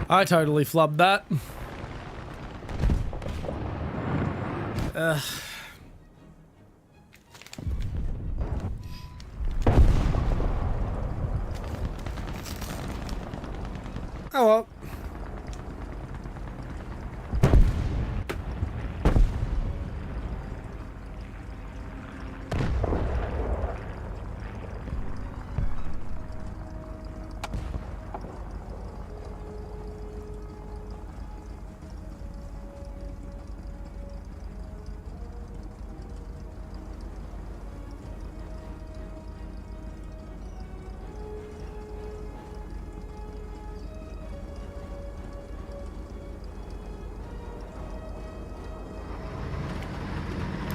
I totally flubbed that. Ugh. Oh well.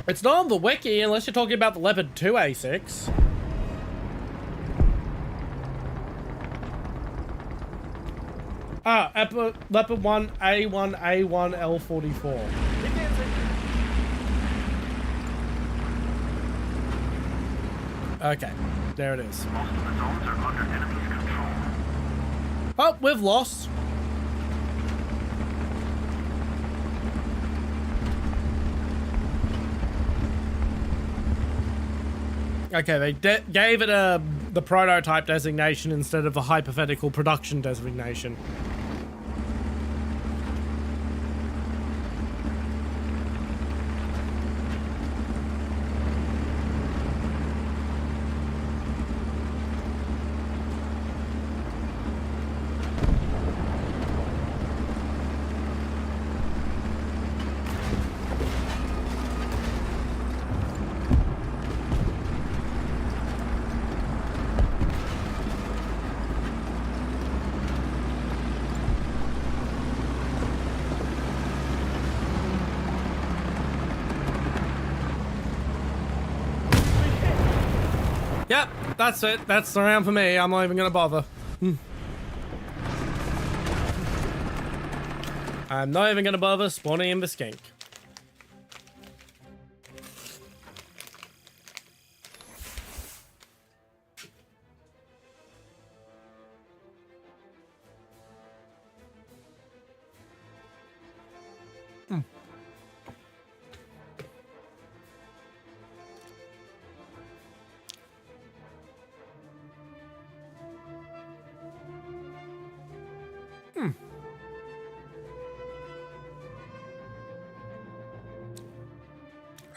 It's not on the wiki unless you're talking about the Leopard 2A6. Ah, Leopard 1 A1 A1 L44. Okay, there it is. Most of the zones are under enemy's control. Oh, we've lost. Okay, they gave it the prototype designation instead of a hypothetical production designation. Yep, that's it. That's the round for me. I'm not even gonna bother. I'm not even gonna bother spawning in the skink.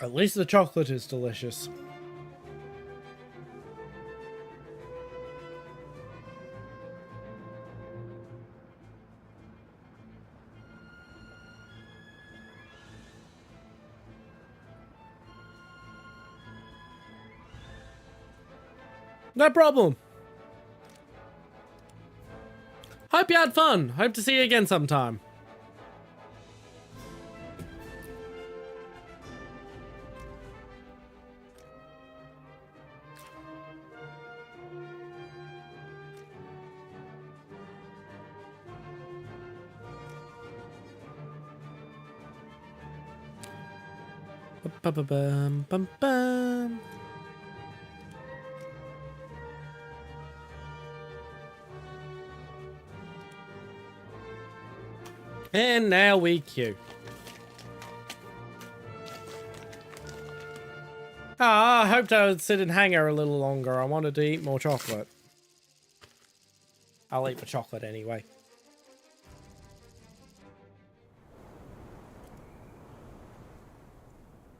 At least the chocolate is delicious. No problem. Hope you had fun. Hope to see you again sometime. Bum, bum, bum. And now we queue. I hoped I would sit in hangar a little longer. I wanted to eat more chocolate. I'll eat the chocolate anyway.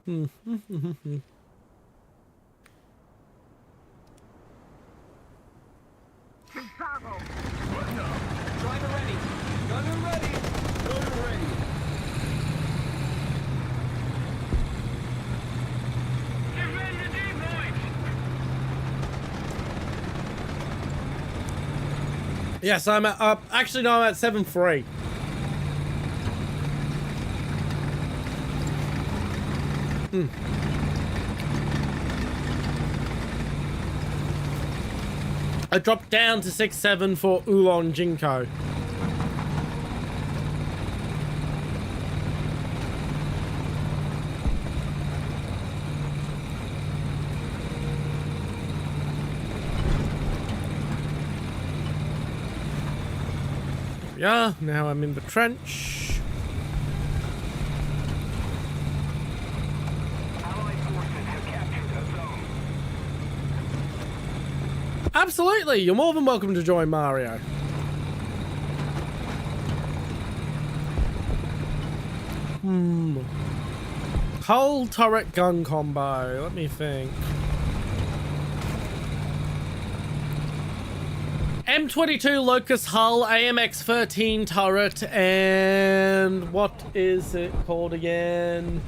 Chicago! Driver ready! Gunner ready! Gunner ready! Get ready to debrief! Yes, I'm at, actually no, I'm at 7-3. I dropped down to 6-7 for Oolong Jinko. Yeah, now I'm in the trench. Absolutely, you're more than welcome to join Mario. Hull turret gun combo, let me think. M22 Locust hull, AMX 13 turret, and what is it called again?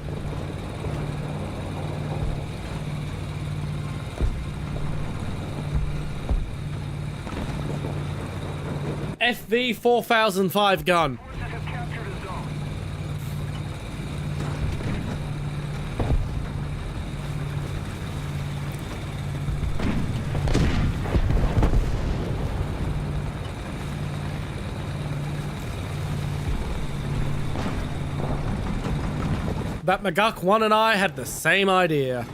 FV 4005 gun. That Maguk 1 and I had the same idea.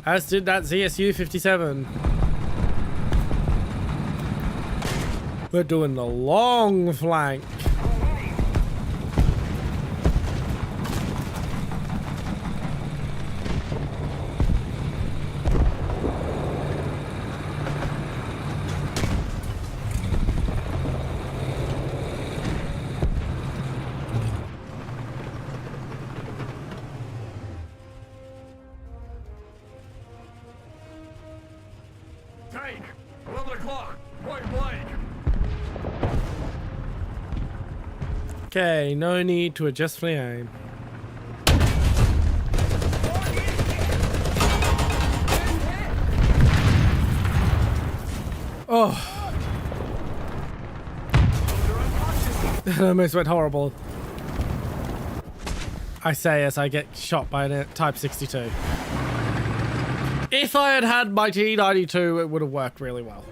As did that ZSU 57. We're doing the long flank. Take 11 o'clock, point blank. Okay, no need to adjust the aim. Oh. That almost went horrible. I say as I get shot by a Type 62. If I had had my T92, it would have worked really well.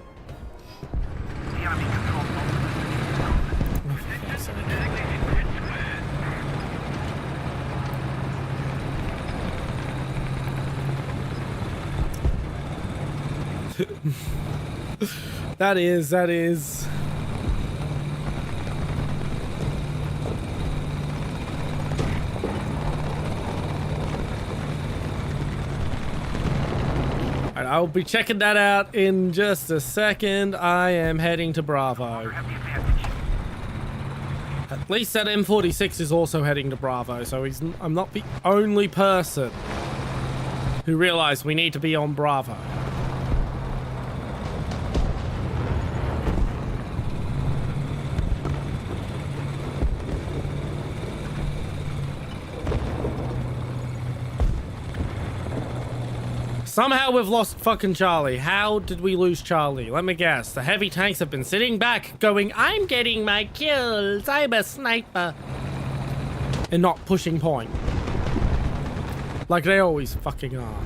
That is. And I'll be checking that out in just a second. I am heading to Bravo. At least that M46 is also heading to Bravo, so I'm not the only person who realized we need to be on Bravo. Somehow we've lost fucking Charlie. How did we lose Charlie? Let me guess. The heavy tanks have been sitting back going, I'm getting my kills. I'm a sniper. And not pushing point. Like they always fucking are.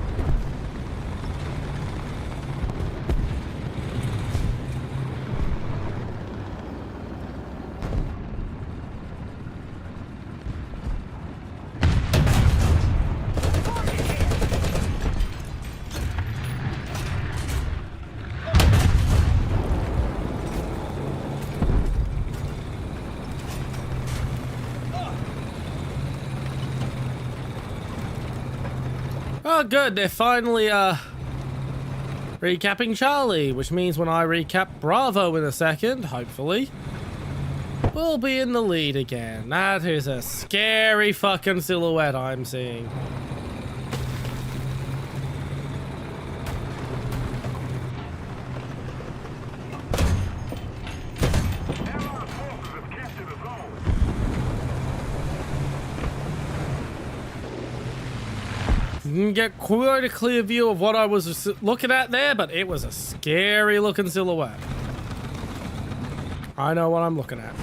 Oh good, they're finally recapping Charlie, which means when I recap Bravo in a second, hopefully, we'll be in the lead again. That is a scary fucking silhouette I'm seeing. You can get quite a clear view of what I was looking at there, but it was a scary looking silhouette. I know what I'm looking at.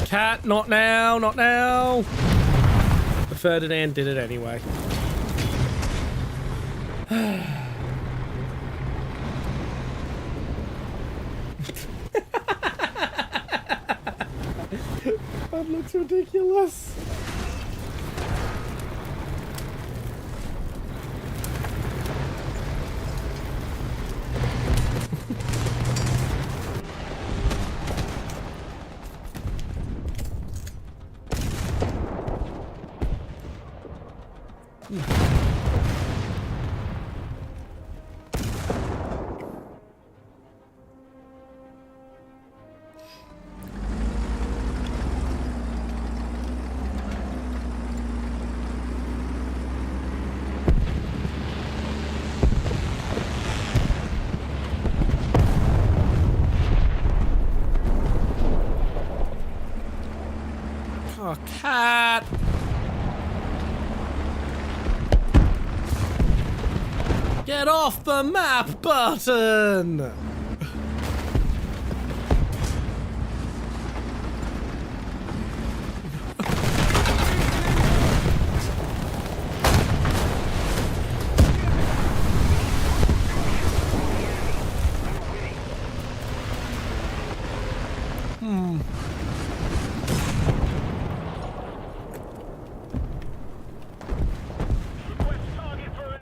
Cat, not now, not now. But Ferdinand did it anyway. That looks ridiculous. Oh, cat! Get off the map button!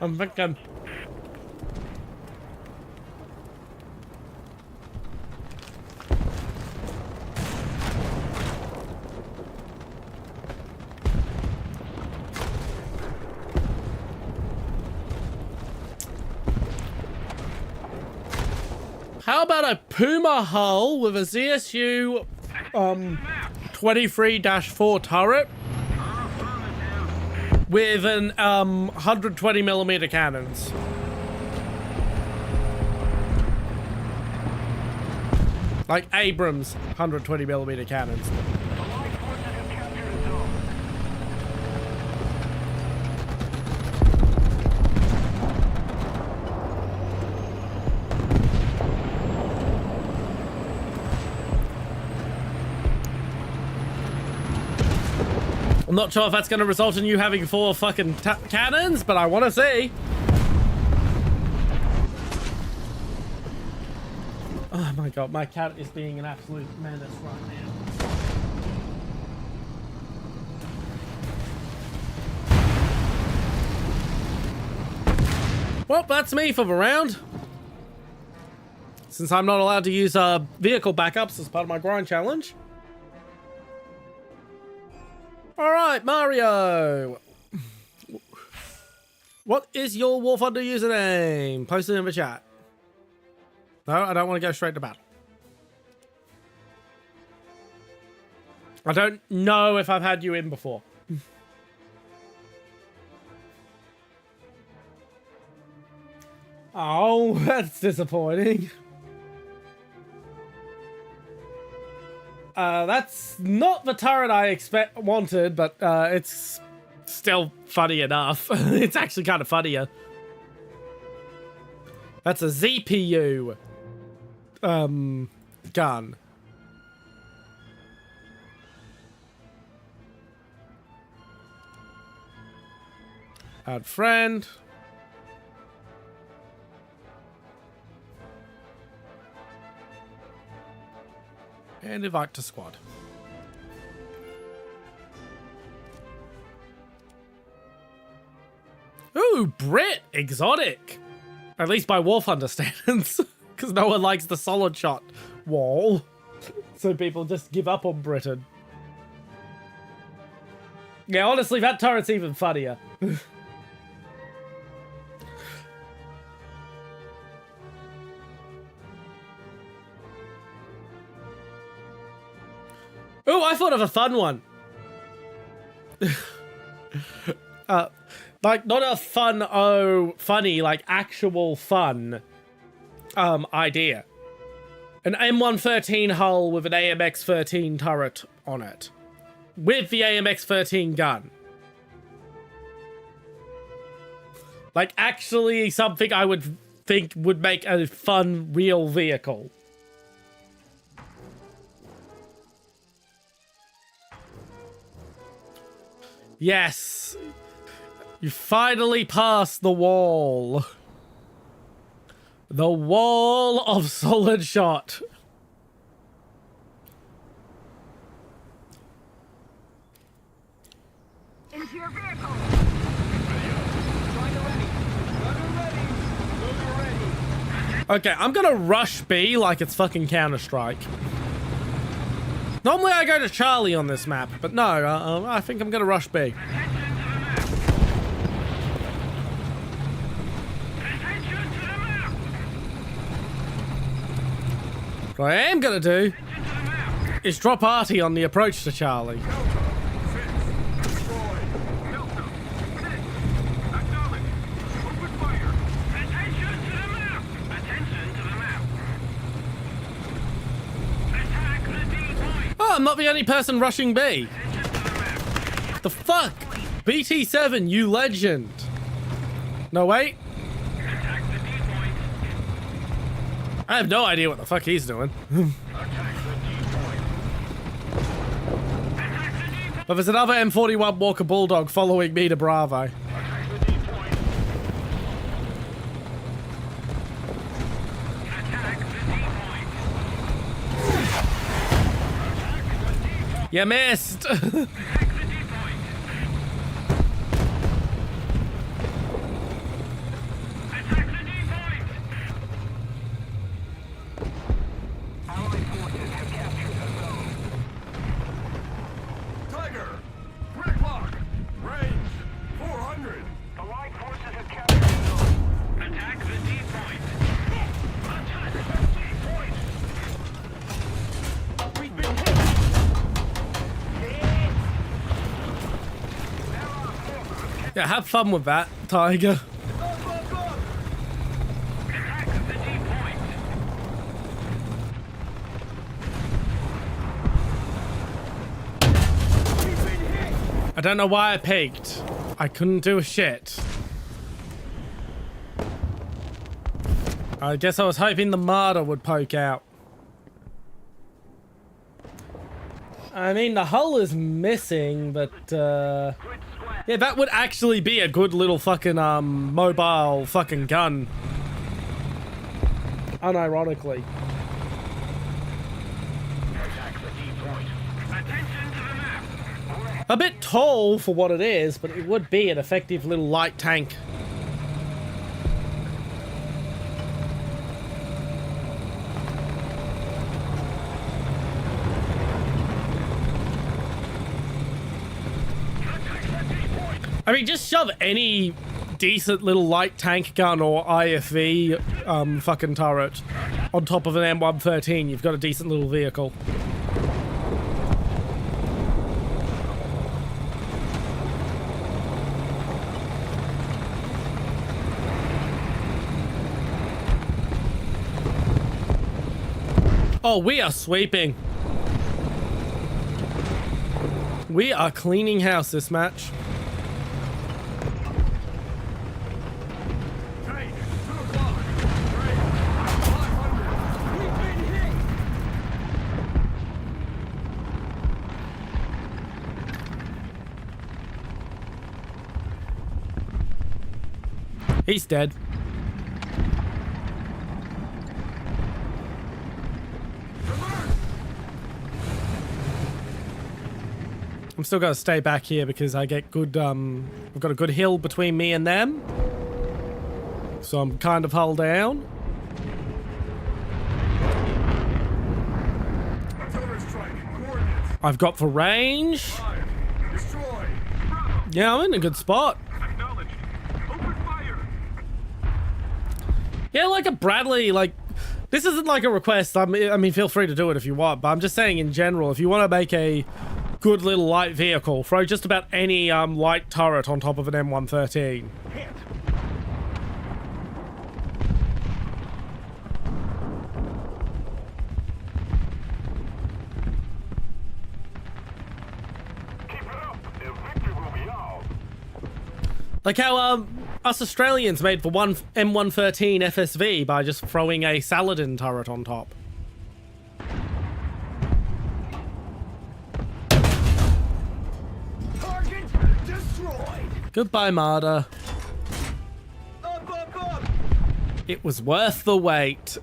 I'm thinking. How about a Puma hull with a ZSU 23-4 turret with an 120mm cannons? Like Abrams 120mm cannons. I'm not sure if that's going to result in you having 4 fucking cannons, but I want to see. Oh my god, my cat is being an absolute menace right now. Well, that's me for the round. Since I'm not allowed to use vehicle backups as part of my grind challenge. Alright, Mario! What is your Warthunder username? Post it in the chat. No, I don't want to go straight to battle. I don't know if I've had you in before. Oh, that's disappointing. That's not the turret I wanted, but it's still funny enough. It's actually kind of funnier. That's a ZPU gun. Add friend. And invite to squad. Ooh, Brit! Exotic! At least by Warthunder standards. Because no one likes the solid shot wall. So people just give up on Britain. Yeah, honestly, that turret's even funnier. Oh, I thought of a fun one. Like, not a funny, like actual fun idea. An M113 hull with an AMX-13 turret on it. With the AMX-13 gun. Like, actually something I would think would make a fun, real vehicle. Yes! You finally passed the wall. The wall of solid shot. Into your vehicle. Okay, I'm gonna rush B like it's fucking Counter-Strike. Normally I go to Charlie on this map, but no, I think I'm gonna rush B. What I am gonna do is drop Artie on the approach to Charlie. Oh, I'm not the only person rushing B. The fuck? BT7, you legend. No, wait. I have no idea what the fuck he's doing. But there's another M41 Walker Bulldog following me to Bravo. You missed! Tiger! Bricklock! Range! 400! The Light forces have captured the zone. Attack the D point! Attack the D point! We've been hit! Yeah, have fun with that, Tiger. I don't know why I peeked. I couldn't do a shit. I guess I was hoping the martyr would poke out. I mean, the hull is missing, but yeah, that would actually be a good little fucking mobile fucking gun. Unironically. A bit tall for what it is, but it would be an effective little light tank. I mean, just shove any decent little light tank gun or IFV fucking turret on top of an M113. You've got a decent little vehicle. Oh, we are sweeping. We are cleaning house this match. He's dead. I'm still gonna stay back here because I get good, we've got a good hill between me and them. So I'm kind of hull down. I've got for range. Yeah, I'm in a good spot. Yeah, like a Bradley, like, this isn't like a request. I mean, feel free to do it if you want, but I'm just saying in general, if you want to make a good little light vehicle, throw just about any light turret on top of an M113. Like how us Australians made for one M113 FSV by just throwing a Saladin turret on top. Target destroyed! Goodbye, Marder. Up! It was worth the wait.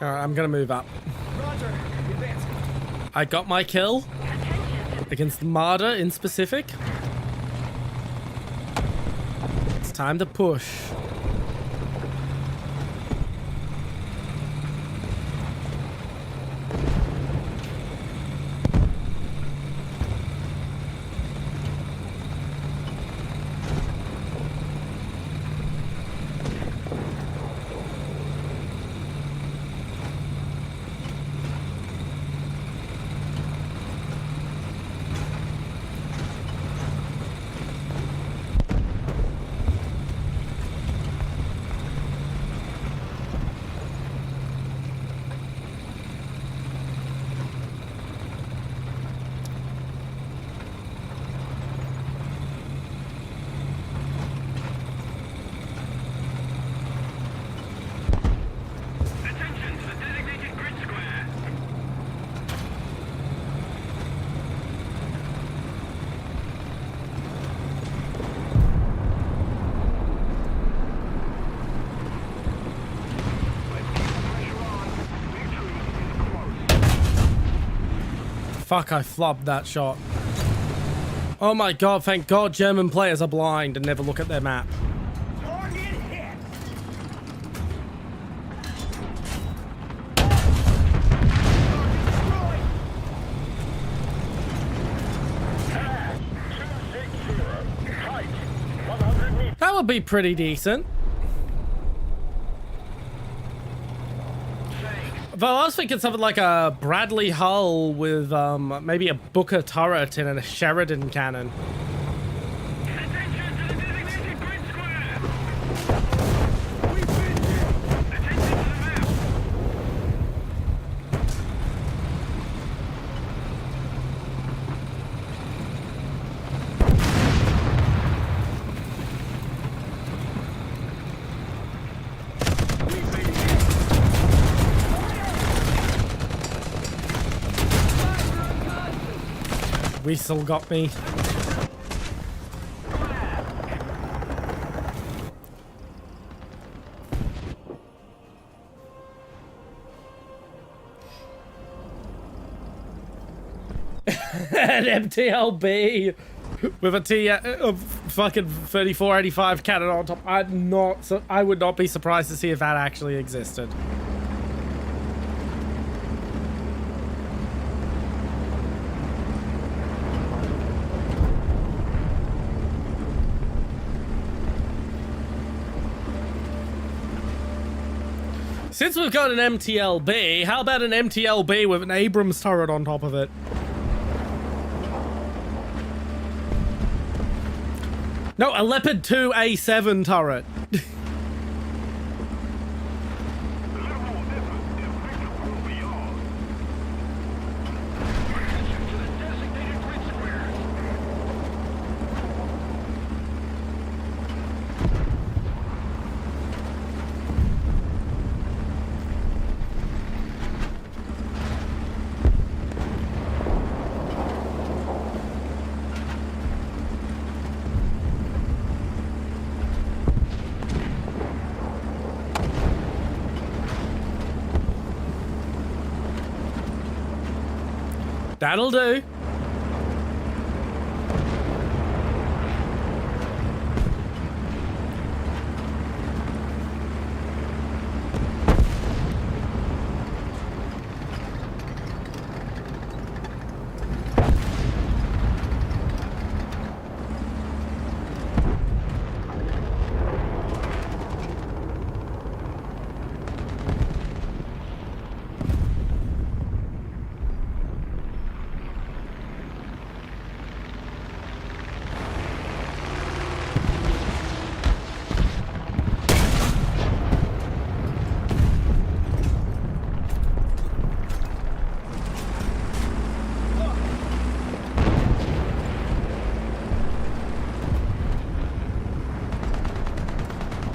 Alright, I'm gonna move up. Roger, advance. I got my kill against the Marder in specific. It's time to push. Fuck, I flubbed that shot. Oh my god, thank god German players are blind and never look at their map. That would be pretty decent. Though I was thinking something like a Bradley hull with maybe a Booker turret and a Sheridan cannon. Weasel got me. An MTLB with a fucking 3485 cannon on top. I would not be surprised to see if that actually existed. Since we've got an MTLB, how about an MTLB with an Abrams turret on top of it? No, a Leopard 2 A7 turret. That'll do.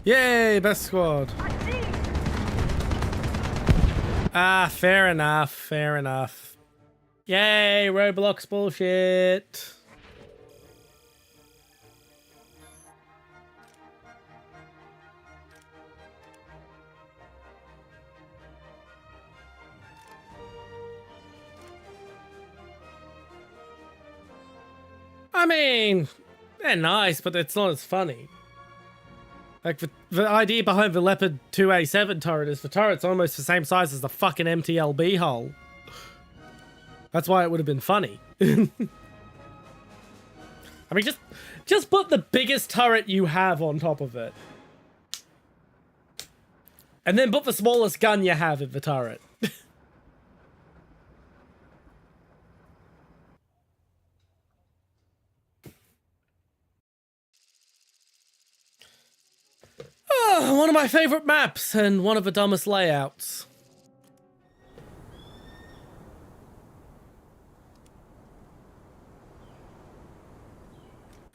Yay, best squad. Ah, fair enough, fair enough. Yay, Roblox bullshit. I mean, they're nice, but it's not as funny. Like, the idea behind the Leopard 2A7 turret is the turret's almost the same size as the fucking MTLB hull. That's why it would have been funny. I mean, just put the biggest turret you have on top of it. And then put the smallest gun you have in the turret. Oh, one of my favorite maps and one of the dumbest layouts.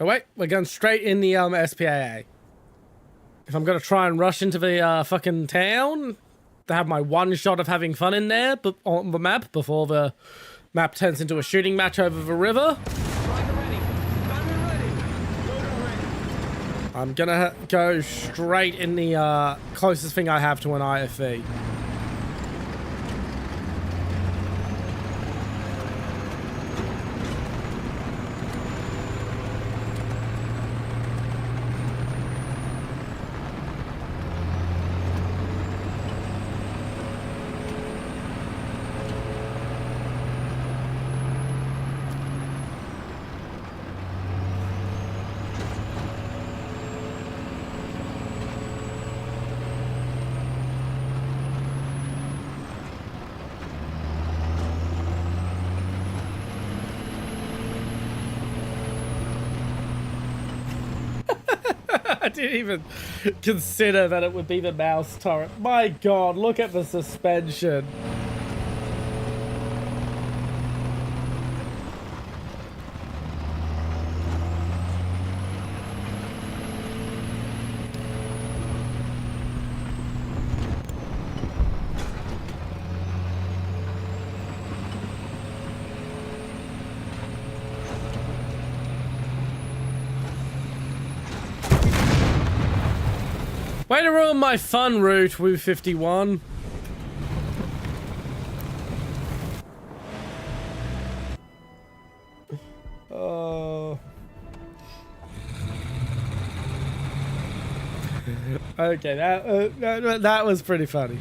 Oh wait, we're going straight in the SPAA. If I'm gonna try and rush into the fucking town to have my one shot of having fun in there, but on the map before the map turns into a shooting match over the river. I'm gonna go straight in the closest thing I have to an IFV. I didn't even consider that it would be the mouse turret. My god, look at the suspension. Way to ruin my fun route, Woo 51. Oh. Okay, that was pretty funny.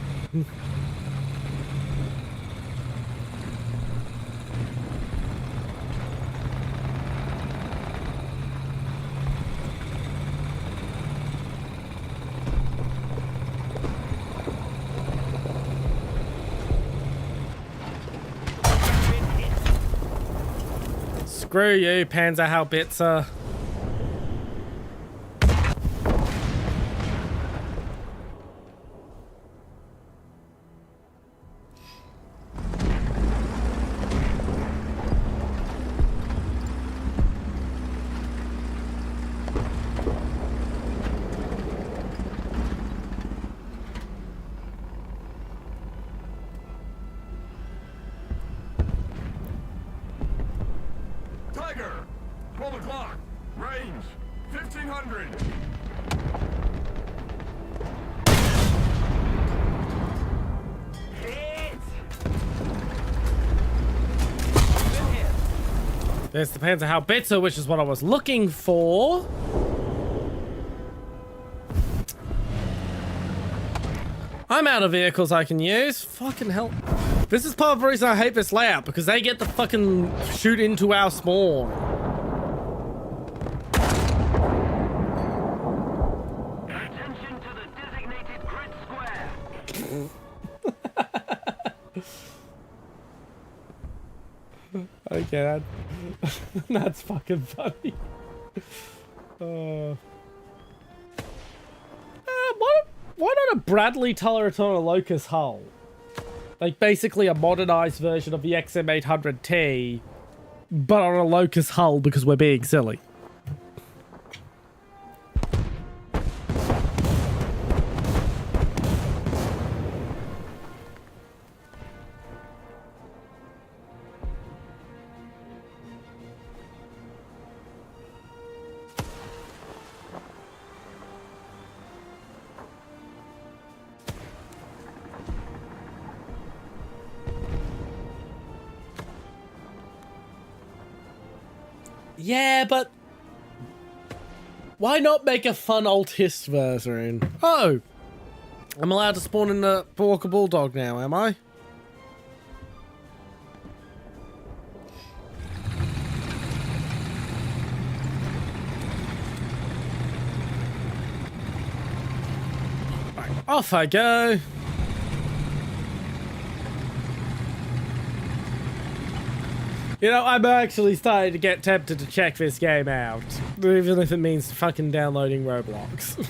Screw you, Panzerhaubitze. Tiger! 12 o'clock. Range 1500. There's the Panzerhaubitze, which is what I was looking for. I'm out of vehicles I can use. Fucking hell. This is part of the reason I hate this layout, because they get to fucking shoot into our spawn. Attention to the designated grid square. Okay, that's fucking funny. Why not a Bradley turret on a Locust hull? Like basically a modernized version of the XM800T, but on a Locust hull because we're being silly. Yeah, but why not make a fun alt hist version? Oh, I'm allowed to spawn in the Walker Bulldog now, am I? Right, off I go. You know, I'm actually starting to get tempted to check this game out, even if it means fucking downloading Roblox.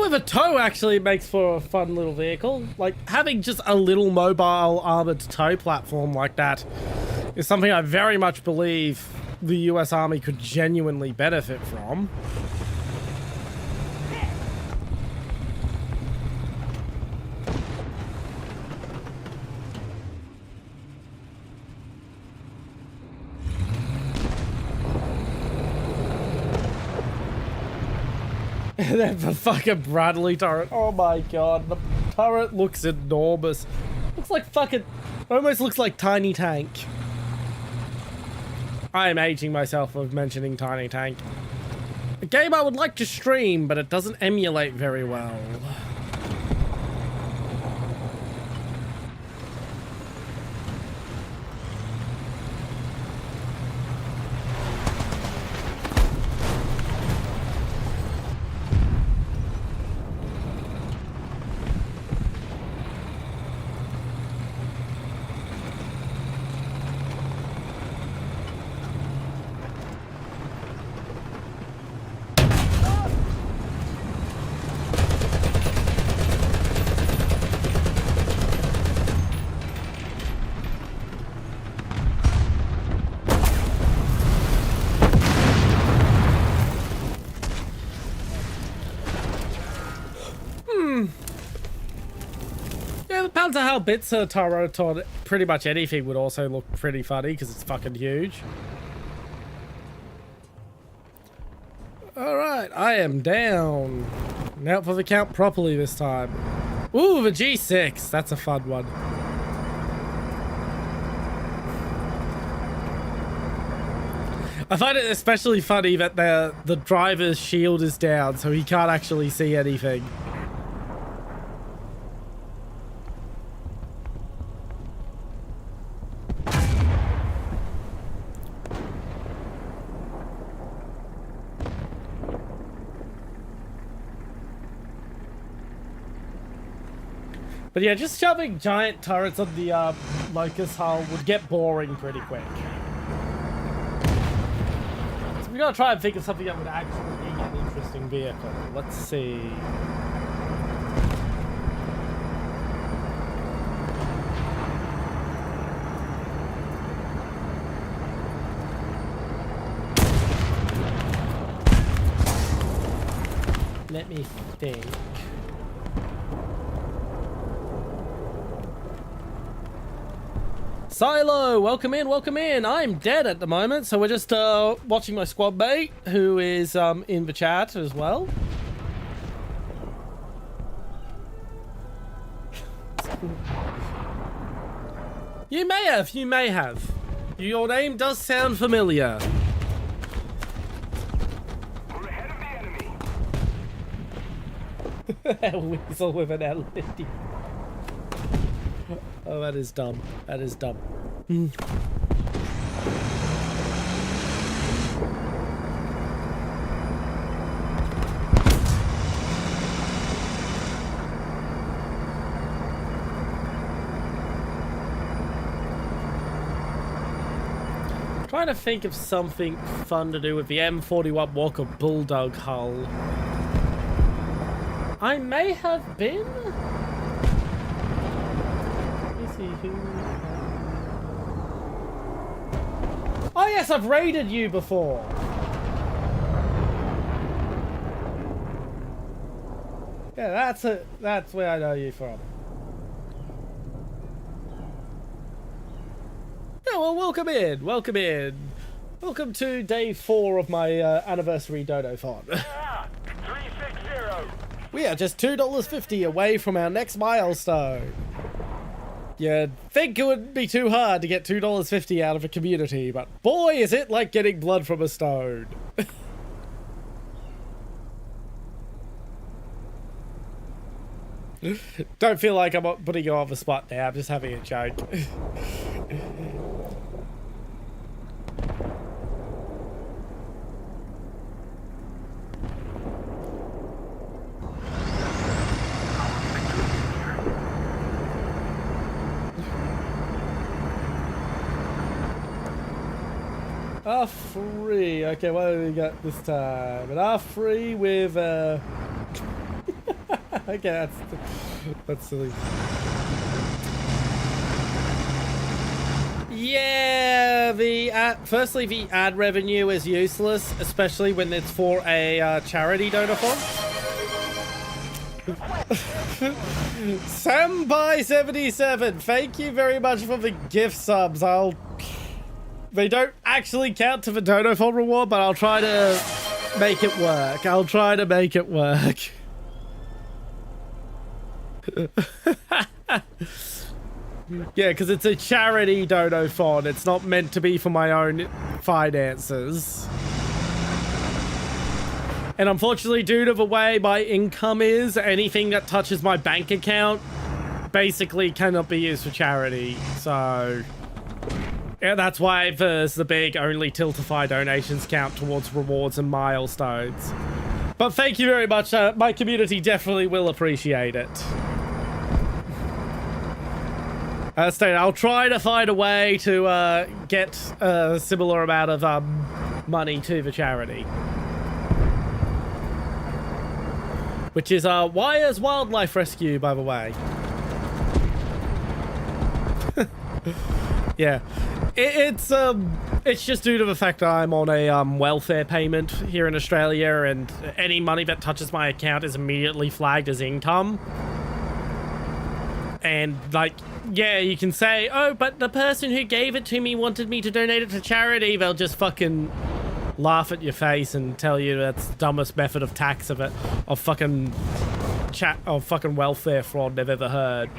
with a tow actually makes for a fun little vehicle. Like, having just a little mobile armored tow platform like that is something I very much believe the US Army could genuinely benefit from. Then the fucking Bradley turret. Oh my god, the turret looks enormous. Looks like fucking... almost looks like Tiny Tank. I am aging myself of mentioning Tiny Tank. A game I would like to stream, but it doesn't emulate very well. Yeah, depends on how bits are turret on pretty much anything would also look pretty funny because it's fucking huge. Alright, I am down. Now for the count properly this time. Ooh, the G6. That's a fun one. I find it especially funny that the driver's shield is down, so he can't actually see anything. But yeah, just shoving giant turrets on the Locust hull would get boring pretty quick. So we gotta try and think of something that would actually be an interesting vehicle. Let's see. Let me think. Silo, welcome in, welcome in. I'm dead at the moment, so we're just watching my squad mate, who is in the chat as well. You may have, you may have. Your name does sound familiar. We're ahead of the enemy. Weasel with an L50. Oh, that is dumb. That is dumb. Trying to think of something fun to do with the M41 Walker Bulldog hull. I may have been... Oh yes, I've raided you before. Yeah, that's where I know you from. Yeah, well, welcome in, welcome in. Welcome to day 4 of my anniversary Donothon. 360. We are just $2.50 away from our next milestone. You'd think it wouldn't be too hard to get $2.50 out of a community, but boy is it like getting blood from a stone. Don't feel like I'm putting you on the spot now, I'm just having a joke. R3, okay, what do we got this time? An R3 with Okay, that's silly. Yeah, firstly, the ad revenue is useless, especially when it's for a charity donathon. Sambai77, thank you very much for the gift subs. They don't actually count to the donathon reward, but I'll try to make it work. I'll try to make it work. Yeah, because it's a charity donathon. It's not meant to be for my own finances. And unfortunately, due to the way my income is, anything that touches my bank account basically cannot be used for charity. So, yeah, that's why there's the big only Tiltify donations count towards rewards and milestones. But thank you very much. My community definitely will appreciate it. I'll try to find a way to get a similar amount of money to the charity. Which is Wire's Wildlife Rescue, by the way. Yeah. It's just due to the fact that I'm on a welfare payment here in Australia, and any money that touches my account is immediately flagged as income. And, like, yeah, you can say, oh, but the person who gave it to me wanted me to donate it to charity. They'll just fucking laugh at your face and tell you that's the dumbest method of tax of fucking welfare fraud they've ever heard.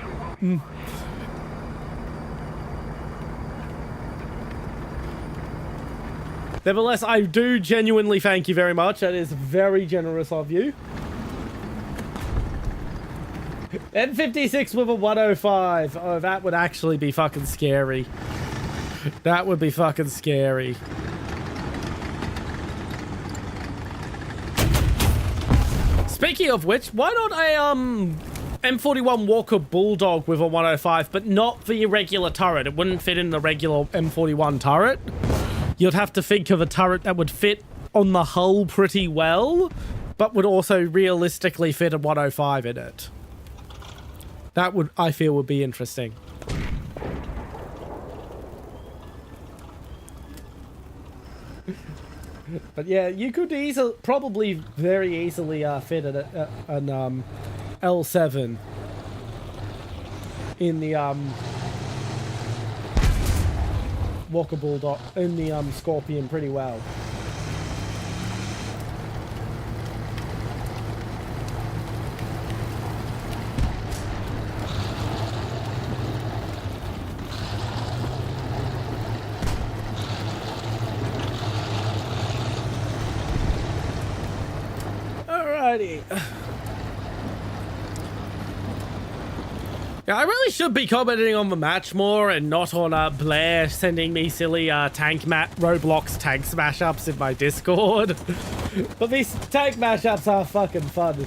Nevertheless, I do genuinely thank you very much. That is very generous of you. N56 with a 105. Oh, that would actually be fucking scary. That would be fucking scary. Speaking of which, why not a M41 Walker Bulldog with a 105, but not the regular turret? It wouldn't fit in the regular M41 turret. You'd have to think of a turret that would fit on the hull pretty well, but would also realistically fit a 105 in it. That would, I feel, would be interesting. But yeah, you could probably very easily fit an L7 in the Walker Bulldog, in the Scorpion pretty well. Alrighty. Yeah, I really should be commenting on the match more and not on Blair sending me silly Roblox tank smash ups in my Discord. But these tank mashups are fucking fun.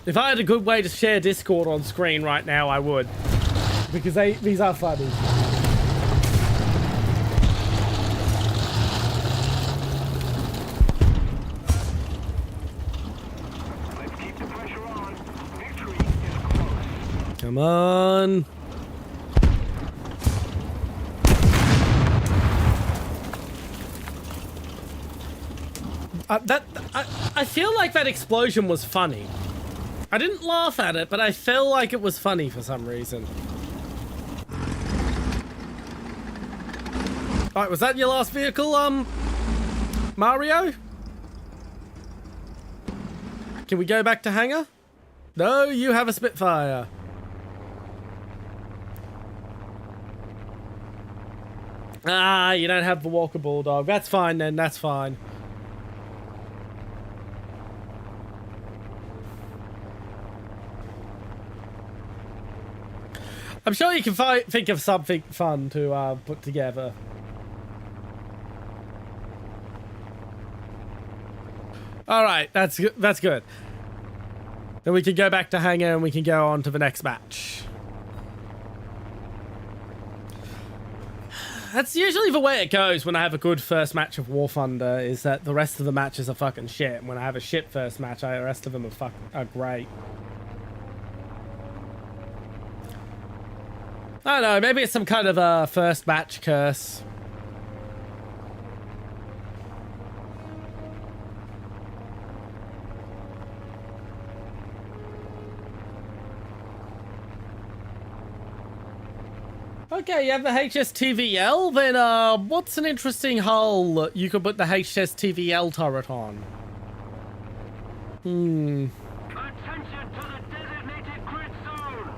If I had a good way to share Discord on screen right now, I would. Because these are funny. Come on. I feel like that explosion was funny. I didn't laugh at it, but I felt like it was funny for some reason. Alright, was that your last vehicle, Mario? Can we go back to hangar? No, you have a Spitfire. Ah, you don't have the Walker Bulldog. That's fine then, that's fine. I'm sure you can think of something fun to put together. Alright, that's good. Then we can go back to hangar and we can go on to the next match. That's usually the way it goes when I have a good first match of Warthunder, is that the rest of the matches are fucking shit. And when I have a shit first match, the rest of them are great. I don't know, maybe it's some kind of a first match curse. Okay, you have the HSTVL, then what's an interesting hull you could put the HSTVL turret on? Attention to the designated grid zone!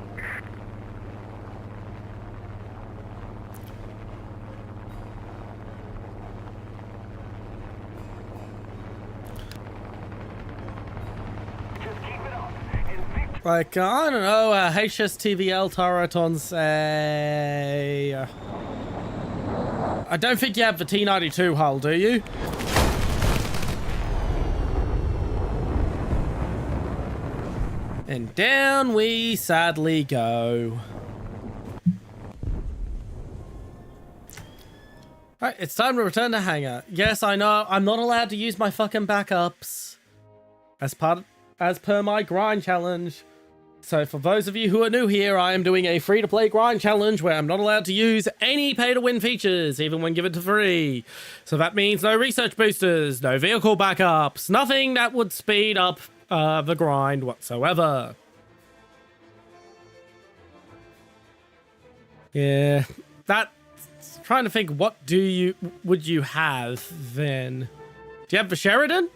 Like, I don't know, HSTVL turret on, say... I don't think you have the T-92 hull, do you? And down we sadly go. Alright, it's time to return to hangar. Yes, I know, I'm not allowed to use my fucking backups. As per my grind challenge. So for those of you who are new here, I am doing a free-to-play grind challenge where I'm not allowed to use any pay-to-win features, even when given to free. So that means no research boosters, no vehicle backups, nothing that would speed up the grind whatsoever. Yeah, that's trying to think, what would you have then? Do you have the Sheridan?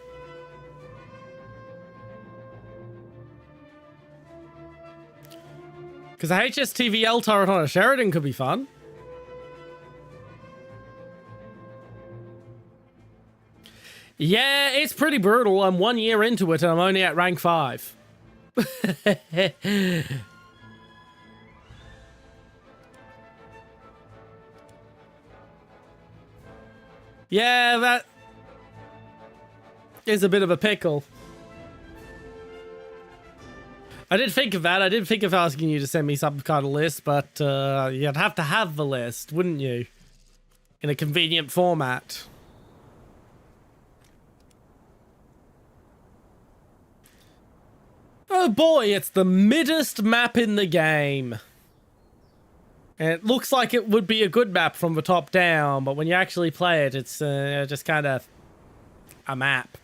Because a HSTVL turret on a Sheridan could be fun. Yeah, it's pretty brutal. I'm 1 year into it and I'm only at rank 5. Yeah, that is a bit of a pickle. I did think of that. I did think of asking you to send me some kind of list, but you'd have to have the list, wouldn't you? In a convenient format. Oh boy, it's the middest map in the game. And it looks like it would be a good map from the top down, but when you actually play it, it's just kind of a map.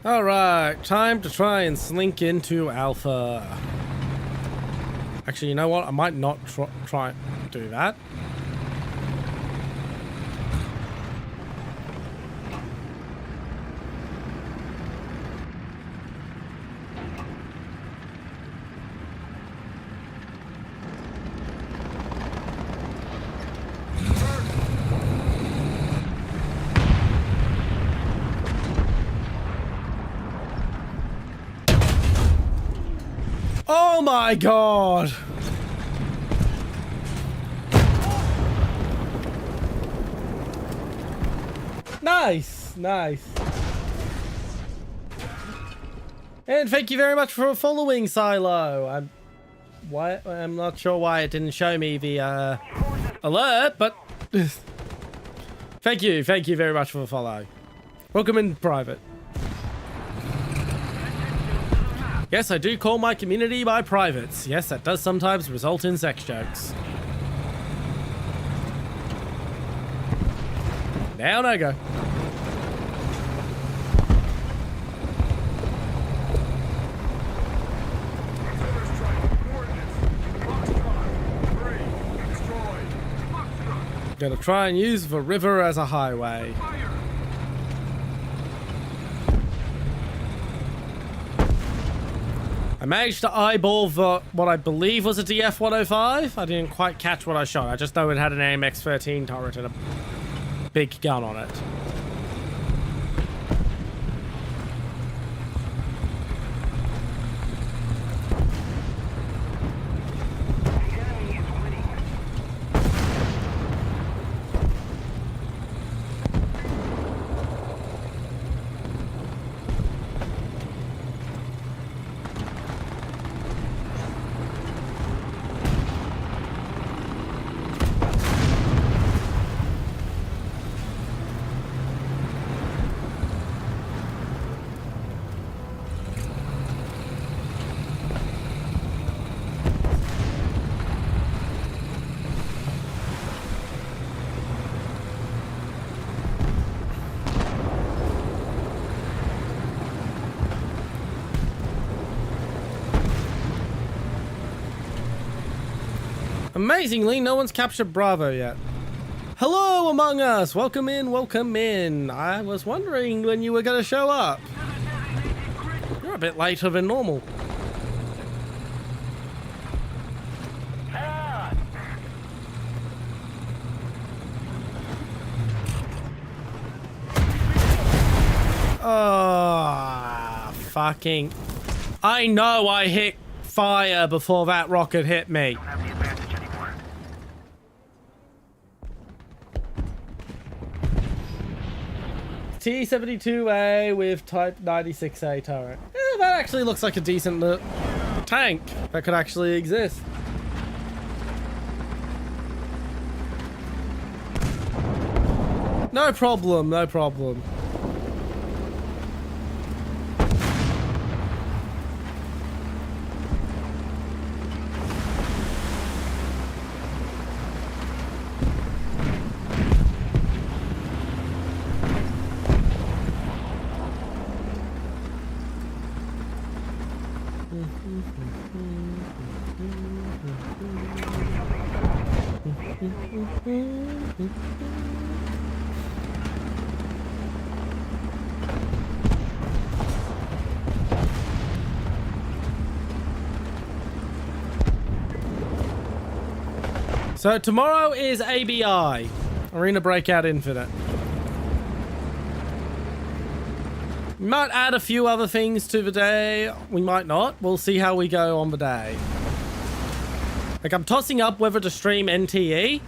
Alright, time to try and slink into Alpha. Actually, you know what? I might not try and do that. Oh my god! Nice, nice. And thank you very much for following, Silo. I'm not sure why it didn't show me the alert, but thank you very much for the follow. Welcome in private. Yes, I do call my community by privates. Yes, that does sometimes result in sex jokes. Down I go. Gonna try and use the river as a highway. I'm managed to eyeball what I believe was a DF-105. I didn't quite catch what I shot. I just know it had an AMX-13 turret and a big gun on it. Amazingly, no one's captured Bravo yet. Hello, Among Us! Welcome in, welcome in. I was wondering when you were going to show up. You're a bit later than normal. Oh, fucking... I know I hit fire before that rocket hit me. T-72A with Type 96A turret. That actually looks like a decent tank that could actually exist. No problem, no problem. So tomorrow is ABI, Arena Breakout Infinite. We might add a few other things to the day. We might not. We'll see how we go on the day. Like, I'm tossing up whether to stream NTE.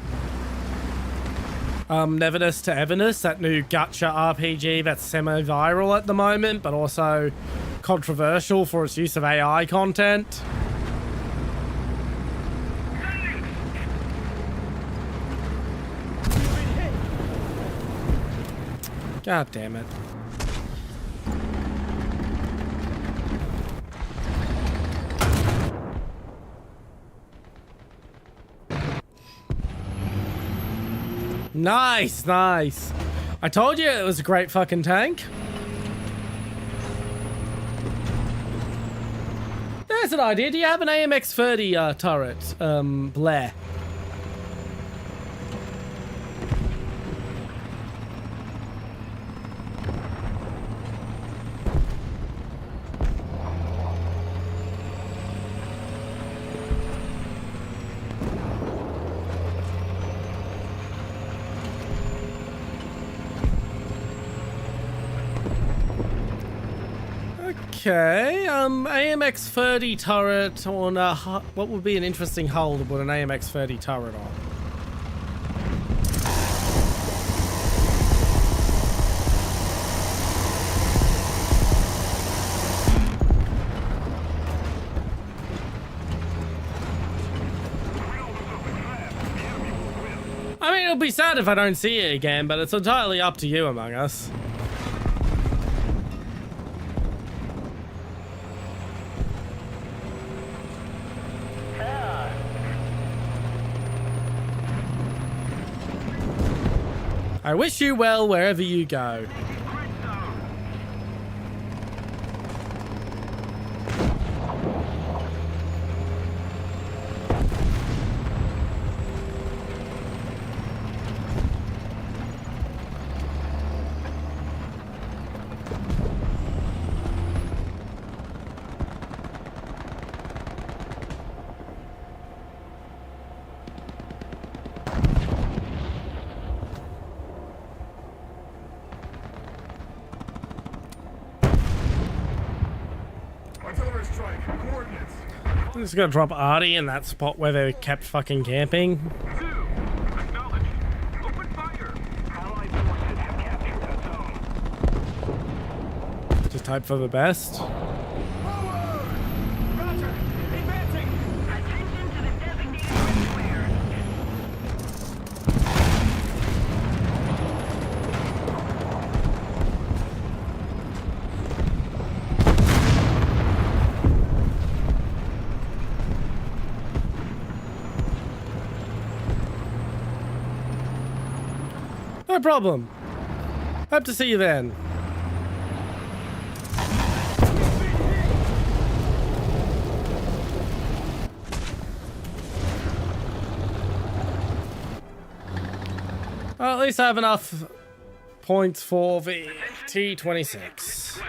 Neverness to Everness, that new gacha RPG that's semi-viral at the moment, but also controversial for its use of AI content. God damn it. Nice, nice. I told you it was a great fucking tank. There's an idea. Do you have an AMX-30 turret, Blair? Okay, AMX-30 turret on a... What would be an interesting hull to put an AMX-30 turret on? I mean, it'll be sad if I don't see it again, but it's entirely up to you, Among Us. I wish you well wherever you go. I'm just gonna drop Artie in that spot where they kept fucking camping. Just hope for the best. No problem. Hope to see you then. Well, at least I have enough points for the T-26.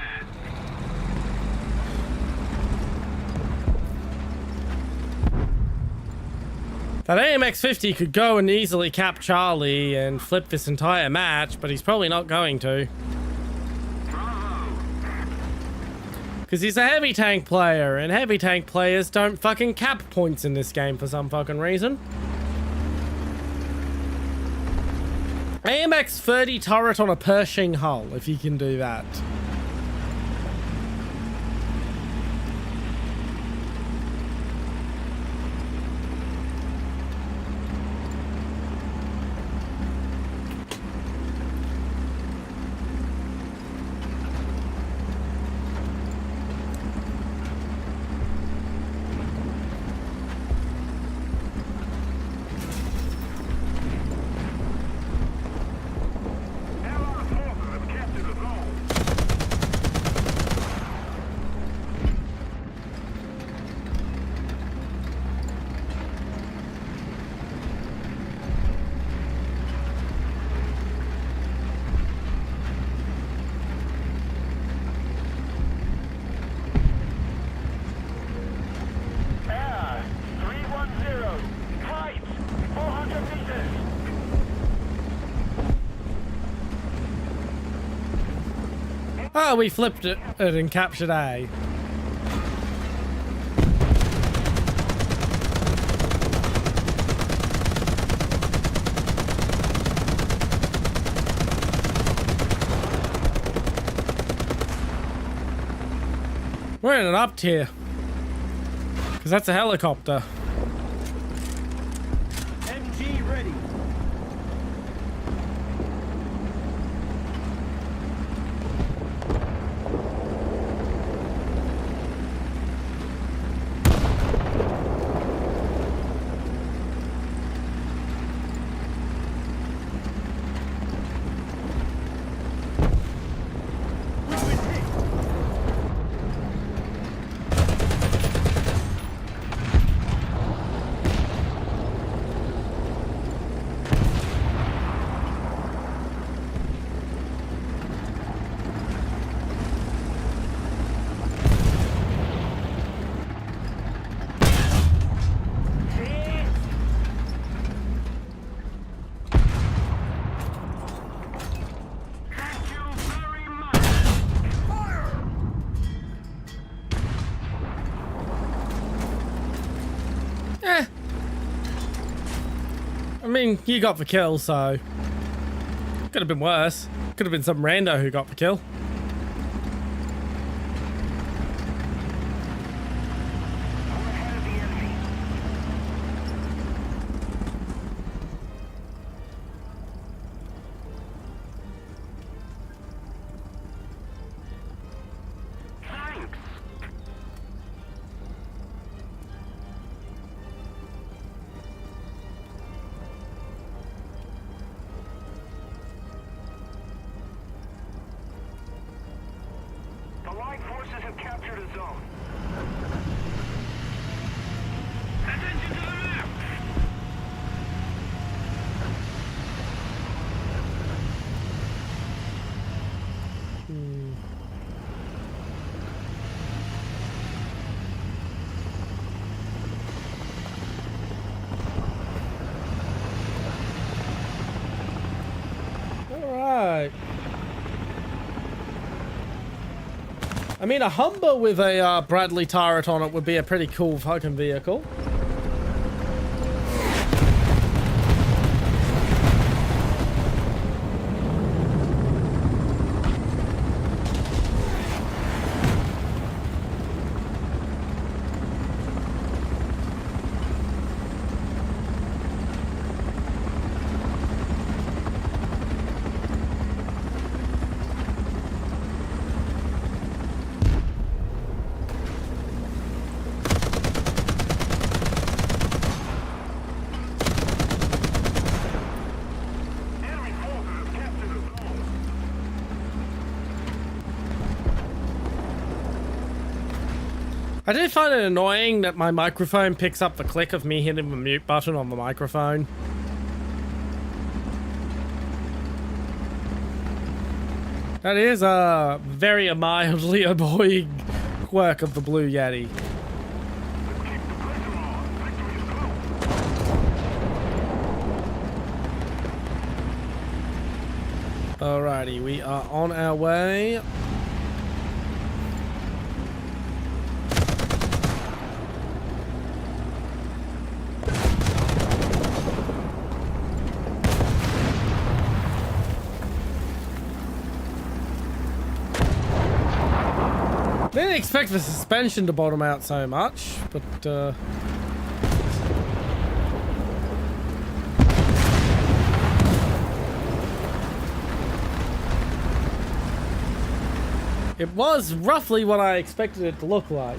That AMX-50 could go and easily cap Charlie and flip this entire match, but he's probably not going to. Because he's a heavy tank player, and heavy tank players don't fucking cap points in this game for some fucking reason. AMX-30 turret on a Pershing hull, if you can do that. Oh, we flipped it and captured A. We're in an up tier. Because that's a helicopter. MG ready. I mean, you got the kill, so could have been worse. Could have been some rando who got the kill. I mean, a Humber with a Bradley turret on it would be a pretty cool fucking vehicle. I do find it annoying that my microphone picks up the click of me hitting the mute button on the microphone. That is a very mildly annoying quirk of the Blue Yeti. Alrighty, we are on our way. Didn't expect the suspension to bottom out so much, but it was roughly what I expected it to look like.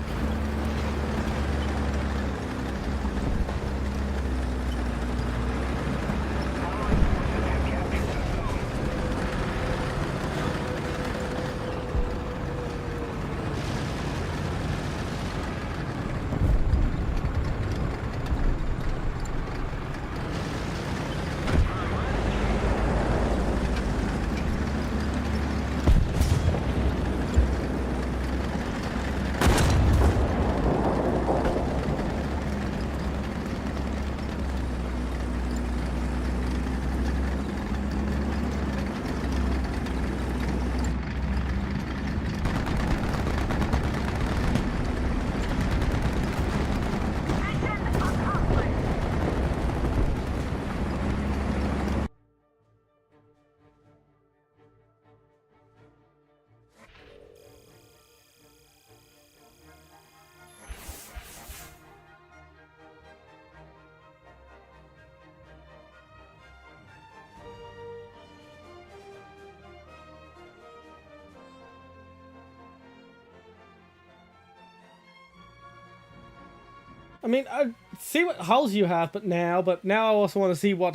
I mean, I see what hulls you have, but now I also want to see what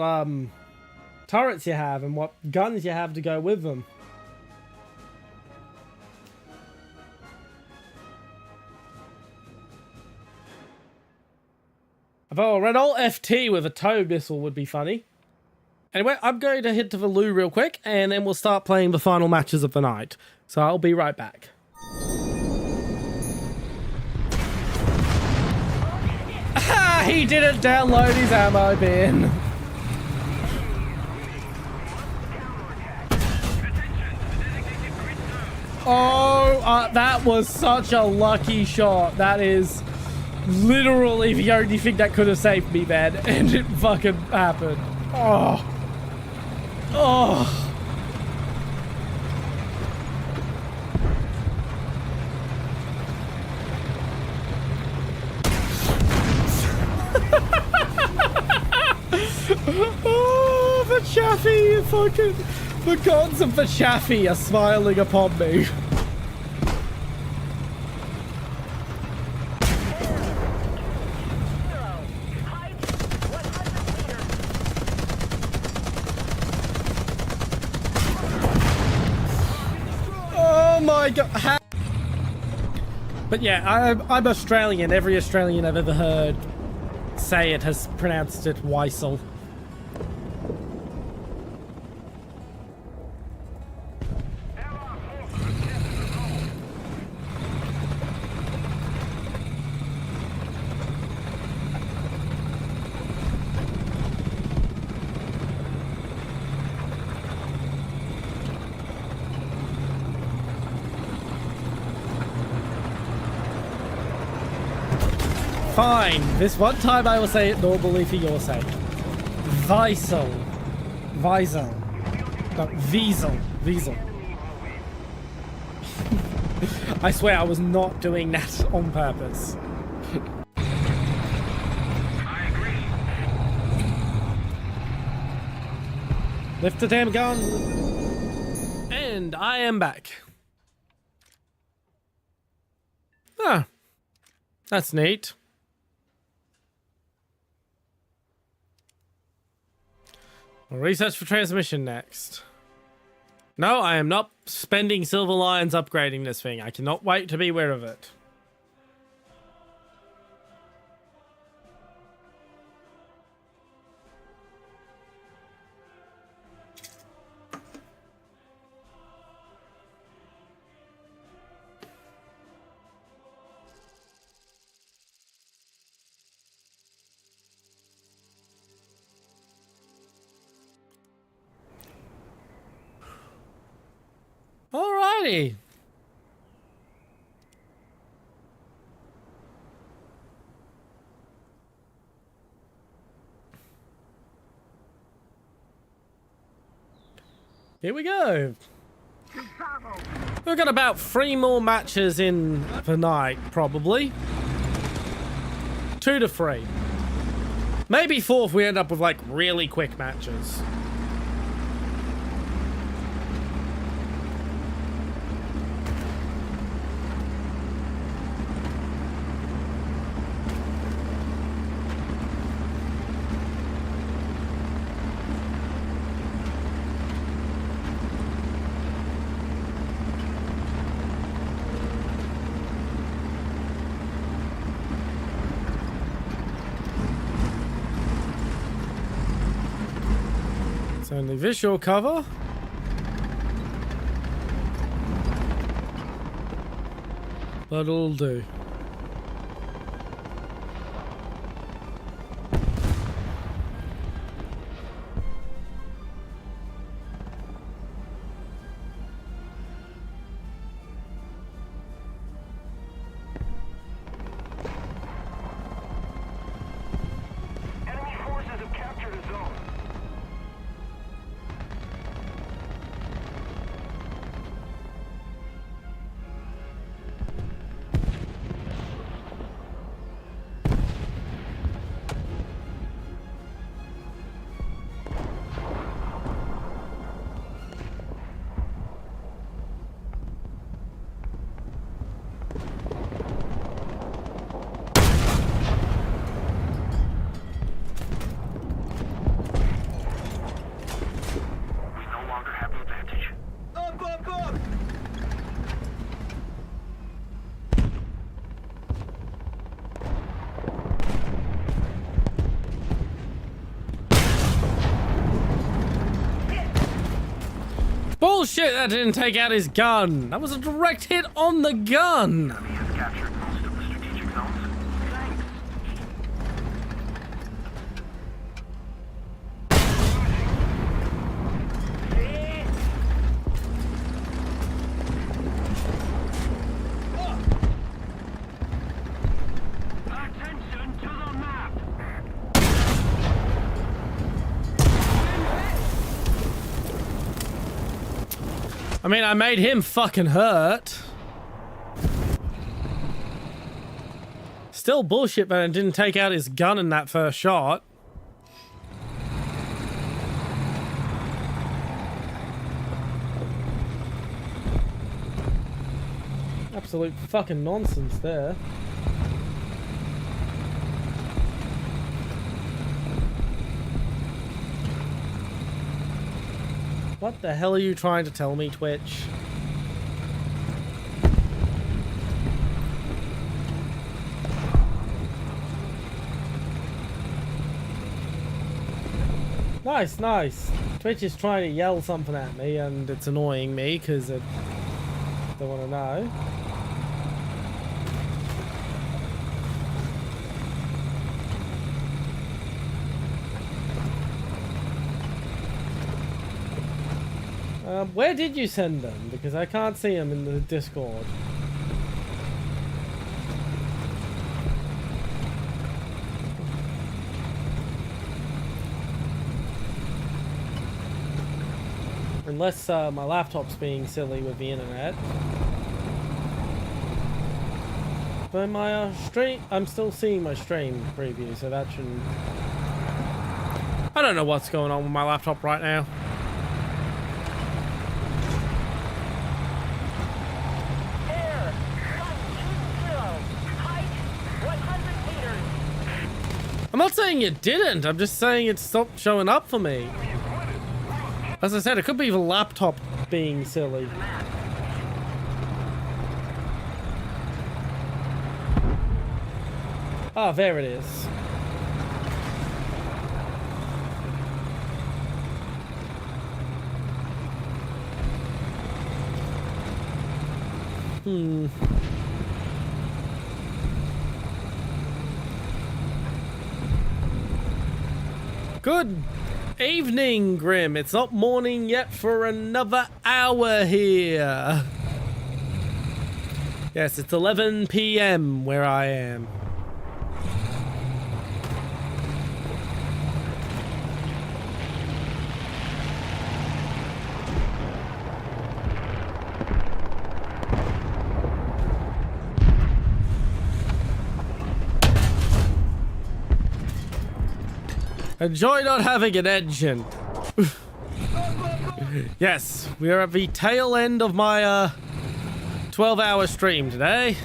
turrets you have and what guns you have to go with them. Although a Renault FT with a tow missile would be funny. Anyway, I'm going to head to the loo real quick, and then we'll start playing the final matches of the night. So I'll be right back. He didn't download his ammo bin. Oh, that was such a lucky shot. That is literally the only thing that could have saved me, man. And it fucking happened. Oh. Oh. Oh, the Chaffee, fucking, the gods of the Chaffee are smiling upon me. Oh my god. But yeah, I'm Australian. Every Australian I've ever heard say it has pronounced it Weissel. Fine. This one time I will say it normally for your sake. Weisel. Weisel. No, Wiesel. Wiesel. I swear I was not doing that on purpose. Lift the damn gun. And I am back. Ah. That's neat. Research for transmission next. No, I am not spending silver lions upgrading this thing. I cannot wait to be rid of it. Alrighty. Here we go. We've got about 3 more matches in the night, probably. 2 to 3. Maybe 4 if we end up with like really quick matches. Only visual cover. But it'll do. Enemy forces have captured a zone. Bullshit, that didn't take out his gun. That was a direct hit on the gun. He has captured most of the strategic zones. Thanks. Attention to the map. I mean, I made him fucking hurt. Still bullshit that it didn't take out his gun in that first shot. Absolute fucking nonsense there. What the hell are you trying to tell me, Twitch? Nice, nice. Twitch is trying to yell something at me and it's annoying me because it don't want to know. Where did you send them? Because I can't see them in the Discord. Unless my laptop's being silly with the internet. But my stream, I'm still seeing my stream preview, so that shouldn't... I don't know what's going on with my laptop right now. Air, 120, height 100 meters. I'm not saying it didn't, I'm just saying it stopped showing up for me. As I said, it could be the laptop being silly. Ah, there it is. Good evening, Grim. It's not morning yet for another hour here. Yes, it's 11 p.m. where I am. Enjoy not having an engine. Yes, we are at the tail end of my 12-hour stream today.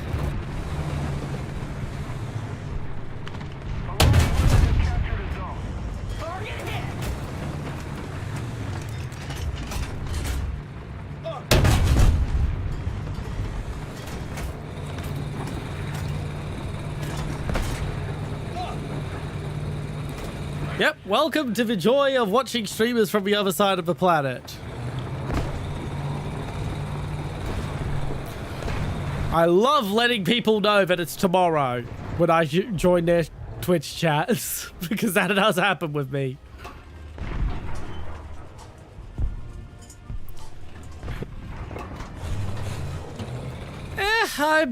Yep, welcome to the joy of watching streamers from the other side of the planet. I love letting people know that it's tomorrow when I join their Twitch chats, because that does happen with me. I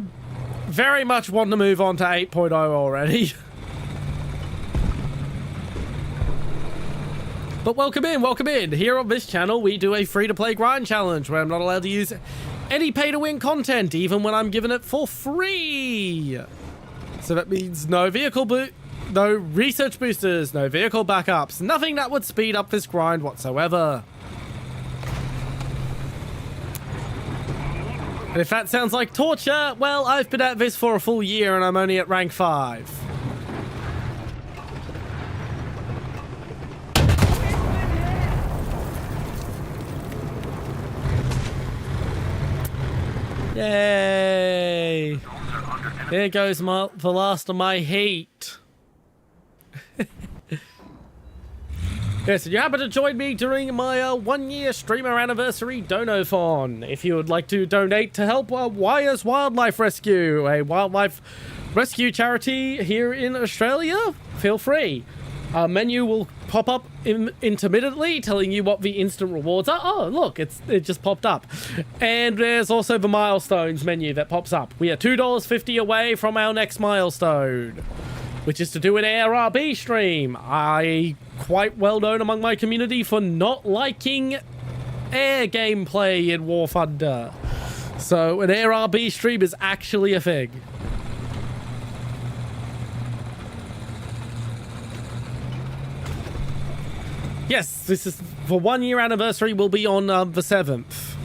very much want to move on to 8.0 already. But welcome in, welcome in. Here on this channel, we do a free-to-play grind challenge where I'm not allowed to use any pay-to-win content, even when I'm given it for free. So that means no no research boosters, no vehicle backups, nothing that would speed up this grind whatsoever. And if that sounds like torture, well, I've been at this for a full year and I'm only at rank 5. Yay! There goes the last of my heat. Yes, you happen to join me during my 1-year streamer anniversary Donothon. If you would like to donate to help Wyre's Wildlife Rescue, a wildlife rescue charity here in Australia, feel free. A menu will pop up intermittently telling you what the instant rewards are. Oh, look, it just popped up. And there's also the milestones menu that pops up. We are $2.50 away from our next milestone, which is to do an ARB stream. I quite well known among my community for not liking air gameplay in Warthunder. So an ARB stream is actually a thing. Yes, this is for 1-year anniversary. Will be on the 7th.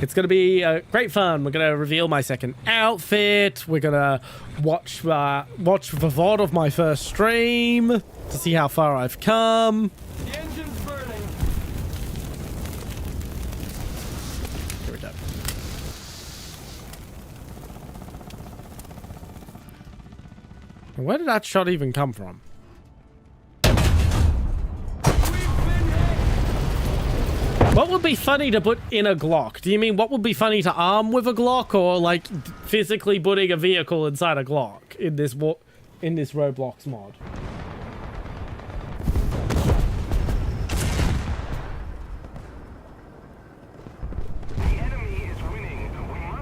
It's going to be great fun. We're going to reveal my second outfit. We're going to watch the VOD of my first stream to see how far I've come. The engine's burning. Here we go. Where did that shot even come from? What would be funny to put in a Glock? Do you mean what would be funny to arm with a Glock, or like physically putting a vehicle inside a Glock in this Roblox mod?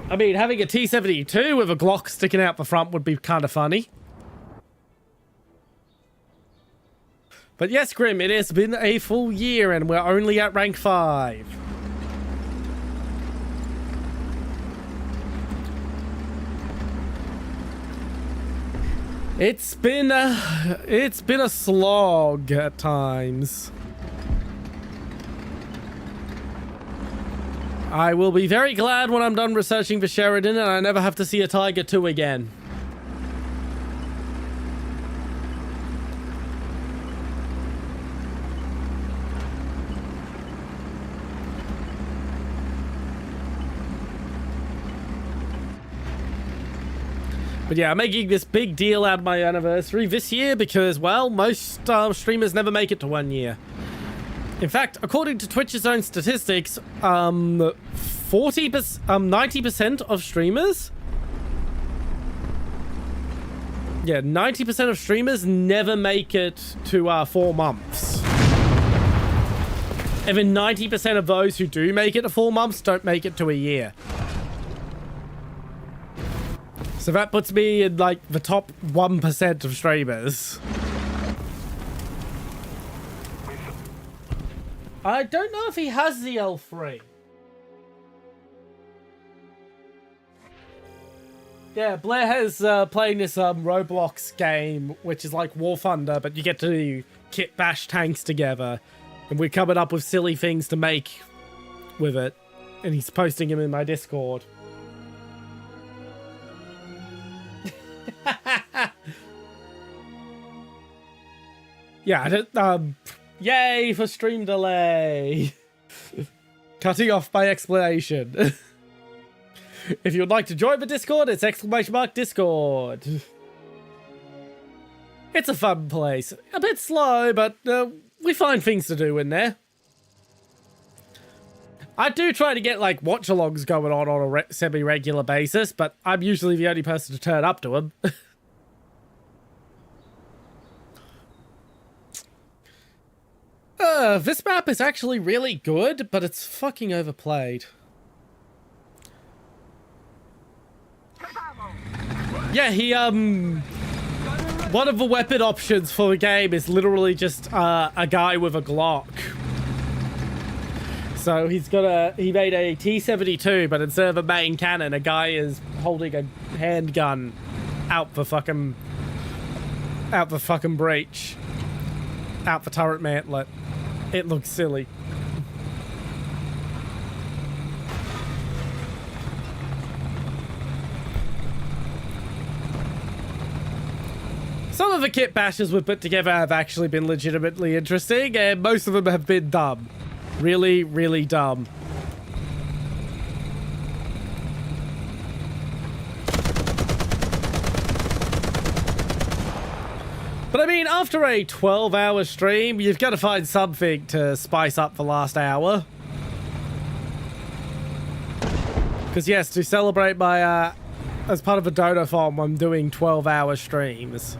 I mean, having a T-72 with a Glock sticking out the front would be kind of funny. But yes, Grim, it has been a full year and we're only at rank 5. It's been a slog at times. I will be very glad when I'm done researching for Sheridan and I never have to see a Tiger 2 again. But yeah, I'm making this big deal out of my anniversary this year because, well, most streamers never make it to 1 year. In fact, according to Twitch's own statistics, 90% of streamers... Yeah, 90% of streamers never make it to 4 months. And then 90% of those who do make it to 4 months don't make it to a year. So that puts me in, like, the top 1% of streamers. I don't know if he has the L3. Yeah, Blair has playing this Roblox game, which is like Warthunder, but you get to kit bash tanks together. And we're coming up with silly things to make with it. And he's posting them in my Discord. Yeah, yay for stream delay. Cutting off my explanation. If you would like to join the Discord, it's !Discord. It's a fun place. A bit slow, but we find things to do in there. I do try to get, like, watch-alongs going on a semi-regular basis, but I'm usually the only person to turn up to them. This map is actually really good, but it's fucking overplayed. Yeah, one of the weapon options for the game is literally just a guy with a Glock. So he made a T-72, but instead of a main cannon, a guy is holding a handgun out the fucking breach. Out the turret mantlet. It looks silly. Some of the kit bashes we've put together have actually been legitimately interesting, and most of them have been dumb. Really, really dumb. But I mean, after a 12-hour stream, you've got to find something to spice up the last hour. Because yes, to celebrate my, as part of a DONOTHON, I'm doing 12-hour streams.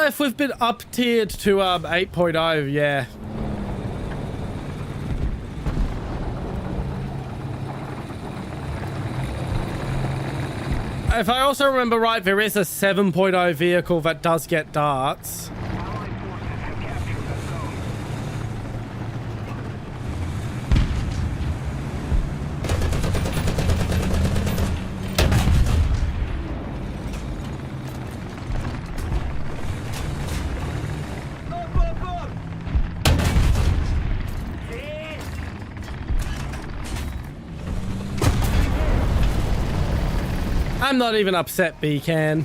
If we've been up-tiered to 8.0, yeah. If I also remember right, there is a 7.0 vehicle that does get darts. I'm not even upset, Beacon.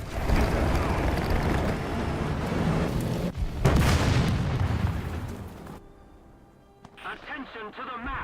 Attention to the map.